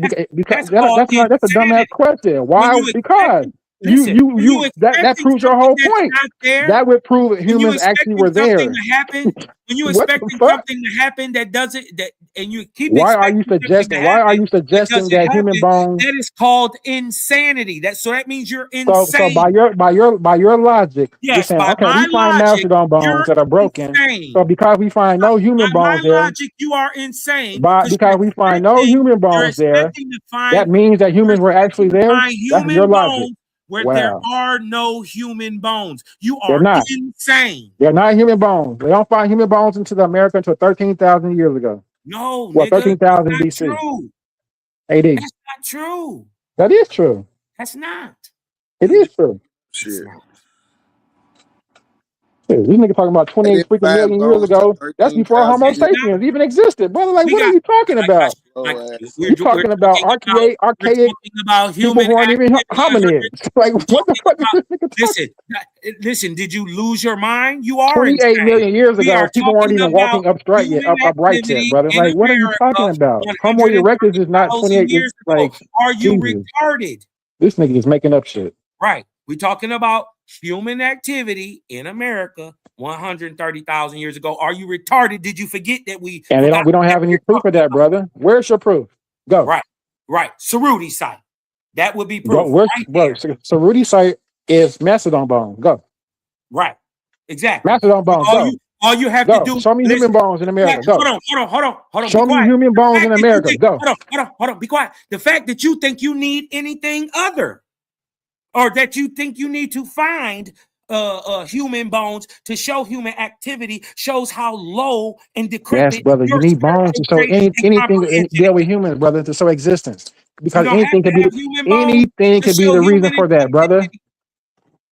S20: called
S12: that's a dumbass
S20: insanity.
S12: question.
S20: When
S12: Why?
S20: you
S12: Because
S20: listen, when you
S12: that
S20: expecting
S12: proves your
S20: something
S12: whole
S20: that's
S12: point.
S20: not there,
S12: That would prove that
S20: when you
S12: humans actually were
S20: expecting something
S12: there.
S20: to happen, when you
S12: What the
S20: expecting
S12: fuck?
S20: something to happen that doesn't, that and you keep
S12: Why are you
S20: expecting something to
S12: suggesting? Why are
S20: happen
S12: you
S20: that
S12: suggesting
S20: doesn't
S12: that human
S20: happen,
S12: bones?
S20: that is called insanity. So that means you're
S12: So
S20: insane.
S12: by your logic, you're
S20: Yes,
S12: saying,
S20: by
S12: okay,
S20: my
S12: we find
S20: logic,
S12: mastodon bones
S20: you're
S12: that are broken.
S20: insane.
S12: So because we find no human
S20: By my
S12: bones there,
S20: logic, you are insane
S12: because we find no human
S20: you're
S12: bones there,
S20: expecting to find
S12: that means that humans were actually there.
S20: find
S12: That's your
S20: human
S12: logic.
S20: bones where there
S12: Wow.
S20: are no human bones. You
S12: They're
S20: are
S12: not.
S20: insane.
S12: They're not human bones. They don't find human bones into America until 13,000 years ago.
S20: No,
S12: Well,
S20: nigga, that's
S12: 13,000
S20: not
S12: BC.
S20: true.
S12: AD.
S20: That's not true.
S12: That is true.
S20: That's not.
S12: It is true.
S13: Shit.
S12: Shit, these niggas talking about
S13: They
S12: 28
S13: didn't
S12: freaking
S13: find
S12: million years
S13: bones till
S12: ago. That's before
S13: 13,000
S12: Homo
S20: It's
S13: years.
S20: not.
S12: sapiens even existed. Brother, like,
S20: We
S12: what are
S20: got
S12: you talking about?
S20: like
S13: Slow ass.
S12: You talking about archaic
S20: we're talking about
S12: people
S20: human
S12: who aren't even
S20: activity.
S12: hominids. Like, what the fuck is this nigga talking?
S20: Listen, did you lose your mind? You are
S12: 28
S20: insane.
S12: million years
S20: We
S12: ago,
S20: are
S12: people weren't
S20: talking
S12: even
S20: about
S12: walking upright yet,
S20: human
S12: upright yet,
S20: activity
S12: brother.
S20: in
S12: Like, what are you talking
S20: America
S12: about? Homo erectus is not 28
S20: years ago.
S12: like,
S20: Are you
S12: Jesus.
S20: retarded?
S12: This nigga is making up shit.
S20: Right. We're talking about human activity in America 130,000 years ago. Are you retarded? Did you forget that we
S12: And we don't have any proof of that, brother. Where's your proof? Go.
S20: Right. Cerruti site. That would be
S12: Go.
S20: proof.
S12: Where's
S20: Right
S12: bro? Cerruti site is mastodon bone. Go.
S20: Right. Exactly.
S12: Mastodon bones. Go.
S20: All you have
S12: Go.
S20: to do.
S12: Show me human bones in America. Go.
S20: Hold on.
S12: Show me human bones in America. Go.
S20: Hold on. Be quiet. The fact that you think you need anything other, or that you think you need to find human bones to show human activity shows how low and decrepit.
S12: Yes, brother. You need bones to show anything deal with humans, brother, to show existence. Because anything could be the reason for that, brother.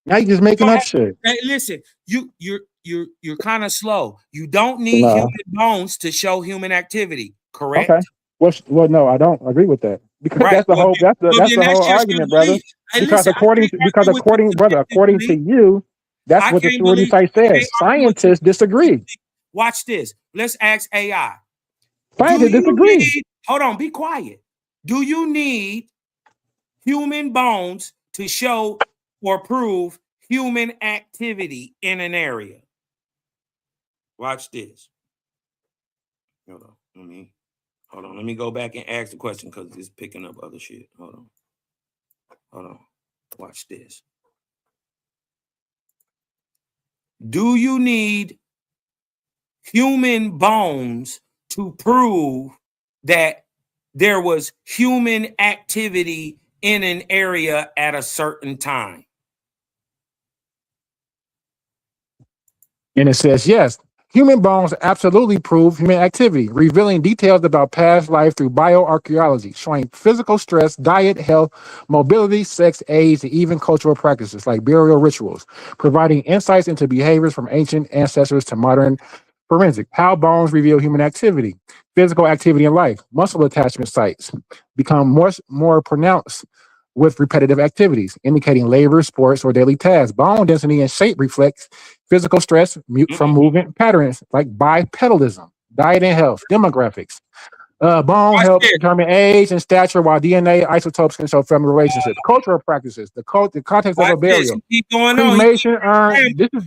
S12: Now you're just making up shit.
S20: Hey, listen, you're kind of slow. You don't need human bones to show human activity, correct?
S12: Okay. Well, no, I don't agree with that. Because that's the whole argument, brother. Because according to you, that's what the Cerruti site says. Scientists disagree.
S20: Watch this. Let's ask AI.
S12: Scientists disagree.
S20: Hold on, be quiet. Do you need human bones to show or prove human activity in an area? Watch this. Hold on. Let me go back and ask the question because it's picking up other shit. Hold on. Watch this. Do you need human bones to prove that there was human activity in an area at a certain time?
S12: And it says, yes, human bones absolutely prove human activity, revealing details about past life through bioarchaeology, showing physical stress, diet, health, mobility, sex, age, and even cultural practices like burial rituals, providing insights into behaviors from ancient ancestors to modern forensic. How bones reveal human activity, physical activity in life, muscle attachment sites become more pronounced with repetitive activities, indicating labor, sports, or daily tasks. Bone density and shape reflects physical stress from movement patterns like bipedalism, diet and health, demographics. Bone helps determine age and stature, while DNA isotopes can show family relationships. Cultural practices, the context of a burial.
S20: Keep going
S12: Cremation,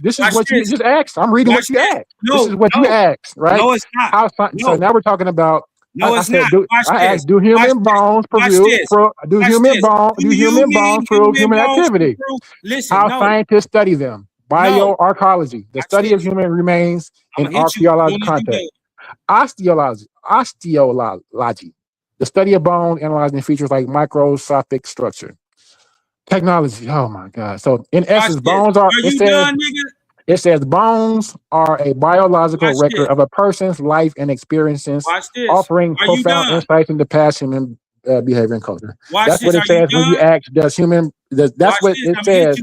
S12: this is what you just asked. I'm reading what you asked. This is what you asked, right?
S20: No, it's not.
S12: So now we're talking about.
S20: No,
S12: I
S20: it's
S12: said,
S20: not.
S12: I asked, do human bones prove human activity?
S20: Listen,
S12: how scientists study them. Bioarchaeology, the study of human remains in archaeological context. Osteology, the study of bone, analyzing features like microscopic structure. Technology, oh my God. So in essence, bones are, it says bones are a biological record of a person's life and experiences, offering profound insights into past human behavior and culture. That's what it says when you ask, that's what it says.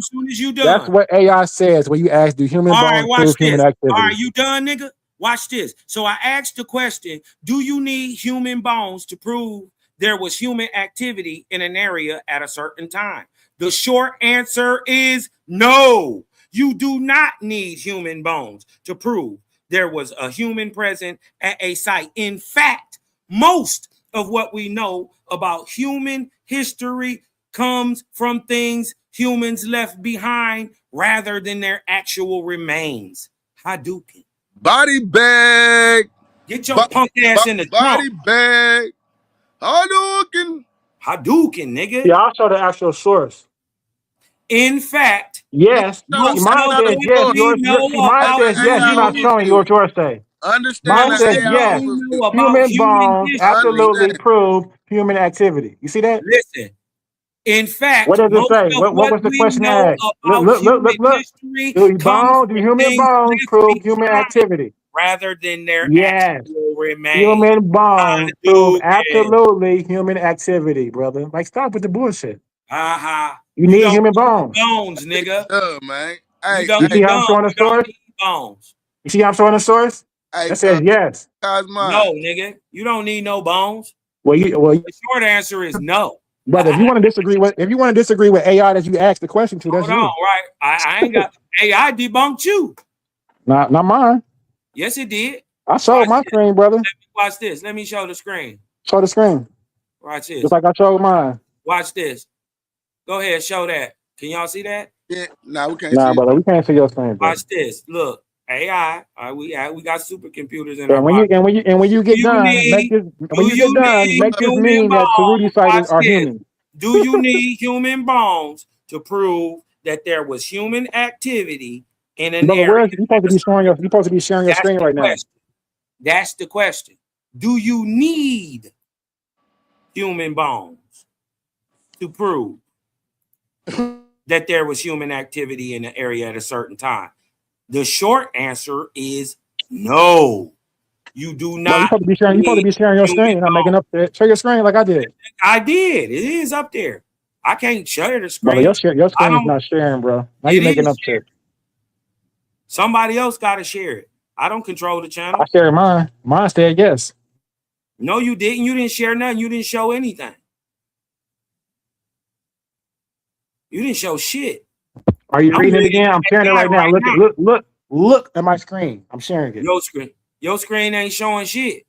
S12: That's what AI says when you ask, do human bones prove human activity?
S20: Are you done, nigga? Watch this. So I asked the question, do you need human bones to prove there was human activity in an area at a certain time? The short answer is no. You do not need human bones to prove there was a human present at a site. In fact, most of what we know about human history comes from things humans left behind rather than their actual remains. Hadouken.
S13: Body bag.
S20: Get your punk ass in the
S13: body
S20: trunk.
S13: bag. Hadouken.
S20: Hadouken, nigga.
S12: Yeah, I'll show the actual source.
S20: In fact,
S12: yes. Mine says yes. Mine says yes. You're not showing yours. Yours say.
S13: Understand?
S12: Mine says yes. Human bones absolutely prove human activity. You see that?
S20: Listen. In fact,
S12: what does it say? What was the question asked? Look. Do human bones prove human activity?
S20: Rather than their
S12: actual
S20: remains.
S12: Human bones prove absolutely human activity, brother. Like, stop with the bullshit. You need human bones.
S20: Bones, nigga.
S13: Man.
S12: You see how I'm showing the source?
S20: Bones.
S12: You see how I'm showing the source? That says yes.
S20: No, nigga. You don't need no bones.
S12: Well,
S20: the short answer is no.
S12: Brother, if you want to disagree with AI that you asked the question to, that's
S20: you. Right. I ain't got AI debunked you.
S12: Not mine.
S20: Yes, it did.
S12: I showed my screen, brother.
S20: Watch this. Let me show the screen.
S12: Show the screen.
S20: Watch this.
S12: Just like I showed mine.
S20: Watch this. Go ahead, show that. Can y'all see that?
S13: Yeah. No, we can't.
S12: Nah, brother, we can't see your screen. Brother.
S20: Watch this. Look, AI. We got supercomputers in
S12: our
S20: when
S12: you get done, make this mean that Taruti sightings are human.
S20: Do you need human bones to prove that there was human activity in an area?
S12: You're supposed to be sharing your screen right now.
S20: That's the question. Do you need human bones to prove that there was human activity in an area at a certain time? The short answer is no. You do not.
S12: You're supposed to be sharing your screen. You're not making up there. Show your screen like I did.
S20: I did. It is up there. I can't share the screen.
S12: Your screen is not sharing, bro. Now you're making up shit.
S20: Somebody else got to share it. I don't control the channel.
S12: I shared mine. Mine said yes.
S20: No, you didn't. You didn't share nothing. You didn't show anything. You didn't show shit.
S12: Are you reading it again? I'm sharing it right now. Look at my screen. I'm sharing it.
S20: Your screen ain't showing shit.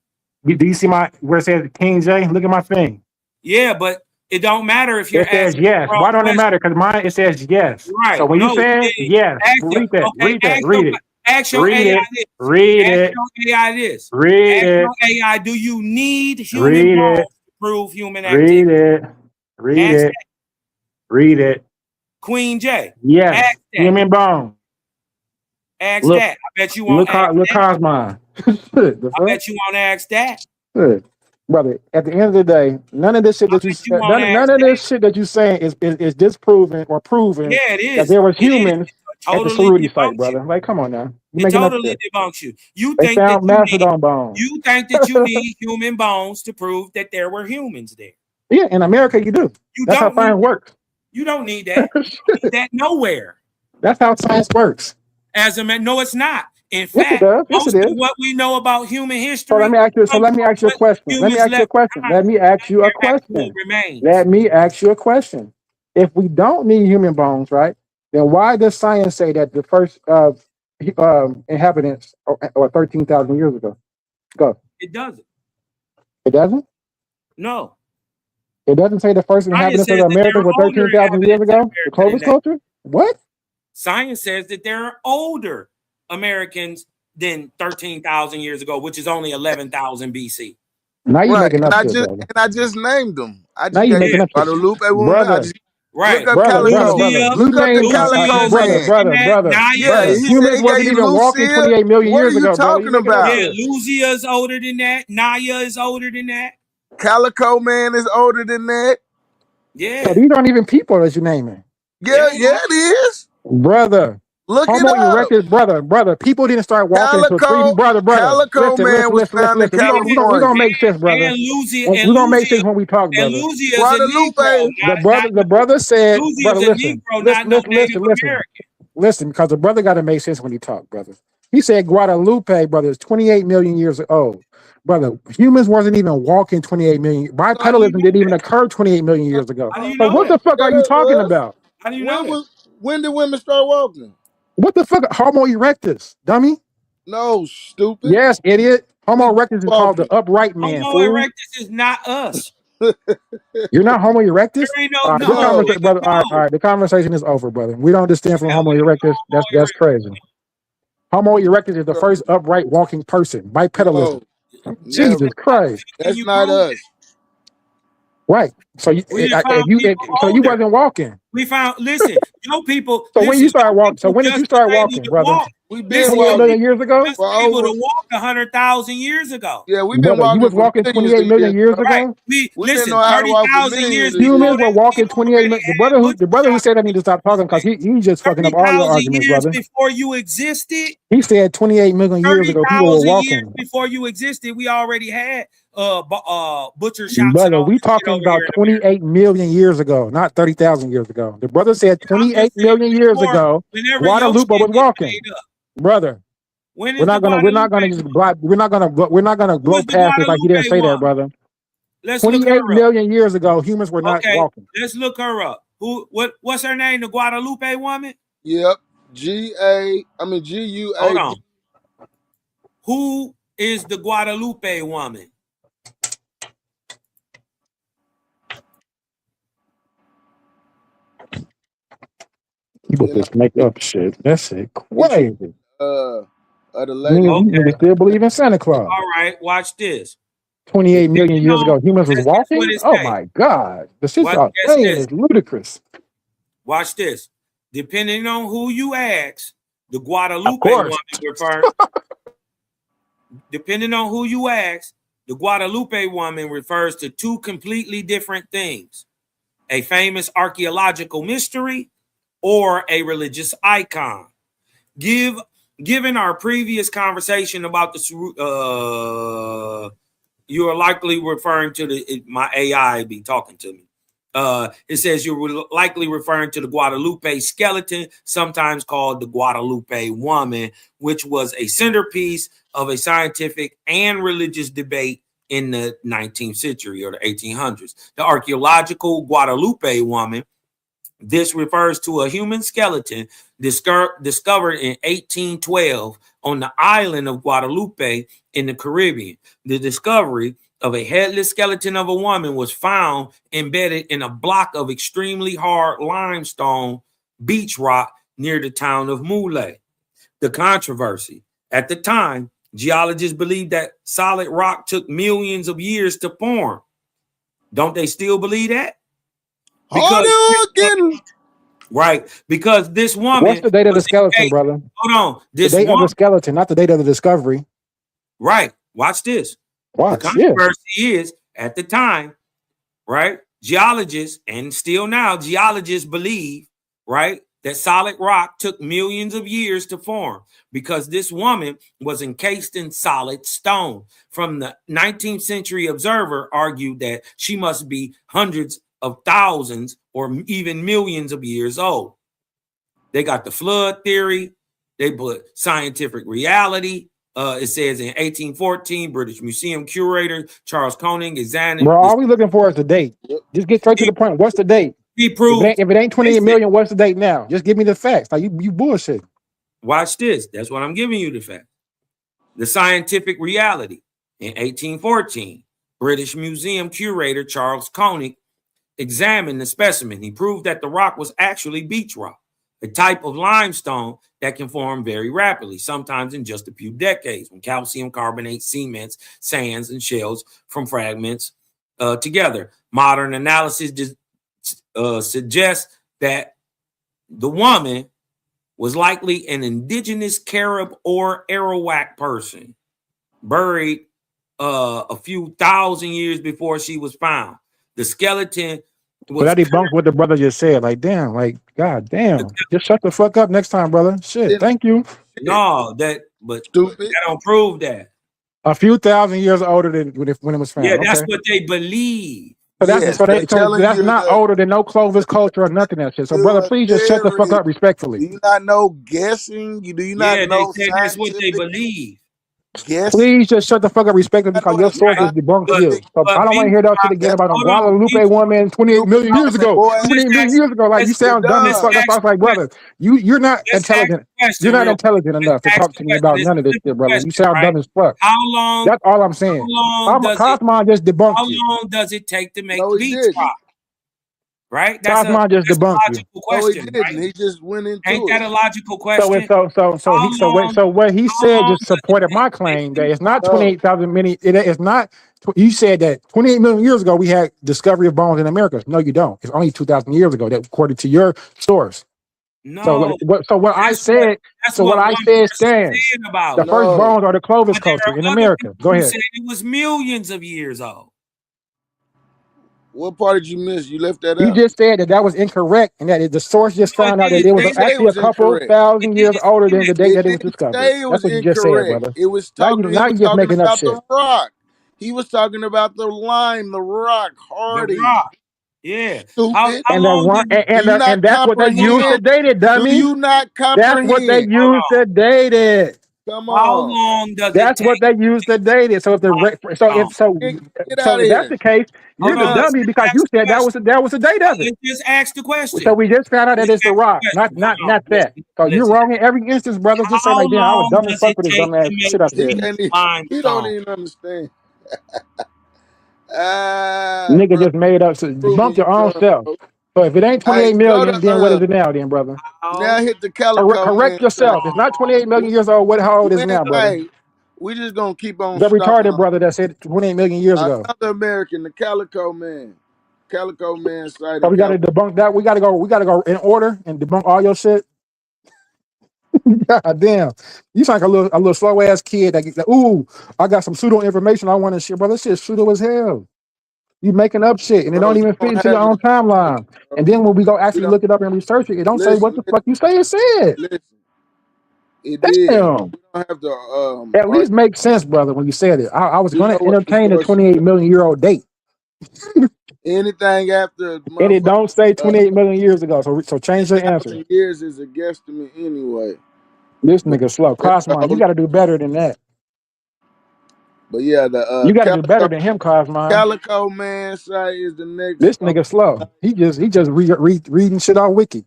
S12: Do you see where it says King J? Look at my thing.
S20: Yeah, but it don't matter if you're.
S12: It says yes. Why don't it matter? Because mine it says yes.
S20: Right.
S12: So when you say yes, read that. Read it.
S20: Ask your AI this.
S12: Read it.
S20: Ask your AI this.
S12: Read it.
S20: Ask your AI, do you need human bones to prove human activity?
S12: Read it. Read it.
S20: Queen J.
S12: Yes. Human bone.
S20: Ask that. I bet you won't.
S12: Look mine.
S20: I bet you won't ask that.
S12: Brother, at the end of the day, none of this shit that you saying is disproven or proven that there was humans at the Saruti site, brother. Like, come on now.
S20: It totally debunks you. You think that you need human bones to prove that there were humans there.
S12: Yeah, in America you do. That's how science works.
S20: You don't need that. You need that nowhere.
S12: That's how science works.
S20: No, it's not. In fact, most of what we know about human history.
S12: So let me ask you a question. Let me ask you a question. if we don't need human bones, right? Then why does science say that the first inhabitants are 13,000 years ago? Go.
S20: It doesn't.
S12: It doesn't.
S20: No.
S12: It doesn't say the first inhabitants of America were 13,000 years ago. The Clovis culture. What?
S20: Science says that there are older Americans than 13,000 years ago, which is only 11,000 BC.
S12: Now you're making up shit,
S13: and I just named them. I
S12: now
S13: just
S12: you're
S13: gave
S12: making up shit.
S13: Guadalupe woman.
S12: Brother.
S20: Right.
S13: Look up Calico. Look up the Calico man.
S12: Brother. Humans wasn't even walking 28 million years ago.
S13: What are you talking about?
S20: Yeah, Lucia is older than that. Naya is older than that.
S13: Calico man is older than that.
S20: Yeah.
S12: So these aren't even people that you're naming.
S13: Yeah, it is.
S12: Brother.
S13: Look
S12: Homo
S13: it up.
S12: erectus, brother. People didn't start walking until brother.
S13: Calico man was found in California.
S12: We're gonna make sense, brother.
S20: And Lucia,
S12: We're gonna make sense when we talk, brother.
S20: And Lucia is a Negro.
S12: The brother said,
S20: Lucia
S12: brother,
S20: is a
S12: listen,
S20: Negro, not no Native American.
S12: listen, because the brother got to make sense when he talk, brother. He said Guadalupe, brother, is 28 million years old. Brother, humans wasn't even walking 28 million. Bipedalism didn't even occur 28 million years ago. So what the fuck are you talking about?
S20: How do you know?
S13: When did women start walking?
S12: What the fuck? Homo erectus, dummy.
S13: No, stupid.
S12: Yes, idiot. Homo erectus is called the upright man.
S20: Homo
S12: fool.
S20: erectus is not us.
S12: You're not Homo erectus?
S20: There ain't no,
S12: All right, brother, all right, the conversation is over, brother. We don't understand from Homo erectus. That's crazy. Homo erectus is the first upright walking person. Bipedalism. Jesus Christ.
S13: That's not us.
S12: Right. So you wasn't walking.
S20: We found. Listen, people.
S12: So when you start walking, so when did you start walking, brother?
S13: We've been
S12: 28 million years ago.
S20: People to walk 100,000 years ago.
S13: Yeah, we've been
S12: walking. You was walking 28 million years ago.
S20: Listen, 30,000 years.
S12: Humans were walking 28 million. The brother who said I need to stop talking because he just fucking up all your arguments, brother.
S20: Before you existed.
S12: He said 28 million years ago people were walking.
S20: Before you existed, we already had butcher shops.
S12: Brother, we talking about 28 million years ago, not 30,000 years ago. The brother said 28 million years ago, Guadalupe was walking. Brother, we're not gonna blow past it like he didn't say that, brother. 28 million years ago, humans were not walking.
S20: Let's look her up. What's her name? The Guadalupe woman?
S13: Yep. G-U-A.
S20: Hold on. Who is the Guadalupe woman?
S12: People just make up shit. That's it. Crazy.
S13: The lady.
S12: You still believe in Santa Claus?
S20: All right, watch this.
S12: 28 million years ago, humans was walking? Oh my God. The shit y'all saying is ludicrous.
S20: Watch this. Depending on who you ask, the Guadalupe woman refers. Depending on who you ask, the Guadalupe woman refers to two completely different things: a famous archaeological mystery or a religious icon. Given our previous conversation about the you are likely referring to my AI be talking to me. It says you're likely referring to the Guadalupe skeleton, sometimes called the Guadalupe woman, which was a centerpiece of a scientific and religious debate in the 19th century or the 1800s. The archaeological Guadalupe woman, this refers to a human skeleton discovered in 1812 on the island of Guadalupe in the Caribbean. The discovery of a headless skeleton of a woman was found embedded in a block of extremely hard limestone beach rock near the town of Mule. The controversy. At the time, geologists believed that solid rock took millions of years to form. Don't they still believe that? Right, because this woman.
S12: What's the date of the skeleton, brother?
S20: Hold on.
S12: The date of the skeleton, not the date of the discovery.
S20: Right. Watch this.
S12: Watch.
S20: The controversy is at the time, right? Geologists and still now geologists believe, right, that solid rock took millions of years to form because this woman was encased in solid stone. From the 19th century observer argued that she must be hundreds of thousands or even millions of years old. They got the flood theory. They put scientific reality. It says in 1814, British Museum curator Charles Koenig examined.
S12: Bro, all we looking for is the date. Just get straight to the point. What's the date?
S20: He proved.
S12: If it ain't 28 million, what's the date now? Just give me the facts. Like you bullshit.
S20: Watch this. That's what I'm giving you the fact. The scientific reality. In 1814, British Museum curator Charles Koenig examined the specimen. He proved that the rock was actually beach rock, a type of limestone that can form very rapidly, sometimes in just a few decades, when calcium carbonate cements, sands, and shells from fragments together. Modern analysis suggests that the woman was likely an indigenous Carib or Arawak person, buried a few thousand years before she was found. The skeleton was.
S12: But that debunks what the brother just said. Like, damn, like, god damn. Just shut the fuck up next time, brother. Shit, thank you.
S20: No, that don't prove that.
S12: A few thousand years older than when it was found.
S20: Yeah, that's
S12: okay?
S20: what they believe.
S12: So that's not older than no Clovis culture or nothing of that shit. So, brother, please just shut the fuck up respectfully.
S13: Do you not know guessing? Do you not know?
S20: They said that's what they believe.
S12: Please just shut the fuck up respectfully because your sources debunk you. So I don't want to hear that shit again about a Guadalupe woman 28 million years ago. 28 million years ago. Like, you sound dumb as fuck. That's why I was like, brother, you're not intelligent. You're not intelligent enough to talk to me about none of this shit, brother. You sound dumb as fuck.
S20: How long?
S12: That's all I'm saying. Cosmon just debunked you.
S20: How long does it take to make beach rock? Right?
S12: Cosmon just debunked you.
S20: Question, right?
S13: He just went into
S20: Ain't that
S13: it.
S20: a logical question?
S12: So what he said just supported my claim that it's not 28,000 many. It is not. You said that 28 million years ago we had discovery of bones in America. No, you don't. It's only 2,000 years ago that, according to your source.
S20: No.
S12: So what I said stands. The first bones are the Clovis culture in America. Go ahead.
S20: Said it was millions of years old.
S13: What part did you miss? You left that
S12: You
S13: out.
S12: just said that was incorrect, and that the source just found out that it was actually a couple thousand years older than the date that it was discovered. That's what you just said, brother.
S13: It was
S12: now you're just making up
S13: about
S12: shit.
S13: the rock. He was talking about the lime, the rock, Hardy.
S20: The rock. Yeah.
S13: Stupid.
S12: And that's what they used to date it, dummy.
S13: Do you not comprehend?
S12: That's what they used to date it.
S13: Come on.
S20: How long does
S12: That's what they used to date it. So if that's the case, you're the dummy because you said that was the date of it.
S20: Just ask the question.
S12: So we just found out that it's the rock, not that. So you're wrong in every instance, brother. Just say like, damn, I was dumb as fuck for this dumb ass shit up there.
S13: He don't even understand.
S12: Nigga just made up. So debunk your own self. So if it ain't 28 million, then what is it now, then, brother?
S13: Now hit the calico.
S12: Correct yourself. It's not 28 million years old. How old is it now, brother?
S13: Hey, we just gonna keep on.
S12: The retarded brother that said 28 million years ago.
S13: Another American, the Calico Man. Calico Man side.
S12: So we gotta debunk that. We gotta go in order and debunk all your shit. God damn. You sound like a little slow ass kid that ooh, I got some pseudo information I want to share, brother. This shit's pseudo as hell. You making up shit and it don't even fit into your own timeline. And then when we go actually look it up and research it, it don't say what the fuck you say it said.
S13: Listen, it
S12: damn.
S13: did. We don't have to
S12: at least make sense, brother, when you said it. I was gonna entertain a 28 million year old date.
S13: Anything after
S12: and it don't say 28 million years ago. So change your answer.
S13: Years is a guesstimate anyway.
S12: This nigga slow. Cosmon, you gotta do better than that.
S13: But yeah,
S12: you gotta do better than him, Cosmon.
S13: Calico Man site is the next.
S12: This nigga slow. He just reading shit on Wiki.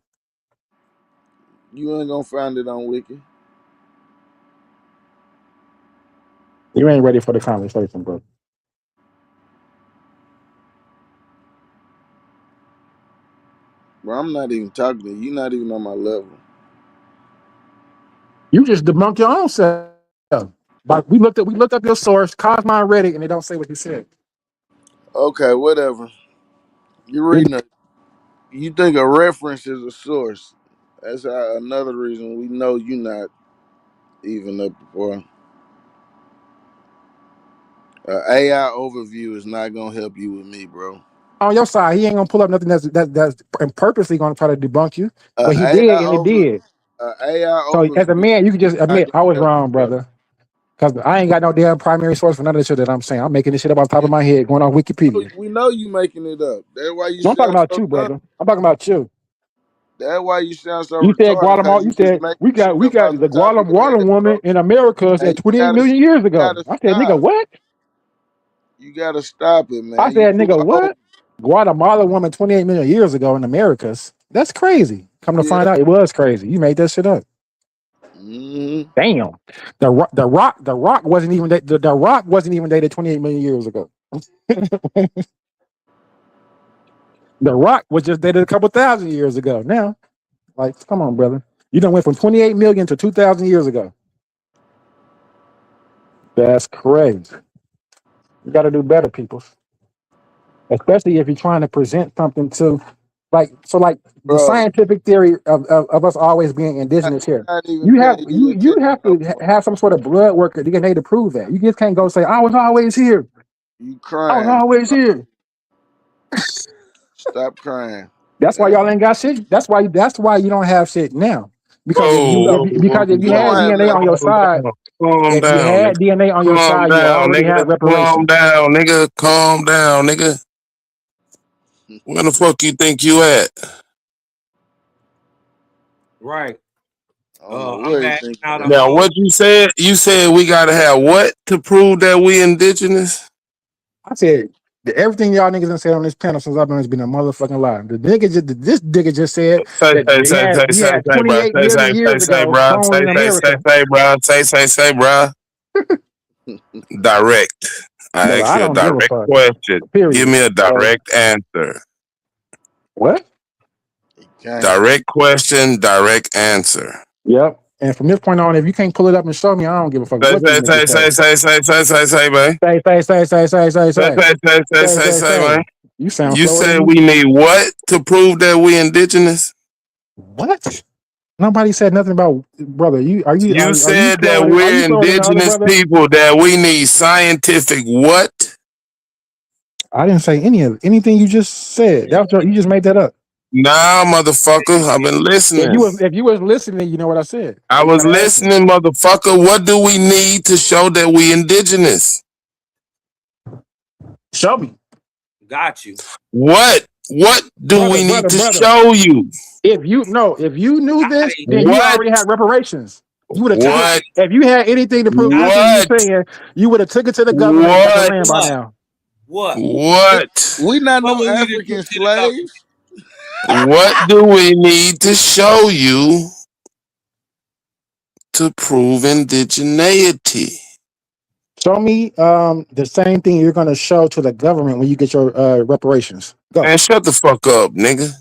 S13: You ain't gonna find it on Wiki.
S12: You ain't ready for the conversation, bro.
S13: Bro, I'm not even talking to you. You're not even on my level.
S12: You just debunk your own self. But we looked up your source, Cosmon read it, and it don't say what you said.
S13: Okay, whatever. You're reading it. You think a reference is a source. That's another reason we know you're not even up before. AI overview is not gonna help you with me, bro.
S12: On your side, he ain't gonna pull up nothing that's purposely gonna try to debunk you. But he did, and it did.
S13: AI
S12: so as a man, you can just admit I was wrong, brother. Because I ain't got no damn primary source for none of the shit that I'm saying. I'm making this shit up on top of my head, going off Wikipedia.
S13: We know you making it up. That's why you.
S12: I'm talking about you, brother. I'm talking about you.
S13: That's why you sound so.
S12: You said Guatemala. You said we got the Guatemala woman in America at 28 million years ago. I said, nigga, what?
S13: You gotta stop it, man.
S12: I said, nigga, what? Guatemala woman 28 million years ago in Americas. That's crazy. Come to
S13: Yeah.
S12: find out, it was crazy. You made that shit up.
S13: Mm-hmm.
S12: Damn. The rock wasn't even the rock wasn't even dated 28 million years ago. The Rock was just dated a couple thousand years ago. Now, like, come on, brother. You done went from 28 million to 2,000 years ago. That's crazy. You got to do better, people. Especially if you're trying to present something to, like, so like the
S13: Bro,
S12: scientific theory of us always being indigenous here.
S13: not even
S12: You have
S13: paying
S12: you
S13: attention
S12: have
S13: no
S12: to
S13: more.
S12: have some sort of blood work or DNA to prove that. You just can't go say, I was always here.
S13: You
S12: I was
S13: crying.
S12: always here.
S13: Stop crying.
S12: That's why y'all ain't got shit. That's why you don't have shit now. Because if you
S11: Whoa,
S12: because if
S13: You
S12: you
S13: don't
S12: had
S13: have
S12: DNA on
S13: nothing.
S12: your side,
S11: calm
S12: if you
S11: down,
S12: had
S11: nigga.
S12: DNA on your
S11: Calm
S12: side, you
S11: down,
S12: already
S11: nigga.
S12: had
S11: Calm
S12: reparations.
S11: down, nigga. Calm down, nigga. Where the fuck you think you at?
S20: Right.
S13: I don't know
S20: I'm
S13: what he
S20: back
S13: think.
S20: now.
S11: Now, what you said? You said we gotta have what to prove that we indigenous?
S12: I said that everything y'all niggas done said on this panel since I've been has been a motherfucking lie. This nigga just said
S11: Say,
S12: that he had 28 million years ago
S11: bro.
S12: cloned in America.
S11: Bro. Say, bro. Direct. I
S12: Brother,
S11: ask
S12: I
S11: you a
S12: don't give a
S11: direct
S12: fuck.
S11: question.
S12: Period.
S11: Give me a
S12: So,
S11: direct answer.
S12: what?
S11: Direct question, direct answer.
S12: Yep. And from this point on, if you can't pull it up and show me, I don't give a fuck what you niggas
S11: Say, man. Say, man.
S12: You sound
S11: You
S12: slower
S11: said
S12: than
S11: we
S12: me.
S11: need what to prove that we indigenous?
S12: What? Nobody said nothing about brother.
S11: You said that
S12: are
S11: we're
S12: you slower than the other
S11: indigenous
S12: brother?
S11: people, that we need scientific what?
S12: I didn't say anything you just said. You just made that up.
S11: Nah, motherfucker. I've been listening.
S12: If you was listening, you know what I said.
S11: I was listening, motherfucker. What do we need to show that we indigenous?
S12: Show me.
S20: Got you.
S11: What do we need to show you?
S12: If you knew this, then you already had reparations. You would have took
S11: What?
S12: it. If you had anything to prove anything you're saying, you would have took it to the government and got the land by now.
S11: What?
S13: We not
S20: What
S13: no
S20: we need to
S13: African
S20: do to the government?
S13: slaves.
S11: What do we need to show you to prove indigeneity?
S12: Show me the same thing you're going to show to the government when you get your reparations. Go.
S11: Man, shut the fuck up, nigga.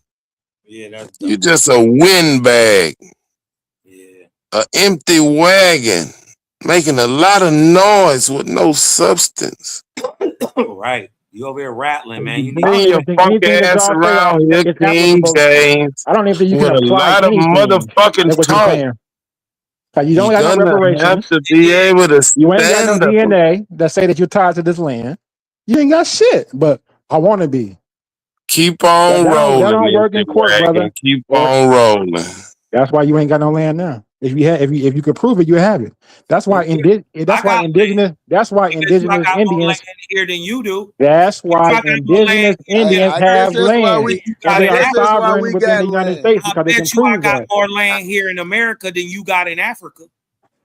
S20: Yeah, that's
S11: You just a windbag. Yeah. An empty wagon. Making a lot of noise with no substance.
S20: right. You over here rattling, man. You
S11: Bring
S20: need
S11: your fuck ass around here, King James.
S12: I don't even think you
S11: with
S12: can
S11: a
S12: apply
S11: lot of
S12: anything.
S11: motherfucking
S12: That's what you're
S11: talk.
S12: saying. You don't
S11: You're
S12: got no
S11: gonna
S12: reparations.
S11: have to be able to
S12: You ain't got no
S11: stand up.
S12: DNA that say that you're tied to this land. You ain't got shit, but I want to be.
S11: Keep on rolling.
S12: That don't work in
S11: empty
S12: court,
S11: wagon.
S12: brother.
S11: Keep on rolling.
S12: That's why you ain't got no land now. If you could prove it, you have it. That's why indigenous
S20: you got more
S12: Indians.
S20: land here than you do.
S12: That's why
S20: I got more
S12: indigenous
S20: land.
S12: Indians
S13: I
S12: have
S13: guess that's why
S12: land,
S13: we.
S12: and
S13: I
S12: they are
S13: guess that's why
S12: sovereign
S13: we
S12: within
S13: got
S12: the United
S13: land.
S12: States
S20: I
S12: because they can
S20: bet you I
S12: prove
S20: got
S12: that.
S20: more land here in America than you got in Africa.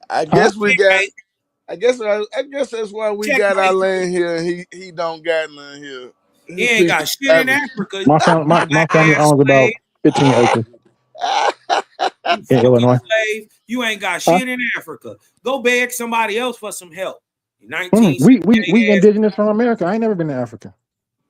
S13: I guess we got. I guess that's why we got our land here. And he don't got none here.
S20: He ain't got shit in Africa.
S12: My family owns about 15 acres in
S20: Fucking
S12: Illinois.
S20: slave. You ain't got shit in Africa. Go beg somebody else for some help.
S12: We indigenous from America. I ain't never been to Africa.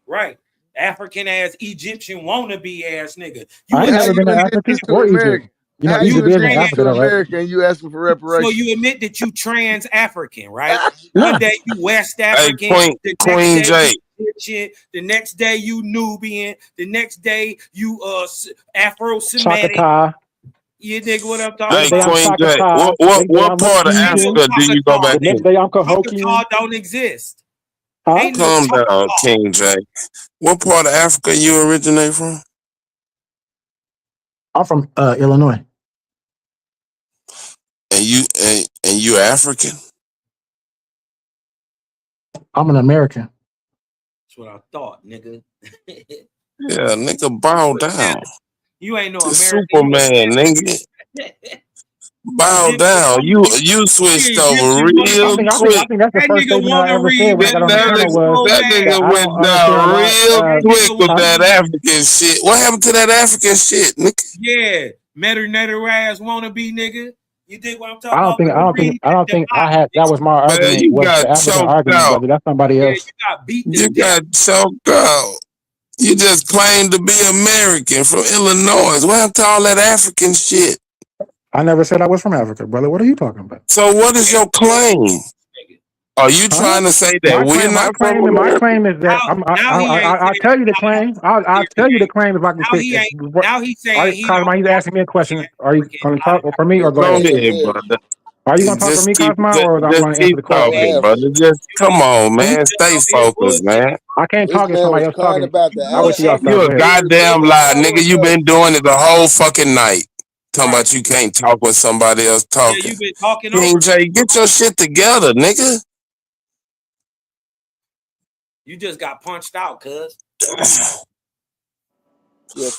S20: Right. African ass Egyptian wannabe ass nigga.
S12: I ain't never been to Africa or Egypt. You know, Egypt is in Africa, though, right?
S13: America, and you asking for reparations.
S20: So you admit that you trans African, right? One day you West African, the next
S11: Queen
S20: day you Egyptian, the next day you Nubian, the next day you Afro-Semitic.
S12: Choctaw.
S20: You dig what I'm talking
S11: Hey,
S20: about?
S11: Queen J, what part of Africa do you go back
S12: The next
S11: to?
S12: day I'm Cahokian.
S20: Choctaw don't exist.
S11: Calm down, King J. What part of Africa you originate from?
S12: I'm from Illinois.
S11: And you African?
S12: I'm an American.
S20: That's what I thought, nigga.
S11: Yeah, nigga, bow down.
S20: You ain't no
S11: The
S20: American.
S11: Superman, nigga. Bow down. You switched over real quick.
S12: I think that's the first statement I ever said when I got on the panel was
S11: That
S12: that
S11: nigga
S12: I
S11: went
S12: don't
S11: down
S12: understand why.
S11: real quick with that African shit. What happened to that African shit, nigga?
S20: Yeah, Metter ass wannabe nigga. You dig what I'm talking
S12: I don't think I had that was my argument.
S11: you
S12: Was
S11: got
S12: the African
S11: choked
S12: argument,
S11: out.
S12: brother? That's somebody
S20: Yeah,
S12: else.
S20: you got beat to
S11: You
S20: death.
S11: got choked out. You just claimed to be American from Illinois. What happened to all that African shit?
S12: I never said I was from Africa, brother. What are you talking about?
S11: So what is your claim? Are you trying to say that we're not from America?
S12: My claim is that I'll tell you the claim. I'll tell you the claim if I can speak.
S20: Now he's saying he
S12: Cosmo, he's asking me a question. Are you going to talk for me or go ahead?
S11: brother.
S12: Are you going to talk for me, Cosmo, or am I going to answer the question?
S11: Talking, brother. Just come on, man. Stay focused, man.
S12: I can't talk if somebody else talking.
S11: You a goddamn lie, nigga. You been doing it the whole fucking night. Talking about you can't talk when somebody else talking.
S20: Yeah, you been talking
S11: King J, get your shit together, nigga.
S20: You just got punched out, cuz.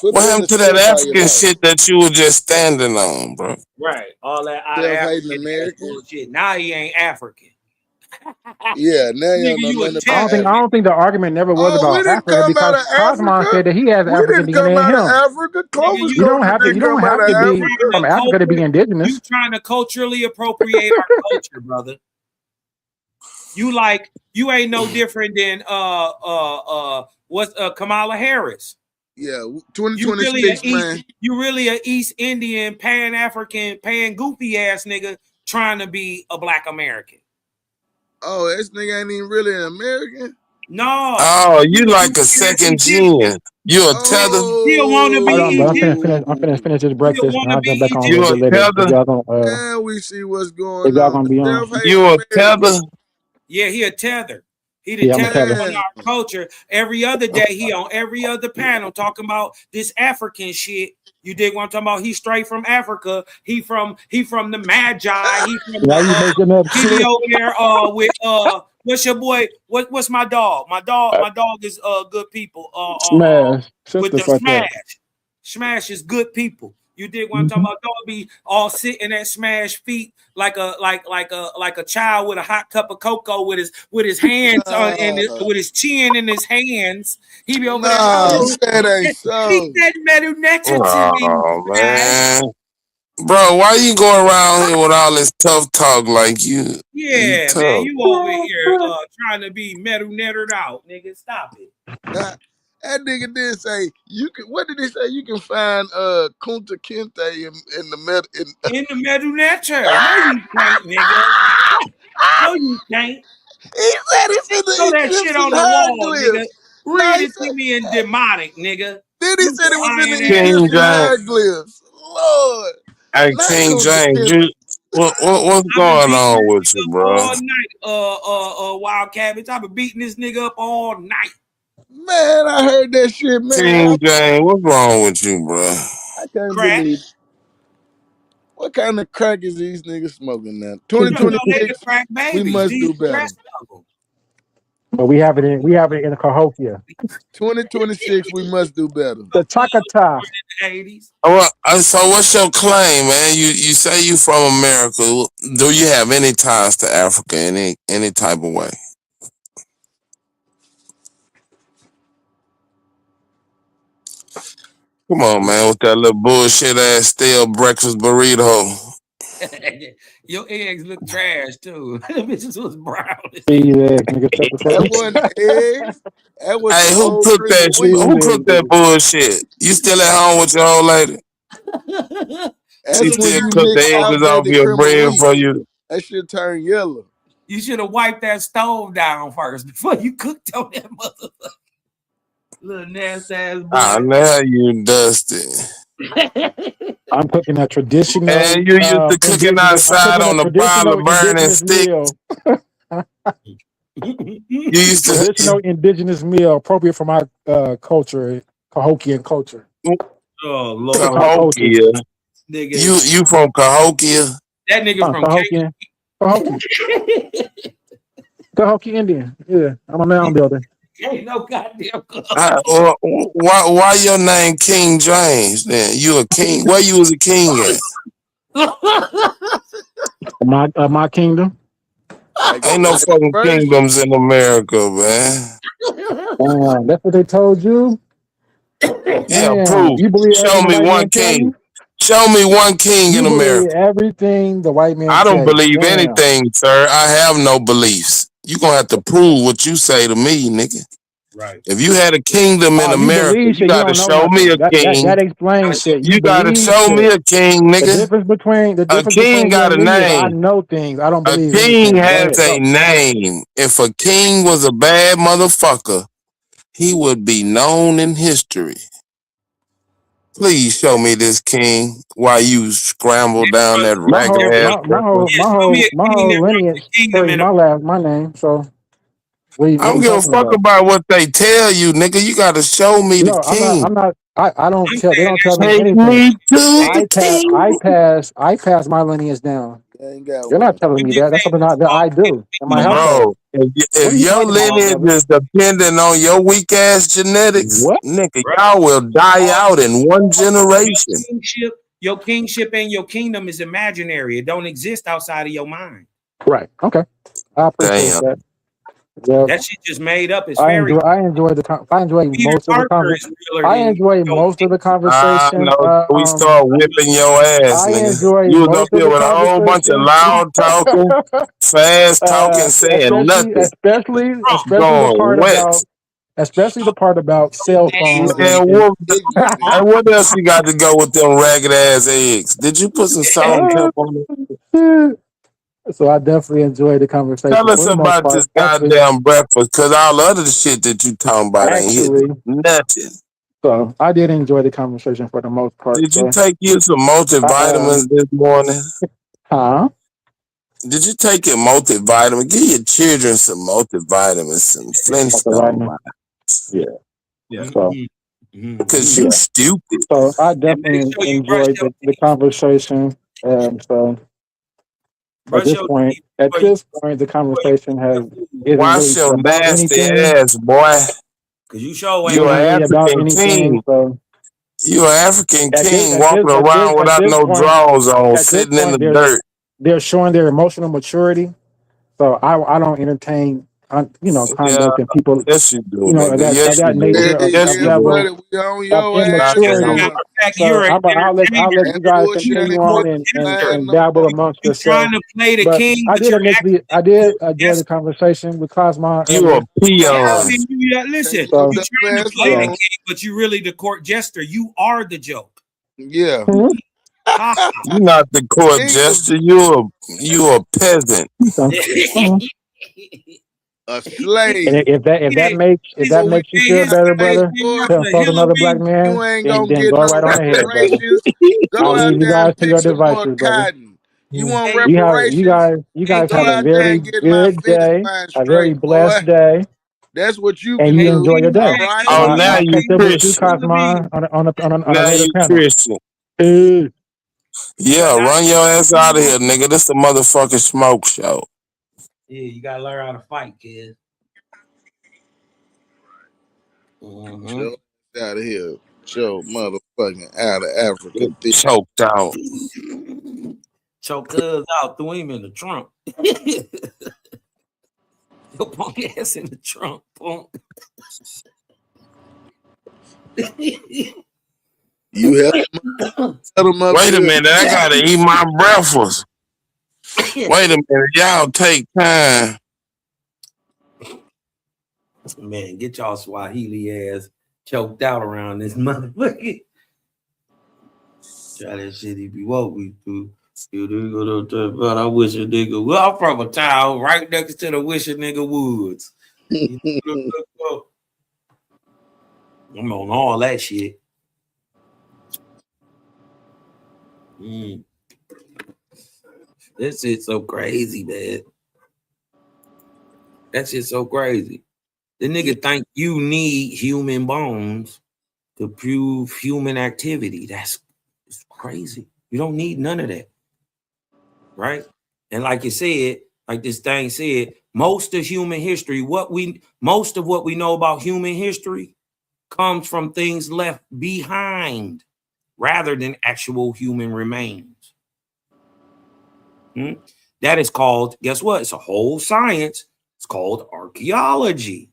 S11: What happened to that African shit that you were just standing on, bro?
S20: Right. All that out of African bullshit. Now he ain't African.
S13: Yeah, now you
S20: Nigga,
S13: know nothing about
S12: I don't think the argument never was about Africa because Cosmo said that he has African DNA in him.
S13: Africa.
S12: You don't have to be from Africa to be indigenous.
S20: You trying to culturally appropriate our culture, brother. You ain't no different than what's Kamala Harris.
S13: Yeah, 2026, man.
S20: You really a East Indian, Pan-African, pan-goofy ass nigga trying to be a Black American.
S13: Oh, this nigga ain't even really an American?
S20: No.
S11: Oh, you like a second gen. You a tether?
S20: You want to be
S12: I'm finna finish this breakfast and I'll jump back on a
S11: You
S12: little bit
S11: a
S12: later.
S11: tether?
S13: Now we see what's going
S12: Y'all
S13: on.
S12: gonna be on.
S11: You a tether?
S20: Yeah, he a tether. He the tether on our culture. Every other day, he on every other panel talking about this African shit. You dig what I'm talking about? He's straight from Africa. He from the Magi. He from he be over there with what's your boy? What's my dog? My dog is good people.
S12: Smash.
S20: With the Smash. Smash is good people. You dig what I'm talking about? Don't be all sitting at Smash feet like a child with a hot cup of cocoa with his hands on and with his chin in his hands. He be over there.
S13: That ain't so.
S20: Speak that metal nature to me,
S11: man. Bro, why you going around here with all this tough talk like you?
S20: Yeah,
S11: you
S20: man, you over here trying to be metal nettered out, nigga. Stop it.
S13: That nigga did say you can. What did he say? You can find Kunta Kinte in the metal
S20: in the metal nature. No, you can't, nigga. No, you can't.
S13: He said it's in the
S20: throw that shit on the wall, nigga. Read it to me in
S13: said,
S20: demonic, nigga.
S13: Then he said it was in the
S11: King
S13: Egyptian
S11: James.
S13: hieroglyphs. Lord.
S11: Hey, King James, what's going on with you, bro?
S20: All night, Wild Cabbage. I've been beating this nigga up all night.
S13: Man, I heard that shit, man.
S11: King James, what's wrong with you, bro?
S13: I can't believe it. What kind of crack is these niggas smoking now? 2026, we must do better.
S12: But we have it in Cahokia.
S13: 2026, we must do better.
S12: The Takata.
S11: So what's your claim, man? You say you from America. Do you have any ties to Africa in any type of way? Come on, man, with that little bullshit ass stale breakfast burrito.
S20: Your eggs look trash too. Them bitches was brown.
S13: That wasn't eggs. That was
S11: hey, who cooked that shit? Who cooked that bullshit? You still at home with your old lady? She still cooked the eggs off your bread for you.
S13: That shit turn yellow.
S20: You should have wiped that stove down first before you cooked on that motherfucker. Little nasty ass boy.
S11: Ah, now you dusty.
S12: I'm cooking a traditional.
S11: And you used to cooking outside on the pile burning stick. You used to
S12: traditional indigenous meal appropriate for my culture, Cahokian culture.
S20: Oh Lord,
S11: Cahokia. You from Cahokia?
S20: That nigga from
S12: Cahokia. Cahokia Indian. Yeah, I'm a mound builder.
S20: Ain't no goddamn.
S11: Why your name King James? Then you a king? Where you was a king at?
S12: my kingdom.
S11: Ain't no fucking kingdoms in America, man.
S12: That's what they told you.
S11: Yeah,
S12: Damn,
S11: proof.
S12: you believe
S11: Show
S12: everything the
S11: me
S12: white
S11: one
S12: man tell
S11: king.
S12: you?
S11: Show me one king
S12: You
S11: in
S12: believe
S11: America.
S12: everything the white man
S11: I don't
S12: tell you.
S11: believe
S12: Damn.
S11: anything, sir. I have no beliefs. You gonna have to prove what you say to me, nigga.
S20: Right.
S11: If you had a kingdom in
S12: Oh, you
S11: America,
S12: believe
S11: you
S12: shit, you
S11: gotta
S12: don't know
S11: show me
S12: nothing.
S11: a king.
S12: That explains shit. You
S11: You gotta
S12: believe
S11: show me
S12: shit.
S11: a king,
S12: The
S11: nigga.
S12: difference between
S11: A king
S12: you
S11: got a
S12: and me is I
S11: name.
S12: know things. I don't
S11: A
S12: believe
S11: king
S12: anything. Go
S11: has
S12: ahead,
S11: a
S12: go.
S11: name. If a king was a bad motherfucker, he would be known in history. Please show me this king while you scramble down that
S12: My
S11: ragged
S12: whole
S11: ass.
S12: my whole lineage carries my name. So what
S11: I
S12: are
S11: don't
S12: you
S11: give a
S12: talking
S11: fuck
S12: about?
S11: about what they tell you, nigga. You gotta show me the
S12: No,
S11: king.
S12: I don't tell they don't tell me
S11: Take
S12: anything.
S11: me to the king.
S12: I pass my lineage down.
S13: They ain't got
S12: You're not
S13: one.
S12: telling me that. That's something that I do in my household.
S11: Bro, if
S12: What are you
S11: your
S12: talking about,
S11: lineage
S12: brother?
S11: is dependent on your weak ass genetics,
S12: What?
S11: nigga, y'all will die out in one generation.
S20: Your kingship and your kingdom is imaginary. It don't exist outside of your mind.
S12: Right. Okay. I appreciate
S11: Damn.
S12: that. Yeah.
S20: That shit just made up. It's
S12: I
S20: fairy.
S12: enjoy
S20: Peter
S12: most of the
S20: Parker is realer
S12: I
S20: than
S12: enjoy most of the
S11: I
S12: conversation.
S11: know we start whipping your ass,
S12: I
S11: nigga.
S12: enjoy
S11: You was up
S12: most of
S11: here
S12: the
S11: with a whole bunch of
S12: conversation.
S11: loud talking, fast talking, saying nothing.
S12: especially
S11: Going
S12: especially the part about cell phones
S11: Man,
S12: and
S11: what else you got to go with them ragged ass eggs? Did you put some salt and pepper on it?
S12: so I definitely enjoy the conversation
S11: Tell us
S12: for the most
S11: about
S12: part.
S11: this goddamn breakfast, cause all the other shit that you talking about ain't
S12: Actually,
S11: hitting nothing.
S12: so I did enjoy the conversation for the most part.
S11: Did you
S12: So
S11: take you some multivitamins this morning?
S12: Huh?
S11: Did you take your multivitamin? Give your children some multivitamins, some Flintstone
S12: Multivitamin.
S11: vitamins.
S12: Yeah. So
S11: Cause you stupid.
S12: So I definitely enjoyed the conversation. So at this point, the conversation isn't
S11: Wash
S12: really
S11: your
S12: about
S11: nasty
S12: anything.
S11: ass, boy.
S20: Cause you sure
S11: You
S12: Isn't
S11: an
S12: really about
S11: African
S12: anything.
S11: king.
S12: So
S11: You an African
S12: at
S11: king walking around without no drawers on, sitting in the dirt.
S12: they're showing their emotional maturity. So I don't entertain, conduct and people,
S11: Yes, you do,
S12: of
S11: nigga.
S12: that
S11: Yes, you
S12: nature
S11: do.
S12: of
S11: Yes,
S12: that
S11: you
S12: level
S11: do.
S13: We on
S12: of
S13: your ass
S12: immaturity.
S13: now.
S12: So I'll let you guys continue on and dabble amongst
S20: You're trying
S12: yourselves.
S20: to play the
S12: But
S20: king,
S12: I
S20: but
S12: did
S20: you're
S12: initially, I did enjoy the conversation with Cosmo
S11: You a
S12: earlier.
S11: peon.
S20: listen,
S12: So,
S20: you're trying to play
S12: yeah.
S20: the king, but you're really the court jester. You are the joke.
S13: Yeah.
S11: You not the court jester. You a peasant.
S13: A slave.
S12: And if that makes you feel better, brother, to insult another black man,
S13: You ain't
S12: then
S13: gonna get
S12: go
S13: no
S12: right on ahead, brother.
S13: reparations. Go
S12: I'll
S13: out
S12: leave you
S13: there
S12: guys
S13: and
S12: to
S13: pick
S12: your
S13: some more
S12: devices, brother.
S13: cotton. You want
S12: You
S13: reparations?
S12: guys
S13: Go
S12: have a
S13: out there
S12: very
S13: and get my
S12: good
S13: finish
S12: day,
S13: line
S12: a very
S13: straight, boy.
S12: blessed day,
S13: That's what you
S12: and
S13: can
S12: you
S13: do.
S12: enjoy your day.
S13: All right.
S11: Oh,
S12: And
S11: now
S12: I'll
S11: you
S12: catch up with you,
S11: Christian.
S12: Cosmo, on a
S11: Now
S12: later
S11: you
S12: panel.
S11: Christian.
S12: Peace.
S11: Yeah, run your ass out of here, nigga. This a motherfucking smoke show.
S20: Yeah, you gotta learn how to fight, kid.
S13: Show out of here. Show motherfucking out of Africa.
S11: Choked out.
S20: Choke us out, threw him in the trunk. Your punk ass in the trunk, punk.
S13: You have them up
S11: Wait a
S13: here.
S11: minute, I gotta eat my breakfast. Wait a minute, y'all take time.
S20: Man, get y'all Swahili ass choked out around this motherfucker. Try that shit he be woke me through. But I wish a nigga. Well, I'm from a town right next to the Wish a Nigga Woods. I'm on all that shit. This shit's so crazy, man. That shit's so crazy. The nigga think you need human bones to prove human activity. That's crazy. You don't need none of that. Right? And like you said, like this thing said, most of human history, most of what we know about human history comes from things left behind rather than actual human remains. That is called, guess what? It's a whole science. It's called archaeology.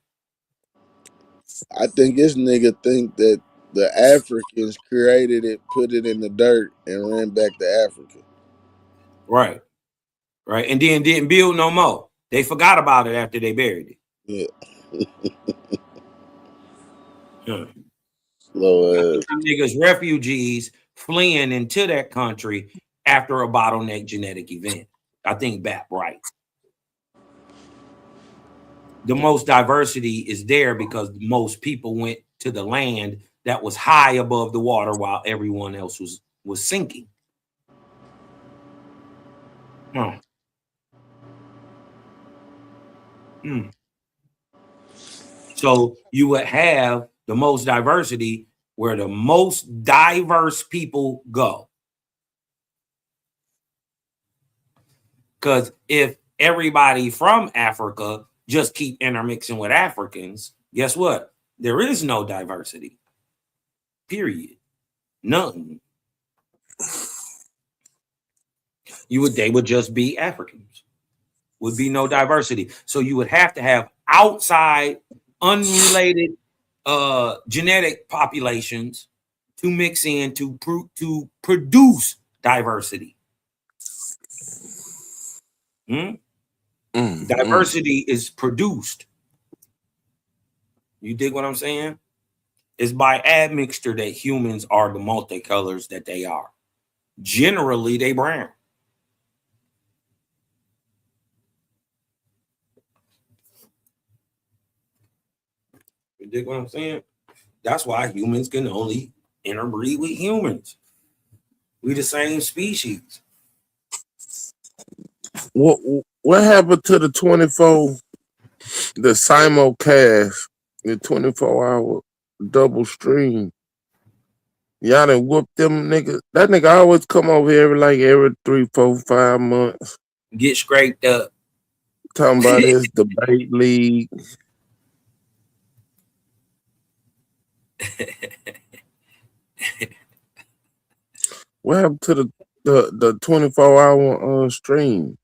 S13: I think this nigga think that the Africans created it, put it in the dirt, and ran back to Africa.
S20: Right. Right. And then didn't build no more. They forgot about it after they buried
S13: it.
S20: Yeah.
S13: Lord.
S20: Niggas refugees fleeing into that country after a bottleneck genetic event. I think Bap right. The most diversity is there because most people went to the land that was high above the water while everyone else was sinking. So you would have the most diversity where the most diverse people go. Because if everybody from Africa just keep intermixing with Africans, guess what? There is no diversity. Period. None. They would just be Africans. Would be no diversity. So you would have to have outside, unrelated genetic populations to mix in to produce diversity. Diversity is produced. You dig what I'm saying? It's by admixture that humans are the multicolors that they are. Generally, they brown. You dig what I'm saying? That's why humans can only interbreed with humans. We the same species.
S11: What happened to the 24, the simulcast, the 24-hour double stream? Y'all done whooped them niggas. That nigga always come over here every 3, 4, 5 months.
S20: Get scraped up.
S11: Talking about his debate league. What happened to the 24-hour stream?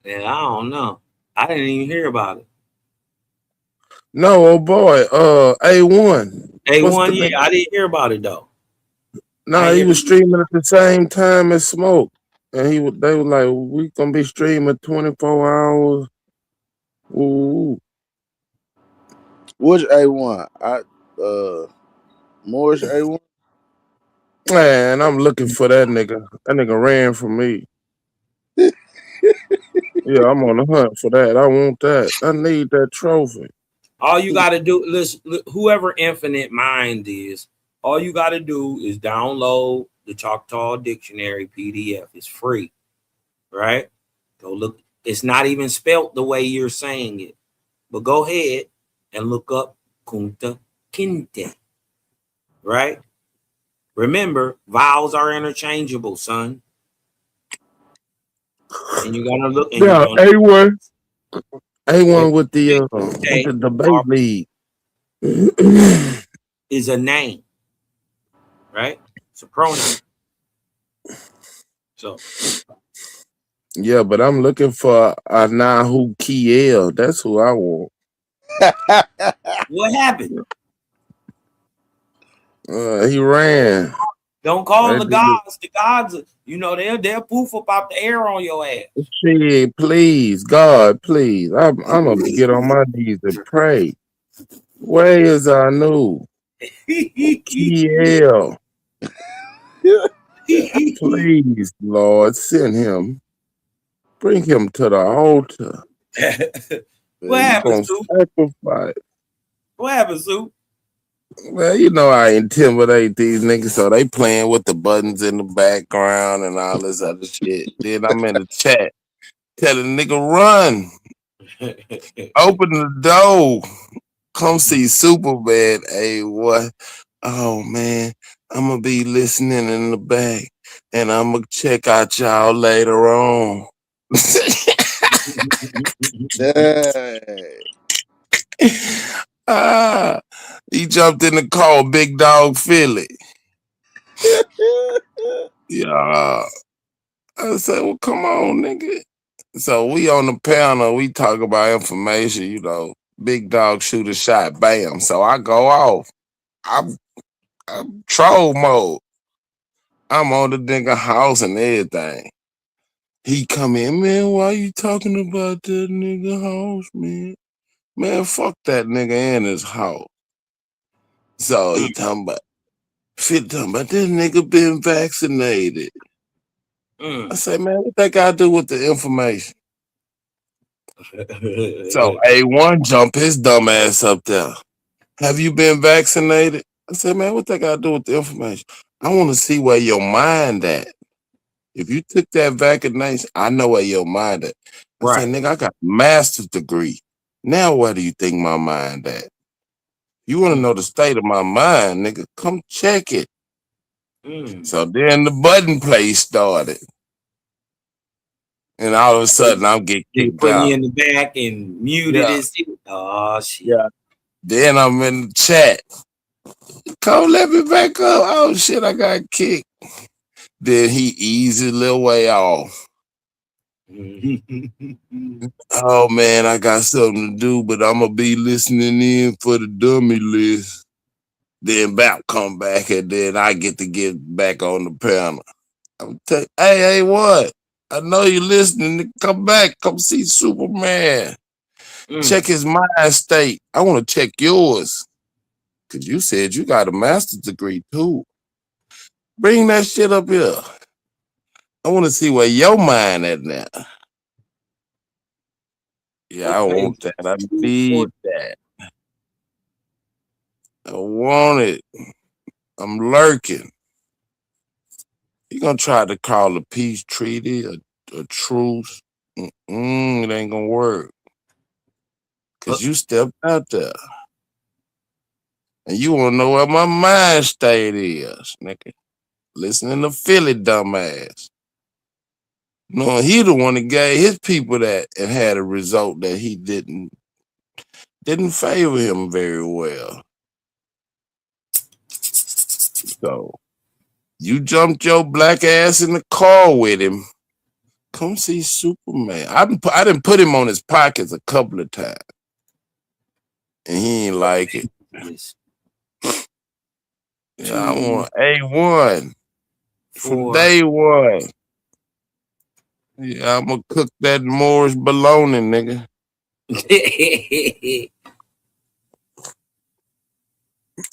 S20: Yeah, I don't know. I didn't even hear about it.
S11: No, oh boy, A1.
S20: A1, yeah, I didn't hear about it though.
S11: No, he was streaming at the same time as Smoke. And they were like, we gonna be streaming 24 hours. Ooh.
S13: Which A1? Morris A1?
S11: Man, I'm looking for that nigga. That nigga ran from me. Yeah, I'm on the hunt for that. I want that. I need that trophy.
S20: All you got to do, listen, whoever Infinite Mind is, all you got to do is download the Choctaw Dictionary PDF. It's free, right? Go look. It's not even spelt the way you're saying it, but go ahead and look up Kunta Kinte, right? Remember, vowels are interchangeable, son. And you're gonna look. And
S11: yeah, A1. A1 with the debate league
S20: is a name, right? It's a pronoun. So
S11: yeah, but I'm looking for Anahu Kiel. That's who I want.
S20: What happened?
S11: He ran.
S20: Don't call the gods. The gods, they'll poof up out the air on your ass.
S11: Shit, please, God, please. I'm gonna get on my knees and pray. Where is Anu? Kiel. Please, Lord, send him. Bring him to the altar.
S20: What happened, Sue?
S11: Sacrifice.
S20: What happened, Sue?
S11: Well, I intimidate these niggas, so they playing with the buttons in the background and all this other shit. Then I'm in the chat telling nigga run. Open the door. Come see Superman. Hey, what? Oh, man. I'm going to be listening in the back, and I'm going to check out y'all later on. He jumped in the car, Big Dog Philly. Yeah. I said, well, come on, nigga. So we on the panel, we talk about information, you know, big dog shoot a shot, bam. So I go off. I'm troll mode. I'm on the nigga house and everything. He come in, man, why you talking about that nigga house, man? Man, fuck that nigga in his house. So he talking about this nigga been vaccinated. I say, man, what that got to do with the information? So A1 jump his dumb ass up there. Have you been vaccinated? I said, man, what that got to do with the information? I want to see where your mind at. If you took that vaccination, I know where your mind at. I said, nigga, I got a master's degree. Now where do you think my mind at? You want to know the state of my mind, nigga? Come check it. So then the button play started. And all of a sudden, I'm getting kicked
S20: Put
S11: out.
S20: me in the back and muted
S11: Yeah.
S20: his. Oh shit!
S11: Yeah. Then I'm in the chat. Come let me back up. Oh shit, I got kicked. Then he eased his little way off. Oh man, I got something to do, but I'm gonna be listening in for the dummy list. Then Bap come back, and then I get to get back on the panel. I'm hey, what? I know you listening. Come back. Come see Superman. Check his mind state. I want to check yours. Because you said you got a master's degree too. Bring that shit up here. I want to see where your mind at now. Yeah, I want that. I need that. I want it. I'm lurking. You gonna try to call a peace treaty, a truce? It ain't gonna work. Cause you stepped out there. And you wanna know where my mind state is, nigga. Listening to Philly dumbass. No, he the one that gave his people that and had a result that he didn't favor him very well. So you jumped your black ass in the car with him. Come see Superman. I didn't put him on his pockets a couple of times. And he ain't like it. Yeah, I want A1 from day one. Yeah, I'm gonna cook that Moorish bologna, nigga.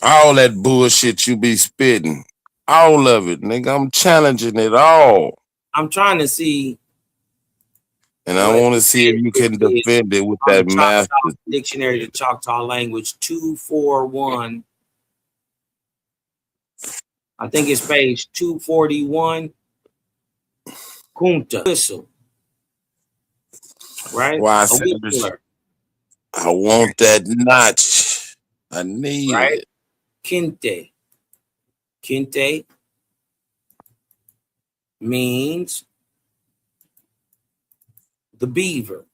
S11: All that bullshit you be spitting. All of it, nigga. I'm challenging it all.
S20: I'm trying to see.
S11: And I want to see if you can defend it with that master.
S20: Dictionary to Choctaw language 241. I think it's page 241. Kunta. Whistle. Right?
S11: Why I want that notch. I need it.
S20: Kinte. Kinte means the beaver,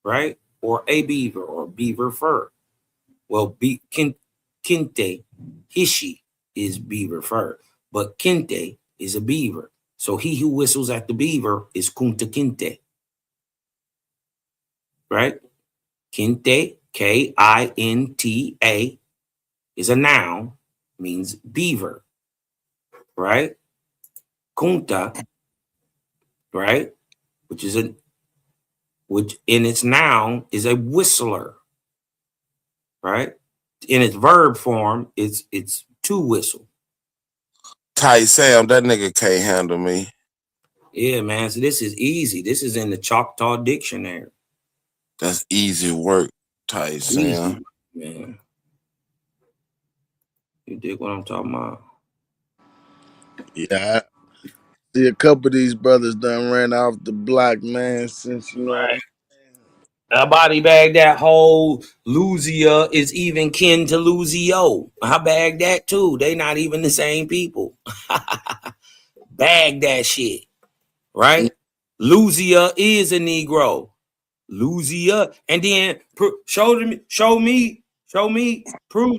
S20: right? Or a beaver or beaver fur. Well, kinte, hishi is beaver fur, but kinte is a beaver. So he who whistles at the beaver is kunta kinte, right? Kinte, K-I-N-T-A, is a noun, means beaver, right? Kunta, right? Which in its noun is a whistler, right? In its verb form, it's to whistle.
S11: Ty Sam, that nigga can't handle me.
S20: Yeah, man. So this is easy. This is in the Choctaw Dictionary.
S11: That's easy work, Ty Sam.
S20: Man. You dig what I'm talking about?
S13: Yeah. See, a couple of these brothers done ran off the block, man, since, you know.
S20: Right. I body bag that whole Luzia is even kin to Luzio. I bag that too. They not even the same people. Bag that shit. Right? Luzia is a Negro. Luzia. And then prove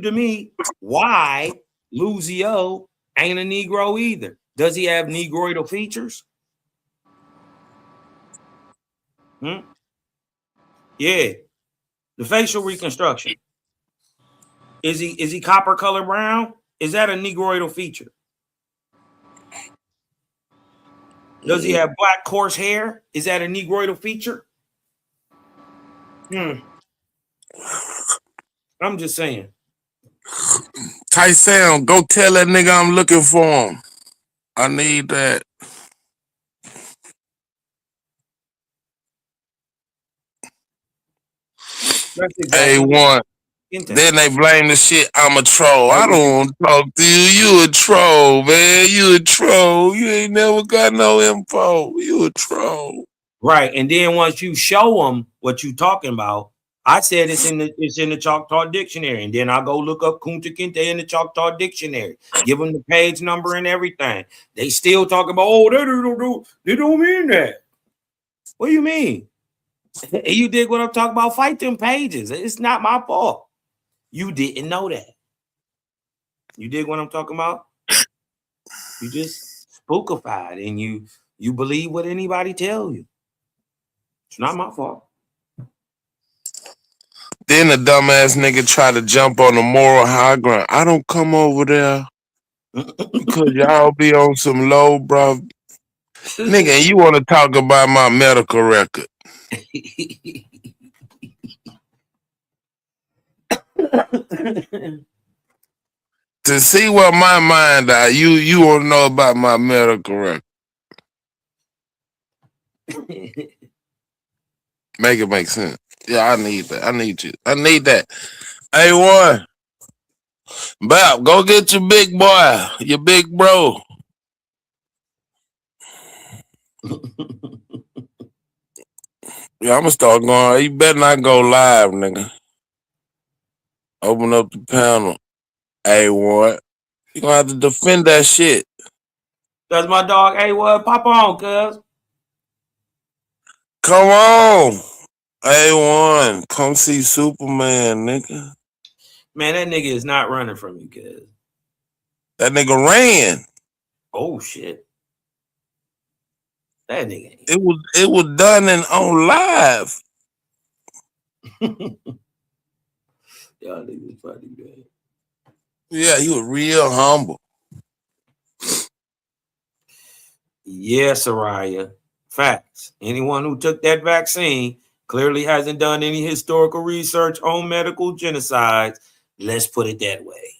S20: to me why Luzio ain't a Negro either. Does he have negroidal features? Yeah. The facial reconstruction. Is he copper color brown? Is that a negroidal feature? Does he have black coarse hair? Is that a negroidal feature? I'm just saying.
S11: Tyson, go tell that nigga I'm looking for him. I need that.
S20: That's exactly
S11: A1. Then they blame the shit. I'm a troll. I don't want to talk to you. You a troll, man. You a troll. You ain't never got no info. You a troll.
S20: Right. And then once you show them what you talking about, I said it's in the Choctaw Dictionary. And then I go look up Kunta Kinte in the Choctaw Dictionary. Give them the page number and everything. They still talking about, oh, they don't mean that. What do you mean? You dig what I'm talking about? Fight them pages. It's not my fault. You didn't know that. You dig what I'm talking about? You just spookified and you believe what anybody tell you. It's not my fault.
S11: Then the dumbass nigga try to jump on the moral high ground. I don't come over there because y'all be on some low, bro. Nigga, and you want to talk about my medical record. To see where my mind are, you want to know about my medical record. Make it make sense. Yeah, I need that. I need you. I need that. A1. Bap, go get your big boy, your big bro. Yeah, I'm gonna start going. You better not go live, nigga. Open up the panel. A1. You gonna have to defend that shit.
S20: That's my dog. Hey, what? Pop on, cuz.
S11: Come on. A1. Come see Superman, nigga.
S20: Man, that nigga is not running from you, cuz.
S11: That nigga ran.
S20: Oh shit. That nigga.
S11: It was done and on live.
S20: Y'all niggas funny, man.
S11: Yeah, he was real humble.
S20: Yeah, Soraya. Facts. Anyone who took that vaccine clearly hasn't done any historical research on medical genocides. Let's put it that way.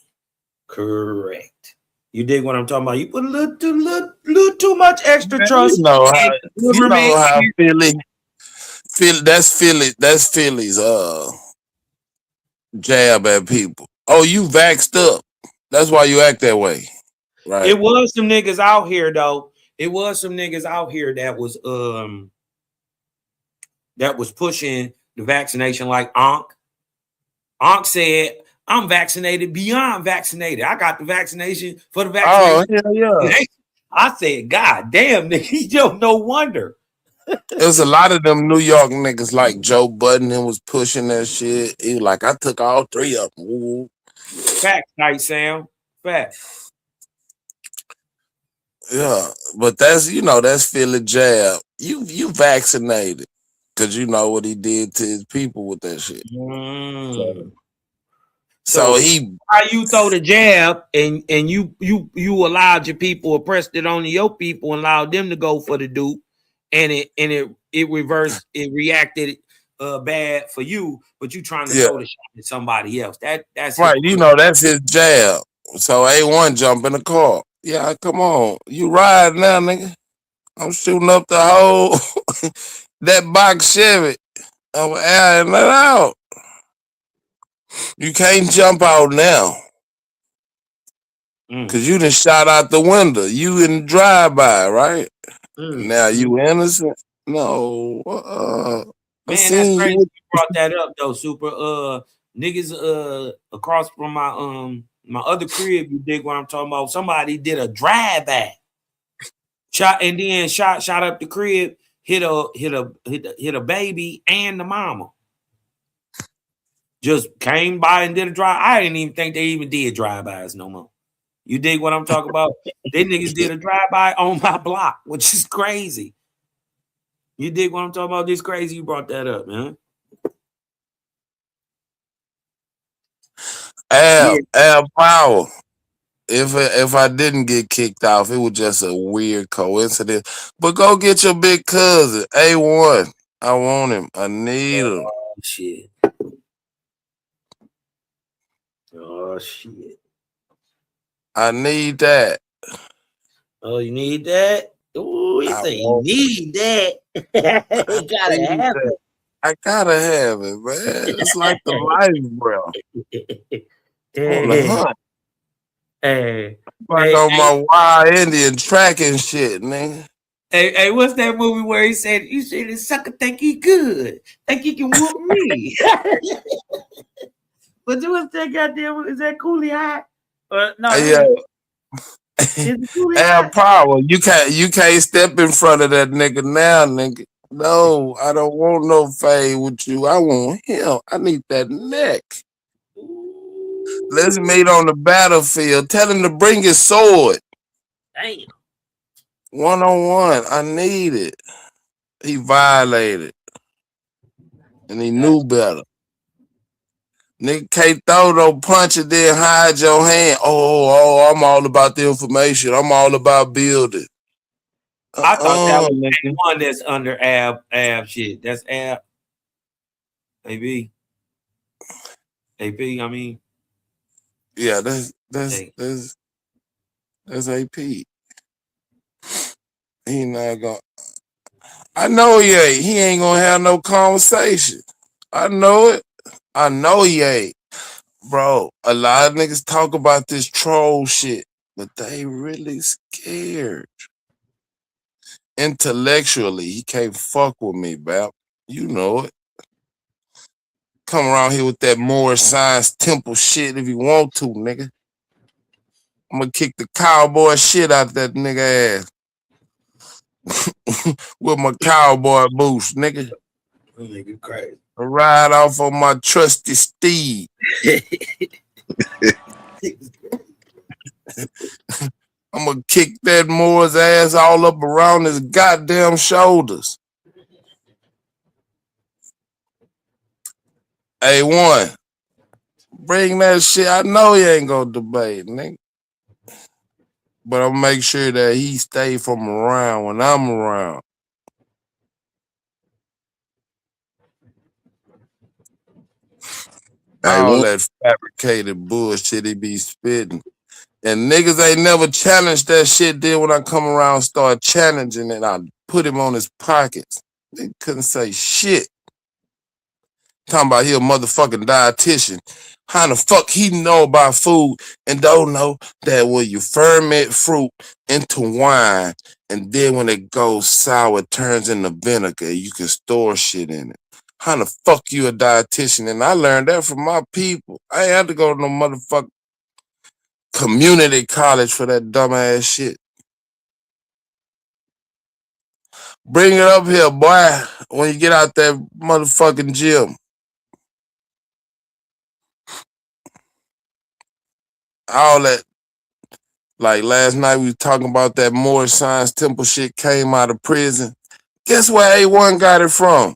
S20: Correct. You dig what I'm talking about? You put a little too much extra trust.
S11: You know how Philly. That's Philly's jab at people. Oh, you vaxxed up. That's why you act that way. Right.
S20: It was some niggas out here though. It was some niggas out here that was pushing the vaccination like Ankh. Ankh said, I'm vaccinated beyond vaccinated. I got the vaccination for the vaccination.
S11: Oh, yeah.
S20: I said, God damn, nigga, yo, no wonder.
S11: There's a lot of them New York niggas like Joe Budden and was pushing that shit. He was like, I took all three of them. Ooh.
S20: Facts, Night Sam. Facts.
S11: Yeah, but that's that's Philly jab. You vaccinated because you know what he did to his people with that shit. So he
S20: how you throw the jab and you allowed your people, oppressed it on your people and allowed them to go for the dupe, and it reversed, it reacted bad for you, but you trying to throw the shot at somebody else. That's
S11: right. That's his jab. So A1 jump in the car. Yeah, come on. You ride now, nigga. I'm shooting up the whole that box Chevy. I'm airing that out. You can't jump out now. Cause you done shot out the window. You in the drive-by, right? Now you innocent? No.
S20: Man, that's crazy you brought that up though, Super. Niggas across from my other crib, you dig what I'm talking about? Somebody did a drive-by. Shot up the crib, hit a baby and the mama. Just came by and did a drive. I didn't even think they even did drive-bys no more. You dig what I'm talking about? They niggas did a drive-by on my block, which is crazy. You dig what I'm talking about? This crazy you brought that up, man.
S11: Al Power. If I didn't get kicked off, it was just a weird coincidence. But go get your big cousin, A1. I want him. I need him.
S20: Oh shit. Oh shit.
S11: I need that.
S20: Oh, you need that? Ooh, you say you need that. You gotta have it.
S11: I gotta have it, man. It's like the life, bro. On the hunt.
S20: Hey,
S11: Like on my wild Indian tracking shit, nigga.
S20: Hey, what's that movie where he said, "You say the sucker think he good, think he can whoop me"? But what's that goddamn? Is that Coolie High? No,
S11: Yeah. Al Power, you can't step in front of that nigga now, nigga. No, I don't want no fade with you. I want him. I need that neck. Let's meet on the battlefield. Tell him to bring his sword.
S20: Damn.
S11: 1-on-1. I need it. He violated. And he knew better. Nigga can't throw no punch and then hide your hand. Oh, I'm all about the information. I'm all about building.
S20: I thought that was the one that's under Ab shit. That's Ab. AB. I mean.
S11: Yeah, that's AP. He not gonna. I know he ain't. He ain't gonna have no conversation. I know it. I know he ain't. Bro, a lot of niggas talk about this troll shit, but they really scared. Intellectually, he can't fuck with me, Bap. You know it. Come around here with that Moorish Science Temple shit if you want to, nigga. I'm gonna kick the cowboy shit out that nigga ass. With my cowboy boots, nigga.
S20: Nigga crazy.
S11: I ride off on my trusty steed. I'm gonna kick that Moore's ass all up around his goddamn shoulders. A1, bring that shit. I know he ain't gonna debate, nigga. But I'll make sure that he stay from around when I'm around. All that fabricated bullshit he be spitting. And niggas ain't never challenged that shit. Then when I come around, start challenging it, I put him on his pockets. They couldn't say shit. Talking about he a motherfucking dietitian. How the fuck he know about food and don't know that when you ferment fruit into wine and then when it goes sour, it turns into vinegar, you can store shit in it. How the fuck you a dietitian? And I learned that from my people. I ain't had to go to no motherfucking community college for that dumbass shit. Bring it up here, boy, when you get out that motherfucking gym. All that, like last night we was talking about that Moorish Science Temple shit came out of prison. Guess where A1 got it from?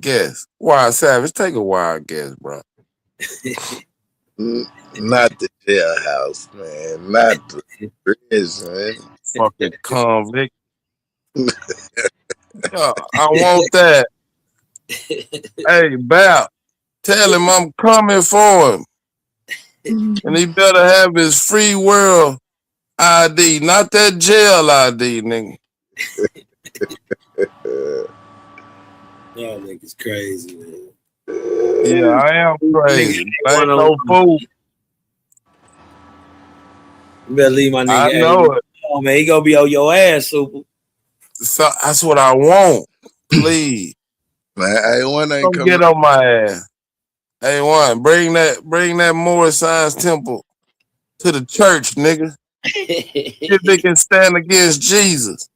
S11: Guess. Wild Savage, take a wild guess, bro.
S13: Not the jailhouse, man. Not the prison, man.
S11: Fucking convict. I want that. Hey, Bap, tell him I'm coming for him. And he better have his free world ID, not that jail ID, nigga.
S20: Y'all niggas crazy, man.
S11: Yeah, I am crazy. I ain't no fool.
S20: You better leave my nigga.
S11: I know it.
S20: Oh, man, he gonna be on your ass, Super.
S11: So that's what I want. Please.
S13: Man, A1 ain't
S11: Come get on my ass. A1, bring that Moorish Science Temple to the church, nigga. If they can stand against Jesus.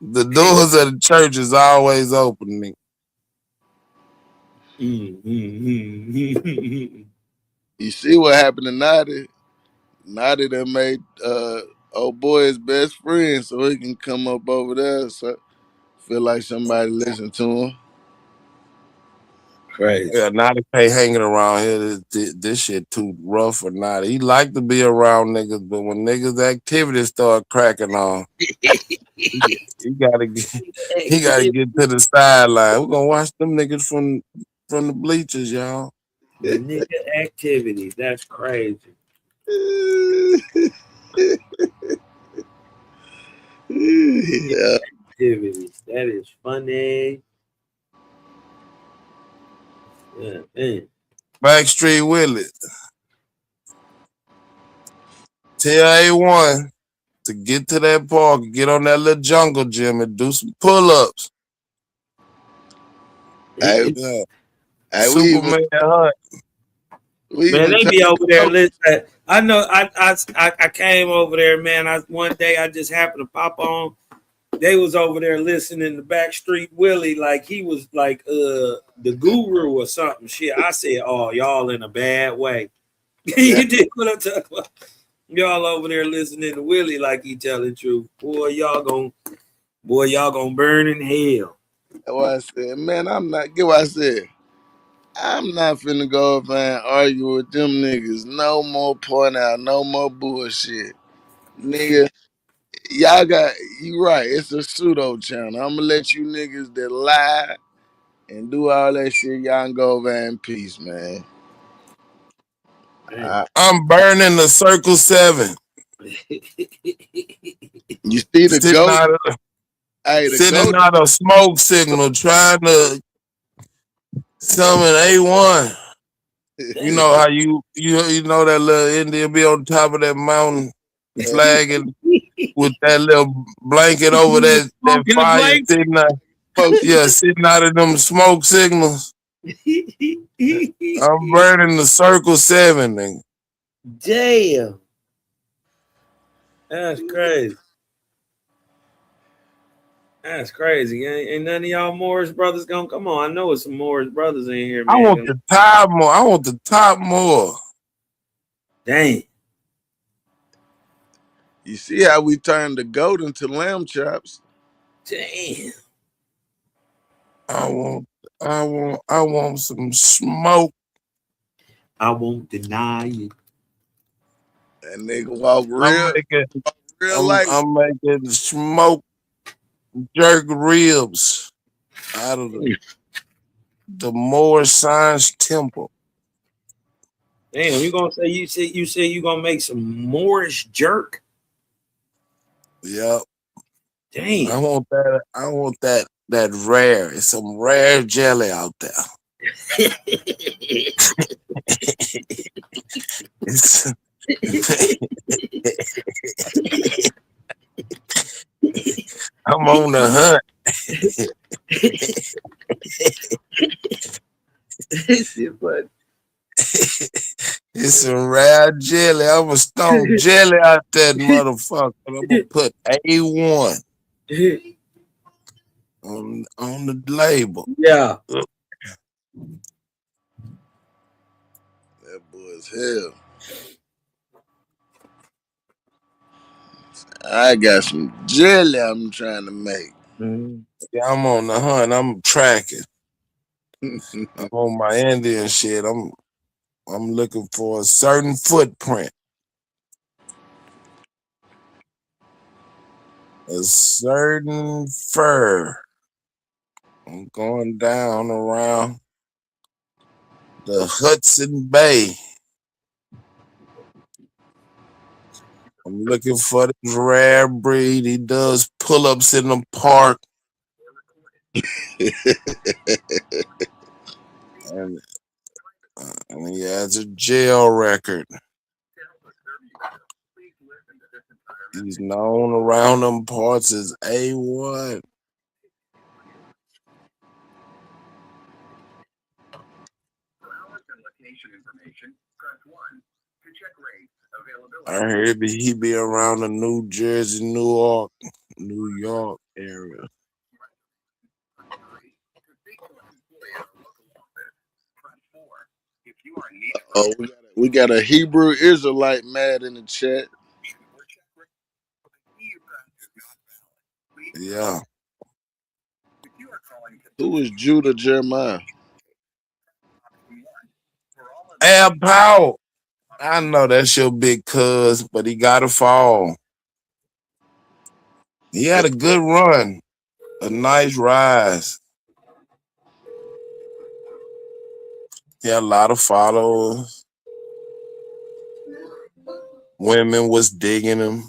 S11: The doors of the church is always open, nigga.
S13: You see what happened to Naughty? Naughty that made old boy his best friend so he can come up over there. So feel like somebody listen to him.
S20: Crazy.
S11: Yeah, Naughty Pay hanging around here. This shit too rough for Naughty. He like to be around niggas, but when niggas' activities start cracking on, he gotta get to the sideline. We're gonna watch them niggas from the bleachers, y'all.
S20: Nigga activities. That's crazy.
S13: Yeah.
S20: Activities. That is funny. Yeah, man.
S11: Backstreet Willie. Tell A1 to get to that park, get on that little jungle gym and do some pull-ups.
S13: Hey,
S11: Yeah.
S13: hey,
S11: Superman Hunt.
S20: Man, they be over there listening. I know I came over there, man. One day I just happened to pop on. They was over there listening to Backstreet Willie like he was like the guru or something. Shit. I said, oh, y'all in a bad way. You did what I'm talking about. Y'all over there listening to Willie like he telling the truth. Boy, y'all gonna burn in hell.
S13: That's what I said, man, get what I said. I'm not finna go up and argue with them niggas. No more point out, no more bullshit. Nigga, y'all you right, it's a pseudo channel. I'm gonna let you niggas that lie and do all that shit, y'all can go over in peace, man.
S11: I'm burning the Circle 7.
S13: You see the
S11: sitting
S13: goat?
S11: Out of,
S13: Hey, the
S11: sitting
S13: goat.
S11: out a smoke signal trying to summon A1. You know how you know that little Indian be on top of that mountain flagging with that little blanket over that fire sitting out. Yeah, sitting out of them smoke signals. I'm burning the Circle 7, nigga.
S20: Damn. That's crazy. That's crazy. Ain't none of y'all Morris brothers gonna come on. I know it's some Morris brothers in here, man.
S11: I want the top more. I want the top more.
S20: Dang.
S13: You see how we turned the goat into lamb chops?
S20: Damn.
S11: I want some smoke.
S20: I won't deny it.
S13: That nigga walk real
S11: I'm making smoke jerk ribs out of the Moorish Science Temple.
S20: Damn, you say you gonna make some Moorish jerk?
S11: Yep.
S20: Damn.
S11: I want that rare. It's some rare jelly out there. I'm on the hunt. It's some rare jelly. I'm gonna stone jelly out that motherfucker. I'm gonna put A1 on the label.
S20: Yeah.
S13: That boy's hell. I got some jelly I'm trying to make.
S11: Yeah, I'm on the hunt. I'm tracking. I'm on my Indian shit. I'm looking for a certain footprint. A certain fur. I'm going down around the Hudson Bay. I'm looking for this rare breed. He does pull-ups in the park. and he has a jail record. He's known around them parts as A1. I heard he be around the New Jersey, New York area.
S13: Oh, we got a Hebrew Israelite mad in the chat.
S18: Yeah.
S13: Who is Judah Jeremiah?
S18: Al Powell. I know that's your big cuz, but he got to fall. He had a good run, a nice rise. He had a lot of followers. Women was digging him.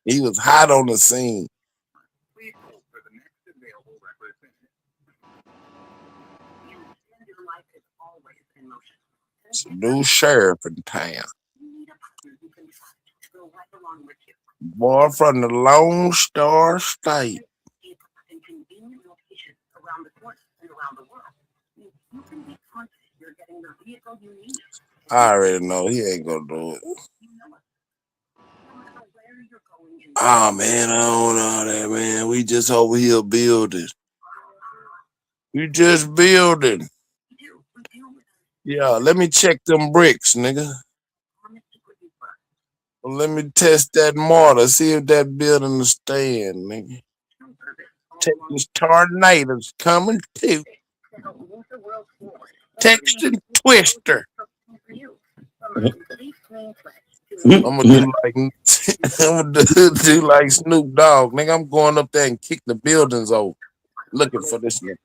S18: He was hot on the scene. It's a new sheriff in town. Boy from the Lone Star State. I already know he ain't gonna do it. Oh man, I don't know that, man. We just over here building. We just building. Yeah, let me check them bricks, nigga. Let me test that mortar, see if that building will stand, nigga. Texas tornadoes coming too. Texas Twister. I'm gonna do like I'm gonna do like Snoop Dogg, nigga. I'm going up there and kick the buildings over, looking for this nigga.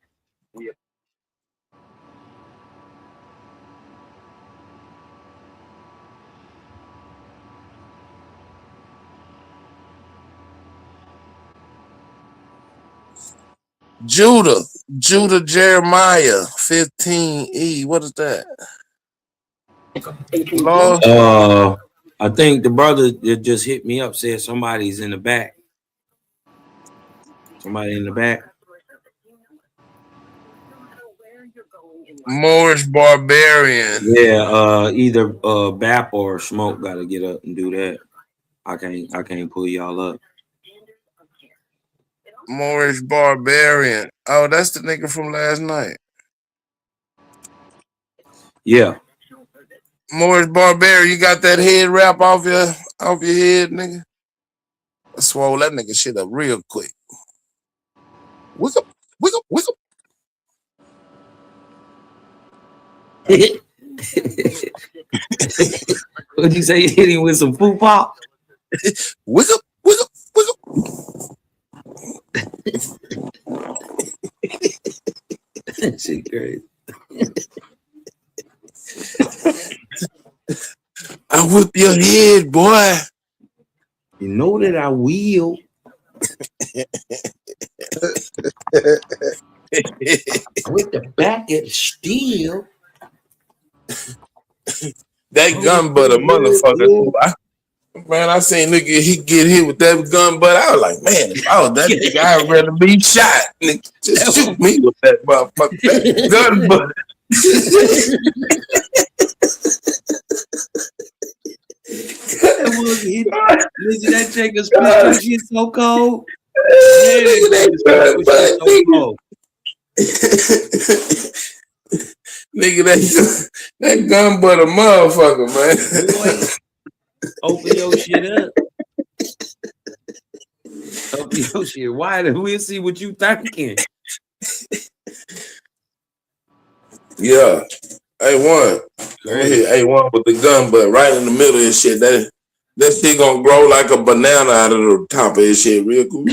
S18: Judah Jeremiah 15E. What is that?
S20: Lord? I think the brother that just hit me up said somebody's in the back. Somebody in the back.
S18: Moorish Barbarian.
S20: Yeah, either Bap or Smoke gotta get up and do that. I can't pull y'all up.
S18: Moorish Barbarian. Oh, that's the nigga from last night.
S20: Yeah.
S18: Moorish Barbarian, you got that head wrap off your head, nigga? I swole that nigga shit up real quick. Wiggle, wiggle, wiggle.
S20: What'd you say? You hit him with some poo pop?
S18: Wiggle, wiggle, wiggle.
S20: That shit crazy.
S18: I whip your head, boy.
S20: You know that I will. With the back at steel.
S18: That gun butt a motherfucker. Man, I seen nigga he get hit with that gun butt. I was like, man, if I was that nigga, I'd rather be shot. Nigga, just shoot me with that motherfucker. That gun butt.
S20: That Jacob's shit so cold.
S18: Nigga, that gun butt a motherfucker, man.
S20: Boy, open your shit up. Open your shit wide and we'll see what you thinking.
S18: Yeah. A1. Let me hit A1 with the gun butt right in the middle of his shit. That shit gonna grow like a banana out of the top of his shit real cool.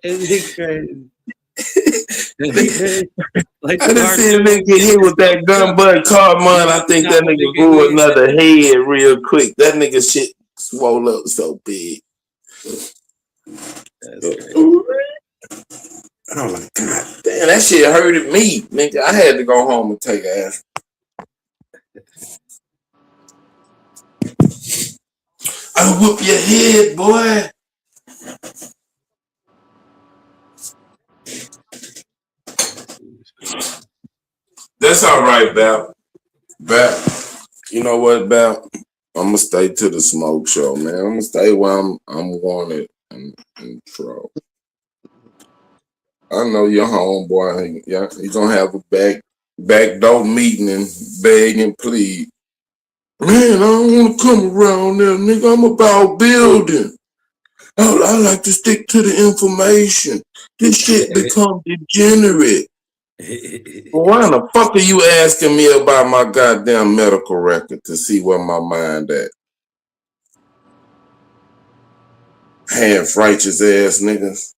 S20: It's crazy.
S18: I just seen a nigga get hit with that gun butt Carmon. I think that nigga grew another head real quick. That nigga shit swole up so big. I'm like, God damn, that shit hurted me, nigga. I had to go home and take ass. I whoop your head, boy. That's all right, Bap. You know what, Bap?
S11: I'm gonna stay to the smoke show, man. I'm gonna stay where I'm wanted and troll. I know your homeboy. Yeah, he's gonna have a backdoor meeting and beg and plead. Man, I don't want to come around there, nigga. I'm about building. I like to stick to the information. This shit become degenerate. Well, why in the fuck are you asking me about my goddamn medical record to see where my mind at? Half righteous ass niggas.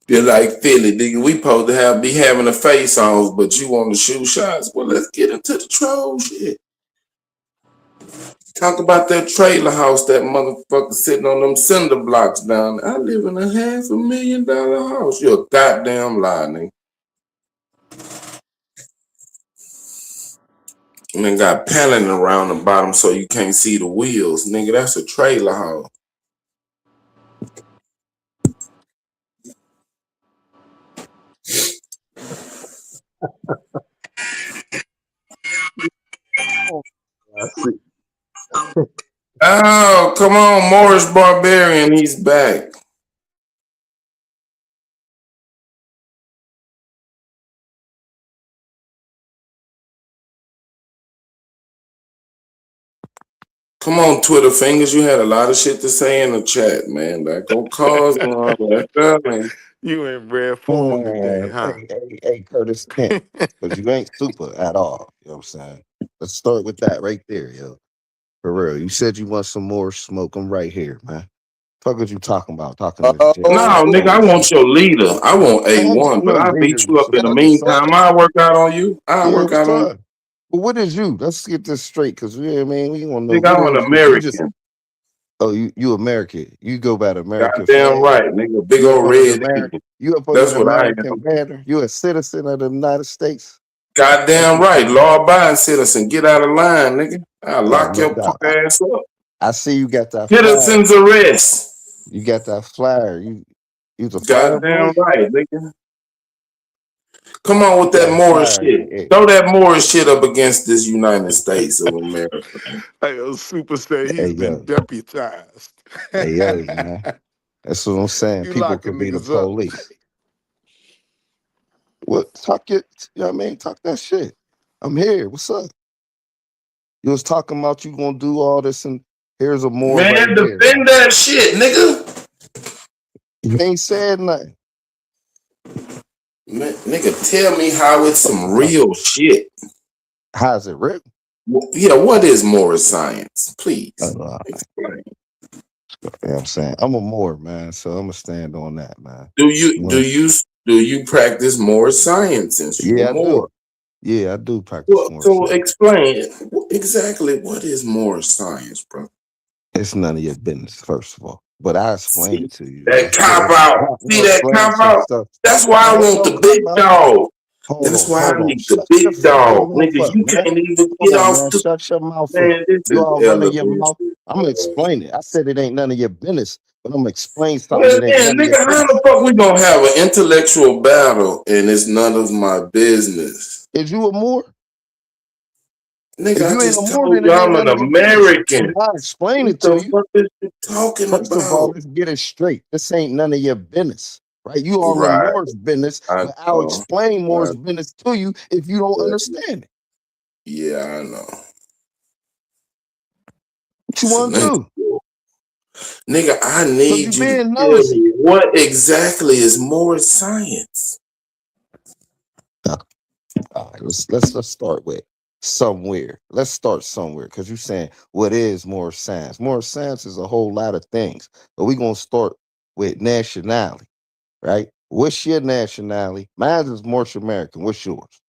S11: You're like Philly, nigga. We supposed to be having a face off, but you want to shoot shots. Well, let's get into the troll shit. Talk about that trailer house, that motherfucker sitting on them cinder blocks down there. I live in a $500,000 house. You're a goddamn lie, nigga. And then got paneling around the bottom so you can't see the wheels. Nigga, that's a trailer house. Oh, come on, Morris Barbarian, he's back. Come on, Twitter fingers, you had a lot of shit to say in the chat, man. Like, go cause and all that.
S19: You in rare form today, huh?
S15: Hey, Curtis Kent, because you ain't super at all. You know what I'm saying? Let's start with that right there, yo. For real. You said you want some more smoke. I'm right here, man. Fuck what you talking about? Talking to
S11: No, nigga, I want your leader. I want A1, but I'll beat you up in the meantime. I'll work out on you. I'll work out on you.
S15: Well, what is you? Let's get this straight, because we want to know.
S11: Nigga, I'm an American.
S15: Oh, you American. You go by the American
S11: Goddamn right, nigga. Big old red.
S15: You up
S11: That's
S15: under the
S11: what I
S15: American
S11: am.
S15: banner? You a citizen of the United States?
S11: Goddamn right. Law-abiding citizen. Get out of line, nigga. I'll lock your punk ass up.
S15: I see you got that
S11: Citizens arrest.
S15: You got that flyer. You the
S11: Goddamn right, nigga. Come on with that Morris shit. Throw that Morris shit up against this United States of America.
S19: Hey, Super said he's been deputized.
S15: Hey, yo, man. That's what I'm saying.
S19: You
S15: People
S19: locking
S15: could be the
S19: niggas up.
S15: police. What? Talk it. You know what I mean? Talk that shit. I'm here. What's up? You was talking about you gonna do all this, and here's a more.
S11: Man,
S15: right
S11: defend
S15: here.
S11: that shit, nigga.
S15: You ain't said nothing.
S11: Man, nigga, tell me how it's some real shit.
S15: How's it written?
S11: Yeah, what is Morris science? Please. Explain.
S15: You know what I'm saying? I'm a Moor, man, so I'm gonna stand on that, man.
S11: Do you practice Morris science since you
S15: Yeah,
S11: were Moor?
S15: Yeah, I do practice Moor
S11: So
S15: science.
S11: explain exactly what is Morris science, bro.
S15: It's none of your business, first of all. But I explain it to you.
S11: That cop out. See that cop out? That's why I want the big dog. That's why I need the big dog. Nigga, you can't even get off the...
S15: Shut your mouth.
S11: Man, this is
S15: You all running your
S11: elementary.
S15: mouth. I'm gonna explain it. I said it ain't none of your business, but I'm gonna explain something
S11: Well,
S15: that ain't
S11: man,
S15: none of
S11: nigga,
S15: your
S11: how the fuck we gonna have an intellectual battle and it's none of my business?
S15: Is you a Moor?
S11: Nigga,
S15: If
S11: I
S15: you ain't
S11: just
S15: a Moor,
S11: told
S15: then
S11: you
S15: it ain't
S11: I'm an
S15: none of your business.
S11: American.
S15: So I'll explain it
S11: What
S15: to
S11: the
S15: you.
S11: fuck is you talking
S15: First of all,
S11: about?
S15: let's get it straight. This ain't none of your business, right? You all in
S11: Right.
S15: Moore's business,
S11: I
S15: but I'll
S11: know.
S15: explain Moore's
S11: Right.
S15: business to you if you don't
S11: Yeah.
S15: understand it.
S11: Yeah, I know.
S15: What you want to do?
S11: Nigga, I
S15: Cause
S11: need
S15: you
S11: you to
S15: being
S11: tell
S15: nosy.
S11: me what exactly is Morris science.
S15: All right, let's start with somewhere. Let's start somewhere, because you're saying what is more science? More science is a whole lot of things, but we're gonna start with nationality, right? What's your nationality? Mine is Morse American. What's yours?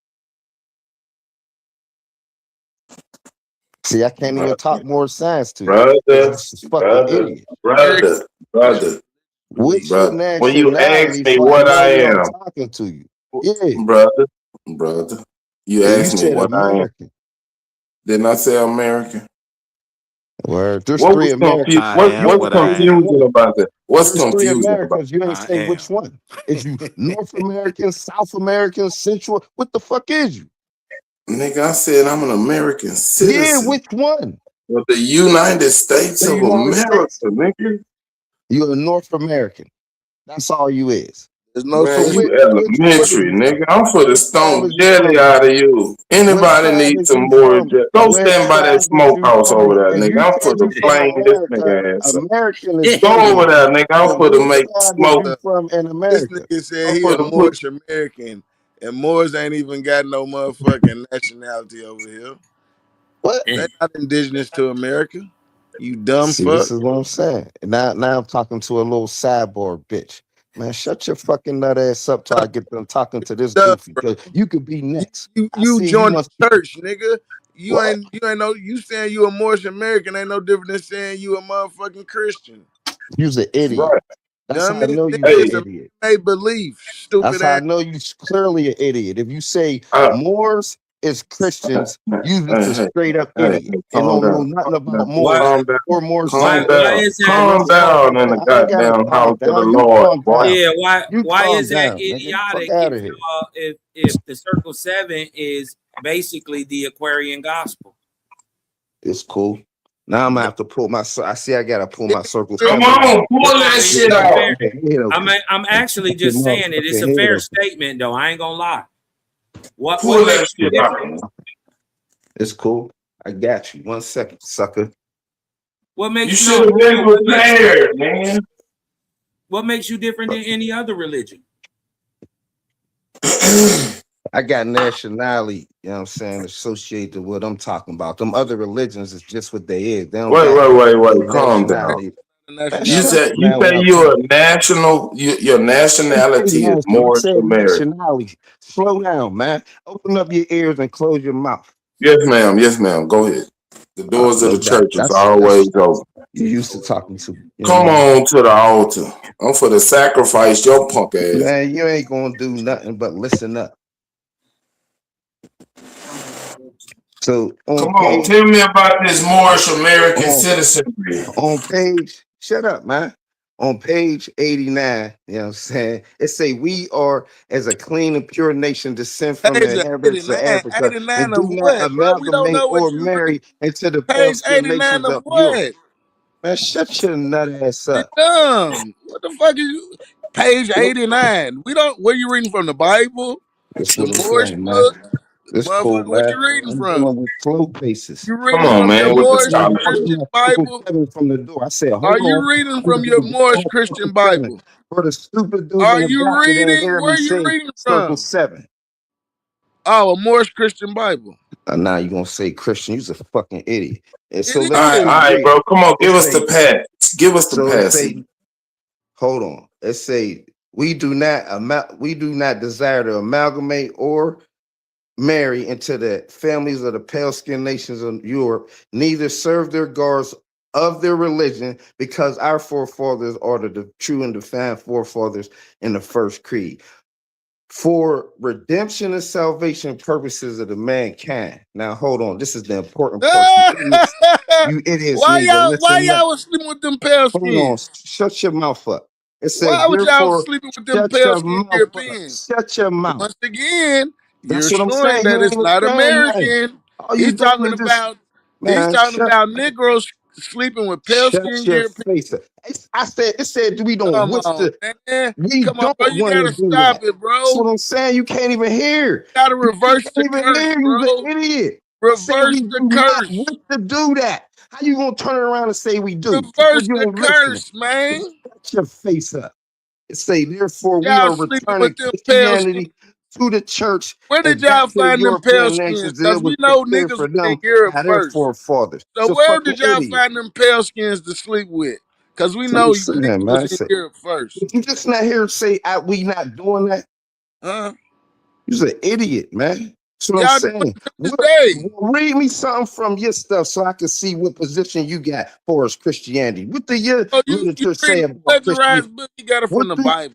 S15: See, I can't even talk more science to you. 'Cause you're a fucking idiot.
S11: Brother.
S15: What's your
S11: When you ask
S15: nationality?
S11: me
S15: So I
S11: what
S15: know
S11: I
S15: when I'm
S11: am,
S15: talking to you. Yeah.
S11: brother, you
S15: Yeah, you
S11: asked me
S15: said
S11: what I am.
S15: American.
S11: Didn't I say American?
S15: Word. There's
S17: What
S15: three
S17: was
S15: Americas.
S17: what's confusing about that? What's
S15: There's three
S17: confusing about
S15: Americas. You ain't say which one. Is you North American, South American, Central? What the fuck is you?
S17: Nigga, I said I'm an American citizen.
S15: Yeah, which one?
S17: Of the United States
S15: The
S17: of
S15: United
S17: America,
S15: States.
S17: nigga.
S15: You're a North American. That's all you is.
S13: There's no
S17: Man,
S13: switch.
S17: you elementary, nigga. I'm for the stone jelly out of you. Anybody need some more jelly? Go stand by that smokehouse over there, nigga. I'm for the flame this nigga ass up.
S15: American is
S17: Go over there, nigga. I'm for to
S15: which
S17: make
S15: tribe
S17: smoke.
S15: is you from in
S13: This
S15: America?
S13: nigga said
S17: I'm
S13: he
S17: for
S13: a
S17: to put
S13: Moorish American, and Moors ain't even got no motherfucking nationality over here.
S15: What?
S13: They not indigenous to America. You dumb
S15: See,
S13: fuck.
S15: this is what I'm saying. Now I'm talking to a little cyborg bitch. Man, shut your fucking nut ass up till I get done talking to this
S13: Duh,
S15: goofy. Because you could be next.
S13: You
S15: I see you
S13: joined
S15: must
S13: the church, nigga. You
S15: what?
S13: ain't no. You saying you a Moorish American ain't no different than saying you a motherfucking Christian.
S15: You's an idiot.
S17: right.
S15: That's how I
S13: Dummy,
S15: know
S13: nigga,
S15: you's an
S13: it's a
S15: idiot.
S13: made belief.
S15: That's
S13: Stupid
S15: how I
S13: ass.
S15: know you're clearly an idiot. If you say
S17: Uh,
S15: Moors is Christians, you just a
S17: hey,
S15: straight up
S17: hey,
S15: idiot and
S17: calm
S15: don't know
S17: down.
S15: nothing about
S20: Why?
S15: Moors
S17: Calm down.
S15: or Moors
S20: Why?
S17: Calm
S15: Jews.
S20: Why
S17: down.
S20: is that?
S17: Calm down in the
S15: I ain't gotta
S17: goddamn
S15: calm
S17: house of the
S15: down. You
S17: Lord,
S15: calm
S17: boy.
S15: down.
S20: Yeah. Why?
S15: You
S20: Why
S15: calm
S20: is that
S15: down, nigga. Fuck
S20: idiotic?
S15: out of here.
S20: If the Circle 7 is basically the Aquarian gospel?
S15: It's cool. Now I'm gonna have to pull my. I see. I gotta pull my circle.
S17: Come
S15: 7
S17: on,
S15: out.
S17: pull
S20: No,
S17: that
S20: it's
S17: shit
S20: a
S17: out.
S20: fair.
S15: Head
S20: I'm actually
S15: Fucking
S20: just saying it. It's a
S15: motherfucking
S20: fair
S15: head
S20: statement, though. I ain't gonna lie. What
S17: Pull that
S20: makes you
S17: shit out.
S20: different?
S15: It's cool. I got you. 1 second, sucker.
S20: What makes
S17: You
S20: you
S17: should have been
S20: what makes you
S17: prepared,
S20: different?
S17: man.
S20: What makes you different than any other religion?
S15: I got nationality, you know what I'm saying, associated with what I'm talking about. Them other religions is just what they is. They don't got
S17: Wait. Calm down.
S15: nationality. Man,
S17: You
S15: shut
S17: said
S15: up, man, when I'm
S17: you're
S15: talking.
S17: a national. Your nationality is
S15: You
S17: Moorish
S15: said
S17: American.
S15: nationality. Slow down, man. Open up your ears and close your mouth.
S17: Yes, ma'am. Yes, ma'am. Go ahead. The doors of
S15: No
S17: the
S15: doubt.
S17: church is
S15: That's
S17: always open.
S15: you used to talking to. You
S17: Come
S15: know?
S17: on to the altar. I'm for the sacrifice your punk ass.
S15: Man, you ain't gonna do nothing but listen up. So
S17: Come on, tell me about this Moorish American citizenry.
S15: On page, shut up, man. On page 89, you know what I'm saying? It say we are as a clean and pure nation descend from the
S13: Page
S15: inhabitants of
S13: 89,
S15: Africa
S13: 89
S15: and
S13: of
S15: do not
S13: what, bro? We don't
S15: amalgamate
S13: know what
S15: or
S13: you
S15: marry into the pale
S13: page
S15: skinned
S13: 89
S15: nations
S13: of
S15: of Europe.
S13: what?
S15: Man, shut your nut ass
S13: You
S15: up.
S13: dumb. What the fuck is you? Page 89. We don't. What are you reading from? The Bible?
S15: That's
S13: The
S15: what I'm
S13: Moorish
S15: saying, man.
S13: book?
S15: It's cool,
S13: Motherfucker, what
S15: man.
S13: you reading
S15: I'm
S13: from?
S15: dealing with flow paces.
S13: You
S17: Come
S13: reading
S17: on,
S13: from your
S17: man, with the
S13: Moorish
S17: scholarship.
S13: Christian Bible?
S15: From the door. I said,
S13: Are
S15: hold
S13: you
S15: on.
S13: reading
S15: I'm
S13: from
S15: gonna
S13: your
S15: give you
S13: Moorish
S15: all
S13: Christian
S15: Circle 7.
S13: Bible?
S15: For the stupid dudes
S13: Are
S15: in the
S13: you
S15: back that ain't
S13: reading?
S15: hear
S13: Where
S15: me
S13: are you
S15: say
S13: reading
S15: Circle
S13: from?
S15: 7.
S13: Oh, a Moorish Christian Bible.
S15: Now you gonna say Christian? You's a fucking idiot. And so
S13: It
S15: let's
S17: All
S13: is.
S17: right,
S15: read.
S17: bro. Come on, give us
S15: say,
S17: the pass. Give us the
S15: so it
S17: passage.
S15: say, hold on. It say we do not desire to amalgamate or marry into the families of the pale-skinned nations of Europe, neither serve their gods of their religion, because our forefathers are the true and defined forefathers in the first creed. For redemption and salvation purposes of the mankind. Now hold on, this is the important part. You idiots
S13: Why
S15: need to
S13: y'all
S15: listen up.
S13: was sleeping with them pale
S15: Hold on,
S13: skins?
S15: shut your mouth up. It says,
S13: Why was y'all
S15: therefore,
S13: sleeping with them
S15: shut
S13: pale
S15: your
S13: skin
S15: mouth up.
S13: Europeans?
S15: Shut your mouth.
S13: Once again,
S15: That's
S13: you're
S15: what I'm
S13: showing
S15: saying.
S13: that
S15: You
S13: it's
S15: ain't even
S13: not
S15: saying nothing.
S13: American.
S15: All you
S13: He's
S15: doing
S13: talking
S15: is just,
S13: about
S15: man,
S13: Negroes sleeping with pale
S15: shut
S13: skin
S15: your
S13: Europeans.
S15: face up. It said we don't
S13: Come
S15: wish
S13: on,
S15: to,
S13: man.
S15: we
S13: Come on,
S15: don't
S13: bro. You
S15: want to
S13: gotta
S15: do
S13: stop
S15: that.
S13: it, bro.
S15: That's what I'm saying. You can't even hear.
S13: You gotta
S15: You
S13: reverse the
S15: can't even
S13: curse,
S15: hear.
S13: bro.
S15: You're an idiot. I said
S13: Reverse
S15: we
S13: the
S15: do not
S13: curse.
S15: wish to do that. How you gonna turn it around and say we do?
S13: Reverse
S15: You
S13: the
S15: ain't listening.
S13: curse, man.
S15: Shut your face up. It say, therefore, we
S13: Y'all
S15: are
S13: sleeping
S15: returning
S13: with them pale skins.
S15: Christianity to the church
S13: Where
S15: and
S13: did y'all
S15: back to the
S13: find them pale
S15: European
S13: skins?
S15: nations that
S13: Because
S15: it was
S13: we know
S15: prepared
S13: niggas
S15: for
S13: was in
S15: them
S13: Europe
S15: by their
S13: first.
S15: forefathers.
S13: So
S15: So
S13: where
S15: fucking
S13: did y'all
S15: idiot.
S13: find them pale skins to sleep with? Because we
S15: That's what I'm
S13: know
S15: saying,
S13: niggas
S15: man.
S13: was in Europe first.
S15: Did you just not hear say we not doing that? You're an idiot, man. That's what I'm
S13: Y'all doing
S15: saying.
S13: it today.
S15: Read me something from your stuff so I can see what position you got for us Christianity. What do your
S13: Oh, you
S15: literature say
S13: reading
S15: about
S13: plagiarized
S15: Christianity?
S13: book? You got it from the Bible.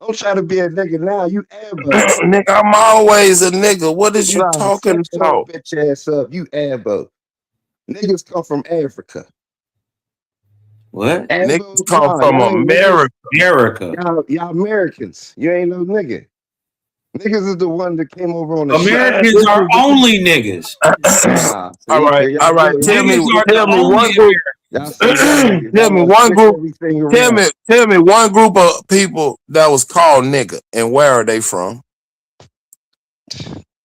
S15: I'm trying to be a nigga now. You ambo.
S11: Nigga, I'm always a nigga. What is you talking
S15: Shut your
S11: about?
S15: bitch ass up. You ambo. Niggas come from Africa.
S20: What?
S18: Niggas come from America.
S15: Y'all Americans. You ain't no nigga. Niggas is the one that came over on the
S20: Americans
S15: ship.
S20: are only niggas.
S18: All right. Tell me one group. Tell me one group of people that was called nigga, and where are they from?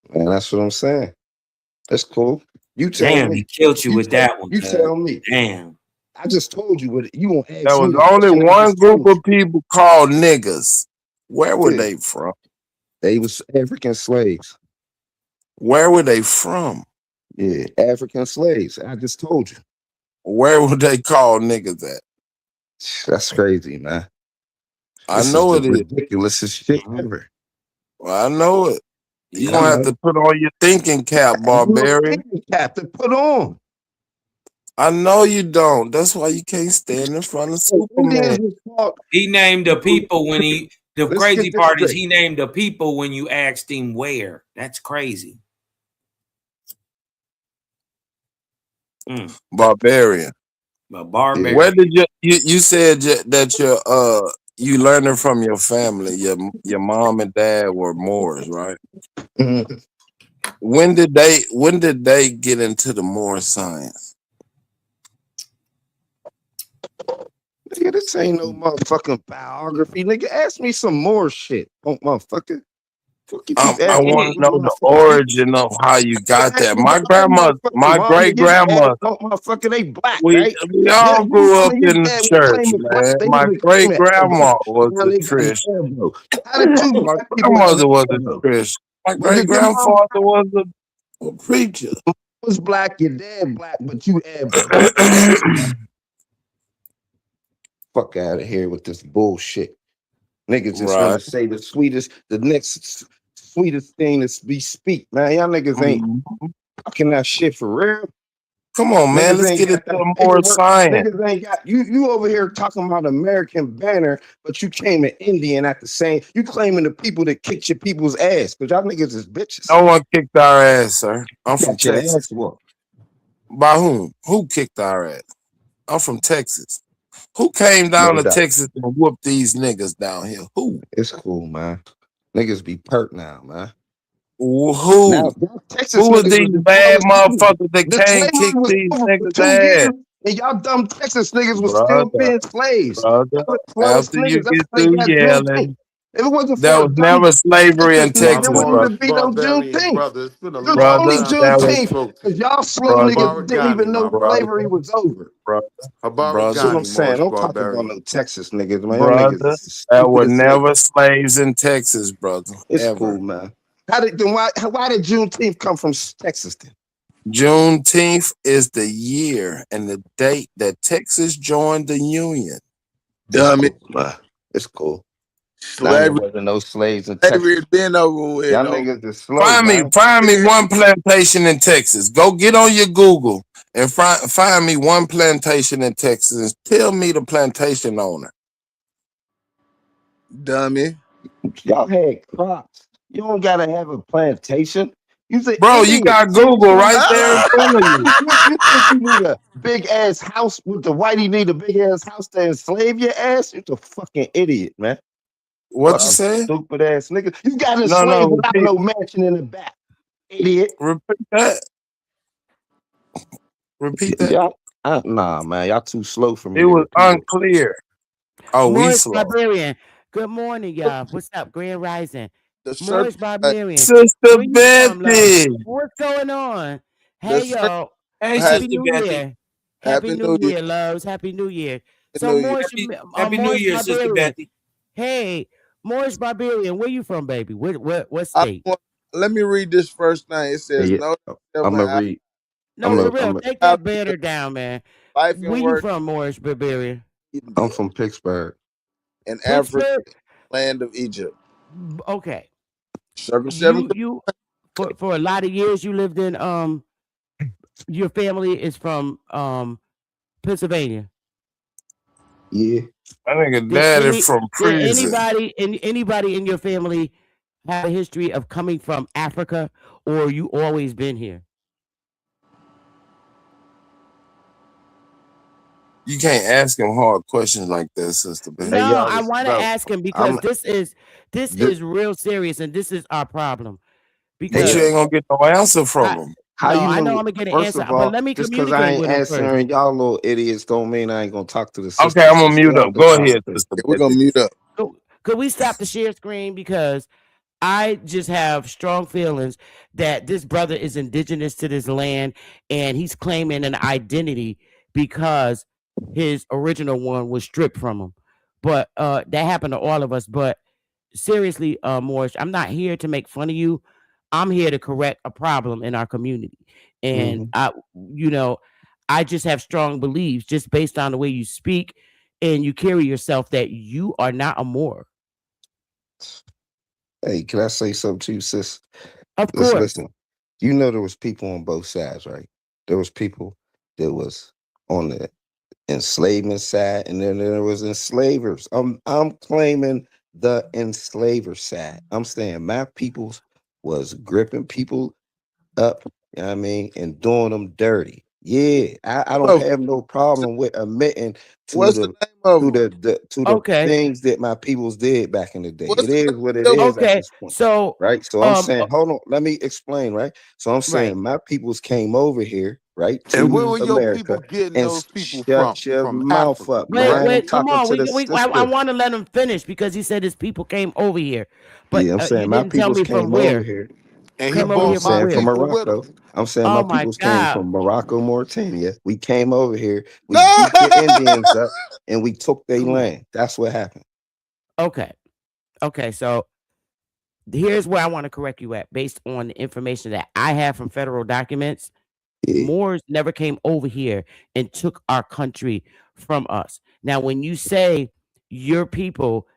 S15: Man, that's what I'm saying. That's cool. You tell
S20: Damn,
S15: me.
S20: he killed you with that one.
S15: You tell me.
S20: Damn.
S15: I just told you what you won't ask
S18: There was
S15: me.
S18: only one group of people called niggas. Where were they from?
S15: They was African slaves.
S18: Where were they from?
S15: Yeah, African slaves. I just told you.
S18: Where were they called niggas at?
S15: That's crazy, man.
S18: I know it is
S15: ridiculous as shit ever.
S18: Well, I know it. You're gonna have to put on your thinking cap, barbarian.
S15: Thinking cap to put on.
S18: I know you don't. That's why you can't stand in front of Superman.
S20: He named the people when the
S15: Let's
S20: crazy
S15: get this
S20: part is
S15: straight.
S20: he named the people when you asked him where. That's crazy.
S18: Barbarian.
S20: Barbarian.
S18: Where did you said that you learned it from your family? Your mom and dad were Moors, right?
S15: Mm-hmm.
S18: When did they get into the Moor science?
S15: Nigga, this ain't no motherfucking biography. Nigga, ask me some more shit. Oh, motherfucker.
S18: I want to know the origin of how you got that. My great grandma.
S15: Motherfucker, they black,
S18: We
S15: right?
S18: all grew up in the church, man. My great grandma was a Christian. My grandmother was a Christian. My great grandfather was a preacher.
S15: Was black, your dad black, but you had fuck out of here with this bullshit. Niggas just want to say the next sweetest thing to be speak, man. Y'all niggas ain't fucking that shit for real.
S18: Come on, man. Let's get into more science.
S15: Niggas ain't got you over here talking about American banner, but you came to Indian at the same. You claiming the people that kicked your people's ass, because y'all niggas is bitches.
S18: No one kicked our ass, sir. I'm from Texas. By whom? Who kicked our ass? I'm from Texas. Who came down to Texas and whooped these niggas down here? Who?
S15: It's cool, man. Niggas be pert now, man.
S18: Who?
S15: Now, Texas
S18: who was these bad motherfuckers that came kick these niggas' ass?
S15: And y'all dumb Texas niggas was still being slaves.
S18: After you get through yelling,
S15: if it wasn't for
S18: there was never slavery in Texas,
S15: brother.
S1: Brother, it's been a
S15: it was only
S18: brother.
S15: Juneteenth, because y'all slow niggas didn't even know slavery was over.
S18: Brother,
S15: That's what I'm saying. Don't talk about no Texas niggas, man.
S18: Brother, there were never slaves in Texas, brother.
S15: It's cool, man. Why did Juneteenth come from Texas then?
S18: Juneteenth is the year and the date that Texas joined the Union.
S13: Dummy.
S15: It's cool.
S13: Slavery.
S15: There wasn't no slaves in Texas.
S13: Slavery been over with.
S15: Y'all niggas is slow.
S18: Find me one plantation in Texas. Go get on your Google and find me one plantation in Texas and tell me the plantation owner.
S13: Dummy.
S15: Y'all had crops. You don't gotta have a plantation.
S18: Bro, you got Google right there in front of you.
S15: You think you need a big ass house with the whitey need a big ass house to enslave your ass? You're a fucking idiot, man.
S18: What you say?
S15: Stupid ass nigga. You got a slave without no mansion in the back. Idiot.
S18: Repeat that. Repeat that.
S15: Y'all, nah, man. Y'all too slow for me.
S18: It was unclear. Oh, we
S4: Morris
S18: slow.
S4: Barbarian. Good morning, y'all. What's up? Grand Rising. Morris Barbarian.
S18: Sister Betty.
S4: What's going on? Hey, y'all.
S20: Hey,
S4: Happy
S20: Sister
S4: New
S20: Betty.
S4: Year. Happy New Year, loves. Happy New Year. So, Morris,
S20: Happy New Year, Sister Betty.
S4: Hey, Morris Barbarian, where you from, baby? What state?
S13: Let me read this first thing. It says,
S15: I'm gonna read.
S4: No, for real. Take that banner down, man.
S13: Where
S4: you from, Morris Barbarian?
S15: I'm from Pittsburgh.
S13: In Africa, land of Egypt.
S4: Okay.
S13: Circle 7.
S4: You for a lot of years you lived in your family is from Pennsylvania.
S15: Yeah.
S18: I think a daddy from prison.
S4: Anybody in your family have a history of coming from Africa, or you always been here?
S18: You can't ask him hard questions like that, Sister Betty.
S4: No,
S15: y'all,
S4: I want to
S15: bro,
S4: ask him because
S15: I'm
S4: this is real serious, and this is our problem.
S18: But
S4: Because
S18: you ain't gonna get no answer from
S4: I,
S18: him.
S15: how
S4: no,
S15: you
S4: I know
S15: gonna
S4: I'm gonna get an
S15: first
S4: answer,
S15: of
S4: but
S15: all,
S4: let me
S15: just because I
S4: communicate
S15: ain't
S4: with him first.
S15: answering y'all little idiots don't mean I ain't gonna talk to the sister.
S18: Okay, I'm gonna
S15: Sister
S18: mute
S15: have
S18: up.
S15: the
S18: Go ahead,
S15: conversation.
S18: Sister
S13: We're gonna
S18: Betty.
S13: mute up.
S4: Could we stop the share screen? Because I just have strong feelings that this brother is indigenous to this land and he's claiming an identity because his original one was stripped from him. But that happened to all of us. But seriously, Morris, I'm not here to make fun of you. I'm here to correct a problem in our community. And I just have strong beliefs just based on the way you speak and you carry yourself that you are not a Moor.
S15: Hey, can I say something to you, sis?
S4: Of course.
S15: Listen. You know there was people on both sides, right? There was people that was on the enslavement side, and then there was enslavers. I'm claiming the enslaver side. I'm saying my peoples was gripping people up, you know what I mean, and doing them dirty. Yeah, I don't have no problem with admitting to
S13: What's the name of them?
S4: Okay.
S15: things that my peoples did back in the day.
S13: What's
S15: It
S13: the
S15: is
S13: name
S15: what it
S13: of them?
S15: is at
S4: Okay.
S15: this point.
S4: So
S15: Right. So I'm saying, hold on, let me explain, right? So I'm saying
S4: right.
S15: my peoples came over here, right,
S1: And where
S15: to
S1: were your people
S15: America
S1: getting
S15: and
S1: those people
S15: shut your
S1: from
S15: mouth
S1: Africa,
S15: up, man. I'm
S4: Wait, come
S15: talking
S4: on.
S15: to the
S4: I
S15: sister.
S4: want to let him finish because he said his people came over here. But
S15: Yeah, I'm
S4: you
S15: saying my
S4: didn't tell
S15: peoples
S4: me from
S15: came over
S4: where.
S15: here.
S1: and he
S4: Come over here
S15: I'm
S1: brought
S4: from
S1: my
S15: saying from
S4: where?
S1: people with
S15: Morocco.
S1: him.
S15: I'm saying my
S4: Oh my
S15: peoples came
S4: God.
S15: from Morocco, Mauritania. We came over here. We beat the Indians up and we took their
S4: Come on.
S15: land. That's what happened.
S4: Okay. So here's where I want to correct you at based on the information that I have from federal documents.
S15: Yeah.
S4: Moors never came over here and took our country from us. Now, when you say your people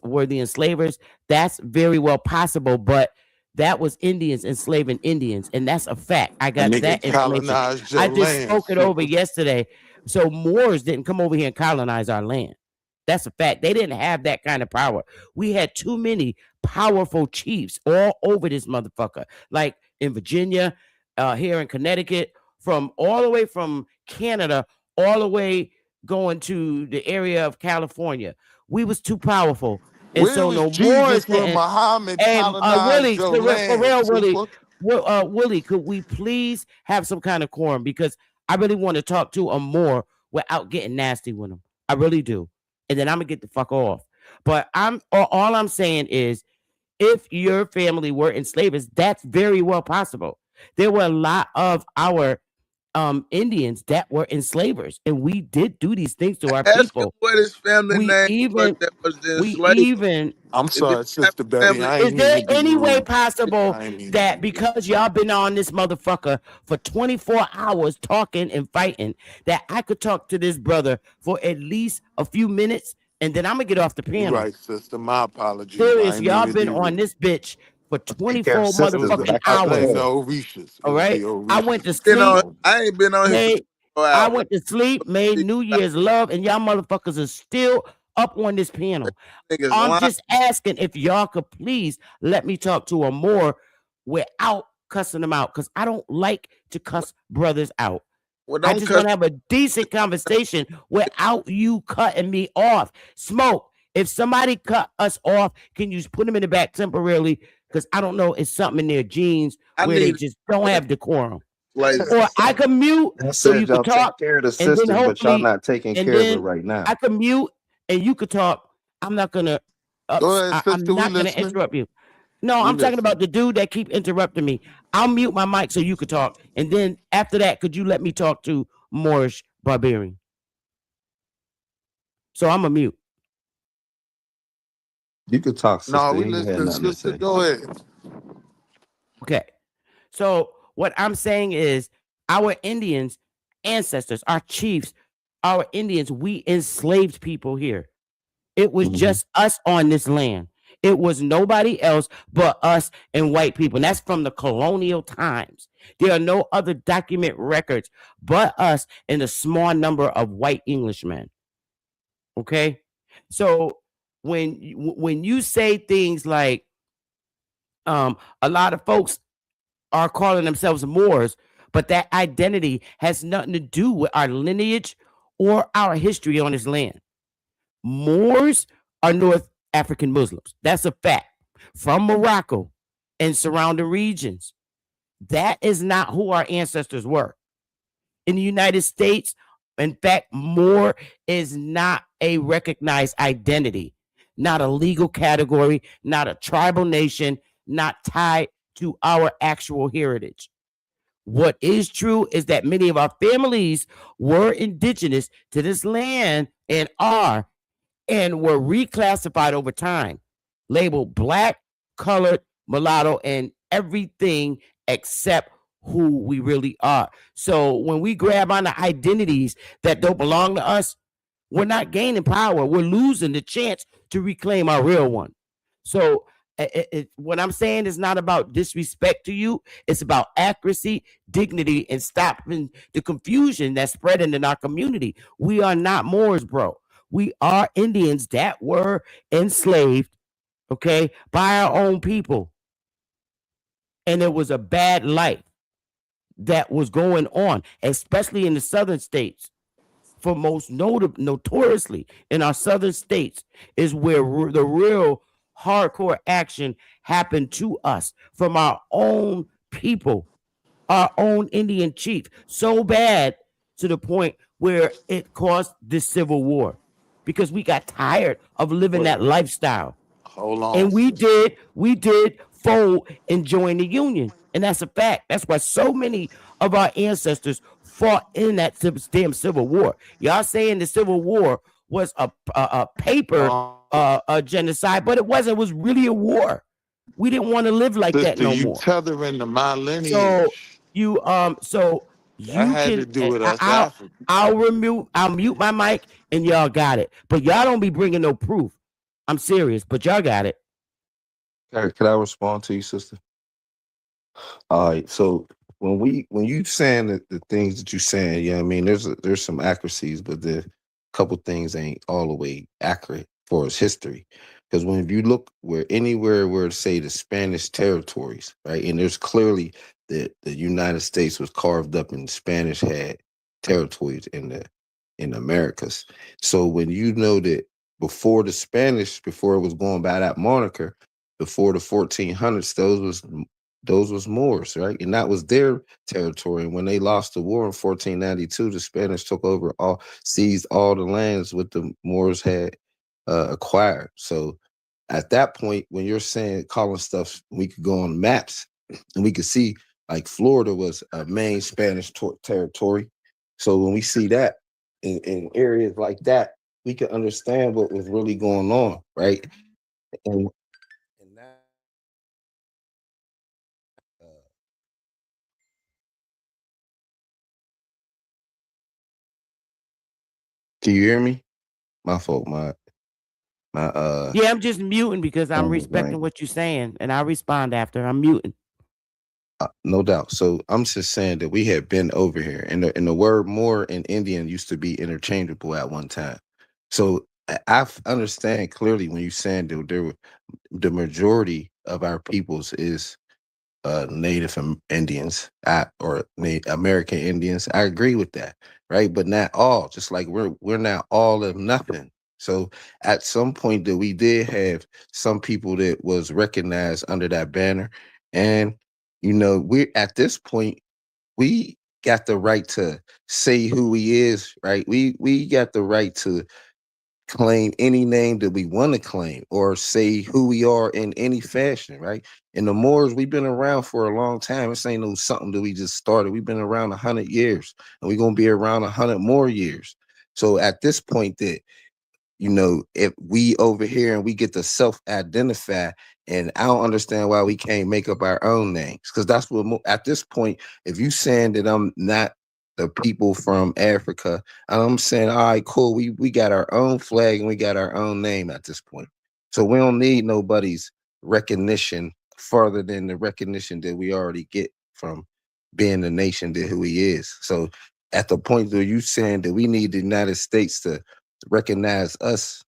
S4: were the enslavers, that's very well possible, but that was Indians enslaving Indians, and that's a fact. I
S1: A
S4: got
S1: nigga
S4: that information.
S1: colonized your
S4: I just
S1: land,
S4: spoke it over
S1: simple.
S4: yesterday. So Moors didn't come over here and colonize our land. That's a fact. They didn't have that kind of power. We had too many powerful chiefs all over this motherfucker, like in Virginia, here in Connecticut, from all the way from Canada, all the way going to the area of California. We was too powerful. And
S1: Where
S4: so
S1: was
S4: no more
S1: Jesus
S4: is
S1: when
S4: it.
S1: Muhammad
S4: And
S1: colonized
S4: Willie,
S1: your
S4: for
S1: land,
S4: real, Willie,
S1: super?
S4: Willie, could we please have some kind of quorum? Because I really want to talk to him more without getting nasty with him. I really do. And then I'm gonna get the fuck off. But all I'm saying is if your family were enslavers, that's very well possible. There were a lot of our Indians that were enslavers, and we did do these things to our
S13: Ask him
S4: people.
S13: what his family
S4: We
S13: name was
S4: even
S13: that was the
S4: we
S13: enslaver.
S4: even
S1: I'm
S13: If it
S1: sorry,
S13: have
S1: Sister
S13: a
S1: Betty.
S13: family,
S1: I
S4: is
S1: ain't mean
S4: there
S1: to be
S4: any way
S1: rude.
S4: possible
S1: I ain't mean to
S4: that
S1: be rude.
S4: because y'all been on this motherfucker for 24 hours talking and fighting, that I could talk to this brother for at least a few minutes and then I'm gonna get off the
S1: You're
S4: panel?
S1: right, sister. My apologies. I
S4: Serious,
S1: ain't mean
S4: y'all
S1: to
S4: been
S1: be
S4: on
S1: rude.
S4: this bitch for
S15: Take care of
S4: 24
S1: It
S15: sisters
S1: was
S15: and
S4: motherfucking
S15: back
S1: I
S15: out the
S1: blame the
S4: hours.
S15: hole.
S1: Orishas. It
S4: All
S1: was the
S4: right. I went to
S1: Orishas.
S4: sleep,
S13: I ain't been on here
S4: made
S13: 24
S4: I
S13: hours.
S4: went to sleep, made New Year's love, and y'all motherfuckers are still up on this panel.
S13: Niggas
S4: I'm
S13: lying.
S4: just asking if y'all could please let me talk to him more without cussing them out, because I don't like to cuss brothers out.
S13: Well,
S4: I
S13: don't
S4: just
S13: cuss.
S4: want to have a decent conversation without you cutting me off. Smoke, if somebody cut us off, can you put them in the back temporarily? Because I don't know, it's something in their genes
S13: I
S4: where they
S13: need
S4: just don't have decorum.
S13: like
S4: Or I can mute
S15: I
S4: so you
S15: said
S4: can
S15: y'all take
S4: talk,
S15: care of the
S4: and then
S15: sister, but y'all
S4: hopefully,
S15: not taking
S4: and
S15: care of her
S4: then
S15: right now.
S4: I can mute and you could talk. I'm not gonna
S1: Go ahead,
S4: I'm
S1: sister. We
S4: not gonna
S1: listening.
S4: interrupt you. No,
S1: We
S4: I'm talking about
S1: listening.
S4: the dude that keep interrupting me. I'll mute my mic so you could talk, and then after that, could you let me talk to Moorish Barbarian? So I'm a mute.
S15: You could talk,
S1: No,
S15: sister.
S1: we
S15: You ain't had
S1: listening,
S15: nothing to
S1: sister.
S15: say.
S1: Go ahead.
S4: Okay. So what I'm saying is our Indians ancestors, our chiefs, our Indians, we enslaved people here. It was just us on this land. It was nobody else but us and white people. And that's from the colonial times. There are no other document records but us and a small number of white Englishmen. Okay? So when you say things like a lot of folks are calling themselves Moors, but that identity has nothing to do with our lineage or our history on this land. Moors are North African Muslims. That's a fact. From Morocco and surrounding regions. That is not who our ancestors were. In the United States, in fact, Moor is not a recognized identity, not a legal category, not a tribal nation, not tied to our actual heritage. What is true is that many of our families were indigenous to this land and are, and were reclassified over time, labeled black, colored, mulatto, and everything except who we really are. So when we grab on the identities that don't belong to us, we're not gaining power. We're losing the chance to reclaim our real one. So what I'm saying is not about disrespect to you. It's about accuracy, dignity, and stopping the confusion that's spreading in our community. We are not Moors, bro. We are Indians that were enslaved, okay, by our own people. And it was a bad life that was going on, especially in the southern states. For most notoriously in our southern states is where the real hardcore action happened to us from our own people, our own Indian chief, so bad to the point where it caused this civil war because we got tired of living that lifestyle.
S1: Hold on.
S4: And we did fold and join the Union. And that's a fact. That's why so many of our ancestors fought in that damn Civil War. Y'all saying the Civil War was a paper genocide, but it wasn't. It was really a war. We didn't want to live like that no
S1: you
S4: more.
S1: tethering to my lineage.
S4: So you
S1: had
S4: can
S1: to do with us
S4: I'll mute my mic and y'all got it. But y'all don't be bringing no proof. I'm serious, but y'all got it.
S15: Eric, can I respond to you, sister? All right. So when you saying the things that you saying, yeah, I mean, there's some accuracies, but the couple things ain't all the way accurate for its history. Because when you look anywhere where say the Spanish territories, right, and there's clearly that the United States was carved up and Spanish had territories in the Americas. So when you know that before the Spanish, before it was going by that moniker, before the 1400s, those was Moors, right? And that was their territory. And when they lost the war in 1492, the Spanish took over seized all the lands what the Moors had acquired. So at that point, when you're saying calling stuff, we could go on maps and we could see like Florida was a main Spanish territory. So when we see that in areas like that, we can understand what was really going on, right? And that, can you hear me? My fault,
S4: yeah, I'm just muting because I'm respecting what you're saying, and I'll respond after. I'm muting.
S15: No doubt. So I'm just saying that we had been over here, and the word Moor and Indian used to be interchangeable at one time. So I understand clearly when you're saying that the majority of our peoples is Native Indians or American Indians. I agree with that, right? But not all. Just like we're not all of nothing. So at some point that we did have some people that was recognized under that banner, and we at this point we got the right to say who he is, right? We got the right to claim any name that we want to claim or say who we are in any fashion, right? And the Moors, we've been around for a long time. This ain't no something that we just started. We've been around 100 years, and we're going to be around 100 more years. So at this point that, if we over here and we get to self-identify, and I don't understand why we can't make up our own names, because that's what, at this point, if you saying that I'm not the people from Africa, I'm saying, all right, cool, we got our own flag and we got our own name at this point. So we don't need nobody's recognition further than the recognition that we already get from being the nation that who he is. So at the point where you saying that we need the United States to recognize us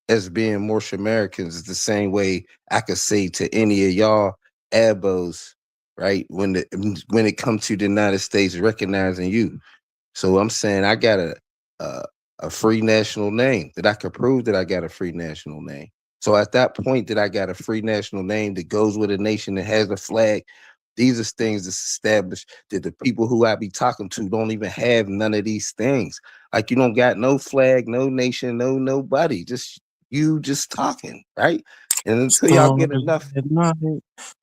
S15: as being Moorish Americans is the same way I could say to any of y'all abos, right? When it comes to the United States recognizing you. So I'm saying I got a free national name, that I could prove that I got a free national name. So at that point that I got a free national name that goes with a nation that has a flag, these are things that's established that the people who I be talking to don't even have none of these things. Like you don't got no flag, no nation, no nobody, just you just talking, right? And until y'all get enough,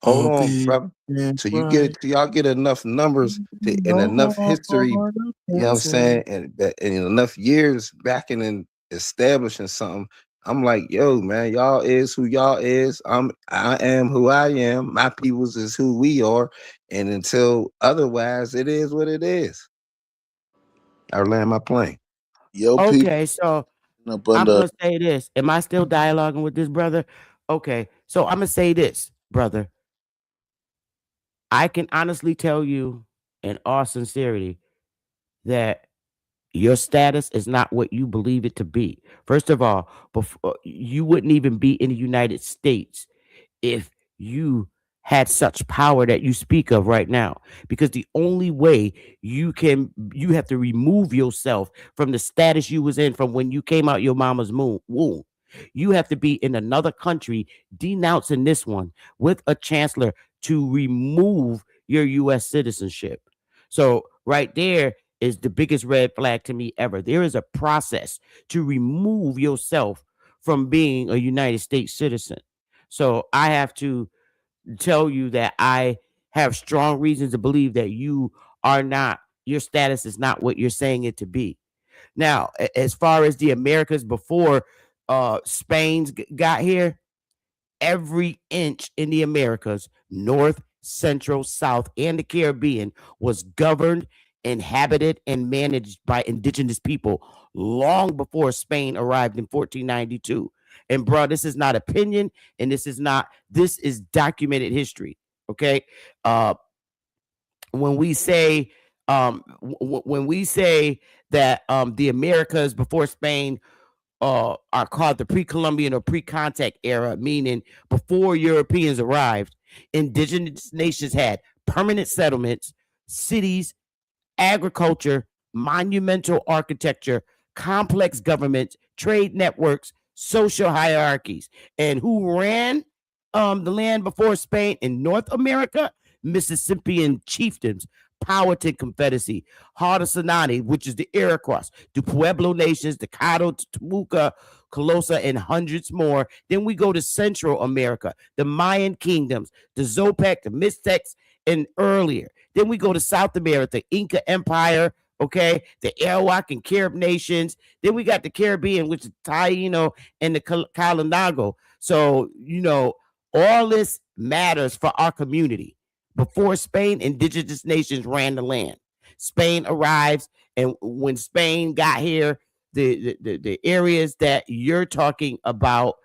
S15: hold on, brother. So you get till y'all get enough numbers and enough history, you know what I'm saying, and enough years backing and establishing something. I'm like, yo, man, y'all is who y'all is. I am who I am. My peoples is who we are. And until otherwise, it is what it is. I land my plane.
S13: Yo,
S4: Okay, so
S13: up
S4: I'm
S13: under
S4: gonna say this. Am I still dialoguing with this brother? Okay, so I'm gonna say this, brother. I can honestly tell you in all sincerity that your status is not what you believe it to be. First of all, before you wouldn't even be in the United States if you had such power that you speak of right now, because the only way you have to remove yourself from the status you was in from when you came out your mama's womb. You have to be in another country denouncing this one with a chancellor to remove your US citizenship. So right there is the biggest red flag to me ever. There is a process to remove yourself from being a United States citizen. So I have to tell you that I have strong reasons to believe that your status is not what you're saying it to be. Now, as far as the Americas before Spain got here, every inch in the Americas, North, Central, South, and the Caribbean was governed, inhabited, and managed by indigenous people long before Spain arrived in 1492. And bro, this is not opinion, and this is documented history. Okay. When we say that the Americas before Spain are called the pre-Columbian or pre-contact era, meaning before Europeans arrived, indigenous nations had permanent settlements, cities, agriculture, monumental architecture, complex governments, trade networks, social hierarchies. And who ran the land before Spain in North America? Mississippian chieftains, Powhatan Confederacy, Haudenosaunee, which is the Iroquois, the Pueblo nations, the Caddo, Temuca, Colosa, and hundreds more. Then we go to Central America, the Mayan kingdoms, the Zopec, the Mixtecs, and earlier. Then we go to South America, the Inca Empire, okay, the Arawak and Carib nations. Then we got the Caribbean, which is Taino and the Kalinago. So, all this matters for our community. Before Spain, indigenous nations ran the land. Spain arrives, and when Spain got here, the areas that you're talking about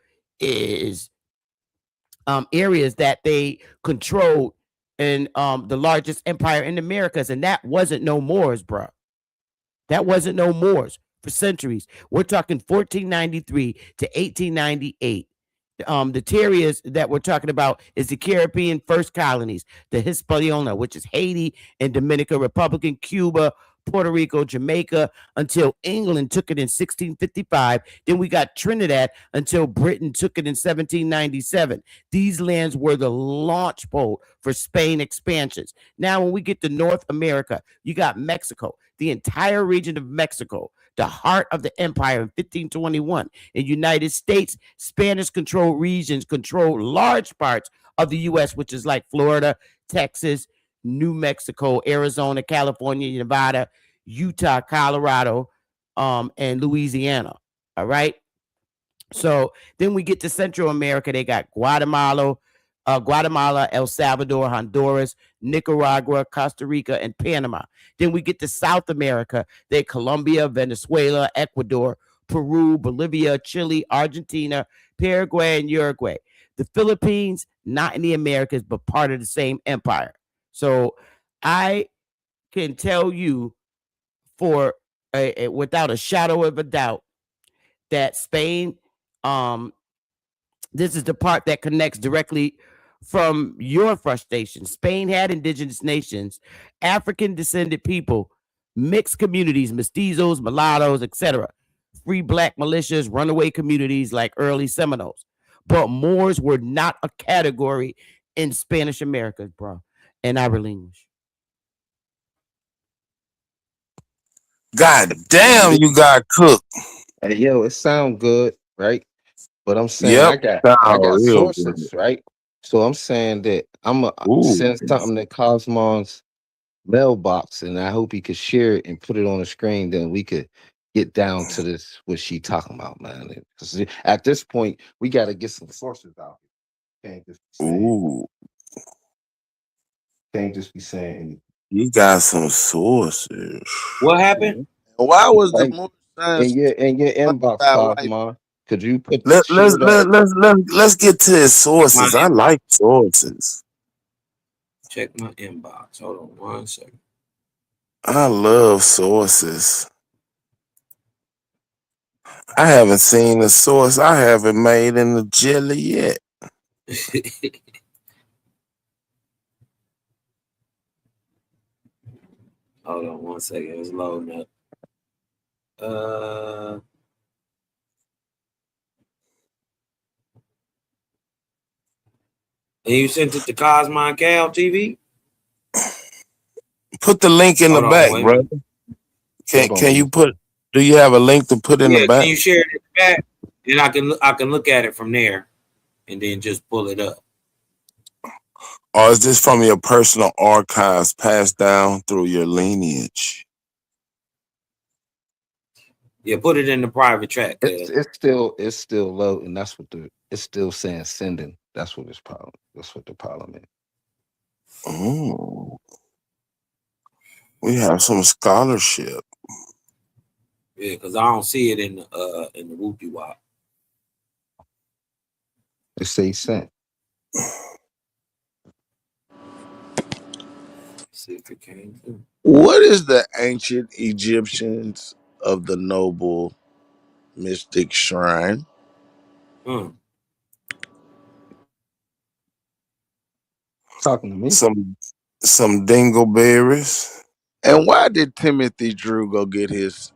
S4: is areas that they controlled in the largest empire in the Americas, and that wasn't no Moors, bro. That wasn't no Moors for centuries. We're talking 1493 to 1898. The terriers that we're talking about is the Caribbean first colonies, the Hispaniola, which is Haiti and Dominican Republic, Cuba, Puerto Rico, Jamaica, until England took it in 1655. Then we got Trinidad until Britain took it in 1797. These lands were the launch pad for Spain expansions. Now, when we get to North America, you got Mexico, the entire region of Mexico, the heart of the empire in 1521. In United States, Spanish-controlled regions control large parts of the U.S., which is like Florida, Texas, New Mexico, Arizona, California, Nevada, Utah, Colorado, and Louisiana. All right. So then we get to Central America. They got Guatemala, El Salvador, Honduras, Nicaragua, Costa Rica, and Panama. Then we get to South America. They Colombia, Venezuela, Ecuador, Peru, Bolivia, Chile, Argentina, Paraguay, and Uruguay. The Philippines, not in the Americas, but part of the same empire. So I can tell you without a shadow of a doubt that Spain, this is the part that connects directly from your frustration. Spain had indigenous nations, African descended people, mixed communities, mestizos, mulattoes, etc. free black militias, runaway communities like early Seminoles. But Moors were not a category in Spanish America, bro. And I relinquish.
S11: God damn, you got cooked.
S15: Hey, yo, it sound good, right? But I'm saying
S11: Yep,
S15: I got
S11: sound real
S15: sources,
S11: good.
S15: right? So I'm saying that I'm gonna
S11: Ooh.
S15: send something to Cosmon's mailbox, and I hope he could share it and put it on the screen. Then we could get down to this what she talking about, man. Because at this point, we got to get some sources out. Can't just be saying,
S11: Ooh,
S15: can't just be saying anything.
S11: you got some sources.
S20: What happened?
S13: Why was the
S15: Like,
S13: more
S15: in
S13: science
S15: your inbox,
S13: about life?
S15: Cosmon, could you put
S11: Let's
S15: share that?
S11: let's get to his sources. I
S20: My
S11: like sources.
S20: check my inbox. Hold on 1 second.
S11: I love sources. I haven't seen a source I haven't made in the jelly yet.
S20: Hold on 1 second. It's loading up. And you sent it to Cosmon Cal TV?
S11: Put the link in
S20: Hold
S11: the
S20: on,
S11: back,
S20: wait a
S11: brother.
S20: minute.
S11: Can you put? Do you have a link to put in
S20: Yeah,
S11: the back?
S20: can you share it in the back? And I can look at it from there and then just pull it up.
S11: Or is this from your personal archives passed down through your lineage?
S20: Yeah, put it in the private chat.
S15: It's still low, and that's what it's still saying sending. That's what it's problem. That's what the problem is.
S11: Oh, we have some scholarship.
S20: Yeah, because I don't see it in the Whoopie Wop.
S15: It say sent.
S20: See if it came through.
S13: What is the ancient Egyptians of the noble mystic shrine?
S15: Talking to me.
S11: Some dingleberries.
S13: And why did Timothy Drew go get his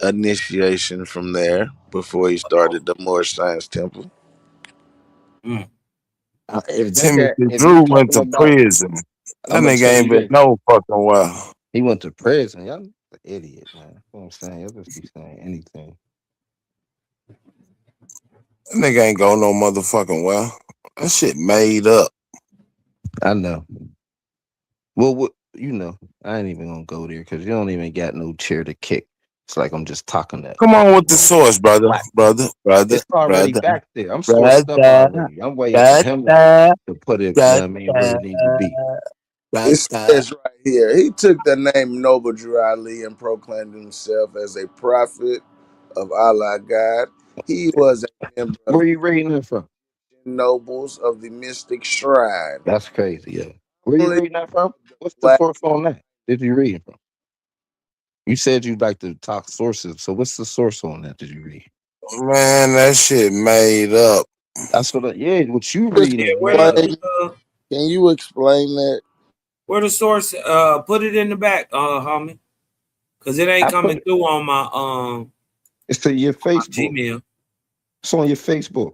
S13: initiation from there before he started the Moorish Science Temple?
S11: Timothy Drew went to prison. That nigga ain't been no fucking well.
S15: He went to prison. Y'all an idiot, man. You know what I'm saying? Y'all just be saying anything.
S11: That nigga ain't go no motherfucking well. That shit made up.
S15: I know. Well, you know, I ain't even gonna go there because you don't even got no chair to kick. It's like I'm just talking that.
S11: Come on with the source, brother.
S15: It's already back there. I'm sourced up already. I'm waiting for him to put it where it needs to be.
S13: It says right here, he took the name Noble Drew Ali and proclaimed himself as a prophet of Allah God. He was a member of
S15: Where are you reading it from?
S13: nobles of the mystic shrine.
S15: That's crazy, yeah. Where you reading that from? What's the source on that? Did you read it from? You said you'd like to talk sources, so what's the source on that? Did you read?
S11: Man, that shit made up.
S15: That's what what you reading.
S13: Can you explain that?
S20: Where the source? Put it in the back, homie, because it ain't coming through on my
S15: It's to your Facebook.
S20: Gmail.
S15: It's on your Facebook.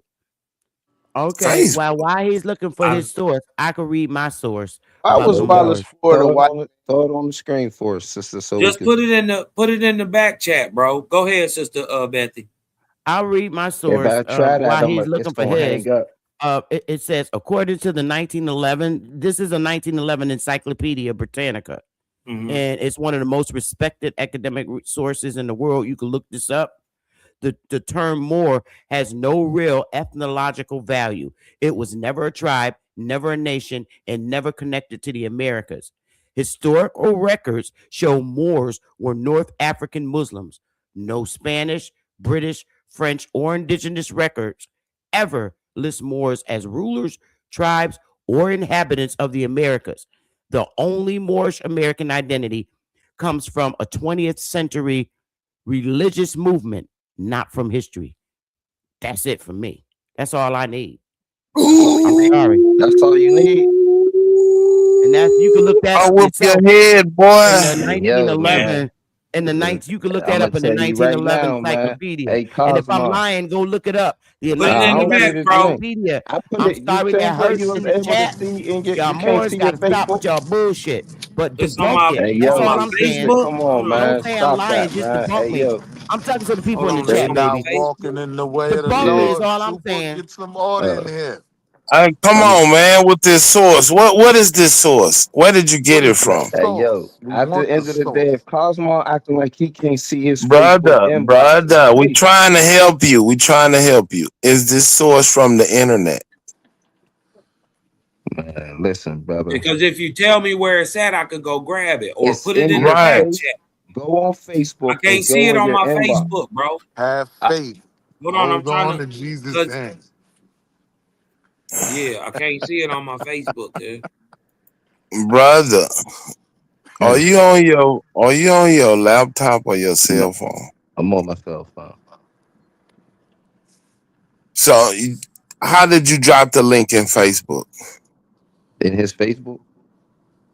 S4: Okay, well, while he's looking for his source, I could read my source.
S13: I was Wallace Florida.
S15: Throw it on the screen for us, sister. So
S20: just put it in the back chat, bro. Go ahead, sister Bethy.
S4: I'll read my source while he's looking for his. It says, according to the 1911, this is a 1911 Encyclopedia Britannica, and it's one of the most respected academic sources in the world. You can look this up. The term Moor has no real ethnological value. It was never a tribe, never a nation, and never connected to the Americas. Historical records show Moors were North African Muslims. No Spanish, British, French, or indigenous records ever list Moors as rulers, tribes, or inhabitants of the Americas. The only Moorish American identity comes from a 20th century religious movement, not from history. That's it for me. That's all I need. I'm sorry.
S15: That's all you need.
S4: And that's, you can look that
S11: I whoop your head, boy.
S4: in the 1911 In the 19, you can look
S15: I'm
S4: that
S15: gonna
S4: up in the
S15: tell you right
S4: 1911
S15: now, man.
S4: encyclopedia.
S15: Hey,
S4: And if I'm
S15: Cosmo.
S4: lying, go look it up. The
S20: Put it in the
S4: 1911
S20: back, bro.
S4: encyclopedia.
S15: I put
S4: I'm
S15: it. You
S4: sorry
S15: said
S4: that
S15: where
S4: hurts
S15: you
S4: in
S15: was
S4: the
S15: able to
S4: chat.
S15: see and get.
S4: Y'all
S15: You can't
S4: Moors
S15: see
S4: got
S15: your
S4: to stop with
S15: Facebook.
S4: y'all bullshit. But
S20: It's on
S4: debunk
S20: my
S4: it.
S15: Hey
S20: it's
S4: That's
S20: on
S15: yo,
S4: all
S20: my
S4: I'm saying.
S20: Facebook.
S15: come
S20: Hold
S15: on,
S20: on.
S4: Don't
S15: man.
S4: say I'm
S15: Stop
S4: lying.
S15: that,
S4: Just
S15: man.
S4: debunk
S15: Hey
S4: me.
S15: yo,
S4: I'm talking to the people
S20: Hold
S4: in the
S20: on. It's
S15: there
S4: chat,
S20: on
S15: you.
S20: my
S1: Not
S4: baby.
S1: walking
S20: Facebook.
S1: in the way of the
S4: Debunk me
S15: Yeah.
S4: is
S1: Lord.
S4: all I'm
S1: Super,
S4: saying.
S1: get some order in here.
S18: Come
S15: I'm.
S18: on, man, with this source. What is this source? Where did you get
S1: What
S18: it
S1: is the
S18: from?
S15: Hey yo.
S1: source? We
S15: At the
S1: want the
S15: end of the day,
S1: source.
S15: if Cosmo acting like he can't see his Facebook
S18: Brother,
S15: inbox, it's
S18: brother, we
S15: crazy.
S18: trying to help you. We trying to help you. Is this source from the internet?
S15: Man, listen, brother.
S20: Because if you tell me where it's at, I could go grab it or
S15: It's
S20: put it
S15: in
S20: in the
S15: your
S18: Right.
S20: back
S15: face.
S20: chat.
S15: Go on Facebook
S20: I can't
S15: and
S20: see
S15: go
S20: it
S15: in
S20: on
S15: your
S20: my
S15: inbox.
S20: Facebook, bro.
S1: Have faith.
S20: Hold on, I'm
S1: Hold
S20: trying
S1: on
S20: to
S1: to Jesus'
S20: cause
S1: hand.
S20: yeah, I can't see it on my Facebook, dude.
S18: Brother, are you on your laptop or your cell phone?
S15: I'm on my cell phone.
S18: So how did you drop the link in Facebook?
S15: In his Facebook?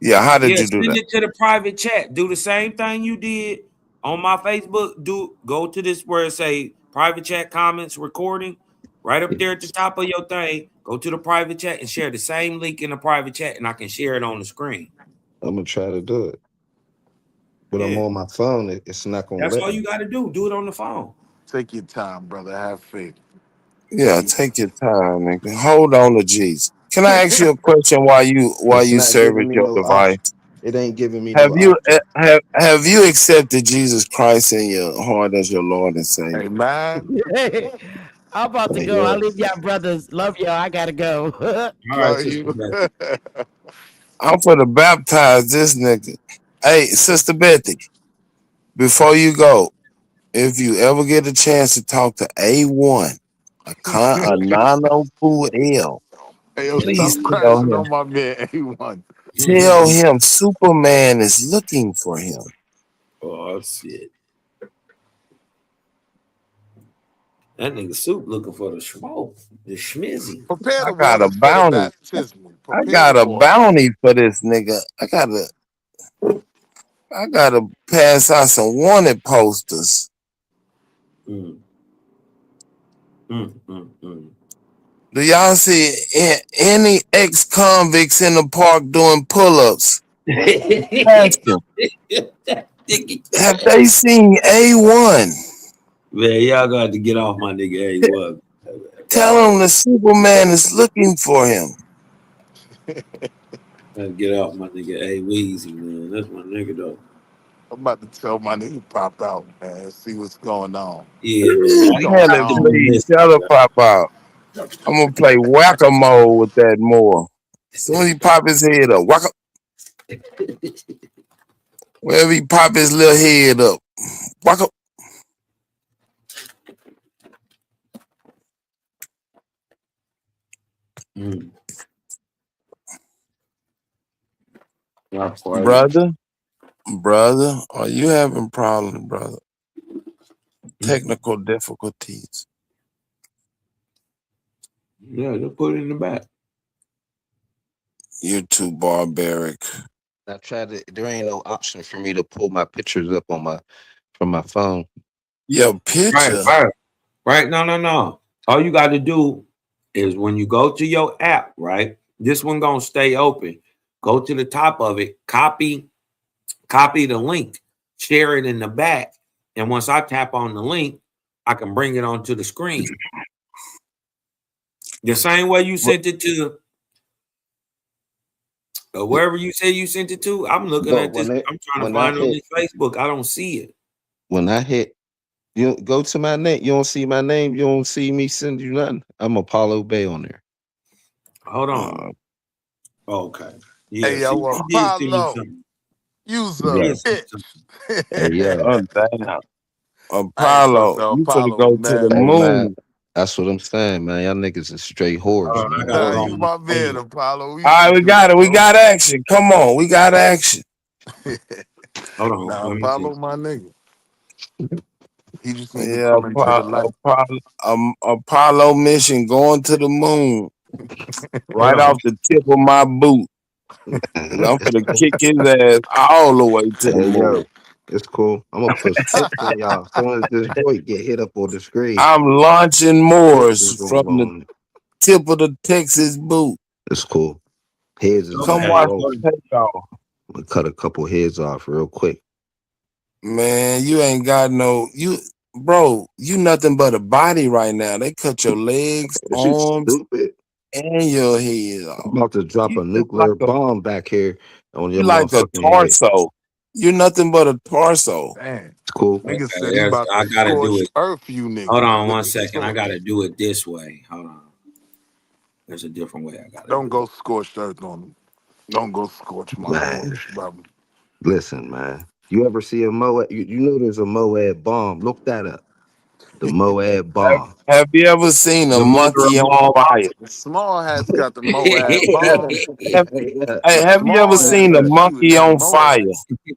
S18: Yeah, how did
S20: Yeah,
S18: you do
S20: send
S18: that?
S20: it to the private chat. Do the same thing you did on my Facebook. Go to this where it say private chat comments recording. Right up there at the top of your thing, go to the private chat and share the same link in the private chat, and I can share it on the screen.
S15: I'm gonna try to do it. But I'm
S20: Yeah.
S15: on my phone. It's not gonna
S20: That's
S15: let
S20: all
S15: me.
S20: you got to do. Do it on the phone.
S1: Take your time, brother. Have faith.
S18: Yeah, take your time, nigga. Hold on to Jesus. Can I ask you a question while
S15: It's
S18: you
S15: not giving
S18: service
S15: me
S18: your
S15: no
S18: device?
S15: option. It ain't giving me
S18: Have
S15: no
S18: you
S15: option.
S18: have you accepted Jesus Christ in your heart as your Lord and Savior?
S1: Amen.
S4: I'm about to
S15: Hey,
S4: go. I'll
S15: yo.
S4: leave y'all brothers. Love y'all. I gotta go.
S20: All right,
S1: Love
S20: Sister
S1: you.
S20: Betty.
S18: I'm for to baptize this nigga. Hey, Sister Betty, before you go, if you ever get a chance to talk to A1, Anano L,
S1: Hey, yo,
S18: please
S1: stop
S18: tell
S1: crashing
S18: him.
S1: on my man A1.
S18: Tell him Superman is looking for him.
S20: Oh shit. That nigga Soup looking for the smoke, the schmizzy.
S1: Prepare
S18: I
S1: the
S18: got a
S1: waters for the
S18: bounty.
S1: baptismal.
S18: I
S1: Prepare the
S18: got a
S1: waters.
S18: bounty for this nigga. I gotta pass out some wanted posters.
S20: Mm.
S18: Do y'all see any ex-convicts in the park doing pull-ups? Ask them. Have they seen A1?
S20: Man, y'all got to get off my nigga A1.
S18: Tell him the Superman is looking for him.
S20: Get off my nigga A Weezy, man. That's my nigga though.
S1: I'm about to tell my nigga pop out, man. See what's going on.
S20: Yeah, man.
S1: What's going
S18: Hell,
S1: on?
S18: please, tell him pop out. I'm gonna play whack-a-mole with that more. As soon as he pop his head up, whack up. Wherever he pop his little head up, whack up. Brother, are you having problems, brother? Technical difficulties.
S20: Yeah, just put it in the back.
S18: You're too barbaric.
S15: I tried to. There ain't no option for me to pull my pictures up on from my phone.
S18: Your picture.
S20: Right. No. All you got to do is when you go to your app, right? This one gonna stay open. Go to the top of it, copy the link, share it in the back, and once I tap on the link, I can bring it onto the screen. The same way you sent it to wherever you say you sent it to. I'm looking at this. I'm trying to find it on this Facebook. I don't see it.
S15: When I hit, you go to my name. You don't see my name. You don't see me send you nothing. I'm Apollo Bay on there.
S20: Hold on. Okay. Yeah.
S1: Hey, yo, Apollo. Use a bitch.
S15: Hey, yeah.
S18: Oh, damn. Apollo, you finna go to the moon.
S15: Man, that's what I'm saying, man. Y'all niggas is straight whores, man.
S1: Nah, you my man, Apollo.
S18: All right, we got it. We got action. Come on, we got action.
S20: Hold on.
S1: Nah, Apollo, my nigga. He just need to
S18: Yeah,
S1: come into the light.
S18: Apollo mission going to the moon. Right off the tip of my boot. I'm gonna kick his ass all the way to the moon.
S15: It's cool. I'm gonna put scripts on y'all. As soon as this joint get hit up on the screen,
S18: I'm launching
S15: scripts
S18: Moors
S15: is
S18: from
S15: gonna go
S18: the
S15: on it.
S18: tip of the Texas boot.
S15: It's cool. Heads is
S18: Come
S15: gonna
S18: watch
S15: roll.
S18: the takeoff.
S15: I'm gonna cut a couple heads off real quick.
S18: Man, you ain't got no bro, you nothing but a body right now. They cut your legs,
S15: Is you
S18: arms,
S15: stupid?
S18: and your head
S15: I'm
S18: off.
S15: about to drop
S18: You
S15: a
S18: just like
S15: nuclear bomb back here on your
S18: you like a
S15: motherfucking head.
S18: torso. You're nothing but a torso.
S1: Man,
S15: It's cool.
S1: nigga said
S2: Okay,
S1: he about
S2: I
S1: to
S2: gotta do
S1: scorch
S2: it.
S1: earth, you
S2: Hold
S1: niggas.
S2: on
S1: With
S2: one
S1: the
S2: second. I
S1: torch.
S2: gotta do it this way. Hold on. There's a different way I gotta
S1: Don't
S2: do
S1: go
S2: it.
S1: scorched earth on him. Don't go scorch my
S15: Man,
S1: horse, brother.
S15: listen, man. You ever see a Moab? You know there's a Moab bomb. Look that up. The Moab bomb.
S18: Have you ever seen a
S2: The mother
S18: monkey
S2: of
S18: on
S2: all
S18: fire?
S1: Small hat's got the Moab
S18: Have,
S1: bomb.
S18: have you ever
S1: Small hat
S18: seen a
S1: been shooting
S18: monkey
S1: in the
S18: on fire?
S1: Moab.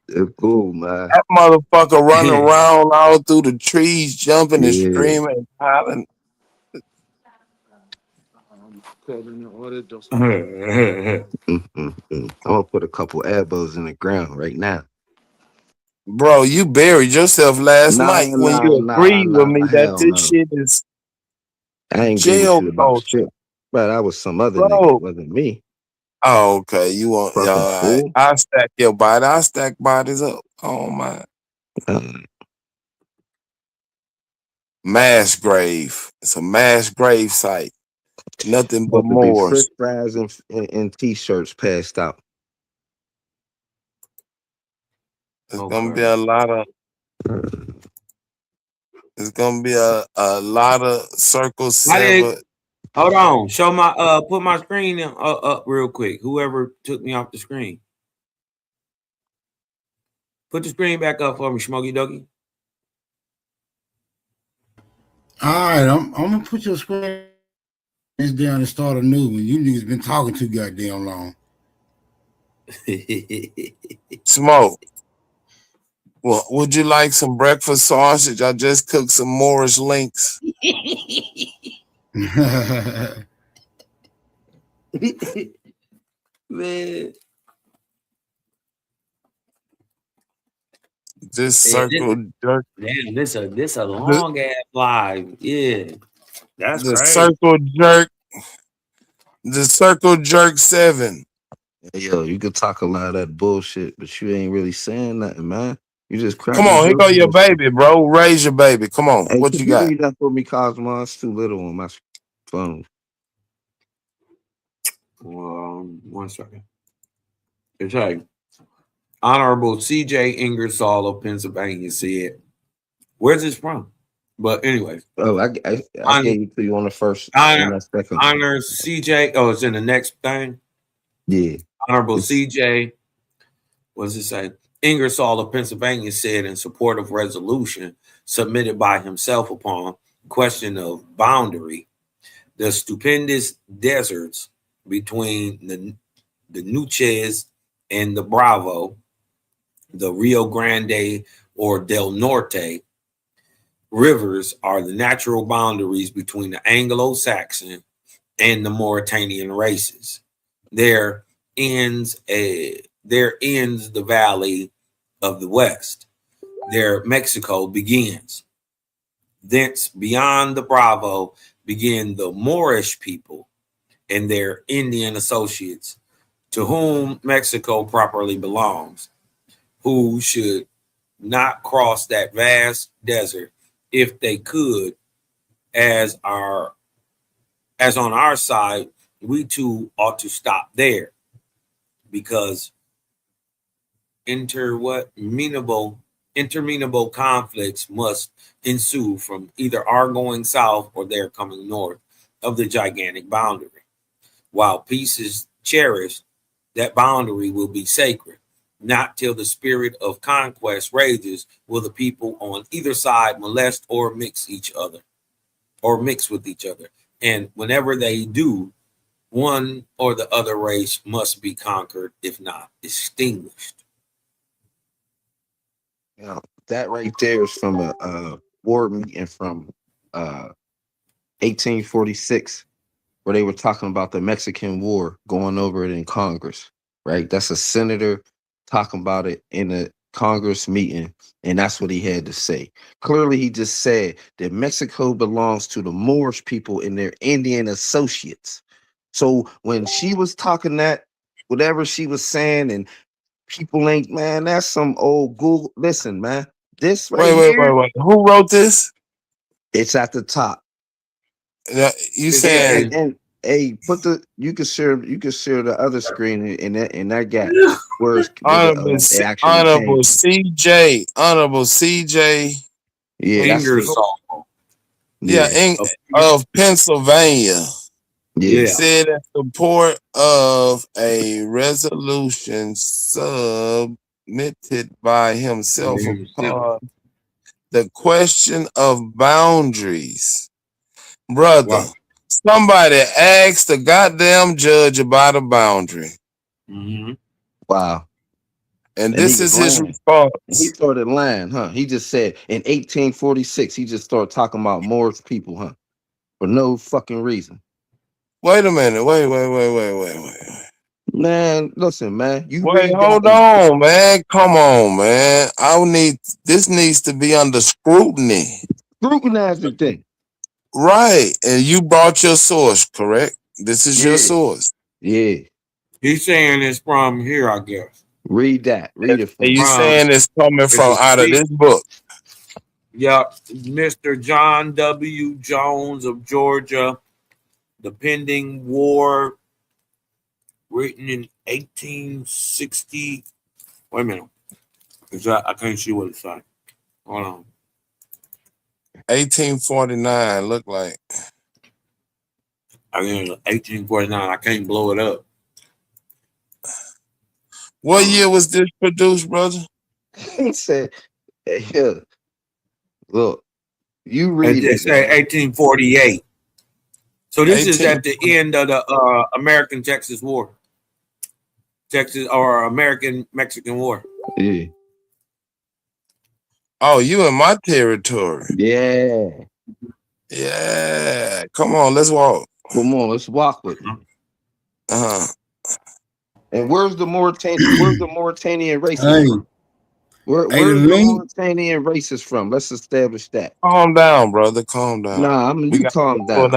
S15: It's cool, man.
S18: That motherfucker running around all through the trees, jumping and
S15: Yeah.
S18: screaming and hollering.
S15: I'm gonna put a couple elbows in the ground right now.
S18: Bro, you buried yourself last night when you agreed with me that
S15: Hell
S18: this
S15: no.
S18: shit is
S15: I ain't giving
S18: jail
S15: shit about
S18: culture.
S15: shit. But that was some other nigga.
S18: Bro.
S15: It wasn't me.
S18: Oh, okay. You want
S15: Fucking
S18: all right.
S15: fool.
S18: I stack your body. I stack bodies up. Oh my. Mass grave. It's a mass grave site. Nothing but
S15: Supposed to be
S18: Moors.
S15: French fries and t-shirts passed out.
S18: It's gonna be a lot of it's gonna be a lot of circle
S2: I did.
S18: seven.
S2: Hold on. Show my put my screen up real quick. Whoever took me off the screen. Put the screen back up for me, Smokey Doggy.
S3: All right, I'm gonna put your screen down and start a new one. You niggas been talking too goddamn long.
S18: Smoke. Well, would you like some breakfast sausage? I just cooked some Moorish links.
S2: Man.
S18: This circle jerk.
S2: Damn, this a long ass live. Yeah. That's
S18: The
S2: crazy.
S18: circle jerk. The circle jerk 7.
S15: Yo, you could talk a lot of that bullshit, but you ain't really saying nothing, man. You just
S18: Come on, here go your baby, bro. Raise your baby. Come on.
S15: Hey,
S18: What
S15: could
S18: you got?
S15: read that for me, Cosmo? It's too little on my phone.
S2: 1 second. It's like Honorable C.J. Ingersoll of Pennsylvania said, "Where's this from?" But anyways,
S15: Oh, I gave it to you on the first.
S2: honor
S15: second.
S2: C.J. Oh, it's in the next thing.
S15: Yeah.
S2: Honorable C.J. What does it say? Ingersoll of Pennsylvania said in support of resolution submitted by himself upon question of boundary, the stupendous deserts between the Nueces and the Bravo, the Rio Grande or Del Norte rivers are the natural boundaries between the Anglo-Saxon and the Mauritanian races. There ends the valley of the West. There Mexico begins. Thence beyond the Bravo begin the Moorish people and their Indian associates, to whom Mexico properly belongs, who should not cross that vast desert if they could, as on our side, we too ought to stop there, because interminable conflicts must ensue from either our going south or their coming north of the gigantic boundary. While peace is cherished, that boundary will be sacred. Not till the spirit of conquest rages will the people on either side molest or mix with each other. And whenever they do, one or the other race must be conquered, if not extinguished.
S15: You know, that right there is from a war meeting from 1846, where they were talking about the Mexican War, going over it in Congress, right? That's a senator talking about it in Congress meeting, and that's what he had to say. Clearly, he just said that Mexico belongs to the Moorish people and their Indian associates. So when she was talking that, whatever she was saying, and people ain't, man, that's some old Google. Listen, man, this right here.
S18: Wait. Who wrote this?
S15: It's at the top.
S18: You saying?
S15: And hey, you can share the other screen in that gap where it
S18: Honorable
S15: actually
S18: CJ
S15: yeah,
S18: Ingersoll. Of Pennsylvania.
S15: Yeah.
S18: Said in support of a resolution submitted by himself upon the question of boundaries. Brother,
S15: Wow.
S18: somebody asked the goddamn judge about a boundary.
S15: Wow.
S18: And this is his response.
S15: He started lying, huh? He just said in 1846, he just started talking about Moorish people, huh? For no fucking reason.
S18: Wait a minute. Wait.
S15: Man, listen, man.
S18: Hold on, man. Come on, man. This needs to be under scrutiny.
S15: Scrutinize the thing.
S18: Right. And you brought your source, correct? This is your source.
S15: Yeah.
S20: He's saying it's from here, I guess.
S15: Read that. Read it from.
S18: Are you saying it's coming from out of this book?
S20: Yep. Mr. John W. Jones of Georgia, The Pending War, written in 1860. Wait a minute. I can't see what it's like. Hold on.
S18: 1849, look like.
S20: I mean, 1849. I can't blow it up.
S18: What year was this produced, brother?
S15: He said, yeah. Look, you read
S20: it. Say 1848. So this is at the end of the American-Texas War. American-Mexican War.
S15: Yeah.
S18: Oh, you in my territory.
S15: Yeah.
S18: Yeah. Come on, let's walk.
S15: Come on, let's walk with me. And where's the Mauritanian races from? Where's the Mauritanian races from? Let's establish that.
S18: Calm down, brother. Calm down.
S15: Nah, you calm down.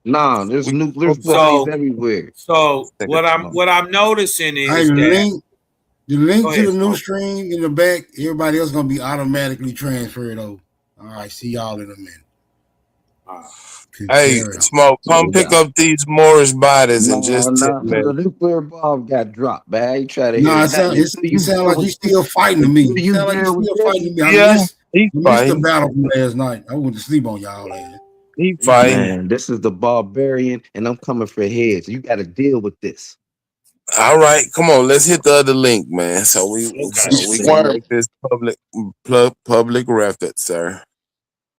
S15: Nah, there's bodies everywhere.
S20: So what I'm noticing is that
S3: the link to the new stream in the back, everybody else gonna be automatically transferred over. All right, see y'all in a minute.
S18: Hey, Smoke, come pick up these Moorish bodies and just
S15: the nuclear bomb got dropped, man. You try to
S3: you sound like you still fighting to me. You sound like you still fighting to me.
S18: Yeah,
S3: I missed the battle from last night. I went to sleep on y'all ass.
S18: He fighting.
S15: Man, this is the barbarian, and I'm coming for heads. You got to deal with this.
S18: All right, come on, let's hit the other link, man. So we can make this public record, sir.